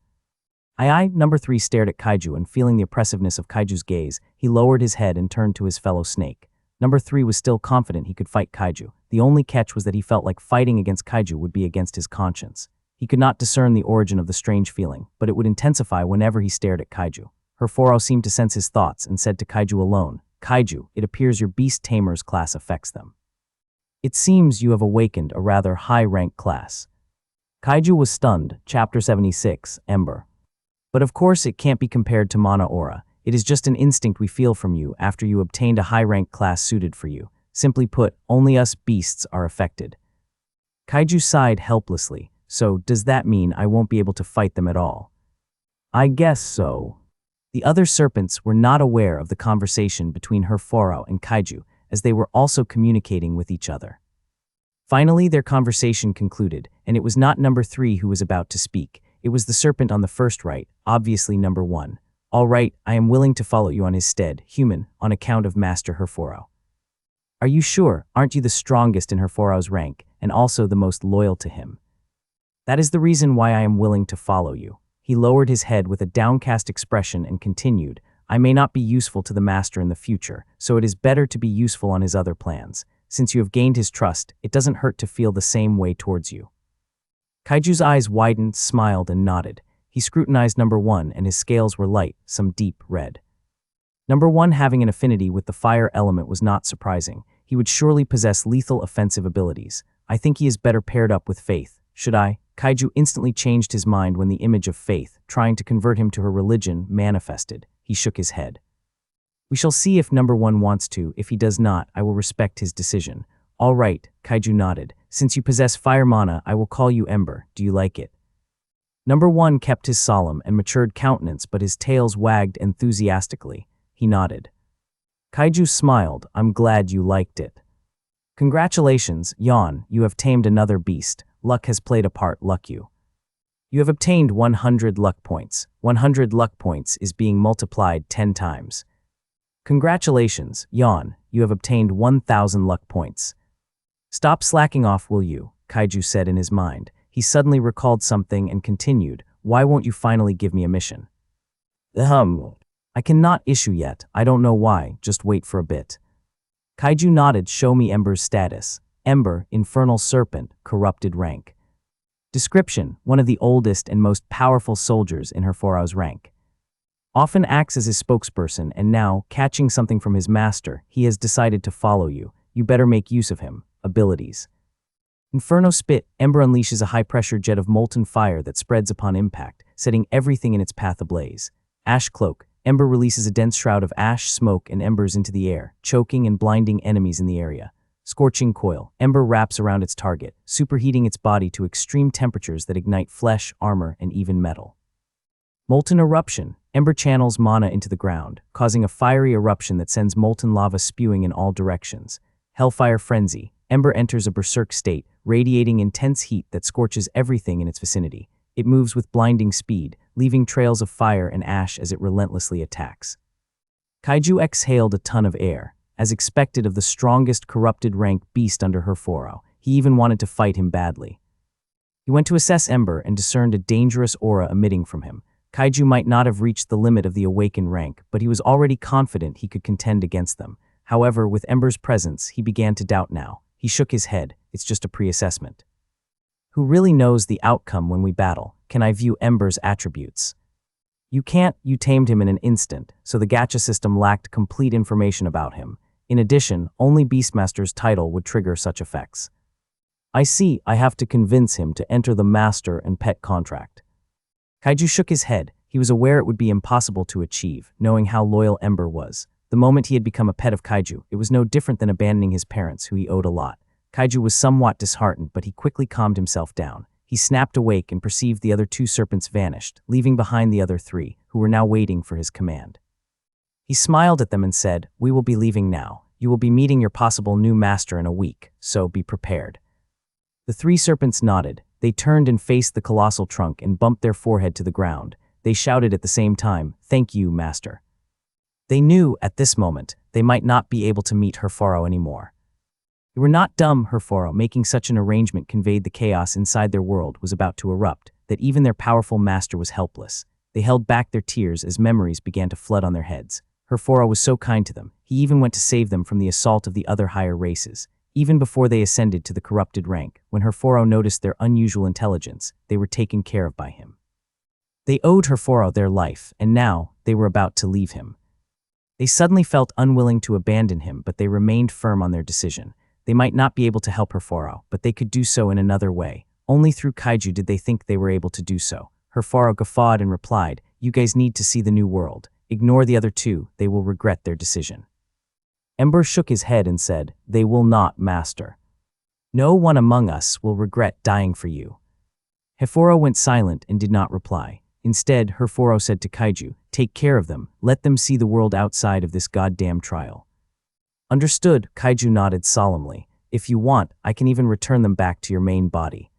Aye, number 3 stared at Kaiju, and feeling the oppressiveness of Kaiju's gaze, he lowered his head and turned to his fellow snake. Number 3 was still confident he could fight Kaiju. The only catch was that he felt like fighting against Kaiju would be against his conscience. He could not discern the origin of the strange feeling, but it would intensify whenever he stared at Kaiju. Herforo seemed to sense his thoughts and said to Kaiju alone, "Kaiju, it appears your Beast Tamer's class affects them. It seems you have awakened a rather high-rank class." Kaiju was stunned. Chapter 76, Ember. "But of course it can't be compared to Mana Aura. It is just an instinct we feel from you after you obtained a high-rank class suited for you. Simply put, only us beasts are affected." Kaiju sighed helplessly. "So, does that mean I won't be able to fight them at all?" "I guess so." The other serpents were not aware of the conversation between Herforo and Kaiju, as they were also communicating with each other. Finally, their conversation concluded, and it was not number 3 who was about to speak. It was the serpent on the first right, obviously number 1. "All right, I am willing to follow you on his stead, human, on account of Master Herforo." "Are you sure? Aren't you the strongest in Herforo's rank, and also the most loyal to him?" "That is the reason why I am willing to follow you." He lowered his head with a downcast expression and continued, "I may not be useful to the master in the future, so it is better to be useful on his other plans. Since you have gained his trust, it doesn't hurt to feel the same way towards you." Kaiju's eyes widened, smiled, and nodded. He scrutinized number 1, and his scales were light, some deep red. Number 1 having an affinity with the fire element was not surprising. He would surely possess lethal offensive abilities. "I think he is better paired up with Faith. Should I?" Kaiju instantly changed his mind when the image of Faith, trying to convert him to her religion, manifested. He shook his head. "We shall see if number 1 wants to. If he does not, I will respect his decision." "All right," Kaiju nodded. "Since you possess fire mana, I will call you Ember. Do you like it?" Number 1 kept his solemn and matured countenance, but his tails wagged enthusiastically. He nodded. Kaiju smiled. "I'm glad you liked it." "Congratulations, Yawn, you have tamed another beast. Luck has played a part, luck you." You have obtained 100 luck points. 100 luck points is being multiplied 10 times. Congratulations, Yawn, you have obtained 1,000 luck points. Stop slacking off, will you? Kaiju said in his mind. He suddenly recalled something and continued, why won't you finally give me a mission? I cannot issue yet, I don't know why, just wait for a bit. Kaiju nodded, show me Ember's status. Ember, Infernal Serpent, Corrupted rank. Description, one of the oldest and most powerful soldiers in Herforo's rank. Often acts as his spokesperson and now, catching something from his master, he has decided to follow you. You better make use of him. Abilities. Inferno Spit, Ember unleashes a high-pressure jet of molten fire that spreads upon impact, setting everything in its path ablaze. Ash Cloak, Ember releases a dense shroud of ash, smoke, and embers into the air, choking and blinding enemies in the area. Scorching Coil, Ember wraps around its target, superheating its body to extreme temperatures that ignite flesh, armor, and even metal. Molten Eruption, Ember channels mana into the ground, causing a fiery eruption that sends molten lava spewing in all directions. Hellfire Frenzy, Ember enters a berserk state, radiating intense heat that scorches everything in its vicinity. It moves with blinding speed, leaving trails of fire and ash as it relentlessly attacks. Kaiju exhaled a ton of air. As expected of the strongest corrupted rank beast under Herforo, he even wanted to fight him badly. He went to assess Ember and discerned a dangerous aura emitting from him. Kaiju might not have reached the limit of the awakened rank, but he was already confident he could contend against them. However, with Ember's presence, he began to doubt now. He shook his head. It's just a pre-assessment. Who really knows the outcome when we battle? Can I view Ember's attributes? You can't. You tamed him in an instant, so the gacha system lacked complete information about him. In addition, only Beastmaster's title would trigger such effects. I see. I have to convince him to enter the master and pet contract. Kaiju shook his head. He was aware it would be impossible to achieve, knowing how loyal Ember was. The moment he had become a pet of Kaiju, it was no different than abandoning his parents, who he owed a lot. Kaiju was somewhat disheartened, but he quickly calmed himself down. He snapped awake and perceived the other two serpents vanished, leaving behind the other three, who were now waiting for his command. He smiled at them and said, we will be leaving now. You will be meeting your possible new master in a week, so be prepared. The three serpents nodded. They turned and faced the colossal trunk and bumped their forehead to the ground. They shouted at the same time, thank you, master. They knew, at this moment, they might not be able to meet Herforo anymore. They were not dumb. Herforo, making such an arrangement, conveyed the chaos inside their world was about to erupt, that even their powerful master was helpless. They held back their tears as memories began to flood on their heads. Herforo was so kind to them. He even went to save them from the assault of the other higher races. Even before they ascended to the corrupted rank, when Herforo noticed their unusual intelligence, they were taken care of by him. They owed Herforo their life, and now they were about to leave him. They suddenly felt unwilling to abandon him, but they remained firm on their decision. They might not be able to help Herforo, but they could do so in another way. Only through Kaiju did they think they were able to do so. Herforo guffawed and replied, you guys need to see the new world. Ignore the other two, they will regret their decision. Ember shook his head and said, they will not, master. No one among us will regret dying for you. Herforo went silent and did not reply. Instead, Herforo said to Kaiju, take care of them, let them see the world outside of this goddamn trial. Understood, Kaiju nodded solemnly. If you want, I can even return them back to your main body.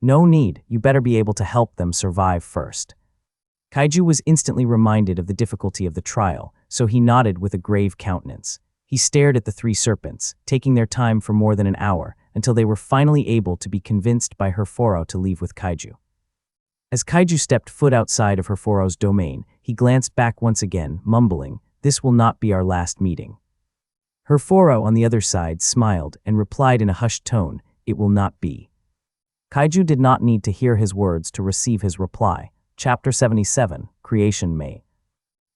No need, you better be able to help them survive first. Kaiju was instantly reminded of the difficulty of the trial, so he nodded with a grave countenance. He stared at the three serpents, taking their time for more than an hour, until they were finally able to be convinced by Herforo to leave with Kaiju. As Kaiju stepped foot outside of Herforo's domain, he glanced back once again, mumbling, this will not be our last meeting. Herforo, on the other side, smiled and replied in a hushed tone, it will not be. Kaiju did not need to hear his words to receive his reply. Chapter 77, Creation May.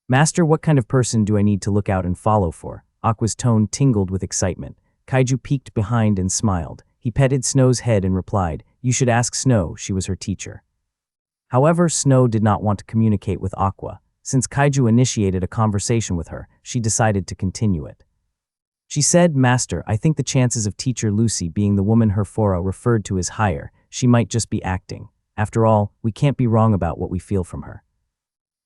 Master, what kind of person do I need to look out and follow for? Aqua's tone tingled with excitement. Kaiju peeked behind and smiled. He petted Snow's head and replied, you should ask Snow, she was her teacher. However, Snow did not want to communicate with Aqua. Since Kaiju initiated a conversation with her, she decided to continue it. She said, Master, I think the chances of teacher Lucy being the woman Herforo referred to is higher. She might just be acting. After all, we can't be wrong about what we feel from her.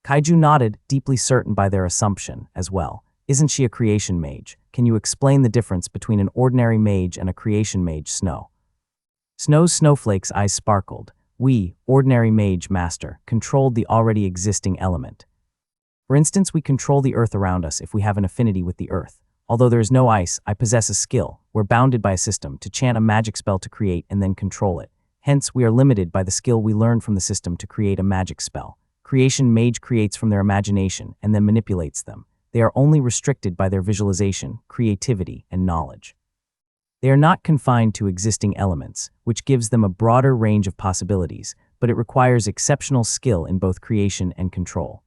Kaiju nodded, deeply certain by their assumption, as well. Isn't she a creation mage? Can you explain the difference between an ordinary mage and a creation mage, Snow? Snow's snowflake's eyes sparkled. We, ordinary mage master, controlled the already existing element. For instance, we control the earth around us if we have an affinity with the earth. Although there is no ice, I possess a skill. We're bounded by a system to chant a magic spell to create and then control it. Hence, we are limited by the skill we learn from the system to create a magic spell. Creation mage creates from their imagination and then manipulates them. They are only restricted by their visualization, creativity, and knowledge. They are not confined to existing elements, which gives them a broader range of possibilities, but it requires exceptional skill in both creation and control.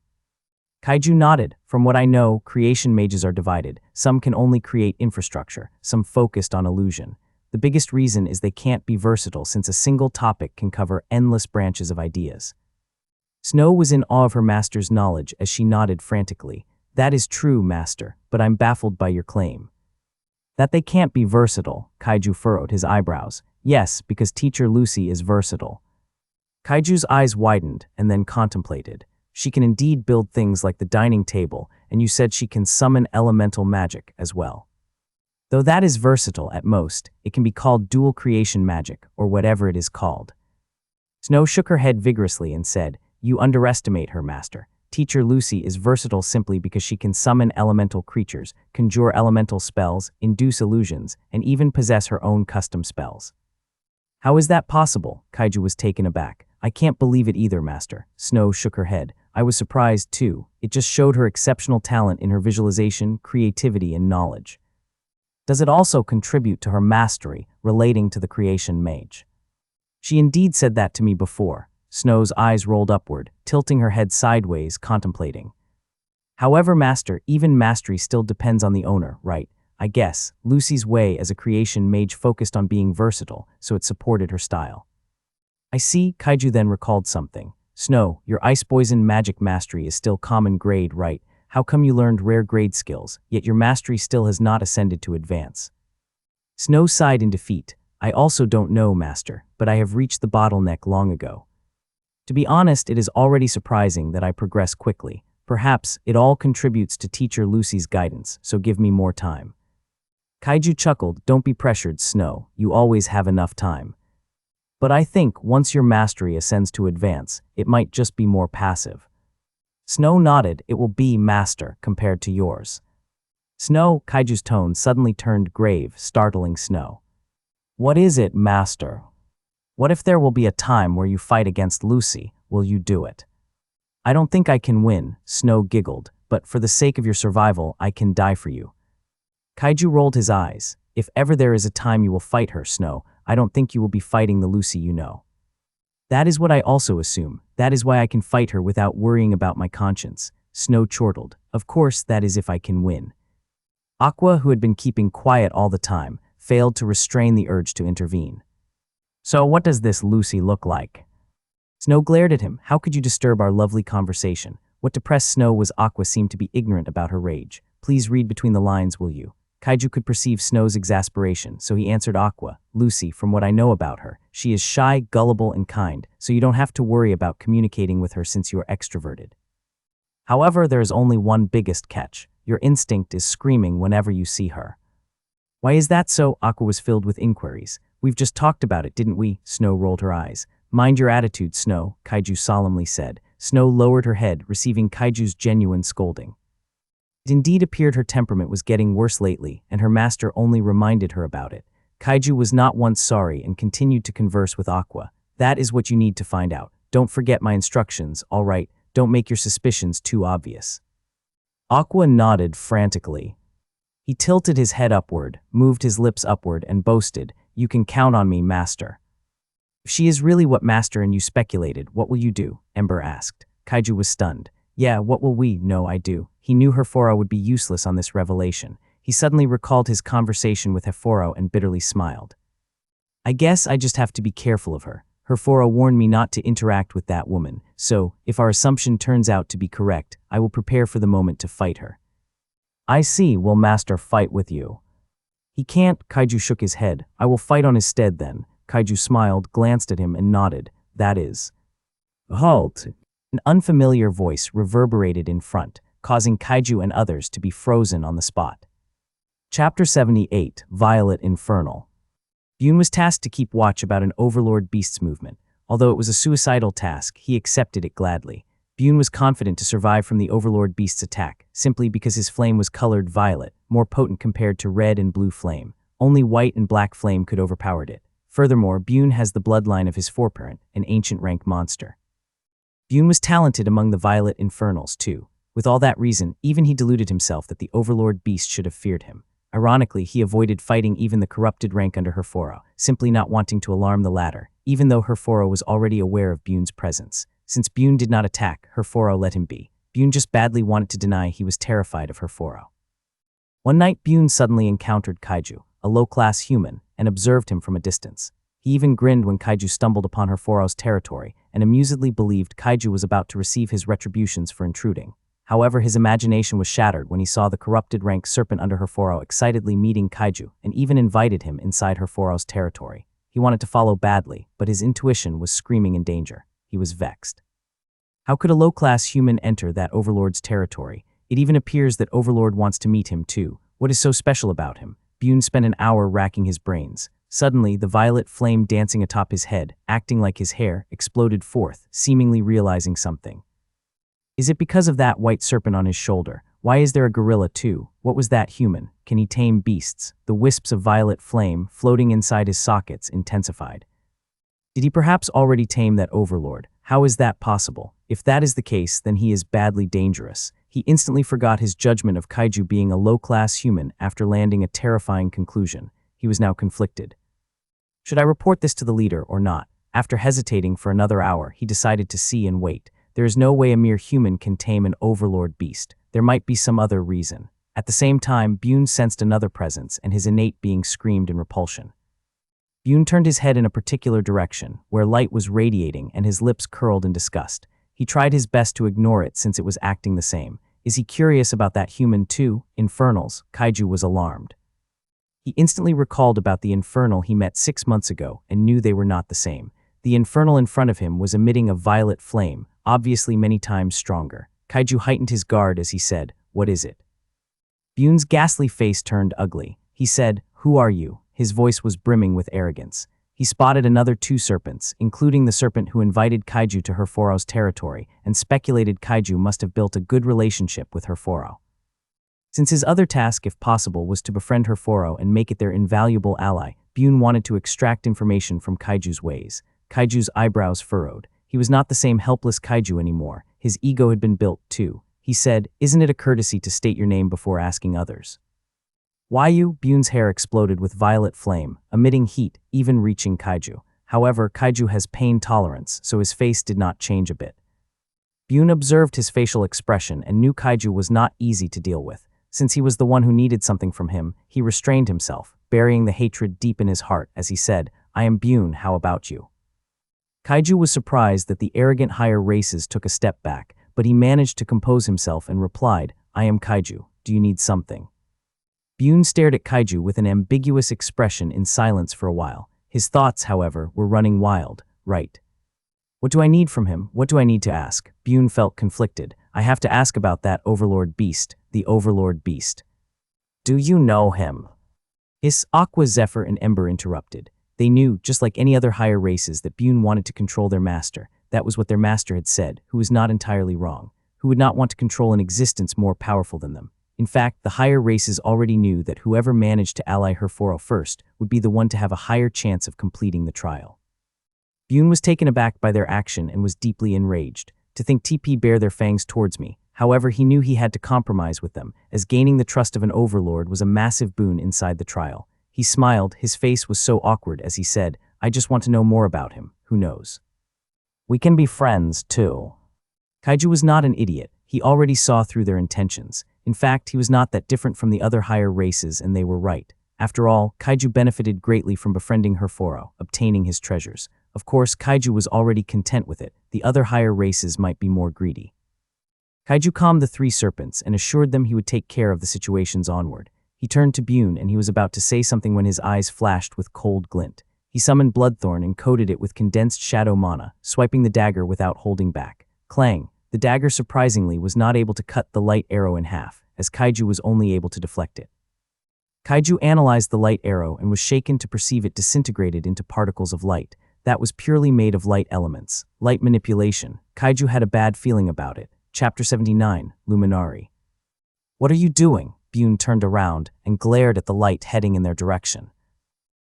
Kaiju nodded. From what I know, creation mages are divided. Some can only create infrastructure, some focused on illusion. The biggest reason is they can't be versatile since a single topic can cover endless branches of ideas. Snow was in awe of her master's knowledge as she nodded frantically. That is true, master, but I'm baffled by your claim. That they can't be versatile, Kaiju furrowed his eyebrows. Yes, because teacher Lucy is versatile. Kaiju's eyes widened and then contemplated. She can indeed build things like the dining table, and you said she can summon elemental magic as well. Though that is versatile at most, it can be called dual creation magic, or whatever it is called. Snow shook her head vigorously and said, You underestimate her, master. Teacher Lucy is versatile simply because she can summon elemental creatures, conjure elemental spells, induce illusions, and even possess her own custom spells. How is that possible? Kaiju was taken aback. I can't believe it either, master. Snow shook her head. I was surprised too. It just showed her exceptional talent in her visualization, creativity, and knowledge. Does it also contribute to her mastery relating to the creation mage? She indeed said that to me before. Snow's eyes rolled upward, tilting her head sideways, contemplating. However, master, even mastery still depends on the owner, right? I guess. Lucy's way as a creation mage focused on being versatile, so it supported her style. I see. Kaiju then recalled something. Snow, your ice poison magic mastery is still common grade, right? How come you learned rare grade skills, yet your mastery still has not ascended to advance? Snow sighed in defeat. I also don't know, master, but I have reached the bottleneck long ago. To be honest, it is already surprising that I progress quickly. Perhaps it all contributes to teacher Lucy's guidance, so give me more time. Kaiju chuckled. Don't be pressured, Snow. You always have enough time. But I think once your mastery ascends to advance, it might just be more passive. Snow nodded. It will be master compared to yours. Snow, Kaiju's tone suddenly turned grave, startling Snow. What is it, master? What if there will be a time where you fight against Lucy? Will you do it? I don't think I can win, Snow giggled, but for the sake of your survival, I can die for you. Kaiju rolled his eyes. If ever there is a time you will fight her, Snow, I don't think you will be fighting the Lucy you know. That is what I also assume. That is why I can fight her without worrying about my conscience. Snow chortled. Of course, that is if I can win. Aqua, who had been keeping quiet all the time, failed to restrain the urge to intervene. So what does this Lucy look like? Snow glared at him. How could you disturb our lovely conversation? What depressed Snow was Aqua seemed to be ignorant about her rage. Please read between the lines, will you? Kaiju could perceive Snow's exasperation, so he answered Aqua. Lucy, from what I know about her, she is shy, gullible, and kind, so you don't have to worry about communicating with her since you are extroverted. However, there is only one biggest catch. Your instinct is screaming whenever you see her. Why is that so? Aqua was filled with inquiries. We've just talked about it, didn't we? Snow rolled her eyes. Mind your attitude, Snow, Kaiju solemnly said. Snow lowered her head, receiving Kaiju's genuine scolding. It indeed appeared her temperament was getting worse lately, and her master only reminded her about it. Kaiju was not once sorry and continued to converse with Aqua. That is what you need to find out. Don't forget my instructions, all right? Don't make your suspicions too obvious. Aqua nodded frantically. He tilted his head upward, moved his lips upward, and boasted, You can count on me, master. If she is really what master and you speculated, what will you do? Ember asked. Kaiju was stunned. Yeah, what will we? No, I do. He knew Heforo would be useless on this revelation. He suddenly recalled his conversation with Heforo and bitterly smiled. I guess I just have to be careful of her. Heforo warned me not to interact with that woman, so, if our assumption turns out to be correct, I will prepare for the moment to fight her. I see. Will master fight with you? He can't, Kaiju shook his head. I will fight on his stead then. Kaiju smiled, glanced at him, and nodded. That is. Halt! An unfamiliar voice reverberated in front, causing Kaiju and others to be frozen on the spot. Chapter 78, Violet Infernal. Yun was tasked to keep watch about an overlord beast's movement. Although it was a suicidal task, he accepted it gladly. Bune was confident to survive from the Overlord Beast's attack, simply because his flame was colored violet, more potent compared to red and blue flame. Only white and black flame could overpower it. Furthermore, Bune has the bloodline of his foreparent, an ancient rank monster. Bune was talented among the violet infernals, too. With all that reason, even he deluded himself that the Overlord Beast should have feared him. Ironically, he avoided fighting even the corrupted rank under Herforo, simply not wanting to alarm the latter, even though Herforo was already aware of Bune's presence. Since Bune did not attack, Herforo let him be. Bune just badly wanted to deny he was terrified of Herforo. One night, Bune suddenly encountered Kaiju, a low-class human, and observed him from a distance. He even grinned when Kaiju stumbled upon Herforo's territory, and amusedly believed Kaiju was about to receive his retributions for intruding. However, his imagination was shattered when he saw the corrupted rank serpent under Herforo excitedly meeting Kaiju, and even invited him inside Herforo's territory. He wanted to follow badly, but his intuition was screaming in danger. He was vexed. How could a low-class human enter that Overlord's territory? It even appears that Overlord wants to meet him too. What is so special about him? Bune spent an hour racking his brains. Suddenly, the violet flame dancing atop his head, acting like his hair, exploded forth, seemingly realizing something. Is it because of that white serpent on his shoulder? Why is there a gorilla too? What was that human? Can he tame beasts? The wisps of violet flame floating inside his sockets intensified. Did he perhaps already tame that Overlord? How is that possible? If that is the case, then he is badly dangerous. He instantly forgot his judgment of Kaiju being a low-class human after landing a terrifying conclusion. He was now conflicted. Should I report this to the leader or not? After hesitating for another hour, he decided to see and wait. There is no way a mere human can tame an Overlord beast. There might be some other reason. At the same time, Bune sensed another presence, and his innate being screamed in repulsion. Bune turned his head in a particular direction, where light was radiating and his lips curled in disgust. He tried his best to ignore it since it was acting the same. Is he curious about that human too? Infernals. Kaiju was alarmed. He instantly recalled about the infernal he met 6 months ago and knew they were not the same. The infernal in front of him was emitting a violet flame, obviously many times stronger. Kaiju heightened his guard as he said, "What is it?" Bune's ghastly face turned ugly. He said, "Who are you?" His voice was brimming with arrogance. He spotted another 2 serpents, including the serpent who invited Kaiju to Herforo's territory, and speculated Kaiju must have built a good relationship with Herforo. Since his other task, if possible, was to befriend Herforo and make it their invaluable ally, Bune wanted to extract information from Kaiju's ways. Kaiju's eyebrows furrowed. He was not the same helpless Kaiju anymore. His ego had been built, too. He said, "Isn't it a courtesy to state your name before asking others?" "Why you?" Bune's hair exploded with violet flame, emitting heat, even reaching Kaiju. However, Kaiju has pain tolerance, so his face did not change a bit. Bune observed his facial expression and knew Kaiju was not easy to deal with. Since he was the one who needed something from him, he restrained himself, burying the hatred deep in his heart as he said, "I am Bune, how about you?" Kaiju was surprised that the arrogant higher races took a step back, but he managed to compose himself and replied, "I am Kaiju. Do you need something?" Bune stared at Kaiju with an ambiguous expression in silence for a while. His thoughts, however, were running wild. Right. What do I need from him? What do I need to ask? Bune felt conflicted. I have to ask about that Overlord Beast, the Overlord Beast. Do you know him? Aqua, Zephyr, and Ember interrupted. They knew, just like any other higher races, that Bune wanted to control their master. That was what their master had said, who was not entirely wrong, who would not want to control an existence more powerful than them. In fact, the higher races already knew that whoever managed to ally Herforo first would be the one to have a higher chance of completing the trial. Bune was taken aback by their action and was deeply enraged. To think TP bare their fangs towards me. However, he knew he had to compromise with them, as gaining the trust of an overlord was a massive boon inside the trial. He smiled, his face was so awkward as he said, "I just want to know more about him. Who knows? We can be friends, too." Kaiju was not an idiot. He already saw through their intentions. In fact, he was not that different from the other higher races, and they were right. After all, Kaiju benefited greatly from befriending Herforo, obtaining his treasures. Of course, Kaiju was already content with it. The other higher races might be more greedy. Kaiju calmed the 3 serpents and assured them he would take care of the situations onward. He turned to Bune and he was about to say something when his eyes flashed with cold glint. He summoned Bloodthorn and coated it with condensed shadow mana, swiping the dagger without holding back. Clang! The dagger surprisingly was not able to cut the light arrow in half, as Kaiju was only able to deflect it. Kaiju analyzed the light arrow and was shaken to perceive it disintegrated into particles of light. That was purely made of light elements. Light manipulation. Kaiju had a bad feeling about it. Chapter 79, Luminari. What are you doing? Bune turned around and glared at the light heading in their direction.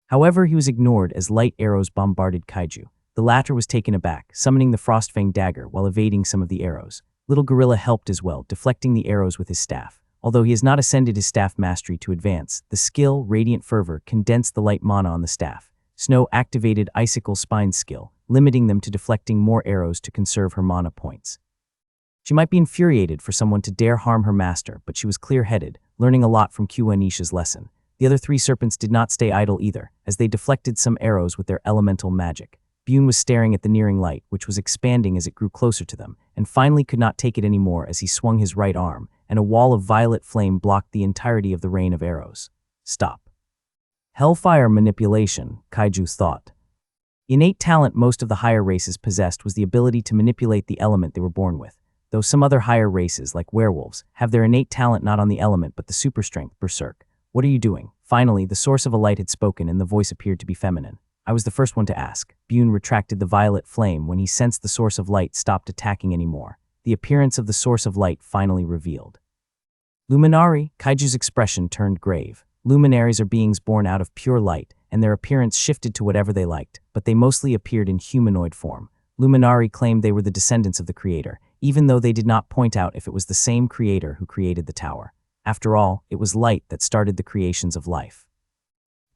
However, he was ignored as light arrows bombarded Kaiju. The latter was taken aback, summoning the Frostfang dagger while evading some of the arrows. Little Gorilla helped as well, deflecting the arrows with his staff. Although he has not ascended his staff mastery to advance, the skill, Radiant Fervor, condensed the light mana on the staff. Snow activated Icicle Spine's skill, limiting them to deflecting more arrows to conserve her mana points. She might be infuriated for someone to dare harm her master, but she was clear-headed, learning a lot from Q-Anisha's lesson. The other three serpents did not stay idle either, as they deflected some arrows with their elemental magic. Bune was staring at the nearing light, which was expanding as it grew closer to them, and finally could not take it anymore as he swung his right arm, and a wall of violet flame blocked the entirety of the rain of arrows. Stop. Hellfire manipulation, Kaiju thought. The innate talent most of the higher races possessed was the ability to manipulate the element they were born with, though some other higher races, like werewolves, have their innate talent not on the element but the super strength, berserk. What are you doing? Finally, the source of a light had spoken and the voice appeared to be feminine. I was the first one to ask. Bune retracted the violet flame when he sensed the source of light stopped attacking anymore. The appearance of the source of light finally revealed. Luminari, Kaiju's expression turned grave. Luminaries are beings born out of pure light, and their appearance shifted to whatever they liked, but they mostly appeared in humanoid form. Luminari claimed they were the descendants of the creator, even though they did not point out if it was the same creator who created the tower. After all, it was light that started the creations of life.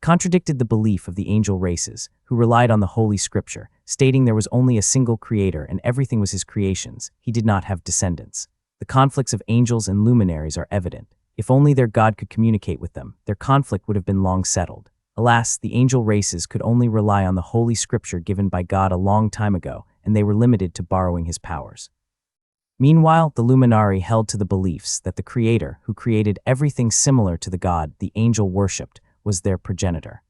Contradicted the belief of the angel races, who relied on the Holy Scripture, stating there was only a single creator and everything was his creations. He did not have descendants. The conflicts of angels and luminaries are evident. If only their God could communicate with them, their conflict would have been long settled. Alas, the angel races could only rely on the Holy Scripture given by God a long time ago, and they were limited to borrowing his powers. Meanwhile, the Luminari held to the beliefs that the Creator, who created everything similar to the God the angel worshipped, was their progenitor.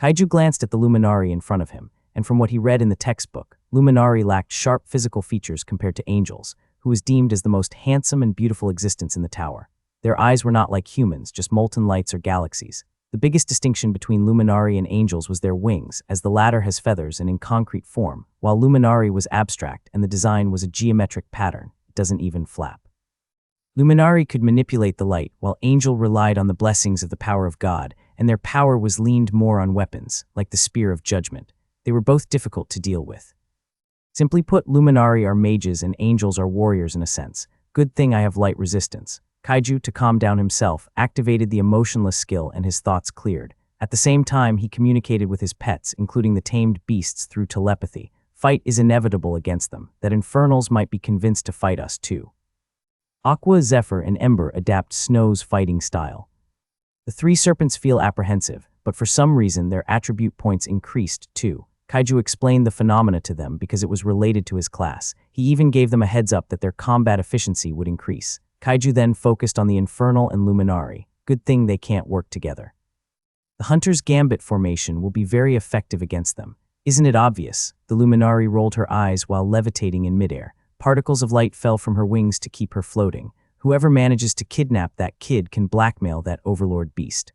Kaiju glanced at the Luminari in front of him, and from what he read in the textbook, Luminari lacked sharp physical features compared to angels, who was deemed as the most handsome and beautiful existence in the tower. Their eyes were not like humans, just molten lights or galaxies. The biggest distinction between Luminari and angels was their wings, as the latter has feathers and in concrete form, while Luminari was abstract and the design was a geometric pattern. It doesn't even flap. Luminari could manipulate the light, while angel relied on the blessings of the power of God, and their power was leaned more on weapons, like the spear of judgment. They were both difficult to deal with. Simply put, Luminari are mages and angels are warriors in a sense. Good thing I have light resistance. Kaiju, to calm down himself, activated the emotionless skill and his thoughts cleared. At the same time, he communicated with his pets, including the tamed beasts, through telepathy. Fight is inevitable against them, that infernals might be convinced to fight us too. Aqua, Zephyr, and Ember adapt Snow's fighting style. The three serpents feel apprehensive, but for some reason their attribute points increased too. Kaiju explained the phenomena to them because it was related to his class. He even gave them a heads up that their combat efficiency would increase. Kaiju then focused on the Infernal and Luminari. Good thing they can't work together. The Hunter's Gambit formation will be very effective against them. Isn't it obvious? The Luminari rolled her eyes while levitating in midair. Particles of light fell from her wings to keep her floating. Whoever manages to kidnap that kid can blackmail that overlord beast.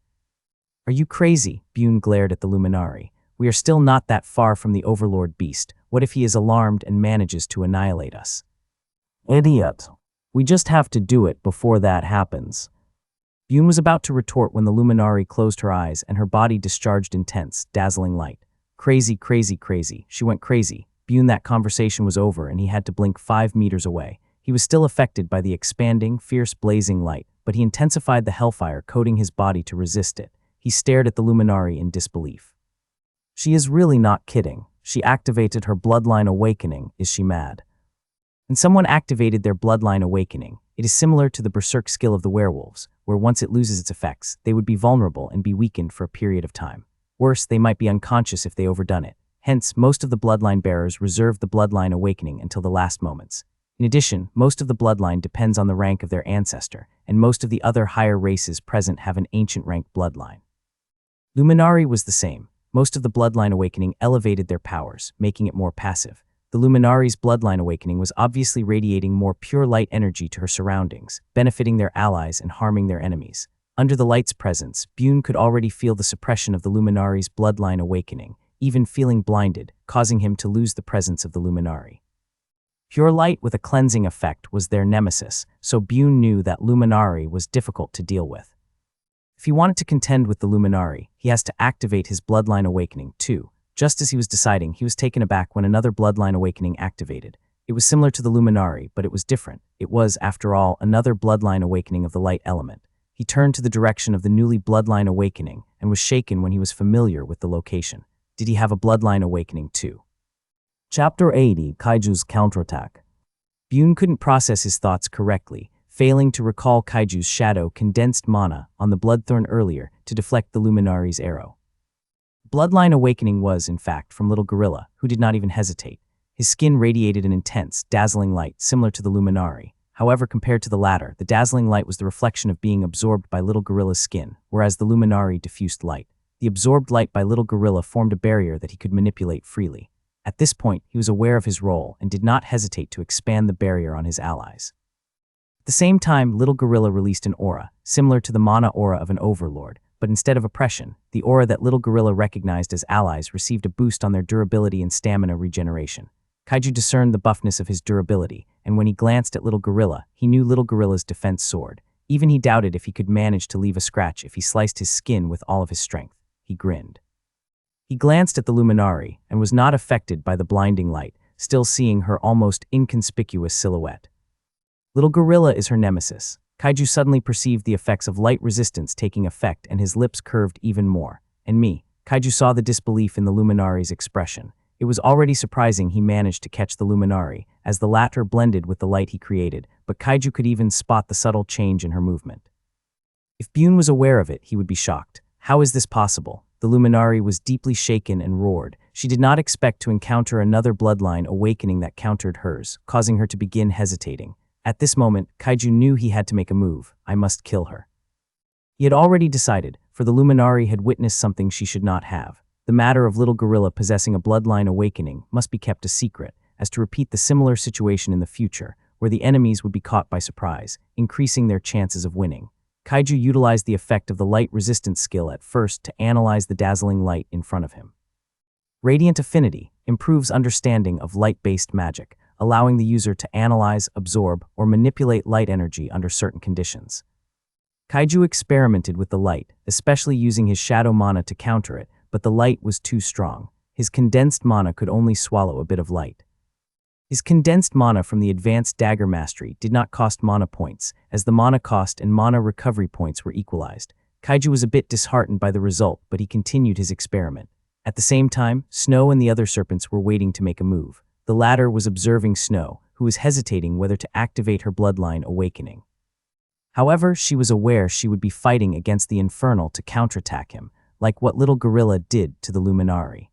Are you crazy? Bune glared at the Luminari. We are still not that far from the overlord beast. What if he is alarmed and manages to annihilate us? Idiot. We just have to do it before that happens. Bune was about to retort when the Luminari closed her eyes and her body discharged intense, dazzling light. Crazy, crazy, crazy. She went crazy. Bune, that conversation was over and he had to blink 5 meters away. He was still affected by the expanding, fierce, blazing light, but he intensified the hellfire, coating his body to resist it. He stared at the Luminari in disbelief. She is really not kidding. She activated her bloodline awakening. Is she mad? When someone activated their bloodline awakening, it is similar to the berserk skill of the werewolves, where once it loses its effects, they would be vulnerable and be weakened for a period of time. Worse, they might be unconscious if they overdone it. Hence, most of the bloodline bearers reserve the bloodline awakening until the last moments. In addition, most of the bloodline depends on the rank of their ancestor, and most of the other higher races present have an ancient rank bloodline. Luminari was the same. Most of the bloodline awakening elevated their powers, making it more passive. The Luminari's bloodline awakening was obviously radiating more pure light energy to her surroundings, benefiting their allies and harming their enemies. Under the light's presence, Bune could already feel the suppression of the Luminari's bloodline awakening. even feeling blinded, causing him to lose the presence of the Luminari. Pure light with a cleansing effect was their nemesis, so Bune knew that Luminari was difficult to deal with. If he wanted to contend with the Luminari, he has to activate his Bloodline Awakening too. Just as he was deciding, he was taken aback when another Bloodline Awakening activated. It was similar to the Luminari, but it was different. It was, after all, another Bloodline Awakening of the light element. He turned to the direction of the newly Bloodline Awakening and was shaken when he was familiar with the location. Did he have a Bloodline Awakening too? Chapter 80, Kaiju's Counterattack. Bune couldn't process his thoughts correctly, failing to recall Kaiju's shadow condensed mana on the Bloodthorn earlier to deflect the Luminari's arrow. Bloodline Awakening was, in fact, from Little Gorilla, who did not even hesitate. His skin radiated an intense, dazzling light similar to the Luminari. However, compared to the latter, the dazzling light was the reflection of being absorbed by Little Gorilla's skin, whereas the Luminari diffused light. The absorbed light by Little Gorilla formed a barrier that he could manipulate freely. At this point, he was aware of his role and did not hesitate to expand the barrier on his allies. At the same time, Little Gorilla released an aura, similar to the mana aura of an overlord, but instead of oppression, the aura that Little Gorilla recognized as allies received a boost on their durability and stamina regeneration. Kaiju discerned the buffness of his durability, and when he glanced at Little Gorilla, he knew Little Gorilla's defense sword. Even he doubted if he could manage to leave a scratch if he sliced his skin with all of his strength. He grinned. He glanced at the Luminari and was not affected by the blinding light, still seeing her almost inconspicuous silhouette. Little Gorilla is her nemesis. Kaiju suddenly perceived the effects of light resistance taking effect and his lips curved even more. And me, Kaiju saw the disbelief in the Luminari's expression. It was already surprising he managed to catch the Luminari, as the latter blended with the light he created, but Kaiju could even spot the subtle change in her movement. If Bune was aware of it, he would be shocked. How is this possible? The Luminari was deeply shaken and roared. She did not expect to encounter another bloodline awakening that countered hers, causing her to begin hesitating. At this moment, Kaiju knew he had to make a move. I must kill her. He had already decided, for the Luminari had witnessed something she should not have. The matter of Little Gorilla possessing a bloodline awakening must be kept a secret, as to repeat the similar situation in the future, where the enemies would be caught by surprise, increasing their chances of winning. Kaiju utilized the effect of the light resistance skill at first to analyze the dazzling light in front of him. Radiant Affinity improves understanding of light-based magic, allowing the user to analyze, absorb, or manipulate light energy under certain conditions. Kaiju experimented with the light, especially using his shadow mana to counter it, but the light was too strong. His condensed mana could only swallow a bit of light. His condensed mana from the advanced dagger mastery did not cost mana points, as the mana cost and mana recovery points were equalized. Kaiju was a bit disheartened by the result, but he continued his experiment. At the same time, Snow and the other serpents were waiting to make a move. The latter was observing Snow, who was hesitating whether to activate her bloodline awakening. However, she was aware she would be fighting against the Infernal to counterattack him, like what Little Gorilla did to the Luminari.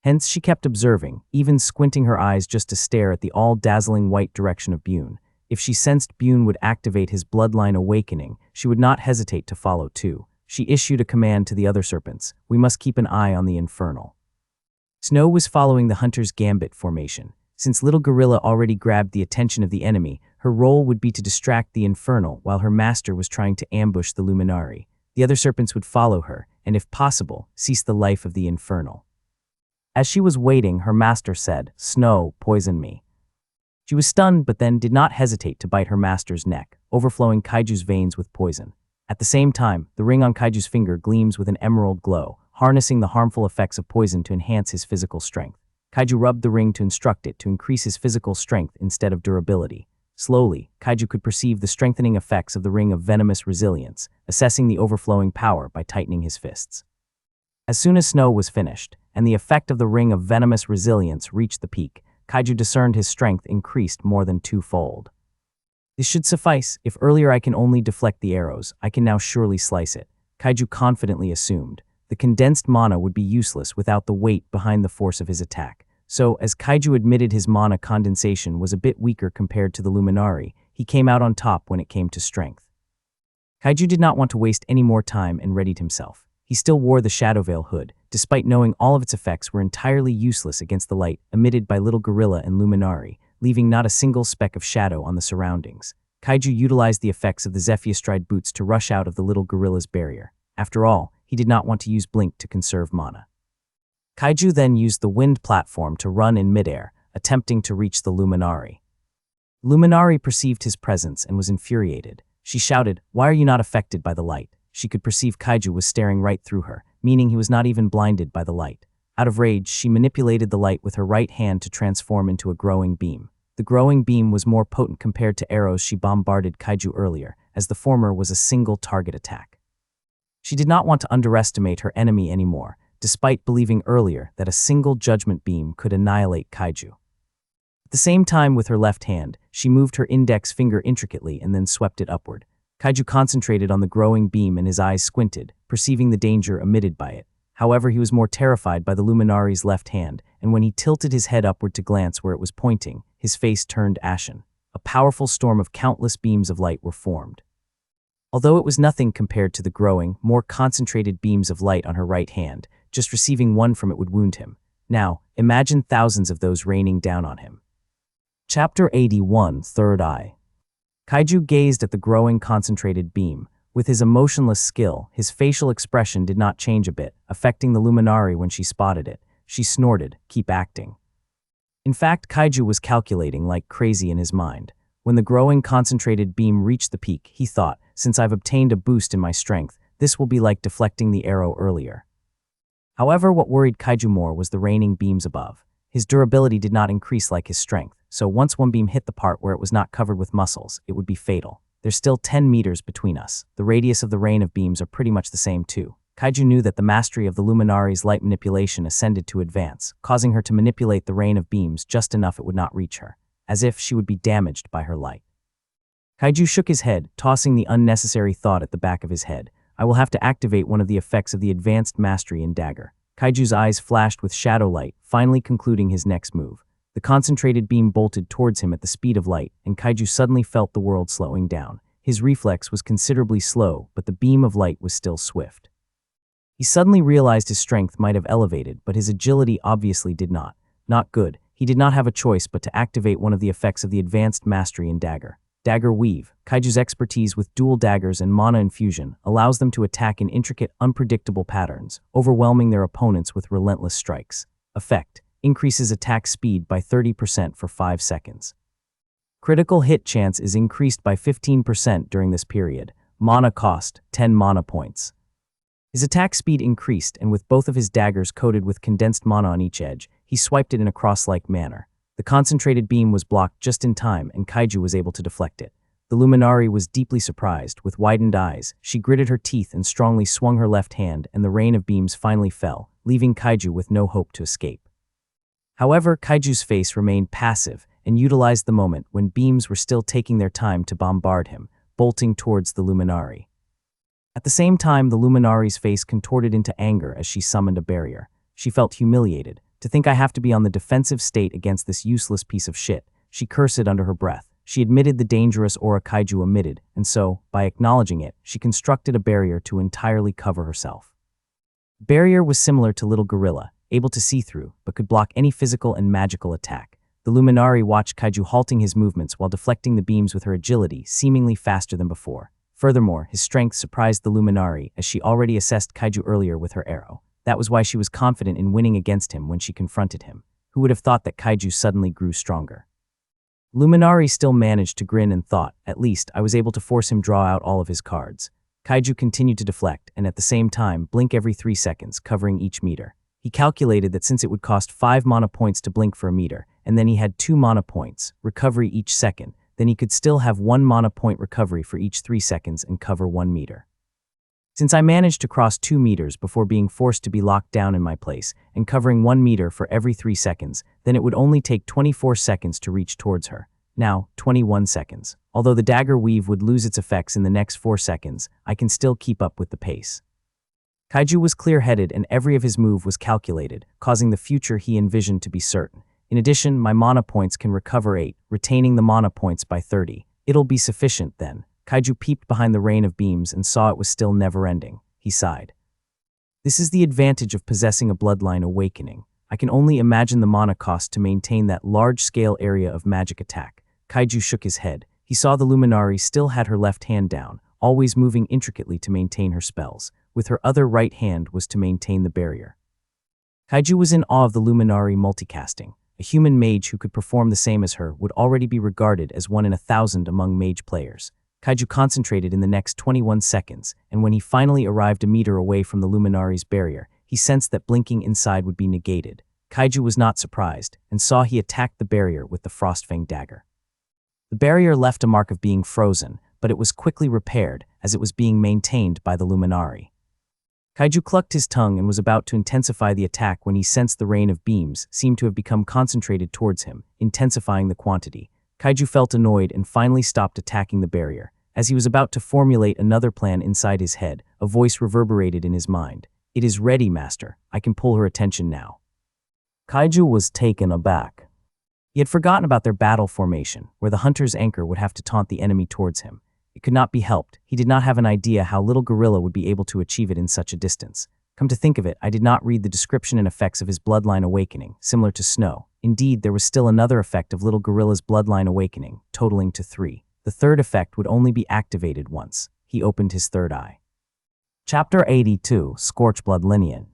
Hence she kept observing, even squinting her eyes just to stare at the all-dazzling white direction of Bune. If she sensed Bune would activate his bloodline awakening, she would not hesitate to follow too. She issued a command to the other serpents: we must keep an eye on the Infernal. Snow was following the Hunter's Gambit formation. Since Little Gorilla already grabbed the attention of the enemy, her role would be to distract the Infernal while her master was trying to ambush the Luminari. The other serpents would follow her, and if possible, cease the life of the Infernal. As she was waiting, her master said, "Snow, poison me." She was stunned, but then did not hesitate to bite her master's neck, overflowing Kaiju's veins with poison. At the same time, the ring on Kaiju's finger gleams with an emerald glow, harnessing the harmful effects of poison to enhance his physical strength. Kaiju rubbed the ring to instruct it to increase his physical strength instead of durability. Slowly, Kaiju could perceive the strengthening effects of the ring of venomous resilience, assessing the overflowing power by tightening his fists. As soon as Snow was finished, and the effect of the ring of venomous resilience reached the peak, Kaiju discerned his strength increased more than twofold. This should suffice. If earlier I can only deflect the arrows, I can now surely slice it, Kaiju confidently assumed. The condensed mana would be useless without the weight behind the force of his attack. So, as Kaiju admitted his mana condensation was a bit weaker compared to the Luminari, he came out on top when it came to strength. Kaiju did not want to waste any more time and readied himself. He still wore the Shadow Veil hood, despite knowing all of its effects were entirely useless against the light emitted by Little Gorilla and Luminari, leaving not a single speck of shadow on the surroundings. Kaiju utilized the effects of the Zephyrstride boots to rush out of the Little Gorilla's barrier. After all, he did not want to use Blink to conserve mana. Kaiju then used the wind platform to run in midair, attempting to reach the Luminari. Luminari perceived his presence and was infuriated. She shouted, "Why are you not affected by the light?" She could perceive Kaiju was staring right through her, meaning he was not even blinded by the light. Out of rage, she manipulated the light with her right hand to transform into a growing beam. The growing beam was more potent compared to arrows she bombarded Kaiju earlier, as the former was a single target attack. She did not want to underestimate her enemy anymore, despite believing earlier that a single judgment beam could annihilate Kaiju. At the same time, with her left hand, she moved her index finger intricately and then swept it upward. Kaiju concentrated on the growing beam and his eyes squinted, perceiving the danger emitted by it. However, he was more terrified by the Luminari's left hand, and when he tilted his head upward to glance where it was pointing, his face turned ashen. A powerful storm of countless beams of light were formed. Although it was nothing compared to the growing, more concentrated beams of light on her right hand, just receiving one from it would wound him. Now, imagine thousands of those raining down on him. Chapter 81, Third Eye. Kaiju gazed at the growing concentrated beam. With his emotionless skill, his facial expression did not change a bit, affecting the Luminari when she spotted it. She snorted, "Keep acting." In fact, Kaiju was calculating like crazy in his mind. When the growing concentrated beam reached the peak, he thought, "Since I've obtained a boost in my strength, this will be like deflecting the arrow earlier." However, what worried Kaiju more was the raining beams above. His durability did not increase like his strength, so once one beam hit the part where it was not covered with muscles, it would be fatal. There's still 10 meters between us. The radius of the rain of beams are pretty much the same too. Kaiju knew that the mastery of the Luminari's light manipulation ascended to advance, causing her to manipulate the rain of beams just enough it would not reach her, as if she would be damaged by her light. Kaiju shook his head, tossing the unnecessary thought at the back of his head. "I will have to activate one of the effects of the advanced mastery in Dagger." Kaiju's eyes flashed with shadow light, finally concluding his next move. The concentrated beam bolted towards him at the speed of light, and Kaiju suddenly felt the world slowing down. His reflex was considerably slow, but the beam of light was still swift. He suddenly realized his strength might have elevated, but his agility obviously did not. Not good. He did not have a choice but to activate one of the effects of the advanced mastery in Dagger. Dagger Weave. Kaiju's expertise with dual daggers and mana infusion allows them to attack in intricate, unpredictable patterns, overwhelming their opponents with relentless strikes. Effect: increases attack speed by 30% for 5 seconds. Critical hit chance is increased by 15% during this period. Mana cost: 10 mana points. His attack speed increased, and with both of his daggers coated with condensed mana on each edge, he swiped it in a cross-like manner. The concentrated beam was blocked just in time, and Kaiju was able to deflect it. The Luminari was deeply surprised. With widened eyes, she gritted her teeth and strongly swung her left hand, and the rain of beams finally fell, leaving Kaiju with no hope to escape. However, Kaiju's face remained passive and utilized the moment when beams were still taking their time to bombard him, bolting towards the Luminari. At the same time, the Luminari's face contorted into anger as she summoned a barrier. She felt humiliated. "To think I have to be on the defensive state against this useless piece of shit," she cursed under her breath. She admitted the dangerous aura Kaiju emitted, and so, by acknowledging it, she constructed a barrier to entirely cover herself. Barrier was similar to Little Gorilla, able to see through, but could block any physical and magical attack. The Luminari watched Kaiju halting his movements while deflecting the beams with her agility, seemingly faster than before. Furthermore, his strength surprised the Luminari, as she already assessed Kaiju earlier with her arrow. That was why she was confident in winning against him when she confronted him. Who would have thought that Kaiju suddenly grew stronger? Luminari still managed to grin and thought, "At least, I was able to force him draw out all of his cards." Kaiju continued to deflect, and at the same time, blink every 3 seconds, covering each meter. He calculated that since it would cost 5 mana points to blink for a meter, and then he had 2 mana points, recovery each second, then he could still have 1 mana point recovery for each 3 seconds and cover 1 meter. Since I managed to cross 2 meters before being forced to be locked down in my place and covering 1 meter for every 3 seconds, then it would only take 24 seconds to reach towards her. Now, 21 seconds. Although the dagger weave would lose its effects in the next 4 seconds, I can still keep up with the pace. Kaiju was clear-headed and every of his move was calculated, causing the future he envisioned to be certain. In addition, my mana points can recover 8, retaining the mana points by 30. It'll be sufficient then. Kaiju peeped behind the rain of beams and saw it was still never-ending. He sighed. This is the advantage of possessing a bloodline awakening. I can only imagine the mana cost to maintain that large-scale area of magic attack. Kaiju shook his head. He saw the Luminari still had her left hand down, always moving intricately to maintain her spells. With her other right hand was to maintain the barrier. Kaiju was in awe of the Luminari multicasting. A human mage who could perform the same as her would already be regarded as one in 1,000 among mage players. Kaiju concentrated in the next 21 seconds, and when he finally arrived a meter away from the Luminari's barrier, he sensed that blinking inside would be negated. Kaiju was not surprised, and saw he attacked the barrier with the Frostfang dagger. The barrier left a mark of being frozen, but it was quickly repaired as it was being maintained by the Luminari. Kaiju clucked his tongue and was about to intensify the attack when he sensed the rain of beams seemed to have become concentrated towards him, intensifying the quantity. Kaiju felt annoyed and finally stopped attacking the barrier. As he was about to formulate another plan inside his head, a voice reverberated in his mind. "It is ready, Master. I can pull her attention now." Kaiju was taken aback. He had forgotten about their battle formation, where the hunter's anchor would have to taunt the enemy towards him. It could not be helped. He did not have an idea how little gorilla would be able to achieve it in such a distance. Come to think of it, I did not read the description and effects of his bloodline awakening, similar to snow. Indeed, there was still another effect of little gorilla's bloodline awakening, totaling to 3. The third effect would only be activated once. He opened his third eye. Chapter 82, Scorchblood Lineage.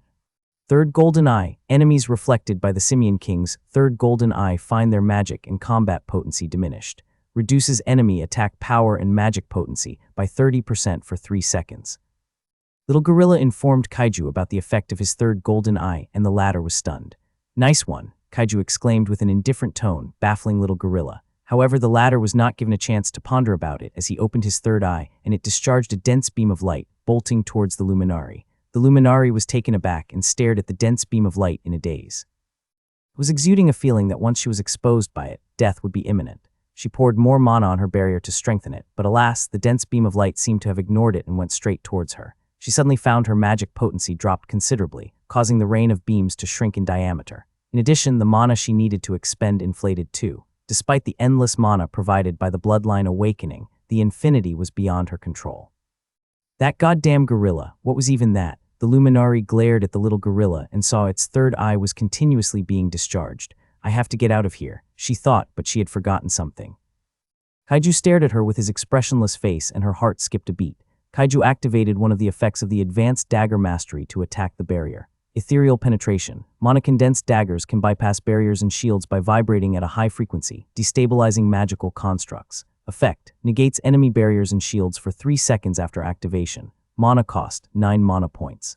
Third Golden Eye. Enemies reflected by the Simian King's third Golden Eye find their magic and combat potency diminished. Reduces enemy attack power and magic potency by 30% for 3 seconds. Little Gorilla informed Kaiju about the effect of his third Golden Eye, and the latter was stunned. "Nice one," Kaiju exclaimed with an indifferent tone, baffling Little Gorilla. However, the latter was not given a chance to ponder about it as he opened his third eye, and it discharged a dense beam of light, bolting towards the Luminari. The Luminari was taken aback and stared at the dense beam of light in a daze. It was exuding a feeling that once she was exposed by it, death would be imminent. She poured more mana on her barrier to strengthen it, but alas, the dense beam of light seemed to have ignored it and went straight towards her. She suddenly found her magic potency dropped considerably, causing the rain of beams to shrink in diameter. In addition, the mana she needed to expend inflated too. Despite the endless mana provided by the Bloodline Awakening, the infinity was beyond her control. That goddamn gorilla, what was even that? The Luminari glared at the little gorilla and saw its third eye was continuously being discharged. "I have to get out of here," she thought, but she had forgotten something. Kaiju stared at her with his expressionless face, and her heart skipped a beat. Kaiju activated one of the effects of the advanced dagger mastery to attack the barrier. Ethereal penetration. Monocondensed daggers can bypass barriers and shields by vibrating at a high frequency, destabilizing magical constructs. Effect. Negates enemy barriers and shields for 3 seconds after activation. Mana cost, 9 mana points.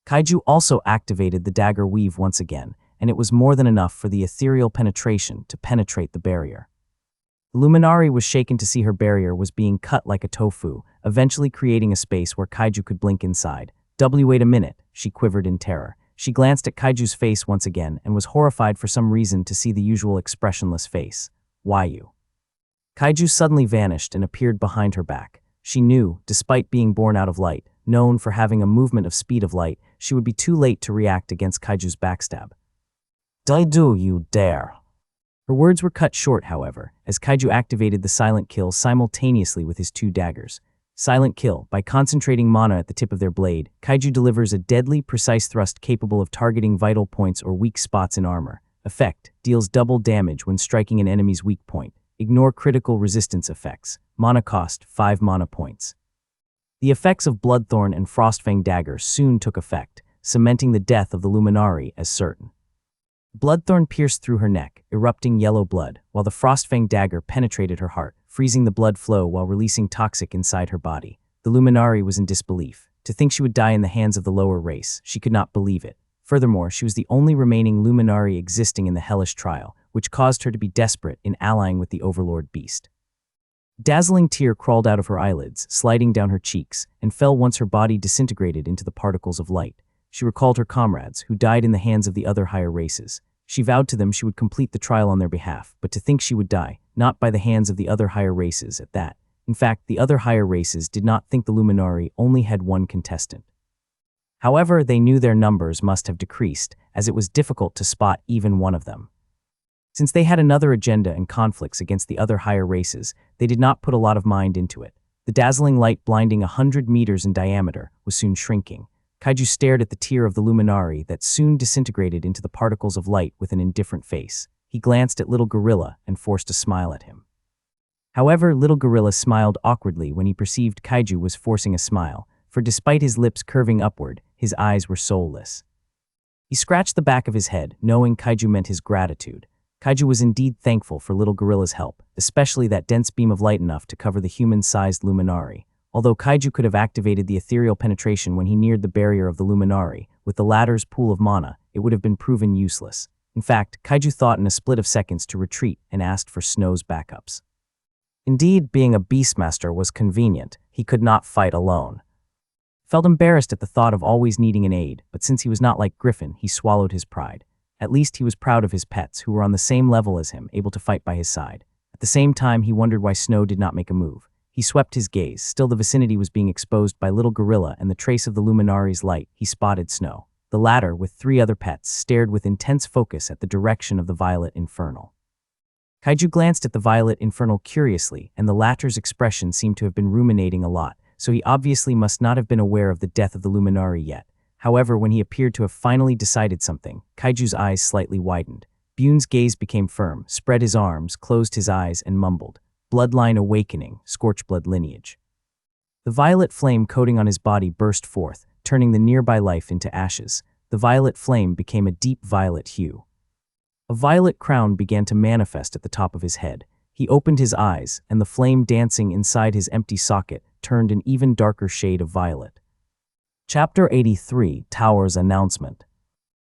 Kaiju also activated the dagger weave once again, and it was more than enough for the ethereal penetration to penetrate the barrier. The Luminari was shaken to see her barrier was being cut like a tofu, eventually creating a space where Kaiju could blink inside. "Wait a minute," she quivered in terror. She glanced at Kaiju's face once again and was horrified for some reason to see the usual expressionless face. "Why you?" Kaiju suddenly vanished and appeared behind her back. She knew, despite being born out of light, known for having a movement of speed of light, she would be too late to react against Kaiju's backstab. "Do you dare?" Her words were cut short, however, as Kaiju activated the Silent Kill simultaneously with his 2 daggers. Silent Kill. By concentrating mana at the tip of their blade, Kaiju delivers a deadly, precise thrust capable of targeting vital points or weak spots in armor. Effect. Deals double damage when striking an enemy's weak point. Ignore critical resistance effects. Mana cost, 5 mana points. The effects of Bloodthorn and Frostfang Dagger soon took effect, cementing the death of the Luminari as certain. Bloodthorn pierced through her neck, erupting yellow blood, while the Frostfang Dagger penetrated her heart, freezing the blood flow while releasing toxic inside her body. The Luminari was in disbelief. To think she would die in the hands of the lower race, she could not believe it. Furthermore, she was the only remaining Luminari existing in the hellish trial, which caused her to be desperate in allying with the Overlord Beast. Dazzling tear crawled out of her eyelids, sliding down her cheeks, and fell once her body disintegrated into the particles of light. She recalled her comrades, who died in the hands of the other higher races. She vowed to them she would complete the trial on their behalf, but to think she would die, not by the hands of the other higher races at that. In fact, the other higher races did not think the Luminari only had one contestant. However, they knew their numbers must have decreased, as it was difficult to spot even one of them. Since they had another agenda and conflicts against the other higher races, they did not put a lot of mind into it. The dazzling light blinding 100 meters in diameter was soon shrinking. Kaiju stared at the tear of the Luminari that soon disintegrated into the particles of light with an indifferent face. He glanced at Little Gorilla and forced a smile at him. However, Little Gorilla smiled awkwardly when he perceived Kaiju was forcing a smile, for despite his lips curving upward, his eyes were soulless. He scratched the back of his head, knowing Kaiju meant his gratitude. Kaiju was indeed thankful for little gorilla's help, especially that dense beam of light enough to cover the human-sized Luminari. Although Kaiju could have activated the ethereal penetration when he neared the barrier of the Luminari, with the latter's pool of mana, it would have been proven useless. In fact, Kaiju thought in a split of seconds to retreat and asked for Snow's backups. Indeed, being a Beastmaster was convenient. He could not fight alone. Felt embarrassed at the thought of always needing an aid, but since he was not like Griffin, he swallowed his pride. At least he was proud of his pets, who were on the same level as him, able to fight by his side. At the same time, he wondered why Snow did not make a move. He swept his gaze. Still the vicinity was being exposed by little gorilla and the trace of the Luminari's light. He spotted Snow. The latter, with 3 other pets, stared with intense focus at the direction of the Violet Infernal. Kaiju glanced at the Violet Infernal curiously, and the latter's expression seemed to have been ruminating a lot, so he obviously must not have been aware of the death of the Luminari yet. However, when he appeared to have finally decided something, Kaiju's eyes slightly widened. Bune's gaze became firm, spread his arms, closed his eyes, and mumbled, "Bloodline awakening, scorchblood lineage." The violet flame coating on his body burst forth, turning the nearby life into ashes. The violet flame became a deep violet hue. A violet crown began to manifest at the top of his head. He opened his eyes, and the flame dancing inside his empty socket turned an even darker shade of violet. Chapter 83, Tower's Announcement.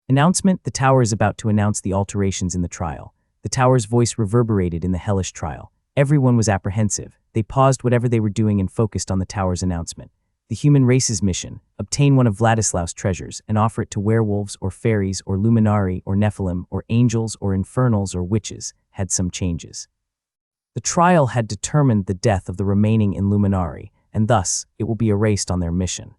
Announcement: the Tower is about to announce the alterations in the trial. The Tower's voice reverberated in the hellish trial. Everyone was apprehensive. They paused whatever they were doing and focused on the Tower's announcement. The human race's mission: obtain one of Vladislaus' treasures and offer it to werewolves or fairies or luminari or Nephilim or angels or infernals or witches, had some changes. The trial had determined the death of the remaining Illuminari, and thus it will be erased on their mission.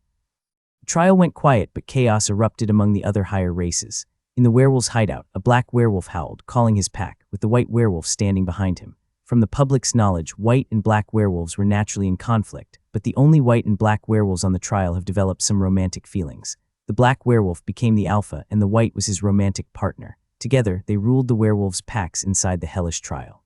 The trial went quiet, but chaos erupted among the other higher races. In the werewolf's hideout, a black werewolf howled, calling his pack, with the white werewolf standing behind him. From the public's knowledge, white and black werewolves were naturally in conflict, but the only white and black werewolves on the trial have developed some romantic feelings. The black werewolf became the alpha, and the white was his romantic partner. Together, they ruled the werewolves' packs inside the hellish trial.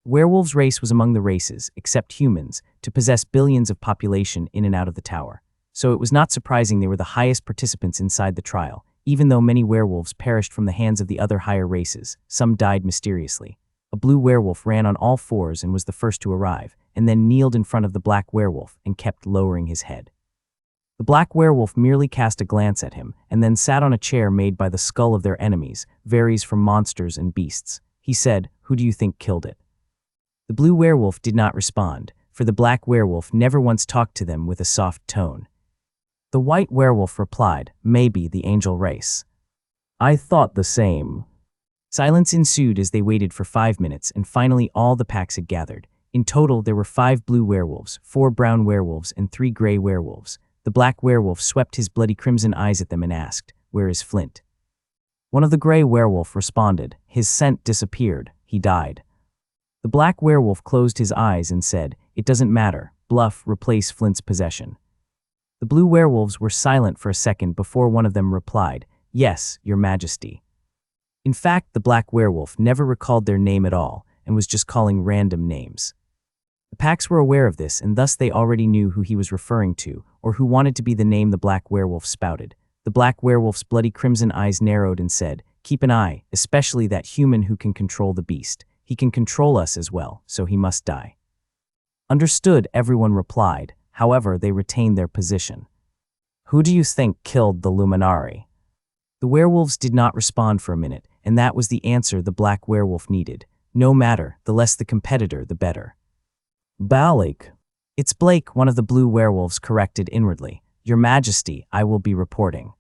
The werewolves' race was among the races, except humans, to possess billions of population in and out of the tower. So it was not surprising they were the highest participants inside the trial. Even though many werewolves perished from the hands of the other higher races, some died mysteriously. A blue werewolf ran on all fours and was the first to arrive, and then kneeled in front of the black werewolf and kept lowering his head. The black werewolf merely cast a glance at him, and then sat on a chair made by the skull of their enemies, varies from monsters and beasts. He said, "Who do you think killed it?" The blue werewolf did not respond, for the black werewolf never once talked to them with a soft tone. The white werewolf replied, "Maybe the angel race." "I thought the same." Silence ensued as they waited for 5 minutes, and finally all the packs had gathered. In total, there were 5 blue werewolves, 4 brown werewolves, and 3 gray werewolves. The black werewolf swept his bloody crimson eyes at them and asked, "Where is Flint?" One of the gray werewolf responded, "His scent disappeared. He died." The black werewolf closed his eyes and said, "It doesn't matter. Bluff, replace Flint's possession." The blue werewolves were silent for a second before one of them replied, "Yes, Your Majesty." In fact, the black werewolf never recalled their name at all and was just calling random names. The packs were aware of this, and thus they already knew who he was referring to, or who wanted to be the name the black werewolf spouted. The black werewolf's bloody crimson eyes narrowed and said, "Keep an eye, especially that human who can control the beast. He can control us as well, so he must die." "Understood," everyone replied. However, they retained their position. "Who do you think killed the Luminari?" The werewolves did not respond for a minute, and that was the answer the black werewolf needed. No matter, the less the competitor, the better. "Blake." "It's Blake," one of the blue werewolves corrected inwardly. "Your Majesty, I will be reporting."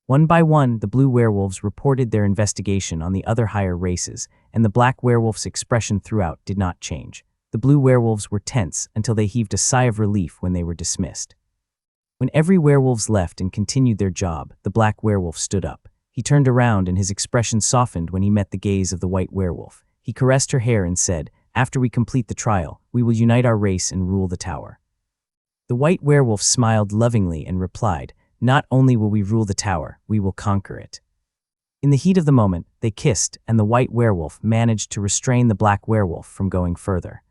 One by one, the blue werewolves reported their investigation on the other higher races, and the black werewolf's expression throughout did not change. The blue werewolves were tense until they heaved a sigh of relief when they were dismissed. When every werewolves left and continued their job, the black werewolf stood up. He turned around and his expression softened when he met the gaze of the white werewolf. He caressed her hair and said, "After we complete the trial, we will unite our race and rule the tower." The white werewolf smiled lovingly and replied, "Not only will we rule the tower, we will conquer it." In the heat of the moment, they kissed, and the white werewolf managed to restrain the black werewolf from going further.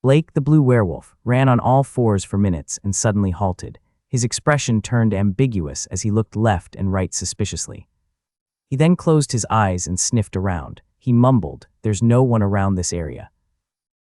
Blake, the blue werewolf, ran on all fours for minutes and suddenly halted. His expression turned ambiguous as he looked left and right suspiciously. He then closed his eyes and sniffed around. He mumbled, "There's no one around this area."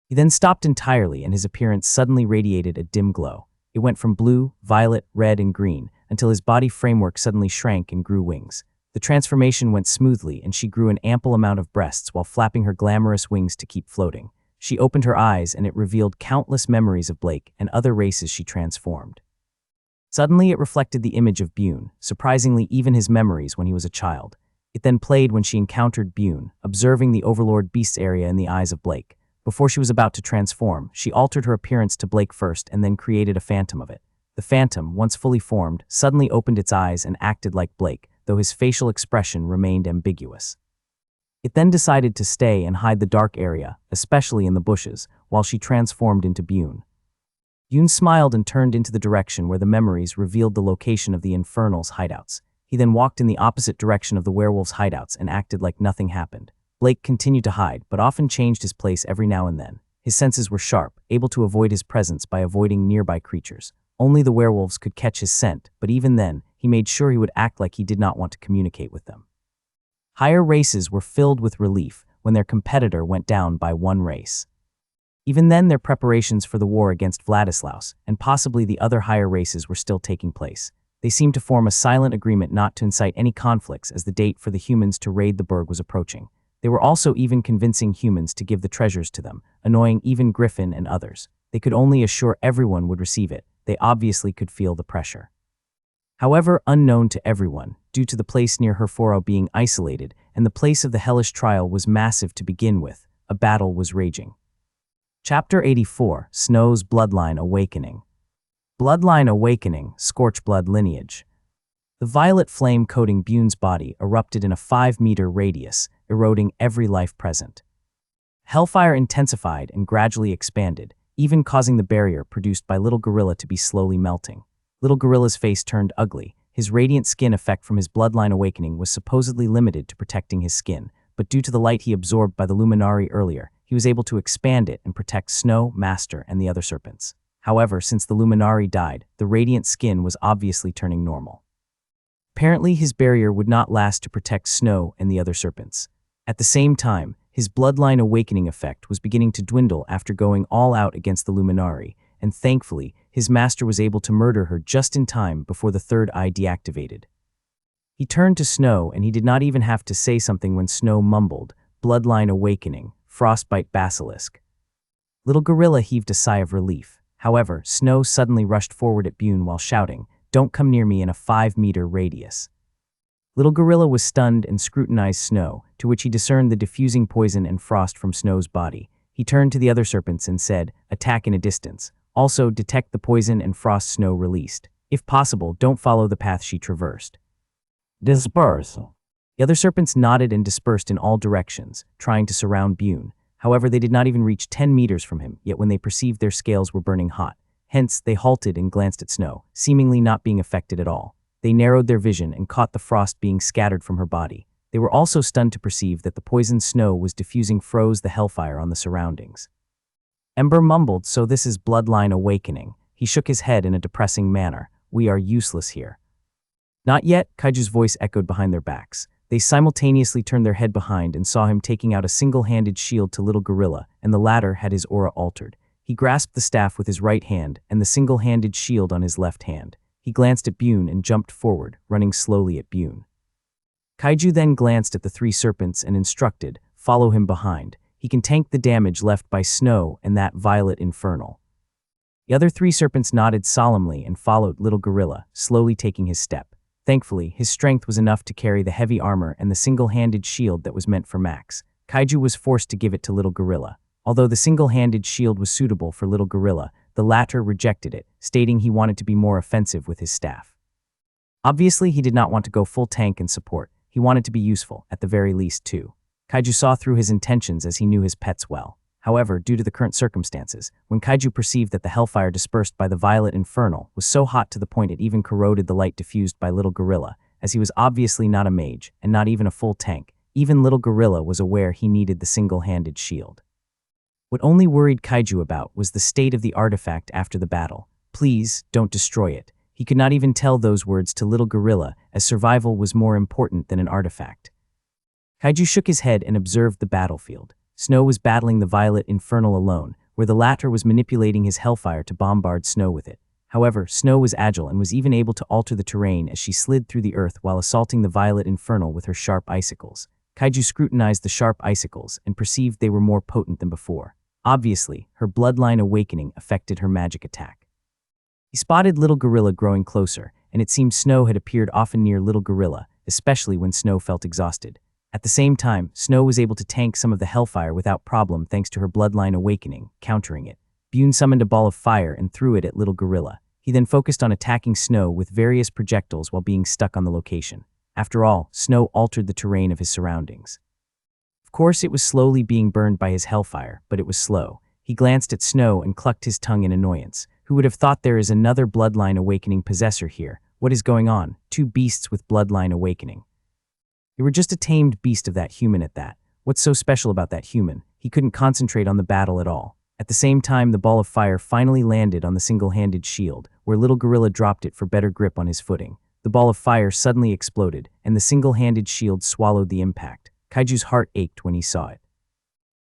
He then stopped entirely and his appearance suddenly radiated a dim glow. It went from blue, violet, red, and green until his body framework suddenly shrank and grew wings. The transformation went smoothly and she grew an ample amount of breasts while flapping her glamorous wings to keep floating. She opened her eyes and it revealed countless memories of Blake and other races she transformed. Suddenly it reflected the image of Bune, surprisingly even his memories when he was a child. It then played when she encountered Bune, observing the Overlord Beasts area in the eyes of Blake. Before she was about to transform, she altered her appearance to Blake first and then created a phantom of it. The phantom, once fully formed, suddenly opened its eyes and acted like Blake, though his facial expression remained ambiguous. It then decided to stay and hide the dark area, especially in the bushes, while she transformed into Bune. Bune smiled and turned into the direction where the memories revealed the location of the Infernal's hideouts. He then walked in the opposite direction of the werewolves' hideouts and acted like nothing happened. Blake continued to hide, but often changed his place every now and then. His senses were sharp, able to avoid his presence by avoiding nearby creatures. Only the werewolves could catch his scent, but even then, he made sure he would act like he did not want to communicate with them. Higher races were filled with relief when their competitor went down by one race. Even then, their preparations for the war against Vladislaus and possibly the other higher races were still taking place. They seemed to form a silent agreement not to incite any conflicts as the date for the humans to raid the burg was approaching. They were also even convincing humans to give the treasures to them, annoying even Griffin and others. They could only assure everyone would receive it. They obviously could feel the pressure. However, unknown to everyone, due to the place near Herforo being isolated and the place of the hellish trial was massive to begin with, a battle was raging. Chapter 84, Snow's Bloodline Awakening. Bloodline Awakening, Scorchblood Lineage. The violet flame coating Bune's body erupted in a 5-meter radius, eroding every life present. Hellfire intensified and gradually expanded, even causing the barrier produced by Little Gorilla to be slowly melting. Little Gorilla's face turned ugly. His radiant skin effect from his bloodline awakening was supposedly limited to protecting his skin, but due to the light he absorbed by the Luminari earlier, he was able to expand it and protect Snow, Master, and the other serpents. However, since the Luminari died, the radiant skin was obviously turning normal. Apparently, his barrier would not last to protect Snow and the other serpents. At the same time, his bloodline awakening effect was beginning to dwindle after going all out against the Luminari, and thankfully, his master was able to murder her just in time before the third eye deactivated. He turned to Snow and he did not even have to say something when Snow mumbled, "Bloodline awakening, frostbite basilisk." Little Gorilla heaved a sigh of relief. However, Snow suddenly rushed forward at Bune while shouting, "Don't come near me in a 5-meter radius." Little Gorilla was stunned and scrutinized Snow, to which he discerned the diffusing poison and frost from Snow's body. He turned to the other serpents and said, "Attack in a distance. Also, detect the poison and frost Snow released. If possible, don't follow the path she traversed. Disperse." The other serpents nodded and dispersed in all directions, trying to surround Bune. However, they did not even reach 10 meters from him, yet when they perceived their scales were burning hot. Hence, they halted and glanced at Snow, seemingly not being affected at all. They narrowed their vision and caught the frost being scattered from her body. They were also stunned to perceive that the poisoned Snow was diffusing froze the hellfire on the surroundings. Ember mumbled, "So this is bloodline awakening." He shook his head in a depressing manner. "We are useless here." "Not yet," Kaiju's voice echoed behind their backs. They simultaneously turned their head behind and saw him taking out a single-handed shield to Little Gorilla, and the latter had his aura altered. He grasped the staff with his right hand and the single-handed shield on his left hand. He glanced at Bune and jumped forward, running slowly at Bune. Kaiju then glanced at the 3 serpents and instructed, "Follow him behind. He can tank the damage left by Snow and that violet infernal." The other 3 serpents nodded solemnly and followed Little Gorilla, slowly taking his step. Thankfully, his strength was enough to carry the heavy armor and the single-handed shield that was meant for Max. Kaiju was forced to give it to Little Gorilla. Although the single-handed shield was suitable for Little Gorilla, the latter rejected it, stating he wanted to be more offensive with his staff. Obviously, he did not want to go full tank and support. He wanted to be useful, at the very least, too. Kaiju saw through his intentions as he knew his pets well. However, due to the current circumstances, when Kaiju perceived that the hellfire dispersed by the violet infernal was so hot to the point it even corroded the light diffused by Little Gorilla, as he was obviously not a mage and not even a full tank, even Little Gorilla was aware he needed the single-handed shield. What only worried Kaiju about was the state of the artifact after the battle. "Please, don't destroy it," He could not even tell those words to little gorilla, as survival was more important than an artifact. Kaiju shook his head and observed the battlefield. Snow was battling the Violet Infernal alone, where the latter was manipulating his hellfire to bombard Snow with it. However, Snow was agile and was even able to alter the terrain as she slid through the earth while assaulting the Violet Infernal with her sharp icicles. Kaiju scrutinized the sharp icicles and perceived they were more potent than before. Obviously, her bloodline awakening affected her magic attack. He spotted Little Gorilla growing closer, and it seemed Snow had appeared often near Little Gorilla, especially when Snow felt exhausted. At the same time, Snow was able to tank some of the hellfire without problem thanks to her bloodline awakening, countering it. Bune summoned a ball of fire and threw it at Little Gorilla. He then focused on attacking Snow with various projectiles while being stuck on the location. After all, Snow altered the terrain of his surroundings. Of course, it was slowly being burned by his hellfire, but it was slow. He glanced at Snow and clucked his tongue in annoyance. Who would have thought there is another bloodline awakening possessor here? What is going on? Two beasts with bloodline awakening. You were just a tamed beast of that human at that. What's so special about that human? He couldn't concentrate on the battle at all. At the same time, the ball of fire finally landed on the single-handed shield, where Little Gorilla dropped it for better grip on his footing. The ball of fire suddenly exploded, and the single-handed shield swallowed the impact. Kaiju's heart ached when he saw it.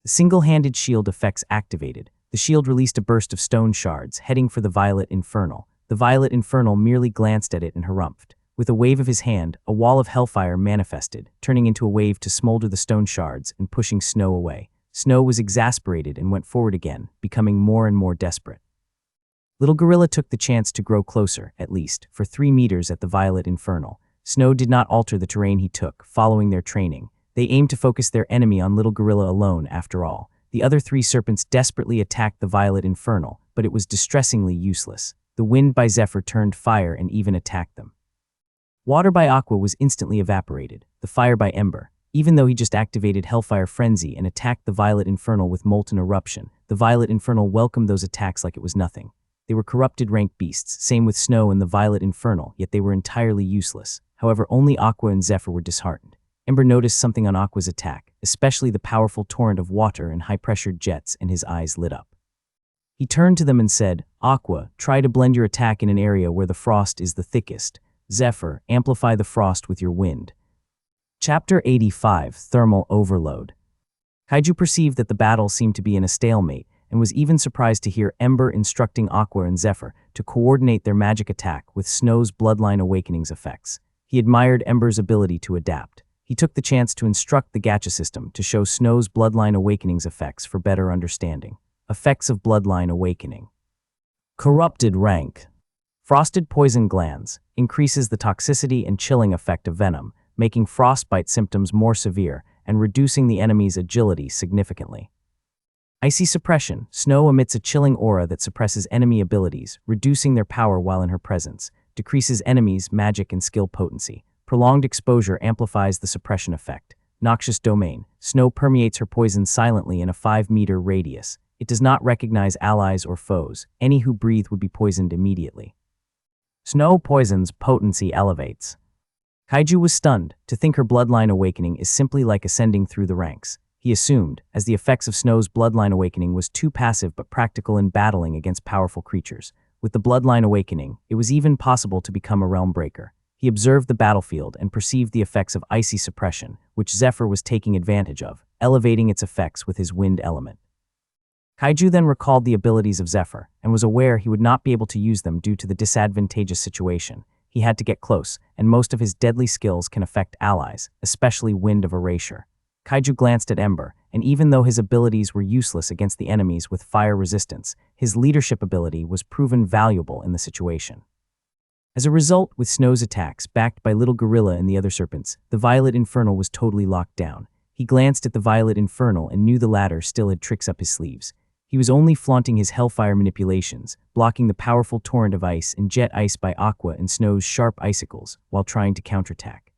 The single-handed shield effects activated. The shield released a burst of stone shards, heading for the Violet Infernal. The Violet Infernal merely glanced at it and harumphed. With a wave of his hand, a wall of hellfire manifested, turning into a wave to smolder the stone shards and pushing Snow away. Snow was exasperated and went forward again, becoming more and more desperate. Little Gorilla took the chance to grow closer, at least, for 3 meters at the Violet Infernal. Snow did not alter the terrain he took, following their training. They aimed to focus their enemy on Little Gorilla alone, after all. The other 3 serpents desperately attacked the Violet Infernal, but it was distressingly useless. The wind by Zephyr turned fire and even attacked them. Water by Aqua was instantly evaporated, the fire by Ember. Even though he just activated Hellfire Frenzy and attacked the Violet Infernal with Molten Eruption, the Violet Infernal welcomed those attacks like it was nothing. They were corrupted rank beasts, same with Snow and the Violet Infernal, yet they were entirely useless. However, only Aqua and Zephyr were disheartened. Ember noticed something on Aqua's attack, especially the powerful torrent of water and high-pressured jets, and his eyes lit up. He turned to them and said, "Aqua, try to blend your attack in an area where the frost is the thickest. Zephyr, amplify the frost with your wind." Chapter 85, Thermal Overload. Kaiju perceived that the battle seemed to be in a stalemate, and was even surprised to hear Ember instructing Aqua and Zephyr to coordinate their magic attack with Snow's Bloodline Awakening's effects. He admired Ember's ability to adapt. He took the chance to instruct the Gacha system to show Snow's Bloodline Awakening's effects for better understanding. Effects of Bloodline Awakening. Corrupted rank. Frosted poison glands increases the toxicity and chilling effect of venom, making frostbite symptoms more severe and reducing the enemy's agility significantly. Icy suppression. Snow emits a chilling aura that suppresses enemy abilities, reducing their power while in her presence, decreases enemies' magic and skill potency. Prolonged exposure amplifies the suppression effect. Noxious domain. Snow permeates her poison silently in a 5-meter radius. It does not recognize allies or foes. Any who breathe would be poisoned immediately. Snow poison's potency elevates. Kaiju was stunned to think her bloodline awakening is simply like ascending through the ranks. He assumed, as the effects of Snow's bloodline awakening was too passive but practical in battling against powerful creatures. With the bloodline awakening, it was even possible to become a realm breaker. He observed the battlefield and perceived the effects of icy suppression, which Zephyr was taking advantage of, elevating its effects with his wind element. Kaiju then recalled the abilities of Zephyr, and was aware he would not be able to use them due to the disadvantageous situation. He had to get close, and most of his deadly skills can affect allies, especially Wind of Erasure. Kaiju glanced at Ember, and even though his abilities were useless against the enemies with fire resistance, his leadership ability was proven valuable in the situation. As a result, with Snow's attacks, backed by Little Gorilla and the other serpents, the Violet Infernal was totally locked down. He glanced at the Violet Infernal and knew the latter still had tricks up his sleeves. He was only flaunting his hellfire manipulations, blocking the powerful torrent of ice and jet ice by Aqua and Snow's sharp icicles, while trying to counterattack.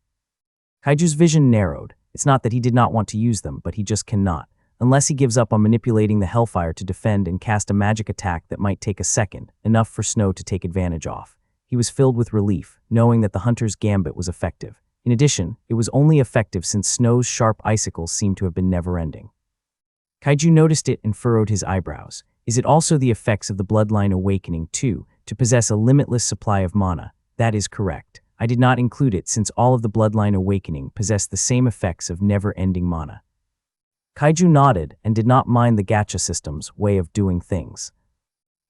Kaiju's vision narrowed. It's not that he did not want to use them, but he just cannot, unless he gives up on manipulating the hellfire to defend and cast a magic attack that might take a second, enough for Snow to take advantage of. He was filled with relief, knowing that the hunter's gambit was effective. In addition, it was only effective since Snow's sharp icicles seemed to have been never-ending. Kaiju noticed it and furrowed his eyebrows. Is it also the effects of the bloodline awakening, too, to possess a limitless supply of mana. That is correct. I did not include it since all of the Bloodline Awakening possess the same effects of never-ending mana. Kaiju nodded and did not mind the gacha system's way of doing things.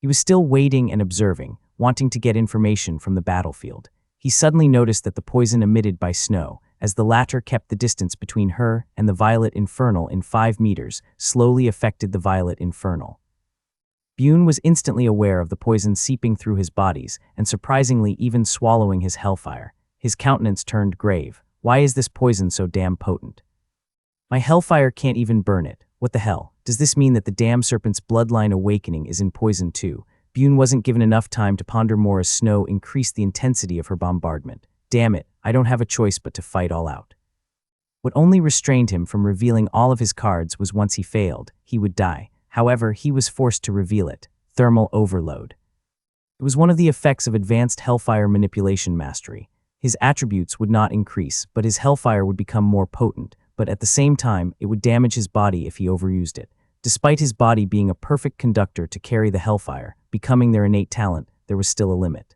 He was still waiting and observing, wanting to get information from the battlefield. He suddenly noticed that the poison emitted by Snow, as the latter kept the distance between her and the Violet Infernal in 5 meters, slowly affected the Violet Infernal. Bune was instantly aware of the poison seeping through his bodies, and surprisingly even swallowing his hellfire. His countenance turned grave. Why is this poison so damn potent? My hellfire can't even burn it. What the hell? Does this mean that the damn serpent's bloodline awakening is in poison too? Bune wasn't given enough time to ponder more as Snow increased the intensity of her bombardment. Damn it, I don't have a choice but to fight all out. What only restrained him from revealing all of his cards was once he failed, he would die. However, he was forced to reveal it. Thermal overload. It was one of the effects of advanced hellfire manipulation mastery. His attributes would not increase, but his hellfire would become more potent, but at the same time, it would damage his body if he overused it. Despite his body being a perfect conductor to carry the hellfire, becoming their innate talent, there was still a limit.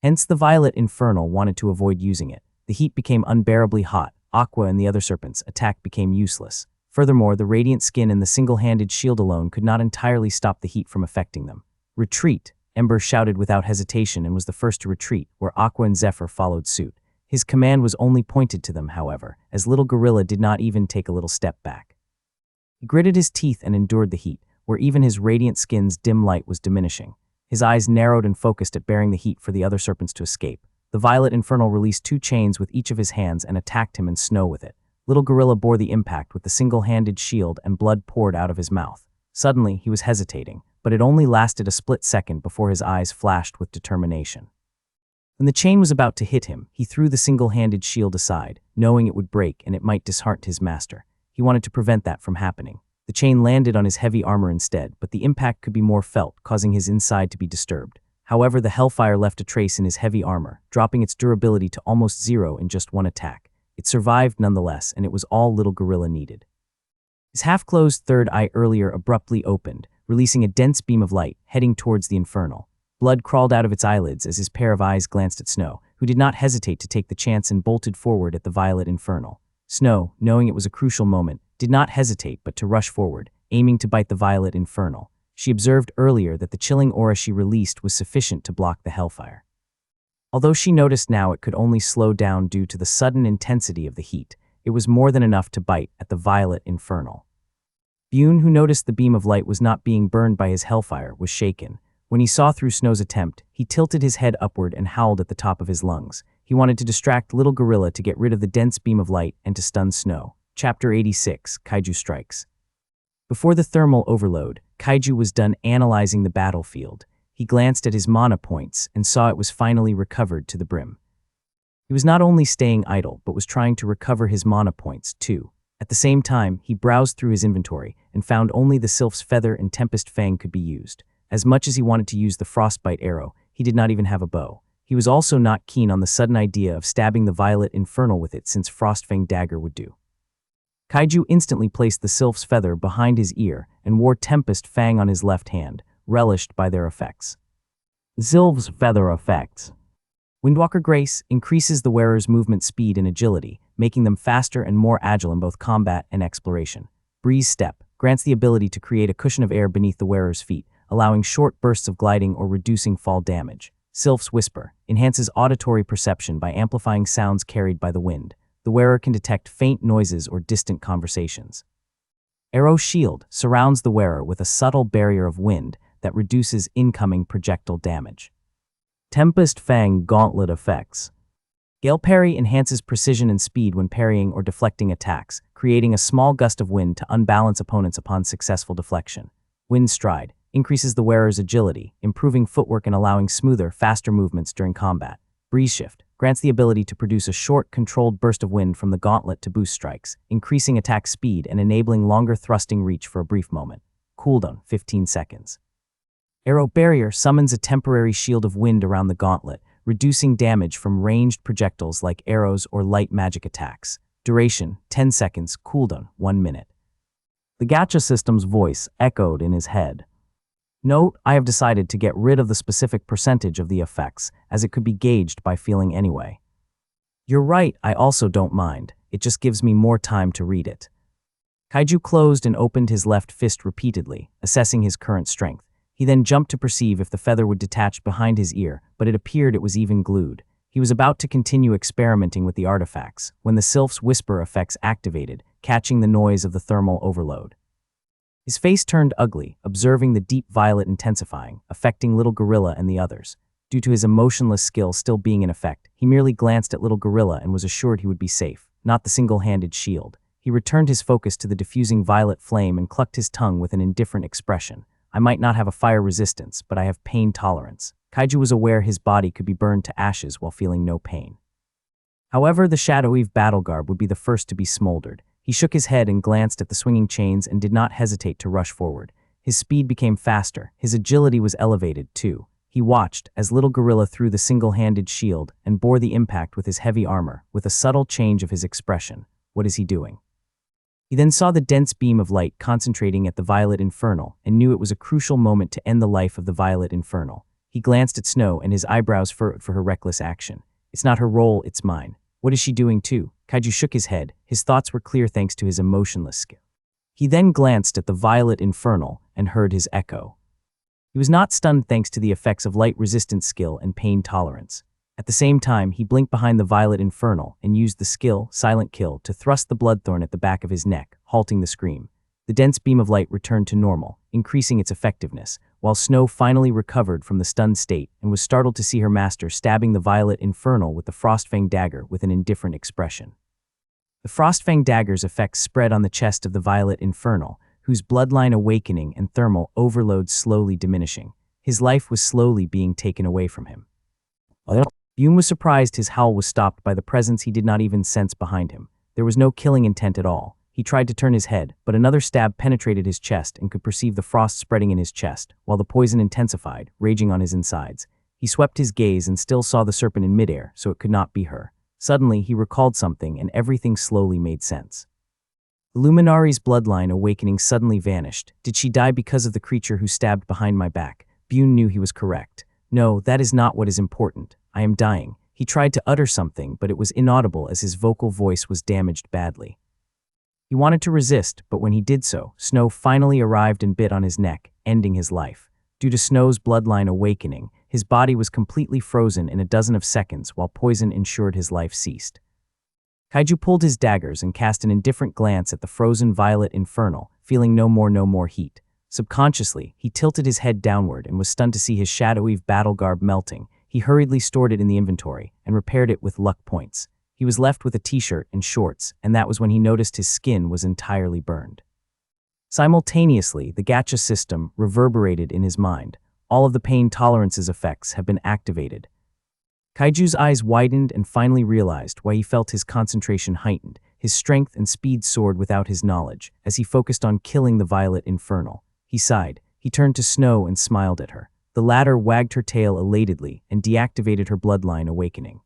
Hence the Violet Infernal wanted to avoid using it. The heat became unbearably hot. Aqua and the other serpents' attack became useless. Furthermore, the radiant skin and the single-handed shield alone could not entirely stop the heat from affecting them. Retreat, Ember shouted without hesitation and was the first to retreat, where Aqua and Zephyr followed suit. His command was only pointed to them, however, as Little Gorilla did not even take a little step back. He gritted his teeth and endured the heat, where even his radiant skin's dim light was diminishing. His eyes narrowed and focused at bearing the heat for the other serpents to escape. The Violet Infernal released 2 chains with each of his hands and attacked him in Snow with it. Little Gorilla bore the impact with the single-handed shield and blood poured out of his mouth. Suddenly, he was hesitating, but it only lasted a split second before his eyes flashed with determination. When the chain was about to hit him, he threw the single-handed shield aside, knowing it would break and it might dishearten his master. He wanted to prevent that from happening. The chain landed on his heavy armor instead, but the impact could be more felt, causing his inside to be disturbed. However, the hellfire left a trace in his heavy armor, dropping its durability to almost 0 in just 1 attack. It survived nonetheless, and it was all Little Gorilla needed. His half-closed third eye earlier abruptly opened, releasing a dense beam of light, heading towards the Infernal. Blood crawled out of its eyelids as his pair of eyes glanced at Snow, who did not hesitate to take the chance and bolted forward at the Violet Infernal. Snow, knowing it was a crucial moment, did not hesitate but to rush forward, aiming to bite the Violet Infernal. She observed earlier that the chilling aura she released was sufficient to block the hellfire. Although she noticed now it could only slow down due to the sudden intensity of the heat, it was more than enough to bite at the Violet Infernal. Bune, who noticed the beam of light was not being burned by his hellfire, was shaken. When he saw through Snow's attempt, he tilted his head upward and howled at the top of his lungs. He wanted to distract Little Gorilla to get rid of the dense beam of light and to stun Snow. Chapter 86, Kaiju Strikes. Before the thermal overload, Kaiju was done analyzing the battlefield. He glanced at his mana points and saw it was finally recovered to the brim. He was not only staying idle, but was trying to recover his mana points, too. At the same time, he browsed through his inventory and found only the Sylph's Feather and Tempest Fang could be used. As much as he wanted to use the Frostbite arrow, he did not even have a bow. He was also not keen on the sudden idea of stabbing the Violet Infernal with it, since Frostfang dagger would do. Kaiju instantly placed the Sylph's Feather behind his ear and wore Tempest Fang on his left hand, relished by their effects. Sylph's Feather effects. Windwalker Grace increases the wearer's movement speed and agility, making them faster and more agile in both combat and exploration. Breeze Step grants the ability to create a cushion of air beneath the wearer's feet, allowing short bursts of gliding or reducing fall damage. Sylph's Whisper enhances auditory perception by amplifying sounds carried by the wind. The wearer can detect faint noises or distant conversations. Arrow Shield surrounds the wearer with a subtle barrier of wind that reduces incoming projectile damage. Tempest Fang Gauntlet effects. Gale Parry enhances precision and speed when parrying or deflecting attacks, creating a small gust of wind to unbalance opponents upon successful deflection. Wind Stride increases the wearer's agility, improving footwork and allowing smoother, faster movements during combat. Breeze Shift grants the ability to produce a short, controlled burst of wind from the gauntlet to boost strikes, increasing attack speed and enabling longer thrusting reach for a brief moment. Cooldown, 15 seconds. Arrow Barrier summons a temporary shield of wind around the gauntlet, reducing damage from ranged projectiles like arrows or light magic attacks. Duration, 10 seconds. Cooldown, 1 minute. The gacha system's voice echoed in his head. Note, I have decided to get rid of the specific percentage of the effects, as it could be gauged by feeling anyway. You're right, I also don't mind. It just gives me more time to read it. Kaiju closed and opened his left fist repeatedly, assessing his current strength. He then jumped to perceive if the feather would detach behind his ear, but it appeared it was even glued. He was about to continue experimenting with the artifacts, when the Sylph's whisper effects activated, catching the noise of the thermal overload. His face turned ugly, observing the deep violet intensifying, affecting Little Gorilla and the others. Due to his emotionless skill still being in effect, he merely glanced at Little Gorilla and was assured he would be safe, not the single-handed shield. He returned his focus to the diffusing violet flame and clucked his tongue with an indifferent expression. I might not have a fire resistance, but I have pain tolerance. Kaiju was aware his body could be burned to ashes while feeling no pain. However, the shadowy battle garb would be the first to be smoldered. He shook his head and glanced at the swinging chains and did not hesitate to rush forward. His speed became faster. His agility was elevated, too. He watched as Little Gorilla threw the single-handed shield and bore the impact with his heavy armor, with a subtle change of his expression. What is he doing? He then saw the dense beam of light concentrating at the Violet Infernal and knew it was a crucial moment to end the life of the Violet Infernal. He glanced at Snow and his eyebrows furrowed for her reckless action. It's not her role, it's mine. What is she doing too? Kaiju shook his head. His thoughts were clear thanks to his emotionless skill. He then glanced at the Violet Infernal and heard his echo. He was not stunned thanks to the effects of light resistance skill and pain tolerance. At the same time, he blinked behind the Violet Infernal and used the skill, Silent Kill, to thrust the bloodthorn at the back of his neck, halting the scream. The dense beam of light returned to normal, increasing its effectiveness, while Snow finally recovered from the stunned state and was startled to see her master stabbing the Violet Infernal with the Frostfang dagger with an indifferent expression. The Frostfang dagger's effects spread on the chest of the Violet Infernal, whose bloodline awakening and thermal overload slowly diminishing. His life was slowly being taken away from him. Yoon was surprised his howl was stopped by the presence he did not even sense behind him. There was no killing intent at all. He tried to turn his head, but another stab penetrated his chest and could perceive the frost spreading in his chest, while the poison intensified, raging on his insides. He swept his gaze and still saw the serpent in midair, so it could not be her. Suddenly, he recalled something and everything slowly made sense. The Luminari's bloodline awakening suddenly vanished. Did she die because of the creature who stabbed behind my back? Byun knew he was correct. No, that is not what is important. I am dying. He tried to utter something, but it was inaudible as his vocal voice was damaged badly. He wanted to resist, but when he did so, Snow finally arrived and bit on his neck, ending his life. Due to Snow's bloodline awakening, his body was completely frozen in a dozen of seconds while poison ensured his life ceased. Kaiju pulled his daggers and cast an indifferent glance at the frozen Violet Infernal, feeling no more heat. Subconsciously, he tilted his head downward and was stunned to see his shadowy battle garb melting. He hurriedly stored it in the inventory and repaired it with luck points. He was left with a t-shirt and shorts, and that was when he noticed his skin was entirely burned. Simultaneously, the gacha system reverberated in his mind. All of the pain tolerance's effects have been activated. Kaiju's eyes widened and finally realized why he felt his concentration heightened. His strength and speed soared without his knowledge, as he focused on killing the Violet Infernal. He sighed. He turned to Snow and smiled at her. The latter wagged her tail elatedly and deactivated her bloodline awakening.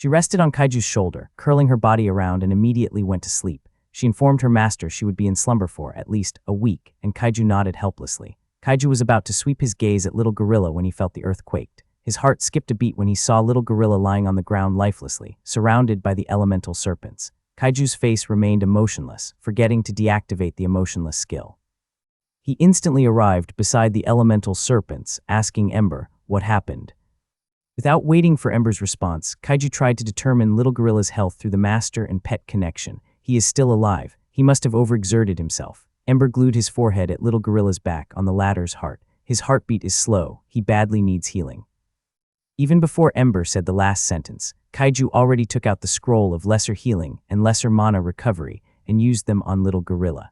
She rested on Kaiju's shoulder, curling her body around, and immediately went to sleep. She informed her master she would be in slumber for at least a week, and Kaiju nodded helplessly. Kaiju was about to sweep his gaze at Little Gorilla when he felt the earth quaked. His heart skipped a beat when he saw Little Gorilla lying on the ground lifelessly, surrounded by the elemental serpents. Kaiju's face remained emotionless, forgetting to deactivate the emotionless skill. He instantly arrived beside the elemental serpents, asking Ember what happened. Without waiting for Ember's response, Kaiju tried to determine Little Gorilla's health through the master and pet connection. He is still alive. He must have overexerted himself. Ember glued his forehead at Little Gorilla's back on the latter's heart. His heartbeat is slow. He badly needs healing. Even before Ember said the last sentence, Kaiju already took out the scroll of lesser healing and lesser mana recovery and used them on Little Gorilla.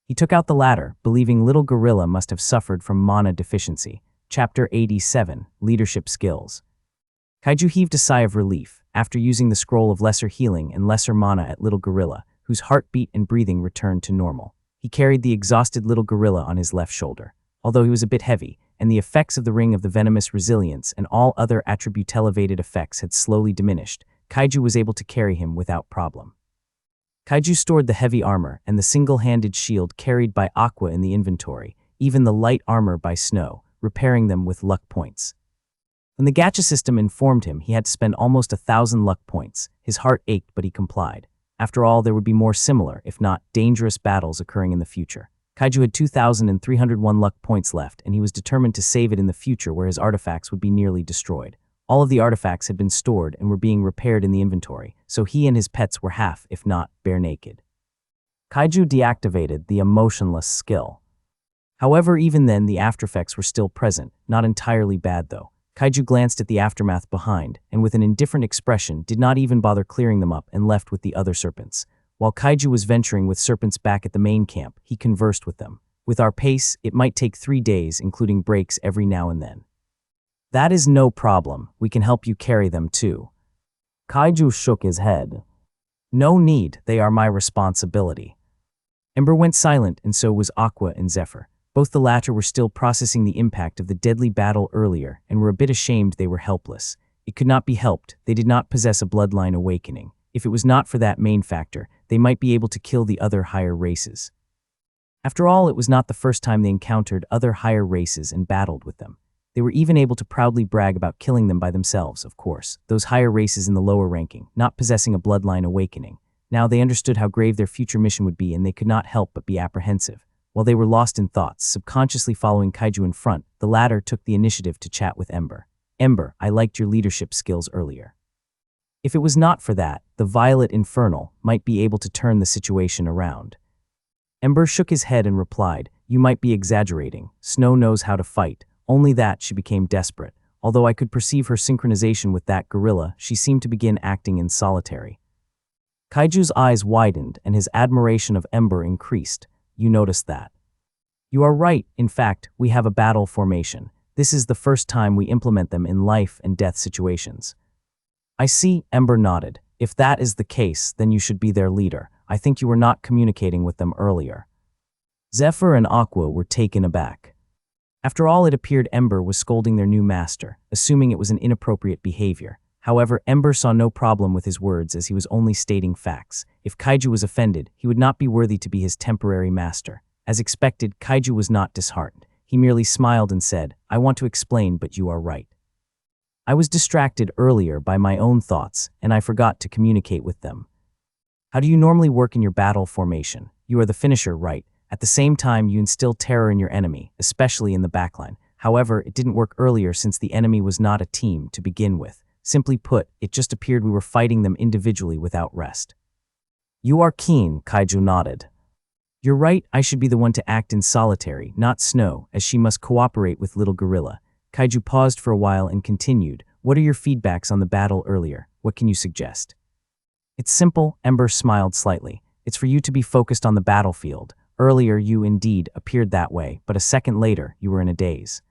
He took out the latter, believing Little Gorilla must have suffered from mana deficiency. Chapter 87, Leadership Skills. Kaiju heaved a sigh of relief after using the scroll of lesser healing and lesser mana at Little Gorilla, whose heartbeat and breathing returned to normal. He carried the exhausted Little Gorilla on his left shoulder. Although he was a bit heavy, and the effects of the Ring of the Venomous Resilience and all other attribute-elevated effects had slowly diminished, Kaiju was able to carry him without problem. Kaiju stored the heavy armor and the single-handed shield carried by Aqua in the inventory, even the light armor by Snow, repairing them with luck points. When the gacha system informed him he had to spend almost 1,000 luck points, his heart ached, but he complied. After all, there would be more similar, if not dangerous, battles occurring in the future. Kaiju had 2,301 luck points left, and he was determined to save it in the future where his artifacts would be nearly destroyed. All of the artifacts had been stored and were being repaired in the inventory, so he and his pets were half, if not bare naked. Kaiju deactivated the emotionless skill. However, even then, the aftereffects were still present, not entirely bad though. Kaiju glanced at the aftermath behind, and with an indifferent expression did not even bother clearing them up and left with the other serpents. While Kaiju was venturing with serpents back at the main camp, he conversed with them. With our pace, it might take 3 days, including breaks every now and then. That is no problem. We can help you carry them too. Kaiju shook his head. No need, they are my responsibility. Ember went silent, and so was Aqua and Zephyr. Both the latter were still processing the impact of the deadly battle earlier and were a bit ashamed they were helpless. It could not be helped, they did not possess a bloodline awakening. If it was not for that main factor, they might be able to kill the other higher races. After all, it was not the first time they encountered other higher races and battled with them. They were even able to proudly brag about killing them by themselves, of course, those higher races in the lower ranking, not possessing a bloodline awakening. Now they understood how grave their future mission would be, and they could not help but be apprehensive. While they were lost in thoughts, subconsciously following Kaiju in front, the latter took the initiative to chat with Ember. Ember, I liked your leadership skills earlier. If it was not for that, the Violet Infernal might be able to turn the situation around. Ember shook his head and replied, you might be exaggerating. Snow knows how to fight. Only that she became desperate. Although I could perceive her synchronization with that gorilla, she seemed to begin acting in solitary. Kaiju's eyes widened and his admiration of Ember increased. You noticed that? You are right. In fact, we have a battle formation. This is the first time we implement them in life and death situations. I see, Ember nodded. If that is the case, then you should be their leader. I think you were not communicating with them earlier. Zephyr and Aqua were taken aback. After all, it appeared Ember was scolding their new master, assuming it was an inappropriate behavior. However, Ember saw no problem with his words as he was only stating facts. If Kaiju was offended, he would not be worthy to be his temporary master. As expected, Kaiju was not disheartened. He merely smiled and said, I want to explain, but you are right. I was distracted earlier by my own thoughts, and I forgot to communicate with them. How do you normally work in your battle formation? You are the finisher, right? At the same time, you instill terror in your enemy, especially in the backline. However, it didn't work earlier since the enemy was not a team to begin with. Simply put, it just appeared we were fighting them individually without rest. You are keen, Kaiju nodded. You're right, I should be the one to act in solitary, not Snow, as she must cooperate with Little Gorilla. Kaiju paused for a while and continued, what are your feedbacks on the battle earlier? What can you suggest? It's simple, Ember smiled slightly. It's for you to be focused on the battlefield. Earlier you indeed appeared that way, but a second later you were in a daze.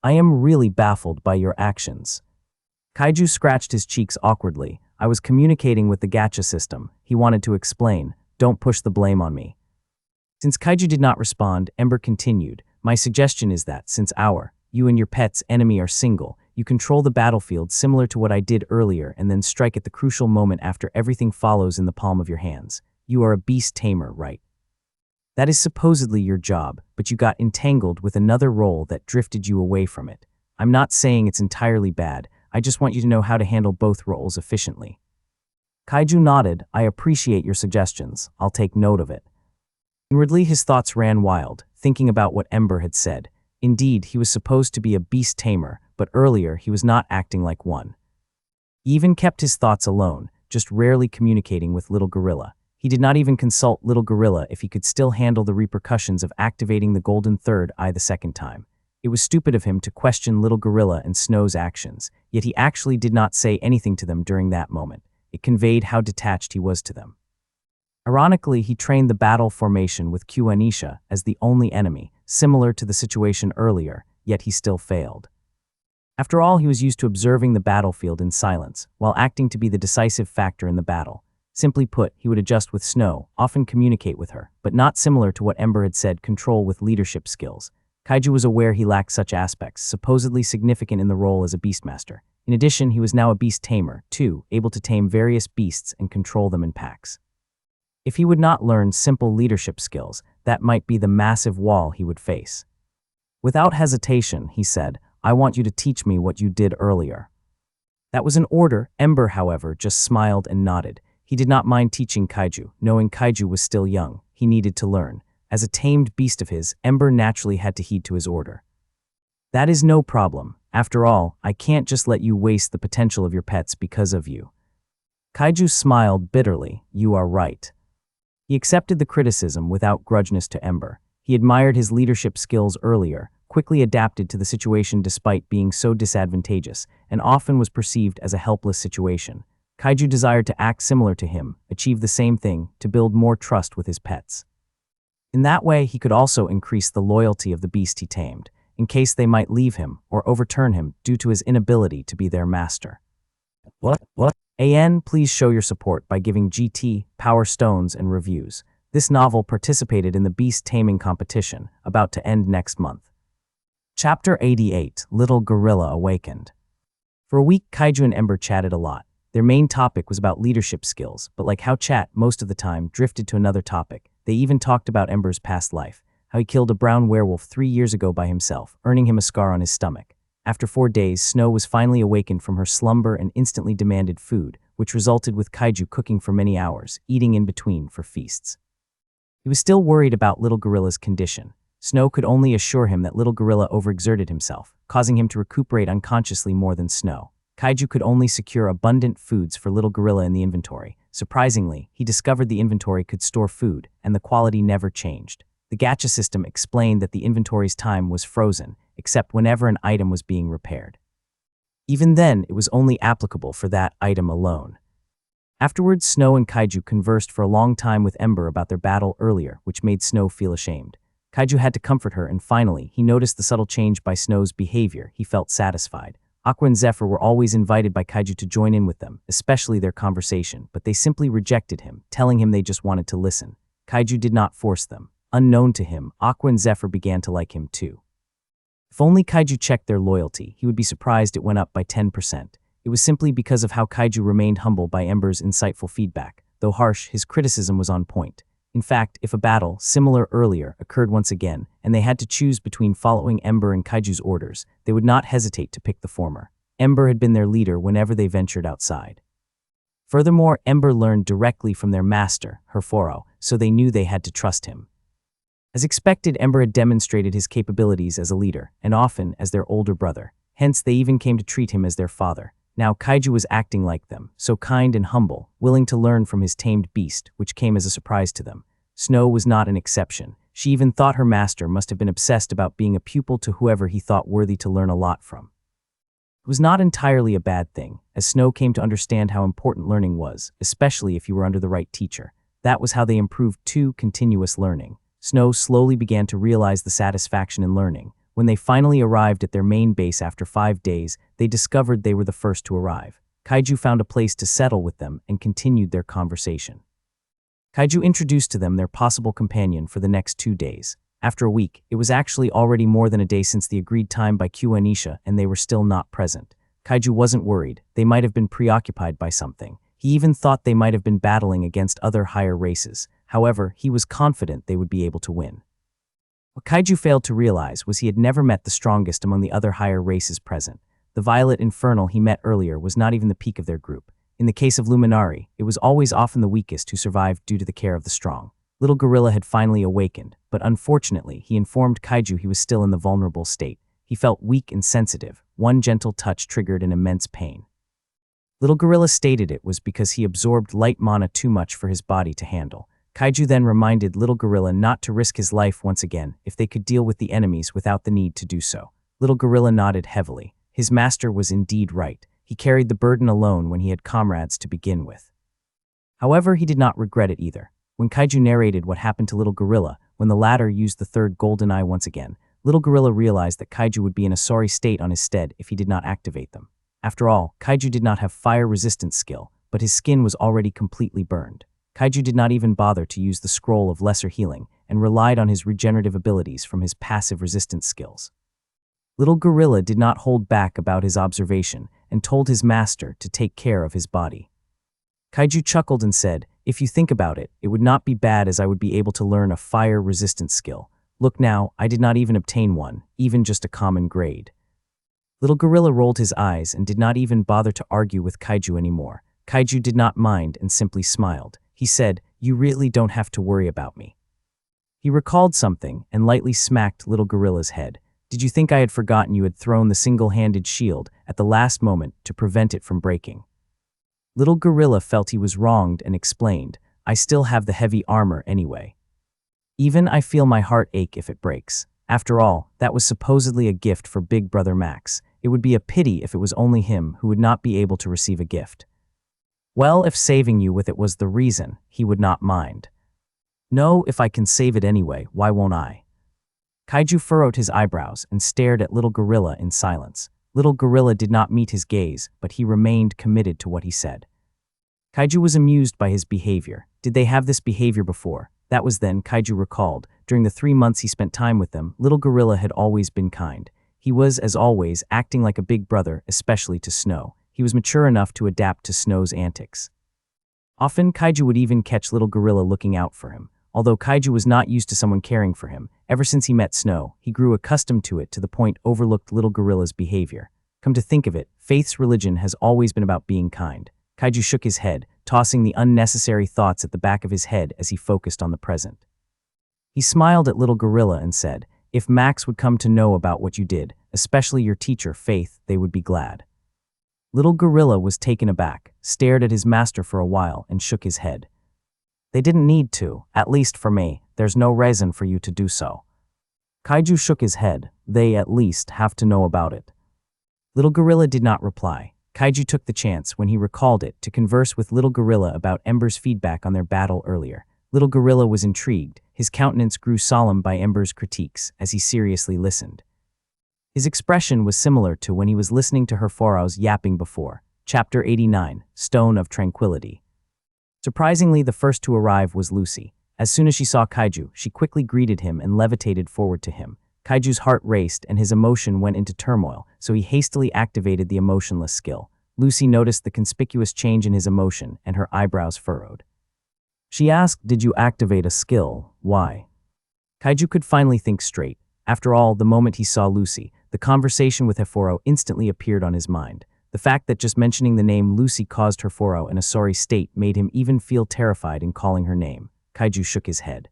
I am really baffled by your actions. Kaiju scratched his cheeks awkwardly. I was communicating with the gacha system. He wanted to explain. Don't push the blame on me. Since Kaiju did not respond, Ember continued. My suggestion is that, since you and your pet's enemy are single, you control the battlefield similar to what I did earlier and then strike at the crucial moment after everything follows in the palm of your hands. You are a beast tamer, right? That is supposedly your job, but you got entangled with another role that drifted you away from it. I'm not saying it's entirely bad. I just want you to know how to handle both roles efficiently. Kaiju nodded. I appreciate your suggestions. I'll take note of it. Inwardly, his thoughts ran wild, thinking about what Ember had said. Indeed, he was supposed to be a beast tamer, but earlier he was not acting like one. He even kept his thoughts alone, just rarely communicating with Little Gorilla. He did not even consult Little Gorilla if he could still handle the repercussions of activating the Golden Third Eye the second time. It was stupid of him to question Little Gorilla and Snow's actions, yet he actually did not say anything to them during that moment. It conveyed how detached he was to them. Ironically, he trained the battle formation with Anisha as the only enemy, similar to the situation earlier, yet he still failed. After all, he was used to observing the battlefield in silence, while acting to be the decisive factor in the battle. Simply put, he would adjust with Snow, often communicate with her, but not similar to what Ember had said, control with leadership skills. Kaiju was aware he lacked such aspects, supposedly significant in the role as a beastmaster. In addition, he was now a beast tamer, too, able to tame various beasts and control them in packs. If he would not learn simple leadership skills, that might be the massive wall he would face. Without hesitation, he said, "I want you to teach me what you did earlier." That was an order. Ember, however, just smiled and nodded. He did not mind teaching Kaiju, knowing Kaiju was still young. He needed to learn. As a tamed beast of his, Ember naturally had to heed to his order. "That is no problem. After all, I can't just let you waste the potential of your pets because of you." Kaiju smiled bitterly. "You are right." He accepted the criticism without grudginess to Ember. He admired his leadership skills earlier, quickly adapted to the situation despite being so disadvantageous, and often was perceived as a helpless situation. Kaiju desired to act similar to him, achieve the same thing, to build more trust with his pets. In that way, he could also increase the loyalty of the beast he tamed, in case they might leave him or overturn him due to his inability to be their master. What? AN, please show your support by giving GT, Power Stones, and reviews. This novel participated in the beast taming competition, about to end next month. Chapter 88, Little Gorilla Awakened. For a week, Kaiju and Ember chatted a lot. Their main topic was about leadership skills, but like how chat, most of the time, drifted to another topic. They even talked about Ember's past life, how he killed a brown werewolf 3 years ago by himself, earning him a scar on his stomach. After 4 days, Snow was finally awakened from her slumber and instantly demanded food, which resulted with Kaiju cooking for many hours, eating in between for feasts. He was still worried about Little Gorilla's condition. Snow could only assure him that Little Gorilla overexerted himself, causing him to recuperate unconsciously more than Snow. Kaiju could only secure abundant foods for Little Gorilla in the inventory. Surprisingly, he discovered the inventory could store food, and the quality never changed. The gacha system explained that the inventory's time was frozen, except whenever an item was being repaired. Even then, it was only applicable for that item alone. Afterwards, Snow and Kaiju conversed for a long time with Ember about their battle earlier, which made Snow feel ashamed. Kaiju had to comfort her, and finally, he noticed the subtle change by Snow's behavior. He felt satisfied. Aqua and Zephyr were always invited by Kaiju to join in with them, especially their conversation, but they simply rejected him, telling him they just wanted to listen. Kaiju did not force them. Unknown to him, Aqua and Zephyr began to like him too. If only Kaiju checked their loyalty, he would be surprised it went up by 10%. It was simply because of how Kaiju remained humble by Ember's insightful feedback. Though harsh, his criticism was on point. In fact, if a battle, similar earlier, occurred once again, and they had to choose between following Ember and Kaiju's orders, they would not hesitate to pick the former. Ember had been their leader whenever they ventured outside. Furthermore, Ember learned directly from their master, Herforo, so they knew they had to trust him. As expected, Ember had demonstrated his capabilities as a leader, and often as their older brother. Hence, they even came to treat him as their father. Now Kaiju was acting like them, so kind and humble, willing to learn from his tamed beast, which came as a surprise to them. Snow was not an exception. She even thought her master must have been obsessed about being a pupil to whoever he thought worthy to learn a lot from. It was not entirely a bad thing, as Snow came to understand how important learning was, especially if you were under the right teacher. That was how they improved to continuous learning. Snow slowly began to realize the satisfaction in learning. When they finally arrived at their main base after 5 days, they discovered they were the first to arrive. Kaiju found a place to settle with them and continued their conversation. Kaiju introduced to them their possible companion for the next 2 days. After a week, it was actually already more than a day since the agreed time by Q and Isha, and they were still not present. Kaiju wasn't worried. They might have been preoccupied by something. He even thought they might have been battling against other higher races. However, he was confident they would be able to win. What Kaiju failed to realize was he had never met the strongest among the other higher races present. The Violet Infernal he met earlier was not even the peak of their group. In the case of Luminari, it was always often the weakest who survived due to the care of the strong. Little Gorilla had finally awakened, but unfortunately, he informed Kaiju he was still in the vulnerable state. He felt weak and sensitive. One gentle touch triggered an immense pain. Little Gorilla stated it was because he absorbed light mana too much for his body to handle. Kaiju then reminded Little Gorilla not to risk his life once again if they could deal with the enemies without the need to do so. Little Gorilla nodded heavily. His master was indeed right. He carried the burden alone when he had comrades to begin with. However, he did not regret it either. When Kaiju narrated what happened to Little Gorilla, when the latter used the third golden eye once again, Little Gorilla realized that Kaiju would be in a sorry state on his stead if he did not activate them. After all, Kaiju did not have fire resistance skill, but his skin was already completely burned. Kaiju did not even bother to use the scroll of lesser healing and relied on his regenerative abilities from his passive resistance skills. Little Gorilla did not hold back about his observation and told his master to take care of his body. Kaiju chuckled and said, If you think about it, it would not be bad as I would be able to learn a fire resistance skill. Look now, I did not even obtain one, even just a common grade. Little Gorilla rolled his eyes and did not even bother to argue with Kaiju anymore. Kaiju did not mind and simply smiled. He said, "You really don't have to worry about me." He recalled something and lightly smacked Little Gorilla's head. "Did you think I had forgotten you had thrown the single-handed shield at the last moment to prevent it from breaking?" Little Gorilla felt he was wronged and explained, "I still have the heavy armor anyway. Even I feel my heart ache if it breaks. After all, that was supposedly a gift for Big Brother Max. It would be a pity if it was only him who would not be able to receive a gift. Well, if saving you with it was the reason, he would not mind. No, if I can save it anyway, why won't I?" Kaiju furrowed his eyebrows and stared at Little Gorilla in silence. Little Gorilla did not meet his gaze, but he remained committed to what he said. Kaiju was amused by his behavior. Did they have this behavior before? That was then, Kaiju recalled. During the 3 months he spent time with them, Little Gorilla had always been kind. He was, as always, acting like a big brother, especially to Snow. He was mature enough to adapt to Snow's antics. Often, Kaiju would even catch Little Gorilla looking out for him. Although Kaiju was not used to someone caring for him, ever since he met Snow, he grew accustomed to it to the point overlooked Little Gorilla's behavior. Come to think of it, Faith's religion has always been about being kind. Kaiju shook his head, tossing the unnecessary thoughts at the back of his head as he focused on the present. He smiled at Little Gorilla and said, "If Max would come to know about what you did, especially your teacher, Faith, they would be glad." Little Gorilla was taken aback, stared at his master for a while, and shook his head. "They didn't need to, at least for me. There's no reason for you to do so." Kaiju shook his head. "They at least have to know about it." Little Gorilla did not reply. Kaiju took the chance, when he recalled it, to converse with Little Gorilla about Ember's feedback on their battle earlier. Little Gorilla was intrigued. His countenance grew solemn by Ember's critiques as he seriously listened. His expression was similar to when he was listening to Herforo's yapping before. Chapter 89, Stone of Tranquility. Surprisingly, the first to arrive was Lucy. As soon as she saw Kaiju, she quickly greeted him and levitated forward to him. Kaiju's heart raced and his emotion went into turmoil, so he hastily activated the emotionless skill. Lucy noticed the conspicuous change in his emotion and her eyebrows furrowed. She asked, "Did you activate a skill? Why?" Kaiju could finally think straight. After all, the moment he saw Lucy, the conversation with Heforo instantly appeared on his mind. The fact that just mentioning the name Lucy caused Heforo in a sorry state made him even feel terrified in calling her name. Kaiju shook his head.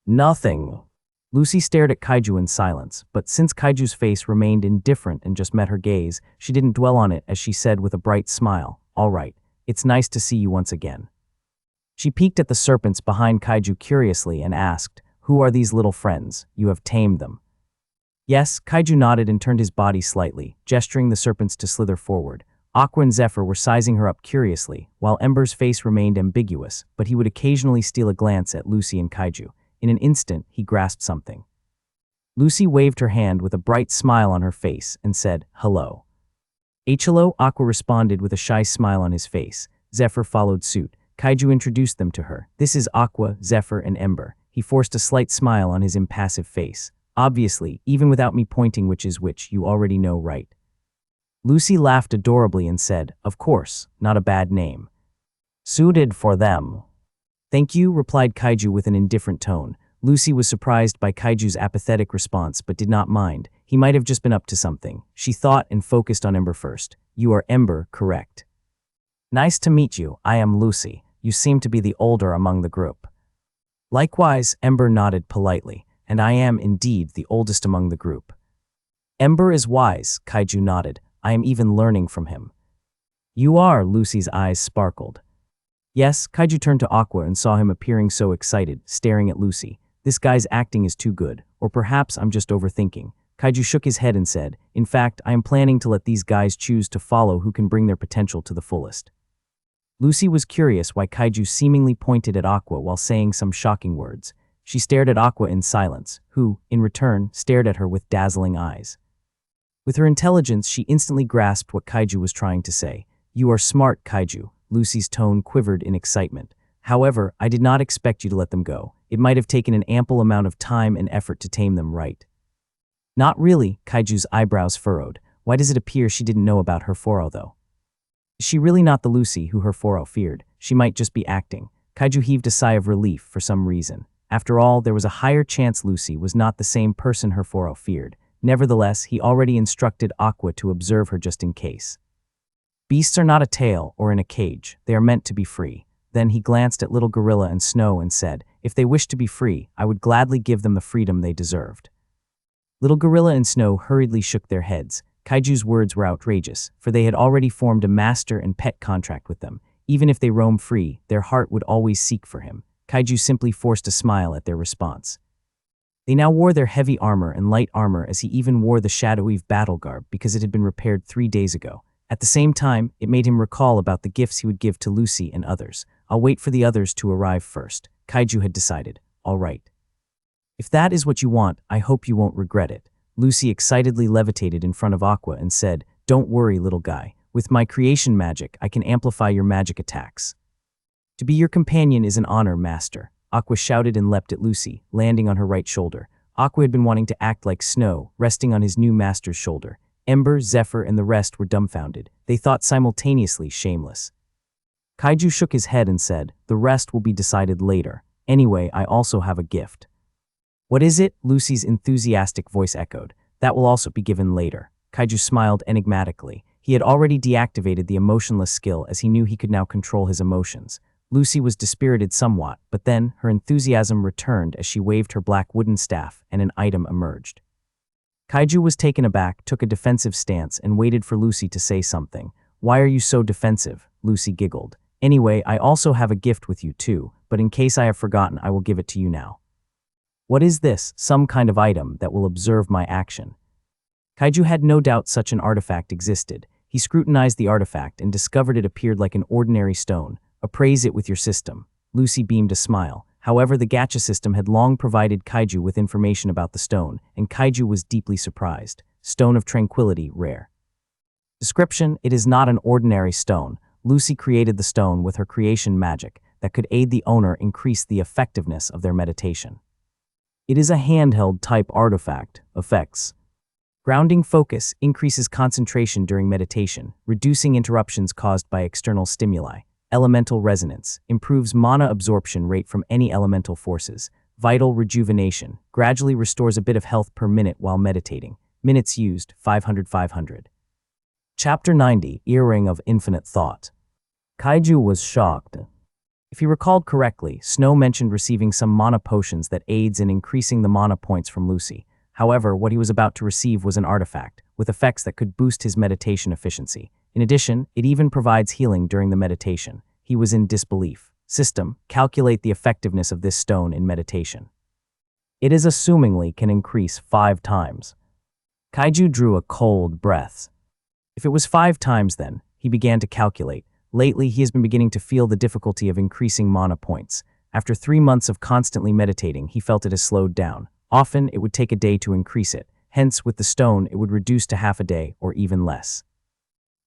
"Nothing." Lucy stared at Kaiju in silence, but since Kaiju's face remained indifferent and just met her gaze, she didn't dwell on it as she said with a bright smile, "All right, it's nice to see you once again." She peeked at the serpents behind Kaiju curiously and asked, "Who are these little friends? You have tamed them." Yes, Kaiju nodded and turned his body slightly, gesturing the serpents to slither forward. Aqua and Zephyr were sizing her up curiously, while Ember's face remained ambiguous, but he would occasionally steal a glance at Lucy and Kaiju. In an instant, he grasped something. Lucy waved her hand with a bright smile on her face and said, "Hello." "Hello," Aqua responded with a shy smile on his face. Zephyr followed suit. Kaiju introduced them to her. "This is Aqua, Zephyr, and Ember." He forced a slight smile on his impassive face. "Obviously, even without me pointing which is which, you already know, right?" Lucy laughed adorably and said, "Of course, not a bad name. Suited for them." "Thank you," replied Kaiju with an indifferent tone. Lucy was surprised by Kaiju's apathetic response but did not mind. He might have just been up to something. She thought and focused on Ember first. "You are Ember, correct?" "Nice to meet you. I am Lucy. You seem to be the older among the group." "Likewise," Ember nodded politely, "and I am indeed the oldest among the group." "Ember is wise," Kaiju nodded. "I am even learning from him." "You are," Lucy's eyes sparkled. Yes, Kaiju turned to Aqua and saw him appearing so excited, staring at Lucy. This guy's acting is too good, or perhaps I'm just overthinking. Kaiju shook his head and said, "In fact, I am planning to let these guys choose to follow who can bring their potential to the fullest." Lucy was curious why Kaiju seemingly pointed at Aqua while saying some shocking words. She stared at Aqua in silence, who, in return, stared at her with dazzling eyes. With her intelligence, she instantly grasped what Kaiju was trying to say. "You are smart, Kaiju." Lucy's tone quivered in excitement. "However, I did not expect you to let them go. It might have taken an ample amount of time and effort to tame them, right?" "Not really," Kaiju's eyebrows furrowed. Why does it appear she didn't know about Herforo, though? Is she really not the Lucy who Herforo feared? She might just be acting. Kaiju heaved a sigh of relief for some reason. After all, there was a higher chance Lucy was not the same person her Foro feared. Nevertheless, he already instructed Aqua to observe her just in case. Beasts are not a tail or in a cage. They are meant to be free. Then he glanced at Little Gorilla and Snow and said, if they wish to be free, I would gladly give them the freedom they deserved. Little Gorilla and Snow hurriedly shook their heads. Kaiju's words were outrageous, for they had already formed a master and pet contract with them. Even if they roam free, their heart would always seek for him. Kaiju simply forced a smile at their response. They now wore their heavy armor and light armor, as he even wore the shadowy battle garb because it had been repaired 3 days ago. At the same time, it made him recall about the gifts he would give to Lucy and others. I'll wait for the others to arrive first. Kaiju had decided. All right. If that is what you want, I hope you won't regret it. Lucy excitedly levitated in front of Aqua and said, don't worry, little guy. With my creation magic, I can amplify your magic attacks. To be your companion is an honor, Master. Aqua shouted and leapt at Lucy, landing on her right shoulder. Aqua had been wanting to act like Snow, resting on his new master's shoulder. Ember, Zephyr, and the rest were dumbfounded. They thought simultaneously shameless. Kaiju shook his head and said, the rest will be decided later. Anyway, I also have a gift. What is it? Lucy's enthusiastic voice echoed. That will also be given later. Kaiju smiled enigmatically. He had already deactivated the emotionless skill as he knew he could now control his emotions. Lucy was dispirited somewhat, but then her enthusiasm returned as she waved her black wooden staff and an item emerged. Kaiju was taken aback, took a defensive stance, and waited for Lucy to say something. Why are you so defensive? Lucy giggled. Anyway, I also have a gift with you too, but in case I have forgotten, I will give it to you now. What is this? Some kind of item that will observe my action. Kaiju had no doubt such an artifact existed. He scrutinized the artifact and discovered it appeared like an ordinary stone. Appraise it with your system. Lucy beamed a smile. However, the gacha system had long provided Kaiju with information about the stone, and Kaiju was deeply surprised. Stone of Tranquility, rare. Description: it is not an ordinary stone. Lucy created the stone with her creation magic that could aid the owner increase the effectiveness of their meditation. It is a handheld type artifact. Effects: grounding focus, increases concentration during meditation, reducing interruptions caused by external stimuli. Elemental resonance, improves mana absorption rate from any elemental forces. Vital rejuvenation, gradually restores a bit of health per minute while meditating. Minutes used, 500. Chapter 90, Earring of Infinite Thought. Kaiju was shocked. If he recalled correctly, Snow mentioned receiving some mana potions that aids in increasing the mana points from Lucy. However, what he was about to receive was an artifact, with effects that could boost his meditation efficiency. In addition, it even provides healing during the meditation. He was in disbelief. System: calculate the effectiveness of this stone in meditation. It is assumingly can increase 5 times. Kaiju drew a cold breath. If it was 5 times then, he began to calculate. Lately, he has been beginning to feel the difficulty of increasing mana points. After 3 months of constantly meditating, he felt it has slowed down. Often, it would take a day to increase it. Hence, with the stone, it would reduce to half a day or even less.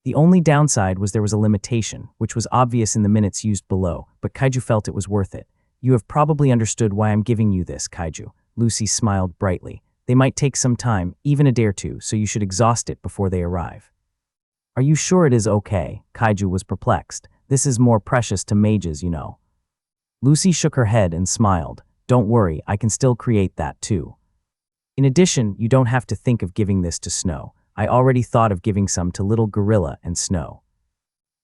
The only downside was there was a limitation, which was obvious in the minutes used below, but Kaiju felt it was worth it. You have probably understood why I'm giving you this, Kaiju. Lucy smiled brightly. They might take some time, even a day or two, so you should exhaust it before they arrive. Are you sure it is okay? Kaiju was perplexed. This is more precious to mages, you know. Lucy shook her head and smiled. Don't worry, I can still create that too. In addition, you don't have to think of giving this to Snow. I already thought of giving some to Little Gorilla and Snow.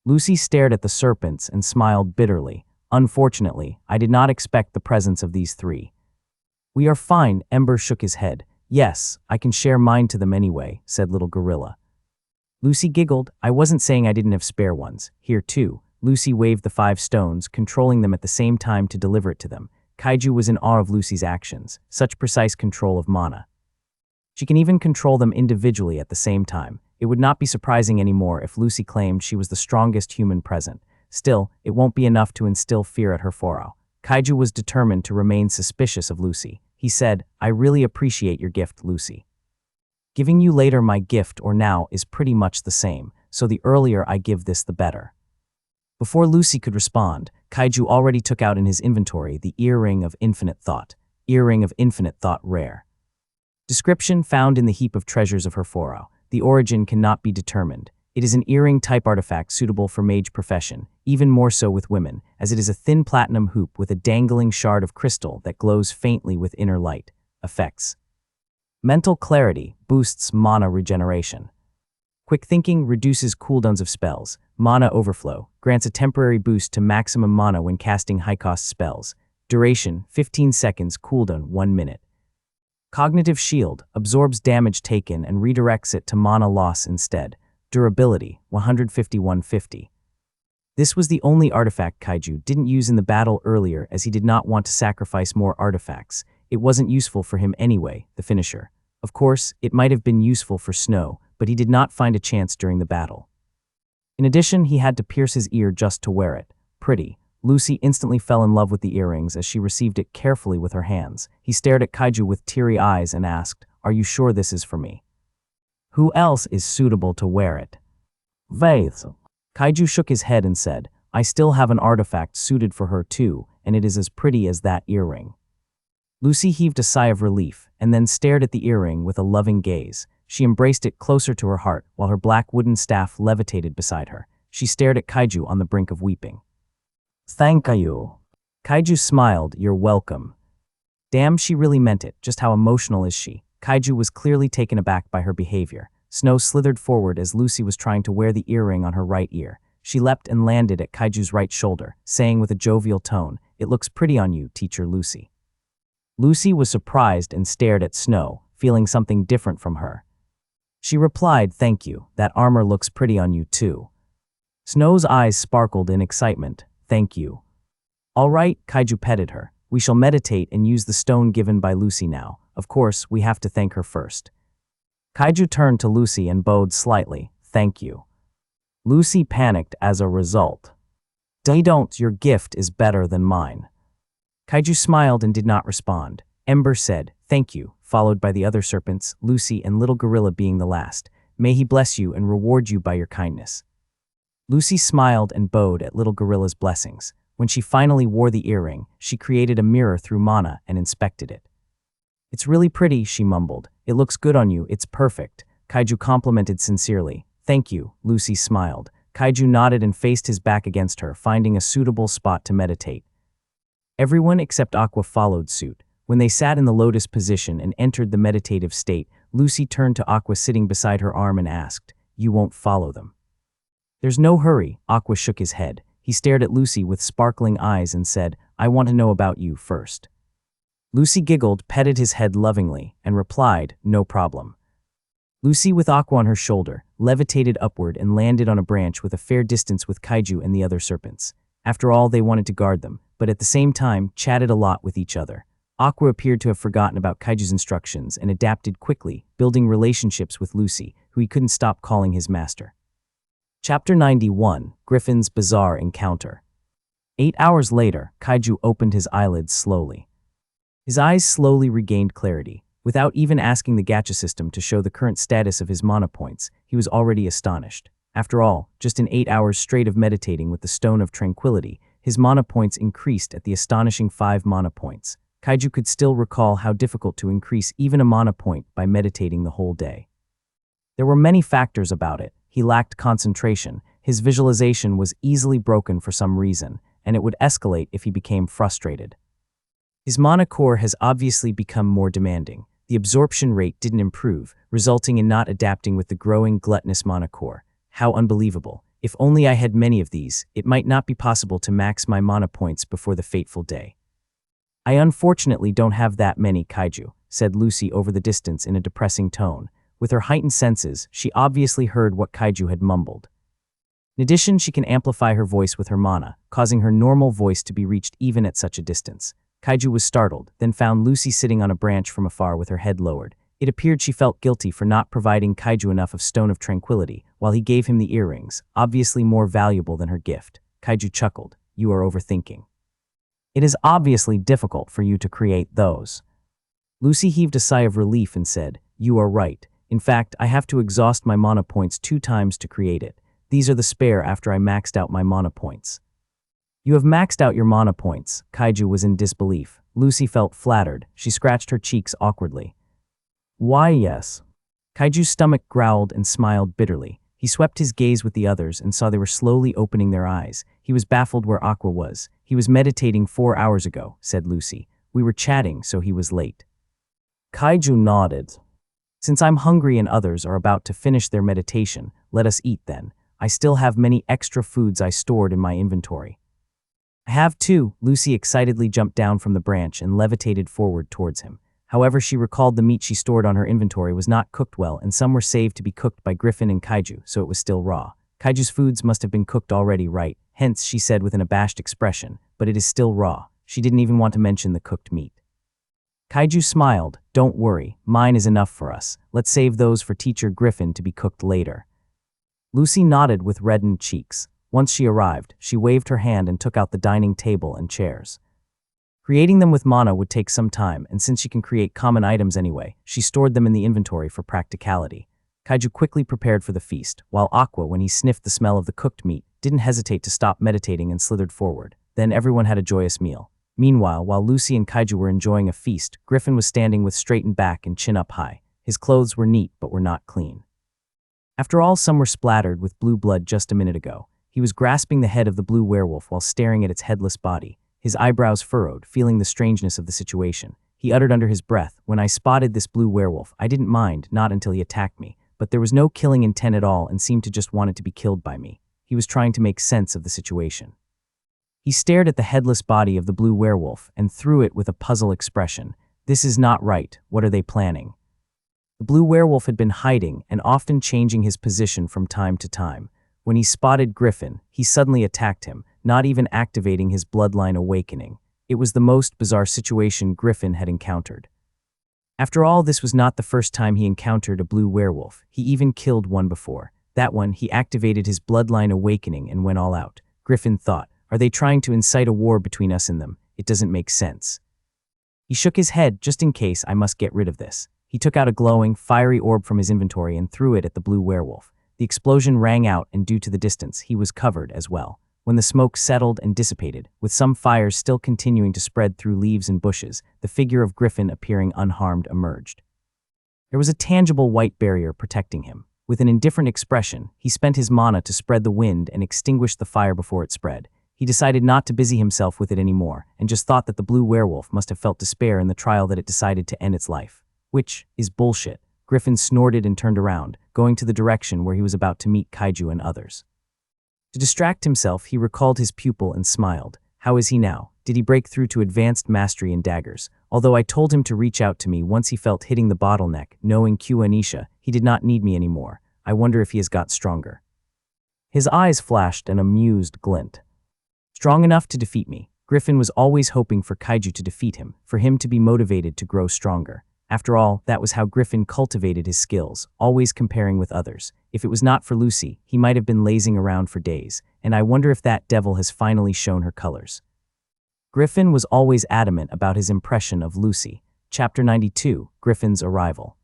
Lucy stared at the serpents and smiled bitterly. Unfortunately, I did not expect the presence of these 3. We are fine, Ember shook his head. Yes, I can share mine to them anyway, said Little Gorilla. Lucy giggled. I wasn't saying I didn't have spare ones. Here too. Lucy waved the 5 stones, controlling them at the same time to deliver it to them. Kaiju was in awe of Lucy's actions, such precise control of mana. She can even control them individually at the same time. It would not be surprising anymore if Lucy claimed she was the strongest human present. Still, it won't be enough to instill fear at her Foro. Kaiju was determined to remain suspicious of Lucy. He said, I really appreciate your gift, Lucy. Giving you later my gift or now is pretty much the same, so the earlier I give this the better. Before Lucy could respond, Kaiju already took out in his inventory the Earring of Infinite Thought. Earring of Infinite Thought, rare. Description: found in the heap of treasures of her Foro. The origin cannot be determined. It is an earring-type artifact suitable for mage profession, even more so with women, as it is a thin platinum hoop with a dangling shard of crystal that glows faintly with inner light. Effects. Mental clarity boosts mana regeneration. Quick thinking reduces cooldowns of spells. Mana overflow grants a temporary boost to maximum mana when casting high-cost spells. Duration 15 seconds, cooldown 1 minute. Cognitive shield absorbs damage taken and redirects it to mana loss instead. Durability 150-150. This was the only artifact Kaiju didn't use in the battle earlier, as he did not want to sacrifice more artifacts. It wasn't useful for him anyway, the finisher. Of course, it might have been useful for Snow, but he did not find a chance during the battle. In addition, he had to pierce his ear just to wear it. Pretty. Lucy instantly fell in love with the earrings as she received it carefully with her hands. He stared at Kaiju with teary eyes and asked, "Are you sure this is for me? Who else is suitable to wear it?" Faith. Kaiju shook his head and said, "I still have an artifact suited for her too, and it is as pretty as that earring." Lucy heaved a sigh of relief and then stared at the earring with a loving gaze. She embraced it closer to her heart while her black wooden staff levitated beside her. She stared at Kaiju on the brink of weeping. "Thank you." Kaiju smiled, "You're welcome." Damn, she really meant it. Just how emotional is she? Kaiju was clearly taken aback by her behavior. Snow slithered forward as Lucy was trying to wear the earring on her right ear. She leapt and landed at Kaiju's right shoulder, saying with a jovial tone, "It looks pretty on you, Teacher Lucy." Lucy was surprised and stared at Snow, feeling something different from her. She replied, "Thank you, that armor looks pretty on you too." Snow's eyes sparkled in excitement. "Thank you." "All right," Kaiju petted her. "We shall meditate and use the stone given by Lucy now. Of course, we have to thank her first." Kaiju turned to Lucy and bowed slightly. "Thank you." Lucy panicked as a result. Don't, your gift is better than mine." Kaiju smiled and did not respond. Ember said, "Thank you," followed by the other serpents, Lucy and Little Gorilla being the last. "May he bless you and reward you by your kindness." Lucy smiled and bowed at Little Gorilla's blessings. When she finally wore the earring, she created a mirror through mana and inspected it. "It's really pretty," she mumbled. "It looks good on you, it's perfect." Kaiju complimented sincerely. "Thank you," Lucy smiled. Kaiju nodded and faced his back against her, finding a suitable spot to meditate. Everyone except Aqua followed suit. When they sat in the lotus position and entered the meditative state, Lucy turned to Aqua sitting beside her arm and asked, "You won't follow them?" "There's no hurry," Aqua shook his head. He stared at Lucy with sparkling eyes and said, "I want to know about you first." Lucy giggled, petted his head lovingly, and replied, "No problem." Lucy, with Aqua on her shoulder, levitated upward and landed on a branch with a fair distance with Kaiju and the other serpents. After all, they wanted to guard them, but at the same time, chatted a lot with each other. Aqua appeared to have forgotten about Kaiju's instructions and adapted quickly, building relationships with Lucy, who he couldn't stop calling his master. Chapter 91, Griffin's Bizarre Encounter. 8 hours later, Kaiju opened his eyelids slowly. His eyes slowly regained clarity. Without even asking the gacha system to show the current status of his mana points, he was already astonished. After all, just in 8 hours straight of meditating with the Stone of Tranquility, his mana points increased at the astonishing 5 mana points. Kaiju could still recall how difficult to increase even a mana point by meditating the whole day. There were many factors about it. He lacked concentration, his visualization was easily broken for some reason, and it would escalate if he became frustrated. His mana core has obviously become more demanding. The absorption rate didn't improve, resulting in not adapting with the growing gluttonous mana core. How unbelievable. If only I had many of these, it might not be possible to max my mana points before the fateful day. "I unfortunately don't have that many, Kaiju," said Lucy over the distance in a depressing tone. With her heightened senses, she obviously heard what Kaiju had mumbled. In addition, she can amplify her voice with her mana, causing her normal voice to be reached even at such a distance. Kaiju was startled, then found Lucy sitting on a branch from afar with her head lowered. It appeared she felt guilty for not providing Kaiju enough of Stone of Tranquility, while he gave him the earrings, obviously more valuable than her gift. Kaiju chuckled, "You are overthinking. It is obviously difficult for you to create those." Lucy heaved a sigh of relief and said, "You are right. In fact, I have to exhaust my mana points 2 times to create it. These are the spare after I maxed out my mana points." "You have maxed out your mana points." Kaiju was in disbelief. Lucy felt flattered. She scratched her cheeks awkwardly. "Why, yes." Kaiju's stomach growled and smiled bitterly. He He swept his gaze with the others and saw they were slowly opening their eyes. He was baffled where Aqua was. He was meditating 4 hours ago, said Lucy. We were chatting, so he was late. Kaiju nodded. Since I'm hungry and others are about to finish their meditation, let us eat then. I still have many extra foods I stored in my inventory. I have too. Lucy excitedly jumped down from the branch and levitated forward towards him. However, she recalled the meat she stored on her inventory was not cooked well, and some were saved to be cooked by Griffin and Kaiju, so it was still raw. Kaiju's foods must have been cooked already, right? Hence, she said with an abashed expression, but it is still raw. She didn't even want to mention the cooked meat. Kaiju smiled. Don't worry, mine is enough for us. Let's save those for Teacher Griffin to be cooked later. Lucy nodded with reddened cheeks. Once she arrived, she waved her hand and took out the dining table and chairs. Creating them with mana would take some time, and since she can create common items anyway, she stored them in the inventory for practicality. Kaiju quickly prepared for the feast, while Aqua, when he sniffed the smell of the cooked meat, didn't hesitate to stop meditating and slithered forward. Then everyone had a joyous meal. Meanwhile, while Lucy and Kaiju were enjoying a feast, Griffin was standing with straightened back and chin up high. His clothes were neat but were not clean. After all, some were splattered with blue blood just a minute ago. He was grasping the head of the blue werewolf while staring at its headless body. His eyebrows furrowed, feeling the strangeness of the situation. He uttered under his breath, "When I spotted this blue werewolf, I didn't mind, not until he attacked me. But there was no killing intent at all and seemed to just want it to be killed by me." He was trying to make sense of the situation. He stared at the headless body of the blue werewolf and threw it with a puzzled expression. This is not right. What are they planning? The blue werewolf had been hiding and often changing his position from time to time. When he spotted Griffin, he suddenly attacked him, not even activating his bloodline awakening. It was the most bizarre situation Griffin had encountered. After all, this was not the first time he encountered a blue werewolf. He even killed one before. That one, he activated his bloodline awakening and went all out. Griffin thought, are they trying to incite a war between us and them? It doesn't make sense. He shook his head, just in case, I must get rid of this. He took out a glowing, fiery orb from his inventory and threw it at the blue werewolf. The explosion rang out, and due to the distance, he was covered as well. When the smoke settled and dissipated, with some fires still continuing to spread through leaves and bushes, the figure of Griffin appearing unharmed emerged. There was a tangible white barrier protecting him. With an indifferent expression, he spent his mana to spread the wind and extinguish the fire before it spread. He decided not to busy himself with it anymore, and just thought that the blue werewolf must have felt despair in the trial that it decided to end its life. Which is bullshit. Griffin snorted and turned around, going to the direction where he was about to meet Kaiju and others. To distract himself, he recalled his pupil and smiled. How is he now? Did he break through to advanced mastery in daggers? Although I told him to reach out to me once he felt hitting the bottleneck, knowing Anisha, he did not need me anymore. I wonder if he has got stronger. His eyes flashed an amused glint. Strong enough to defeat me. Griffin was always hoping for Kaiju to defeat him, for him to be motivated to grow stronger. After all, that was how Griffin cultivated his skills, always comparing with others. If it was not for Lucy, he might have been lazing around for days, and I wonder if that devil has finally shown her colors. Griffin was always adamant about his impression of Lucy. Chapter 92, Griffin's Arrival.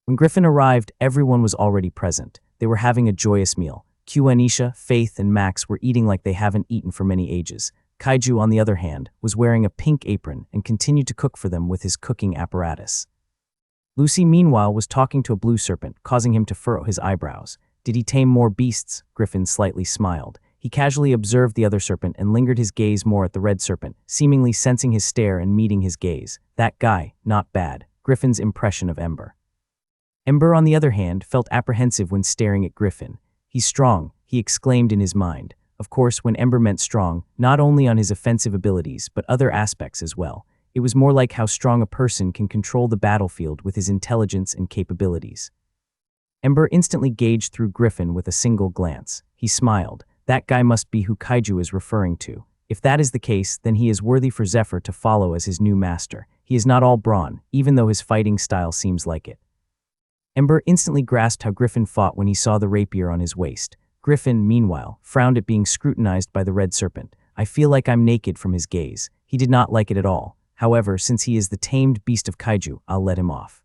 When Griffin arrived, everyone was already present. They were having a joyous meal. Anisha, Faith, and Max were eating like they haven't eaten for many ages. Kaiju, on the other hand, was wearing a pink apron and continued to cook for them with his cooking apparatus. Lucy, meanwhile, was talking to a blue serpent, causing him to furrow his eyebrows. Did he tame more beasts? Griffin slightly smiled. He casually observed the other serpent and lingered his gaze more at the red serpent, seemingly sensing his stare and meeting his gaze. That guy, not bad. Griffin's impression of Ember. Ember, on the other hand, felt apprehensive when staring at Griffin. He's strong, he exclaimed in his mind. Of course, when Ember meant strong, not only on his offensive abilities, but other aspects as well. It was more like how strong a person can control the battlefield with his intelligence and capabilities. Ember instantly gauged through Griffin with a single glance. He smiled. That guy must be who Kaiju is referring to. If that is the case, then he is worthy for Zephyr to follow as his new master. He is not all brawn, even though his fighting style seems like it. Ember instantly grasped how Griffin fought when he saw the rapier on his waist. Griffin, meanwhile, frowned at being scrutinized by the red serpent. I feel like I'm naked from his gaze. He did not like it at all. However, since he is the tamed beast of Kaiju, I'll let him off.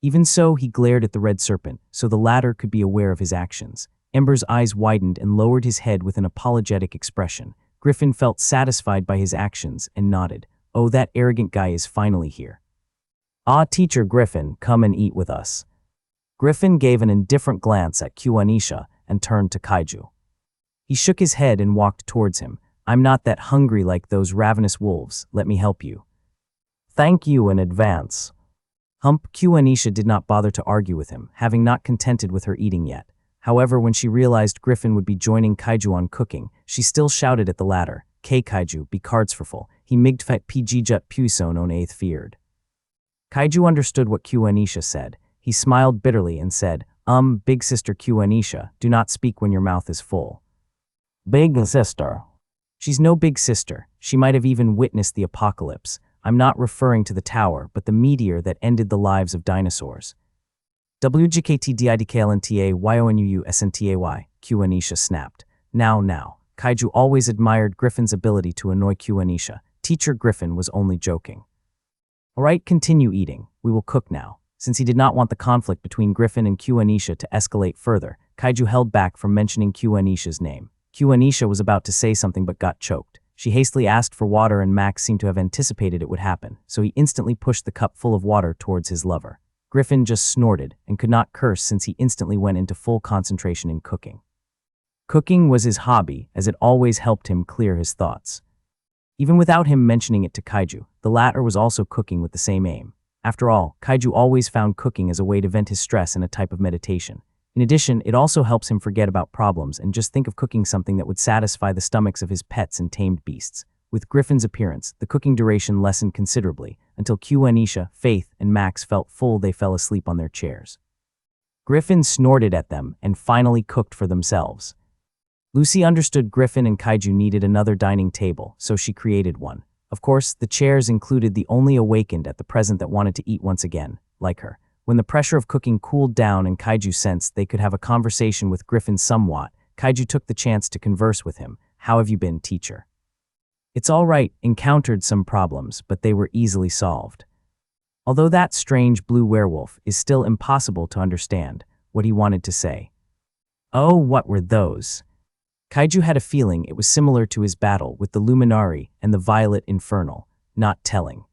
Even so, he glared at the red serpent, so the latter could be aware of his actions. Ember's eyes widened and lowered his head with an apologetic expression. Griffin felt satisfied by his actions and nodded. Oh, that arrogant guy is finally here. Ah, Teacher Griffin, come and eat with us. Griffin gave an indifferent glance at Anisha and turned to Kaiju. He shook his head and walked towards him. I'm not that hungry like those ravenous wolves. Let me help you. Thank you in advance. Anisha did not bother to argue with him, having not contented with her eating yet. However, when she realized Griffin would be joining Kaiju on cooking, she still shouted at the latter, K Kaiju, be cardsforful, he migdfet pg jut puison on eighth feared. Kaiju understood what Anisha said. He smiled bitterly and said, big sister Anisha, do not speak when your mouth is full. Big sister. She's no big sister. She might have even witnessed the apocalypse. I'm not referring to the tower, but the meteor that ended the lives of dinosaurs. WGKTDIDKLNTA Anisha snapped. Now. Kaiju always admired Griffin's ability to annoy Anisha. Teacher Griffin was only joking. Alright, continue eating. We will cook now. Since he did not want the conflict between Griffin and Anisha to escalate further, Kaiju held back from mentioning Anisha's name. Anisha was about to say something but got choked. She hastily asked for water and Max seemed to have anticipated it would happen, so he instantly pushed the cup full of water towards his lover. Griffin just snorted and could not curse since he instantly went into full concentration in cooking. Cooking was his hobby, as it always helped him clear his thoughts. Even without him mentioning it to Kaiju, the latter was also cooking with the same aim. After all, Kaiju always found cooking as a way to vent his stress and a type of meditation. In addition, it also helps him forget about problems and just think of cooking something that would satisfy the stomachs of his pets and tamed beasts. With Griffin's appearance, the cooking duration lessened considerably, until Anisha, Faith, and Max felt full they fell asleep on their chairs. Griffin snorted at them and finally cooked for themselves. Lucy understood Griffin and Kaiju needed another dining table, so she created one. Of course, the chairs included the only awakened at the present that wanted to eat once again, like her. When the pressure of cooking cooled down and Kaiju sensed they could have a conversation with Griffin somewhat, Kaiju took the chance to converse with him. How have you been, teacher? It's all right, encountered some problems, but they were easily solved. Although that strange blue werewolf is still impossible to understand what he wanted to say. Oh, what were those? Kaiju had a feeling it was similar to his battle with the Luminari and the Violet Infernal, not telling.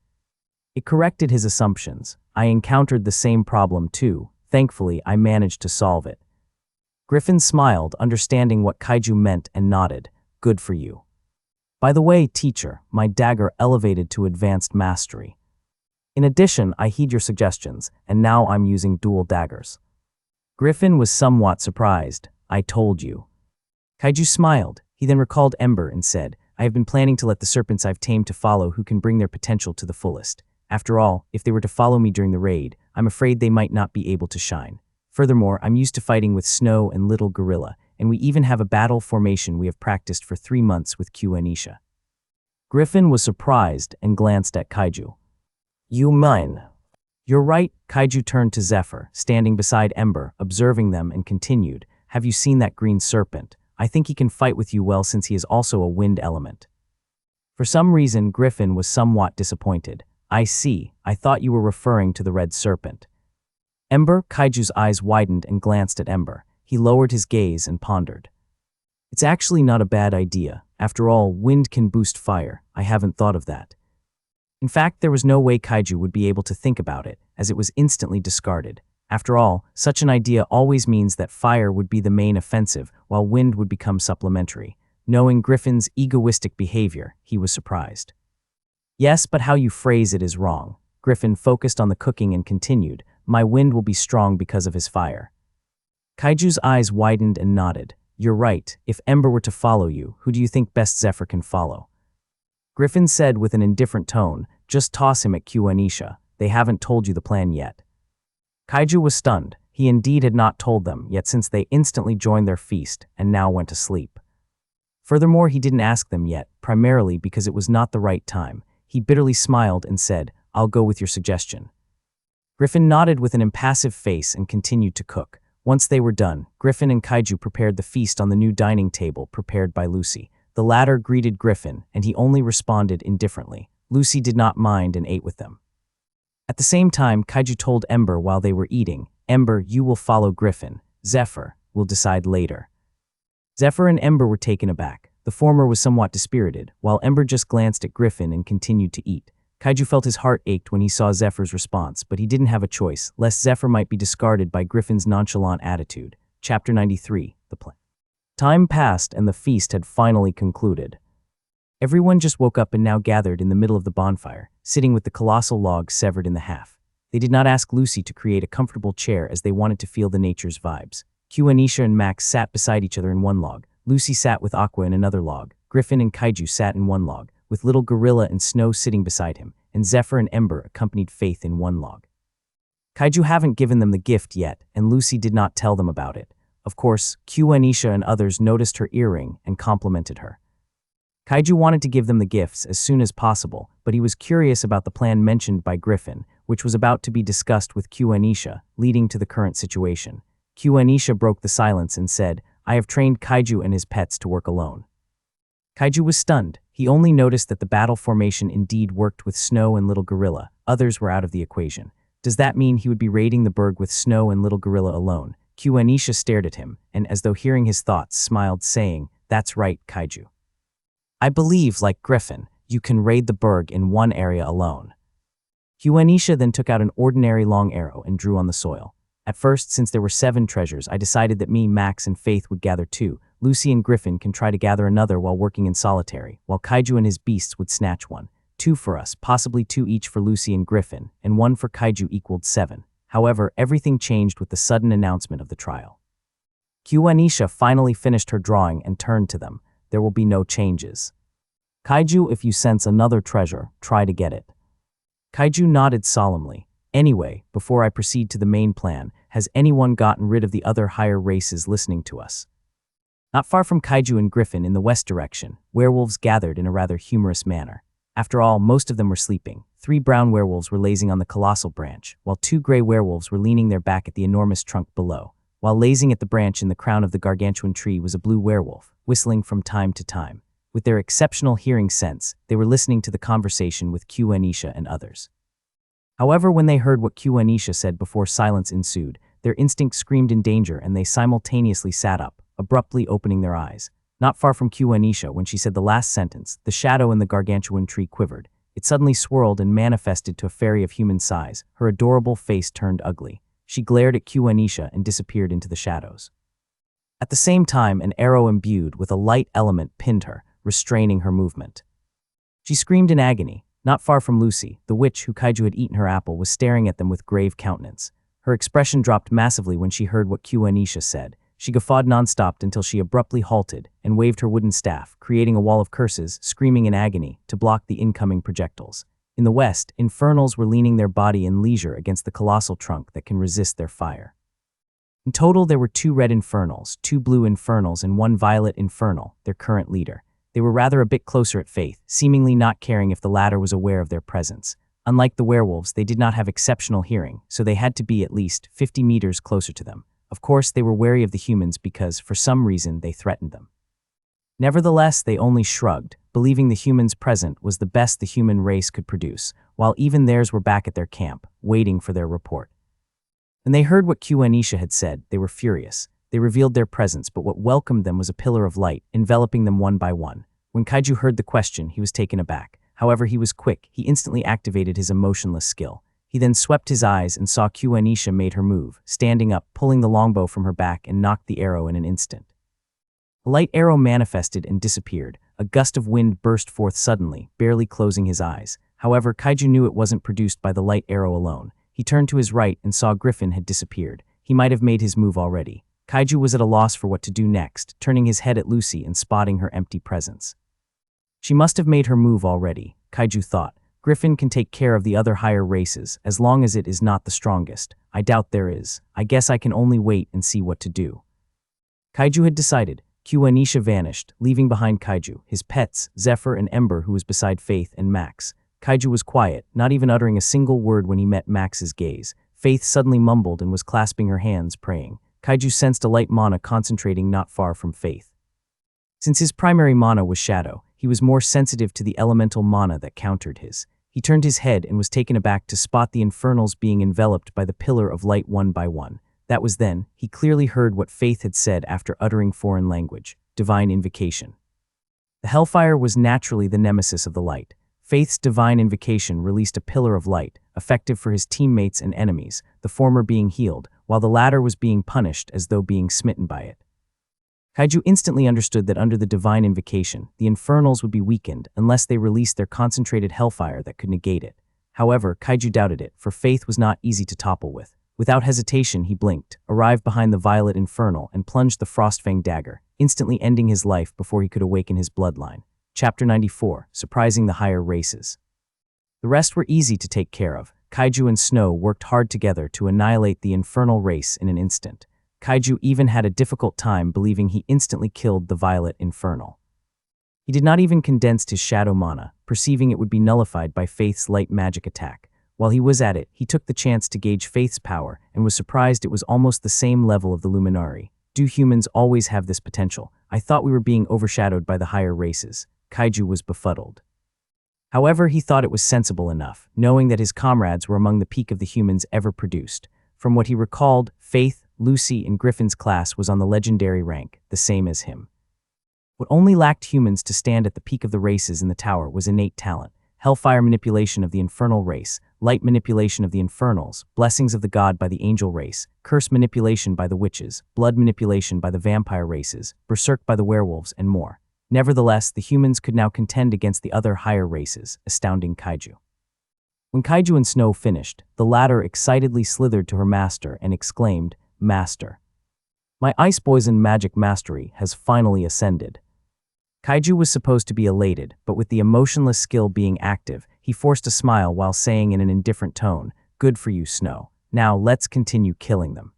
It corrected his assumptions. I encountered the same problem too. Thankfully, I managed to solve it. Griffin smiled, understanding what Kaiju meant, and nodded. Good for you. By the way, teacher, my dagger elevated to advanced mastery. In addition, I heed your suggestions, and now I'm using dual daggers. Griffin was somewhat surprised. I told you. Kaiju smiled. He then recalled Ember and said, I have been planning to let the serpents I've tamed to follow who can bring their potential to the fullest. After all, if they were to follow me during the raid, I'm afraid they might not be able to shine. Furthermore, I'm used to fighting with Snow and Little Gorilla, and we even have a battle formation we have practiced for 3 months with Anisha. Griffin was surprised and glanced at Kaiju. You mine. You're right, Kaiju turned to Zephyr, standing beside Ember, observing them and continued, have you seen that green serpent? I think he can fight with you well since he is also a wind element. For some reason, Griffin was somewhat disappointed. I see, I thought you were referring to the red serpent. Ember, Kaiju's eyes widened and glanced at Ember. He lowered his gaze and pondered. It's actually not a bad idea. After all, wind can boost fire. I haven't thought of that. In fact, there was no way Kaiju would be able to think about it, as it was instantly discarded. After all, such an idea always means that fire would be the main offensive, while wind would become supplementary. Knowing Griffin's egoistic behavior, he was surprised. Yes, but how you phrase it is wrong. Griffin focused on the cooking and continued, my wind will be strong because of his fire. Kaiju's eyes widened and nodded. You're right, if Ember were to follow you, who do you think best Zephyr can follow? Griffin said with an indifferent tone, just toss him at Anisha. They haven't told you the plan yet. Kaiju was stunned. He indeed had not told them, yet since they instantly joined their feast and now went to sleep. Furthermore, he didn't ask them yet, primarily because it was not the right time. He bitterly smiled and said, I'll go with your suggestion. Griffin nodded with an impassive face and continued to cook. Once they were done, Griffin and Kaiju prepared the feast on the new dining table prepared by Lucy. The latter greeted Griffin, and he only responded indifferently. Lucy did not mind and ate with them. At the same time, Kaiju told Ember while they were eating, Ember, you will follow Griffin. Zephyr will decide later. Zephyr and Ember were taken aback. The former was somewhat dispirited, while Ember just glanced at Griffin and continued to eat. Kaiju felt his heart ached when he saw Zephyr's response, but he didn't have a choice, lest Zephyr might be discarded by Griffin's nonchalant attitude. Chapter 93, The Plan. Time passed and the feast had finally concluded. Everyone just woke up and now gathered in the middle of the bonfire, sitting with the colossal log severed in the half. They did not ask Lucy to create a comfortable chair as they wanted to feel the nature's vibes. Q, Anisha, and Max sat beside each other in one log. Lucy sat with Aqua in another log. Griffin and Kaiju sat in one log, with little Gorilla and Snow sitting beside him, and Zephyr and Ember accompanied Faith in one log. Kaiju haven't given them the gift yet, and Lucy did not tell them about it. Of course, Q, Anisha, and others noticed her earring and complimented her. Kaiju wanted to give them the gifts as soon as possible, but he was curious about the plan mentioned by Griffin, which was about to be discussed with Q, Anisha, leading to the current situation. Q, Anisha broke the silence and said, "I have trained Kaiju and his pets to work alone." Kaiju was stunned. He only noticed that the battle formation indeed worked with Snow and Little Gorilla. Others were out of the equation. Does that mean he would be raiding the berg with Snow and Little Gorilla alone? Q, Anisha stared at him, and as though hearing his thoughts, smiled, saying, "That's right, Kaiju. I believe, like Griffin, you can raid the berg in one area alone." Q, Anisha then took out an ordinary long arrow and drew on the soil. At first, since there were 7 treasures, I decided that me, Max, and Faith would gather 2. Lucy and Griffin can try to gather another while working in solitary, while Kaiju and his beasts would snatch 1. 2 for us, possibly 2 each for Lucy and Griffin, and 1 for Kaiju equaled 7. However, everything changed with the sudden announcement of the trial. Q, Anisha finally finished her drawing and turned to them. "There will be no changes. Kaiju, if you sense another treasure, try to get it." Kaiju nodded solemnly. "Anyway, before I proceed to the main plan, has anyone gotten rid of the other higher races listening to us?" Not far from Kaiju and Griffin in the west direction, werewolves gathered in a rather humorous manner. After all, most of them were sleeping. 3 brown werewolves were lazing on the colossal branch, while 2 gray werewolves were leaning their back at the enormous trunk below. While lazing at the branch in the crown of the gargantuan tree was a blue werewolf, whistling from time to time. With their exceptional hearing sense, they were listening to the conversation with Q, Anisha, and others. However, when they heard what Q, Anisha said before silence ensued, their instinct screamed in danger and they simultaneously sat up, abruptly opening their eyes. Not far from Q, Anisha, when she said the last sentence, the shadow in the gargantuan tree quivered. It suddenly swirled and manifested to a fairy of human size. Her adorable face turned ugly. She glared at Q, Anisha and disappeared into the shadows. At the same time, an arrow imbued with a light element pinned her, restraining her movement. She screamed in agony. Not far from Lucy, the witch who Kaiju had eaten her apple was staring at them with grave countenance. Her expression dropped massively when she heard what Q, Anisha said. She guffawed non-stop until she abruptly halted and waved her wooden staff, creating a wall of curses, screaming in agony, to block the incoming projectiles. In the west, infernals were leaning their body in leisure against the colossal trunk that can resist their fire. In total, there were 2 red infernals, 2 blue infernals, and 1 violet infernal, their current leader. They were rather a bit closer at Faith, seemingly not caring if the latter was aware of their presence. Unlike the werewolves, they did not have exceptional hearing, so they had to be at least 50 meters closer to them. Of course, they were wary of the humans because, for some reason, they threatened them. Nevertheless, they only shrugged, believing the humans present was the best the human race could produce, while even theirs were back at their camp, waiting for their report. When they heard what Q, Anisha had said, they were furious. They revealed their presence, but what welcomed them was a pillar of light, enveloping them one by one. When Kaiju heard the question, he was taken aback. However, he was quick. He instantly activated his emotionless skill. He then swept his eyes and saw Q, Anisha made her move, standing up, pulling the longbow from her back and knocked the arrow in an instant. A light arrow manifested and disappeared. A gust of wind burst forth suddenly, barely closing his eyes. However, Kaiju knew it wasn't produced by the light arrow alone. He turned to his right and saw Griffin had disappeared. He might have made his move already. Kaiju was at a loss for what to do next, turning his head at Lucy and spotting her empty presence. She must have made her move already, Kaiju thought. Griffin can take care of the other higher races, as long as it is not the strongest. I doubt there is. I guess I can only wait and see what to do. Kaiju had decided. Q, Anisha vanished, leaving behind Kaiju, his pets, Zephyr and Ember, who was beside Faith and Max. Kaiju was quiet, not even uttering a single word when he met Max's gaze. Faith suddenly mumbled and was clasping her hands, praying. Kaiju sensed a light mana concentrating not far from Faith. Since his primary mana was Shadow, he was more sensitive to the elemental mana that countered his. He turned his head and was taken aback to spot the infernals being enveloped by the pillar of light one by one. That was then, he clearly heard what Faith had said after uttering foreign language, divine invocation. The hellfire was naturally the nemesis of the light. Faith's divine invocation released a pillar of light, effective for his teammates and enemies, the former being healed, while the latter was being punished as though being smitten by it. Kaiju instantly understood that under the divine invocation, the infernals would be weakened unless they released their concentrated hellfire that could negate it. However, Kaiju doubted it, for Faith was not easy to topple with. Without hesitation, he blinked, arrived behind the violet infernal, and plunged the Frostfang dagger, instantly ending his life before he could awaken his bloodline. Chapter 94, Surprising the Higher Races. The rest were easy to take care of. Kaiju and Snow worked hard together to annihilate the infernal race in an instant. Kaiju even had a difficult time believing he instantly killed the violet infernal. He did not even condense his shadow mana, perceiving it would be nullified by Faith's light magic attack. While he was at it, he took the chance to gauge Faith's power and was surprised it was almost the same level of the Luminari. Do humans always have this potential? I thought we were being overshadowed by the higher races. Kaiju was befuddled. However, he thought it was sensible enough, knowing that his comrades were among the peak of the humans ever produced. From what he recalled, Faith, Lucy, and Griffin's class was on the legendary rank, the same as him. What only lacked humans to stand at the peak of the races in the tower was innate talent, hellfire manipulation of the infernal race, light manipulation of the infernals, blessings of the god by the angel race, curse manipulation by the witches, blood manipulation by the vampire races, berserk by the werewolves, and more. Nevertheless, the humans could now contend against the other higher races, astounding Kaiju. When Kaiju and Snow finished, the latter excitedly slithered to her master and exclaimed, "Master, my ice poison magic mastery has finally ascended." Kaiju was supposed to be elated, but with the emotionless skill being active, he forced a smile while saying in an indifferent tone, "Good for you, Snow. Now let's continue killing them."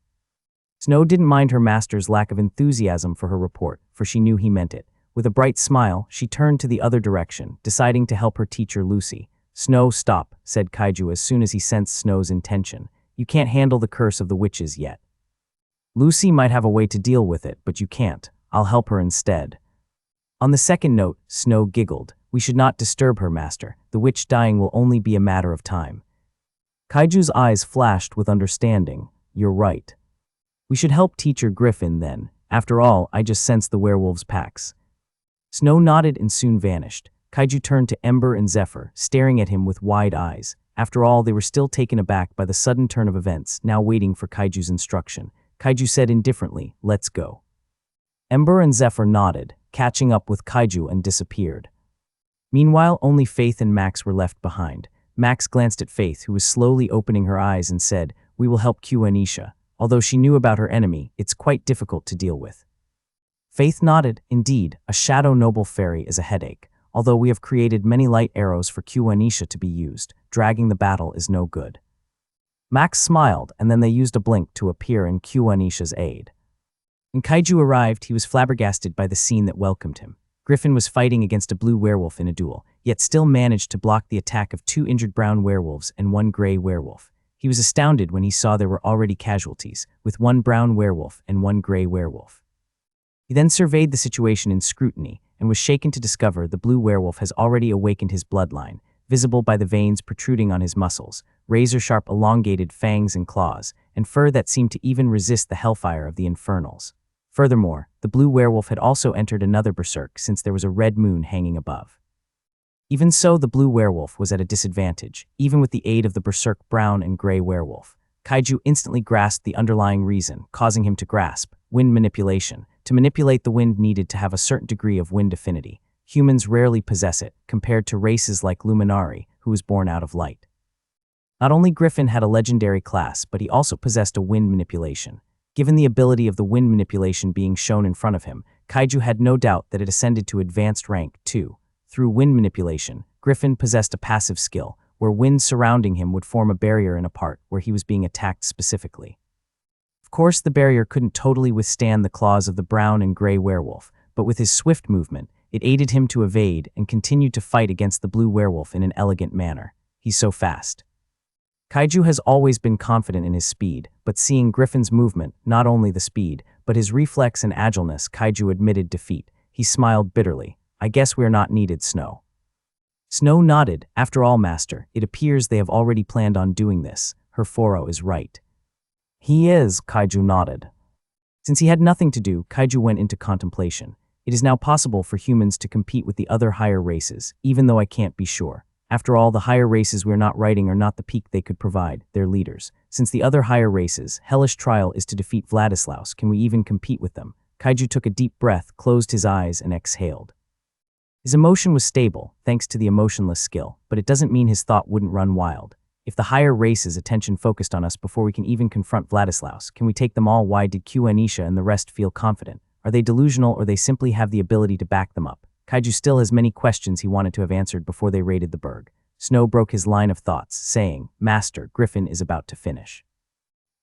Snow didn't mind her master's lack of enthusiasm for her report, for she knew he meant it. With a bright smile, she turned to the other direction, deciding to help her teacher Lucy. "Snow, stop," said Kaiju as soon as he sensed Snow's intention. "You can't handle the curse of the witches yet. Lucy might have a way to deal with it, but you can't. I'll help her instead." On the second note, Snow giggled. "We should not disturb her, master. The witch dying will only be a matter of time." Kaiju's eyes flashed with understanding. "You're right. We should help teacher Griffin then. After all, I just sensed the werewolves' packs." Snow nodded and soon vanished. Kaiju turned to Ember and Zephyr, staring at him with wide eyes. After all, they were still taken aback by the sudden turn of events, now waiting for Kaiju's instruction. Kaiju said indifferently, "Let's go." Ember and Zephyr nodded, catching up with Kaiju, and disappeared. Meanwhile, only Faith and Max were left behind. Max glanced at Faith, who was slowly opening her eyes, and said, "We will help Anisha. Although she knew about her enemy, it's quite difficult to deal with." Faith nodded. "Indeed, a shadow noble fairy is a headache. Although we have created many light arrows for Anisha to be used, dragging the battle is no good." Max smiled, and then they used a blink to appear in Anisha's aid. When Kaiju arrived, he was flabbergasted by the scene that welcomed him. Griffin was fighting against a blue werewolf in a duel, yet still managed to block the attack of 2 injured brown werewolves and 1 gray werewolf. He was astounded when he saw there were already casualties, with 1 brown werewolf and 1 gray werewolf. He then surveyed the situation in scrutiny and was shaken to discover the blue werewolf has already awakened his bloodline, visible by the veins protruding on his muscles, razor-sharp elongated fangs and claws, and fur that seemed to even resist the hellfire of the infernals. Furthermore, the blue werewolf had also entered another berserk since there was a red moon hanging above. Even so, the blue werewolf was at a disadvantage, even with the aid of the berserk brown and gray werewolf. Kaiju instantly grasped the underlying reason, causing him to grasp wind manipulation. To manipulate the wind needed to have a certain degree of wind affinity. Humans rarely possess it, compared to races like Luminari, who was born out of light. Not only Griffin had a legendary class, but he also possessed a wind manipulation. Given the ability of the wind manipulation being shown in front of him, Kaiju had no doubt that it ascended to advanced rank 2. Through wind manipulation, Griffin possessed a passive skill, where wind surrounding him would form a barrier in a part where he was being attacked specifically. Of course, the barrier couldn't totally withstand the claws of the brown and gray werewolf, but with his swift movement, it aided him to evade and continued to fight against the blue werewolf in an elegant manner. He's so fast. Kaiju has always been confident in his speed, but seeing Griffin's movement, not only the speed, but his reflex and agileness, Kaiju admitted defeat. He smiled bitterly. "I guess we are not needed, Snow." Snow nodded. "After all, Master, it appears they have already planned on doing this. Her Foro is right." "He is," Kaiju nodded. Since he had nothing to do, Kaiju went into contemplation. It is now possible for humans to compete with the other higher races, even though I can't be sure. After all, the higher races we're not writing are not the peak they could provide, their leaders. Since the other higher races' hellish trial is to defeat Vladislaus, can we even compete with them? Kaiju took a deep breath, closed his eyes, and exhaled. His emotion was stable, thanks to the emotionless skill, but it doesn't mean his thought wouldn't run wild. If the higher races' attention focused on us before we can even confront Vladislaus, can we take them all? Why did Anisha and the rest feel confident? Are they delusional, or they simply have the ability to back them up? Kaiju still has many questions he wanted to have answered before they raided the burg. Snow broke his line of thoughts, saying, "Master, Griffin is about to finish."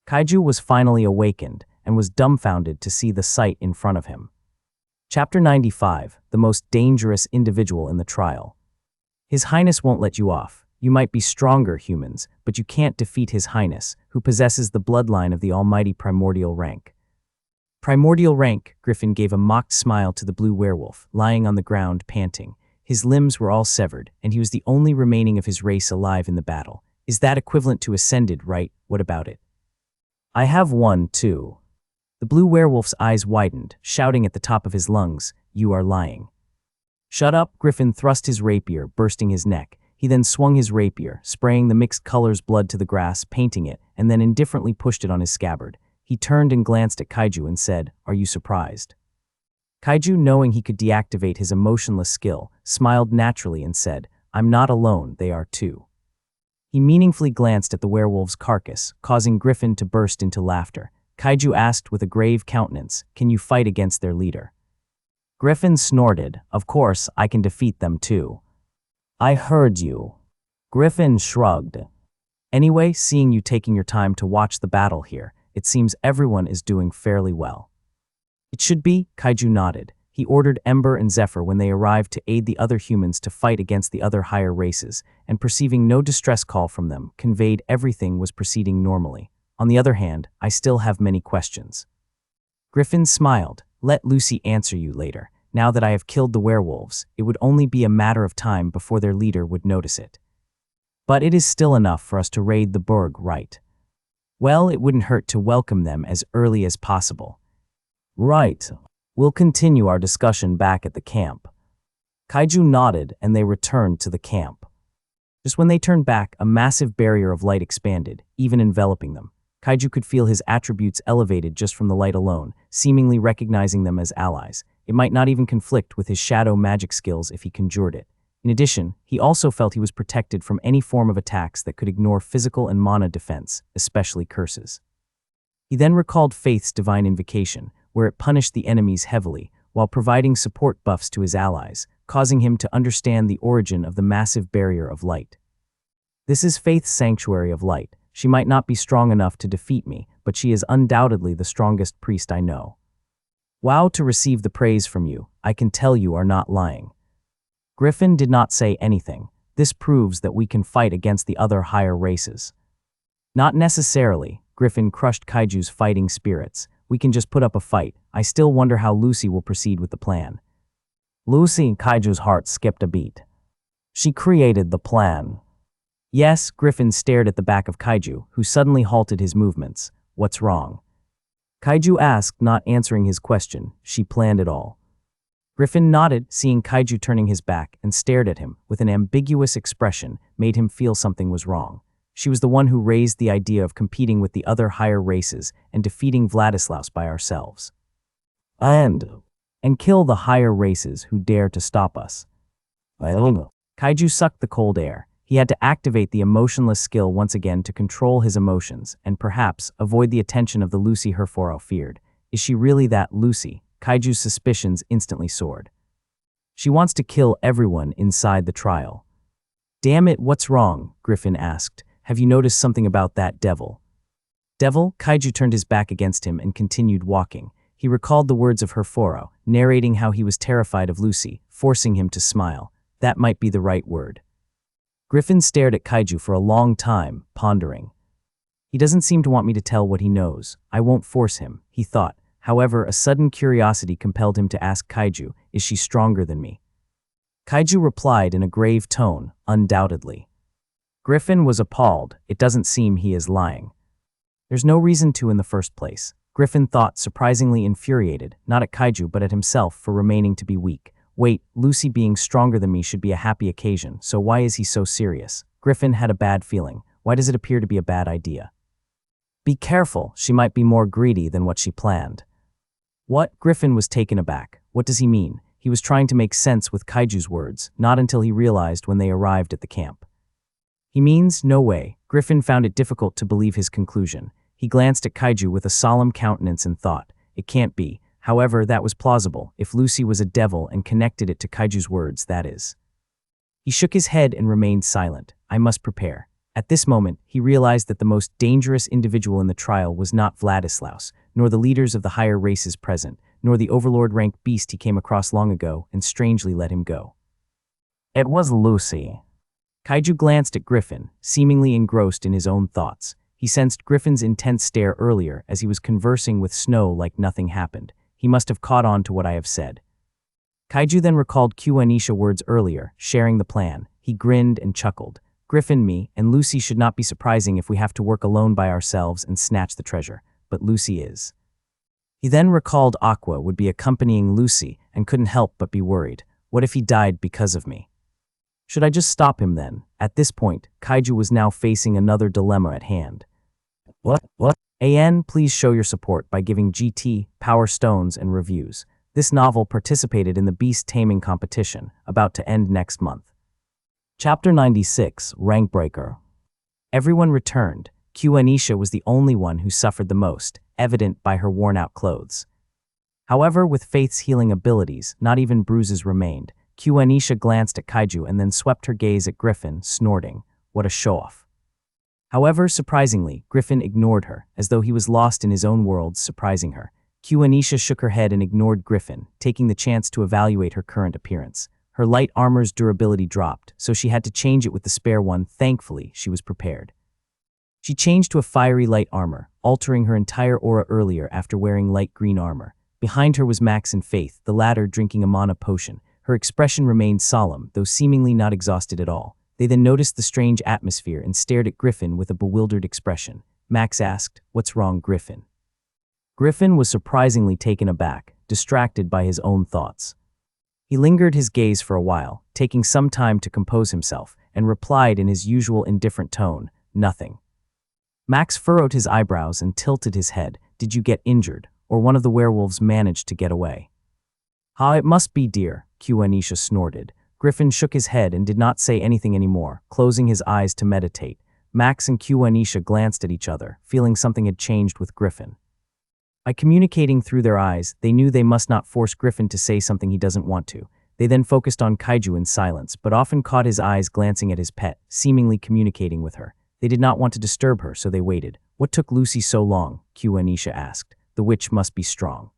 Kaiju was finally awakened and was dumbfounded to see the sight in front of him. Chapter 95, the most dangerous individual in the trial. His Highness won't let you off. You might be stronger, humans, but you can't defeat His Highness, who possesses the bloodline of the almighty primordial rank. Primordial rank, Griffin gave a mocked smile to the blue werewolf, lying on the ground, panting. His limbs were all severed, and he was the only remaining of his race alive in the battle. Is that equivalent to ascended, right? What about it? I have one, too. The blue werewolf's eyes widened, shouting at the top of his lungs, "You are lying." Shut up, Griffin thrust his rapier, bursting his neck. He then swung his rapier, spraying the mixed colors blood to the grass, painting it, and then indifferently pushed it on his scabbard. He turned and glanced at Kaiju and said, "Are you surprised?" Kaiju, knowing he could deactivate his emotionless skill, smiled naturally and said, "I'm not alone, they are too." He meaningfully glanced at the werewolf's carcass, causing Griffin to burst into laughter. Kaiju asked with a grave countenance, "Can you fight against their leader?" Griffin snorted, "Of course, I can defeat them too." "I heard you." Griffin shrugged. "Anyway, seeing you taking your time to watch the battle here, it seems everyone is doing fairly well." "It should be," Kaiju nodded. He ordered Ember and Zephyr when they arrived to aid the other humans to fight against the other higher races, and perceiving no distress call from them, conveyed everything was proceeding normally. On the other hand, I still have many questions. Griffin smiled. "Let Lucy answer you later. Now that I have killed the werewolves, it would only be a matter of time before their leader would notice it. But it is still enough for us to raid the burg, right? Well, it wouldn't hurt to welcome them as early as possible." "Right. We'll continue our discussion back at the camp." Kaiju nodded, and they returned to the camp. Just when they turned back, a massive barrier of light expanded, even enveloping them. Kaiju could feel his attributes elevated just from the light alone, seemingly recognizing them as allies. It might not even conflict with his shadow magic skills if he conjured it. In addition, he also felt he was protected from any form of attacks that could ignore physical and mana defense, especially curses. He then recalled Faith's divine invocation, where it punished the enemies heavily, while providing support buffs to his allies, causing him to understand the origin of the massive barrier of light. "This is Faith's sanctuary of light. She might not be strong enough to defeat me, but she is undoubtedly the strongest priest I know." "Wow, to receive the praise from you. I can tell you are not lying." Griffin did not say anything. "This proves that we can fight against the other higher races." "Not necessarily." Griffin crushed Kaiju's fighting spirits. "We can just put up a fight. I still wonder how Lucy will proceed with the plan." Lucy, Kaiju's heart skipped a beat. "She created the plan." "Yes," Griffin stared at the back of Kaiju, who suddenly halted his movements. "What's wrong?" Kaiju asked, not answering his question. "She planned it all." Griffin nodded, seeing Kaiju turning his back, and stared at him with an ambiguous expression, made him feel something was wrong. She was the one who raised the idea of competing with the other higher races and defeating Vladislaus by ourselves. And kill the higher races who dare to stop us. I don't know. Kaiju sucked the cold air. He had to activate the emotionless skill once again to control his emotions and perhaps avoid the attention of the Lucy Herforo feared. Is she really that Lucy? Kaiju's suspicions instantly soared. She wants to kill everyone inside the trial. Damn it, what's wrong? Griffin asked. Have you noticed something about that devil? Devil? Kaiju turned his back against him and continued walking. He recalled the words of Herforo, narrating how he was terrified of Lucy, forcing him to smile. That might be the right word. Griffin stared at Kaiju for a long time, pondering. He doesn't seem to want me to tell what he knows. I won't force him, he thought. However, a sudden curiosity compelled him to ask Kaiju, is she stronger than me? Kaiju replied in a grave tone, undoubtedly. Griffin was appalled. It doesn't seem he is lying. There's no reason to in the first place. Griffin thought, surprisingly infuriated, not at Kaiju but at himself for remaining to be weak. Wait, Lucy being stronger than me should be a happy occasion, so why is he so serious? Griffin had a bad feeling. Why does it appear to be a bad idea? Be careful, she might be more greedy than what she planned. What? Griffin was taken aback. What does he mean? He was trying to make sense with Kaiju's words, not until he realized when they arrived at the camp. He means no way. Griffin found it difficult to believe his conclusion. He glanced at Kaiju with a solemn countenance and thought, it can't be. However, that was plausible, if Lucy was a devil and connected it to Kaiju's words, that is. He shook his head and remained silent. I must prepare. At this moment, he realized that the most dangerous individual in the trial was not Vladislaus, nor the leaders of the higher races present, nor the overlord-rank beast he came across long ago and strangely let him go. It was Lucy. Kaiju glanced at Griffin, seemingly engrossed in his own thoughts. He sensed Griffin's intense stare earlier as he was conversing with Snow like nothing happened. He must have caught on to what I have said. Kaiju then recalled Anisha's words earlier, sharing the plan. He grinned and chuckled. Griffin, me, and Lucy should not be surprising if we have to work alone by ourselves and snatch the treasure, but Lucy is. He then recalled Aqua would be accompanying Lucy and couldn't help but be worried. What if he died because of me? Should I just stop him then? At this point, Kaiju was now facing another dilemma at hand. What? AN, please show your support by giving GT, Power Stones, and reviews. This novel participated in the Beast Taming competition, about to end next month. Chapter 96, Rank Breaker. Everyone returned. Anisha was the only one who suffered the most, evident by her worn-out clothes. However, with Faith's healing abilities, not even bruises remained. Anisha glanced at Kaiju and then swept her gaze at Griffin, snorting. What a show-off. However, surprisingly, Griffin ignored her, as though he was lost in his own world, surprising her. Anisha shook her head and ignored Griffin, taking the chance to evaluate her current appearance. Her light armor's durability dropped, so she had to change it with the spare one. Thankfully, she was prepared. She changed to a fiery light armor, altering her entire aura earlier after wearing light green armor. Behind her was Max and Faith, the latter drinking a mana potion. Her expression remained solemn, though seemingly not exhausted at all. They then noticed the strange atmosphere and stared at Griffin with a bewildered expression. Max asked, "What's wrong, Griffin?" Griffin was surprisingly taken aback, distracted by his own thoughts. He lingered his gaze for a while, taking some time to compose himself, and replied in his usual indifferent tone, "Nothing." Max furrowed his eyebrows and tilted his head. "Did you get injured, or one of the werewolves managed to get away?" "Ah, it must be, dear," Anisha snorted. Griffin shook his head and did not say anything anymore, closing his eyes to meditate. Max and Anisha glanced at each other, feeling something had changed with Griffin. By communicating through their eyes, they knew they must not force Griffin to say something he doesn't want to. They then focused on Kaiju in silence, but often caught his eyes glancing at his pet, seemingly communicating with her. They did not want to disturb her, so they waited. "What took Lucy so long?" Anisha asked. "The witch must be strong."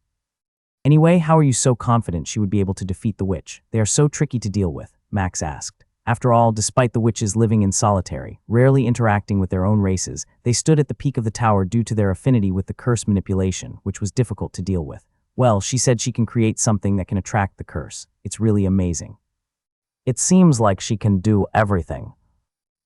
"Anyway, how are you so confident she would be able to defeat the witch? They are so tricky to deal with," Max asked. After all, despite the witches living in solitary, rarely interacting with their own races, they stood at the peak of the tower due to their affinity with the curse manipulation, which was difficult to deal with. "Well, she said she can create something that can attract the curse. It's really amazing." "It seems like she can do everything."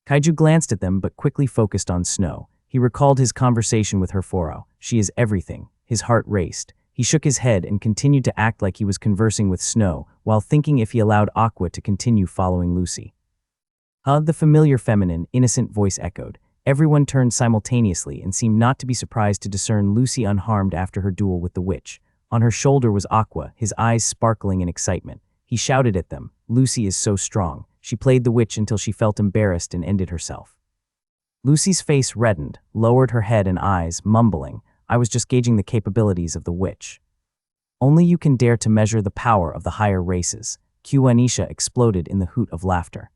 Kaiju glanced at them but quickly focused on Snow. He recalled his conversation with her Foro. "She is everything." His heart raced. He shook his head and continued to act like he was conversing with Snow, while thinking if he allowed Aqua to continue following Lucy. The familiar feminine, innocent voice echoed. Everyone turned simultaneously and seemed not to be surprised to discern Lucy unharmed after her duel with the witch. On her shoulder was Aqua, his eyes sparkling in excitement. He shouted at them, "Lucy is so strong." She played the witch until she felt embarrassed and ended herself. Lucy's face reddened, lowered her head and eyes, mumbling, "I was just gauging the capabilities of the witch." "Only you can dare to measure the power of the higher races." Anisha exploded in the hoot of laughter.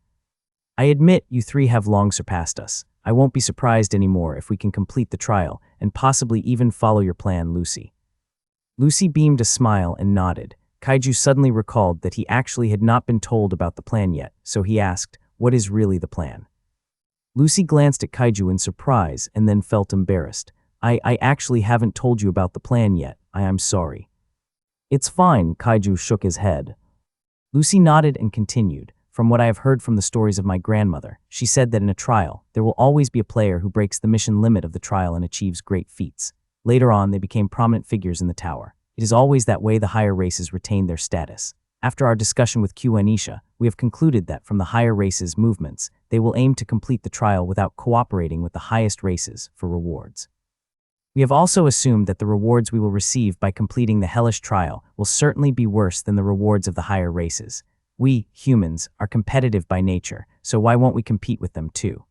"I admit you three have long surpassed us. I won't be surprised anymore if we can complete the trial and possibly even follow your plan, Lucy." Lucy beamed a smile and nodded. Kaiju suddenly recalled that he actually had not been told about the plan yet, so he asked, "What is really the plan?" Lucy glanced at Kaiju in surprise and then felt embarrassed. I actually haven't told you about the plan yet. I am sorry." "It's fine," Kaiju shook his head. Lucy nodded and continued. "From what I have heard from the stories of my grandmother, she said that in a trial, there will always be a player who breaks the mission limit of the trial and achieves great feats. Later on, they became prominent figures in the tower. It is always that way the higher races retain their status." After our discussion with Q and Isha, we have concluded that from the higher races' movements, they will aim to complete the trial without cooperating with the highest races for rewards. We have also assumed that the rewards we will receive by completing the hellish trial will certainly be worse than the rewards of the higher races. We, humans, are competitive by nature, so why won't we compete with them too?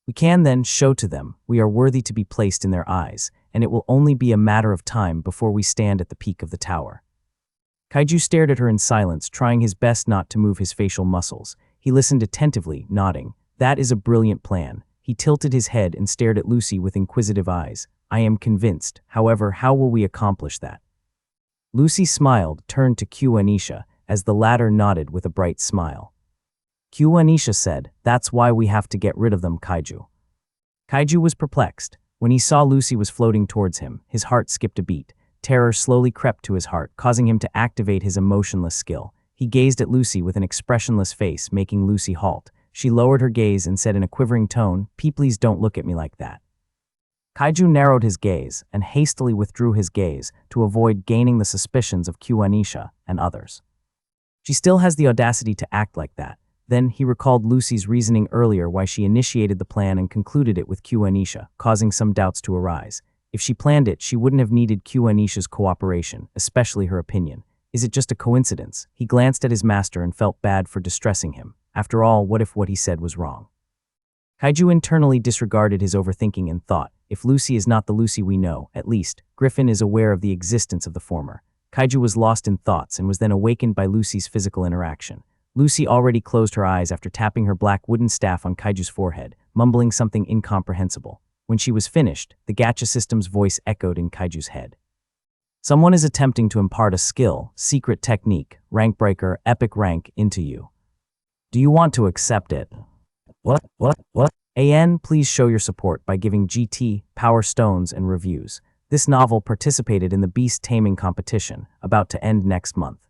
We can then show to them we are worthy to be placed in their eyes, and it will only be a matter of time before we stand at the peak of the tower. Kaiju stared at her in silence, trying his best not to move his facial muscles. He listened attentively, nodding. That is a brilliant plan. He tilted his head and stared at Lucy with inquisitive eyes. I am convinced. However, how will we accomplish that? Lucy smiled, turned to Q and Isha, as the latter nodded with a bright smile. Q and Isha said, that's why we have to get rid of them, Kaiju. Kaiju was perplexed. When he saw Lucy was floating towards him, his heart skipped a beat. Terror slowly crept to his heart, causing him to activate his emotionless skill. He gazed at Lucy with an expressionless face, making Lucy halt. She lowered her gaze and said in a quivering tone, please don't look at me like that. Kaiju narrowed his gaze and hastily withdrew his gaze to avoid gaining the suspicions of Q and Isha and others. She still has the audacity to act like that. Then he recalled Lucy's reasoning earlier why she initiated the plan and concluded it with Q and Isha, causing some doubts to arise. If she planned it, she wouldn't have needed Q and Isha's cooperation, especially her opinion. Is it just a coincidence? He glanced at his master and felt bad for distressing him. After all, what if what he said was wrong? Kaiju internally disregarded his overthinking and thought, if Lucy is not the Lucy we know, at least, Griffin is aware of the existence of the former. Kaiju was lost in thoughts and was then awakened by Lucy's physical interaction. Lucy already closed her eyes after tapping her black wooden staff on Kaiju's forehead, mumbling something incomprehensible. When she was finished, the gacha system's voice echoed in Kaiju's head. Someone is attempting to impart a skill, secret technique, rank breaker, epic rank into you. Do you want to accept it? What? AN, please show your support by giving GT, Power Stones, and reviews. This novel participated in the Beast Taming competition, about to end next month.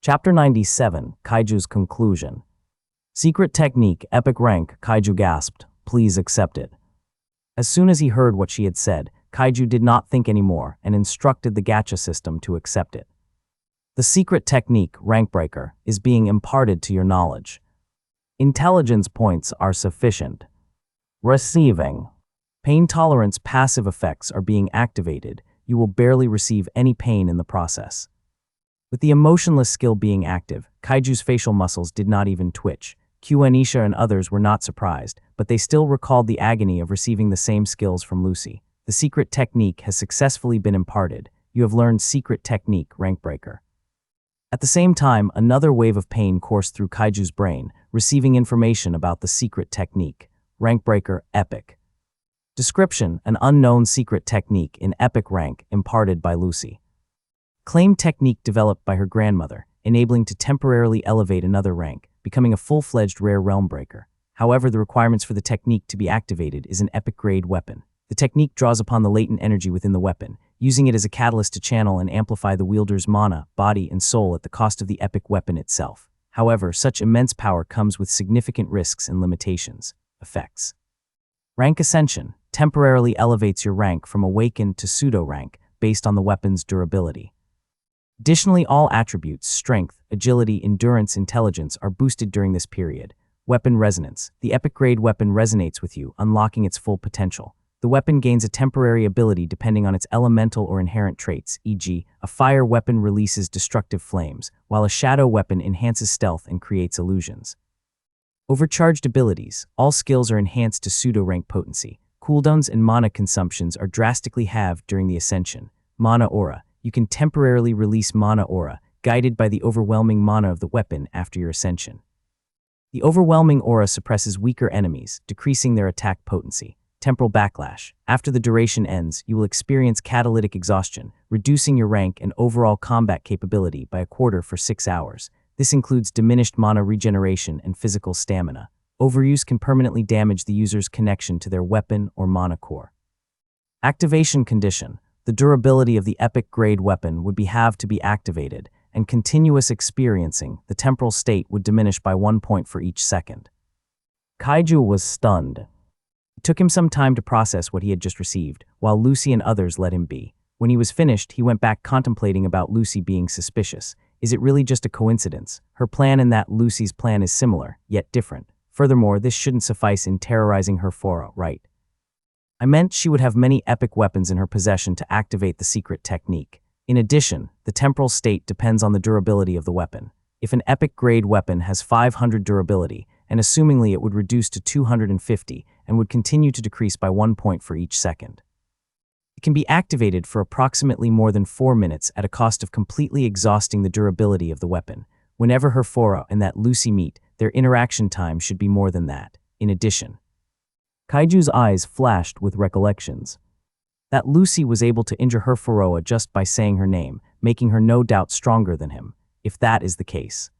Chapter 97, Kaiju's Conclusion. Secret technique, epic rank, Kaiju gasped. Please accept it. As soon as he heard what she had said, Kaiju did not think anymore and instructed the gacha system to accept it. The secret technique, rank breaker, is being imparted to your knowledge. Intelligence points are sufficient. Receiving. Pain tolerance passive effects are being activated. You will barely receive any pain in the process. With the emotionless skill being active, Kaiju's facial muscles did not even twitch. Q and Isha and others were not surprised, but they still recalled the agony of receiving the same skills from Lucy. The secret technique has successfully been imparted. You have learned secret technique, rank breaker. At the same time, another wave of pain coursed through Kaiju's brain, receiving information about the secret technique, rank breaker, epic. Description, an unknown secret technique in epic rank imparted by Lucy. Claimed technique developed by her grandmother, enabling to temporarily elevate another rank, becoming a full-fledged rare realm breaker. However, the requirements for the technique to be activated is an epic-grade weapon. The technique draws upon the latent energy within the weapon, using it as a catalyst to channel and amplify the wielder's mana, body, and soul at the cost of the epic weapon itself. However, such immense power comes with significant risks and limitations. Effects. Rank ascension temporarily elevates your rank from awakened to pseudo-rank based on the weapon's durability. Additionally, all attributes, strength, agility, endurance, intelligence are boosted during this period. Weapon resonance. The epic-grade weapon resonates with you, unlocking its full potential. The weapon gains a temporary ability depending on its elemental or inherent traits, e.g., a fire weapon releases destructive flames, while a shadow weapon enhances stealth and creates illusions. Overcharged abilities. All skills are enhanced to pseudo-rank potency. Cooldowns and mana consumptions are drastically halved during the ascension. Mana aura. You can temporarily release mana aura, guided by the overwhelming mana of the weapon after your ascension. The overwhelming aura suppresses weaker enemies, decreasing their attack potency. Temporal backlash. After the duration ends, you will experience catalytic exhaustion, reducing your rank and overall combat capability by a quarter for 6 hours. This includes diminished mana regeneration and physical stamina. Overuse can permanently damage the user's connection to their weapon or mana core. Activation condition. The durability of the epic-grade weapon would be halved to be activated, and continuous experiencing, the temporal state would diminish by 1 point for each second. Kaiju was stunned. It took him some time to process what he had just received, while Lucy and others let him be. When he was finished, he went back contemplating about Lucy being suspicious. Is it really just a coincidence? Her plan and that Lucy's plan is similar, yet different. Furthermore, this shouldn't suffice in terrorizing her fora, right? I meant she would have many epic weapons in her possession to activate the secret technique. In addition, the temporal state depends on the durability of the weapon. If an epic-grade weapon has 500 durability, and assumingly it would reduce to 250 and would continue to decrease by 1 point for each second. It can be activated for approximately more than 4 minutes at a cost of completely exhausting the durability of the weapon. Whenever her fora and that Lucy meet, their interaction time should be more than that. In addition, Kaiju's eyes flashed with recollections. That Lucy was able to injure her fora just by saying her name, making her no doubt stronger than him, if that is the case.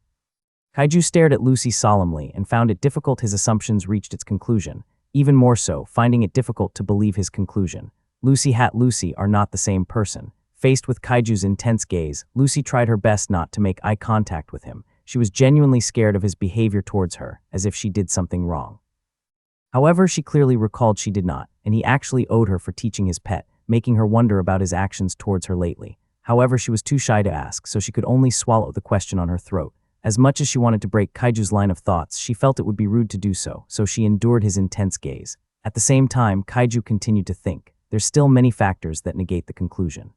Kaiju stared at Lucy solemnly and found it difficult his assumptions reached its conclusion, even more so, finding it difficult to believe his conclusion. Lucy are not the same person. Faced with Kaiju's intense gaze, Lucy tried her best not to make eye contact with him. She was genuinely scared of his behavior towards her, as if she did something wrong. However, she clearly recalled she did not, and he actually owed her for teaching his pet, making her wonder about his actions towards her lately. However, she was too shy to ask, so she could only swallow the question on her throat. As much as she wanted to break Kaiju's line of thoughts, she felt it would be rude to do so, so she endured his intense gaze. At the same time, Kaiju continued to think. There's still many factors that negate the conclusion.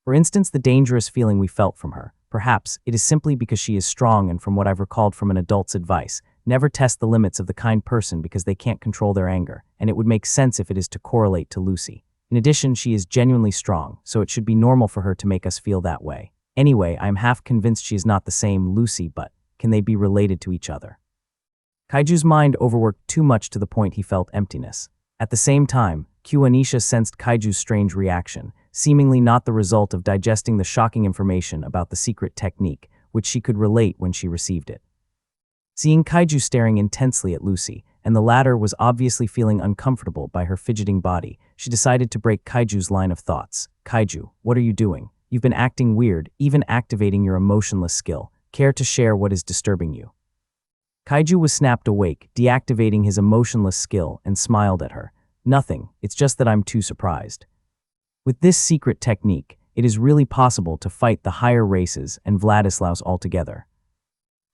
For instance, the dangerous feeling we felt from her. Perhaps it is simply because she is strong, and from what I've recalled from an adult's advice, never test the limits of the kind person because they can't control their anger, and it would make sense if it is to correlate to Lucy. In addition, she is genuinely strong, so it should be normal for her to make us feel that way. Anyway, I am half convinced she is not the same Lucy, but can they be related to each other? Kaiju's mind overworked too much to the point he felt emptiness. At the same time, Anisha sensed Kaiju's strange reaction, seemingly not the result of digesting the shocking information about the secret technique, which she could relate when she received it. Seeing Kaiju staring intensely at Lucy, and the latter was obviously feeling uncomfortable by her fidgeting body, she decided to break Kaiju's line of thoughts. Kaiju, what are you doing? You've been acting weird, even activating your emotionless skill. Care to share what is disturbing you? Kaiju was snapped awake, deactivating his emotionless skill, and smiled at her. Nothing, it's just that I'm too surprised. With this secret technique, it is really possible to fight the higher races and Vladislaus altogether.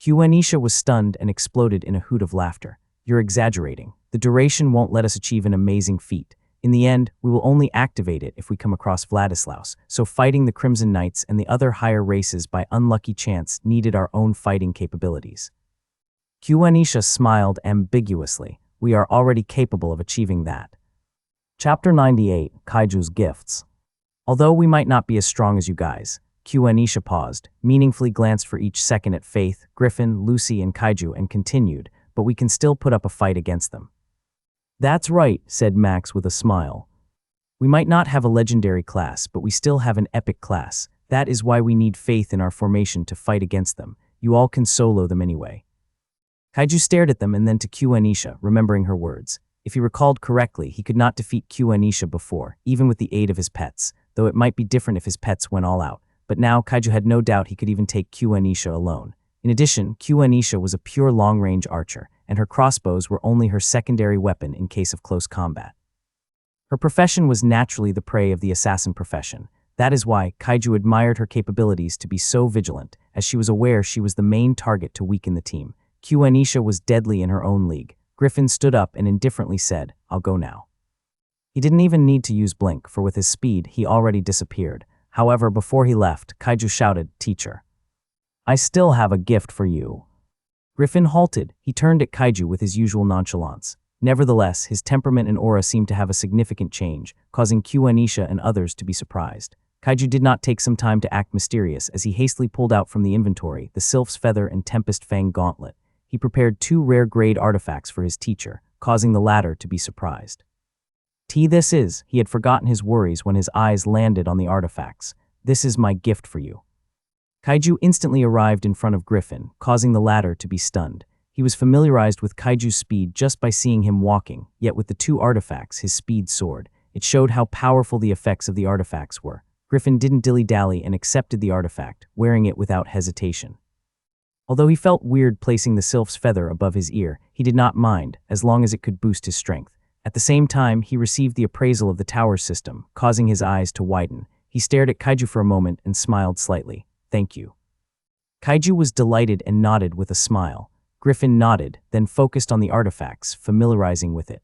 Anisha was stunned and exploded in a hoot of laughter. You're exaggerating. The duration won't let us achieve an amazing feat. In the end, we will only activate it if we come across Vladislaus, so fighting the Crimson Knights and the other higher races by unlucky chance needed our own fighting capabilities. Anisha smiled ambiguously. We are already capable of achieving that. Chapter 98, Kaiju's Gifts. Although we might not be as strong as you guys, Anisha paused, meaningfully glanced for each second at Faith, Griffin, Lucy, and Kaiju and continued, but we can still put up a fight against them. That's right, said Max with a smile. We might not have a legendary class, but we still have an epic class. That is why we need Faith in our formation to fight against them. You all can solo them anyway. Kaiju stared at them and then to Anisha, remembering her words. If he recalled correctly, he could not defeat Anisha before, even with the aid of his pets, though it might be different if his pets went all out. But now Kaiju had no doubt he could even take Anisha alone. In addition, Anisha was a pure long-range archer, and her crossbows were only her secondary weapon in case of close combat. Her profession was naturally the prey of the assassin profession. That is why Kaiju admired her capabilities to be so vigilant, as she was aware she was the main target to weaken the team. Anisha was deadly in her own league. Griffin stood up and indifferently said, I'll go now. He didn't even need to use blink, for with his speed, he already disappeared. However, before he left, Kaiju shouted, Teacher, I still have a gift for you. Griffin halted. He turned at Kaiju with his usual nonchalance. Nevertheless, his temperament and aura seemed to have a significant change, causing Anisha and others to be surprised. Kaiju did not take some time to act mysterious as he hastily pulled out from the inventory the Sylph's Feather and Tempest Fang Gauntlet. He prepared 2 rare-grade artifacts for his teacher, causing the latter to be surprised. This is, he had forgotten his worries when his eyes landed on the artifacts. This is my gift for you. Kaiju instantly arrived in front of Griffin, causing the latter to be stunned. He was familiarized with Kaiju's speed just by seeing him walking, yet with the 2 artifacts, his speed soared. It showed how powerful the effects of the artifacts were. Griffin didn't dilly-dally and accepted the artifact, wearing it without hesitation. Although he felt weird placing the Sylph's Feather above his ear, he did not mind, as long as it could boost his strength. At the same time, he received the appraisal of the tower system, causing his eyes to widen. He stared at Kaiju for a moment and smiled slightly. Thank you. Kaiju was delighted and nodded with a smile. Griffin nodded, then focused on the artifacts, familiarizing with it.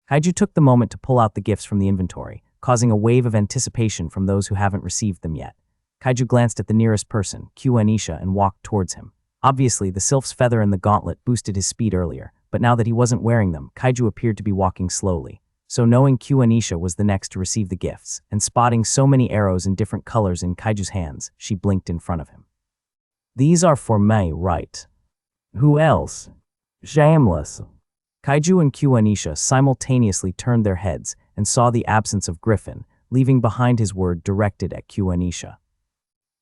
Kaiju took the moment to pull out the gifts from the inventory, causing a wave of anticipation from those who haven't received them yet. Kaiju glanced at the nearest person, Q-Anisha, and walked towards him. Obviously, the sylph's feather and the gauntlet boosted his speed earlier, but now that he wasn't wearing them, Kaiju appeared to be walking slowly. So knowing Q-Anisha was the next to receive the gifts, and spotting so many arrows in different colors in Kaiju's hands, she blinked in front of him. "These are for me, right? Who else? Shameless." Kaiju and Q-Anisha simultaneously turned their heads and saw the absence of Griffin, leaving behind his word directed at Q-Anisha.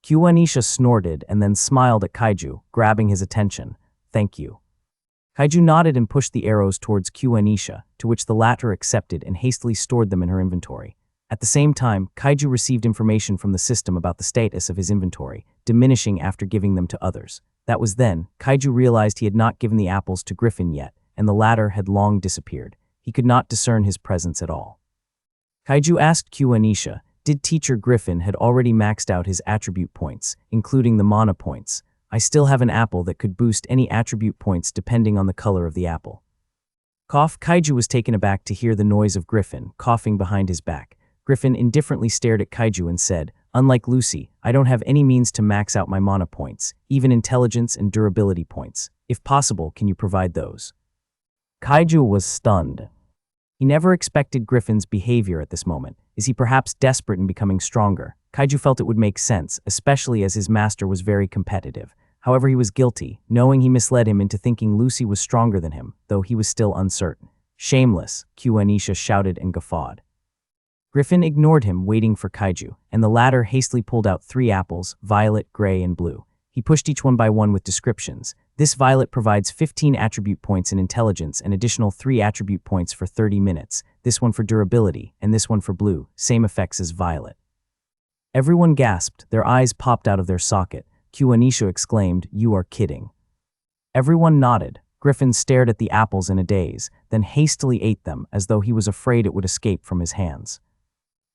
Q-Anisha snorted and then smiled at Kaiju, grabbing his attention. "Thank you." Kaiju nodded and pushed the arrows towards Q-Anisha, to which the latter accepted and hastily stored them in her inventory. At the same time, Kaiju received information from the system about the status of his inventory, diminishing after giving them to others. That was then, Kaiju realized he had not given the apples to Griffin yet, and the latter had long disappeared. He could not discern his presence at all. Kaiju asked Q-Anisha, did Teacher Griffin had already maxed out his attribute points, including the mana points. "I still have an apple that could boost any attribute points depending on the color of the apple." Cough. Kaiju was taken aback to hear the noise of Griffin coughing behind his back. Griffin indifferently stared at Kaiju and said, "Unlike Lucy, I don't have any means to max out my mana points, even intelligence and durability points. If possible, can you provide those?" Kaiju was stunned. He never expected Griffin's behavior at this moment. Is he perhaps desperate in becoming stronger? Kaiju felt it would make sense, especially as his master was very competitive. However, he was guilty, knowing he misled him into thinking Lucy was stronger than him, though he was still uncertain. "Shameless," Q-Anisha shouted and guffawed. Griffin ignored him, waiting for Kaiju, and the latter hastily pulled out 3 apples, violet, gray, and blue. He pushed each one by one with descriptions. This violet provides 15 attribute points in intelligence and additional 3 attribute points for 30 minutes, this one for durability, and this one for blue, same effects as violet. Everyone gasped, their eyes popped out of their socket. Q-Anisha exclaimed, "You are kidding." Everyone nodded. Griffin stared at the apples in a daze, then hastily ate them as though he was afraid it would escape from his hands.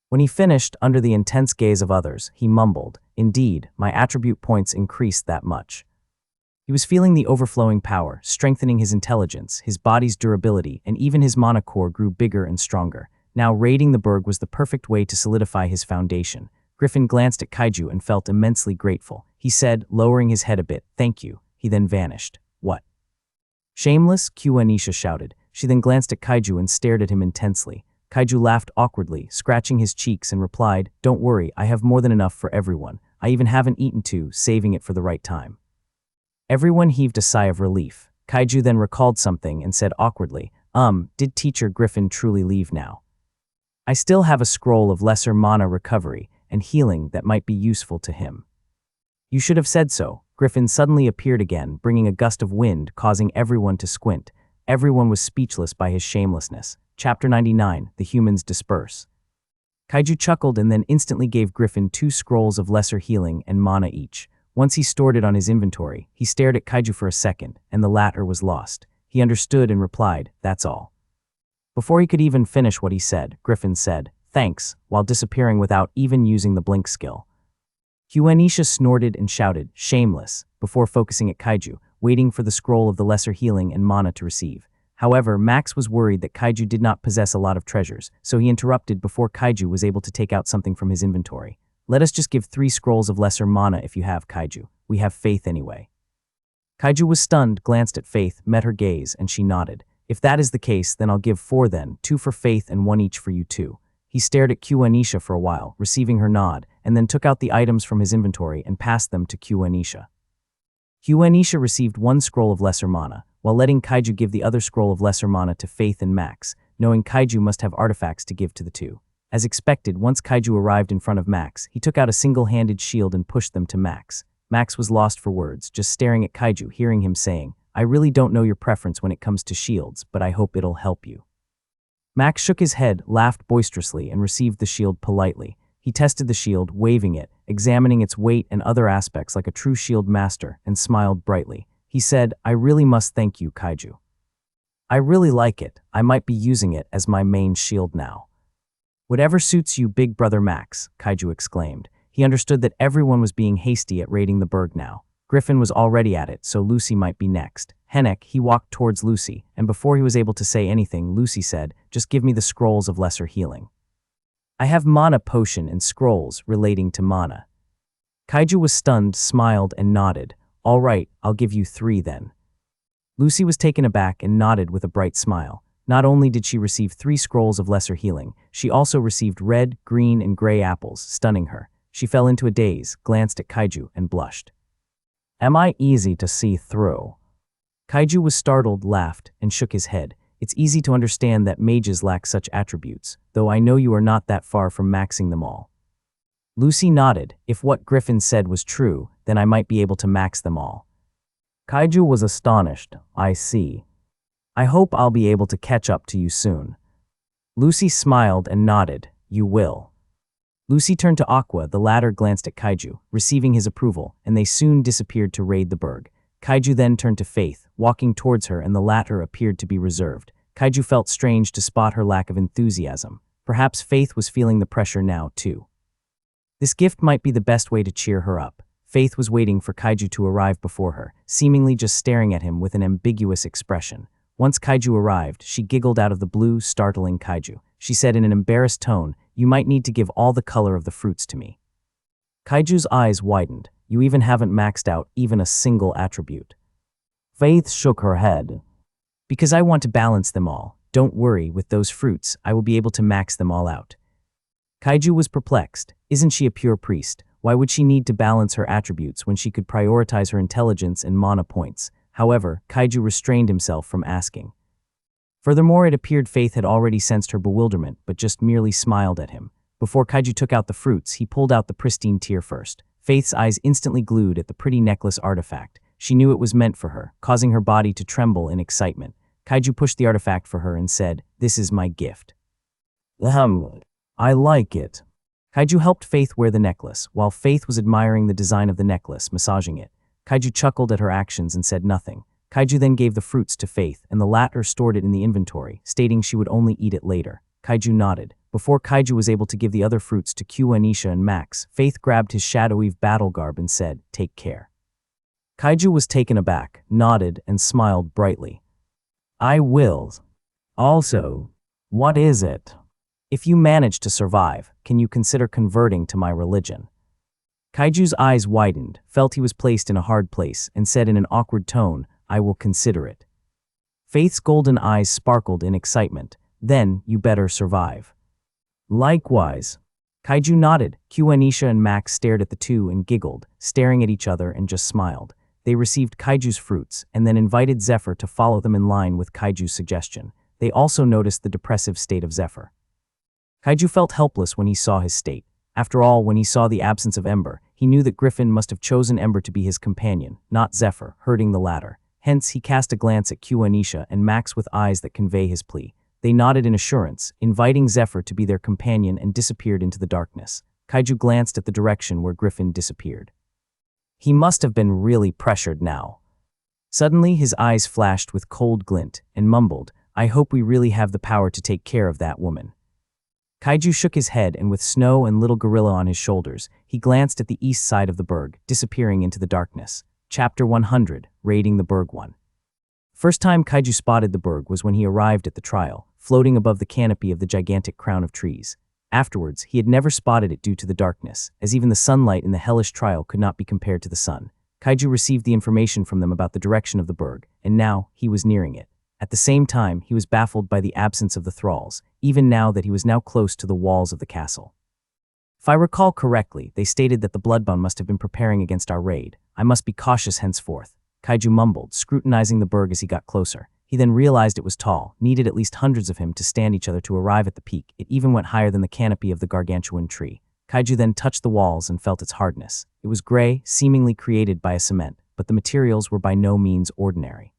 When he finished, under the intense gaze of others, he mumbled, "Indeed, my attribute points increased that much." He was feeling the overflowing power, strengthening his intelligence, his body's durability, and even his mana core grew bigger and stronger. Now raiding the berg was the perfect way to solidify his foundation. Griffin glanced at Kaiju and felt immensely grateful. He said, lowering his head a bit, "Thank you." He then vanished. "What?" "Shameless," Q-Anisha shouted. She then glanced at Kaiju and stared at him intensely. Kaiju laughed awkwardly, scratching his cheeks, and replied, "Don't worry, I have more than enough for everyone. I even haven't eaten too, saving it for the right time." Everyone heaved a sigh of relief. Kaiju then recalled something and said awkwardly, Did Teacher Griffin truly leave now? I still have a scroll of lesser mana recovery and healing that might be useful to him." "You should have said so." Griffin suddenly appeared again, bringing a gust of wind, causing everyone to squint. Everyone was speechless by his shamelessness. Chapter 99, The Humans Disperse. Kaiju chuckled and then instantly gave Griffin 2 scrolls of lesser healing and mana each. Once he stored it on his inventory, he stared at Kaiju for a second, and the latter was lost. He understood and replied, "That's all." Before he could even finish what he said, Griffin said, "Thanks," while disappearing without even using the blink skill. Q-Anisha snorted and shouted, "Shameless," before focusing at Kaiju, waiting for the scroll of the lesser healing and mana to receive. However, Max was worried that Kaiju did not possess a lot of treasures, so he interrupted before Kaiju was able to take out something from his inventory. "Let us just give 3 scrolls of lesser mana if you have, Kaiju. We have faith anyway." Kaiju was stunned, glanced at Faith, met her gaze, and she nodded. "If that is the case, then I'll give 4 then, 2 for Faith and 1 each for you 2. He stared at Q-Anisha for a while, receiving her nod, and then took out the items from his inventory and passed them to Q-Anisha. Q-Anisha received 1 scroll of lesser mana, while letting Kaiju give the other scroll of lesser mana to Faith and Max, knowing Kaiju must have artifacts to give to the 2. As expected, once Kaiju arrived in front of Max, he took out a single-handed shield and pushed them to Max. Max was lost for words, just staring at Kaiju, hearing him saying, "I really don't know your preference when it comes to shields, but I hope it'll help you." Max shook his head, laughed boisterously, and received the shield politely. He tested the shield, waving it, examining its weight and other aspects like a true shield master, and smiled brightly. He said, "I really must thank you, Kaiju. I really like it. I might be using it as my main shield now." "Whatever suits you, big brother Max," Kaiju exclaimed. He understood that everyone was being hasty at raiding the berg now. Griffin was already at it, so Lucy might be next. Hennek, he walked towards Lucy, and before he was able to say anything, Lucy said, "Just give me the scrolls of lesser healing. I have mana potion and scrolls relating to mana." Kaiju was stunned, smiled, and nodded. "All right, I'll give you 3 then." Lucy was taken aback and nodded with a bright smile. Not only did she receive 3 scrolls of lesser healing, she also received red, green, and gray apples, stunning her. She fell into a daze, glanced at Kaiju, and blushed. "Am I easy to see through?" Kaiju was startled, laughed, and shook his head. "It's easy to understand that mages lack such attributes, though I know you are not that far from maxing them all." Lucy nodded. If what Griffin said was true, then I might be able to max them all. Kaiju was astonished. "I see. I hope I'll be able to catch up to you soon." Lucy smiled and nodded. "You will." Lucy turned to Aqua, the latter glanced at Kaiju, receiving his approval, and they soon disappeared to raid the burg. Kaiju then turned to Faith, walking towards her, and the latter appeared to be reserved. Kaiju felt strange to spot her lack of enthusiasm. Perhaps Faith was feeling the pressure now, too. This gift might be the best way to cheer her up. Faith was waiting for Kaiju to arrive before her, seemingly just staring at him with an ambiguous expression. Once Kaiju arrived, she giggled out of the blue, startling Kaiju. She said in an embarrassed tone, "You might need to give all the color of the fruits to me." Kaiju's eyes widened. "You even haven't maxed out even a single attribute." Faith shook her head. "Because I want to balance them all. Don't worry, with those fruits, I will be able to max them all out." Kaiju was perplexed. Isn't she a pure priest? Why would she need to balance her attributes when she could prioritize her intelligence and mana points? However, Kaiju restrained himself from asking. Furthermore, it appeared Faith had already sensed her bewilderment, but just merely smiled at him. Before Kaiju took out the fruits, he pulled out the pristine tear first. Faith's eyes instantly glued at the pretty necklace artifact. She knew it was meant for her, causing her body to tremble in excitement. Kaiju pushed the artifact for her and said, "This is my gift." I like it." Kaiju helped Faith wear the necklace, while Faith was admiring the design of the necklace, massaging it. Kaiju chuckled at her actions and said nothing. Kaiju then gave the fruits to Faith, and the latter stored it in the inventory, stating she would only eat it later. Kaiju nodded. Before Kaiju was able to give the other fruits to Q, Anisha, and Max, Faith grabbed his shadowy battle garb and said, "Take care." Kaiju was taken aback, nodded, and smiled brightly. "I will. Also, what is it? If you manage to survive, can you consider converting to my religion?" Kaiju's eyes widened, felt he was placed in a hard place, and said in an awkward tone, "I will consider it." Faith's golden eyes sparkled in excitement. "Then, you better survive." "Likewise." Kaiju nodded. Q, Anisha, and Max stared at the two and giggled, staring at each other and just smiled. They received Kaiju's fruits, and then invited Zephyr to follow them in line with Kaiju's suggestion. They also noticed the depressive state of Zephyr. Kaiju felt helpless when he saw his state. After all, when he saw the absence of Ember, he knew that Griffin must have chosen Ember to be his companion, not Zephyr, hurting the latter. Hence, he cast a glance at Q, Anisha, and Max with eyes that convey his plea. They nodded in assurance, inviting Zephyr to be their companion, and disappeared into the darkness. Kaiju glanced at the direction where Griffin disappeared. He must have been really pressured now. Suddenly, his eyes flashed with cold glint, and mumbled, "I hope we really have the power to take care of that woman." Kaiju shook his head, and with Snow and Little Gorilla on his shoulders, he glanced at the east side of the burg, disappearing into the darkness. Chapter 100, Raiding the Burg 1. First time Kaiju spotted the burg was when he arrived at the trial, floating above the canopy of the gigantic crown of trees. Afterwards, he had never spotted it due to the darkness, as even the sunlight in the hellish trial could not be compared to the sun. Kaiju received the information from them about the direction of the burg, and now he was nearing it. At the same time, he was baffled by the absence of the thralls, even now that he was now close to the walls of the castle. If I recall correctly, they stated that the Bloodbound must have been preparing against our raid. I must be cautious henceforth. Kaiju mumbled, scrutinizing the burg as he got closer. He then realized it was tall, needed at least hundreds of him to stand each other to arrive at the peak. It even went higher than the canopy of the gargantuan tree. Kaiju then touched the walls and felt its hardness. It was gray, seemingly created by a cement, but the materials were by no means ordinary.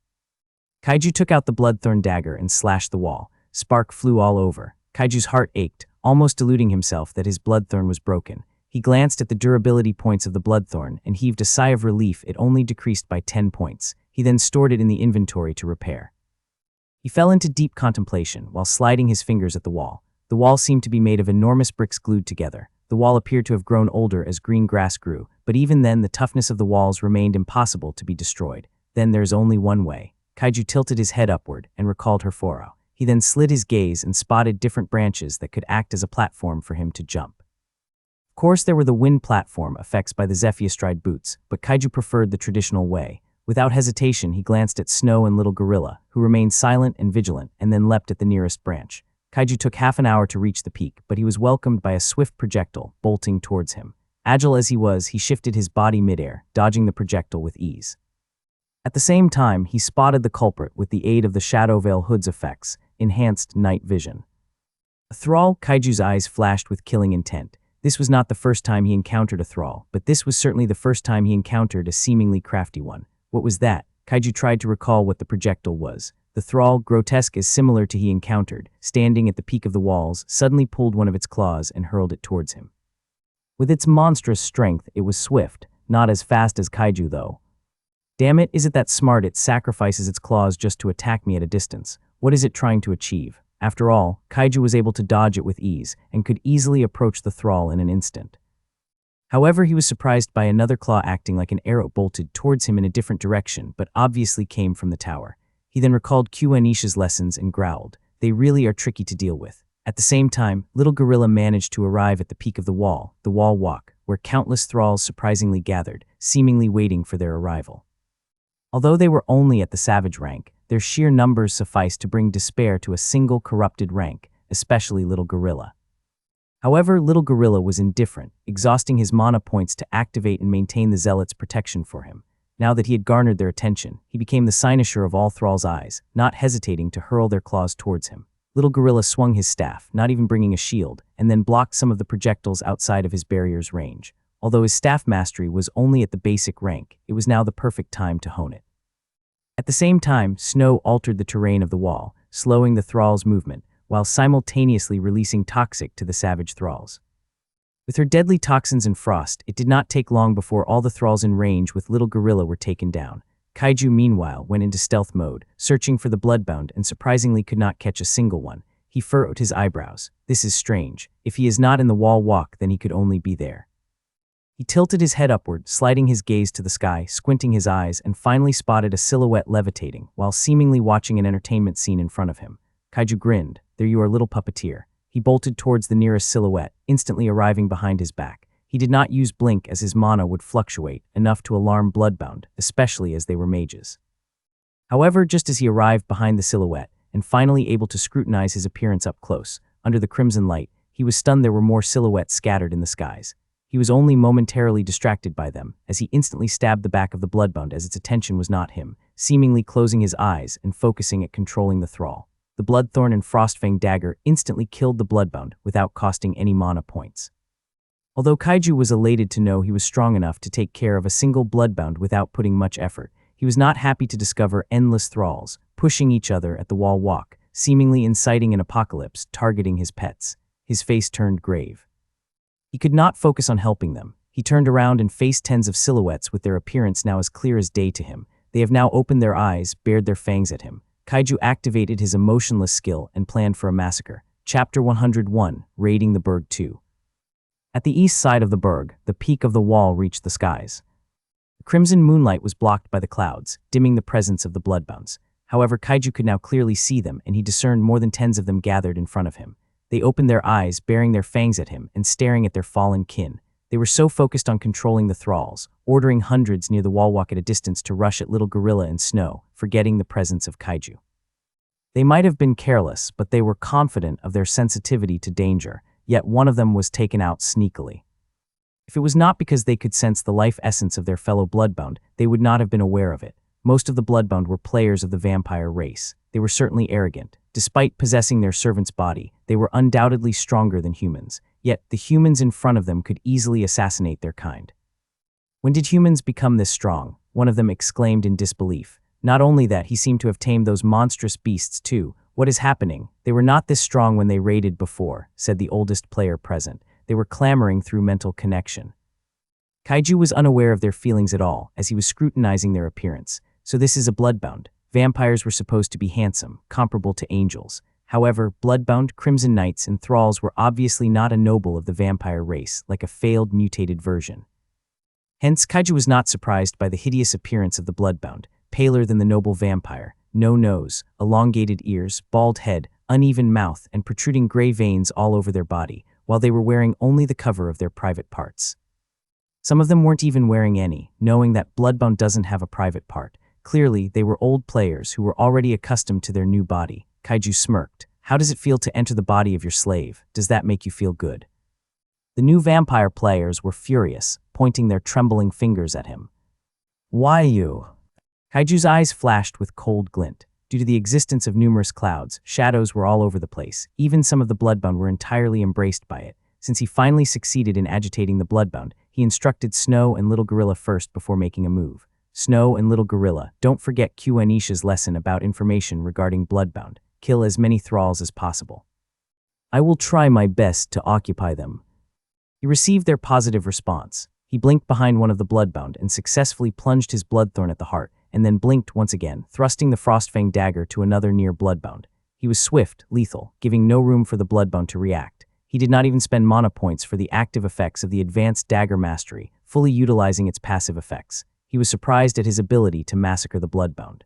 Kaiju took out the Bloodthorn dagger and slashed the wall. Spark flew all over. Kaiju's heart ached, almost deluding himself that his Bloodthorn was broken. He glanced at the durability points of the Bloodthorn and heaved a sigh of relief. It only decreased by 10 points. He then stored it in the inventory to repair. He fell into deep contemplation while sliding his fingers at the wall. The wall seemed to be made of enormous bricks glued together. The wall appeared to have grown older as green grass grew, but even then the toughness of the walls remained impossible to be destroyed. Then there's only one way. Kaiju tilted his head upward and recalled her furrow. He then slid his gaze and spotted different branches that could act as a platform for him to jump. Of course, there were the wind platform effects by the Zephyrstride boots, but Kaiju preferred the traditional way. Without hesitation, he glanced at Snow and Little Gorilla, who remained silent and vigilant, and then leapt at the nearest branch. Kaiju took half an hour to reach the peak, but he was welcomed by a swift projectile bolting towards him. Agile as he was, he shifted his body midair, dodging the projectile with ease. At the same time, he spotted the culprit with the aid of the Shadow Veil Hood's effects, enhanced night vision. A thrall, Kaiju's eyes flashed with killing intent. This was not the first time he encountered a thrall, but this was certainly the first time he encountered a seemingly crafty one. What was that? Kaiju tried to recall what the projectile was. The thrall, grotesque as similar to he encountered, standing at the peak of the walls, suddenly pulled one of its claws and hurled it towards him. With its monstrous strength, it was swift, not as fast as Kaiju though. Damn it, is it that smart it sacrifices its claws just to attack me at a distance? What is it trying to achieve? After all, Kaiju was able to dodge it with ease, and could easily approach the thrall in an instant. However, he was surprised by another claw acting like an arrow bolted towards him in a different direction, but obviously came from the tower. He then recalled Q-Anisha's lessons and growled. They really are tricky to deal with. At the same time, Little Gorilla managed to arrive at the peak of the wall walk, where countless thralls surprisingly gathered, seemingly waiting for their arrival. Although they were only at the savage rank, their sheer numbers sufficed to bring despair to a single corrupted rank, especially Little Gorilla. However, Little Gorilla was indifferent, exhausting his mana points to activate and maintain the Zealot's protection for him. Now that he had garnered their attention, he became the cynosure of all thralls' eyes, not hesitating to hurl their claws towards him. Little Gorilla swung his staff, not even bringing a shield, and then blocked some of the projectiles outside of his barrier's range. Although his staff mastery was only at the basic rank, it was now the perfect time to hone it. At the same time, Snow altered the terrain of the wall, slowing the thralls' movement, while simultaneously releasing toxic to the savage thralls. With her deadly toxins and frost, it did not take long before all the thralls in range with Little Gorilla were taken down. Kaiju, meanwhile, went into stealth mode, searching for the bloodbound and surprisingly could not catch a single one. He furrowed his eyebrows. This is strange. If he is not in the wall walk, then he could only be there. He tilted his head upward, sliding his gaze to the sky, squinting his eyes, and finally spotted a silhouette levitating, while seemingly watching an entertainment scene in front of him. Kaiju grinned. There you are, little puppeteer. He bolted towards the nearest silhouette, instantly arriving behind his back. He did not use blink as his mana would fluctuate, enough to alarm bloodbound, especially as they were mages. However, just as he arrived behind the silhouette, and finally able to scrutinize his appearance up close, under the crimson light, he was stunned there were more silhouettes scattered in the skies. He was only momentarily distracted by them, as he instantly stabbed the back of the bloodbound as its attention was not him, seemingly closing his eyes and focusing at controlling the thrall. The Bloodthorn and Frostfang dagger instantly killed the bloodbound without costing any mana points. Although Kaiju was elated to know he was strong enough to take care of a single bloodbound without putting much effort, he was not happy to discover endless thralls, pushing each other at the wall walk, seemingly inciting an apocalypse, targeting his pets. His face turned grave. He could not focus on helping them. He turned around and faced tens of silhouettes with their appearance now as clear as day to him. They have now opened their eyes, bared their fangs at him. Kaiju activated his emotionless skill and planned for a massacre. Chapter 101, Raiding the Berg 2. At the east side of the berg, the peak of the wall reached the skies. The crimson moonlight was blocked by the clouds, dimming the presence of the bloodbounds. However, Kaiju could now clearly see them, and he discerned more than tens of them gathered in front of him. They opened their eyes, baring their fangs at him and staring at their fallen kin. They were so focused on controlling the thralls, ordering hundreds near the wall walk at a distance to rush at Little Gorilla and Snow, forgetting the presence of Kaiju. They might have been careless, but they were confident of their sensitivity to danger, yet one of them was taken out sneakily. If it was not because they could sense the life essence of their fellow bloodbound, they would not have been aware of it. Most of the bloodbound were players of the vampire race. They were certainly arrogant. Despite possessing their servant's body, they were undoubtedly stronger than humans, yet the humans in front of them could easily assassinate their kind. When did humans become this strong? One of them exclaimed in disbelief. Not only that, he seemed to have tamed those monstrous beasts too. What is happening? They were not this strong when they raided before, said the oldest player present. They were clamoring through mental connection. Kaiju was unaware of their feelings at all, as he was scrutinizing their appearance. So this is a bloodbound. Vampires were supposed to be handsome, comparable to angels. However, bloodbound Crimson Knights and thralls were obviously not a noble of the vampire race, like a failed mutated version. Hence, Kaiju was not surprised by the hideous appearance of the bloodbound, paler than the noble vampire, no nose, elongated ears, bald head, uneven mouth, and protruding gray veins all over their body, while they were wearing only the cover of their private parts. Some of them weren't even wearing any, knowing that bloodbound doesn't have a private part. Clearly, they were old players who were already accustomed to their new body. Kaiju smirked. How does it feel to enter the body of your slave? Does that make you feel good? The new vampire players were furious, pointing their trembling fingers at him. Why you? Kaiju's eyes flashed with cold glint. Due to the existence of numerous clouds, shadows were all over the place. Even some of the bloodbound were entirely embraced by it. Since he finally succeeded in agitating the bloodbound, he instructed Snow and Little Gorilla first before making a move. Snow and Little Gorilla, don't forget Q Anisha's lesson about information regarding bloodbound. Kill as many thralls as possible. I will try my best to occupy them. He received their positive response. He blinked behind one of the bloodbound and successfully plunged his bloodthorn at the heart, and then blinked once again, thrusting the Frostfang dagger to another near bloodbound. He was swift, lethal, giving no room for the bloodbound to react. He did not even spend mana points for the active effects of the advanced dagger mastery, fully utilizing its passive effects. He was surprised at his ability to massacre the bloodbound.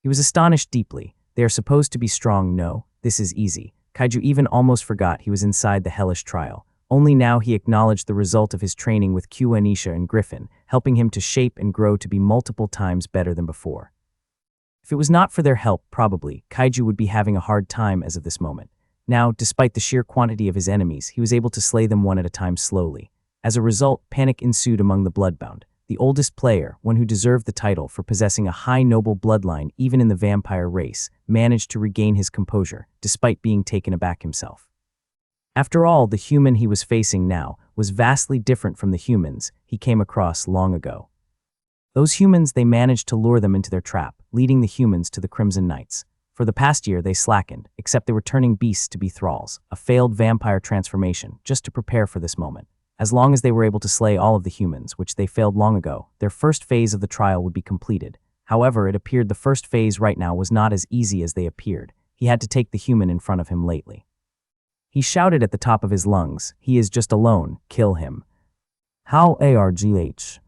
He was astonished deeply. They are supposed to be strong, no, this is easy. Kaiju even almost forgot he was inside the hellish trial. Only now he acknowledged the result of his training with Q Anisha and Griffin, helping him to shape and grow to be multiple times better than before. If it was not for their help, probably, Kaiju would be having a hard time as of this moment. Now, despite the sheer quantity of his enemies, he was able to slay them one at a time slowly. As a result, panic ensued among the bloodbound. The oldest player, one who deserved the title for possessing a high noble bloodline even in the vampire race, managed to regain his composure, despite being taken aback himself. After all, the human he was facing now was vastly different from the humans he came across long ago. Those humans, they managed to lure them into their trap, leading the humans to the Crimson Knights. For the past year, they slackened, except they were turning beasts to be thralls, a failed vampire transformation, just to prepare for this moment. As long as they were able to slay all of the humans, which they failed long ago, their first phase of the trial would be completed. However, it appeared the first phase right now was not as easy as they appeared. He had to take the human in front of him lately. He shouted at the top of his lungs, "He is just alone, kill him." How ARGH?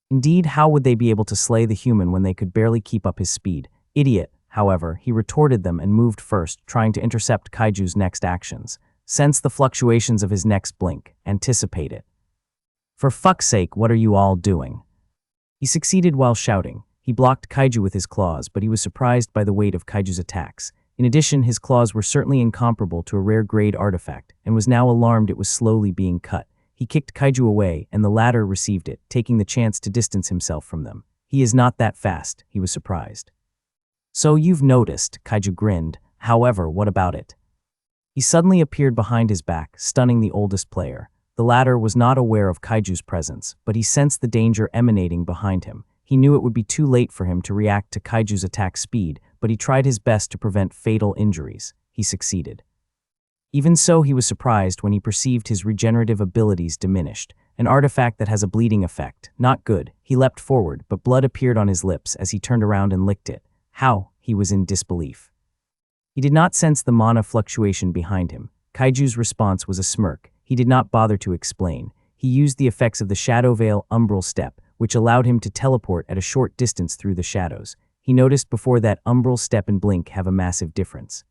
Indeed, how would they be able to slay the human when they could barely keep up his speed? Idiot. However, he retorted them and moved first, trying to intercept Kaiju's next actions. Sense the fluctuations of his next blink. Anticipate it. For fuck's sake, what are you all doing? He succeeded while shouting. He blocked Kaiju with his claws, but he was surprised by the weight of Kaiju's attacks. In addition, his claws were certainly incomparable to a rare-grade artifact, and was now alarmed it was slowly being cut. He kicked Kaiju away, and the latter received it, taking the chance to distance himself from them. He is not that fast, he was surprised. So you've noticed, Kaiju grinned. However, what about it? He suddenly appeared behind his back, stunning the oldest player. The latter was not aware of Kaiju's presence, but he sensed the danger emanating behind him. He knew it would be too late for him to react to Kaiju's attack speed, but he tried his best to prevent fatal injuries. He succeeded. Even so, he was surprised when he perceived his regenerative abilities diminished, an artifact that has a bleeding effect. Not good. He leapt forward, but blood appeared on his lips as he turned around and licked it. How? He was in disbelief. He did not sense the mana fluctuation behind him. Kaiju's response was a smirk. He did not bother to explain. He used the effects of the Shadow Veil Umbral Step, which allowed him to teleport at a short distance through the shadows. He noticed before that Umbral Step and Blink have a massive difference.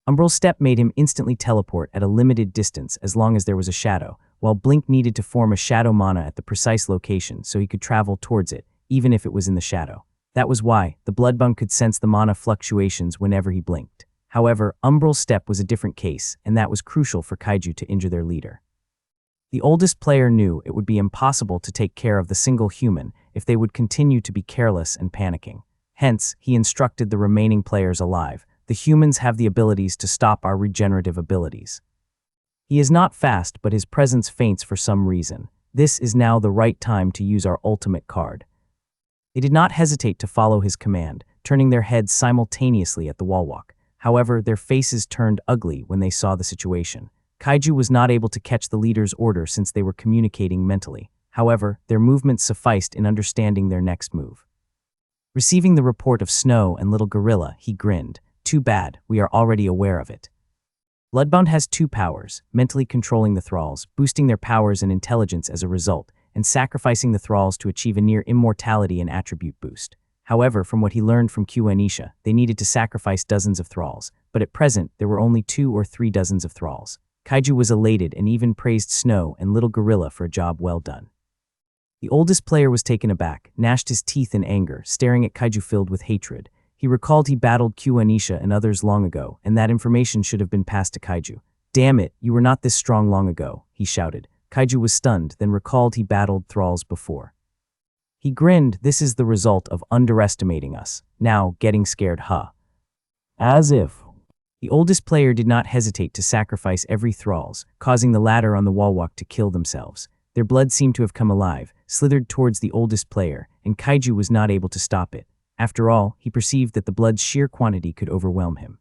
Umbral Step made him instantly teleport at a limited distance as long as there was a shadow, while Blink needed to form a shadow mana at the precise location so he could travel towards it, even if it was in the shadow. That was why the bloodbound could sense the mana fluctuations whenever he blinked. However, Umbral Step was a different case, and that was crucial for Kaiju to injure their leader. The oldest player knew it would be impossible to take care of the single human if they would continue to be careless and panicking. Hence, he instructed the remaining players alive. The humans have the abilities to stop our regenerative abilities. He is not fast, but his presence faints for some reason. This is now the right time to use our ultimate card. They did not hesitate to follow his command, turning their heads simultaneously at the wallwalk. However, their faces turned ugly when they saw the situation. Kaiju was not able to catch the leader's order since they were communicating mentally. However, their movements sufficed in understanding their next move. Receiving the report of Snow and Little Gorilla, he grinned. Too bad, we are already aware of it. Bloodbound has two powers, mentally controlling the thralls, boosting their powers and intelligence as a result, and sacrificing the thralls to achieve a near immortality and attribute boost. However, from what he learned from Anisha, they needed to sacrifice dozens of thralls, but at present there were only 2 or 3 dozens of thralls. Kaiju was elated and even praised Snow and Little Gorilla for a job well done. The oldest player was taken aback, gnashed his teeth in anger, staring at Kaiju filled with hatred. He recalled he battled Anisha and others long ago, and that information should have been passed to Kaiju. Damn it, you were not this strong long ago, he shouted. Kaiju was stunned, then recalled he battled thralls before. He grinned. This is the result of underestimating us. Now, getting scared, huh? As if. The oldest player did not hesitate to sacrifice every thralls, causing the latter on the wallwalk to kill themselves. Their blood seemed to have come alive, slithered towards the oldest player, and Kaiju was not able to stop it. After all, he perceived that the blood's sheer quantity could overwhelm him.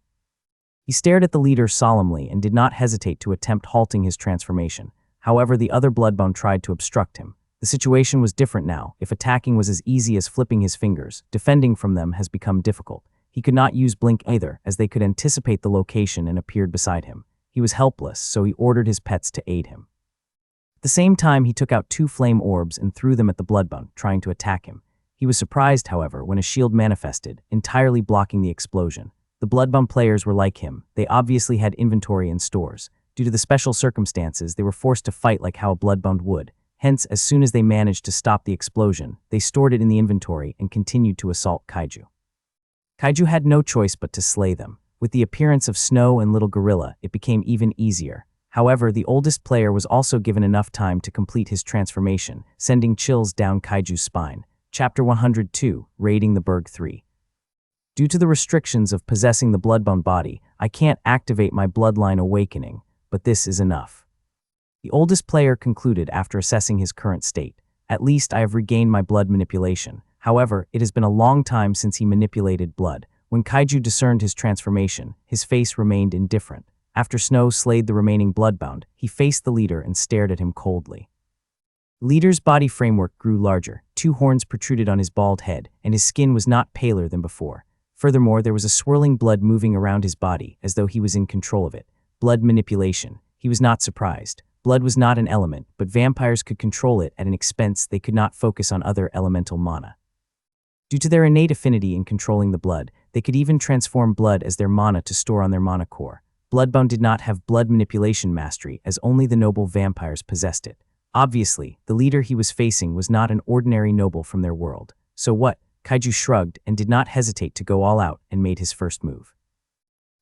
He stared at the leader solemnly and did not hesitate to attempt halting his transformation. However, the other bloodbound tried to obstruct him. The situation was different now. If attacking was as easy as flipping his fingers, defending from them has become difficult. He could not use Blink either, as they could anticipate the location and appeared beside him. He was helpless, so he ordered his pets to aid him. At the same time, he took out 2 flame orbs and threw them at the bloodbound, trying to attack him. He was surprised, however, when a shield manifested, entirely blocking the explosion. The bloodbound players were like him. They obviously had inventory and stores. Due to the special circumstances, they were forced to fight like how a bloodbound would. Hence, as soon as they managed to stop the explosion, they stored it in the inventory and continued to assault Kaiju. Kaiju had no choice but to slay them. With the appearance of Snow and Little Gorilla, it became even easier. However, the oldest player was also given enough time to complete his transformation, sending chills down Kaiju's spine. Chapter 102, Raiding the Berg 3. Due to the restrictions of possessing the bloodbound body, I can't activate my bloodline awakening, but this is enough. The oldest player concluded after assessing his current state. At least I have regained my blood manipulation. However, it has been a long time since he manipulated blood. When Kaiju discerned his transformation, his face remained indifferent. After Snow slayed the remaining bloodbound, he faced the leader and stared at him coldly. The leader's body framework grew larger, 2 horns protruded on his bald head, and his skin was not paler than before. Furthermore, there was a swirling blood moving around his body, as though he was in control of it. Blood manipulation. He was not surprised. Blood was not an element, but vampires could control it at an expense they could not focus on other elemental mana. Due to their innate affinity in controlling the blood, they could even transform blood as their mana to store on their mana core. Bloodbound did not have blood manipulation mastery, as only the noble vampires possessed it. Obviously, the leader he was facing was not an ordinary noble from their world. So what? Kaiju shrugged and did not hesitate to go all out and made his first move.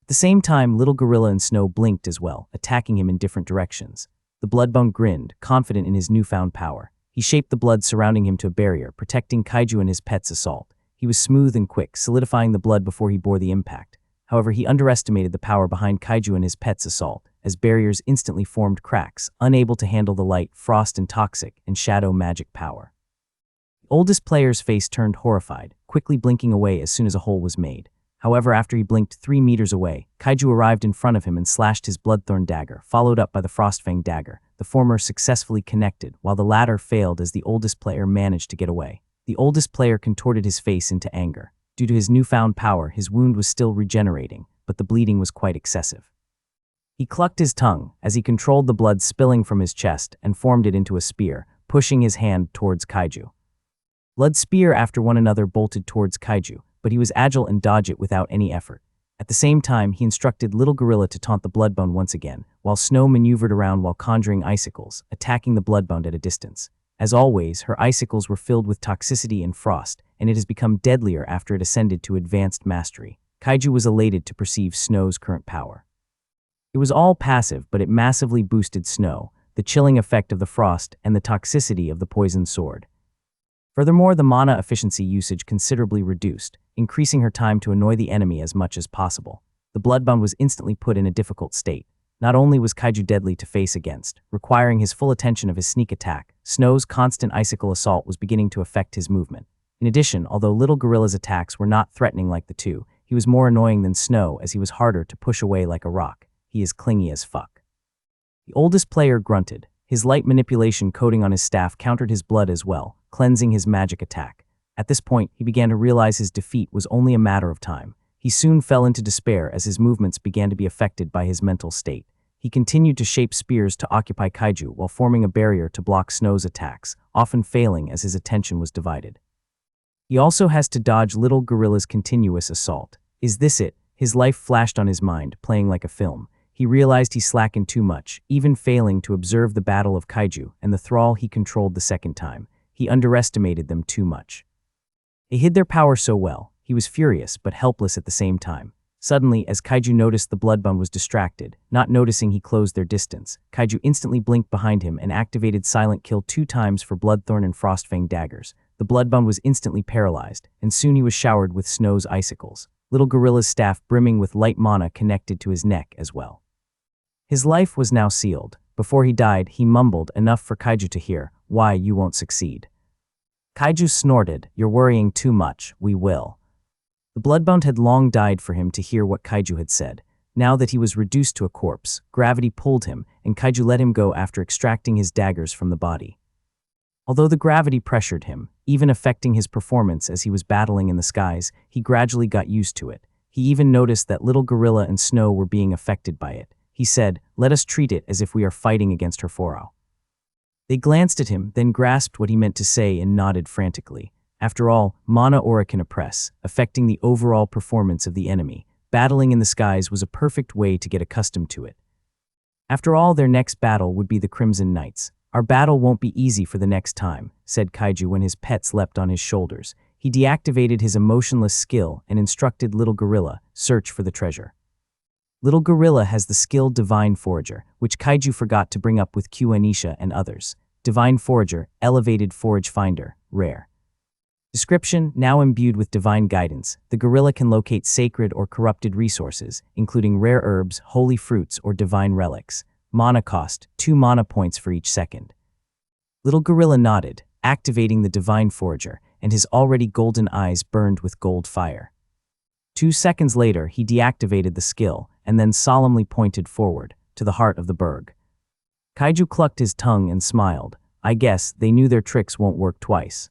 At the same time, Little Gorilla and Snow blinked as well, attacking him in different directions. The bloodbound grinned, confident in his newfound power. He shaped the blood surrounding him to a barrier, protecting Kaiju and his pet's assault. He was smooth and quick, solidifying the blood before he bore the impact. However, he underestimated the power behind Kaiju and his pet's assault, as barriers instantly formed cracks, unable to handle the light, frost, and toxic, and shadow magic power. The oldest player's face turned horrified, quickly blinking away as soon as a hole was made. However, after he blinked 3 meters away, Kaiju arrived in front of him and slashed his Bloodthorn dagger, followed up by the Frostfang dagger. The former successfully connected, while the latter failed as the oldest player managed to get away. The oldest player contorted his face into anger. Due to his newfound power, his wound was still regenerating, but the bleeding was quite excessive. He clucked his tongue as he controlled the blood spilling from his chest and formed it into a spear, pushing his hand towards Kaiju. Blood spear after one another bolted towards Kaiju, but he was agile and dodged it without any effort. At the same time, he instructed Little Gorilla to taunt the bloodbound once again, while Snow maneuvered around while conjuring icicles, attacking the bloodbound at a distance. As always, her icicles were filled with toxicity and frost, and it has become deadlier after it ascended to advanced mastery. Kaiju was elated to perceive Snow's current power. It was all passive, but it massively boosted Snow, the chilling effect of the frost and the toxicity of the poisoned sword. Furthermore, the mana efficiency usage considerably reduced, increasing her time to annoy the enemy as much as possible. The bloodbound was instantly put in a difficult state. Not only was Kaiju deadly to face against, requiring his full attention of his sneak attack, Snow's constant icicle assault was beginning to affect his movement. In addition, although Little Gorilla's attacks were not threatening like the two, he was more annoying than Snow as he was harder to push away like a rock. He is clingy as fuck. The oldest player grunted. His light manipulation coating on his staff countered his blood as well, cleansing his magic attack. At this point, he began to realize his defeat was only a matter of time. He soon fell into despair as his movements began to be affected by his mental state. He continued to shape spears to occupy kaiju while forming a barrier to block Snow's attacks, often failing as his attention was divided. He also has to dodge Little Gorilla's continuous assault. Is this it? His life flashed on his mind, playing like a film. He realized he slackened too much, even failing to observe the battle of kaiju and the thrall he controlled the second time. He underestimated them too much. They hid their power so well. He was furious but helpless at the same time. Suddenly, as kaiju noticed the Bloodbound was distracted, not noticing he closed their distance, kaiju instantly blinked behind him and activated Silent Kill 2 times for Bloodthorn and Frostfang daggers. The Bloodbound was instantly paralyzed, and soon he was showered with Snow's icicles. Little Gorilla's staff brimming with light mana connected to his neck as well. His life was now sealed. Before he died, he mumbled enough for kaiju to hear, "Why, you won't succeed." Kaiju snorted, "You're worrying too much, we will." The Bloodbound had long died for him to hear what kaiju had said. Now that he was reduced to a corpse, gravity pulled him, and kaiju let him go after extracting his daggers from the body. Although the gravity pressured him, even affecting his performance as he was battling in the skies, he gradually got used to it. He even noticed that Little Gorilla and Snow were being affected by it. He said, "Let us treat it as if we are fighting against Herforo." They glanced at him, then grasped what he meant to say and nodded frantically. After all, mana aura can oppress, affecting the overall performance of the enemy. Battling in the skies was a perfect way to get accustomed to it. After all, their next battle would be the Crimson Knights. "Our battle won't be easy for the next time," said kaiju when his pets leapt on his shoulders. He deactivated his emotionless skill and instructed Little Gorilla, "Search for the treasure." Little Gorilla has the skill Divine Forager, which kaiju forgot to bring up with Q Anisha and others. Divine Forager, Elevated Forage Finder, rare. Description: now imbued with divine guidance, the gorilla can locate sacred or corrupted resources, including rare herbs, holy fruits, or divine relics. Mana cost: 2 mana points for each second. Little Gorilla nodded, activating the Divine Forager, and his already golden eyes burned with gold fire. 2 seconds later, he deactivated the skill, and then solemnly pointed forward, to the heart of the berg. Kaiju clucked his tongue and smiled. I guess they knew their tricks won't work twice.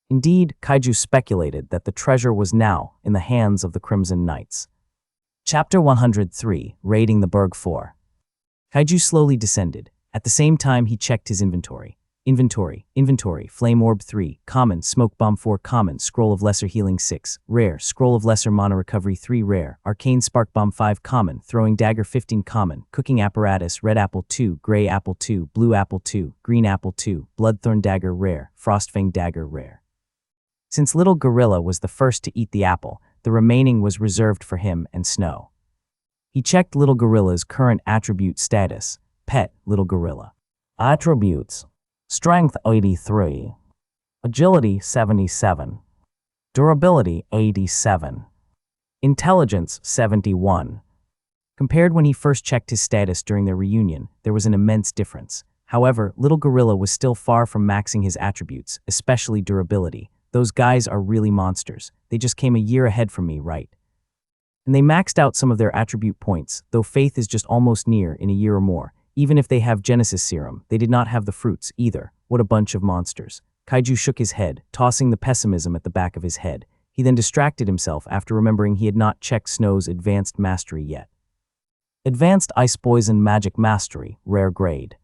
Indeed, Kaiju speculated that the treasure was now in the hands of the Crimson Knights. Chapter 103, Raiding the Berg 4. Kaiju slowly descended. At the same time, he checked his inventory. Inventory, Flame Orb 3, Common, Smoke Bomb 4, Common, Scroll of Lesser Healing 6, Rare, Scroll of Lesser Mana Recovery 3, Rare, Arcane Spark Bomb 5, Common, Throwing Dagger 15, Common, Cooking Apparatus, Red Apple 2, Gray Apple 2, Blue Apple 2, Green Apple 2, Bloodthorn Dagger, Rare, Frostfang Dagger, Rare. Since Little Gorilla was the first to eat the apple, the remaining was reserved for him and Snow. He checked Little Gorilla's current attribute status. Pet, Little Gorilla. Attributes: Strength 83, Agility 77, Durability 87, Intelligence 71. Compared when he first checked his status during their reunion, there was an immense difference. However, Little Gorilla was still far from maxing his attributes, especially durability. Those guys are really monsters. They just came a year ahead from me, right? And they maxed out some of their attribute points, though faith is just almost near in a year or more. Even if they have Genesis Serum, they did not have the fruits either. What a bunch of monsters. Kaiju shook his head, tossing the pessimism at the back of his head. He then distracted himself after remembering he had not checked Snow's Advanced Mastery yet. Advanced Ice Poison Magic Mastery, Rare Grade.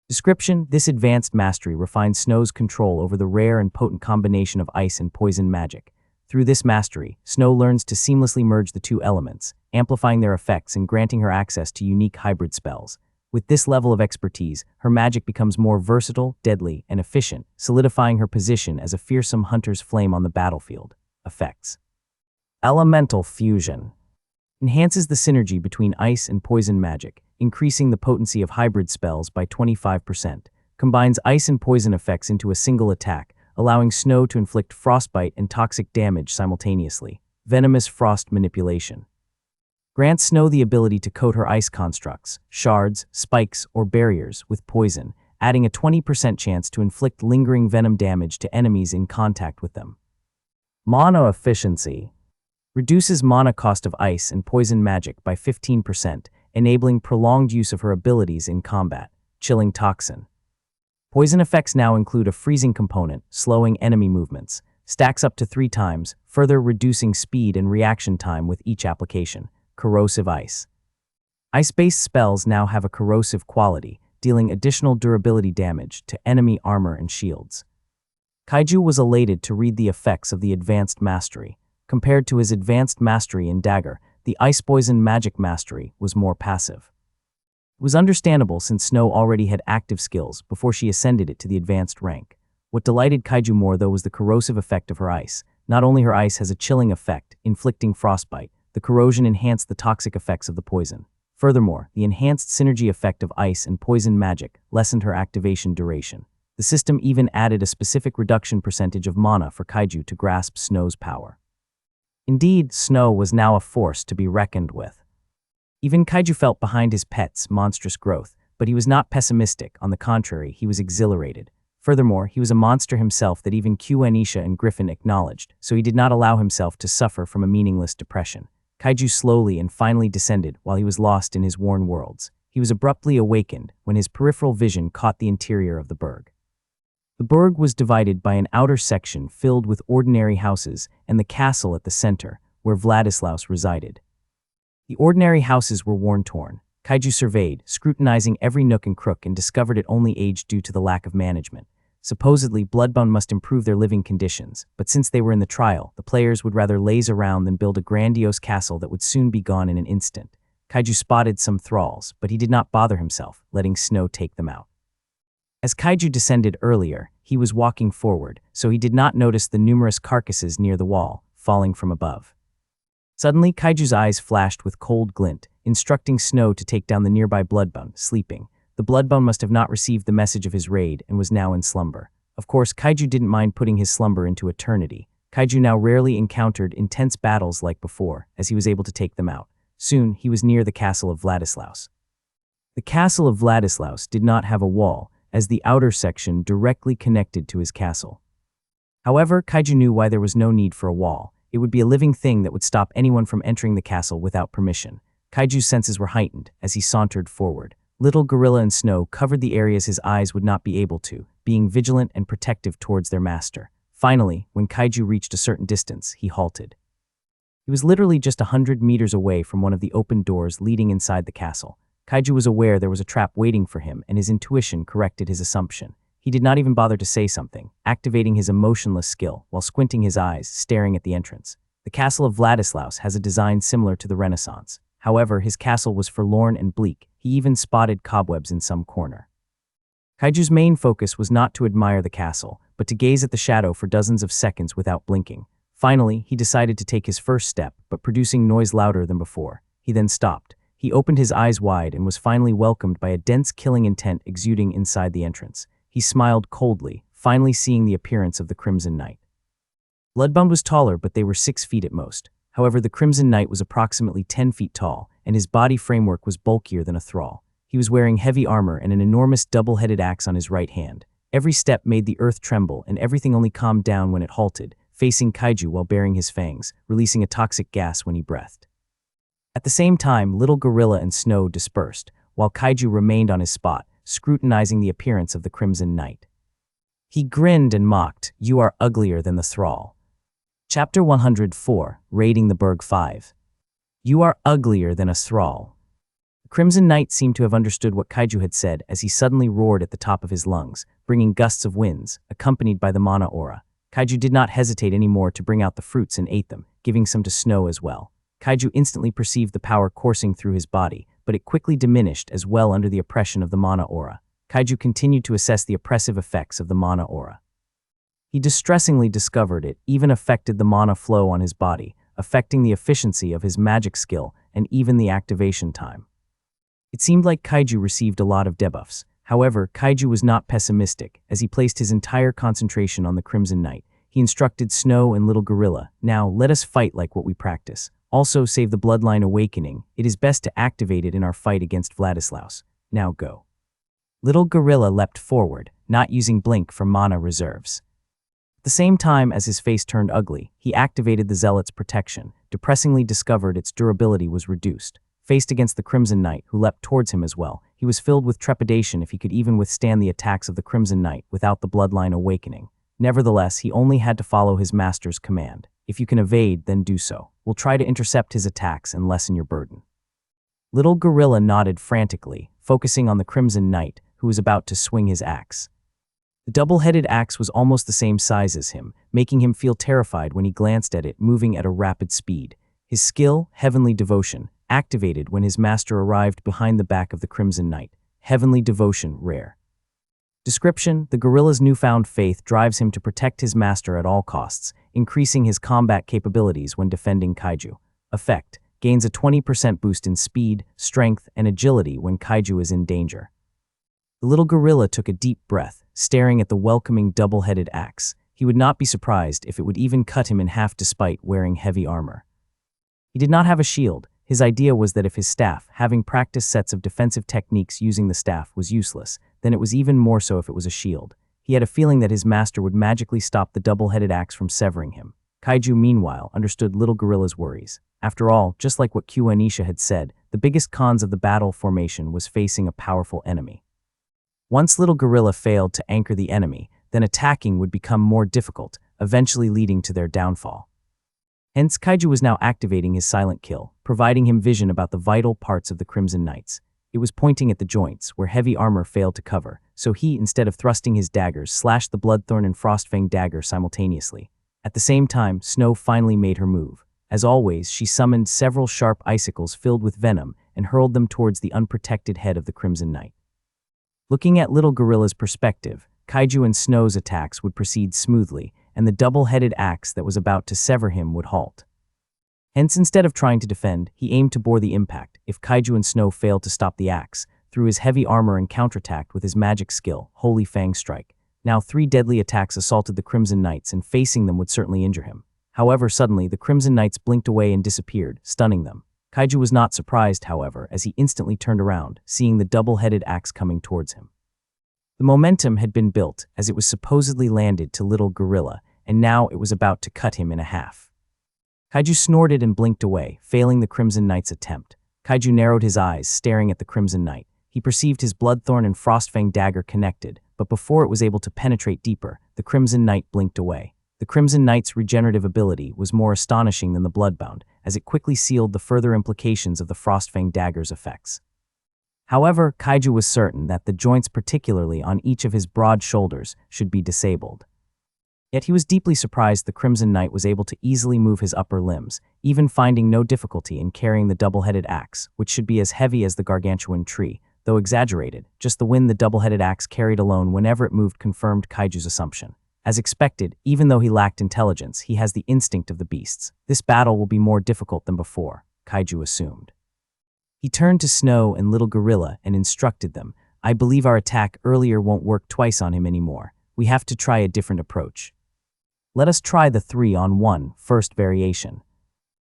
Description: this advanced mastery refines Snow's control over the rare and potent combination of ice and poison magic. Through this mastery, Snow learns to seamlessly merge the two elements, amplifying their effects and granting her access to unique hybrid spells. With this level of expertise, her magic becomes more versatile, deadly, and efficient, solidifying her position as a fearsome hunter's flame on the battlefield. Effects: Elemental Fusion. Enhances the synergy between ice and poison magic, increasing the potency of hybrid spells by 25%. Combines ice and poison effects into a single attack, allowing Snow to inflict frostbite and toxic damage simultaneously. Venomous Frost Manipulation. Grants Snow the ability to coat her ice constructs, shards, spikes, or barriers with poison, adding a 20% chance to inflict lingering venom damage to enemies in contact with them. Mana Efficiency. Reduces mana cost of ice and poison magic by 15%, enabling prolonged use of her abilities in combat. Chilling Toxin. Poison effects now include a freezing component, slowing enemy movements. stacks up to 3 times, further reducing speed and reaction time with each application. Corrosive ice. Ice-based spells now have a corrosive quality, dealing additional durability damage to enemy armor and shields. Kaiju was elated to read the effects of the Advanced Mastery. Compared to his Advanced Mastery in Dagger, the Ice Poison Magic Mastery was more passive. It was understandable since Snow already had active skills before she ascended it to the Advanced rank. What delighted Kaiju more though was the corrosive effect of her ice. Not only her ice has a chilling effect, inflicting frostbite, the corrosion enhanced the toxic effects of the poison. Furthermore, the enhanced synergy effect of ice and poison magic lessened her activation duration. The system even added a specific reduction percentage of mana for Kaiju to grasp Snow's power. Indeed, Snow was now a force to be reckoned with. Even Kaiju felt behind his pet's monstrous growth, but he was not pessimistic. On the contrary, he was exhilarated. Furthermore, he was a monster himself that even Anisha and Griffin acknowledged, so he did not allow himself to suffer from a meaningless depression. Kaiju slowly and finally descended while he was lost in his worn worlds. He was abruptly awakened when his peripheral vision caught the interior of the burg. The burg was divided by an outer section filled with ordinary houses and the castle at the center, where Vladislaus resided. The ordinary houses were worn-torn. Kaiju surveyed, scrutinizing every nook and crook, and discovered it only aged due to the lack of management. Supposedly, Bloodbound must improve their living conditions, but since they were in the trial, the players would rather laze around than build a grandiose castle that would soon be gone in an instant. Kaiju spotted some thralls, but he did not bother himself, letting Snow take them out. As Kaiju descended earlier, he was walking forward, so he did not notice the numerous carcasses near the wall, falling from above. Suddenly, Kaiju's eyes flashed with cold glint, instructing Snow to take down the nearby Bloodbound, sleeping. The Bloodbound must have not received the message of his raid and was now in slumber. Of course, Kaiju didn't mind putting his slumber into eternity. Kaiju now rarely encountered intense battles like before, as he was able to take them out. Soon, he was near the castle of Vladislaus. The castle of Vladislaus did not have a wall, as the outer section directly connected to his castle. However, Kaiju knew why there was no need for a wall. It would be a living thing that would stop anyone from entering the castle without permission. Kaiju's senses were heightened as he sauntered forward. Little Gorilla and Snow covered the areas his eyes would not be able to, being vigilant and protective towards their master. Finally, when Kaiju reached a certain distance, he halted. He was literally just 100 meters away from one of the open doors leading inside the castle. Kaiju was aware there was a trap waiting for him, and his intuition corrected his assumption. He did not even bother to say something, activating his emotionless skill while squinting his eyes, staring at the entrance. The castle of Vladislaus has a design similar to the Renaissance. However, his castle was forlorn and bleak. He even spotted cobwebs in some corner. Kaiju's main focus was not to admire the castle, but to gaze at the shadow for dozens of seconds without blinking. Finally, he decided to take his first step, but producing noise louder than before. He then stopped. He opened his eyes wide and was finally welcomed by a dense killing intent exuding inside the entrance. He smiled coldly, finally seeing the appearance of the Crimson Knight. Bloodbound was taller, but they were 6 feet at most. However, the Crimson Knight was approximately 10 feet tall, and his body framework was bulkier than a thrall. He was wearing heavy armor and an enormous double-headed axe on his right hand. Every step made the earth tremble, and everything only calmed down when it halted, facing Kaiju while baring his fangs, releasing a toxic gas when he breathed. At the same time, Little Gorilla and Snow dispersed, while Kaiju remained on his spot, scrutinizing the appearance of the Crimson Knight. He grinned and mocked, "You are uglier than the thrall." Chapter 104, Raiding the Burg 5. You are uglier than a thrall. The Crimson Knight seemed to have understood what Kaiju had said as he suddenly roared at the top of his lungs, bringing gusts of winds, accompanied by the mana aura. Kaiju did not hesitate anymore to bring out the fruits and ate them, giving some to Snow as well. Kaiju instantly perceived the power coursing through his body, but it quickly diminished as well under the oppression of the mana aura. Kaiju continued to assess the oppressive effects of the mana aura. He distressingly discovered it even affected the mana flow on his body, affecting the efficiency of his magic skill and even the activation time. It seemed like Kaiju received a lot of debuffs. However, Kaiju was not pessimistic as he placed his entire concentration on the Crimson Knight. He instructed Snow and Little Gorilla, "Now let us fight like what we practice. Also save the Bloodline Awakening. It is best to activate it in our fight against Vladislaus. Now go." Little Gorilla leapt forward, not using Blink for mana reserves. At the same time as his face turned ugly, he activated the Zealot's protection, depressingly discovered its durability was reduced. Faced against the Crimson Knight, who leapt towards him as well, he was filled with trepidation if he could even withstand the attacks of the Crimson Knight without the Bloodline Awakening. Nevertheless, he only had to follow his master's command. If you can evade, then do so. We'll try to intercept his attacks and lessen your burden. Little Gorilla nodded frantically, focusing on the Crimson Knight, who was about to swing his axe. The double-headed axe was almost the same size as him, making him feel terrified when he glanced at it moving at a rapid speed. His skill, Heavenly Devotion, activated when his master arrived behind the back of the Crimson Knight. Heavenly Devotion, rare. Description: the gorilla's newfound faith drives him to protect his master at all costs, increasing his combat capabilities when defending kaiju. Effect: gains a 20% boost in speed, strength, and agility when kaiju is in danger. The little gorilla took a deep breath, staring at the welcoming double-headed axe. He would not be surprised if it would even cut him in half despite wearing heavy armor. He did not have a shield. His idea was that if his staff, having practiced sets of defensive techniques using the staff, was useless, then it was even more so if it was a shield. He had a feeling that his master would magically stop the double-headed axe from severing him. Kaiju, meanwhile, understood Little Gorilla's worries. After all, just like what Anisha had said, the biggest cons of the battle formation was facing a powerful enemy. Once Little Gorilla failed to anchor the enemy, then attacking would become more difficult, eventually leading to their downfall. Hence, Kaiju was now activating his silent kill, providing him vision about the vital parts of the Crimson Knights. It was pointing at the joints, where heavy armor failed to cover, so he, instead of thrusting his daggers, slashed the Bloodthorn and Frostfang dagger simultaneously. At the same time, Snow finally made her move. As always, she summoned several sharp icicles filled with venom and hurled them towards the unprotected head of the Crimson Knight. Looking at Little Gorilla's perspective, Kaiju and Snow's attacks would proceed smoothly, and the double-headed axe that was about to sever him would halt. Hence, instead of trying to defend, he aimed to bore the impact. If Kaiju and Snow failed to stop the axe, through his heavy armor and counterattacked with his magic skill, Holy Fang Strike. Now 3 deadly attacks assaulted the Crimson Knights, and facing them would certainly injure him. However, suddenly, the Crimson Knights blinked away and disappeared, stunning them. Kaiju was not surprised, however, as he instantly turned around, seeing the double-headed axe coming towards him. The momentum had been built, as it was supposedly landed to Little Gorilla, and now it was about to cut him in half. Kaiju snorted and blinked away, failing the Crimson Knight's attempt. Kaiju narrowed his eyes, staring at the Crimson Knight. He perceived his Bloodthorn and Frostfang dagger connected, but before it was able to penetrate deeper, the Crimson Knight blinked away. The Crimson Knight's regenerative ability was more astonishing than the Bloodbound, as it quickly sealed the further implications of the Frostfang dagger's effects. However, Kaiju was certain that the joints, particularly on each of his broad shoulders, should be disabled. Yet he was deeply surprised the Crimson Knight was able to easily move his upper limbs, even finding no difficulty in carrying the double-headed axe, which should be as heavy as the gargantuan tree. Though exaggerated, just the wind the double-headed axe carried alone whenever it moved confirmed Kaiju's assumption. As expected, even though he lacked intelligence, he has the instinct of the beasts. This battle will be more difficult than before, Kaiju assumed. He turned to Snow and Little Gorilla and instructed them, "I believe our attack earlier won't work twice on him anymore. We have to try a different approach. Let us try the 3-on-1 first variation."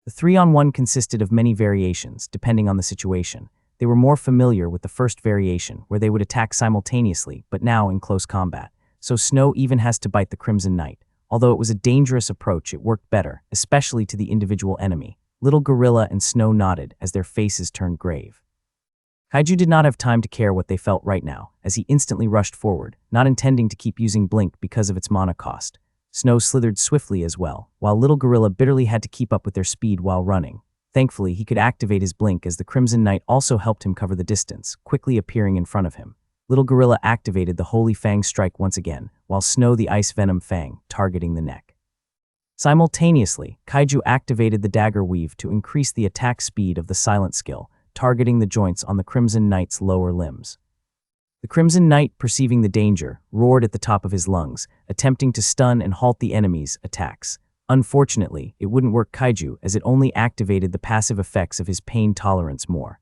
The 3-on-1 consisted of many variations, depending on the situation. They were more familiar with the first variation, where they would attack simultaneously, but now in close combat. So Snow even has to bite the Crimson Knight. Although it was a dangerous approach, it worked better, especially to the individual enemy. Little Gorilla and Snow nodded as their faces turned grave. Kaiju did not have time to care what they felt right now, as he instantly rushed forward, not intending to keep using Blink because of its mana cost. Snow slithered swiftly as well, while Little Gorilla bitterly had to keep up with their speed while running. Thankfully, he could activate his Blink as the Crimson Knight also helped him cover the distance, quickly appearing in front of him. Little Gorilla activated the Holy Fang Strike once again, while Snow the Ice Venom Fang, targeting the neck. Simultaneously, Kaiju activated the Dagger Weave to increase the attack speed of the Silent skill, targeting the joints on the Crimson Knight's lower limbs. The Crimson Knight, perceiving the danger, roared at the top of his lungs, attempting to stun and halt the enemy's attacks. Unfortunately, it wouldn't work Kaiju, as it only activated the passive effects of his pain tolerance more.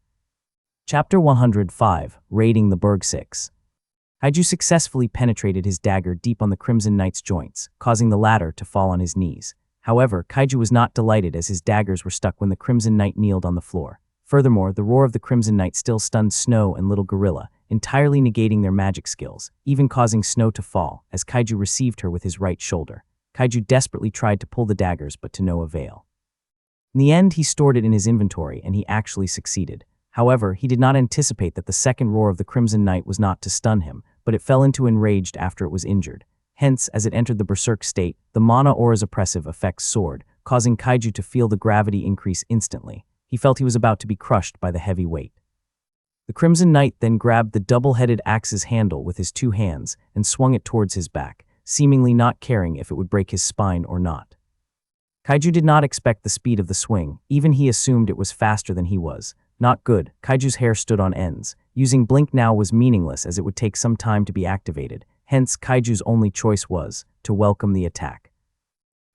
Chapter 105, Raiding the Berg 6. Kaiju successfully penetrated his dagger deep on the Crimson Knight's joints, causing the latter to fall on his knees. However, Kaiju was not delighted as his daggers were stuck when the Crimson Knight kneeled on the floor. Furthermore, the roar of the Crimson Knight still stunned Snow and Little Gorilla, entirely negating their magic skills, even causing Snow to fall, as Kaiju received her with his right shoulder. Kaiju desperately tried to pull the daggers, but to no avail. In the end, he stored it in his inventory, and he actually succeeded. However, he did not anticipate that the second roar of the Crimson Knight was not to stun him, but it fell into enraged after it was injured. Hence, as it entered the berserk state, the mana aura's oppressive effects soared, causing Kaiju to feel the gravity increase instantly. He felt he was about to be crushed by the heavy weight. The Crimson Knight then grabbed the double-headed axe's handle with his 2 hands and swung it towards his back, seemingly not caring if it would break his spine or not. Kaiju did not expect the speed of the swing, even he assumed it was faster than he was. Not good. Kaiju's hair stood on ends. Using Blink now was meaningless as it would take some time to be activated, hence Kaiju's only choice was to welcome the attack.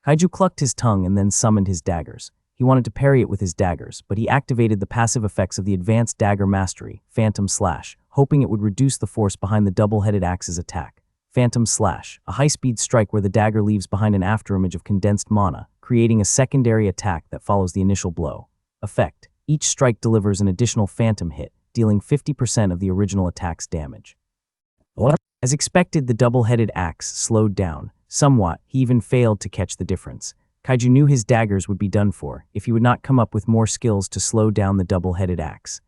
Kaiju clucked his tongue and then summoned his daggers. He wanted to parry it with his daggers, but he activated the passive effects of the Advanced Dagger Mastery, Phantom Slash, hoping it would reduce the force behind the double-headed axe's attack. Phantom Slash, a high-speed strike where the dagger leaves behind an afterimage of condensed mana, creating a secondary attack that follows the initial blow. Effect: each strike delivers an additional phantom hit, dealing 50% of the original attack's damage. As expected, the double-headed axe slowed down. Somewhat, he even failed to catch the difference. Kaiju knew his daggers would be done for if he would not come up with more skills to slow down the double-headed axe.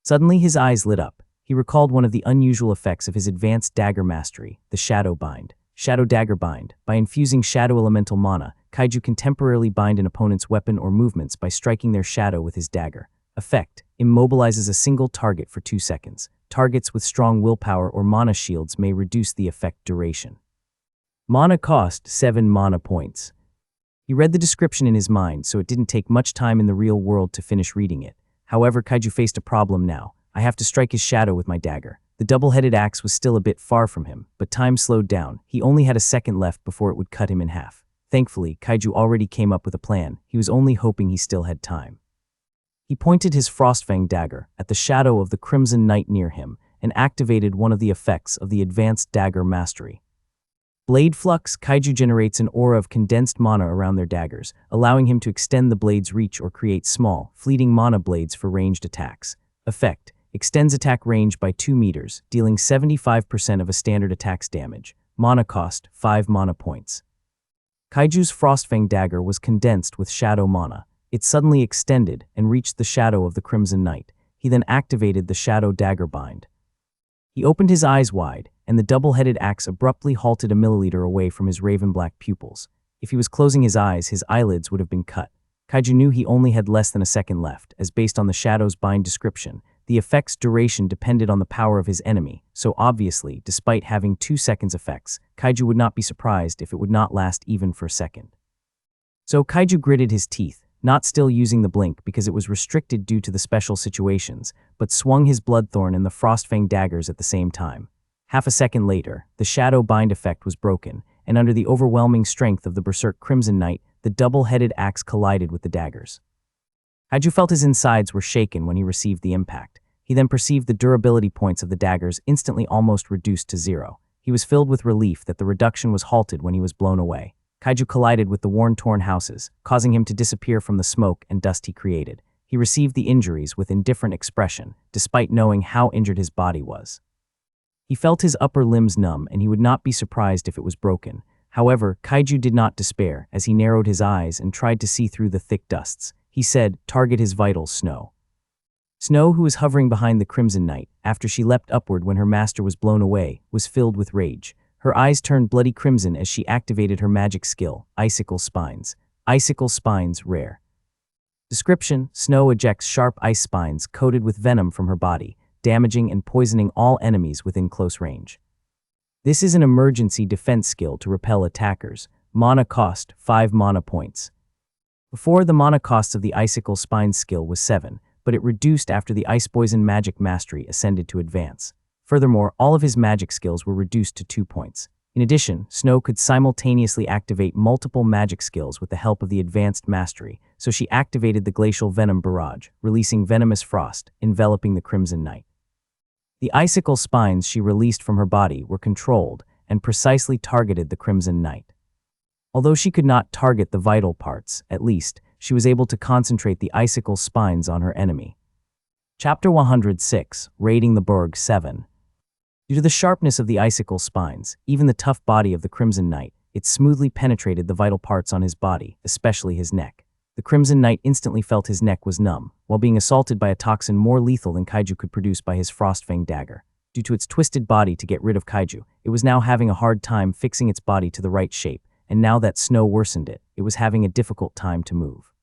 Suddenly his eyes lit up. He recalled one of the unusual effects of his Advanced Dagger Mastery, the Shadow Bind. Shadow Dagger Bind. By infusing Shadow Elemental mana, Kaiju can temporarily bind an opponent's weapon or movements by striking their shadow with his dagger. Effect: immobilizes a single target for 2 seconds. Targets with strong willpower or mana shields may reduce the effect duration. Mana cost: 7 mana points. He read the description in his mind, so it didn't take much time in the real world to finish reading it. However, Kaiju faced a problem now. I have to strike his shadow with my dagger. The double-headed axe was still a bit far from him, but time slowed down. He only had a second left before it would cut him in half. Thankfully, Kaiju already came up with a plan. He was only hoping he still had time. He pointed his Frostfang dagger at the shadow of the Crimson Knight near him and activated one of the effects of the Advanced Dagger Mastery. Blade Flux. Kaiju generates an aura of condensed mana around their daggers, allowing him to extend the blade's reach or create small, fleeting mana blades for ranged attacks. Effect: extends attack range by 2 meters, dealing 75% of a standard attack's damage. Mana cost: 5 mana points. Kaiju's Frostfang dagger was condensed with shadow mana. It suddenly extended and reached the shadow of the Crimson Knight. He then activated the Shadow Dagger Bind. He opened his eyes wide, and the double-headed axe abruptly halted a milliliter away from his raven-black pupils. If he was closing his eyes, his eyelids would have been cut. Kaiju knew he only had less than a second left, as based on the Shadow's Bind description, the effect's duration depended on the power of his enemy, so obviously, despite having 2 seconds effects, Kaiju would not be surprised if it would not last even for a second. So Kaiju gritted his teeth, not still using the blink because it was restricted due to the special situations, but swung his Bloodthorn and the Frostfang daggers at the same time. Half a second later, the Shadow Bind effect was broken, and under the overwhelming strength of the Berserk Crimson Knight, the double-headed axe collided with the daggers. Kaiju felt his insides were shaken when he received the impact. He then perceived the durability points of the daggers instantly almost reduced to 0. He was filled with relief that the reduction was halted when he was blown away. Kaiju collided with the worn-torn houses, causing him to disappear from the smoke and dust he created. He received the injuries with indifferent expression, despite knowing how injured his body was. He felt his upper limbs numb, and he would not be surprised if it was broken. However, Kaiju did not despair, as he narrowed his eyes and tried to see through the thick dusts. He said, "Target his vitals, Snow." Snow, who was hovering behind the Crimson Knight, after she leapt upward when her master was blown away, was filled with rage. Her eyes turned bloody crimson as she activated her magic skill, Icicle Spines. Icicle Spines, rare. Description: Snow ejects sharp ice spines coated with venom from her body, damaging and poisoning all enemies within close range. This is an emergency defense skill to repel attackers. Mana cost: 5 mana points. Before, the mana cost of the Icicle Spines skill was 7, but it reduced after the Ice Poison Magic Mastery ascended to Advance. Furthermore, all of his magic skills were reduced to 2 points. In addition, Snow could simultaneously activate multiple magic skills with the help of the Advanced Mastery, so she activated the Glacial Venom Barrage, releasing venomous frost, enveloping the Crimson Knight. The icicle spines she released from her body were controlled and precisely targeted the Crimson Knight. Although she could not target the vital parts, at least, she was able to concentrate the icicle spines on her enemy. Chapter 106, Raiding the Burg 7. Due to the sharpness of the icicle spines, even the tough body of the Crimson Knight, it smoothly penetrated the vital parts on his body, especially his neck. The Crimson Knight instantly felt his neck was numb, while being assaulted by a toxin more lethal than Kaiju could produce by his Frostfang dagger. due to its twisted body to get rid of kaiju. It was now having a hard time fixing its body to the right shape, and now that snow worsened it, it was having a difficult time to move.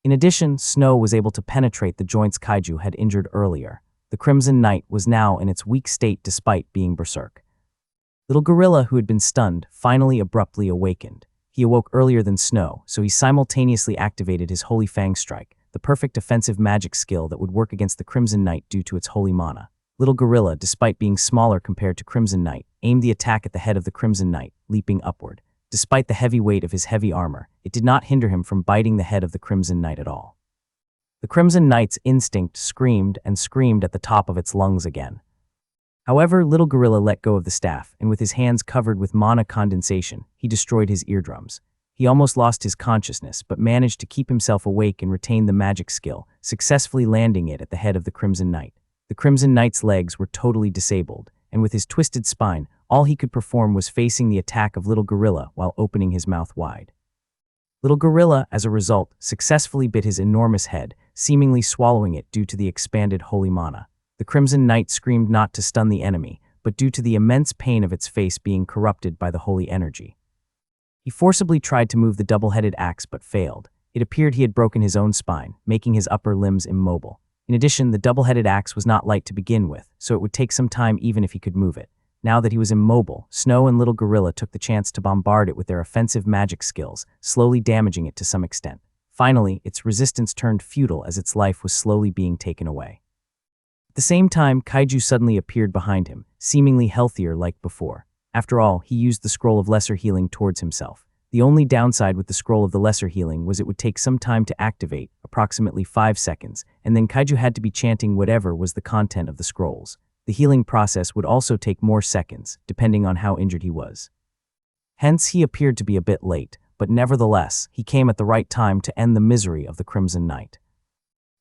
In addition, snow was able to penetrate the joints kaiju had injured earlier. The Crimson Knight was now in its weak state despite being berserk. Little Gorilla, who had been stunned, finally abruptly awakened. He awoke earlier than Snow, so he simultaneously activated his Holy Fang Strike, the perfect defensive magic skill that would work against the Crimson Knight due to its holy mana. Little Gorilla, despite being smaller compared to Crimson Knight, aimed the attack at the head of the Crimson Knight, leaping upward. Despite the heavy weight of his heavy armor, it did not hinder him from biting the head of the Crimson Knight at all. The Crimson Knight's instinct screamed and screamed at the top of its lungs again. However, Little Gorilla let go of the staff, and with his hands covered with mana condensation, he destroyed his eardrums. He almost lost his consciousness, but managed to keep himself awake and retain the magic skill, successfully landing it at the head of the Crimson Knight. The Crimson Knight's legs were totally disabled, and with his twisted spine, all he could perform was facing the attack of Little Gorilla while opening his mouth wide. Little Gorilla, as a result, successfully bit his enormous head, seemingly swallowing it due to the expanded holy mana. The Crimson Knight screamed not to stun the enemy, but due to the immense pain of its face being corrupted by the holy energy. He forcibly tried to move the double-headed axe but failed. It appeared he had broken his own spine, making his upper limbs immobile. In addition, the double-headed axe was not light to begin with, so it would take some time even if he could move it. Now that he was immobile, Snow and Little Gorilla took the chance to bombard it with their offensive magic skills, slowly damaging it to some extent. Finally, its resistance turned futile as its life was slowly being taken away. At the same time, Kaiju suddenly appeared behind him, seemingly healthier like before. After all, he used the Scroll of Lesser Healing towards himself. The only downside with the Scroll of the Lesser Healing was it would take some time to activate, approximately 5 seconds, and then Kaiju had to be chanting whatever was the content of the scrolls. The healing process would also take more seconds, depending on how injured he was. Hence, he appeared to be a bit late, but nevertheless, he came at the right time to end the misery of the Crimson Knight.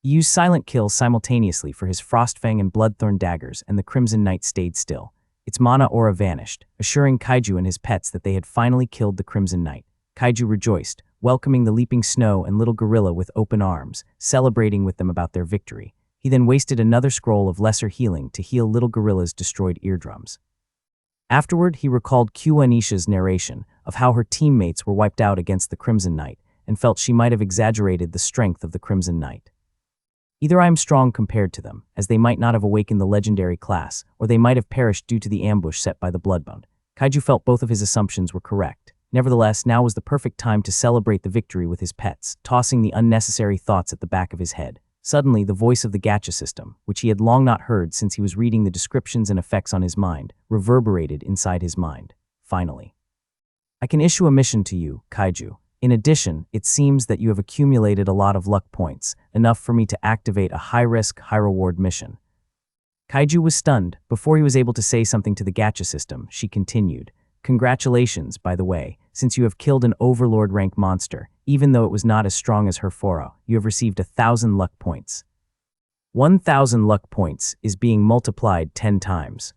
He used Silent Kill simultaneously for his Frostfang and Bloodthorn daggers, and the Crimson Knight stayed still. Its mana aura vanished, assuring Kaiju and his pets that they had finally killed the Crimson Knight. Kaiju rejoiced, welcoming the Leaping Snow and Little Gorilla with open arms, celebrating with them about their victory. He then wasted another Scroll of Lesser Healing to heal Little Gorilla's destroyed eardrums. Afterward, he recalled Anisha's narration of how her teammates were wiped out against the Crimson Knight, and felt she might have exaggerated the strength of the Crimson Knight. Either I am strong compared to them, as they might not have awakened the legendary class, or they might have perished due to the ambush set by the Bloodbound. Kaiju felt both of his assumptions were correct. Nevertheless, now was the perfect time to celebrate the victory with his pets, tossing the unnecessary thoughts at the back of his head. Suddenly, the voice of the gacha system, which he had long not heard since he was reading the descriptions and effects on his mind, reverberated inside his mind. Finally. I can issue a mission to you, Kaiju. In addition, it seems that you have accumulated a lot of luck points, enough for me to activate a high-risk, high-reward mission. Kaiju was stunned. Before he was able to say something to the gacha system, she continued. Congratulations, by the way, since you have killed an Overlord rank monster, even though it was not as strong as her Foro, you have received 1,000 luck points. 1,000 luck points is being multiplied 10 times.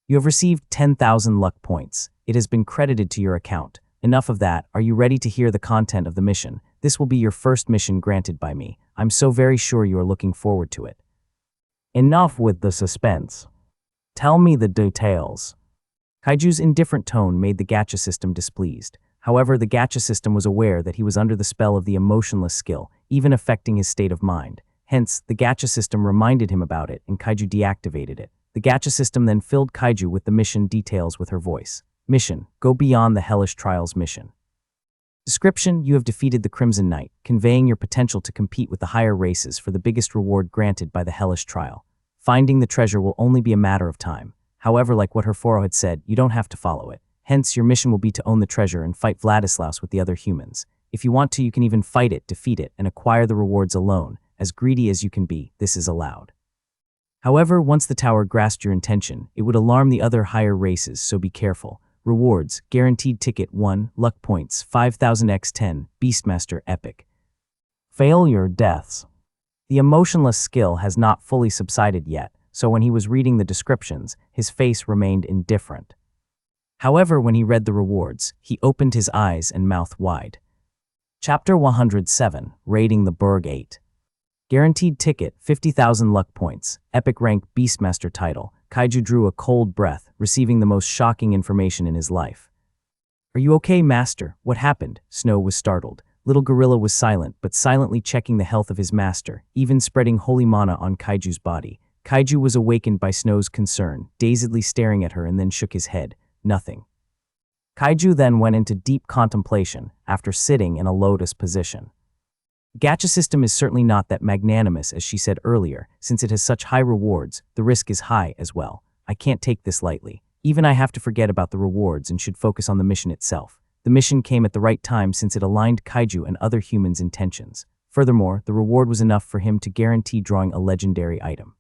You have received 10,000 luck points. It has been credited to your account. Enough of that. Are you ready to hear the content of the mission? This will be your first mission granted by me. I'm so very sure you are looking forward to it. Enough with the suspense. Tell me the details. Kaiju's indifferent tone made the gacha system displeased. However, the gacha system was aware that he was under the spell of the emotionless skill, even affecting his state of mind. Hence, the gacha system reminded him about it, and Kaiju deactivated it. The gacha system then filled Kaiju with the mission details with her voice. Mission: go beyond the Hellish Trials mission. Description: you have defeated the Crimson Knight, conveying your potential to compete with the higher races for the biggest reward granted by the Hellish Trial. Finding the treasure will only be a matter of time. However, like what her Foro had said, you don't have to follow it. Hence, your mission will be to own the treasure and fight Vladislaus with the other humans. If you want to, you can even fight it, defeat it, and acquire the rewards alone. As greedy as you can be, this is allowed. However, once the tower grasped your intention, it would alarm the other higher races, so be careful. Rewards: guaranteed ticket 1, luck points 5000 x 10, Beastmaster epic. Failure deaths. The emotionless skill has not fully subsided yet, so when he was reading the descriptions, his face remained indifferent. However, when he read the rewards, he opened his eyes and mouth wide. Chapter 107, Raiding the Burg 8. Guaranteed ticket 50,000 luck points, epic rank Beastmaster title, Kaiju drew a cold breath, receiving the most shocking information in his life. "Are you okay, Master? What happened?" Snow was startled. Little Gorilla was silent, but silently checking the health of his master, even spreading holy mana on Kaiju's body. Kaiju was awakened by Snow's concern, dazedly staring at her, and then shook his head. Nothing. Kaiju then went into deep contemplation after sitting in a lotus position. Gacha system is certainly not that magnanimous as she said earlier. Since it has such high rewards, the risk is high as well. I can't take this lightly. Even I have to forget about the rewards and should focus on the mission itself. The mission came at the right time since it aligned Kaiju and other humans' intentions. Furthermore, the reward was enough for him to guarantee drawing a legendary item.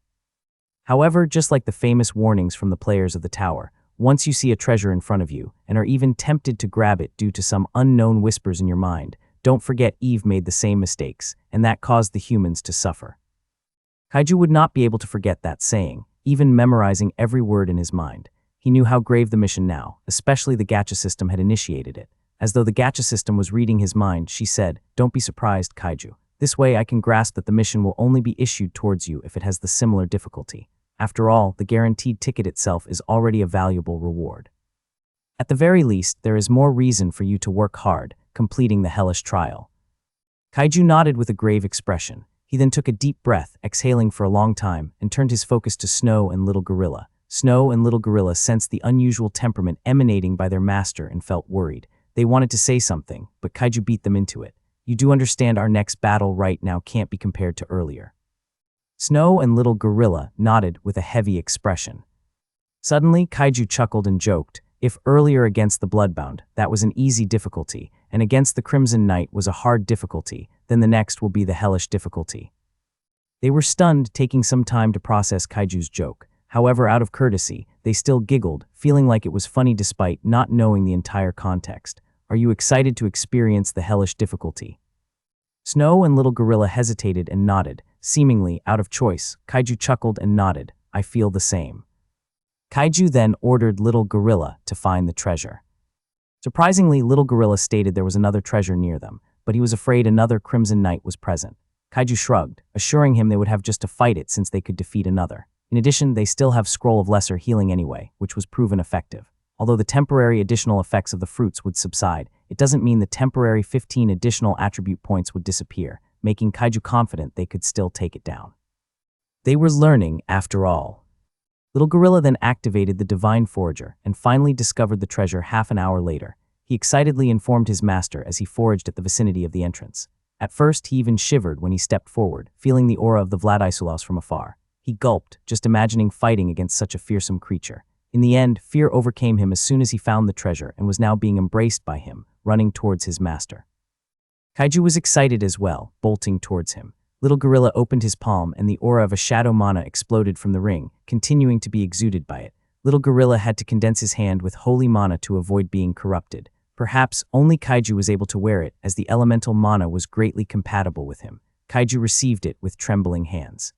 However, just like the famous warnings from the players of the tower, once you see a treasure in front of you and are even tempted to grab it due to some unknown whispers in your mind, don't forget Eve made the same mistakes, and that caused the humans to suffer. Kaiju would not be able to forget that saying, even memorizing every word in his mind. He knew how grave the mission now, especially the gacha system had initiated it. As though the gacha system was reading his mind, she said, "Don't be surprised, Kaiju. This way I can grasp that the mission will only be issued towards you if it has the similar difficulty. After all, the guaranteed ticket itself is already a valuable reward. At the very least, there is more reason for you to work hard, completing the hellish trial." Kaiju nodded with a grave expression. He then took a deep breath, exhaling for a long time, and turned his focus to Snow and Little Gorilla. Snow and Little Gorilla sensed the unusual temperament emanating by their master and felt worried. They wanted to say something, but Kaiju beat them into it. "You do understand our next battle right now can't be compared to earlier." Snow and Little Gorilla nodded with a heavy expression. Suddenly, Kaiju chuckled and joked. If earlier against the Bloodbound, that was an easy difficulty, and against the Crimson Knight was a hard difficulty, then the next will be the hellish difficulty. They were stunned, taking some time to process Kaiju's joke. However, out of courtesy, they still giggled, feeling like it was funny despite not knowing the entire context. "Are you excited to experience the hellish difficulty?" Snow and Little Gorilla hesitated and nodded, seemingly out of choice. Kaiju chuckled and nodded. "I feel the same." Kaiju then ordered Little Gorilla to find the treasure. Surprisingly, Little Gorilla stated there was another treasure near them, but he was afraid another Crimson Knight was present. Kaiju shrugged, assuring him they would have just to fight it since they could defeat another. In addition, they still have Scroll of Lesser Healing anyway, which was proven effective. Although the temporary additional effects of the fruits would subside, it doesn't mean the temporary 15 additional attribute points would disappear, making Kaiju confident they could still take it down. They were learning, after all. Little Gorilla then activated the Divine Forager and finally discovered the treasure half an hour later. He excitedly informed his master as he foraged at the vicinity of the entrance. At first, he even shivered when he stepped forward, feeling the aura of the Vladisulaus from afar. He gulped, just imagining fighting against such a fearsome creature. In the end, fear overcame him as soon as he found the treasure and was now being embraced by him, running towards his master. Kaiju was excited as well, bolting towards him. Little Gorilla opened his palm and the aura of a shadow mana exploded from the ring, continuing to be exuded by it. Little Gorilla had to condense his hand with holy mana to avoid being corrupted. Perhaps only Kaiju was able to wear it, as the elemental mana was greatly compatible with him. Kaiju received it with trembling hands.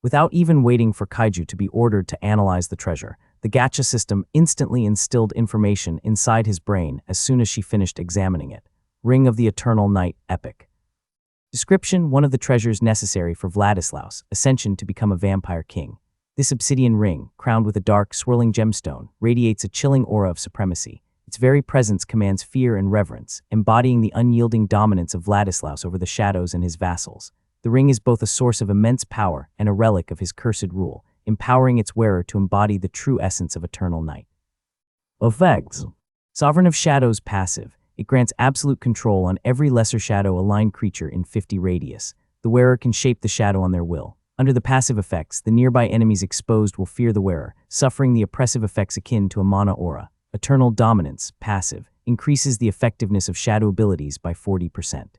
Without even waiting for Kaiju to be ordered to analyze the treasure, the gacha system instantly instilled information inside his brain as soon as she finished examining it. Ring of the Eternal Night Epic. Description: one of the treasures necessary for Vladislaus' ascension to become a vampire king. This obsidian ring, crowned with a dark, swirling gemstone, radiates a chilling aura of supremacy. Its very presence commands fear and reverence, embodying the unyielding dominance of Vladislaus over the shadows and his vassals. The ring is both a source of immense power and a relic of his cursed rule, empowering its wearer to embody the true essence of Eternal Night. Effects: Sovereign of Shadows passive. It grants absolute control on every lesser shadow-aligned creature in 50 radius. The wearer can shape the shadow on their will. Under the passive effects, the nearby enemies exposed will fear the wearer, suffering the oppressive effects akin to a mana aura. Eternal Dominance passive increases the effectiveness of shadow abilities by 40%.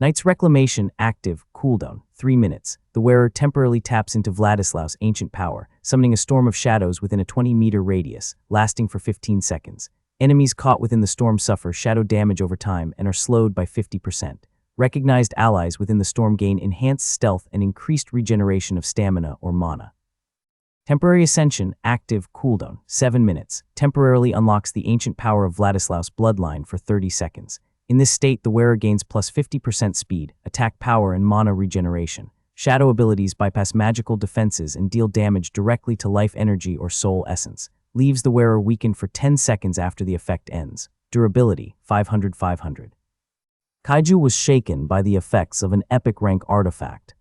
Knight's Reclamation active, cooldown, 3 minutes. The wearer temporarily taps into Vladislaus' ancient power, summoning a storm of shadows within a 20-meter radius, lasting for 15 seconds. Enemies caught within the storm suffer shadow damage over time and are slowed by 50%. Recognized allies within the storm gain enhanced stealth and increased regeneration of stamina or mana. Temporary Ascension active, cooldown, 7 minutes. Temporarily unlocks the ancient power of Vladislaus' bloodline for 30 seconds. In this state, the wearer gains plus 50% speed, attack power, and mana regeneration. Shadow abilities bypass magical defenses and deal damage directly to life energy or soul essence. Leaves the wearer weakened for 10 seconds after the effect ends. Durability, 500/500. Kaiju was shaken by the effects of an epic rank artifact.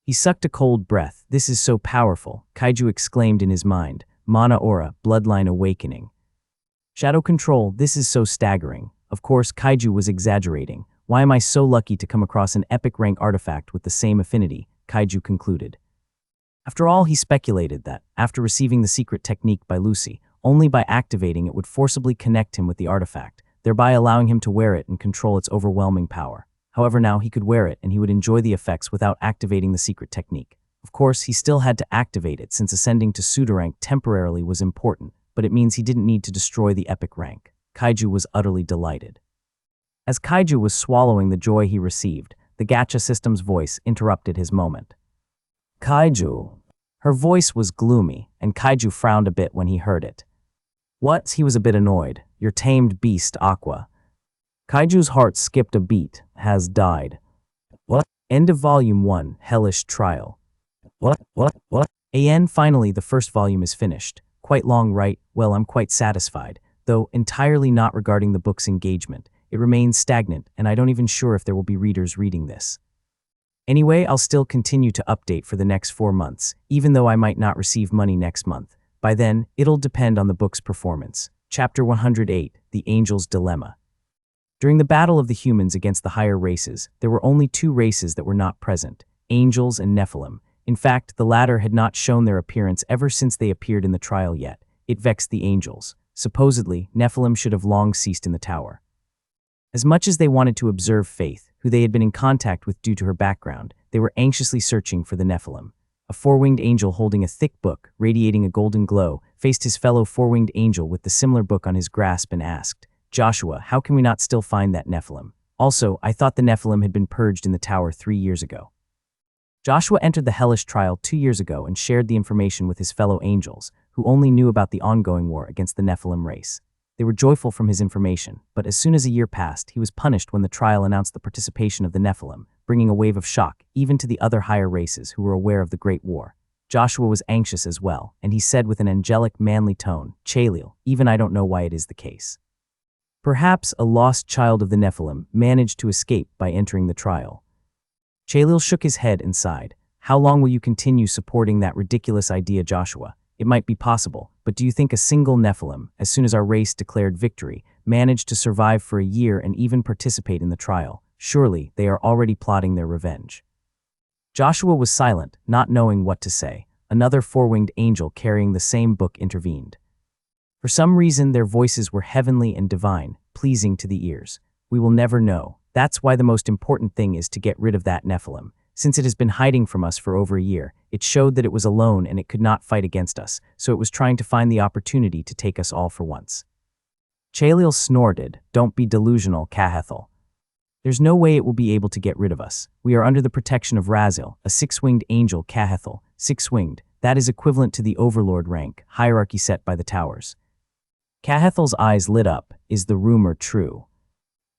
He sucked a cold breath. This is so powerful, Kaiju exclaimed in his mind. Mana Aura, Bloodline Awakening. Shadow Control, this is so staggering. Of course, Kaiju was exaggerating. Why am I so lucky to come across an epic rank artifact with the same affinity? Kaiju concluded. After all, he speculated that, after receiving the secret technique by Lucy, only by activating it would forcibly connect him with the artifact, thereby allowing him to wear it and control its overwhelming power. However, now he could wear it and he would enjoy the effects without activating the secret technique. Of course, he still had to activate it since ascending to pseudo rank temporarily was important, but it means he didn't need to destroy the epic rank. Kaiju was utterly delighted. As Kaiju was swallowing the joy he received, the gacha system's voice interrupted his moment. Kaiju. Her voice was gloomy, and Kaiju frowned a bit when he heard it. What? He was a bit annoyed. Your tamed beast, Aqua. Kaiju's heart skipped a beat. Has died. What? End of Volume 1, Hellish Trial. What? Finally, the first volume is finished. Quite long, right? Well, I'm quite satisfied, though entirely not regarding the book's engagement. It remains stagnant, and I don't even sure if there will be readers reading this. Anyway, I'll still continue to update for the next 4 months, even though I might not receive money next month. By then, it'll depend on the book's performance. Chapter 108, The Angel's Dilemma. During the battle of the humans against the higher races, there were only 2 races that were not present, angels and Nephilim. In fact, the latter had not shown their appearance ever since they appeared in the trial yet. It vexed the angels. Supposedly, Nephilim should have long ceased in the tower. As much as they wanted to observe Faith, who they had been in contact with due to her background, they were anxiously searching for the Nephilim. A 4-winged angel holding a thick book, radiating a golden glow, faced his fellow 4-winged angel with the similar book on his grasp and asked, Joshua, how can we not still find that Nephilim? Also, I thought the Nephilim had been purged in the tower 3 years ago. Joshua entered the hellish trial 2 years ago and shared the information with his fellow angels, who only knew about the ongoing war against the Nephilim race. They were joyful from his information, but as soon as a year passed, he was punished when the trial announced the participation of the Nephilim, bringing a wave of shock even to the other higher races who were aware of the Great War. Joshua was anxious as well, and he said with an angelic, manly tone, Chalil, even I don't know why it is the case. Perhaps a lost child of the Nephilim managed to escape by entering the trial. Chalil shook his head and sighed. How long will you continue supporting that ridiculous idea, Joshua? It might be possible, but do you think a single Nephilim, as soon as our race declared victory, managed to survive for a year and even participate in the trial? Surely they are already plotting their revenge. Joshua was silent, not knowing what to say. Another 4-winged angel carrying the same book intervened. For some reason, their voices were heavenly and divine, pleasing to the ears. We will never know. That's why the most important thing is to get rid of that Nephilim. Since it has been hiding from us for over a year, it showed that it was alone and it could not fight against us, so it was trying to find the opportunity to take us all for once. Chalil snorted, Don't be delusional, Kahethel. There's no way it will be able to get rid of us. We are under the protection of Razil, a 6-winged angel, Kahethel, 6-winged. That is equivalent to the overlord rank, hierarchy set by the towers. Kahethel's eyes lit up. Is the rumor true?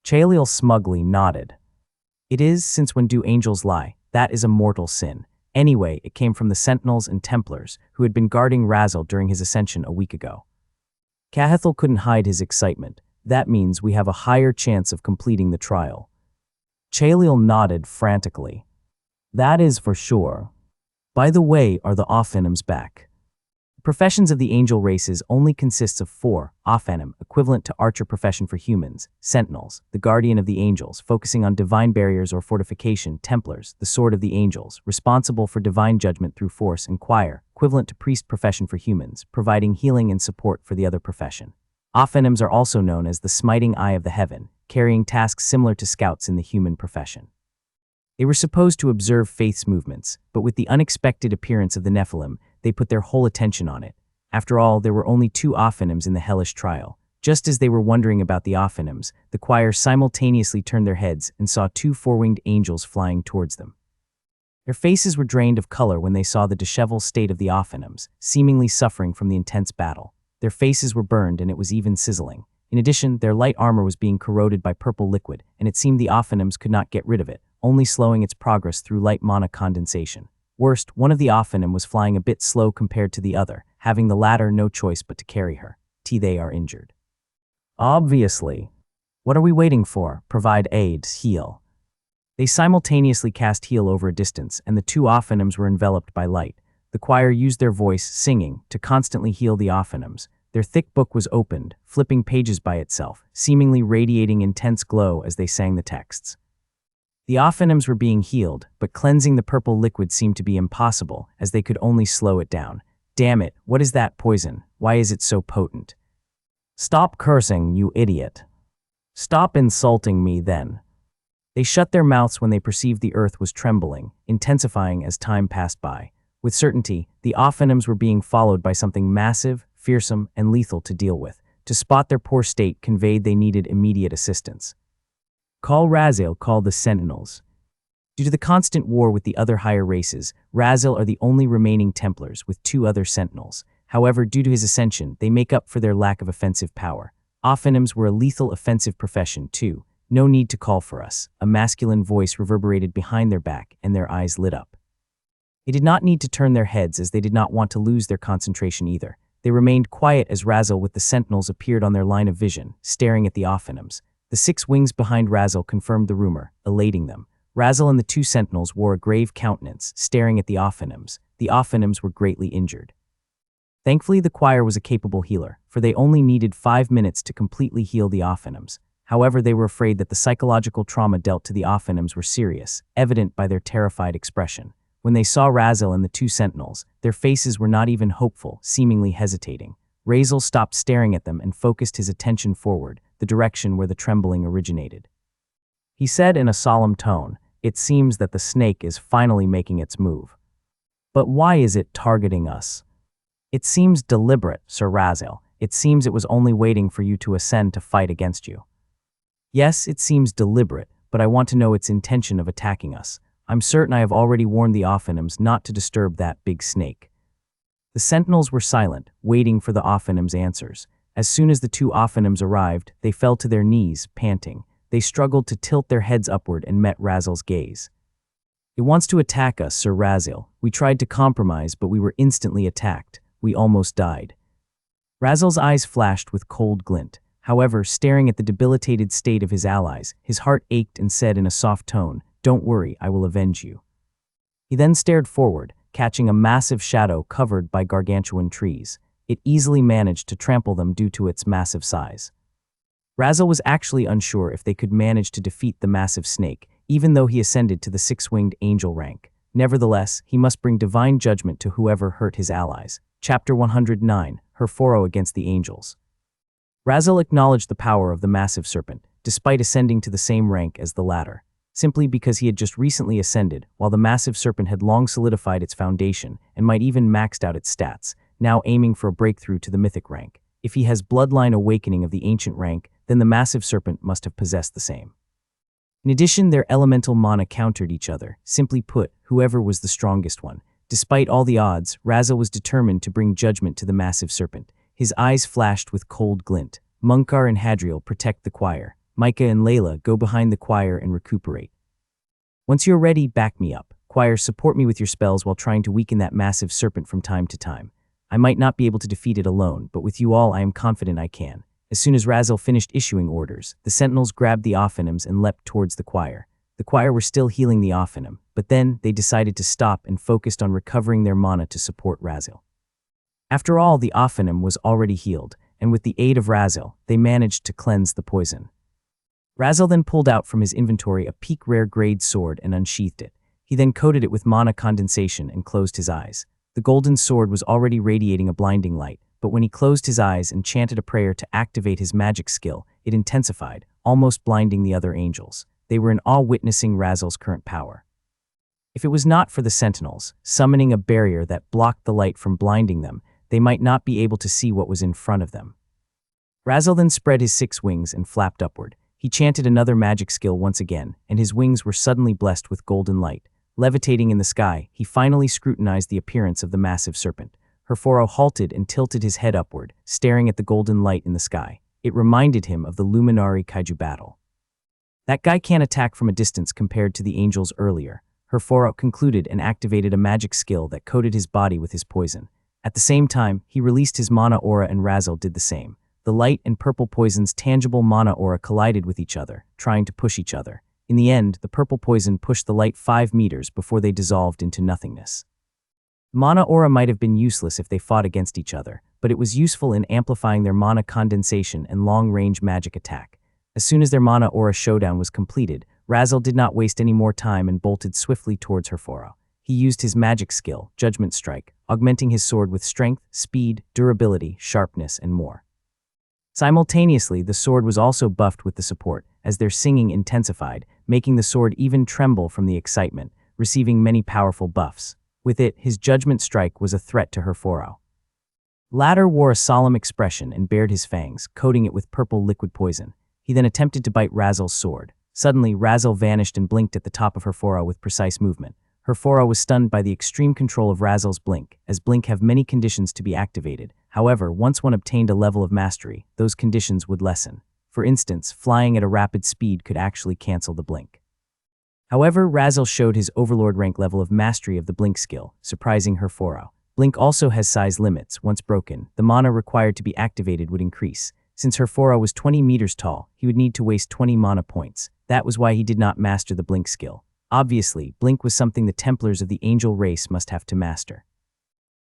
Chalil smugly nodded. It is, since when do angels lie? That is a mortal sin. Anyway, it came from the Sentinels and Templars, who had been guarding Razil during his ascension a week ago. Kahethel couldn't hide his excitement. That means we have a higher chance of completing the trial. Chalil nodded frantically. That is for sure. By the way, are the Ophanims back? Professions of the angel races only consists of 4, Ophanim, equivalent to archer profession for humans, Sentinels, the guardian of the angels, focusing on divine barriers or fortification, Templars, the sword of the angels, responsible for divine judgment through force, and Choir, equivalent to priest profession for humans, providing healing and support for the other profession. Ophanims are also known as the smiting eye of the heaven, carrying tasks similar to scouts in the human profession. They were supposed to observe Faith's movements, but with the unexpected appearance of the Nephilim, they put their whole attention on it. After all, there were only 2 Ophanims in the hellish trial. Just as they were wondering about the Ophanims, the choir simultaneously turned their heads and saw 2 4-winged angels flying towards them. Their faces were drained of color when they saw the disheveled state of the Ophanims, seemingly suffering from the intense battle. Their faces were burned and it was even sizzling. In addition, their light armor was being corroded by purple liquid, and it seemed the Ophanims could not get rid of it. only slowing its progress through light mana condensation. Worst, one of the Ophanim was flying a bit slow compared to the other, having the latter no choice but to carry her. They are injured. Obviously. What are we waiting for? Provide aid, heal. They simultaneously cast heal over a distance, and the two Ophanims were enveloped by light. The choir used their voice, singing, to constantly heal the Ophanims. Their thick book was opened, flipping pages by itself, seemingly radiating intense glow as they sang the texts. The Ophanims were being healed, but cleansing the purple liquid seemed to be impossible, as they could only slow it down. Damn it, what is that poison? Why is it so potent? Stop cursing, you idiot. Stop insulting me then. They shut their mouths when they perceived the earth was trembling, intensifying as time passed by. With certainty, the Ophanims were being followed by something massive, fearsome, and lethal to deal with. To spot their poor state conveyed they needed immediate assistance. Call Raziel, call the Sentinels. Due to the constant war with the other higher races, Raziel are the only remaining Templars with 2 other Sentinels. However, due to his ascension, they make up for their lack of offensive power. Ophanims were a lethal offensive profession, too. No need to call for us. A masculine voice reverberated behind their back, and their eyes lit up. They did not need to turn their heads, as they did not want to lose their concentration either. They remained quiet as Raziel with the Sentinels appeared on their line of vision, staring at the Ophanims. The 6 wings behind Raziel confirmed the rumor, elating them. Raziel and the 2 Sentinels wore a grave countenance, staring at the Ophanims. The Ophanims were greatly injured. Thankfully, the choir was a capable healer, for they only needed 5 minutes to completely heal the Ophanims. However, they were afraid that the psychological trauma dealt to the Ophanims were serious, evident by their terrified expression. When they saw Raziel and the 2 Sentinels, their faces were not even hopeful, seemingly hesitating. Raziel stopped staring at them and focused his attention forward, the direction where the trembling originated. He said in a solemn tone, "It seems that the snake is finally making its move. But why is it targeting us? It seems deliberate, Sir Raziel. It seems it was only waiting for you to ascend to fight against you." "Yes, it seems deliberate, but I want to know its intention of attacking us. I'm certain I have already warned the Ophanims not to disturb that big snake." The Sentinels were silent, waiting for the Ophanims' answers. As soon as the 2 Ophanims arrived, they fell to their knees, panting. They struggled to tilt their heads upward and met Raziel's gaze. "It wants to attack us, Sir Raziel. We tried to compromise, but we were instantly attacked. We almost died." Raziel's eyes flashed with cold glint. However, staring at the debilitated state of his allies, his heart ached and said in a soft tone, "Don't worry, I will avenge you." He then stared forward, catching a massive shadow covered by gargantuan trees. It easily managed to trample them due to its massive size. Raziel was actually unsure if they could manage to defeat the massive snake, even though he ascended to the 6-winged angel rank. Nevertheless, he must bring divine judgment to whoever hurt his allies. Chapter 109, Her Furrow Against the Angels. Raziel acknowledged the power of the massive serpent, despite ascending to the same rank as the latter, simply because he had just recently ascended, while the massive serpent had long solidified its foundation and might even maxed out its stats, now aiming for a breakthrough to the mythic rank. If he has bloodline awakening of the ancient rank, then the massive serpent must have possessed the same. In addition, their elemental mana countered each other. Simply put, whoever was the strongest one. Despite all the odds, Raziel was determined to bring judgment to the massive serpent. His eyes flashed with cold glint. Munkar and Hadriel protect the choir. Micah and Layla go behind the choir and recuperate. "Once you're ready, back me up. Choir, support me with your spells while trying to weaken that massive serpent from time to time. I might not be able to defeat it alone, but with you all I am confident I can." As soon as Raziel finished issuing orders, the Sentinels grabbed the Ophanims and leapt towards the choir. The choir were still healing the Ophanim, but then they decided to stop and focused on recovering their mana to support Raziel. After all, the Ophanim was already healed, and with the aid of Raziel, they managed to cleanse the poison. Raziel then pulled out from his inventory a peak rare grade sword and unsheathed it. He then coated it with mana condensation and closed his eyes. The golden sword was already radiating a blinding light, but when he closed his eyes and chanted a prayer to activate his magic skill, it intensified, almost blinding the other angels. They were in awe witnessing Raziel's current power. If it was not for the Sentinels, summoning a barrier that blocked the light from blinding them, they might not be able to see what was in front of them. Raziel then spread his 6 wings and flapped upward. He chanted another magic skill once again, and his wings were suddenly blessed with golden light. Levitating in the sky, he finally scrutinized the appearance of the massive serpent. Herforo halted and tilted his head upward, staring at the golden light in the sky. It reminded him of the Luminari Kaiju battle. That guy can't attack from a distance compared to the angels earlier. Herforo concluded and activated a magic skill that coated his body with his poison. At the same time, he released his mana aura and Razel did the same. The light and purple poison's tangible mana aura collided with each other, trying to push each other. In the end, the purple poison pushed the light 5 meters before they dissolved into nothingness. Mana aura might have been useless if they fought against each other, but it was useful in amplifying their mana condensation and long-range magic attack. As soon as their mana aura showdown was completed, Razel did not waste any more time and bolted swiftly towards Herforo. He used his magic skill, Judgment Strike, augmenting his sword with strength, speed, durability, sharpness, and more. Simultaneously, the sword was also buffed with the support, as their singing intensified, making the sword even tremble from the excitement, receiving many powerful buffs. With it, his Judgment Strike was a threat to Herforo. Latter wore a solemn expression and bared his fangs, coating it with purple liquid poison. He then attempted to bite Razel's sword. Suddenly, Razel vanished and blinked at the top of Herforo with precise movement. Herforo was stunned by the extreme control of Razel's blink, as blink have many conditions to be activated. However, once one obtained a level of mastery, those conditions would lessen. For instance, flying at a rapid speed could actually cancel the blink. However, Razel showed his Overlord rank level of mastery of the blink skill, surprising Herforo. Blink also has size limits. Once broken, the mana required to be activated would increase. Since Herforo was 20 meters tall, he would need to waste 20 mana points. That was why he did not master the blink skill. Obviously, blink was something the Templars of the Angel race must have to master.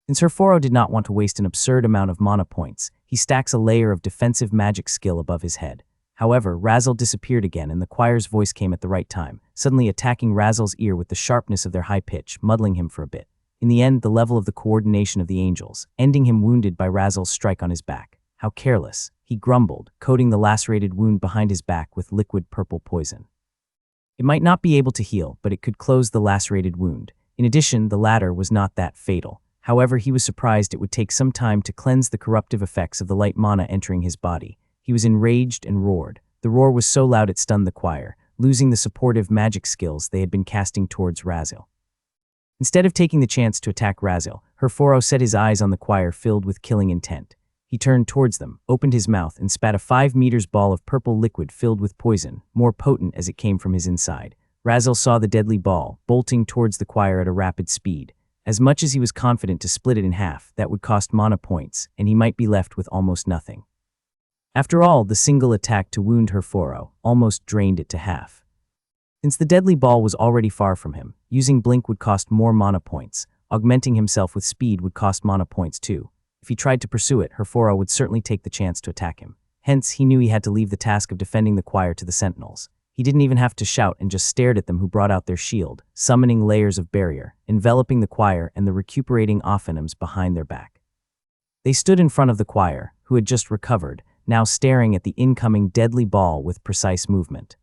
Since Herforo did not want to waste an absurd amount of mana points, he stacks a layer of defensive magic skill above his head. However, Razel disappeared again and the choir's voice came at the right time, suddenly attacking Razel's ear with the sharpness of their high pitch, muddling him for a bit. In the end, the level of the coordination of the angels, ending him wounded by Razel's strike on his back. How careless, he grumbled, coating the lacerated wound behind his back with liquid purple poison. It might not be able to heal, but it could close the lacerated wound. In addition, the latter was not that fatal. However, he was surprised it would take some time to cleanse the corruptive effects of the light mana entering his body. He was enraged and roared. The roar was so loud it stunned the choir, losing the supportive magic skills they had been casting towards Razel. Instead of taking the chance to attack Razel, Herforo set his eyes on the choir filled with killing intent. He turned towards them, opened his mouth, and spat a 5 meters ball of purple liquid filled with poison, more potent as it came from his inside. Razel saw the deadly ball, bolting towards the choir at a rapid speed. As much as he was confident to split it in half, that would cost mana points, and he might be left with almost nothing. After all, the single attack to wound Herforo almost drained it to half. Since the deadly ball was already far from him, using blink would cost more mana points. Augmenting himself with speed would cost mana points too. If he tried to pursue it, Herforo would certainly take the chance to attack him. Hence, he knew he had to leave the task of defending the choir to the sentinels. He didn't even have to shout and just stared at them who brought out their shield, summoning layers of barrier, enveloping the choir and the recuperating Ophanims behind their back. They stood in front of the choir, who had just recovered, now staring at the incoming deadly ball with precise movement.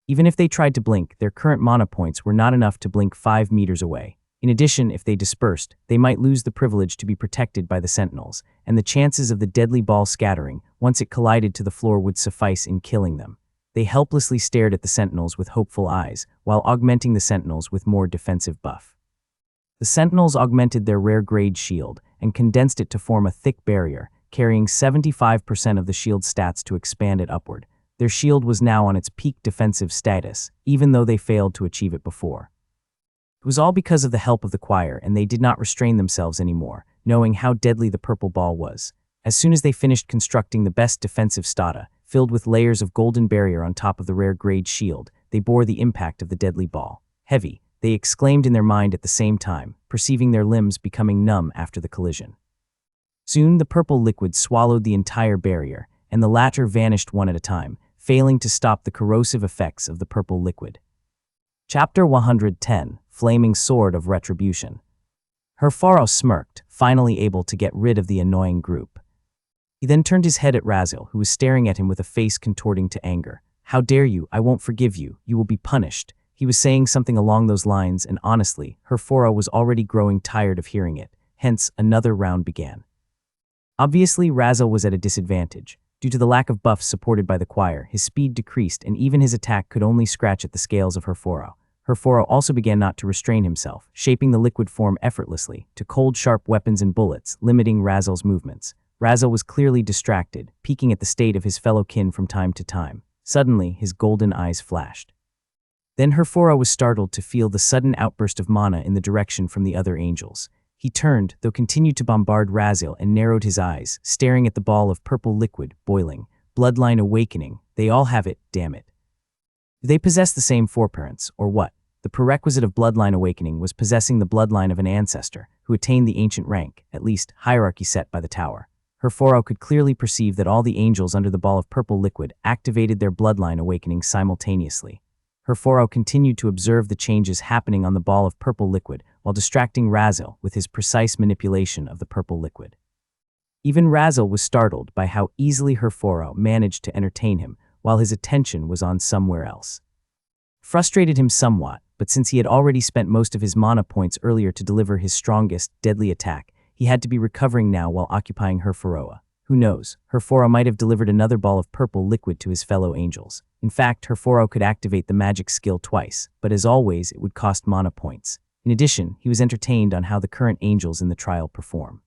Even if they tried to blink, their current mana points were not enough to blink 5 meters away. In addition, if they dispersed, they might lose the privilege to be protected by the sentinels, and the chances of the deadly ball scattering, once it collided to the floor, would suffice in killing them. They helplessly stared at the sentinels with hopeful eyes, while augmenting the sentinels with more defensive buff. The sentinels augmented their rare grade shield and condensed it to form a thick barrier, carrying 75% of the shield stats to expand it upward. Their shield was now on its peak defensive status, even though they failed to achieve it before. It was all because of the help of the choir, and they did not restrain themselves anymore, knowing how deadly the purple ball was. As soon as they finished constructing the best defensive stata, filled with layers of golden barrier on top of the rare grade shield, they bore the impact of the deadly ball. Heavy, they exclaimed in their mind at the same time, perceiving their limbs becoming numb after the collision. Soon the purple liquid swallowed the entire barrier, and the latter vanished one at a time, failing to stop the corrosive effects of the purple liquid. Chapter 110, Flaming Sword of Retribution. Herforo smirked, finally able to get rid of the annoying group. He then turned his head at Razel, who was staring at him with a face contorting to anger. "How dare you? I won't forgive you. You will be punished." He was saying something along those lines, and honestly, Herforo was already growing tired of hearing it. Hence, another round began. Obviously, Razel was at a disadvantage. Due to the lack of buffs supported by the choir, his speed decreased and even his attack could only scratch at the scales of Herforo. Herforo also began not to restrain himself, shaping the liquid form effortlessly to cold, sharp weapons and bullets, limiting Razel's movements. Razel was clearly distracted, peeking at the state of his fellow kin from time to time. Suddenly, his golden eyes flashed. Then Herphora was startled to feel the sudden outburst of mana in the direction from the other angels. He turned, though continued to bombard Razil, and narrowed his eyes, staring at the ball of purple liquid, boiling. Bloodline awakening. They all have it, damn it. Do they possess the same foreparents, or what? The prerequisite of bloodline awakening was possessing the bloodline of an ancestor, who attained the ancient rank, at least hierarchy set by the tower. Herphora could clearly perceive that all the angels under the ball of purple liquid activated their bloodline awakening simultaneously. Herphora continued to observe the changes happening on the ball of purple liquid while distracting Razil with his precise manipulation of the purple liquid. Even Razil was startled by how easily Herphora managed to entertain him while his attention was on somewhere else. Frustrated him somewhat, but since he had already spent most of his mana points earlier to deliver his strongest, deadly attack, he had to be recovering now while occupying Herphora. Who knows, Herphora might have delivered another ball of purple liquid to his fellow angels. In fact, Herphora could activate the magic skill twice, but as always, it would cost mana points. In addition, he was entertained on how the current angels in the trial perform.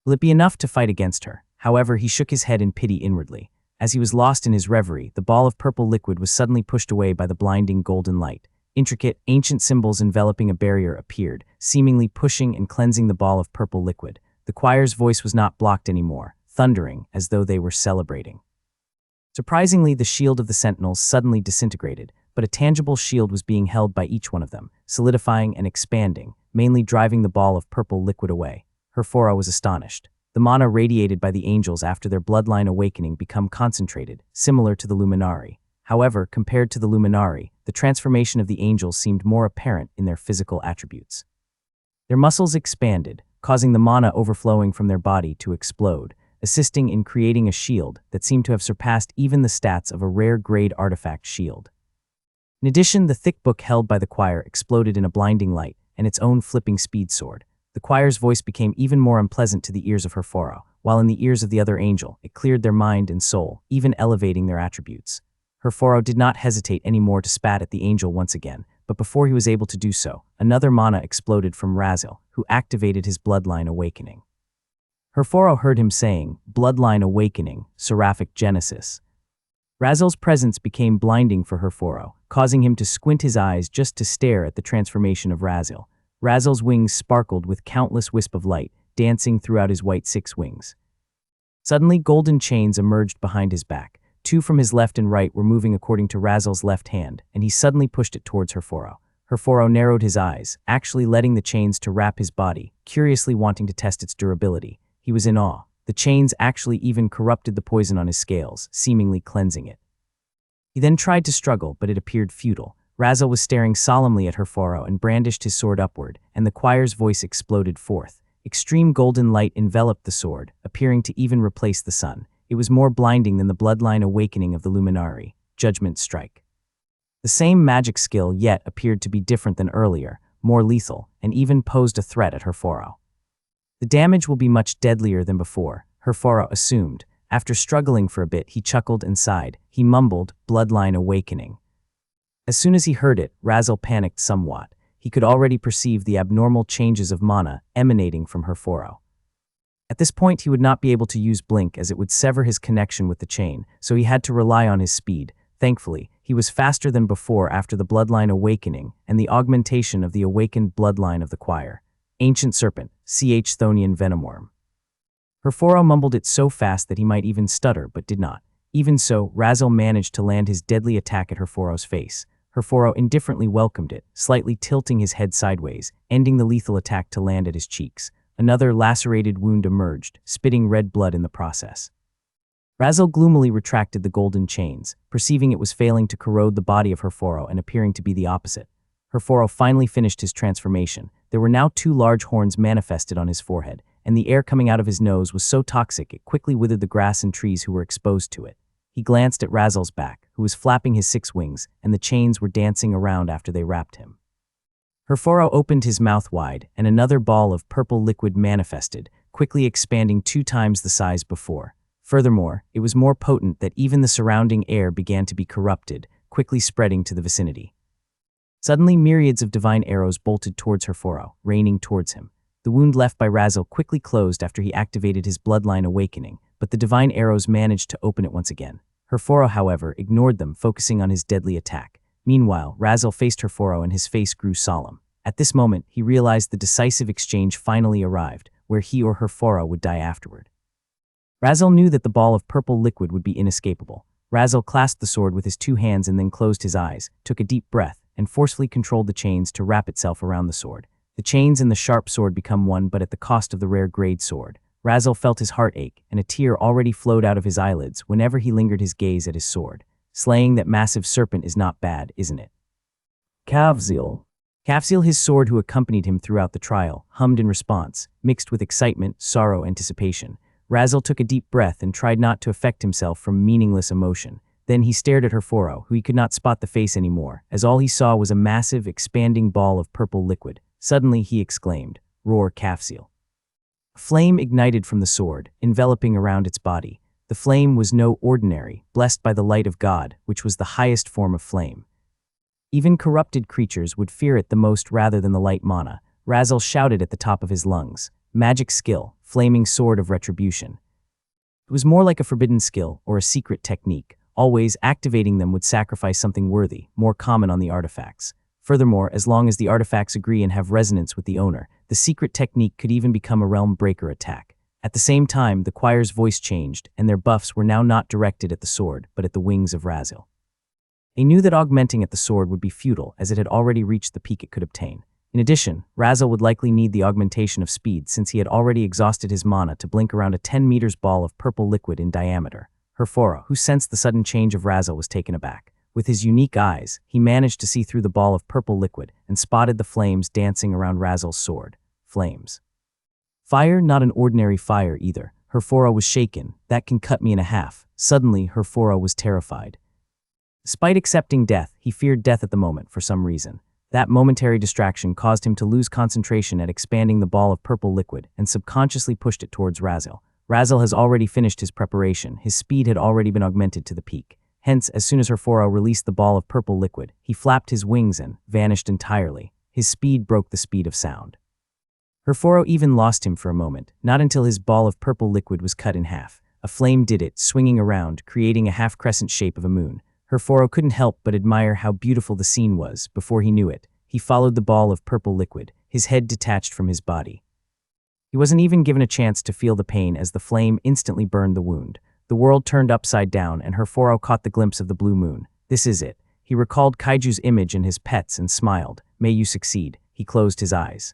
Will it be enough to fight against her? However, he shook his head in pity inwardly. As he was lost in his reverie, the ball of purple liquid was suddenly pushed away by the blinding golden light. Intricate, ancient symbols enveloping a barrier appeared, seemingly pushing and cleansing the ball of purple liquid. The choir's voice was not blocked anymore, thundering as though they were celebrating. Surprisingly, the shield of the sentinels suddenly disintegrated, but a tangible shield was being held by each one of them, solidifying and expanding, mainly driving the ball of purple liquid away. Herphora was astonished. The mana radiated by the angels after their bloodline awakening become concentrated, similar to the Luminari. However, compared to the Luminari, the transformation of the angels seemed more apparent in their physical attributes. Their muscles expanded, causing the mana overflowing from their body to explode, assisting in creating a shield that seemed to have surpassed even the stats of a rare-grade artifact shield. In addition, the thick book held by the choir exploded in a blinding light, and its own flipping speed soared. The choir's voice became even more unpleasant to the ears of Herphora, while in the ears of the other angel, it cleared their mind and soul, even elevating their attributes. Herphora did not hesitate anymore to spat at the angel once again, but before he was able to do so, another mana exploded from Razil, who activated his bloodline awakening. Herphora heard him saying, "Bloodline awakening, seraphic genesis." Razil's presence became blinding for Herphora, causing him to squint his eyes just to stare at the transformation of Razil. Razil's wings sparkled with countless wisps of light, dancing throughout his white six wings. Suddenly, golden chains emerged behind his back. Two from his left and right were moving according to Razil's left hand, and he suddenly pushed it towards Herphora. Herphora narrowed his eyes, actually letting the chains to wrap his body, curiously wanting to test its durability. He was in awe. The chains actually even corrupted the poison on his scales, seemingly cleansing it. He then tried to struggle, but it appeared futile. Razil was staring solemnly at Herphora and brandished his sword upward, and the choir's voice exploded forth. Extreme golden light enveloped the sword, appearing to even replace the sun. It was more blinding than the bloodline awakening of the Luminari, Judgment Strike. The same magic skill yet appeared to be different than earlier, more lethal, and even posed a threat at Herphora. The damage will be much deadlier than before, Herphora assumed. After struggling for a bit, he chuckled and sighed. He mumbled, "Bloodline awakening." As soon as he heard it, Razil panicked somewhat. He could already perceive the abnormal changes of mana emanating from Herphora. At this point, he would not be able to use Blink as it would sever his connection with the chain, so he had to rely on his speed. Thankfully, he was faster than before after the bloodline awakening and the augmentation of the awakened bloodline of the choir. Ancient Serpent, ch Thonian Venomworm. Herphora mumbled it so fast that he might even stutter, but did not. Even so, Razil managed to land his deadly attack at Herphora's face. Herphora indifferently welcomed it, slightly tilting his head sideways, ending the lethal attack to land at his cheeks. Another lacerated wound emerged, spitting red blood in the process. Razil gloomily retracted the golden chains, perceiving it was failing to corrode the body of Herphora and appearing to be the opposite. Herphora finally finished his transformation. There were now two large horns manifested on his forehead, and the air coming out of his nose was so toxic it quickly withered the grass and trees who were exposed to it. He glanced at Razil's back, who was flapping his six wings, and the chains were dancing around after they wrapped him. Herphora opened his mouth wide, and another ball of purple liquid manifested, quickly expanding 2 times the size before. Furthermore, it was more potent that even the surrounding air began to be corrupted, quickly spreading to the vicinity. Suddenly, myriads of divine arrows bolted towards Herphora, raining towards him. The wound left by Razil quickly closed after he activated his bloodline awakening, but the divine arrows managed to open it once again. Herforo, however, ignored them, focusing on his deadly attack. Meanwhile, Razel faced Herforo and his face grew solemn. At this moment, he realized the decisive exchange finally arrived, where he or Herforo would die afterward. Razel knew that the ball of purple liquid would be inescapable. Razel clasped the sword with his 2 hands and then closed his eyes, took a deep breath, and forcefully controlled the chains to wrap itself around the sword. The chains and the sharp sword become one, but at the cost of the rare grade sword. Razel felt his heart ache, and a tear already flowed out of his eyelids whenever he lingered his gaze at his sword. Slaying that massive serpent is not bad, isn't it? Kavzil. Kafzil, his sword who accompanied him throughout the trial, hummed in response, mixed with excitement, sorrow, anticipation. Razel took a deep breath and tried not to affect himself from meaningless emotion. Then he stared at Herforo, who he could not spot the face anymore, as all he saw was a massive, expanding ball of purple liquid. Suddenly he exclaimed, "Roar, Kafzil." A flame ignited from the sword, enveloping around its body. The flame was no ordinary, blessed by the light of God, which was the highest form of flame. Even corrupted creatures would fear it the most rather than the light mana. Razel shouted at the top of his lungs, "Magic skill, flaming sword of retribution." It was more like a forbidden skill or a secret technique. Always activating them would sacrifice something worthy, more common on the artifacts. Furthermore, as long as the artifacts agree and have resonance with the owner, the secret technique could even become a realm breaker attack. At the same time, the choir's voice changed, and their buffs were now not directed at the sword, but at the wings of Razel. They knew that augmenting at the sword would be futile, as it had already reached the peak it could obtain. In addition, Razel would likely need the augmentation of speed since he had already exhausted his mana to blink around a 10 meters ball of purple liquid in diameter. Herforo, who sensed the sudden change of Razel, was taken aback. With his unique eyes, he managed to see through the ball of purple liquid and spotted the flames dancing around Razel's sword. Flames. Fire, not an ordinary fire either. Herforo was shaken. "That can cut me in half." Suddenly, Herforo was terrified. Despite accepting death, he feared death at the moment for some reason. That momentary distraction caused him to lose concentration at expanding the ball of purple liquid and subconsciously pushed it towards Razel. Razel has already finished his preparation. His speed had already been augmented to the peak. Hence, as soon as Herforo released the ball of purple liquid, he flapped his wings and vanished entirely. His speed broke the speed of sound. Herforo even lost him for a moment, not until his ball of purple liquid was cut in half. A flame did it, swinging around, creating a half-crescent shape of a moon. Herforo couldn't help but admire how beautiful the scene was. Before he knew it, he followed the ball of purple liquid, his head detached from his body. He wasn't even given a chance to feel the pain as the flame instantly burned the wound. The world turned upside down and Herforo caught the glimpse of the blue moon. This is it. He recalled Kaiju's image and his pets and smiled. "May you succeed." He closed his eyes.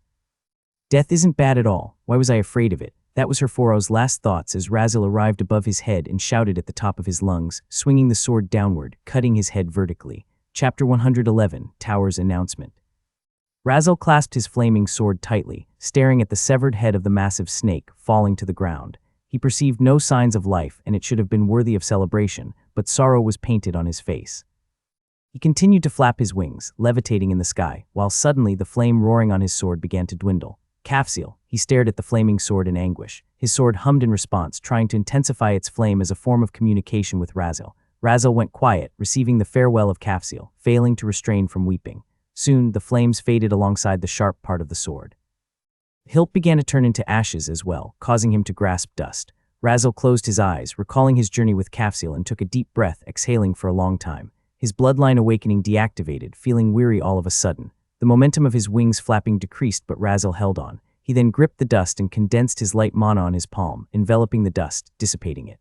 Death isn't bad at all. Why was I afraid of it? That was Herforo's last thoughts as Razel arrived above his head and shouted at the top of his lungs, swinging the sword downward, cutting his head vertically. Chapter 111, Tower's Announcement. Razel clasped his flaming sword tightly, staring at the severed head of the massive snake falling to the ground. He perceived no signs of life, and it should have been worthy of celebration, but sorrow was painted on his face. He continued to flap his wings, levitating in the sky, while suddenly the flame roaring on his sword began to dwindle. Kafzil, he stared at the flaming sword in anguish. His sword hummed in response, trying to intensify its flame as a form of communication with Razel. Razel went quiet, receiving the farewell of Kafzil, failing to restrain from weeping. Soon, the flames faded alongside the sharp part of the sword. The hilt began to turn into ashes as well, causing him to grasp dust. Razel closed his eyes, recalling his journey with Kafzil, and took a deep breath, exhaling for a long time. His bloodline awakening deactivated, feeling weary all of a sudden. The momentum of his wings flapping decreased, but Razel held on. He then gripped the dust and condensed his light mana on his palm, enveloping the dust, dissipating it.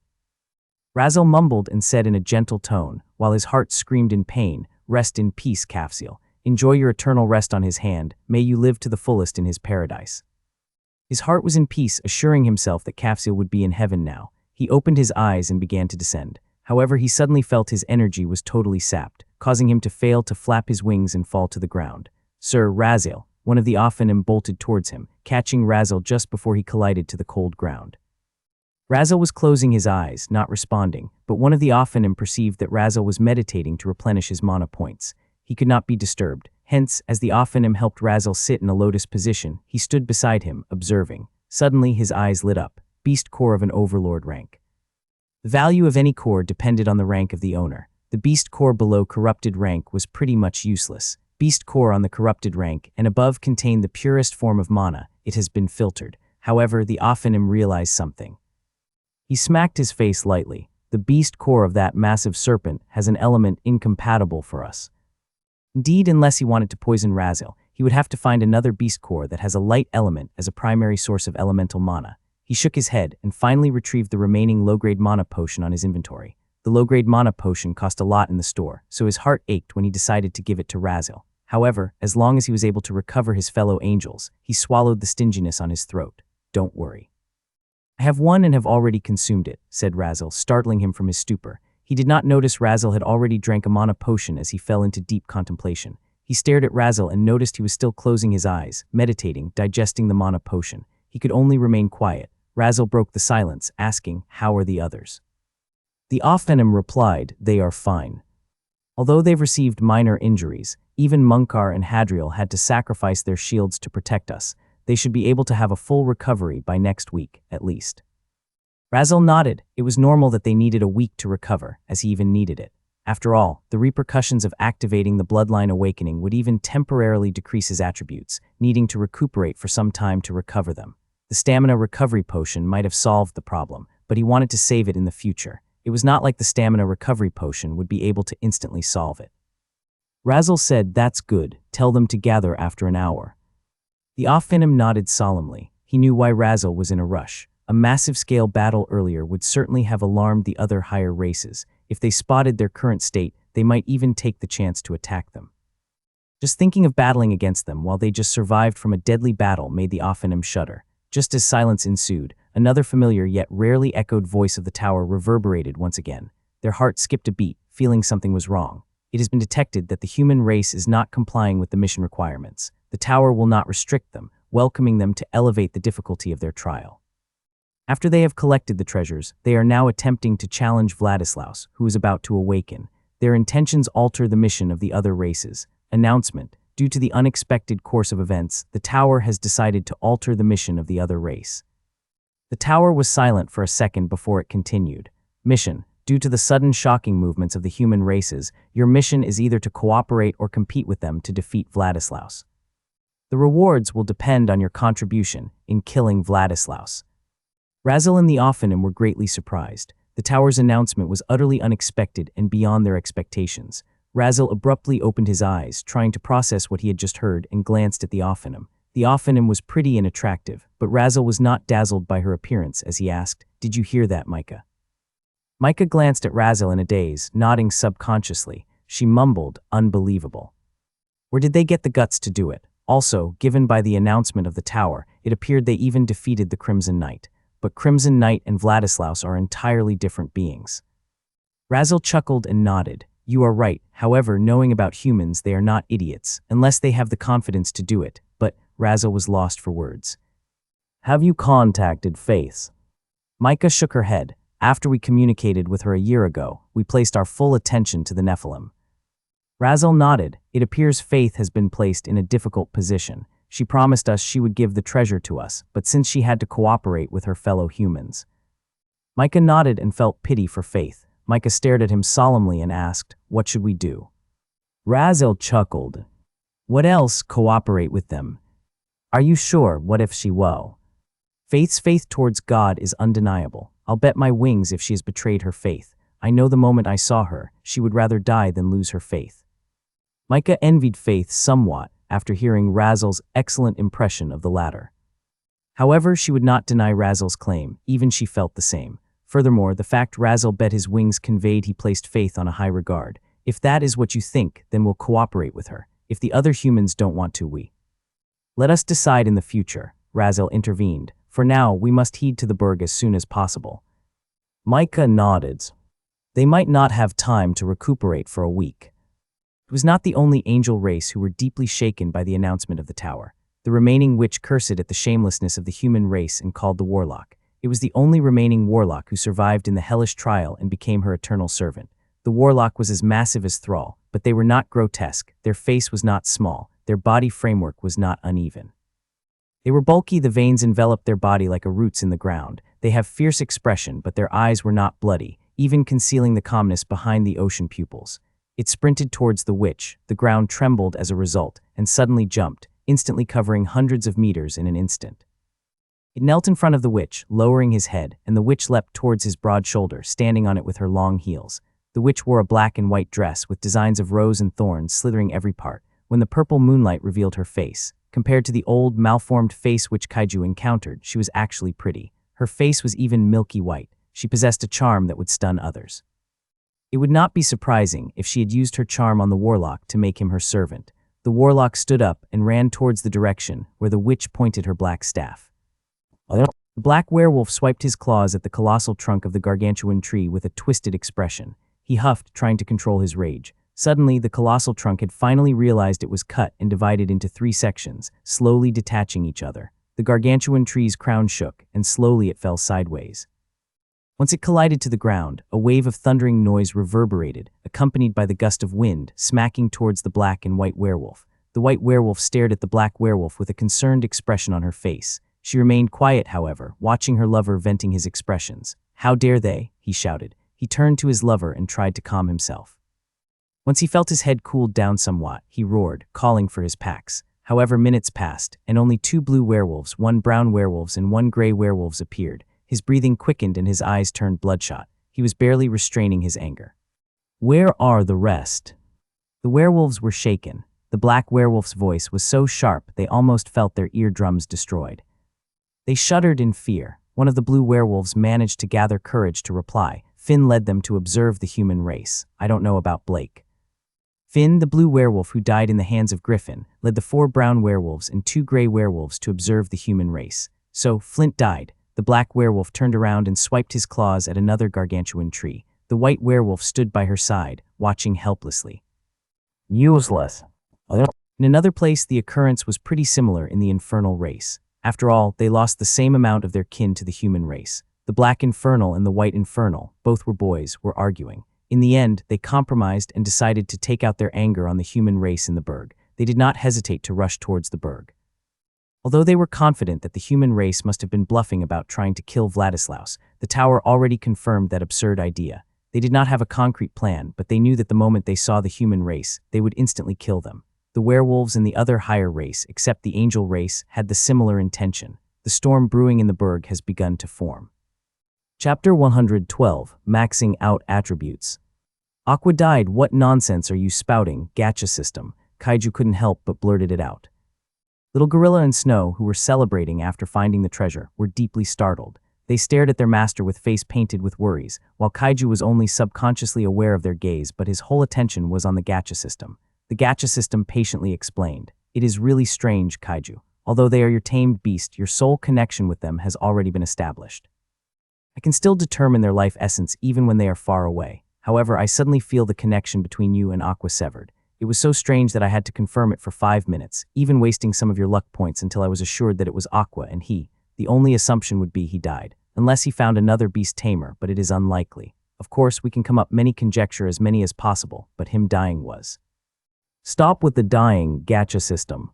Razel mumbled and said in a gentle tone, while his heart screamed in pain, "Rest in peace, Kafzil. Enjoy your eternal rest on his hand. May you live to the fullest in his paradise." His heart was in peace, assuring himself that Kafzil would be in heaven now. He opened his eyes and began to descend. However, he suddenly felt his energy was totally sapped, causing him to fail to flap his wings and fall to the ground. "Sir Razel," one of the Ophanim bolted towards him, catching Razel just before he collided to the cold ground. Razel was closing his eyes, not responding, but one of the Ophanim perceived that Razel was meditating to replenish his mana points. He could not be disturbed. Hence, as the Ophanim helped Razel sit in a lotus position, he stood beside him, observing. Suddenly, his eyes lit up. Beast core of an overlord rank. The value of any core depended on the rank of the owner. The beast core below corrupted rank was pretty much useless. Beast core on the corrupted rank and above contained the purest form of mana. It has been filtered. However, the Ophanim realized something. He smacked his face lightly. The beast core of that massive serpent has an element incompatible for us. Indeed, unless he wanted to poison Raziel, he would have to find another beast core that has a light element as a primary source of elemental mana. He shook his head and finally retrieved the remaining low-grade mana potion on his inventory. The low-grade mana potion cost a lot in the store, so his heart ached when he decided to give it to Raziel. However, as long as he was able to recover his fellow angels, he swallowed the stinginess on his throat. "Don't worry. I have one and have already consumed it," said Raziel, startling him from his stupor. He did not notice Raziel had already drank a mana potion as he fell into deep contemplation. He stared at Raziel and noticed he was still closing his eyes, meditating, digesting the mana potion. He could only remain quiet. Raziel broke the silence, asking, "How are the others?" The Ophanim replied, "They are fine. Although they've received minor injuries, even Munkar and Hadriel had to sacrifice their shields to protect us. They should be able to have a full recovery by next week, at least." Raziel nodded. It was normal that they needed a week to recover, as he even needed it. After all, the repercussions of activating the Bloodline Awakening would even temporarily decrease his attributes, needing to recuperate for some time to recover them. The stamina recovery potion might have solved the problem, but he wanted to save it in the future. It was not like the stamina recovery potion would be able to instantly solve it. Raziel said, "That's good. Tell them to gather after an hour." The Ophanim nodded solemnly. He knew why Raziel was in a rush. A massive-scale battle earlier would certainly have alarmed the other higher races. If they spotted their current state, they might even take the chance to attack them. Just thinking of battling against them while they just survived from a deadly battle made the Ophanim shudder. Just as silence ensued, another familiar yet rarely echoed voice of the tower reverberated once again. Their heart skipped a beat, feeling something was wrong. It has been detected that the human race is not complying with the mission requirements. The tower will not restrict them, welcoming them to elevate the difficulty of their trial. After they have collected the treasures, they are now attempting to challenge Vladislaus, who is about to awaken. Their intentions alter the mission of the other races. Announcement: due to the unexpected course of events, the tower has decided to alter the mission of the other race. The tower was silent for a second before it continued. Mission: due to the sudden shocking movements of the human races, your mission is either to cooperate or compete with them to defeat Vladislaus. The rewards will depend on your contribution in killing Vladislaus. Raziel and the Ophanim were greatly surprised. The tower's announcement was utterly unexpected and beyond their expectations. Raziel abruptly opened his eyes, trying to process what he had just heard, and glanced at the Ophanim. The Ophanim was pretty and attractive, but Raziel was not dazzled by her appearance as he asked, "Did you hear that, Micah?" Micah glanced at Raziel in a daze, nodding subconsciously. She mumbled, "Unbelievable. Where did they get the guts to do it?" Also, given by the announcement of the tower, it appeared they even defeated the Crimson Knight. But Crimson Knight and Vladislaus are entirely different beings. Raziel chuckled and nodded. "You are right. However, knowing about humans, they are not idiots, unless they have the confidence to do it." But Raziel was lost for words. "Have you contacted Faith?" Micah shook her head. "After we communicated with her a year ago, we placed our full attention to the Nephilim." Raziel nodded. "It appears Faith has been placed in a difficult position. She promised us she would give the treasure to us, but since she had to cooperate with her fellow humans." Micah nodded and felt pity for Faith. Micah stared at him solemnly and asked, "What should we do?" Raziel chuckled. "What else? Cooperate with them. Are you sure? What if she will?" Faith's faith towards God is undeniable. I'll bet my wings if she has betrayed her faith. I know the moment I saw her, she would rather die than lose her faith. Micah envied Faith somewhat after hearing Raziel's excellent impression of the latter. However, she would not deny Raziel's claim, even she felt the same. Furthermore, the fact Raziel bet his wings conveyed he placed Faith on a high regard. "If that is what you think, then we'll cooperate with her. If the other humans don't want to, we. Let us decide in the future," Raziel intervened. "For now, we must heed to the Burg as soon as possible." Micah nodded. They might not have time to recuperate for a week. It was not the only angel race who were deeply shaken by the announcement of the tower. The remaining witch cursed at the shamelessness of the human race and called the Warlock. It was the only remaining Warlock who survived in the hellish trial and became her eternal servant. The Warlock was as massive as Thrall, but they were not grotesque, their face was not small, their body framework was not uneven. They were bulky, the veins enveloped their body like a roots in the ground. They have fierce expression, but their eyes were not bloody, even concealing the calmness behind the ocean pupils. It sprinted towards the witch, the ground trembled as a result, and suddenly jumped, instantly covering hundreds of meters in an instant. It knelt in front of the witch, lowering his head, and the witch leapt towards his broad shoulder, standing on it with her long heels. The witch wore a black and white dress with designs of rose and thorns slithering every part. When the purple moonlight revealed her face, compared to the old, malformed face which Kaiju encountered, she was actually pretty. Her face was even milky white. She possessed a charm that would stun others. It would not be surprising if she had used her charm on the warlock to make him her servant. The warlock stood up and ran towards the direction where the witch pointed her black staff. The black werewolf swiped his claws at the colossal trunk of the gargantuan tree with a twisted expression. He huffed, trying to control his rage. Suddenly, the colossal trunk had finally realized it was cut and divided into 3 sections, slowly detaching each other. The gargantuan tree's crown shook, and slowly it fell sideways. Once it collided to the ground, a wave of thundering noise reverberated, accompanied by the gust of wind, smacking towards the black and white werewolf. The white werewolf stared at the black werewolf with a concerned expression on her face. She remained quiet, however, watching her lover venting his expressions. "How dare they?" he shouted. He turned to his lover and tried to calm himself. Once he felt his head cooled down somewhat, he roared, calling for his packs. However, minutes passed, and only 2 blue werewolves, 1 brown werewolves, and 1 gray werewolves appeared. His breathing quickened and his eyes turned bloodshot. He was barely restraining his anger. "Where are the rest?" The werewolves were shaken. The black werewolf's voice was so sharp they almost felt their eardrums destroyed. They shuddered in fear. One of the blue werewolves managed to gather courage to reply. Finn led them to observe the human race. "I don't know about Blake." Finn, the blue werewolf who died in the hands of Griffin, led the 4 brown werewolves and 2 gray werewolves to observe the human race. So, Flint died. The black werewolf turned around and swiped his claws at another gargantuan tree. The white werewolf stood by her side, watching helplessly. Useless. In another place, the occurrence was pretty similar in the infernal race. After all, they lost the same amount of their kin to the human race. The black infernal and the white infernal, both were boys, were arguing. In the end, they compromised and decided to take out their anger on the human race in the burg. They did not hesitate to rush towards the burg. Although they were confident that the human race must have been bluffing about trying to kill Vladislaus, the tower already confirmed that absurd idea. They did not have a concrete plan, but they knew that the moment they saw the human race, they would instantly kill them. The werewolves and the other higher race, except the angel race, had the similar intention. The storm brewing in the burg has begun to form. Chapter 112, Maxing Out Attributes. Aqua died. "What nonsense are you spouting, gacha system?" Kaiju couldn't help but blurted it out. Little Gorilla and Snow, who were celebrating after finding the treasure, were deeply startled. They stared at their master with face painted with worries, while Kaiju was only subconsciously aware of their gaze, but his whole attention was on the gacha system. The gacha system patiently explained, "It is really strange, Kaiju. Although they are your tamed beast, your soul connection with them has already been established. I can still determine their life essence even when they are far away. However, I suddenly feel the connection between you and Aqua severed. It was so strange that I had to confirm it for 5 minutes, even wasting some of your luck points until I was assured that it was Aqua and he. The only assumption would be he died, unless he found another beast tamer, but it is unlikely. Of course, we can come up many conjecture as many as possible, but him dying was." "Stop with the dying, gacha system.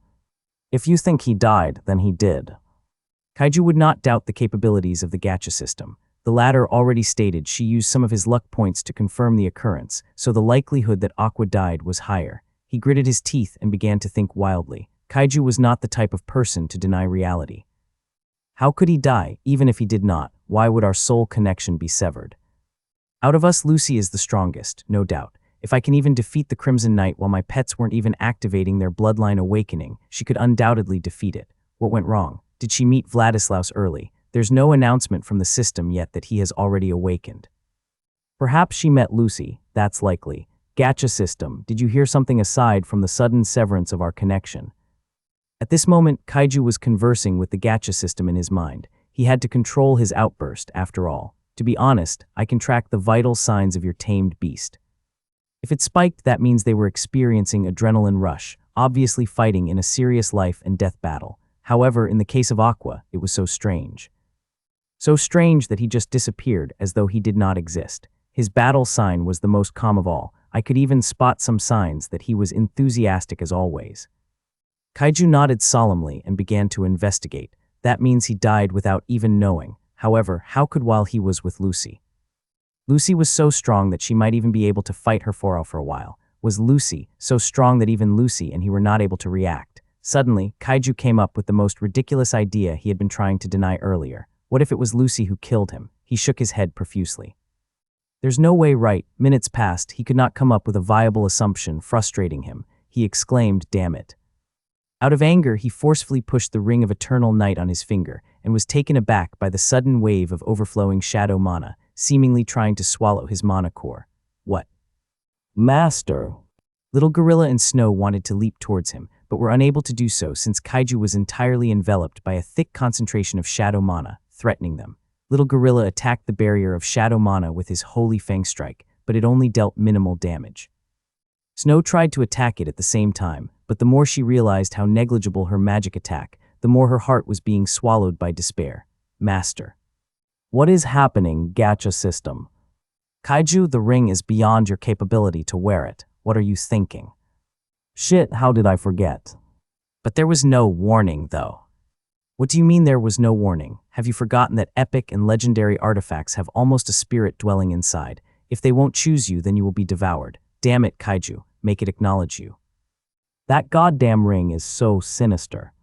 If you think he died, then he did." Kaiju would not doubt the capabilities of the gacha system. The latter already stated she used some of his luck points to confirm the occurrence, so the likelihood that Aqua died was higher. He gritted his teeth and began to think wildly. Kaiju was not the type of person to deny reality. How could he die, even if he did not? Why would our soul connection be severed? Out of us, Lucy is the strongest, no doubt. If I can even defeat the Crimson Knight while my pets weren't even activating their bloodline awakening, she could undoubtedly defeat it. What went wrong? Did she meet Vladislaus early? There's no announcement from the system yet that he has already awakened. Perhaps she met Lucy, that's likely. Gacha system, did you hear something aside from the sudden severance of our connection? At this moment, Kaiju was conversing with the gacha system in his mind. He had to control his outburst, after all. To be honest, I can track the vital signs of your tamed beast. If it spiked, that means they were experiencing adrenaline rush, obviously fighting in a serious life and death battle. However, in the case of Aqua, it was so strange. So strange that he just disappeared as though he did not exist. His battle sign was the most calm of all. I could even spot some signs that he was enthusiastic as always. Kaiju nodded solemnly and began to investigate. That means he died without even knowing. However, how could while he was with Lucy? Lucy was so strong that she might even be able to fight her for a while. Was Lucy so strong that even Lucy and he were not able to react? Suddenly, Kaiju came up with the most ridiculous idea he had been trying to deny earlier. What if it was Lucy who killed him? He shook his head profusely. There's no way, right? Minutes passed, he could not come up with a viable assumption, frustrating him. He exclaimed, "Damn it." Out of anger, he forcefully pushed the ring of eternal night on his finger and was taken aback by the sudden wave of overflowing shadow mana, seemingly trying to swallow his mana core. What? Master! Little Gorilla and Snow wanted to leap towards him, but were unable to do so since Kaiju was entirely enveloped by a thick concentration of shadow mana, threatening them. Little Gorilla attacked the barrier of shadow mana with his Holy Fang strike, but it only dealt minimal damage. Snow tried to attack it at the same time, but the more she realized how negligible her magic attack, the more her heart was being swallowed by despair. Master. What is happening, Gacha system? Kaiju, the ring is beyond your capability to wear it. What are you thinking? Shit, how did I forget? But there was no warning, though. What do you mean there was no warning? Have you forgotten that epic and legendary artifacts have almost a spirit dwelling inside? If they won't choose you, then you will be devoured. Damn it, Kaiju, make it acknowledge you. That goddamn ring is so sinister.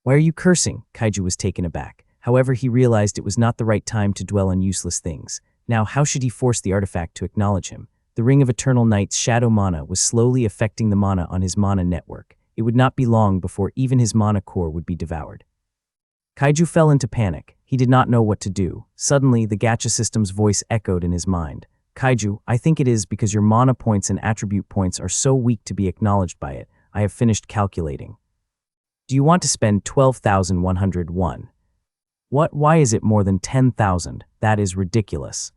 Why are you cursing? Kaiju was taken aback. However, he realized it was not the right time to dwell on useless things. Now, how should he force the artifact to acknowledge him? The Ring of Eternal Night's shadow mana was slowly affecting the mana on his mana network. It would not be long before even his mana core would be devoured. Kaiju fell into panic. He did not know what to do. Suddenly, the gacha system's voice echoed in his mind. Kaiju, I think it is because your mana points and attribute points are so weak to be acknowledged by it. I have finished calculating. Do you want to spend 12,101? What? Why is it more than 10,000? That is ridiculous.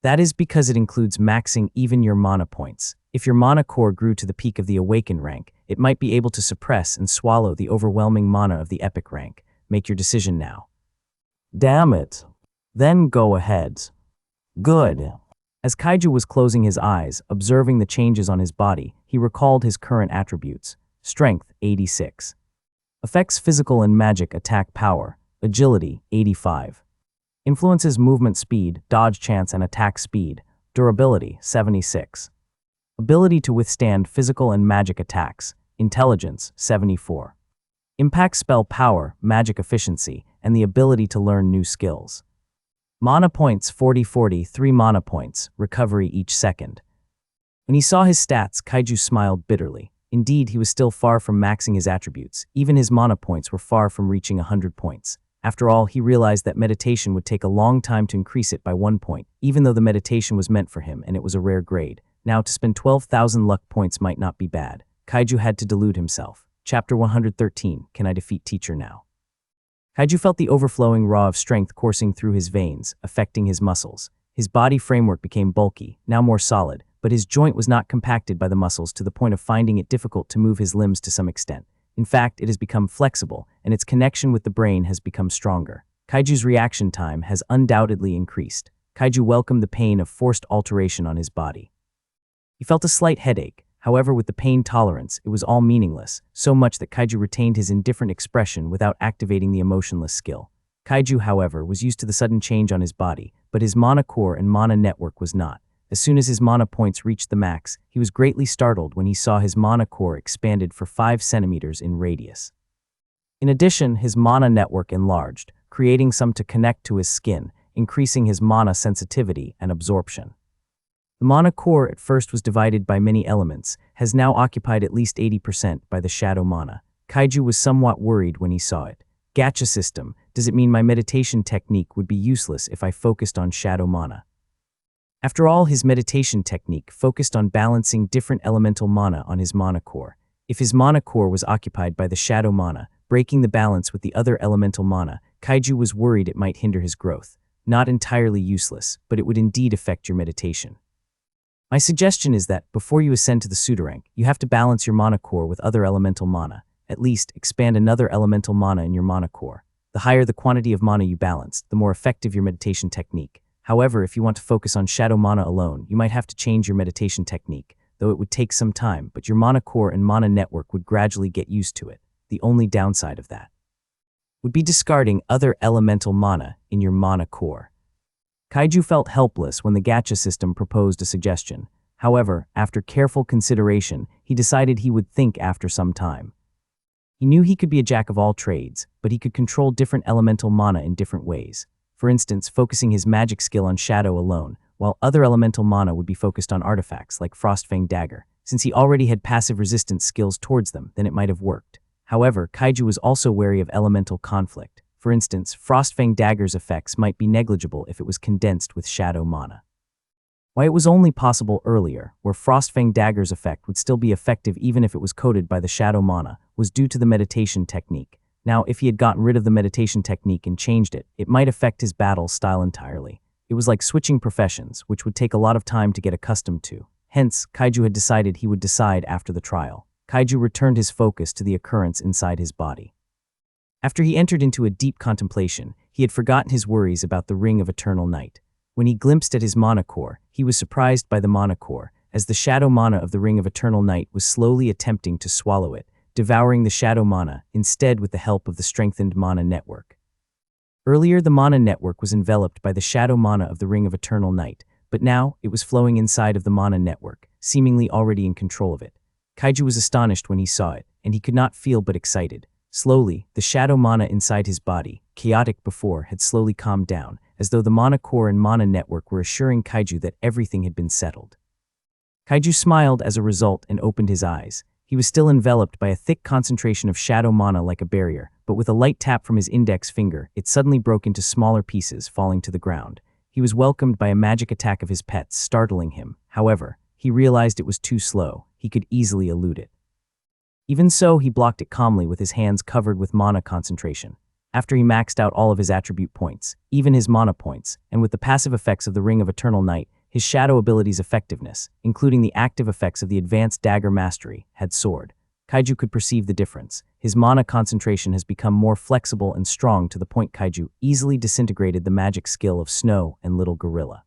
That is because it includes maxing even your mana points. If your mana core grew to the peak of the Awakened rank, it might be able to suppress and swallow the overwhelming mana of the Epic rank. Make your decision now. Damn it. Then go ahead. Good. As Kaiju was closing his eyes, observing the changes on his body, he recalled his current attributes. Strength, 86. Affects physical and magic attack power. Agility, 85. Influences movement speed, dodge chance and attack speed. Durability, 76. Ability to withstand physical and magic attacks. Intelligence, 74. Impacts spell power, magic efficiency, and the ability to learn new skills. Mana points, 40, 3 mana points, recovery each second. When he saw his stats, Kaiju smiled bitterly. Indeed, he was still far from maxing his attributes. Even his mana points were far from reaching 100 points. After all, he realized that meditation would take a long time to increase it by 1 point, even though the meditation was meant for him and it was a rare grade. Now, to spend 12,000 luck points might not be bad. Kaiju had to delude himself. Chapter 113, Can I Defeat Teacher Now? Kaiju felt the overflowing raw of strength coursing through his veins, affecting his muscles. His body framework became bulky, now more solid, but his joint was not compacted by the muscles to the point of finding it difficult to move his limbs to some extent. In fact, it has become flexible, and its connection with the brain has become stronger. Kaiju's reaction time has undoubtedly increased. Kaiju welcomed the pain of forced alteration on his body. He felt a slight headache. However, with the pain tolerance, it was all meaningless, so much that Kaiju retained his indifferent expression without activating the emotionless skill. Kaiju, however, was used to the sudden change on his body, but his mana core and mana network was not. As soon as his mana points reached the max, he was greatly startled when he saw his mana core expanded for 5 centimeters in radius. In addition, his mana network enlarged, creating some to connect to his skin, increasing his mana sensitivity and absorption. The mana core at first was divided by many elements, has now occupied at least 80% by the shadow mana. Kaiju was somewhat worried when he saw it. Gacha system, does it mean my meditation technique would be useless if I focused on shadow mana? After all, his meditation technique focused on balancing different elemental mana on his mana core. If his mana core was occupied by the shadow mana, breaking the balance with the other elemental mana, Kaiju was worried it might hinder his growth. Not entirely useless, but it would indeed affect your meditation. My suggestion is that, before you ascend to the Suda rank, you have to balance your mana core with other elemental mana. At least, expand another elemental mana in your mana core. The higher the quantity of mana you balance, the more effective your meditation technique. However, if you want to focus on shadow mana alone, you might have to change your meditation technique, though it would take some time, but your mana core and mana network would gradually get used to it. The only downside of that would be discarding other elemental mana in your mana core. Kaiju felt helpless when the gacha system proposed a suggestion. However, after careful consideration, he decided he would think after some time. He knew he could be a jack of all trades, but he could control different elemental mana in different ways. For instance, focusing his magic skill on Shadow alone, while other elemental mana would be focused on artifacts like Frostfang Dagger. Since he already had passive resistance skills towards them, then it might have worked. However, Kaiju was also wary of elemental conflict. For instance, Frostfang Dagger's effects might be negligible if it was condensed with Shadow mana. Why it was only possible earlier, where Frostfang Dagger's effect would still be effective even if it was coated by the Shadow mana, was due to the meditation technique. Now, if he had gotten rid of the meditation technique and changed it, it might affect his battle style entirely. It was like switching professions, which would take a lot of time to get accustomed to. Hence, Kaiju had decided he would decide after the trial. Kaiju returned his focus to the occurrence inside his body. After he entered into a deep contemplation, he had forgotten his worries about the Ring of Eternal Night. When he glimpsed at his mana core, he was surprised by the mana core, as the shadow mana of the Ring of Eternal Night was slowly attempting to swallow it, devouring the shadow mana, instead with the help of the strengthened mana network. Earlier, the mana network was enveloped by the shadow mana of the Ring of Eternal Night, but now it was flowing inside of the mana network, seemingly already in control of it. Kaiju was astonished when he saw it, and he could not feel but excited. Slowly, the shadow mana inside his body, chaotic before, had slowly calmed down, as though the mana core and mana network were assuring Kaiju that everything had been settled. Kaiju smiled as a result and opened his eyes. He was still enveloped by a thick concentration of shadow mana like a barrier, but with a light tap from his index finger, it suddenly broke into smaller pieces, falling to the ground. He was welcomed by a magic attack of his pets, startling him. However, he realized it was too slow. He could easily elude it. Even so, he blocked it calmly with his hands covered with mana concentration. After he maxed out all of his attribute points, even his mana points, and with the passive effects of the Ring of Eternal Night, his shadow ability's effectiveness, including the active effects of the advanced dagger mastery, had soared. Kaiju could perceive the difference. His mana concentration has become more flexible and strong to the point Kaiju easily disintegrated the magic skill of Snow and Little Gorilla.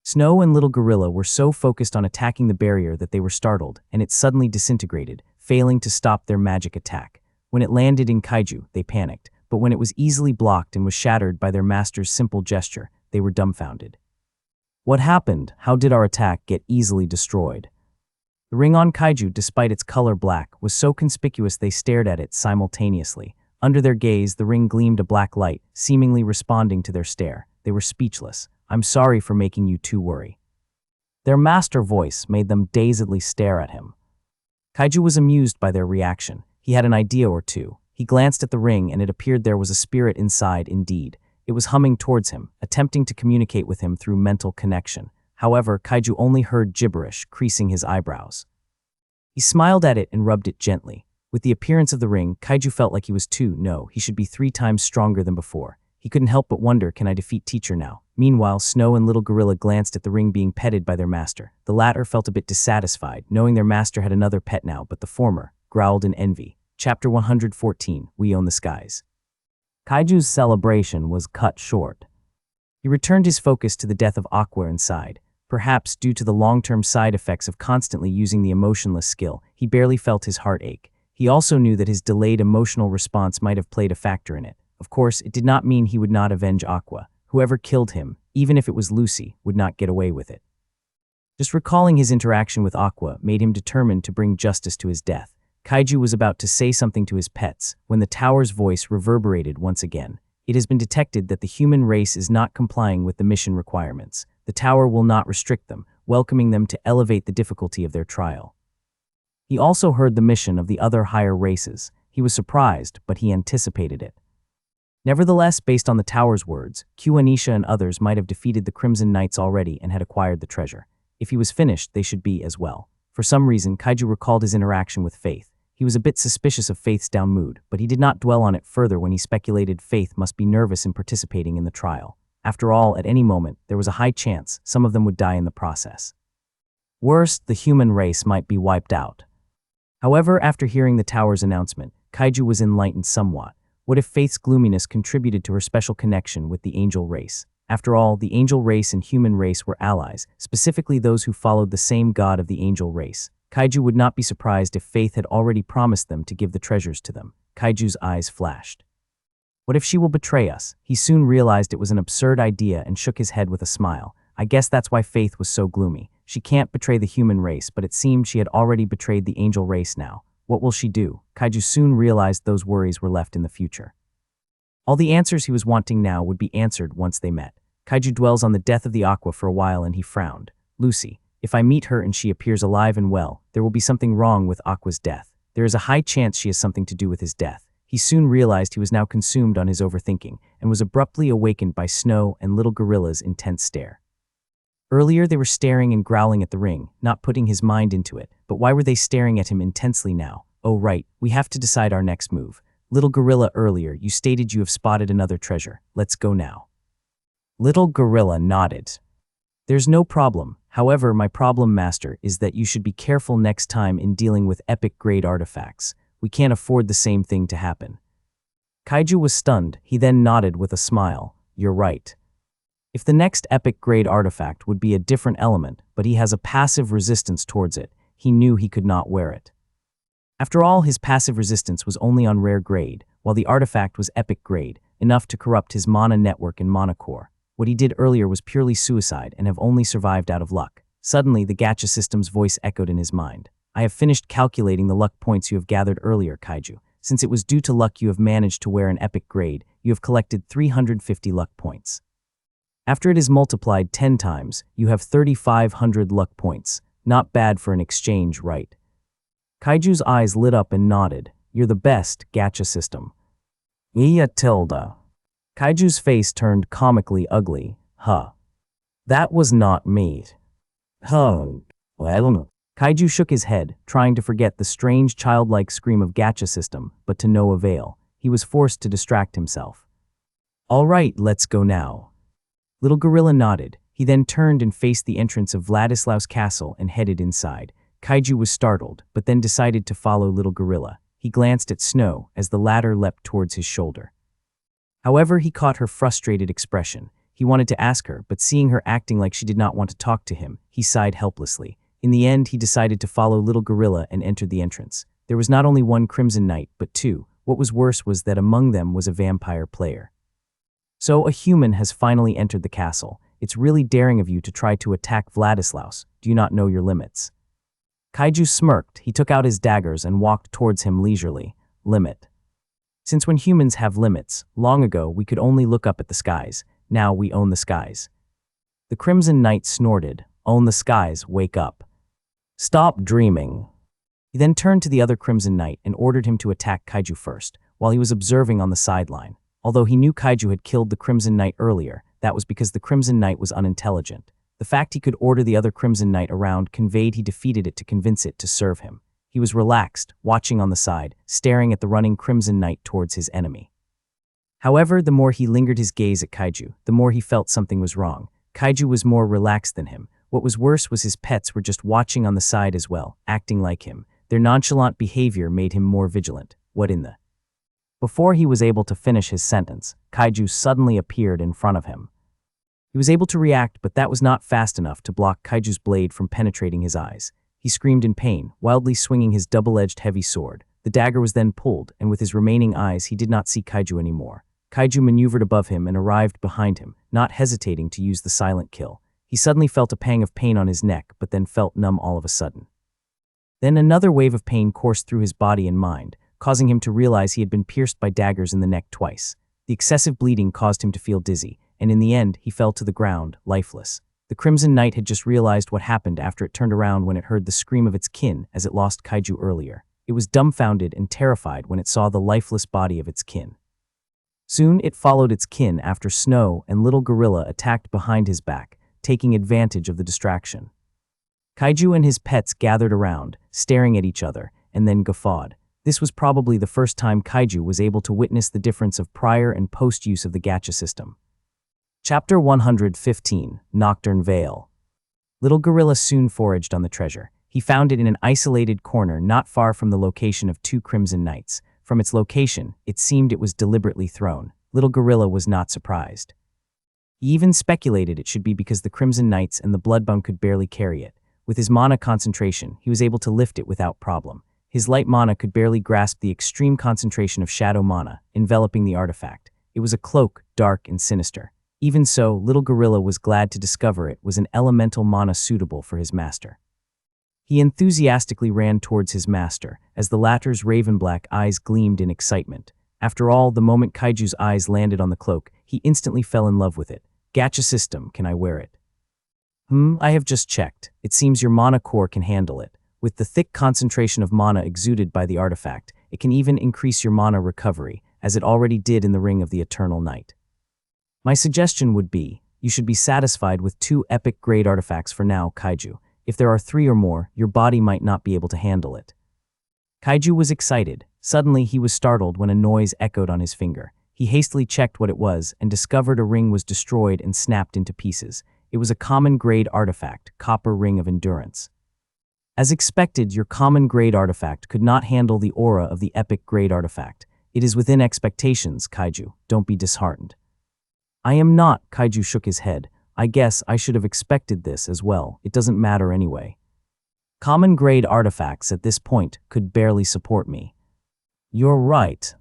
Snow and Little Gorilla were so focused on attacking the barrier that they were startled, and it suddenly disintegrated, failing to stop their magic attack. When it landed in Kaiju, they panicked, but when it was easily blocked and was shattered by their master's simple gesture, they were dumbfounded. What happened? How did our attack get easily destroyed? The ring on Kaiju, despite its color black, was so conspicuous they stared at it simultaneously. Under their gaze, the ring gleamed a black light, seemingly responding to their stare. They were speechless. "I'm sorry for making you too worry." Their master voice made them dazedly stare at him. Kaiju was amused by their reaction. He had an idea or two. He glanced at the ring and it appeared there was a spirit inside indeed. It was humming towards him, attempting to communicate with him through mental connection. However, Kaiju only heard gibberish, creasing his eyebrows. He smiled at it and rubbed it gently. With the appearance of the ring, Kaiju felt like he was he should be 3 times stronger than before. He couldn't help but wonder, can I defeat Teacher now? Meanwhile, Snow and Little Gorilla glanced at the ring being petted by their master. The latter felt a bit dissatisfied, knowing their master had another pet now, but the former growled in envy. Chapter 114, We Own the Skies. Kaiju's celebration was cut short. He returned his focus to the death of Aqua inside. Perhaps due to the long-term side effects of constantly using the emotionless skill, he barely felt his heart ache. He also knew that his delayed emotional response might have played a factor in it. Of course, it did not mean he would not avenge Aqua. Whoever killed him, even if it was Lucy, would not get away with it. Just recalling his interaction with Aqua made him determined to bring justice to his death. Kaiju was about to say something to his pets when the tower's voice reverberated once again. It has been detected that the human race is not complying with the mission requirements. The tower will not restrict them, welcoming them to elevate the difficulty of their trial. He also heard the mission of the other higher races. He was surprised, but he anticipated it. Nevertheless, based on the tower's words, Anisha and others might have defeated the Crimson Knights already and had acquired the treasure. If he was finished, they should be as well. For some reason, Kaiju recalled his interaction with Faith. He was a bit suspicious of Faith's down mood, but he did not dwell on it further when he speculated Faith must be nervous in participating in the trial. After all, at any moment, there was a high chance some of them would die in the process. Worst, the human race might be wiped out. However, after hearing the tower's announcement, Kaiju was enlightened somewhat. What if Faith's gloominess contributed to her special connection with the angel race? After all, the angel race and human race were allies, specifically those who followed the same god of the angel race. Kaiju would not be surprised if Faith had already promised them to give the treasures to them. Kaiju's eyes flashed. What if she will betray us? He soon realized it was an absurd idea and shook his head with a smile. I guess that's why Faith was so gloomy. She can't betray the human race, but it seemed she had already betrayed the angel race now. What will she do? Kaiju soon realized those worries were left in the future. All the answers he was wanting now would be answered once they met. Kaiju dwells on the death of the Aqua for a while and he frowned. Lucy, if I meet her and she appears alive and well, there will be something wrong with Aqua's death. There is a high chance she has something to do with his death. He soon realized he was now consumed on his overthinking and was abruptly awakened by Snow and Little Gorilla's intense stare. Earlier they were staring and growling at the ring, not putting his mind into it, but why were they staring at him intensely now? Oh right, we have to decide our next move. Little Gorilla, earlier you stated you have spotted another treasure. Let's go now. Little Gorilla nodded. There's no problem. However, my problem, Master, is that you should be careful next time in dealing with epic-grade artifacts. We can't afford the same thing to happen. Kaiju was stunned. He then nodded with a smile. You're right. If the next epic-grade artifact would be a different element, but he has a passive resistance towards it, he knew he could not wear it. After all, his passive resistance was only on rare grade, while the artifact was epic grade, enough to corrupt his mana network and mana core. What he did earlier was purely suicide and have only survived out of luck. Suddenly, the gacha system's voice echoed in his mind. I have finished calculating the luck points you have gathered earlier, Kaiju. Since it was due to luck you have managed to wear an epic grade, you have collected 350 luck points. After it is multiplied 10 times, you have 3,500 luck points. Not bad for an exchange, right? Kaiju's eyes lit up and nodded. You're the best, gacha system. Iya tilde. Kaiju's face turned comically ugly. Huh. That was not me. Huh. Well. Kaiju shook his head, trying to forget the strange childlike scream of gacha system, but to no avail. He was forced to distract himself. All right, let's go now. Little Gorilla nodded. He then turned and faced the entrance of Vladislaus Castle and headed inside. Kaiju was startled, but then decided to follow Little Gorilla. He glanced at Snow as the latter leapt towards his shoulder. However, he caught her frustrated expression. He wanted to ask her, but seeing her acting like she did not want to talk to him, he sighed helplessly. In the end, he decided to follow Little Gorilla and entered the entrance. There was not only one Crimson Knight, but two. What was worse was that among them was a vampire player. So a human has finally entered the castle. It's really daring of you to try to attack Vladislaus. Do you not know your limits? Kaiju smirked. He took out his daggers and walked towards him leisurely. Limit. Since when humans have limits, long ago we could only look up at the skies. Now we own the skies. The Crimson Knight snorted. Own the skies, wake up. Stop dreaming. He then turned to the other Crimson Knight and ordered him to attack Kaiju first, while he was observing on the sideline. Although he knew Kaiju had killed the Crimson Knight earlier, that was because the Crimson Knight was unintelligent. The fact he could order the other Crimson Knight around conveyed he defeated it to convince it to serve him. He was relaxed, watching on the side, staring at the running Crimson Knight towards his enemy. However, the more he lingered his gaze at Kaiju, the more he felt something was wrong. Kaiju was more relaxed than him. What was worse was his pets were just watching on the side as well, acting like him. Their nonchalant behavior made him more vigilant. What in the... Before he was able to finish his sentence, Kaiju suddenly appeared in front of him. He was able to react, but that was not fast enough to block Kaiju's blade from penetrating his eyes. He screamed in pain, wildly swinging his double-edged heavy sword. The dagger was then pulled, and with his remaining eyes he did not see Kaiju anymore. Kaiju maneuvered above him and arrived behind him, not hesitating to use the silent kill. He suddenly felt a pang of pain on his neck, but then felt numb all of a sudden. Then another wave of pain coursed through his body and mind, causing him to realize he had been pierced by daggers in the neck twice. The excessive bleeding caused him to feel dizzy, and in the end, he fell to the ground, lifeless. The Crimson Knight had just realized what happened after it turned around when it heard the scream of its kin as it lost Kaiju earlier. It was dumbfounded and terrified when it saw the lifeless body of its kin. Soon, it followed its kin after Snow and Little Gorilla attacked behind his back, taking advantage of the distraction. Kaiju and his pets gathered around, staring at each other, and then guffawed. This was probably the first time Kaiju was able to witness the difference of prior and post-use of the gacha system. Chapter 115, Nocturne Vale. Little Gorilla soon foraged on the treasure. He found it in an isolated corner not far from the location of two Crimson Knights. From its location, it seemed it was deliberately thrown. Little Gorilla was not surprised. He even speculated it should be because the Crimson Knights and the Bloodbone could barely carry it. With his mana concentration, he was able to lift it without problem. His light mana could barely grasp the extreme concentration of shadow mana, enveloping the artifact. It was a cloak, dark and sinister. Even so, Little Gorilla was glad to discover it was an elemental mana suitable for his master. He enthusiastically ran towards his master, as the latter's raven-black eyes gleamed in excitement. After all, the moment Kaiju's eyes landed on the cloak, he instantly fell in love with it. Gacha system, can I wear it? I have just checked. It seems your mana core can handle it. With the thick concentration of mana exuded by the artifact, it can even increase your mana recovery, as it already did in the Ring of the Eternal Night. My suggestion would be, you should be satisfied with 2 epic-grade artifacts for now, Kaiju. If there are 3 or more, your body might not be able to handle it. Kaiju was excited. Suddenly, he was startled when a noise echoed on his finger. He hastily checked what it was and discovered a ring was destroyed and snapped into pieces. It was a common-grade artifact, Copper Ring of Endurance. As expected, your common-grade artifact could not handle the aura of the epic-grade artifact. It is within expectations, Kaiju. Don't be disheartened. I am not, Kaiju shook his head. I guess I should have expected this as well. It doesn't matter anyway. Common-grade artifacts at this point could barely support me. You're right.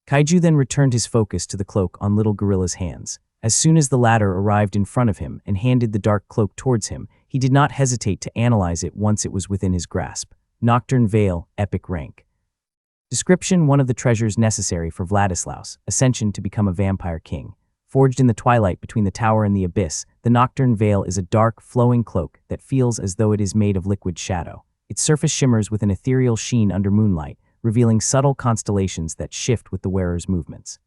Kaiju then returned his focus to the cloak on Little Gorilla's hands. As soon as the latter arrived in front of him and handed the dark cloak towards him, he did not hesitate to analyze it once it was within his grasp. Nocturne Veil, Epic Rank. Description: one of the treasures necessary for Vladislaus' ascension to become a vampire king. Forged in the twilight between the tower and the abyss, the Nocturne Veil is a dark, flowing cloak that feels as though it is made of liquid shadow. Its surface shimmers with an ethereal sheen under moonlight, revealing subtle constellations that shift with the wearer's movements.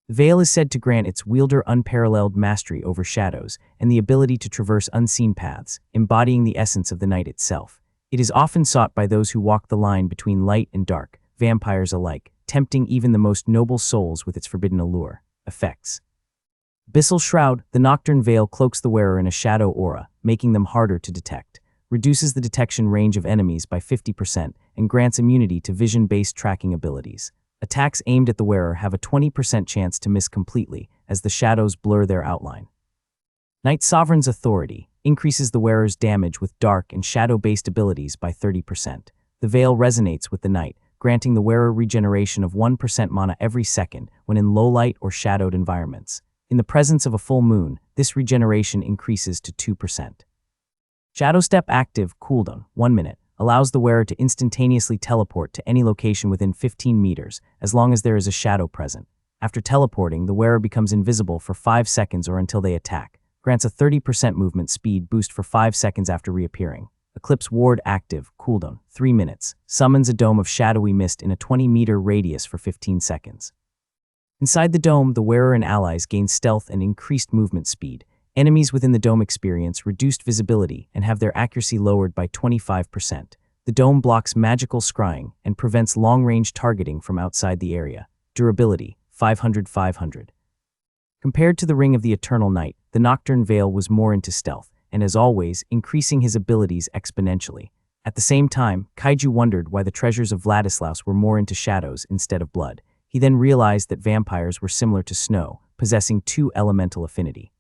The veil is said to grant its wielder unparalleled mastery over shadows and the ability to traverse unseen paths, embodying the essence of the night itself. It is often sought by those who walk the line between light and dark, vampires alike, tempting even the most noble souls with its forbidden allure. Effects: Abyssal Shroud. The Nocturne Veil cloaks the wearer in a shadow aura, making them harder to detect. Reduces the detection range of enemies by 50% and grants immunity to vision-based tracking abilities. Attacks aimed at the wearer have a 20% chance to miss completely, as the shadows blur their outline. Night Sovereign's Authority increases the wearer's damage with dark and shadow-based abilities by 30%. The veil resonates with the night, granting the wearer regeneration of 1% mana every second when in low-light or shadowed environments. In the presence of a full moon, this regeneration increases to 2%. Shadow Step active, cooldown, 1 minute. Allows the wearer to instantaneously teleport to any location within 15 meters, as long as there is a shadow present. After teleporting, the wearer becomes invisible for 5 seconds or until they attack. Grants a 30% movement speed boost for 5 seconds after reappearing. Eclipse Ward active, cooldown, 3 minutes. Summons a dome of shadowy mist in a 20-meter radius for 15 seconds. Inside the dome, the wearer and allies gain stealth and increased movement speed. Enemies within the dome experience reduced visibility and have their accuracy lowered by 25%. The dome blocks magical scrying and prevents long-range targeting from outside the area. Durability, 500-500. Compared to the Ring of the Eternal Night, the Nocturne Veil was more into stealth, and as always, increasing his abilities exponentially. At the same time, Kaiju wondered why the treasures of Vladislaus were more into shadows instead of blood. He then realized that vampires were similar to snow, possessing 2 elemental affinity.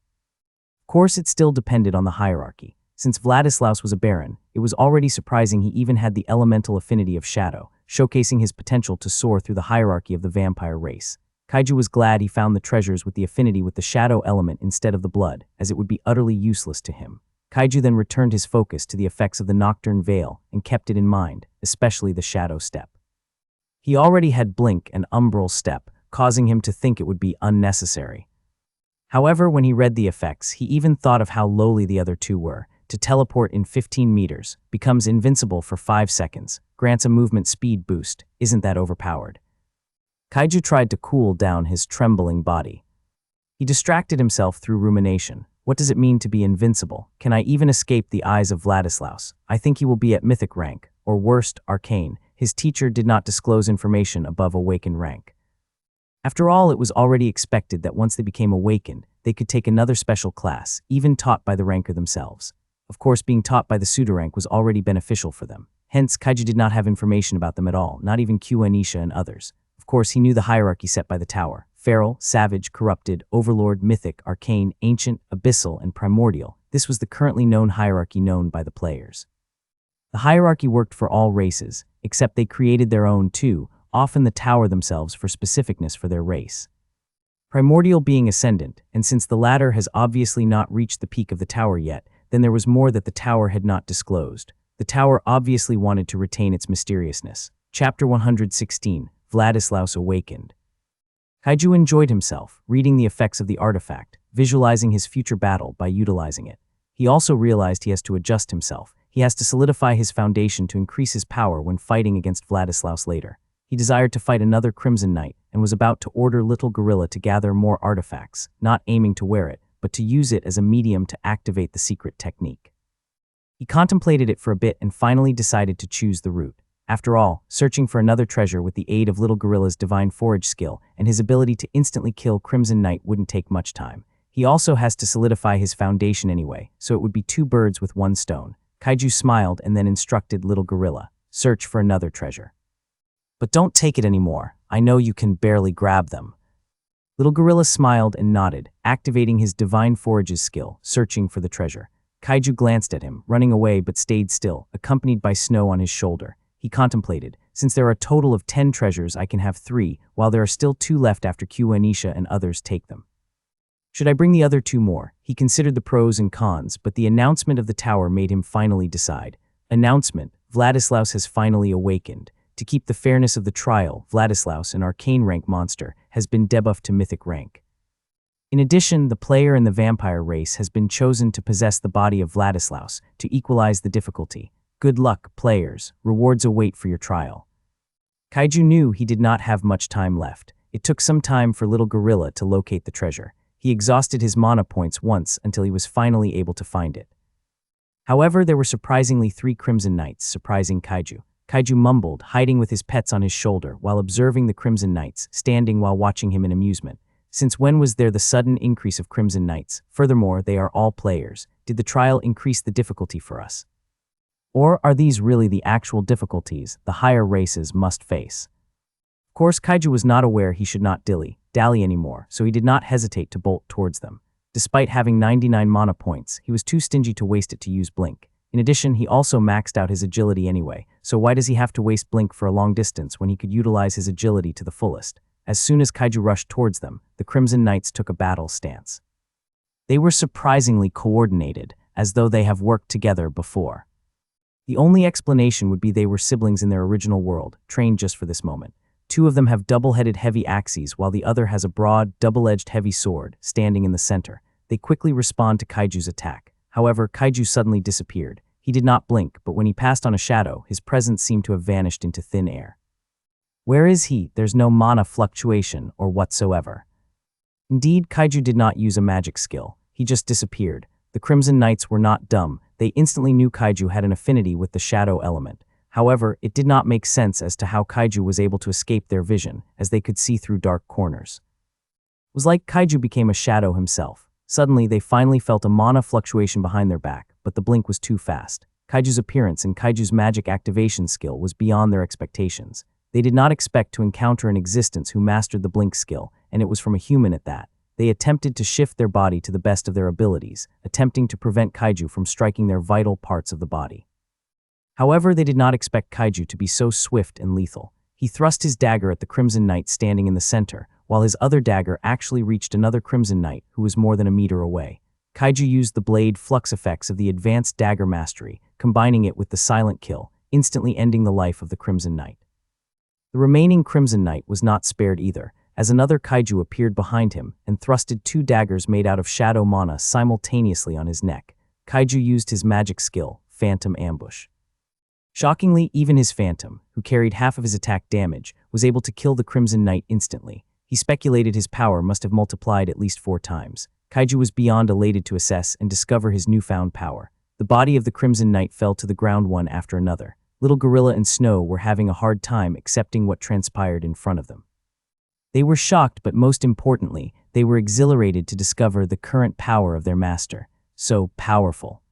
Of course, it still depended on the hierarchy. Since Vladislaus was a baron, it was already surprising he even had the elemental affinity of shadow, showcasing his potential to soar through the hierarchy of the vampire race. Kaiju was glad he found the treasures with the affinity with the shadow element instead of the blood, as it would be utterly useless to him. Kaiju then returned his focus to the effects of the Nocturne Veil and kept it in mind, especially the Shadow Step. He already had Blink and Umbral Step, causing him to think it would be unnecessary. However, when he read the effects, he even thought of how lowly the other 2 were. To teleport in 15 meters, becomes invincible for 5 seconds, grants a movement speed boost. Isn't that overpowered? Kaiju tried to cool down his trembling body. He distracted himself through rumination. What does it mean to be invincible? Can I even escape the eyes of Vladislaus? I think he will be at mythic rank, or worst, arcane. His teacher did not disclose information above awakened rank. After all, it was already expected that once they became awakened, they could take another special class, even taught by the ranker themselves. Of course, being taught by the pseudo-rank was already beneficial for them. Hence, Kaiju did not have information about them at all, not even Q, Anisha, and others. Of course, he knew the hierarchy set by the tower. Feral, Savage, Corrupted, Overlord, Mythic, Arcane, Ancient, Abyssal, and Primordial. This was the currently known hierarchy known by the players. The hierarchy worked for all races, except they created their own too, often the tower themselves for specificness for their race. Primordial being Ascendant, and since the latter has obviously not reached the peak of the tower yet, then there was more that the tower had not disclosed. The tower obviously wanted to retain its mysteriousness. Chapter 116, Vladislaus Awakened. Kaiju enjoyed himself, reading the effects of the artifact, visualizing his future battle by utilizing it. He also realized he has to adjust himself. He has to solidify his foundation to increase his power when fighting against Vladislaus later. He desired to fight another Crimson Knight and was about to order Little Gorilla to gather more artifacts, not aiming to wear it, but to use it as a medium to activate the secret technique. He contemplated it for a bit and finally decided to choose the route. After all, searching for another treasure with the aid of Little Gorilla's divine forage skill and his ability to instantly kill Crimson Knight wouldn't take much time. He also has to solidify his foundation anyway, so it would be 2 birds with 1 stone. Kaiju smiled and then instructed Little Gorilla, search for another treasure. But don't take it anymore. I know you can barely grab them. Little Gorilla smiled and nodded, activating his divine forage's skill, searching for the treasure. Kaiju glanced at him, running away but stayed still, accompanied by Snow on his shoulder. He contemplated, since there are a total of 10 treasures, I can have 3, while there are still 2 left after Anisha and others take them. Should I bring the other 2 more? He considered the pros and cons, but the announcement of the tower made him finally decide. Announcement: Vladislaus has finally awakened. To keep the fairness of the trial, Vladislaus, an arcane rank monster, has been debuffed to mythic rank. In addition, the player in the vampire race has been chosen to possess the body of Vladislaus to equalize the difficulty. Good luck, players. Rewards await for your trial. Kaiju knew he did not have much time left. It took some time for Little Gorilla to locate the treasure. He exhausted his mana points once until he was finally able to find it. However, there were surprisingly 3 Crimson Knights, surprising Kaiju. Kaiju mumbled, hiding with his pets on his shoulder while observing the Crimson Knights, standing while watching him in amusement. Since when was there the sudden increase of Crimson Knights? Furthermore, they are all players. Did the trial increase the difficulty for us? Or are these really the actual difficulties the higher races must face? Of course, Kaiju was not aware he should not dally anymore, so he did not hesitate to bolt towards them. Despite having 99 mana points, he was too stingy to waste it to use Blink. In addition, he also maxed out his agility anyway, so why does he have to waste Blink for a long distance when he could utilize his agility to the fullest? As soon as Kaiju rushed towards them, the Crimson Knights took a battle stance. They were surprisingly coordinated, as though they have worked together before. The only explanation would be they were siblings in their original world, trained just for this moment. 2 of them have double-headed heavy axes, while the other has a broad, double-edged heavy sword, standing in the center. They quickly respond to Kaiju's attack. However, Kaiju suddenly disappeared. He did not blink, but when he passed on a shadow, his presence seemed to have vanished into thin air. Where is he? There's no mana fluctuation or whatsoever. Indeed, Kaiju did not use a magic skill. He just disappeared. The Crimson Knights were not dumb. They instantly knew Kaiju had an affinity with the shadow element. However, it did not make sense as to how Kaiju was able to escape their vision, as they could see through dark corners. It was like Kaiju became a shadow himself. Suddenly, they finally felt a mana fluctuation behind their back, but the blink was too fast. Kaiju's appearance and Kaiju's magic activation skill was beyond their expectations. They did not expect to encounter an existence who mastered the blink skill, and it was from a human at that. They attempted to shift their body to the best of their abilities, attempting to prevent Kaiju from striking their vital parts of the body. However, they did not expect Kaiju to be so swift and lethal. He thrust his dagger at the Crimson Knight standing in the center, while his other dagger actually reached another Crimson Knight who was more than a meter away. Kaiju used the blade flux effects of the advanced dagger mastery, combining it with the silent kill, instantly ending the life of the Crimson Knight. The remaining Crimson Knight was not spared either, as another Kaiju appeared behind him and thrusted 2 daggers made out of shadow mana simultaneously on his neck. Kaiju used his magic skill, Phantom Ambush. Shockingly, even his Phantom, who carried half of his attack damage, was able to kill the Crimson Knight instantly. He speculated his power must have multiplied at least 4 times. Kaiju was beyond elated to assess and discover his newfound power. The body of the Crimson Knight fell to the ground one after another. Little Gorilla and Snow were having a hard time accepting what transpired in front of them. They were shocked, but most importantly, they were exhilarated to discover the current power of their master. So powerful.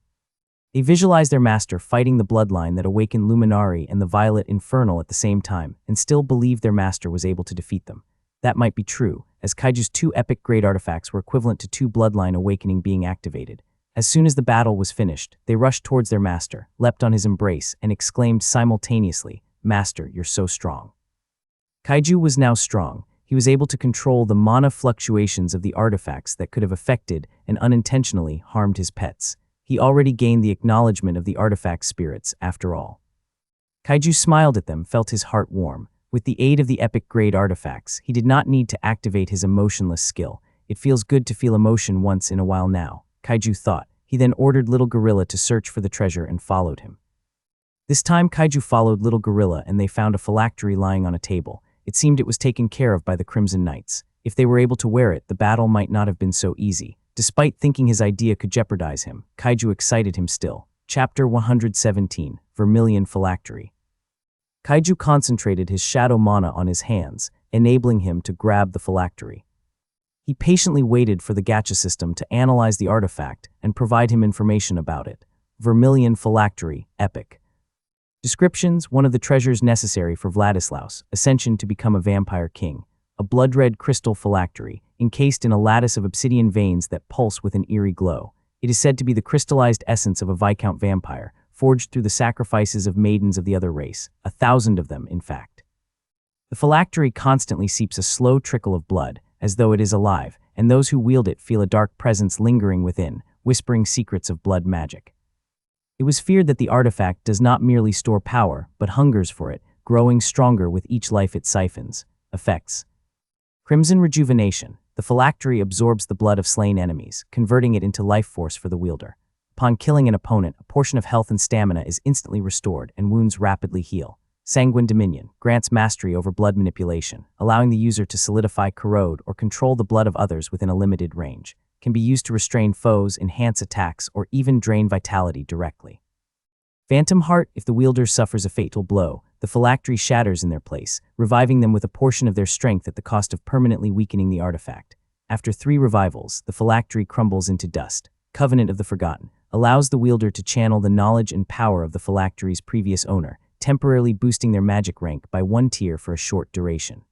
They visualized their master fighting the bloodline that awakened Luminari and the Violet Infernal at the same time, and still believed their master was able to defeat them. That might be true, as Kaiju's 2 epic great artifacts were equivalent to 2 bloodline awakening being activated. As soon as the battle was finished, they rushed towards their master, leapt on his embrace, and exclaimed simultaneously, "Master, you're so strong." Kaiju was now strong. He was able to control the mana fluctuations of the artifacts that could have affected and unintentionally harmed his pets. He already gained the acknowledgement of the artifact spirits, after all. Kaiju smiled at them, felt his heart warm. With the aid of the epic-grade artifacts, he did not need to activate his emotionless skill. It feels good to feel emotion once in a while now, Kaiju thought. He then ordered Little Gorilla to search for the treasure and followed him. This time, Kaiju followed Little Gorilla and they found a phylactery lying on a table. It seemed it was taken care of by the Crimson Knights. If they were able to wear it, the battle might not have been so easy. Despite thinking his idea could jeopardize him, Kaiju excited him still. Chapter 117, Vermilion Phylactery. Kaiju concentrated his shadow mana on his hands, enabling him to grab the phylactery. He patiently waited for the gacha system to analyze the artifact and provide him information about it. Vermilion Phylactery, Epic. Descriptions: one of the treasures necessary for Vladislaus' ascension to become a vampire king. A blood-red crystal phylactery, encased in a lattice of obsidian veins that pulse with an eerie glow. It is said to be the crystallized essence of a Viscount vampire, forged through the sacrifices of maidens of the other race, 1,000 of them, in fact. The phylactery constantly seeps a slow trickle of blood, as though it is alive, and those who wield it feel a dark presence lingering within, whispering secrets of blood magic. It was feared that the artifact does not merely store power, but hungers for it, growing stronger with each life it siphons. Effects: Crimson Rejuvenation. The phylactery absorbs the blood of slain enemies, converting it into life force for the wielder. Upon killing an opponent, a portion of health and stamina is instantly restored and wounds rapidly heal. Sanguine Dominion grants mastery over blood manipulation, allowing the user to solidify, corrode, or control the blood of others within a limited range. Can be used to restrain foes, enhance attacks, or even drain vitality directly. Phantom Heart. If the wielder suffers a fatal blow, the phylactery shatters in their place, reviving them with a portion of their strength at the cost of permanently weakening the artifact. After 3 revivals, the phylactery crumbles into dust. Covenant of the Forgotten allows the wielder to channel the knowledge and power of the phylactery's previous owner, temporarily boosting their magic rank by 1 tier for a short duration.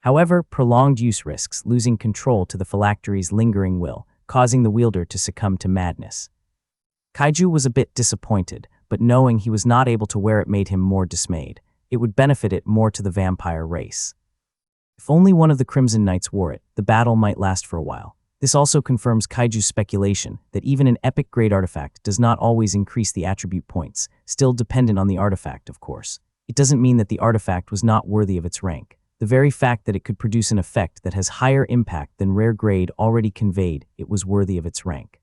However, prolonged use risks losing control to the phylactery's lingering will, causing the wielder to succumb to madness. Kaiju was a bit disappointed, but knowing he was not able to wear it made him more dismayed. It would benefit it more to the vampire race. If only one of the Crimson Knights wore it, the battle might last for a while. This also confirms Kaiju's speculation that even an epic-grade artifact does not always increase the attribute points, still dependent on the artifact, of course. It doesn't mean that the artifact was not worthy of its rank. The very fact that it could produce an effect that has higher impact than rare grade already conveyed it was worthy of its rank.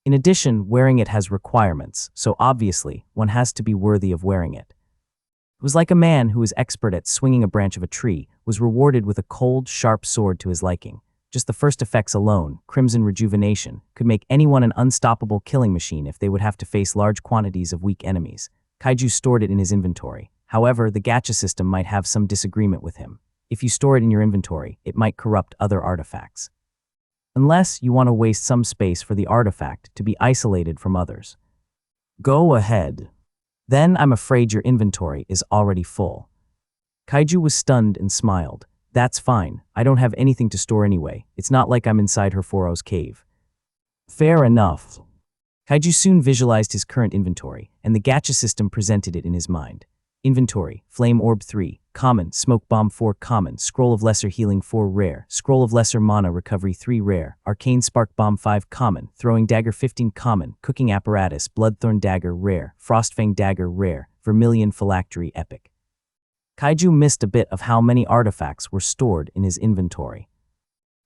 In addition, wearing it has requirements, so obviously, one has to be worthy of wearing it. It was like a man who was expert at swinging a branch of a tree was rewarded with a cold, sharp sword to his liking. Just the first effects alone, Crimson Rejuvenation, could make anyone an unstoppable killing machine if they would have to face large quantities of weak enemies. Kaiju stored it in his inventory. However, the gacha system might have some disagreement with him. If you store it in your inventory, it might corrupt other artifacts. Unless you want to waste some space for the artifact to be isolated from others. Go ahead. Then I'm afraid your inventory is already full. Kaiju was stunned and smiled. That's fine, I don't have anything to store anyway. It's not like I'm inside Herforo's cave. Fair enough. Kaiju soon visualized his current inventory, and the gacha system presented it in his mind. Inventory: Flame Orb 3, Common, Smoke Bomb 4, Common, Scroll of Lesser Healing 4, Rare, Scroll of Lesser Mana Recovery 3, Rare, Arcane Spark Bomb 5, Common, Throwing Dagger 15, Common, Cooking Apparatus, Bloodthorn Dagger, Rare, Frostfang Dagger, Rare, Vermilion Phylactery, Epic. Kaiju missed a bit of how many artifacts were stored in his inventory.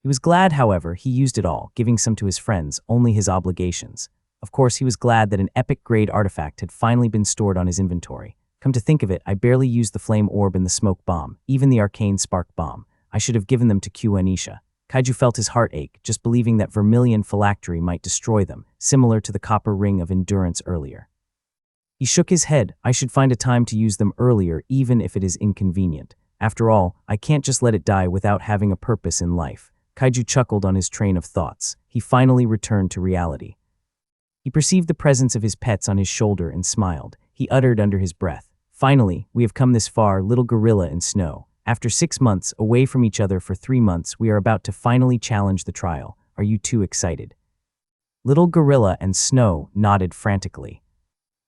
He was glad, however, he used it all, giving some to his friends, only his obligations. Of course, he was glad that an epic-grade artifact had finally been stored on his inventory. Come to think of it, I barely used the Flame Orb and the Smoke Bomb, even the Arcane Spark Bomb. I should have given them to Q Anisha. Kaiju felt his heart ache, just believing that Vermilion Phylactery might destroy them, similar to the Copper Ring of Endurance earlier. He shook his head. I should find a time to use them earlier, even if it is inconvenient. After all, I can't just let it die without having a purpose in life. Kaiju chuckled on his train of thoughts. He finally returned to reality. He perceived the presence of his pets on his shoulder and smiled. He uttered under his breath, "Finally, we have come this far, Little Gorilla and Snow. After 6 months, away from each other for 3 months, we are about to finally challenge the trial. Are you too excited?" Little Gorilla and Snow nodded frantically.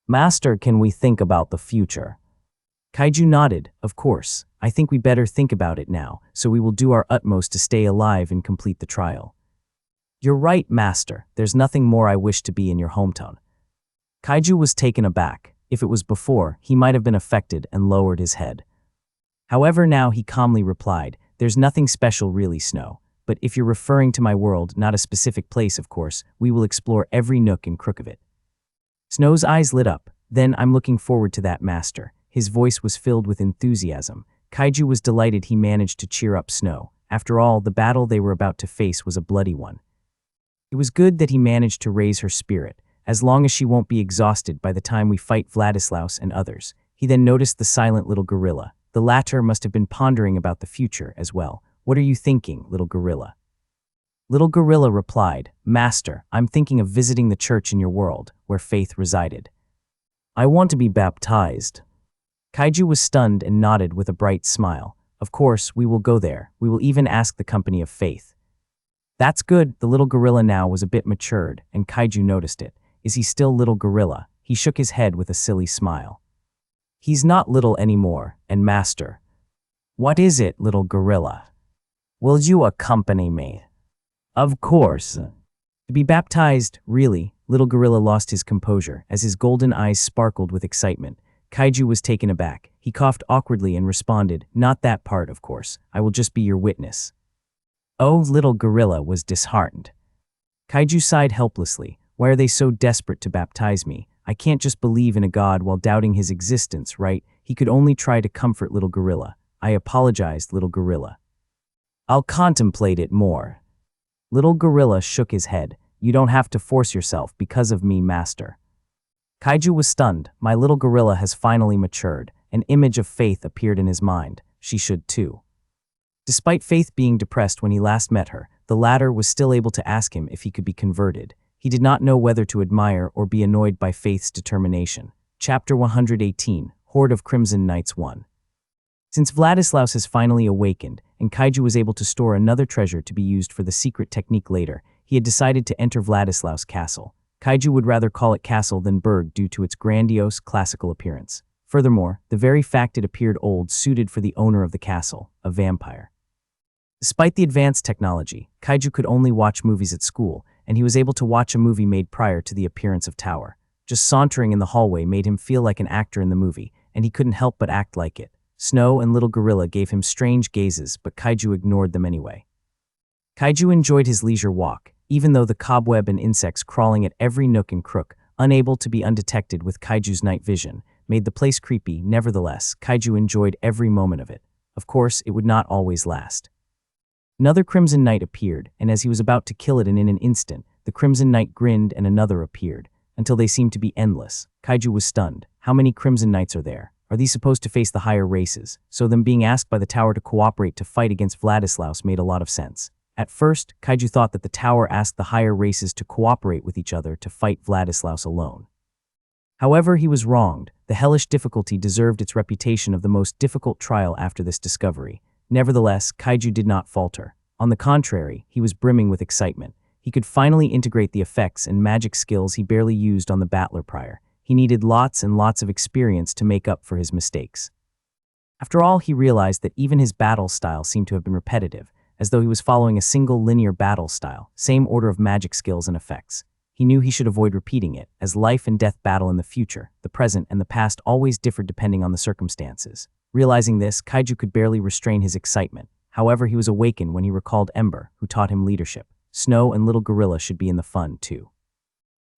"Master, can we think about the future?" Kaiju nodded. "Of course. I think we better think about it now, so we will do our utmost to stay alive and complete the trial." You're right, master. There's nothing more I wish to be in your hometown. Kaiju was taken aback. If it was before, he might have been affected and lowered his head. However, now he calmly replied, there's nothing special really, Snow. But if you're referring to my world, not a specific place, of course, we will explore every nook and crook of it. Snow's eyes lit up. Then I'm looking forward to that, master. His voice was filled with enthusiasm. Kaiju was delighted he managed to cheer up Snow. After all, the battle they were about to face was a bloody one. It was good that he managed to raise her spirit, as long as she won't be exhausted by the time we fight Vladislaus and others. He then noticed the silent little gorilla. The latter must have been pondering about the future as well. What are you thinking, little gorilla? Little gorilla replied, Master, I'm thinking of visiting the church in your world, where faith resided. I want to be baptized. Kaiju was stunned and nodded with a bright smile. Of course, we will go there. We will even ask the company of faith. That's good. The little gorilla now was a bit matured, and Kaiju noticed it. Is he still little gorilla? He shook his head with a silly smile. He's not little anymore, and master. What is it, little gorilla? Will you accompany me? Of course. To be baptized, really? Little gorilla lost his composure as his golden eyes sparkled with excitement. Kaiju was taken aback. He coughed awkwardly and responded, Not that part, of course. I will just be your witness. Oh, little gorilla was disheartened. Kaiju sighed helplessly. Why are they so desperate to baptize me? I can't just believe in a god while doubting his existence, right? He could only try to comfort little gorilla. I apologized, little gorilla. I'll contemplate it more. Little gorilla shook his head. You don't have to force yourself because of me, master. Kaiju was stunned. My little gorilla has finally matured. An image of Faith appeared in his mind. She should too. Despite Faith being depressed when he last met her, the latter was still able to ask him if he could be converted. He did not know whether to admire or be annoyed by Faith's determination. Chapter 118, Horde of Crimson Knights 1. Since Vladislaus has finally awakened, and Kaiju was able to store another treasure to be used for the secret technique later, he had decided to enter Vladislaus' castle. Kaiju would rather call it castle than burg due to its grandiose, classical appearance. Furthermore, the very fact it appeared old suited for the owner of the castle, a vampire. Despite the advanced technology, Kaiju could only watch movies at school, and he was able to watch a movie made prior to the appearance of Tower. Just sauntering in the hallway made him feel like an actor in the movie, and he couldn't help but act like it. Snow and little gorilla gave him strange gazes, but Kaiju ignored them anyway. Kaiju enjoyed his leisure walk, even though the cobweb and insects crawling at every nook and crook, unable to be undetected with Kaiju's night vision, made the place creepy. Nevertheless, Kaiju enjoyed every moment of it. Of course, it would not always last. Another Crimson Knight appeared, and as he was about to kill it in an instant, the Crimson Knight grinned and another appeared, until they seemed to be endless. Kaiju was stunned. How many Crimson Knights are there? Are these supposed to face the higher races? So them being asked by the tower to cooperate to fight against Vladislaus made a lot of sense. At first, Kaiju thought that the tower asked the higher races to cooperate with each other to fight Vladislaus alone. However, he was wronged. The hellish difficulty deserved its reputation of the most difficult trial after this discovery. Nevertheless, Kaiju did not falter. On the contrary, he was brimming with excitement. He could finally integrate the effects and magic skills he barely used on the battler prior. He needed lots and lots of experience to make up for his mistakes. After all, he realized that even his battle style seemed to have been repetitive, as though he was following a single linear battle style, same order of magic skills and effects. He knew he should avoid repeating it, as life and death battle in the future, the present, and the past always differed depending on the circumstances. Realizing this, Kaiju could barely restrain his excitement. However, he was awakened when he recalled Ember, who taught him leadership. Snow and little gorilla should be in the fun, too.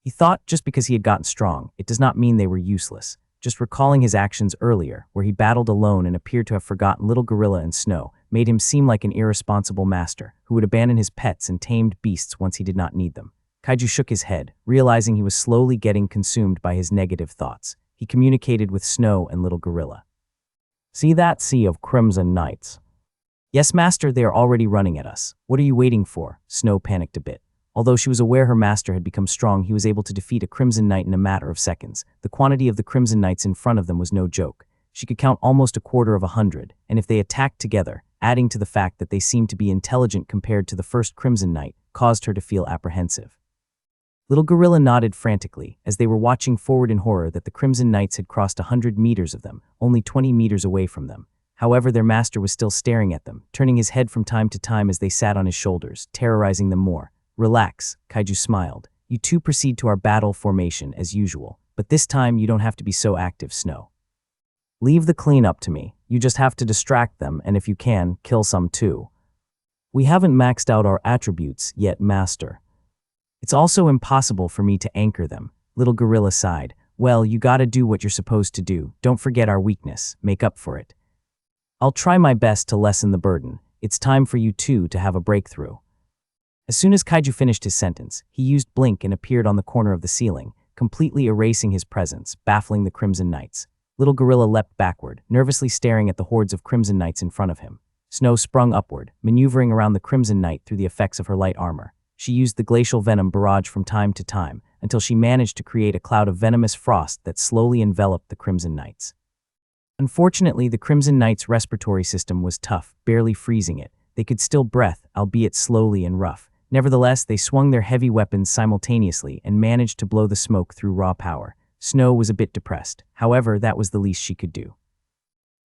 He thought just because he had gotten strong, it does not mean they were useless. Just recalling his actions earlier, where he battled alone and appeared to have forgotten little gorilla and Snow, made him seem like an irresponsible master who would abandon his pets and tamed beasts once he did not need them. Kaiju shook his head, realizing he was slowly getting consumed by his negative thoughts. He communicated with Snow and little gorilla. See that sea of Crimson Knights? Yes, master, they are already running at us. What are you waiting for? Snow panicked a bit. Although she was aware her master had become strong, he was able to defeat a Crimson Knight in a matter of seconds. The quantity of the Crimson Knights in front of them was no joke. She could count almost 100, and if they attacked together, adding to the fact that they seemed to be intelligent compared to the first Crimson Knight, caused her to feel apprehensive. Little gorilla nodded frantically, as they were watching forward in horror that the Crimson Knights had crossed 100 meters of them, only 20 meters away from them. However, their master was still staring at them, turning his head from time to time as they sat on his shoulders, terrorizing them more. Relax, Kaiju smiled. You two proceed to our battle formation as usual, but this time you don't have to be so active, Snow. Leave the cleanup to me. You just have to distract them, and if you can, kill some too. We haven't maxed out our attributes yet, Master. It's also impossible for me to anchor them. Little Gorilla sighed. Well, you gotta do what you're supposed to do. Don't forget our weakness. Make up for it. I'll try my best to lessen the burden. It's time for you two to have a breakthrough. As soon as Kaiju finished his sentence, he used Blink and appeared on the corner of the ceiling, completely erasing his presence, baffling the Crimson Knights. Little Gorilla leapt backward, nervously staring at the hordes of Crimson Knights in front of him. Snow sprung upward, maneuvering around the Crimson Knight through the effects of her light armor. She used the glacial venom barrage from time to time, until she managed to create a cloud of venomous frost that slowly enveloped the Crimson Knights. Unfortunately, the Crimson Knights' respiratory system was tough, barely freezing it. They could still breath, albeit slowly and rough. Nevertheless, they swung their heavy weapons simultaneously and managed to blow the smoke through raw power. Snow was a bit depressed. However, that was the least she could do.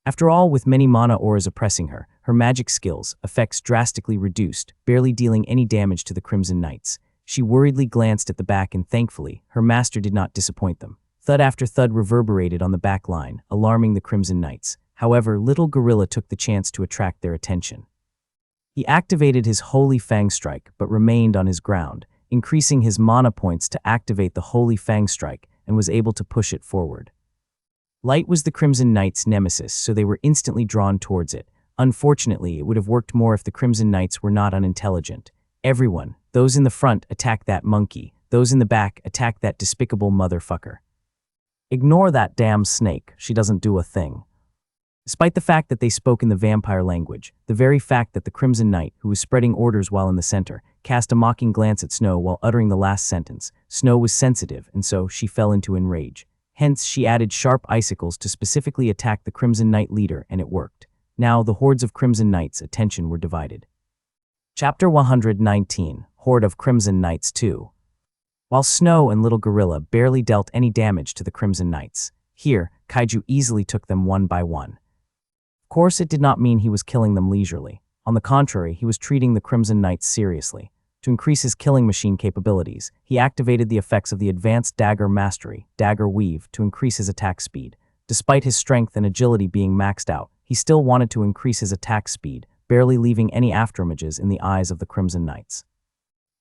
After all, with many mana auras oppressing her, her magic skills, effects drastically reduced, barely dealing any damage to the Crimson Knights. She worriedly glanced at the back and thankfully, her master did not disappoint them. Thud after thud reverberated on the back line, alarming the Crimson Knights. However, Little Gorilla took the chance to attract their attention. He activated his Holy Fang Strike, but remained on his ground, increasing his mana points to activate the Holy Fang Strike, and was able to push it forward. Light was the Crimson Knights' nemesis, so they were instantly drawn towards it. Unfortunately, it would have worked more if the Crimson Knights were not unintelligent. Everyone, those in the front, attack that monkey. Those in the back, attack that despicable motherfucker. Ignore that damn snake, she doesn't do a thing. Despite the fact that they spoke in the vampire language, the very fact that the Crimson Knight, who was spreading orders while in the center, cast a mocking glance at Snow while uttering the last sentence. Snow was sensitive, and so she fell into enrage. Hence, she added sharp icicles to specifically attack the Crimson Knight leader, and it worked. Now, the hordes of Crimson Knights' attention were divided. Chapter 119, Horde of Crimson Knights 2. While Snow and Little Gorilla barely dealt any damage to the Crimson Knights, here, Kaiju easily took them one by one. Of course, it did not mean he was killing them leisurely. On the contrary, he was treating the Crimson Knights seriously. To increase his killing machine capabilities, he activated the effects of the Advanced Dagger Mastery, Dagger Weave, to increase his attack speed. Despite his strength and agility being maxed out, he still wanted to increase his attack speed, barely leaving any afterimages in the eyes of the Crimson Knights.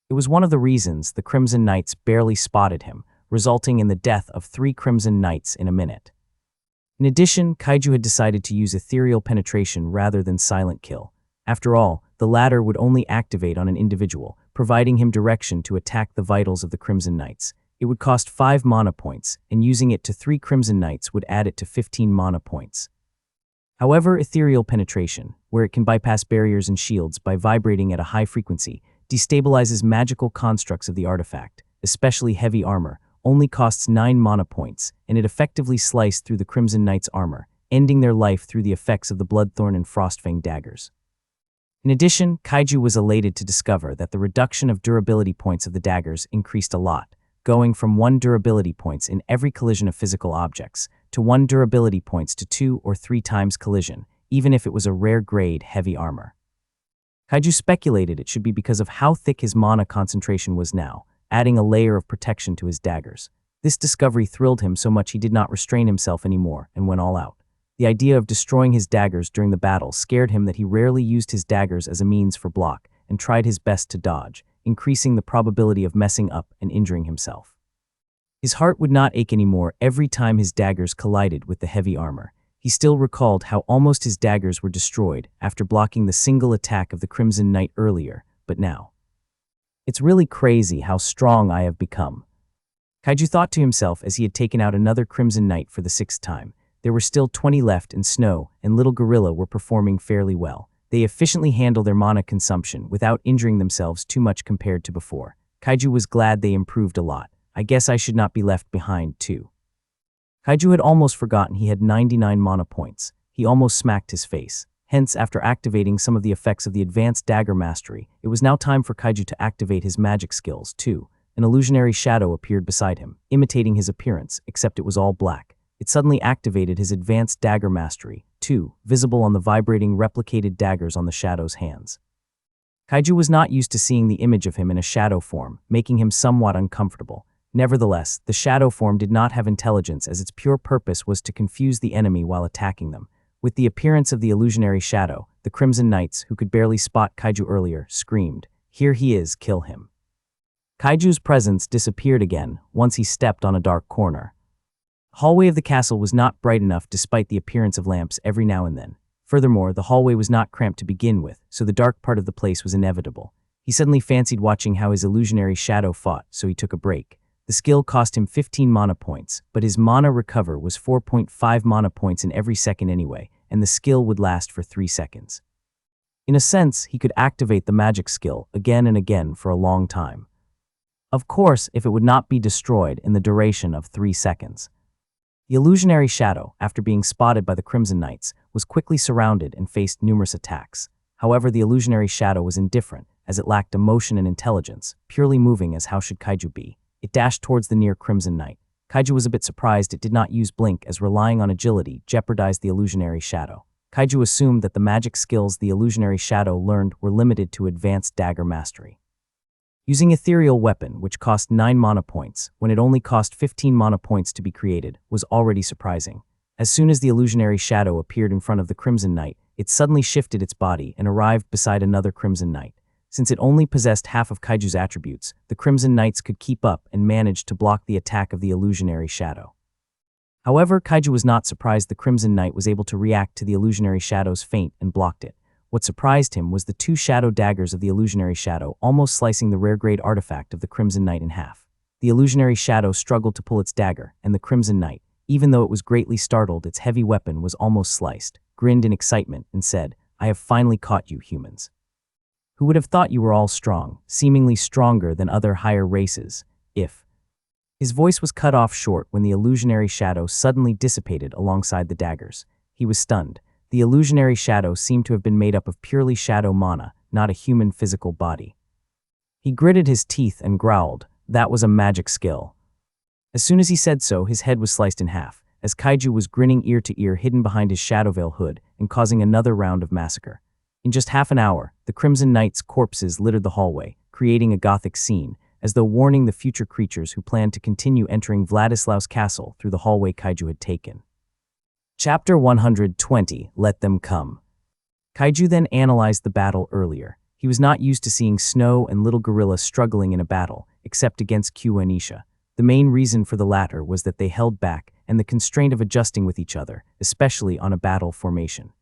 It was one of the reasons the Crimson Knights barely spotted him, resulting in the death of 3 Crimson Knights in a minute. In addition, Kaiju had decided to use ethereal penetration rather than silent kill. After all, the latter would only activate on an individual, providing him direction to attack the vitals of the Crimson Knights. It would cost 5 mana points, and using it to 3 Crimson Knights would add it to 15 mana points. However, ethereal penetration, where it can bypass barriers and shields by vibrating at a high frequency, destabilizes magical constructs of the artifact, especially heavy armor, only costs 9 mana points, and it effectively sliced through the Crimson Knight's armor, ending their life through the effects of the Bloodthorn and Frostfang daggers. In addition, Kaiju was elated to discover that the reduction of durability points of the daggers increased a lot, going from 1 durability points in every collision of physical objects, to 1 durability points to 2 or 3 times collision, even if it was a rare-grade heavy armor. Kaiju speculated it should be because of how thick his mana concentration was now, adding a layer of protection to his daggers. This discovery thrilled him so much he did not restrain himself anymore and went all out. The idea of destroying his daggers during the battle scared him that he rarely used his daggers as a means for block and tried his best to dodge, increasing the probability of messing up and injuring himself. His heart would not ache anymore every time his daggers collided with the heavy armor. He still recalled how almost his daggers were destroyed after blocking the single attack of the Crimson Knight earlier, but now. It's really crazy how strong I have become. Kaiju thought to himself as he had taken out another Crimson Knight for the 6th time. There were still 20 left, and Snow and Little Gorilla were performing fairly well. They efficiently handled their mana consumption without injuring themselves too much compared to before. Kaiju was glad they improved a lot. I guess I should not be left behind, too. Kaiju had almost forgotten he had 99 mana points. He almost smacked his face. Hence, after activating some of the effects of the Advanced Dagger Mastery, it was now time for Kaiju to activate his magic skills, too. An illusionary shadow appeared beside him, imitating his appearance, except it was all black. It suddenly activated his Advanced Dagger Mastery, too, visible on the vibrating replicated daggers on the shadow's hands. Kaiju was not used to seeing the image of him in a shadow form, making him somewhat uncomfortable. Nevertheless, the shadow form did not have intelligence, as its pure purpose was to confuse the enemy while attacking them. With the appearance of the illusionary shadow, the Crimson Knights, who could barely spot Kaiju earlier, screamed, "Here he is, kill him." Kaiju's presence disappeared again once he stepped on a dark corner. The hallway of the castle was not bright enough despite the appearance of lamps every now and then. Furthermore, the hallway was not cramped to begin with, so the dark part of the place was inevitable. He suddenly fancied watching how his illusionary shadow fought, so he took a break. The skill cost him 15 mana points, but his mana recover was 4.5 mana points in every second anyway, and the skill would last for 3 seconds. In a sense, he could activate the magic skill again and again for a long time. Of course, if it would not be destroyed in the duration of 3 seconds. The illusionary shadow, after being spotted by the Crimson Knights, was quickly surrounded and faced numerous attacks. However, the illusionary shadow was indifferent, as it lacked emotion and intelligence, purely moving as how should Kaiju be. It dashed towards the near Crimson Knight. Kaiju was a bit surprised it did not use Blink, as relying on agility jeopardized the illusionary shadow. Kaiju assumed that the magic skills the illusionary shadow learned were limited to advanced dagger mastery. Using Ethereal Weapon, which cost 9 mana points, when it only cost 15 mana points to be created, was already surprising. As soon as the illusionary shadow appeared in front of the Crimson Knight, it suddenly shifted its body and arrived beside another Crimson Knight. Since it only possessed half of Kaiju's attributes, the Crimson Knights could keep up and managed to block the attack of the illusionary shadow. However, Kaiju was not surprised the Crimson Knight was able to react to the illusionary shadow's feint and blocked it. What surprised him was the 2 shadow daggers of the illusionary shadow almost slicing the rare-grade artifact of the Crimson Knight in half. The illusionary shadow struggled to pull its dagger, and the Crimson Knight, even though it was greatly startled its heavy weapon was almost sliced, grinned in excitement and said, "I have finally caught you, humans. Who would have thought you were all strong, seemingly stronger than other higher races, if..." His voice was cut off short when the illusionary shadow suddenly dissipated alongside the daggers. He was stunned. The illusionary shadow seemed to have been made up of purely shadow mana, not a human physical body. He gritted his teeth and growled, "That was a magic skill." As soon as he said so, his head was sliced in half, as Kaiju was grinning ear to ear hidden behind his shadow veil hood and causing another round of massacre. In just half an hour, the Crimson Knights' corpses littered the hallway, creating a gothic scene, as though warning the future creatures who planned to continue entering Vladislaus Castle through the hallway Kaiju had taken. Chapter 120, Let Them Come. Kaiju then analyzed the battle earlier. He was not used to seeing Snow and Little Gorilla struggling in a battle, except against Q and Isha. The main reason for the latter was that they held back and the constraint of adjusting with each other, especially on a battle formation.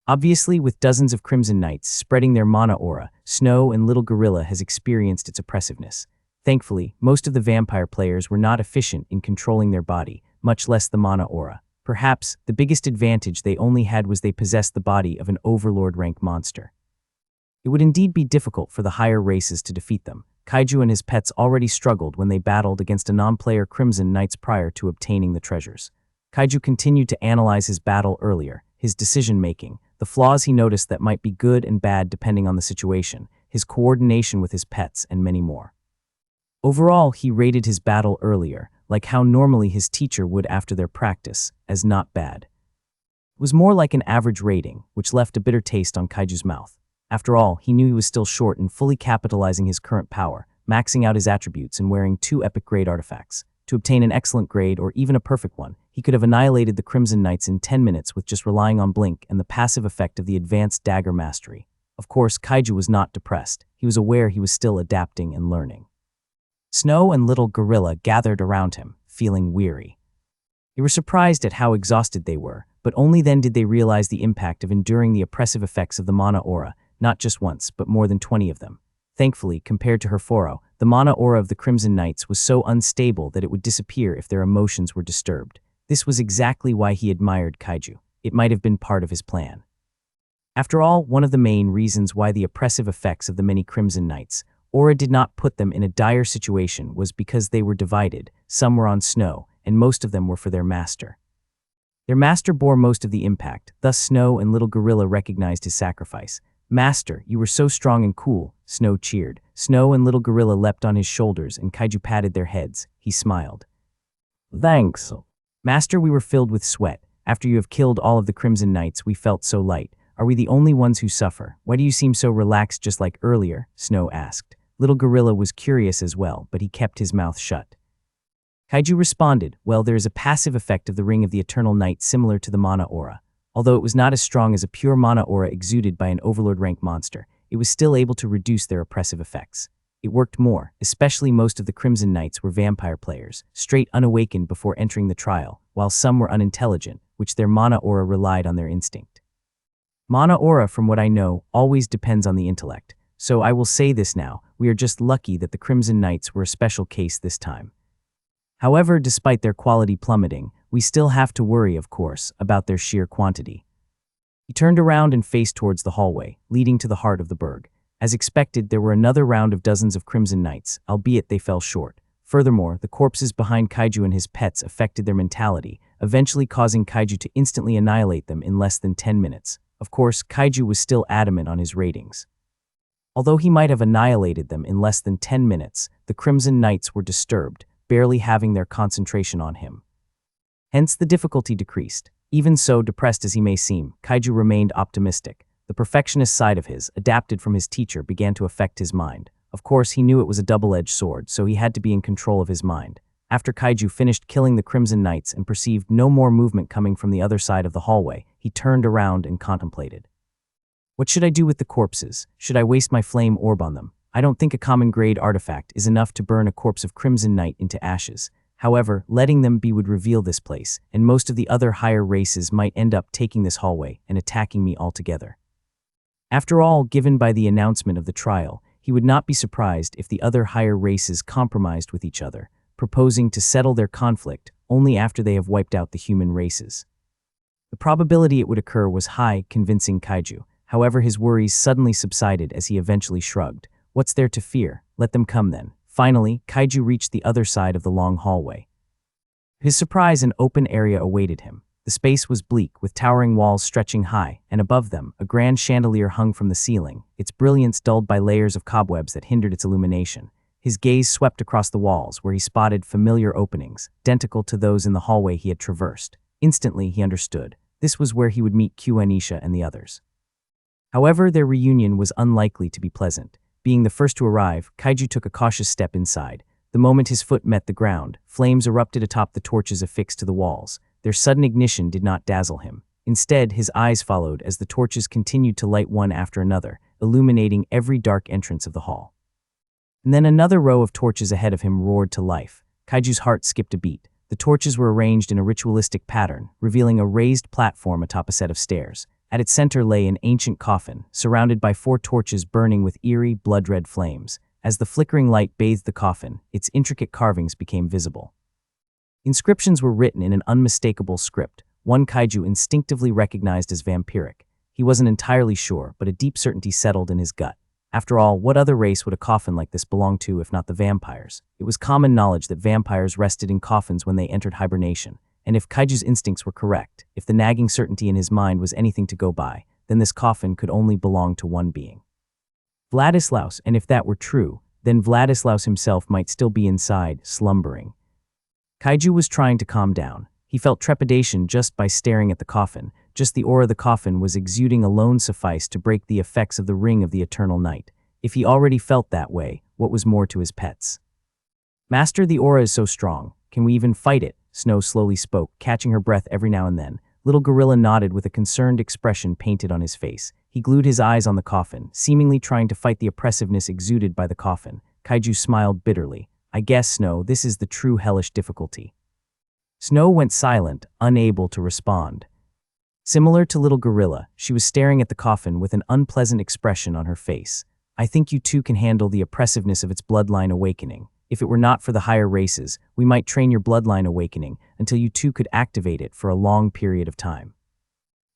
Obviously, with dozens of Crimson Knights spreading their mana aura, Snow and Little Gorilla has experienced its oppressiveness. Thankfully, most of the vampire players were not efficient in controlling their body, much less the mana aura. Perhaps, the biggest advantage they only had was they possessed the body of an Overlord-rank monster. It would indeed be difficult for the higher races to defeat them. Kaiju and his pets already struggled when they battled against a non-player Crimson Knights prior to obtaining the treasures. Kaiju continued to analyze his battle earlier, his decision-making, the flaws he noticed that might be good and bad depending on the situation, his coordination with his pets, and many more. Overall, he rated his battle earlier, like how normally his teacher would after their practice, as not bad. It was more like an average rating, which left a bitter taste on Kaiju's mouth. After all, he knew he was still short in fully capitalizing his current power, maxing out his attributes and wearing 2 epic grade artifacts. To obtain an excellent grade or even a perfect one, he could have annihilated the Crimson Knights in 10 minutes with just relying on Blink and the passive effect of the advanced dagger mastery. Of course, Kaiju was not depressed. He was aware he was still adapting and learning. Snow and Little Gorilla gathered around him, feeling weary. They were surprised at how exhausted they were, but only then did they realize the impact of enduring the oppressive effects of the mana aura, not just once, but more than 20 of them. Thankfully, compared to Herforo, the mana aura of the Crimson Knights was so unstable that it would disappear if their emotions were disturbed. This was exactly why he admired Kaiju. It might have been part of his plan. After all, one of the main reasons why the oppressive effects of the many Crimson Knights aura did not put them in a dire situation was because they were divided. Some were on Snow, and most of them were for their master. Their master bore most of the impact, thus Snow and Little Gorilla recognized his sacrifice. "Master, you were so strong and cool," Snow cheered. Snow and Little Gorilla leapt on his shoulders and Kaiju patted their heads. He smiled. "Thanks. Master, we were filled with sweat. After you have killed all of the Crimson Knights, we felt so light. Are we the only ones who suffer? Why do you seem so relaxed just like earlier? Snow asked. Little Gorilla was curious as well, but he kept his mouth shut. Kaiju responded, well, there is a passive effect of the Ring of the Eternal Night similar to the mana aura. Although it was not as strong as a pure mana aura exuded by an Overlord rank monster, it was still able to reduce their oppressive effects. It worked more, especially most of the Crimson Knights were vampire players, straight unawakened before entering the trial, while some were unintelligent, which their mana aura relied on their instinct. Mana aura, from what I know, always depends on the intellect, so I will say this now, we are just lucky that the Crimson Knights were a special case this time. However, despite their quality plummeting, we still have to worry, of course, about their sheer quantity. He turned around and faced towards the hallway, leading to the heart of the burg. As expected, there were another round of dozens of Crimson Knights, albeit they fell short. Furthermore, the corpses behind Kaiju and his pets affected their mentality, eventually causing Kaiju to instantly annihilate them in less than 10 minutes. Of course, Kaiju was still adamant on his ratings. Although he might have annihilated them in less than 10 minutes, the Crimson Knights were disturbed, barely having their concentration on him. Hence the difficulty decreased. Even so depressed as he may seem, Kaiju remained optimistic. The perfectionist side of his, adapted from his teacher, began to affect his mind. Of course, he knew it was a double-edged sword, so he had to be in control of his mind. After Kaiju finished killing the Crimson Knights and perceived no more movement coming from the other side of the hallway, he turned around and contemplated. What should I do with the corpses? Should I waste my flame orb on them? I don't think a common-grade artifact is enough to burn a corpse of Crimson Knight into ashes. However, letting them be would reveal this place, and most of the other higher races might end up taking this hallway and attacking me altogether. After all, given by the announcement of the trial, he would not be surprised if the other higher races compromised with each other, proposing to settle their conflict only after they have wiped out the human races. The probability it would occur was high, convincing Kaiju. However, his worries suddenly subsided as he eventually shrugged. What's there to fear? Let them come then. Finally, Kaiju reached the other side of the long hallway. To his surprise, an open area awaited him. The space was bleak, with towering walls stretching high, and above them, a grand chandelier hung from the ceiling, its brilliance dulled by layers of cobwebs that hindered its illumination. His gaze swept across the walls, where he spotted familiar openings, identical to those in the hallway he had traversed. Instantly, he understood. This was where he would meet Anisha and the others. However, their reunion was unlikely to be pleasant. Being the first to arrive, Kaiju took a cautious step inside. The moment his foot met the ground, flames erupted atop the torches affixed to the walls. Their sudden ignition did not dazzle him. Instead, his eyes followed as the torches continued to light one after another, illuminating every dark entrance of the hall. And then another row of torches ahead of him roared to life. Kaiju's heart skipped a beat. The torches were arranged in a ritualistic pattern, revealing a raised platform atop a set of stairs. At its center lay an ancient coffin, surrounded by 4 torches burning with eerie, blood-red flames. As the flickering light bathed the coffin, its intricate carvings became visible. Inscriptions were written in an unmistakable script, one Kaiju instinctively recognized as vampiric. He wasn't entirely sure, but a deep certainty settled in his gut. After all, what other race would a coffin like this belong to if not the vampires? It was common knowledge that vampires rested in coffins when they entered hibernation. And if Kaiju's instincts were correct, if the nagging certainty in his mind was anything to go by, then this coffin could only belong to one being. Vladislaus, and if that were true, then Vladislaus himself might still be inside, slumbering. Kaiju was trying to calm down. He felt trepidation just by staring at the coffin. Just the aura the coffin was exuding alone sufficed to break the effects of the Ring of the Eternal Night. If he already felt that way, what was more to his pets? Master, the aura is so strong. Can we even fight it? Snow slowly spoke, catching her breath every now and then. Little Gorilla nodded with a concerned expression painted on his face. He glued his eyes on the coffin, seemingly trying to fight the oppressiveness exuded by the coffin. Kaiju smiled bitterly. I guess, Snow, this is the true hellish difficulty. Snow went silent, unable to respond. Similar to Little Gorilla, she was staring at the coffin with an unpleasant expression on her face. I think you too can handle the oppressiveness of its bloodline awakening. If it were not for the higher races, we might train your bloodline awakening until you too could activate it for a long period of time.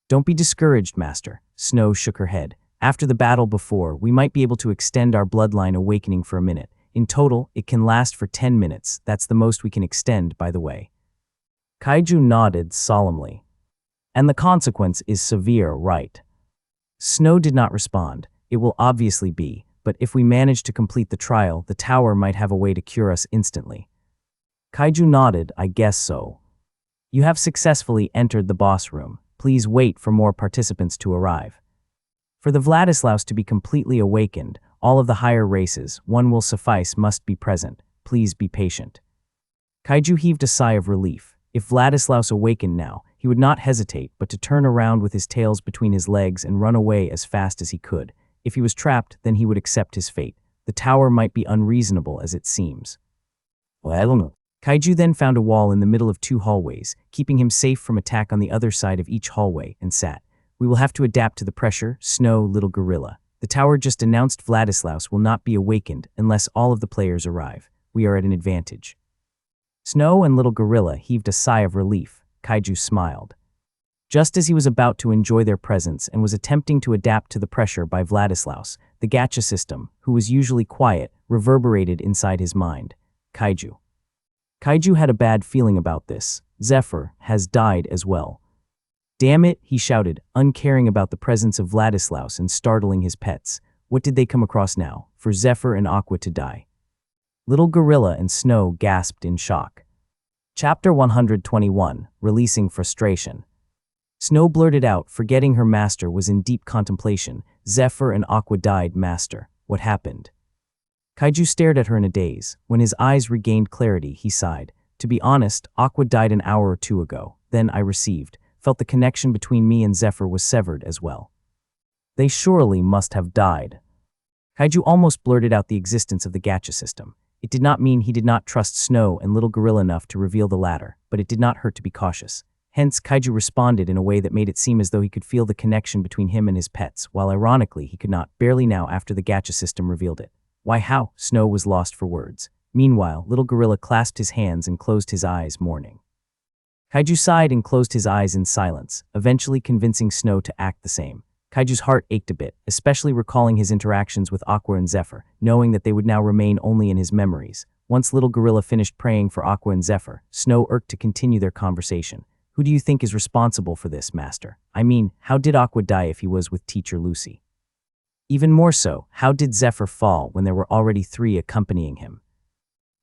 Don't be discouraged, Master. Snow shook her head. After the battle before, we might be able to extend our bloodline awakening for a minute. In total, it can last for 10 minutes. That's the most we can extend, by the way. Kaiju nodded solemnly. And the consequence is severe, right? Snow did not respond. It will obviously be, but if we manage to complete the trial, the tower might have a way to cure us instantly. Kaiju nodded, I guess so. You have successfully entered the boss room. Please wait for more participants to arrive. For the Vladislaus to be completely awakened, all of the higher races, one will suffice, must be present. Please be patient. Kaiju heaved a sigh of relief. If Vladislaus awakened now, he would not hesitate but to turn around with his tails between his legs and run away as fast as he could. If he was trapped, then he would accept his fate. The tower might be unreasonable as it seems. Well, I don't know. Kaiju then found a wall in the middle of two hallways, keeping him safe from attack on the other side of each hallway, and sat. We will have to adapt to the pressure, Snow, little gorilla. The tower just announced Vladislaus will not be awakened unless all of the players arrive. We are at an advantage. Snow and little gorilla heaved a sigh of relief. Kaiju smiled. Just as he was about to enjoy their presence and was attempting to adapt to the pressure by Vladislaus, the gacha system, who was usually quiet, reverberated inside his mind. Kaiju. Kaiju had a bad feeling about this. Zephyr has died as well. Damn it, he shouted, uncaring about the presence of Vladislaus and startling his pets. What did they come across now? For Zephyr and Aqua to die. Little Gorilla and Snow gasped in shock. Chapter 121, Releasing Frustration. Snow blurted out, forgetting her master was in deep contemplation. Zephyr and Aqua died, master. What happened? Kaiju stared at her in a daze. When his eyes regained clarity, he sighed. To be honest, Aqua died an hour or two ago. Then I felt the connection between me and Zephyr was severed as well. They surely must have died. Kaiju almost blurted out the existence of the gacha system. It did not mean he did not trust Snow and little gorilla enough to reveal the latter, but it did not hurt to be cautious. Hence, Kaiju responded in a way that made it seem as though he could feel the connection between him and his pets, while ironically he could not, barely now after the gacha system revealed it. Why, how? Snow was lost for words. Meanwhile, little gorilla clasped his hands and closed his eyes, mourning. Kaiju sighed and closed his eyes in silence, eventually convincing Snow to act the same. Kaiju's heart ached a bit, especially recalling his interactions with Aqua and Zephyr, knowing that they would now remain only in his memories. Once little gorilla finished praying for Aqua and Zephyr, Snow irked to continue their conversation. Who do you think is responsible for this, master? I mean, how did Aqua die if he was with teacher Lucy? Even more so, how did Zephyr fall when there were already 3 accompanying him?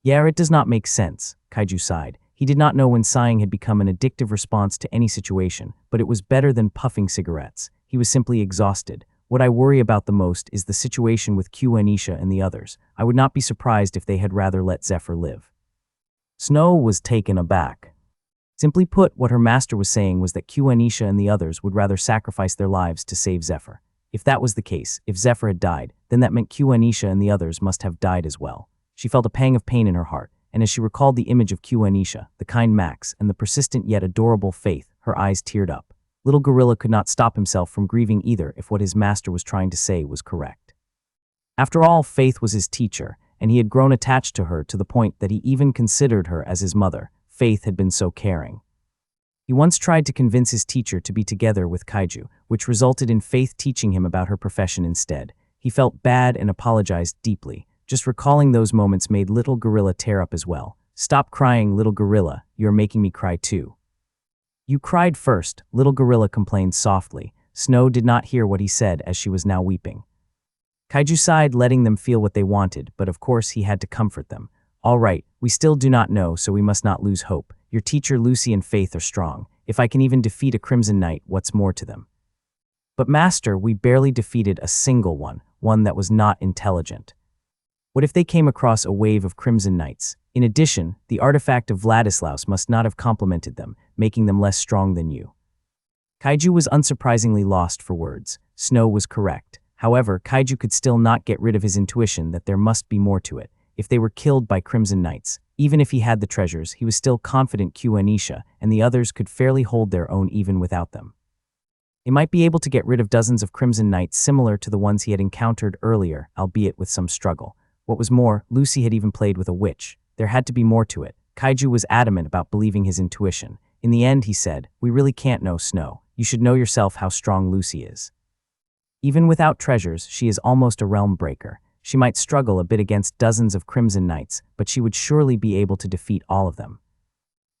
Yeah, it does not make sense, Kaiju sighed. He did not know when sighing had become an addictive response to any situation, but it was better than puffing cigarettes. He was simply exhausted. What I worry about the most is the situation with Q Anisha and the others. I would not be surprised if they had rather let Zephyr live. Snow was taken aback. Simply put, what her master was saying was that Q Anisha and the others would rather sacrifice their lives to save Zephyr. If that was the case, if Zephyr had died, then that meant Q Anisha and the others must have died as well. She felt a pang of pain in her heart, and as she recalled the image of Q Anisha, the kind Max, and the persistent yet adorable Faith, her eyes teared up. Little gorilla could not stop himself from grieving either if what his master was trying to say was correct. After all, Faith was his teacher, and he had grown attached to her to the point that he even considered her as his mother. Faith had been so caring. He once tried to convince his teacher to be together with Kaiju, which resulted in Faith teaching him about her profession instead. He felt bad and apologized deeply. Just recalling those moments made little gorilla tear up as well. Stop crying, little gorilla, you're making me cry too. You cried first, little gorilla complained softly. Snow did not hear what he said as she was now weeping. Kaiju sighed, letting them feel what they wanted, but of course he had to comfort them. All right, we still do not know, so we must not lose hope. Your teacher Lucy and Faith are strong. If I can even defeat a Crimson Knight, what's more to them? But master, we barely defeated a single one that was not intelligent. What if they came across a wave of Crimson Knights? In addition, the artifact of Vladislaus must not have complemented them, making them less strong than you. Kaiju was unsurprisingly lost for words. Snow was correct. However, Kaiju could still not get rid of his intuition that there must be more to it. If they were killed by Crimson Knights, even if he had the treasures, he was still confident Q Anisha and the others could fairly hold their own even without them. They might be able to get rid of dozens of Crimson Knights similar to the ones he had encountered earlier, albeit with some struggle. What was more, Lucy had even played with a witch. There had to be more to it. Kaiju was adamant about believing his intuition. In the end, he said, we really can't know Snow. You should know yourself how strong Lucy is. Even without treasures, she is almost a realm breaker. She might struggle a bit against dozens of Crimson Knights, but she would surely be able to defeat all of them.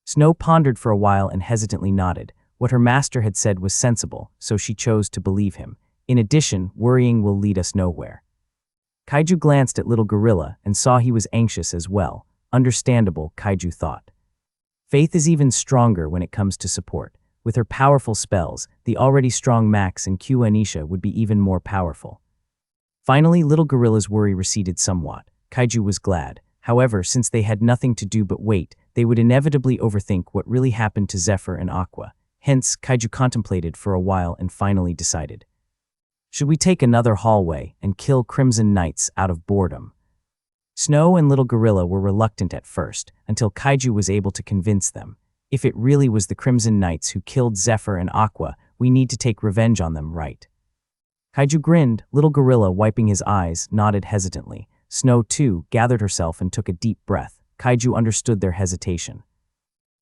Snow pondered for a while and hesitantly nodded. What her master had said was sensible, so she chose to believe him. In addition, worrying will lead us nowhere. Kaiju glanced at little gorilla and saw he was anxious as well. Understandable, Kaiju thought. Faith is even stronger when it comes to support. With her powerful spells, the already strong Max and Q Anisha would be even more powerful. Finally, Little Gorilla's worry receded somewhat. Kaiju was glad. However, since they had nothing to do but wait, they would inevitably overthink what really happened to Zephyr and Aqua. Hence, Kaiju contemplated for a while and finally decided. Should we take another hallway and kill Crimson Knights out of boredom? Snow and Little Gorilla were reluctant at first, until Kaiju was able to convince them. If it really was the Crimson Knights who killed Zephyr and Aqua, we need to take revenge on them, right? Kaiju grinned. Little Gorilla, wiping his eyes, nodded hesitantly. Snow, too, gathered herself and took a deep breath. Kaiju understood their hesitation.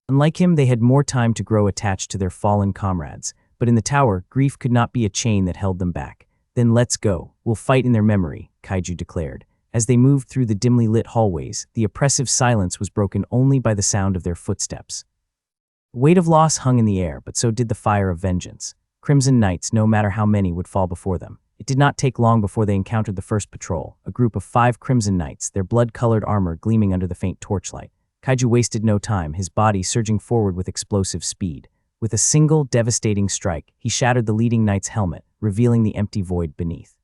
Unlike him, they had more time to grow attached to their fallen comrades. But in the tower, grief could not be a chain that held them back. Then let's go. We'll fight in their memory, Kaiju declared. As they moved through the dimly lit hallways, the oppressive silence was broken only by the sound of their footsteps. The weight of loss hung in the air, but so did the fire of vengeance. Crimson Knights, no matter how many, would fall before them. It did not take long before they encountered the first patrol, a group of 5 Crimson Knights, their blood-colored armor gleaming under the faint torchlight. Kaiju wasted no time, his body surging forward with explosive speed. With a single, devastating strike, he shattered the leading knight's helmet, revealing the empty void beneath.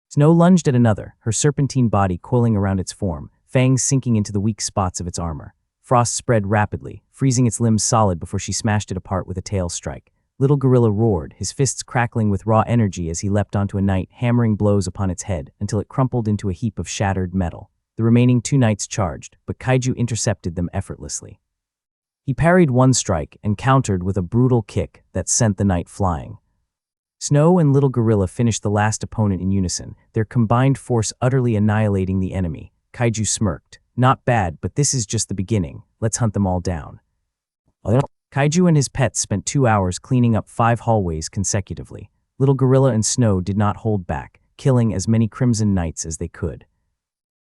Snow lunged at another, her serpentine body coiling around its form, fangs sinking into the weak spots of its armor. Frost spread rapidly, freezing its limbs solid before she smashed it apart with a tail strike. Little Gorilla roared, his fists crackling with raw energy as he leapt onto a knight, hammering blows upon its head until it crumpled into a heap of shattered metal. The remaining 2 knights charged, but Kaiju intercepted them effortlessly. He parried one strike and countered with a brutal kick that sent the knight flying. Snow and Little Gorilla finished the last opponent in unison, their combined force utterly annihilating the enemy. Kaiju smirked. Not bad, but this is just the beginning. Let's hunt them all down. Kaiju and his pets spent 2 hours cleaning up 5 hallways consecutively. Little Gorilla and Snow did not hold back, killing as many Crimson Knights as they could.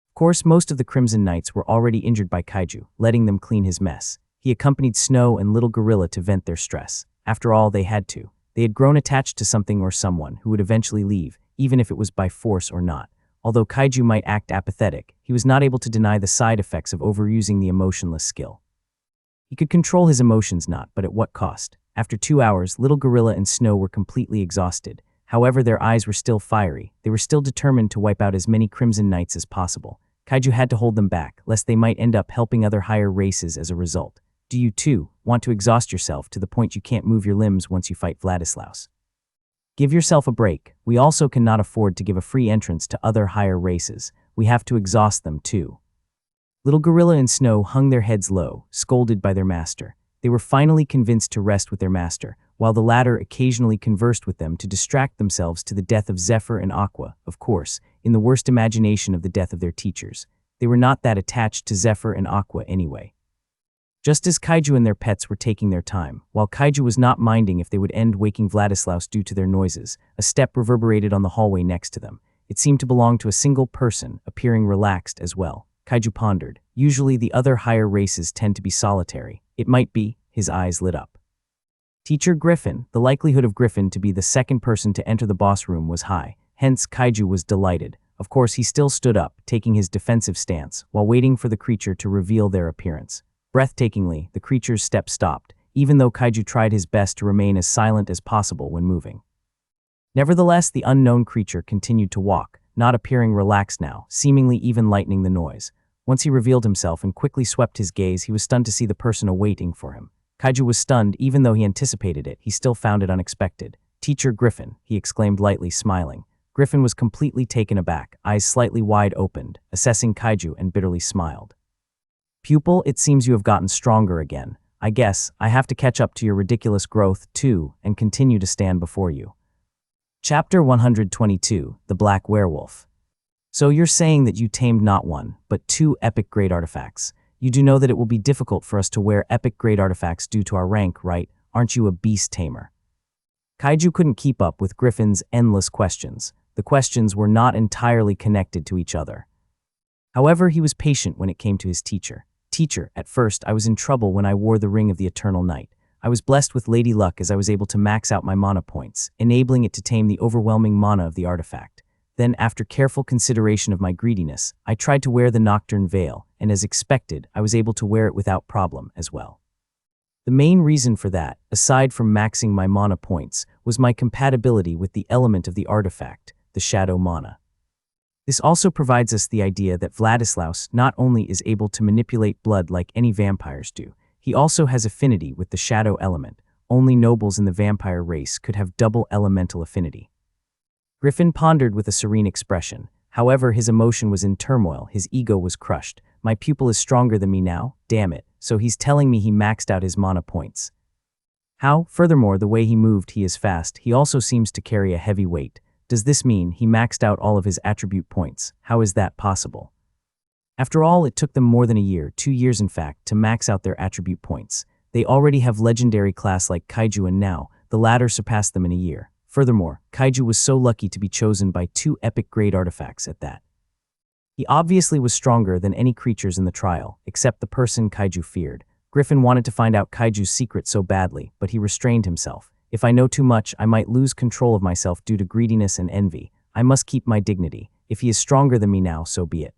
Of course, most of the Crimson Knights were already injured by Kaiju, letting them clean his mess. He accompanied Snow and Little Gorilla to vent their stress. After all, they had to. They had grown attached to something or someone who would eventually leave, even if it was by force or not. Although Kaiju might act apathetic, he was not able to deny the side effects of overusing the emotionless skill. He could control his emotions, but at what cost? After 2 hours, Little Gorilla and Snow were completely exhausted. However, their eyes were still fiery. They were still determined to wipe out as many Crimson Knights as possible. Kaiju had to hold them back, lest they might end up helping other higher races as a result. Do you, too, want to exhaust yourself to the point you can't move your limbs once you fight Vladislaus? Give yourself a break. We also cannot afford to give a free entrance to other higher races. We have to exhaust them, too. Little Gorilla and Snow hung their heads low, scolded by their master. They were finally convinced to rest with their master, while the latter occasionally conversed with them to distract themselves to the death of Zephyr and Aqua, of course, in the worst imagination of the death of their teachers. They were not that attached to Zephyr and Aqua anyway. Just as Kaiju and their pets were taking their time, while Kaiju was not minding if they would end waking Vladislaus due to their noises, a step reverberated on the hallway next to them. It seemed to belong to a single person, appearing relaxed as well. Kaiju pondered. Usually the other higher races tend to be solitary. It might be. His eyes lit up. Teacher Griffin. The likelihood of Griffin to be the second person to enter the boss room was high. Hence, Kaiju was delighted. Of course, he still stood up, taking his defensive stance, while waiting for the creature to reveal their appearance. Breathtakingly, the creature's step stopped, even though Kaiju tried his best to remain as silent as possible when moving. Nevertheless, the unknown creature continued to walk, not appearing relaxed now, seemingly even lightening the noise. Once he revealed himself and quickly swept his gaze, he was stunned to see the person awaiting for him. Kaiju was stunned. Even though he anticipated it, he still found it unexpected. "Teacher Griffin," he exclaimed lightly, smiling. Griffin was completely taken aback, eyes slightly wide opened, assessing Kaiju, and bitterly smiled. "Pupil, it seems you have gotten stronger again. I guess I have to catch up to your ridiculous growth, too, and continue to stand before you." Chapter 122, The Black Werewolf. So you're saying that you tamed not 1, but 2 epic grade artifacts. You do know that it will be difficult for us to wear epic grade artifacts due to our rank, right? Aren't you a beast tamer? Kaiju couldn't keep up with Griffin's endless questions. The questions were not entirely connected to each other. However, he was patient when it came to his teacher. "Teacher, at first I was in trouble when I wore the Ring of the Eternal Night. I was blessed with Lady Luck as I was able to max out my mana points, enabling it to tame the overwhelming mana of the artifact. Then, after careful consideration of my greediness, I tried to wear the Nocturne Veil, and as expected, I was able to wear it without problem as well. The main reason for that, aside from maxing my mana points, was my compatibility with the element of the artifact, the shadow mana. This also provides us the idea that Vladislaus not only is able to manipulate blood like any vampires do, he also has affinity with the shadow element. Only nobles in the vampire race could have double elemental affinity. Griffin pondered with a serene expression. However, his emotion was in turmoil, his ego was crushed. My pupil is stronger than me now, damn it, so he's telling me he maxed out his mana points. How? Furthermore, the way he moved, he is fast, he also seems to carry a heavy weight. Does this mean he maxed out all of his attribute points? How is that possible? After all, it took them more than a year, 2 years in fact, to max out their attribute points. They already have legendary class like Kaiju, and now, the latter surpassed them in a year. Furthermore, Kaiju was so lucky to be chosen by 2 epic grade artifacts at that. He obviously was stronger than any creatures in the trial, except the person Kaiju feared. Griffin wanted to find out Kaiju's secret so badly, but he restrained himself. If I know too much, I might lose control of myself due to greediness and envy. I must keep my dignity. If he is stronger than me now, so be it.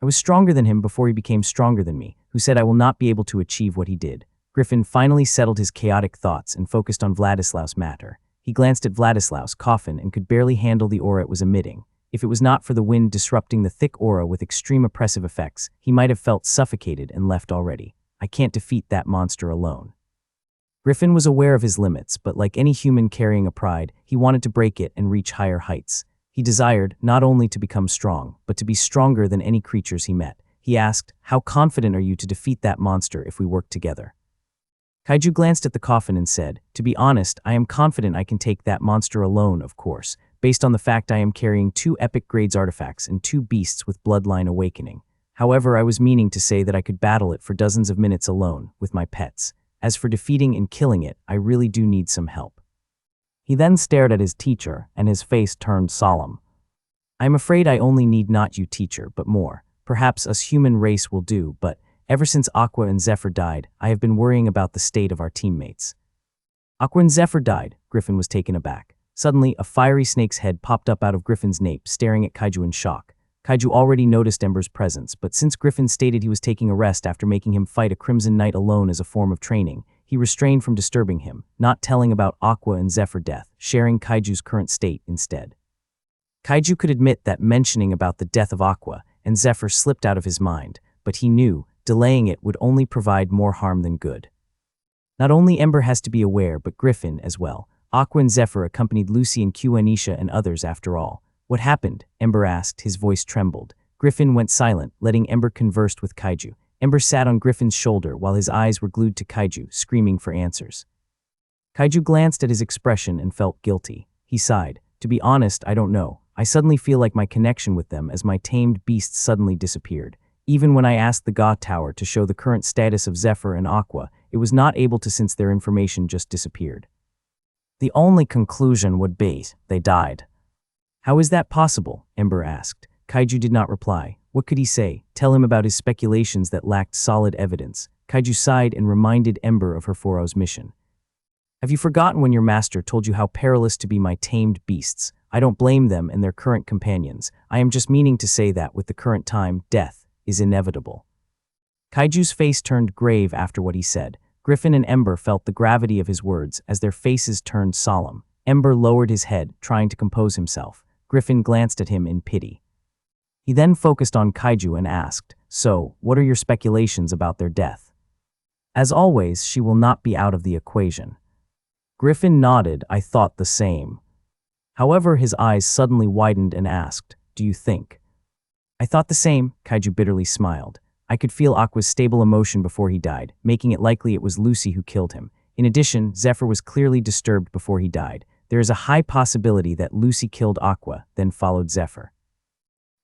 I was stronger than him before he became stronger than me, who said I will not be able to achieve what he did. Griffin finally settled his chaotic thoughts and focused on Vladislaus' matter. He glanced at Vladislaus' coffin and could barely handle the aura it was emitting. If it was not for the wind disrupting the thick aura with extreme oppressive effects, he might have felt suffocated and left already. I can't defeat that monster alone. Griffin was aware of his limits, but like any human carrying a pride, he wanted to break it and reach higher heights. He desired not only to become strong, but to be stronger than any creatures he met. He asked, "How confident are you to defeat that monster if we work together?" Kaiju glanced at the coffin and said, "To be honest, I am confident I can take that monster alone, of course, based on the fact I am carrying 2 epic grades artifacts and 2 beasts with bloodline awakening. However, I was meaning to say that I could battle it for dozens of minutes alone, with my pets. As for defeating and killing it, I really do need some help." He then stared at his teacher, and his face turned solemn. "I am afraid I only need not you, teacher, but more. Perhaps us human race will do, but ever since Aqua and Zephyr died, I have been worrying about the state of our teammates." "Aqua and Zephyr died?" Griffin was taken aback. Suddenly, a fiery snake's head popped up out of Griffin's nape, staring at Kaiju in shock. Kaiju already noticed Ember's presence, but since Griffin stated he was taking a rest after making him fight a Crimson Knight alone as a form of training, he restrained from disturbing him, not telling about Aqua and Zephyr death, sharing Kaiju's current state instead. Kaiju could admit that mentioning about the death of Aqua and Zephyr slipped out of his mind, but he knew delaying it would only provide more harm than good. Not only Ember has to be aware, but Griffin as well. Aqua and Zephyr accompanied Lucy and Anisha and others after all. "What happened?" Ember asked, his voice trembled. Griffin went silent, letting Ember converse with Kaiju. Ember sat on Griffin's shoulder while his eyes were glued to Kaiju, screaming for answers. Kaiju glanced at his expression and felt guilty. He sighed. "To be honest, I don't know. I suddenly feel like my connection with them as my tamed beasts suddenly disappeared. Even when I asked the Ga Tower to show the current status of Zephyr and Aqua, it was not able to since their information just disappeared. The only conclusion would be, they died." "How is that possible?" Ember asked. Kaiju did not reply. What could he say? Tell him about his speculations that lacked solid evidence? Kaiju sighed and reminded Ember of her Foro's mission. "Have you forgotten when your master told you how perilous to be my tamed beasts? I don't blame them and their current companions. I am just meaning to say that with the current time, death is inevitable." Kaiju's face turned grave after what he said. Griffin and Ember felt the gravity of his words as their faces turned solemn. Ember lowered his head, trying to compose himself. Griffin glanced at him in pity. He then focused on Kaiju and asked, "So, what are your speculations about their death?" "As always, she will not be out of the equation." Griffin nodded. "I thought the same." However, his eyes suddenly widened and asked, "Do you think?" "I thought the same," Kaiju bitterly smiled. "I could feel Aqua's stable emotion before he died, making it likely it was Lucy who killed him. In addition, Zephyr was clearly disturbed before he died. There is a high possibility that Lucy killed Aqua, then followed Zephyr.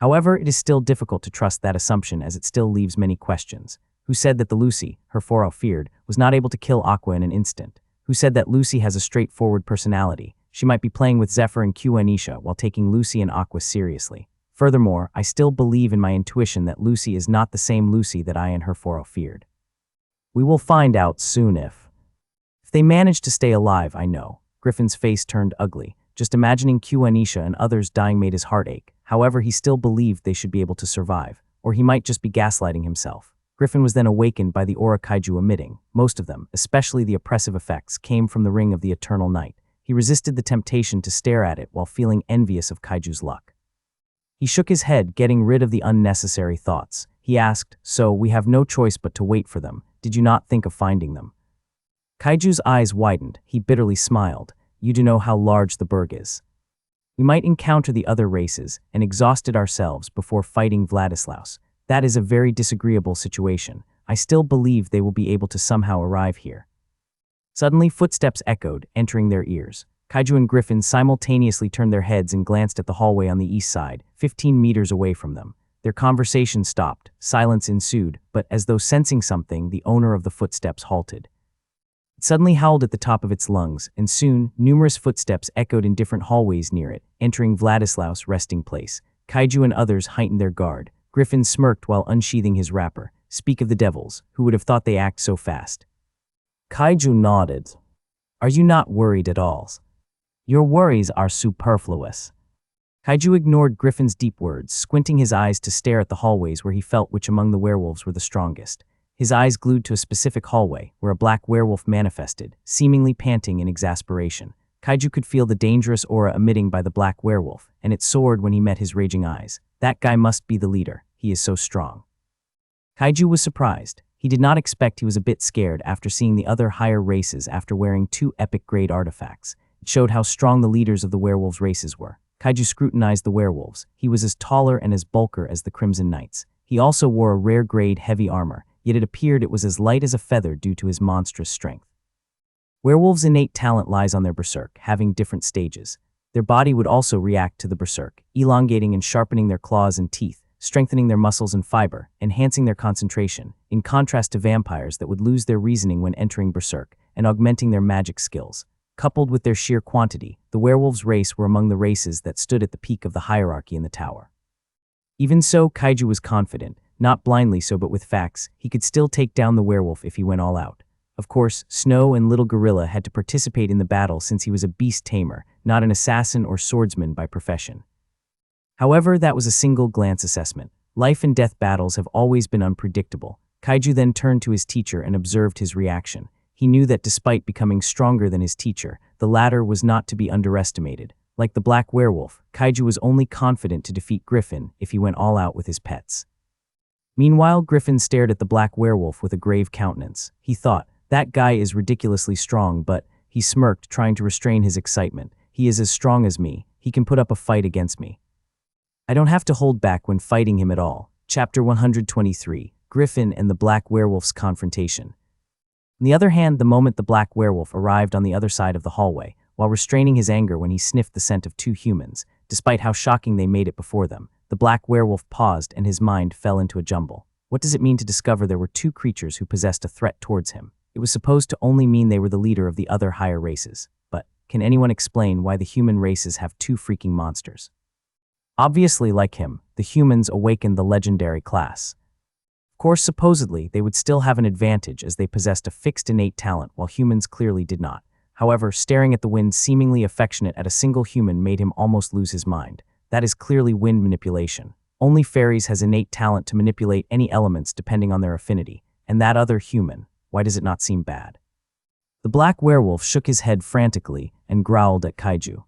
However, it is still difficult to trust that assumption as it still leaves many questions. Who said that the Lucy, her Foro feared, was not able to kill Aqua in an instant? Who said that Lucy has a straightforward personality? She might be playing with Zephyr and Anisha while taking Lucy and Aqua seriously. Furthermore, I still believe in my intuition that Lucy is not the same Lucy that I and her Foro feared. We will find out soon if they manage to stay alive, I know." Griffin's face turned ugly. Just imagining Anisha and others dying made his heart ache. However, he still believed they should be able to survive, or he might just be gaslighting himself. Griffin was then awakened by the aura Kaiju emitting. Most of them, especially the oppressive effects, came from the ring of the eternal night. He resisted the temptation to stare at it while feeling envious of Kaiju's luck. He shook his head, getting rid of the unnecessary thoughts. He asked, "So, we have no choice but to wait for them. Did you not think of finding them?" Kaiju's eyes widened. He bitterly smiled. "You do know how large the berg is. We might encounter the other races and exhaust it ourselves before fighting Vladislaus. That is a very disagreeable situation. I still believe they will be able to somehow arrive here." Suddenly, footsteps echoed, entering their ears. Kaiju and Griffin simultaneously turned their heads and glanced at the hallway on the east side, 15 meters away from them. Their conversation stopped. Silence ensued, but as though sensing something, the owner of the footsteps halted. It suddenly howled at the top of its lungs, and soon, numerous footsteps echoed in different hallways near it, entering Vladislaus' resting place. Kaiju and others heightened their guard. Griffin smirked while unsheathing his wrapper. "Speak of the devils, who would have thought they act so fast?" Kaiju nodded. "Are you not worried at all? Your worries are superfluous." Kaiju ignored Griffin's deep words, squinting his eyes to stare at the hallways where he felt which among the werewolves were the strongest. His eyes glued to a specific hallway, where a black werewolf manifested, seemingly panting in exasperation. Kaiju could feel the dangerous aura emitting by the black werewolf, and it soared when he met his raging eyes. That guy must be the leader. He is so strong. Kaiju was surprised. He did not expect. He was a bit scared after seeing the other higher races after wearing 2 epic-grade artifacts. It showed how strong the leaders of the werewolves' races were. Kaiju scrutinized the werewolves. He was as taller and as bulkier as the Crimson Knights. He also wore a rare-grade heavy armor, yet it appeared it was as light as a feather due to his monstrous strength. Werewolves' innate talent lies on their berserk, having different stages. Their body would also react to the berserk, elongating and sharpening their claws and teeth, strengthening their muscles and fiber, enhancing their concentration, in contrast to vampires that would lose their reasoning when entering berserk, and augmenting their magic skills. Coupled with their sheer quantity, the werewolves' race were among the races that stood at the peak of the hierarchy in the tower. Even so, Kaiju was confident, not blindly so but with facts. He could still take down the werewolf if he went all out. Of course, Snow and Little Gorilla had to participate in the battle since he was a beast tamer, not an assassin or swordsman by profession. However, that was a single-glance assessment. Life and death battles have always been unpredictable. Kaiju then turned to his teacher and observed his reaction. He knew that despite becoming stronger than his teacher, the latter was not to be underestimated. Like the black werewolf, Kaiju was only confident to defeat Griffin if he went all out with his pets. Meanwhile, Griffin stared at the black werewolf with a grave countenance. He thought, "That guy is ridiculously strong," but he smirked, trying to restrain his excitement. "He is as strong as me. He can put up a fight against me. I don't have to hold back when fighting him at all." Chapter 123, Griffin and the Black Werewolf's Confrontation. On the other hand, the moment the black werewolf arrived on the other side of the hallway, while restraining his anger when he sniffed the scent of 2 humans, despite how shocking they made it before them, the black werewolf paused and his mind fell into a jumble. What does it mean to discover there were 2 creatures who possessed a threat towards him? It was supposed to only mean they were the leader of the other higher races. But can anyone explain why the human races have 2 freaking monsters? Obviously, like him, the humans awakened the legendary class. Of course, supposedly, they would still have an advantage as they possessed a fixed innate talent while humans clearly did not. However, staring at the wind seemingly affectionate at a single human made him almost lose his mind. That is clearly wind manipulation. Only fairies has innate talent to manipulate any elements depending on their affinity. And that other human, why does it not seem bad? The black werewolf shook his head frantically and growled at Kaiju.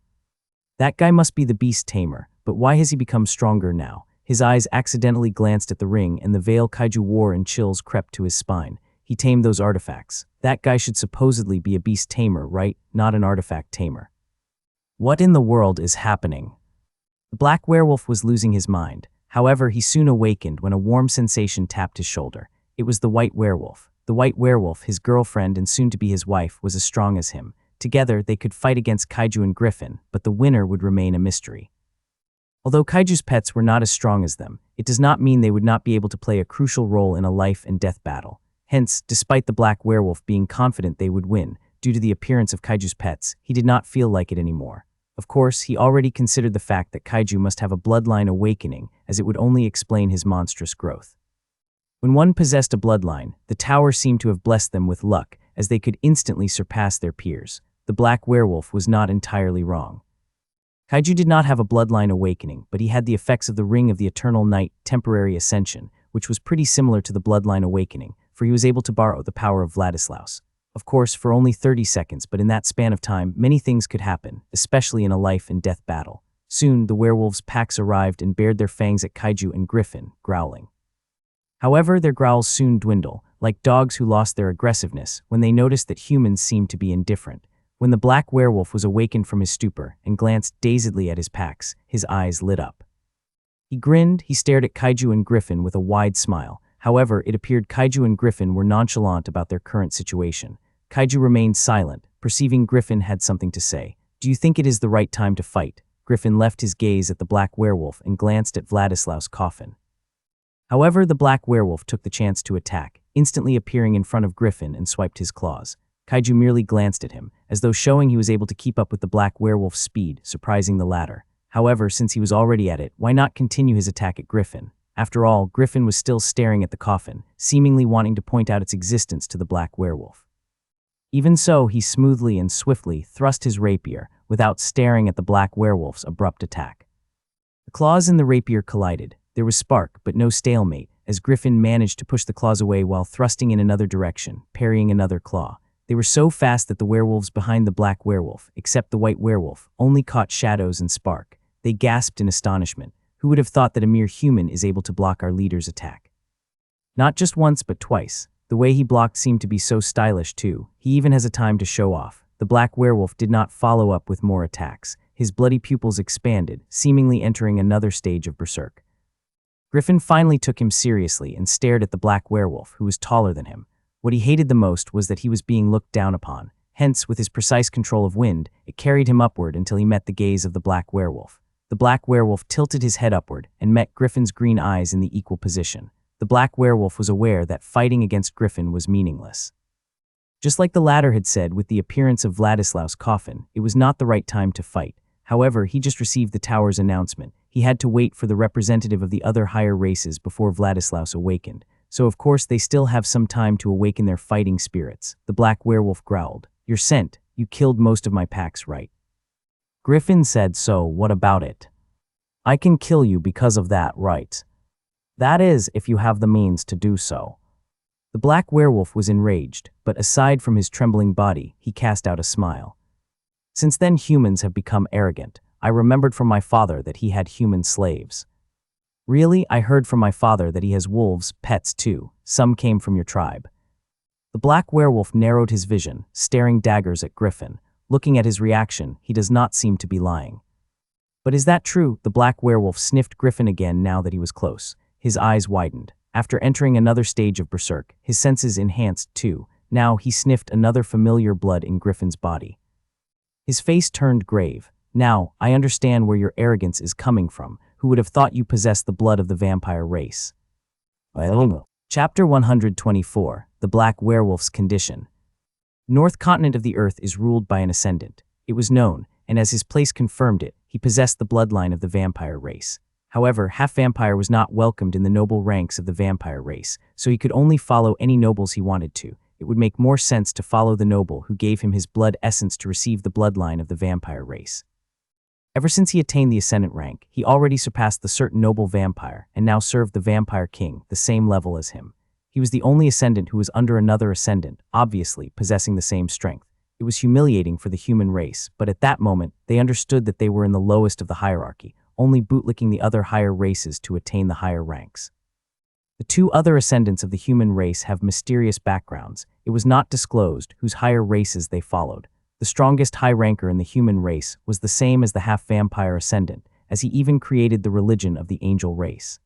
"That guy must be the beast tamer. But why has he become stronger now?" His eyes accidentally glanced at the ring and the veil Kaiju wore and chills crept to his spine. He tamed those artifacts. That guy should supposedly be a beast tamer, right? Not an artifact tamer. What in the world is happening? The black werewolf was losing his mind. However, he soon awakened when a warm sensation tapped his shoulder. It was the white werewolf. The white werewolf, his girlfriend and soon to be his wife, was as strong as him. Together, they could fight against Kaiju and Griffin, but the winner would remain a mystery. Although Kaiju's pets were not as strong as them, it does not mean they would not be able to play a crucial role in a life and death battle. Hence, despite the black werewolf being confident they would win, due to the appearance of Kaiju's pets, he did not feel like it anymore. Of course, he already considered the fact that Kaiju must have a bloodline awakening, as it would only explain his monstrous growth. When one possessed a bloodline, the tower seemed to have blessed them with luck, as they could instantly surpass their peers. The black werewolf was not entirely wrong. Kaiju did not have a bloodline awakening, but he had the effects of the Ring of the Eternal Night temporary ascension, which was pretty similar to the Bloodline Awakening, for he was able to borrow the power of Vladislaus. Of course, for only 30 seconds, but in that span of time, many things could happen, especially in a life-and-death battle. Soon, the werewolves' packs arrived and bared their fangs at Kaiju and Griffin, growling. However, their growls soon dwindle, like dogs who lost their aggressiveness when they noticed that humans seemed to be indifferent. When the black werewolf was awakened from his stupor and glanced dazedly at his packs, his eyes lit up. He grinned, he stared at Kaiju and Griffin with a wide smile. However, it appeared Kaiju and Griffin were nonchalant about their current situation. Kaiju remained silent, perceiving Griffin had something to say. "Do you think it is the right time to fight?" Griffin left his gaze at the black werewolf and glanced at Vladislaus' coffin. However, the black werewolf took the chance to attack, instantly appearing in front of Griffin and swiped his claws. Kaiju merely glanced at him, as though showing he was able to keep up with the black werewolf's speed, surprising the latter. However, since he was already at it, why not continue his attack at Griffin? After all, Griffin was still staring at the coffin, seemingly wanting to point out its existence to the black werewolf. Even so, he smoothly and swiftly thrust his rapier, without staring at the black werewolf's abrupt attack. The claws and the rapier collided. There was spark, but no stalemate, as Griffin managed to push the claws away while thrusting in another direction, parrying another claw. They were so fast that the werewolves behind the black werewolf, except the white werewolf, only caught shadows and spark. They gasped in astonishment. Who would have thought that a mere human is able to block our leader's attack? Not just once, but twice. The way he blocked seemed to be so stylish too. He even has a time to show off. The black werewolf did not follow up with more attacks. His bloody pupils expanded, seemingly entering another stage of berserk. Griffin finally took him seriously and stared at the black werewolf, who was taller than him. What he hated the most was that he was being looked down upon. Hence, with his precise control of wind, it carried him upward until he met the gaze of the black werewolf. The black werewolf tilted his head upward and met Griffin's green eyes in the equal position. The black werewolf was aware that fighting against Griffin was meaningless. Just like the latter had said with the appearance of Vladislaus' coffin, it was not the right time to fight. However, he just received the tower's announcement. He had to wait for the representative of the other higher races before Vladislaus awakened. So of course they still have some time to awaken their fighting spirits. The black werewolf growled. "You're sent. You killed most of my packs, right?" Griffin said, "So, what about it? I can kill you because of that, right? That is, if you have the means to do so." The black werewolf was enraged, but aside from his trembling body, he cast out a smile. "Since then humans have become arrogant. I remembered from my father that he had human slaves." "Really? I heard from my father that he has wolves, pets too. Some came from your tribe." The black werewolf narrowed his vision, staring daggers at Griffin. Looking at his reaction, he does not seem to be lying. "But is that true?" The black werewolf sniffed Griffin again now that he was close. His eyes widened. After entering another stage of berserk, his senses enhanced too. Now he sniffed another familiar blood in Griffin's body. His face turned grave. "Now, I understand where your arrogance is coming from. Who would have thought you possessed the blood of the vampire race?" "I don't know." Chapter 124, The Black Werewolf's Condition. North continent of the Earth is ruled by an ascendant. It was known, and as his place confirmed it, he possessed the bloodline of the vampire race. However, half-vampire was not welcomed in the noble ranks of the vampire race, so he could only follow any nobles he wanted to. It would make more sense to follow the noble who gave him his blood essence to receive the bloodline of the vampire race. Ever since he attained the ascendant rank, he already surpassed the certain noble vampire and now served the vampire king, the same level as him. He was the only ascendant who was under another ascendant, obviously possessing the same strength. It was humiliating for the human race, but at that moment, they understood that they were in the lowest of the hierarchy, only bootlicking the other higher races to attain the higher ranks. The two other ascendants of the human race have mysterious backgrounds. It was not disclosed whose higher races they followed. The strongest high ranker in the human race was the same as the half-vampire ascendant, as he even created the religion of the angel race.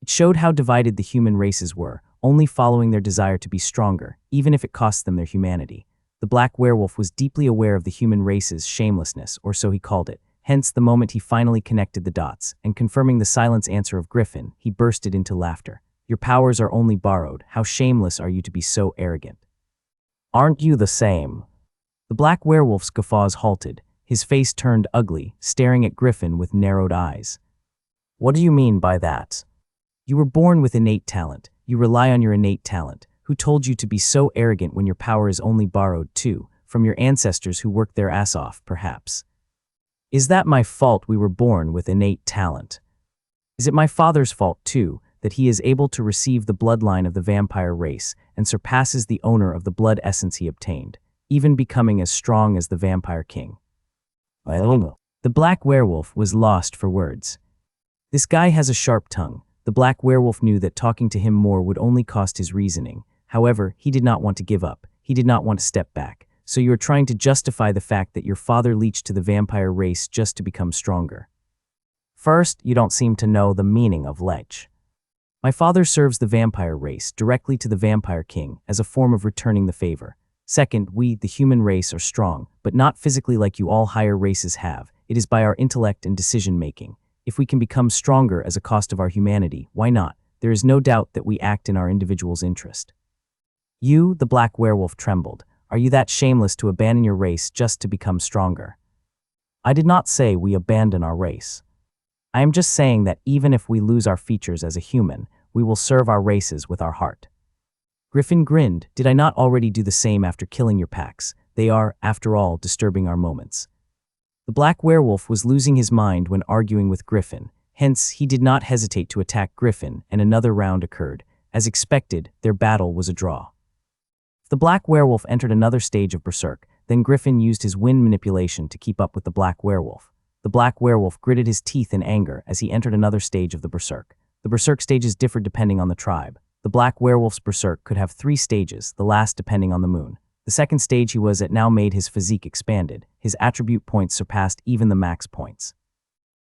It showed how divided the human races were, only following their desire to be stronger, even if it cost them their humanity. The black werewolf was deeply aware of the human race's shamelessness, or so he called it. Hence, the moment he finally connected the dots, and confirming the silence answer of Griffin, he bursted into laughter. "Your powers are only borrowed. How shameless are you to be so arrogant? Aren't you the same?" The black werewolf's guffaws halted. His face turned ugly, staring at Griffin with narrowed eyes. "What do you mean by that?" "You were born with innate talent. You rely on your innate talent. Who told you to be so arrogant when your power is only borrowed too, from your ancestors who worked their ass off, perhaps? Is that my fault we were born with innate talent? Is it my father's fault too, that he is able to receive the bloodline of the vampire race and surpasses the owner of the blood essence he obtained, even becoming as strong as the vampire king. The black werewolf was lost for words. This guy has a sharp tongue. The black werewolf knew that talking to him more would only cost his reasoning. However, he did not want to give up. He did not want to step back. So you are trying to justify the fact that your father leached to the vampire race just to become stronger. First, you don't seem to know the meaning of lech. My father serves the vampire race directly to the vampire king as a form of returning the favor. Second, we, the human race, are strong, but not physically like you all higher races have. It is by our intellect and decision-making. If we can become stronger as a cost of our humanity, why not? There is no doubt that we act in our individual's interest. You, the black werewolf, trembled. Are you that shameless to abandon your race just to become stronger? I did not say we abandon our race. I am just saying that even if we lose our features as a human, we will serve our races with our heart. Griffin grinned. Did I not already do the same after killing your packs? They are, after all, disturbing our moments. The black werewolf was losing his mind when arguing with Griffin, hence he did not hesitate to attack Griffin, and another round occurred. As expected, their battle was a draw. The black werewolf entered another stage of berserk, then Griffin used his wind manipulation to keep up with the black werewolf. The black werewolf gritted his teeth in anger as he entered another stage of the berserk. The berserk stages differed depending on the tribe. The black werewolf's berserk could have 3 stages, the last depending on the moon. The second stage he was at now made his physique expanded. His attribute points surpassed even the max points.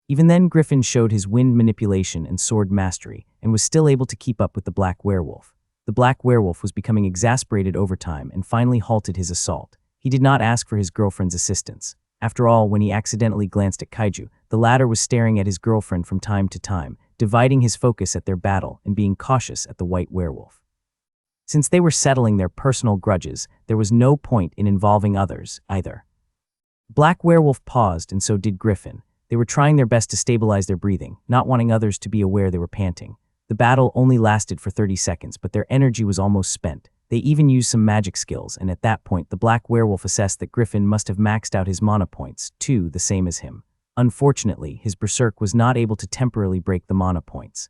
Even then, Griffin showed his wind manipulation and sword mastery, and was still able to keep up with the black werewolf. The black werewolf was becoming exasperated over time and finally halted his assault. He did not ask for his girlfriend's assistance. After all, when he accidentally glanced at Kaiju, the latter was staring at his girlfriend from time to time, dividing his focus at their battle and being cautious at the white werewolf. Since they were settling their personal grudges, there was no point in involving others, either. Black werewolf paused, and so did Griffin. They were trying their best to stabilize their breathing, not wanting others to be aware they were panting. The battle only lasted for 30 seconds, but their energy was almost spent. They even used some magic skills, and at that point, the black werewolf assessed that Griffin must have maxed out his mana points, too, the same as him. Unfortunately, his berserk was not able to temporarily break the mana points.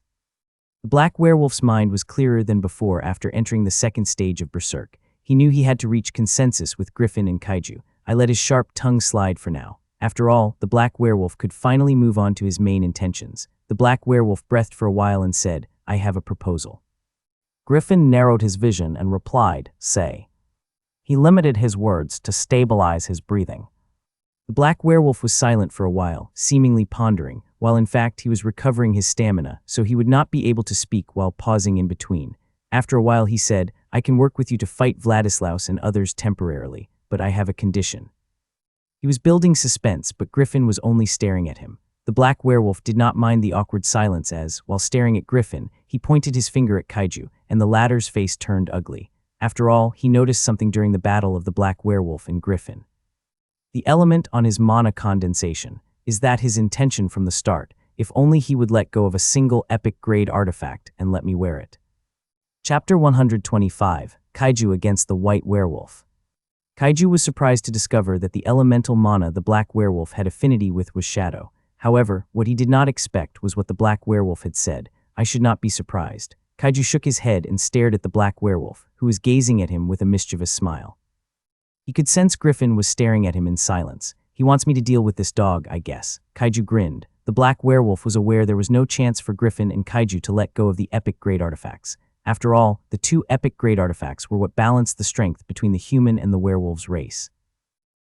The black werewolf's mind was clearer than before after entering the second stage of berserk. He knew he had to reach consensus with Griffin and Kaiju. I let his sharp tongue slide for now. After all, the black werewolf could finally move on to his main intentions. The black werewolf breathed for a while and said, I have a proposal. Griffin narrowed his vision and replied, say. He limited his words to stabilize his breathing. The black werewolf was silent for a while, seemingly pondering, while in fact he was recovering his stamina, so he would not be able to speak while pausing in between. After a while he said, I can work with you to fight Vladislaus and others temporarily, but I have a condition. He was building suspense, but Griffin was only staring at him. The black werewolf did not mind the awkward silence as, while staring at Griffin, he pointed his finger at Kaiju, and the latter's face turned ugly. After all, he noticed something during the battle of the black werewolf and Griffin. The element on his mana condensation. Is that his intention from the start? If only he would let go of a single epic-grade artifact and let me wear it. Chapter 125, Kaiju against the White Werewolf. Kaiju was surprised to discover that the elemental mana the black werewolf had affinity with was shadow. However, what he did not expect was what the black werewolf had said. I should not be surprised. Kaiju shook his head and stared at the black werewolf, who was gazing at him with a mischievous smile. He could sense Griffin was staring at him in silence. He wants me to deal with this dog, I guess. Kaiju grinned. The black werewolf was aware there was no chance for Griffin and Kaiju to let go of the epic-grade artifacts. After all, the 2 epic-grade artifacts were what balanced the strength between the human and the werewolf's race.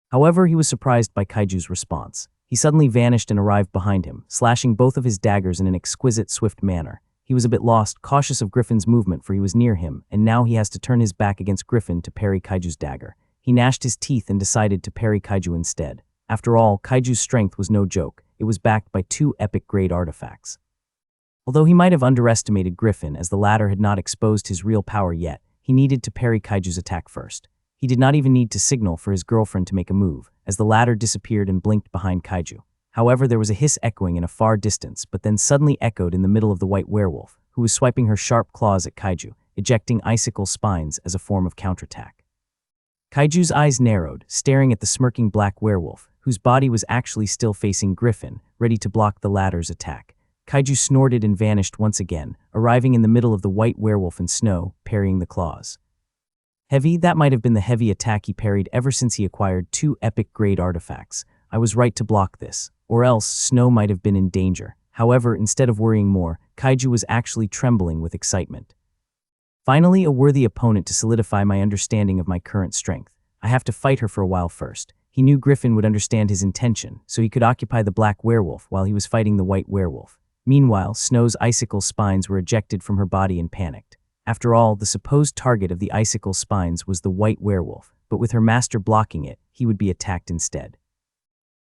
However, he was surprised by Kaiju's response. He suddenly vanished and arrived behind him, slashing both of his daggers in an exquisite, swift manner. He was a bit lost, cautious of Griffin's movement, for he was near him, and now he has to turn his back against Griffin to parry Kaiju's dagger. He gnashed his teeth and decided to parry Kaiju instead. After all, Kaiju's strength was no joke. It was backed by 2 epic-grade artifacts. Although he might have underestimated Griffin as the latter had not exposed his real power yet, he needed to parry Kaiju's attack first. He did not even need to signal for his girlfriend to make a move, as the latter disappeared and blinked behind Kaiju. However, there was a hiss echoing in a far distance, but then suddenly echoed in the middle of the white werewolf, who was swiping her sharp claws at Kaiju, ejecting icicle spines as a form of counterattack. Kaiju's eyes narrowed, staring at the smirking black werewolf, whose body was actually still facing Griffin, ready to block the latter's attack. Kaiju snorted and vanished once again, arriving in the middle of the white werewolf and Snow, parrying the claws. Heavy, that might have been the heavy attack he parried ever since he acquired 2 epic-grade artifacts. I was right to block this, or else Snow might have been in danger. However, instead of worrying more, Kaiju was actually trembling with excitement. Finally, a worthy opponent to solidify my understanding of my current strength. I have to fight her for a while first. He knew Griffin would understand his intention, so he could occupy the black werewolf while he was fighting the white werewolf. Meanwhile, Snow's icicle spines were ejected from her body and panicked. After all, the supposed target of the icicle spines was the white werewolf, but with her master blocking it, he would be attacked instead.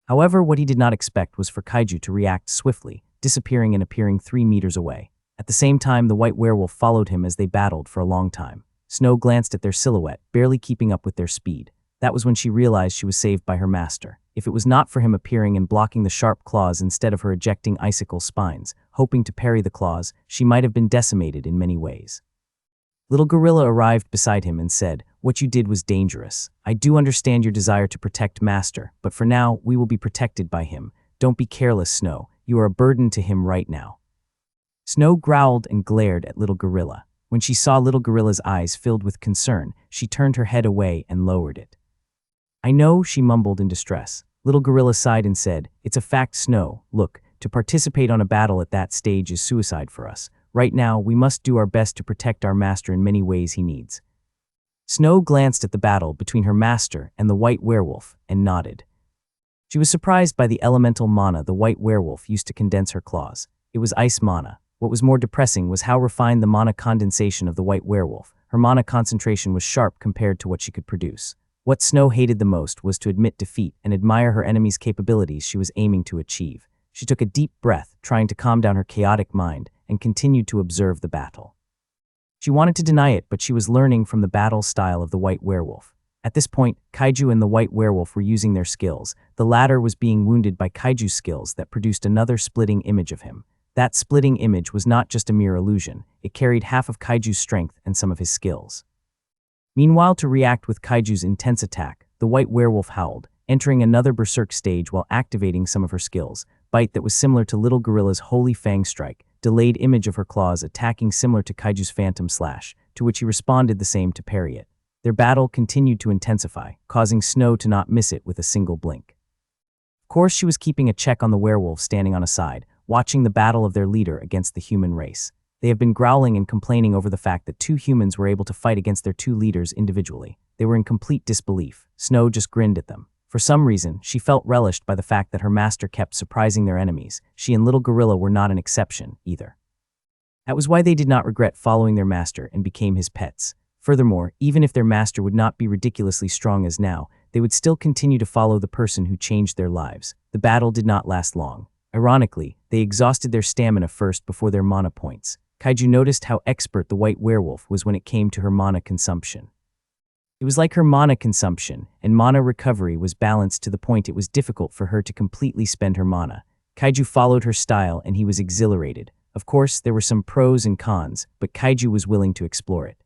However, what he did not expect was for Kaiju to react swiftly, disappearing and appearing 3 meters away. At the same time, the white werewolf followed him as they battled for a long time. Snow glanced at their silhouette, barely keeping up with their speed. That was when she realized she was saved by her master. If it was not for him appearing and blocking the sharp claws instead of her ejecting icicle spines, hoping to parry the claws, she might have been decimated in many ways. Little Gorilla arrived beside him and said, "What you did was dangerous. I do understand your desire to protect Master, but for now, we will be protected by him. Don't be careless, Snow. You are a burden to him right now." Snow growled and glared at Little Gorilla. When she saw Little Gorilla's eyes filled with concern, she turned her head away and lowered it. "I know," she mumbled in distress. Little Gorilla sighed and said, "It's a fact, Snow. Look, to participate on a battle at that stage is suicide for us. Right now, we must do our best to protect our master in many ways he needs." Snow glanced at the battle between her master and the white werewolf and nodded. She was surprised by the elemental mana the white werewolf used to condense her claws. It was ice mana. What was more depressing was how refined the mana condensation of the white werewolf. Her mana concentration was sharp compared to what she could produce. What Snow hated the most was to admit defeat and admire her enemy's capabilities she was aiming to achieve. She took a deep breath, trying to calm down her chaotic mind, and continued to observe the battle. She wanted to deny it, but she was learning from the battle style of the white werewolf. At this point, Kaiju and the white werewolf were using their skills. The latter was being wounded by Kaiju's skills that produced another splitting image of him. That splitting image was not just a mere illusion. It carried half of Kaiju's strength and some of his skills. Meanwhile, to react with Kaiju's intense attack, the white werewolf howled, entering another berserk stage while activating some of her skills. Bite that was similar to Little Gorilla's Holy Fang Strike, delayed image of her claws attacking similar to Kaiju's Phantom Slash, to which he responded the same to parry it. Their battle continued to intensify, causing Snow to not miss it with a single blink. Of course, she was keeping a check on the werewolf standing on a side, watching the battle of their leader against the human race. They have been growling and complaining over the fact that 2 humans were able to fight against their 2 leaders individually. They were in complete disbelief. Snow just grinned at them. For some reason, she felt relished by the fact that her master kept surprising their enemies. She and Little Gorilla were not an exception, either. That was why they did not regret following their master and became his pets. Furthermore, even if their master would not be ridiculously strong as now, they would still continue to follow the person who changed their lives. The battle did not last long. Ironically, they exhausted their stamina first before their mana points. Kaiju noticed how expert the white werewolf was when it came to her mana consumption. It was like her mana consumption and mana recovery was balanced to the point it was difficult for her to completely spend her mana. Kaiju followed her style and he was exhilarated. Of course, there were some pros and cons, but Kaiju was willing to explore it.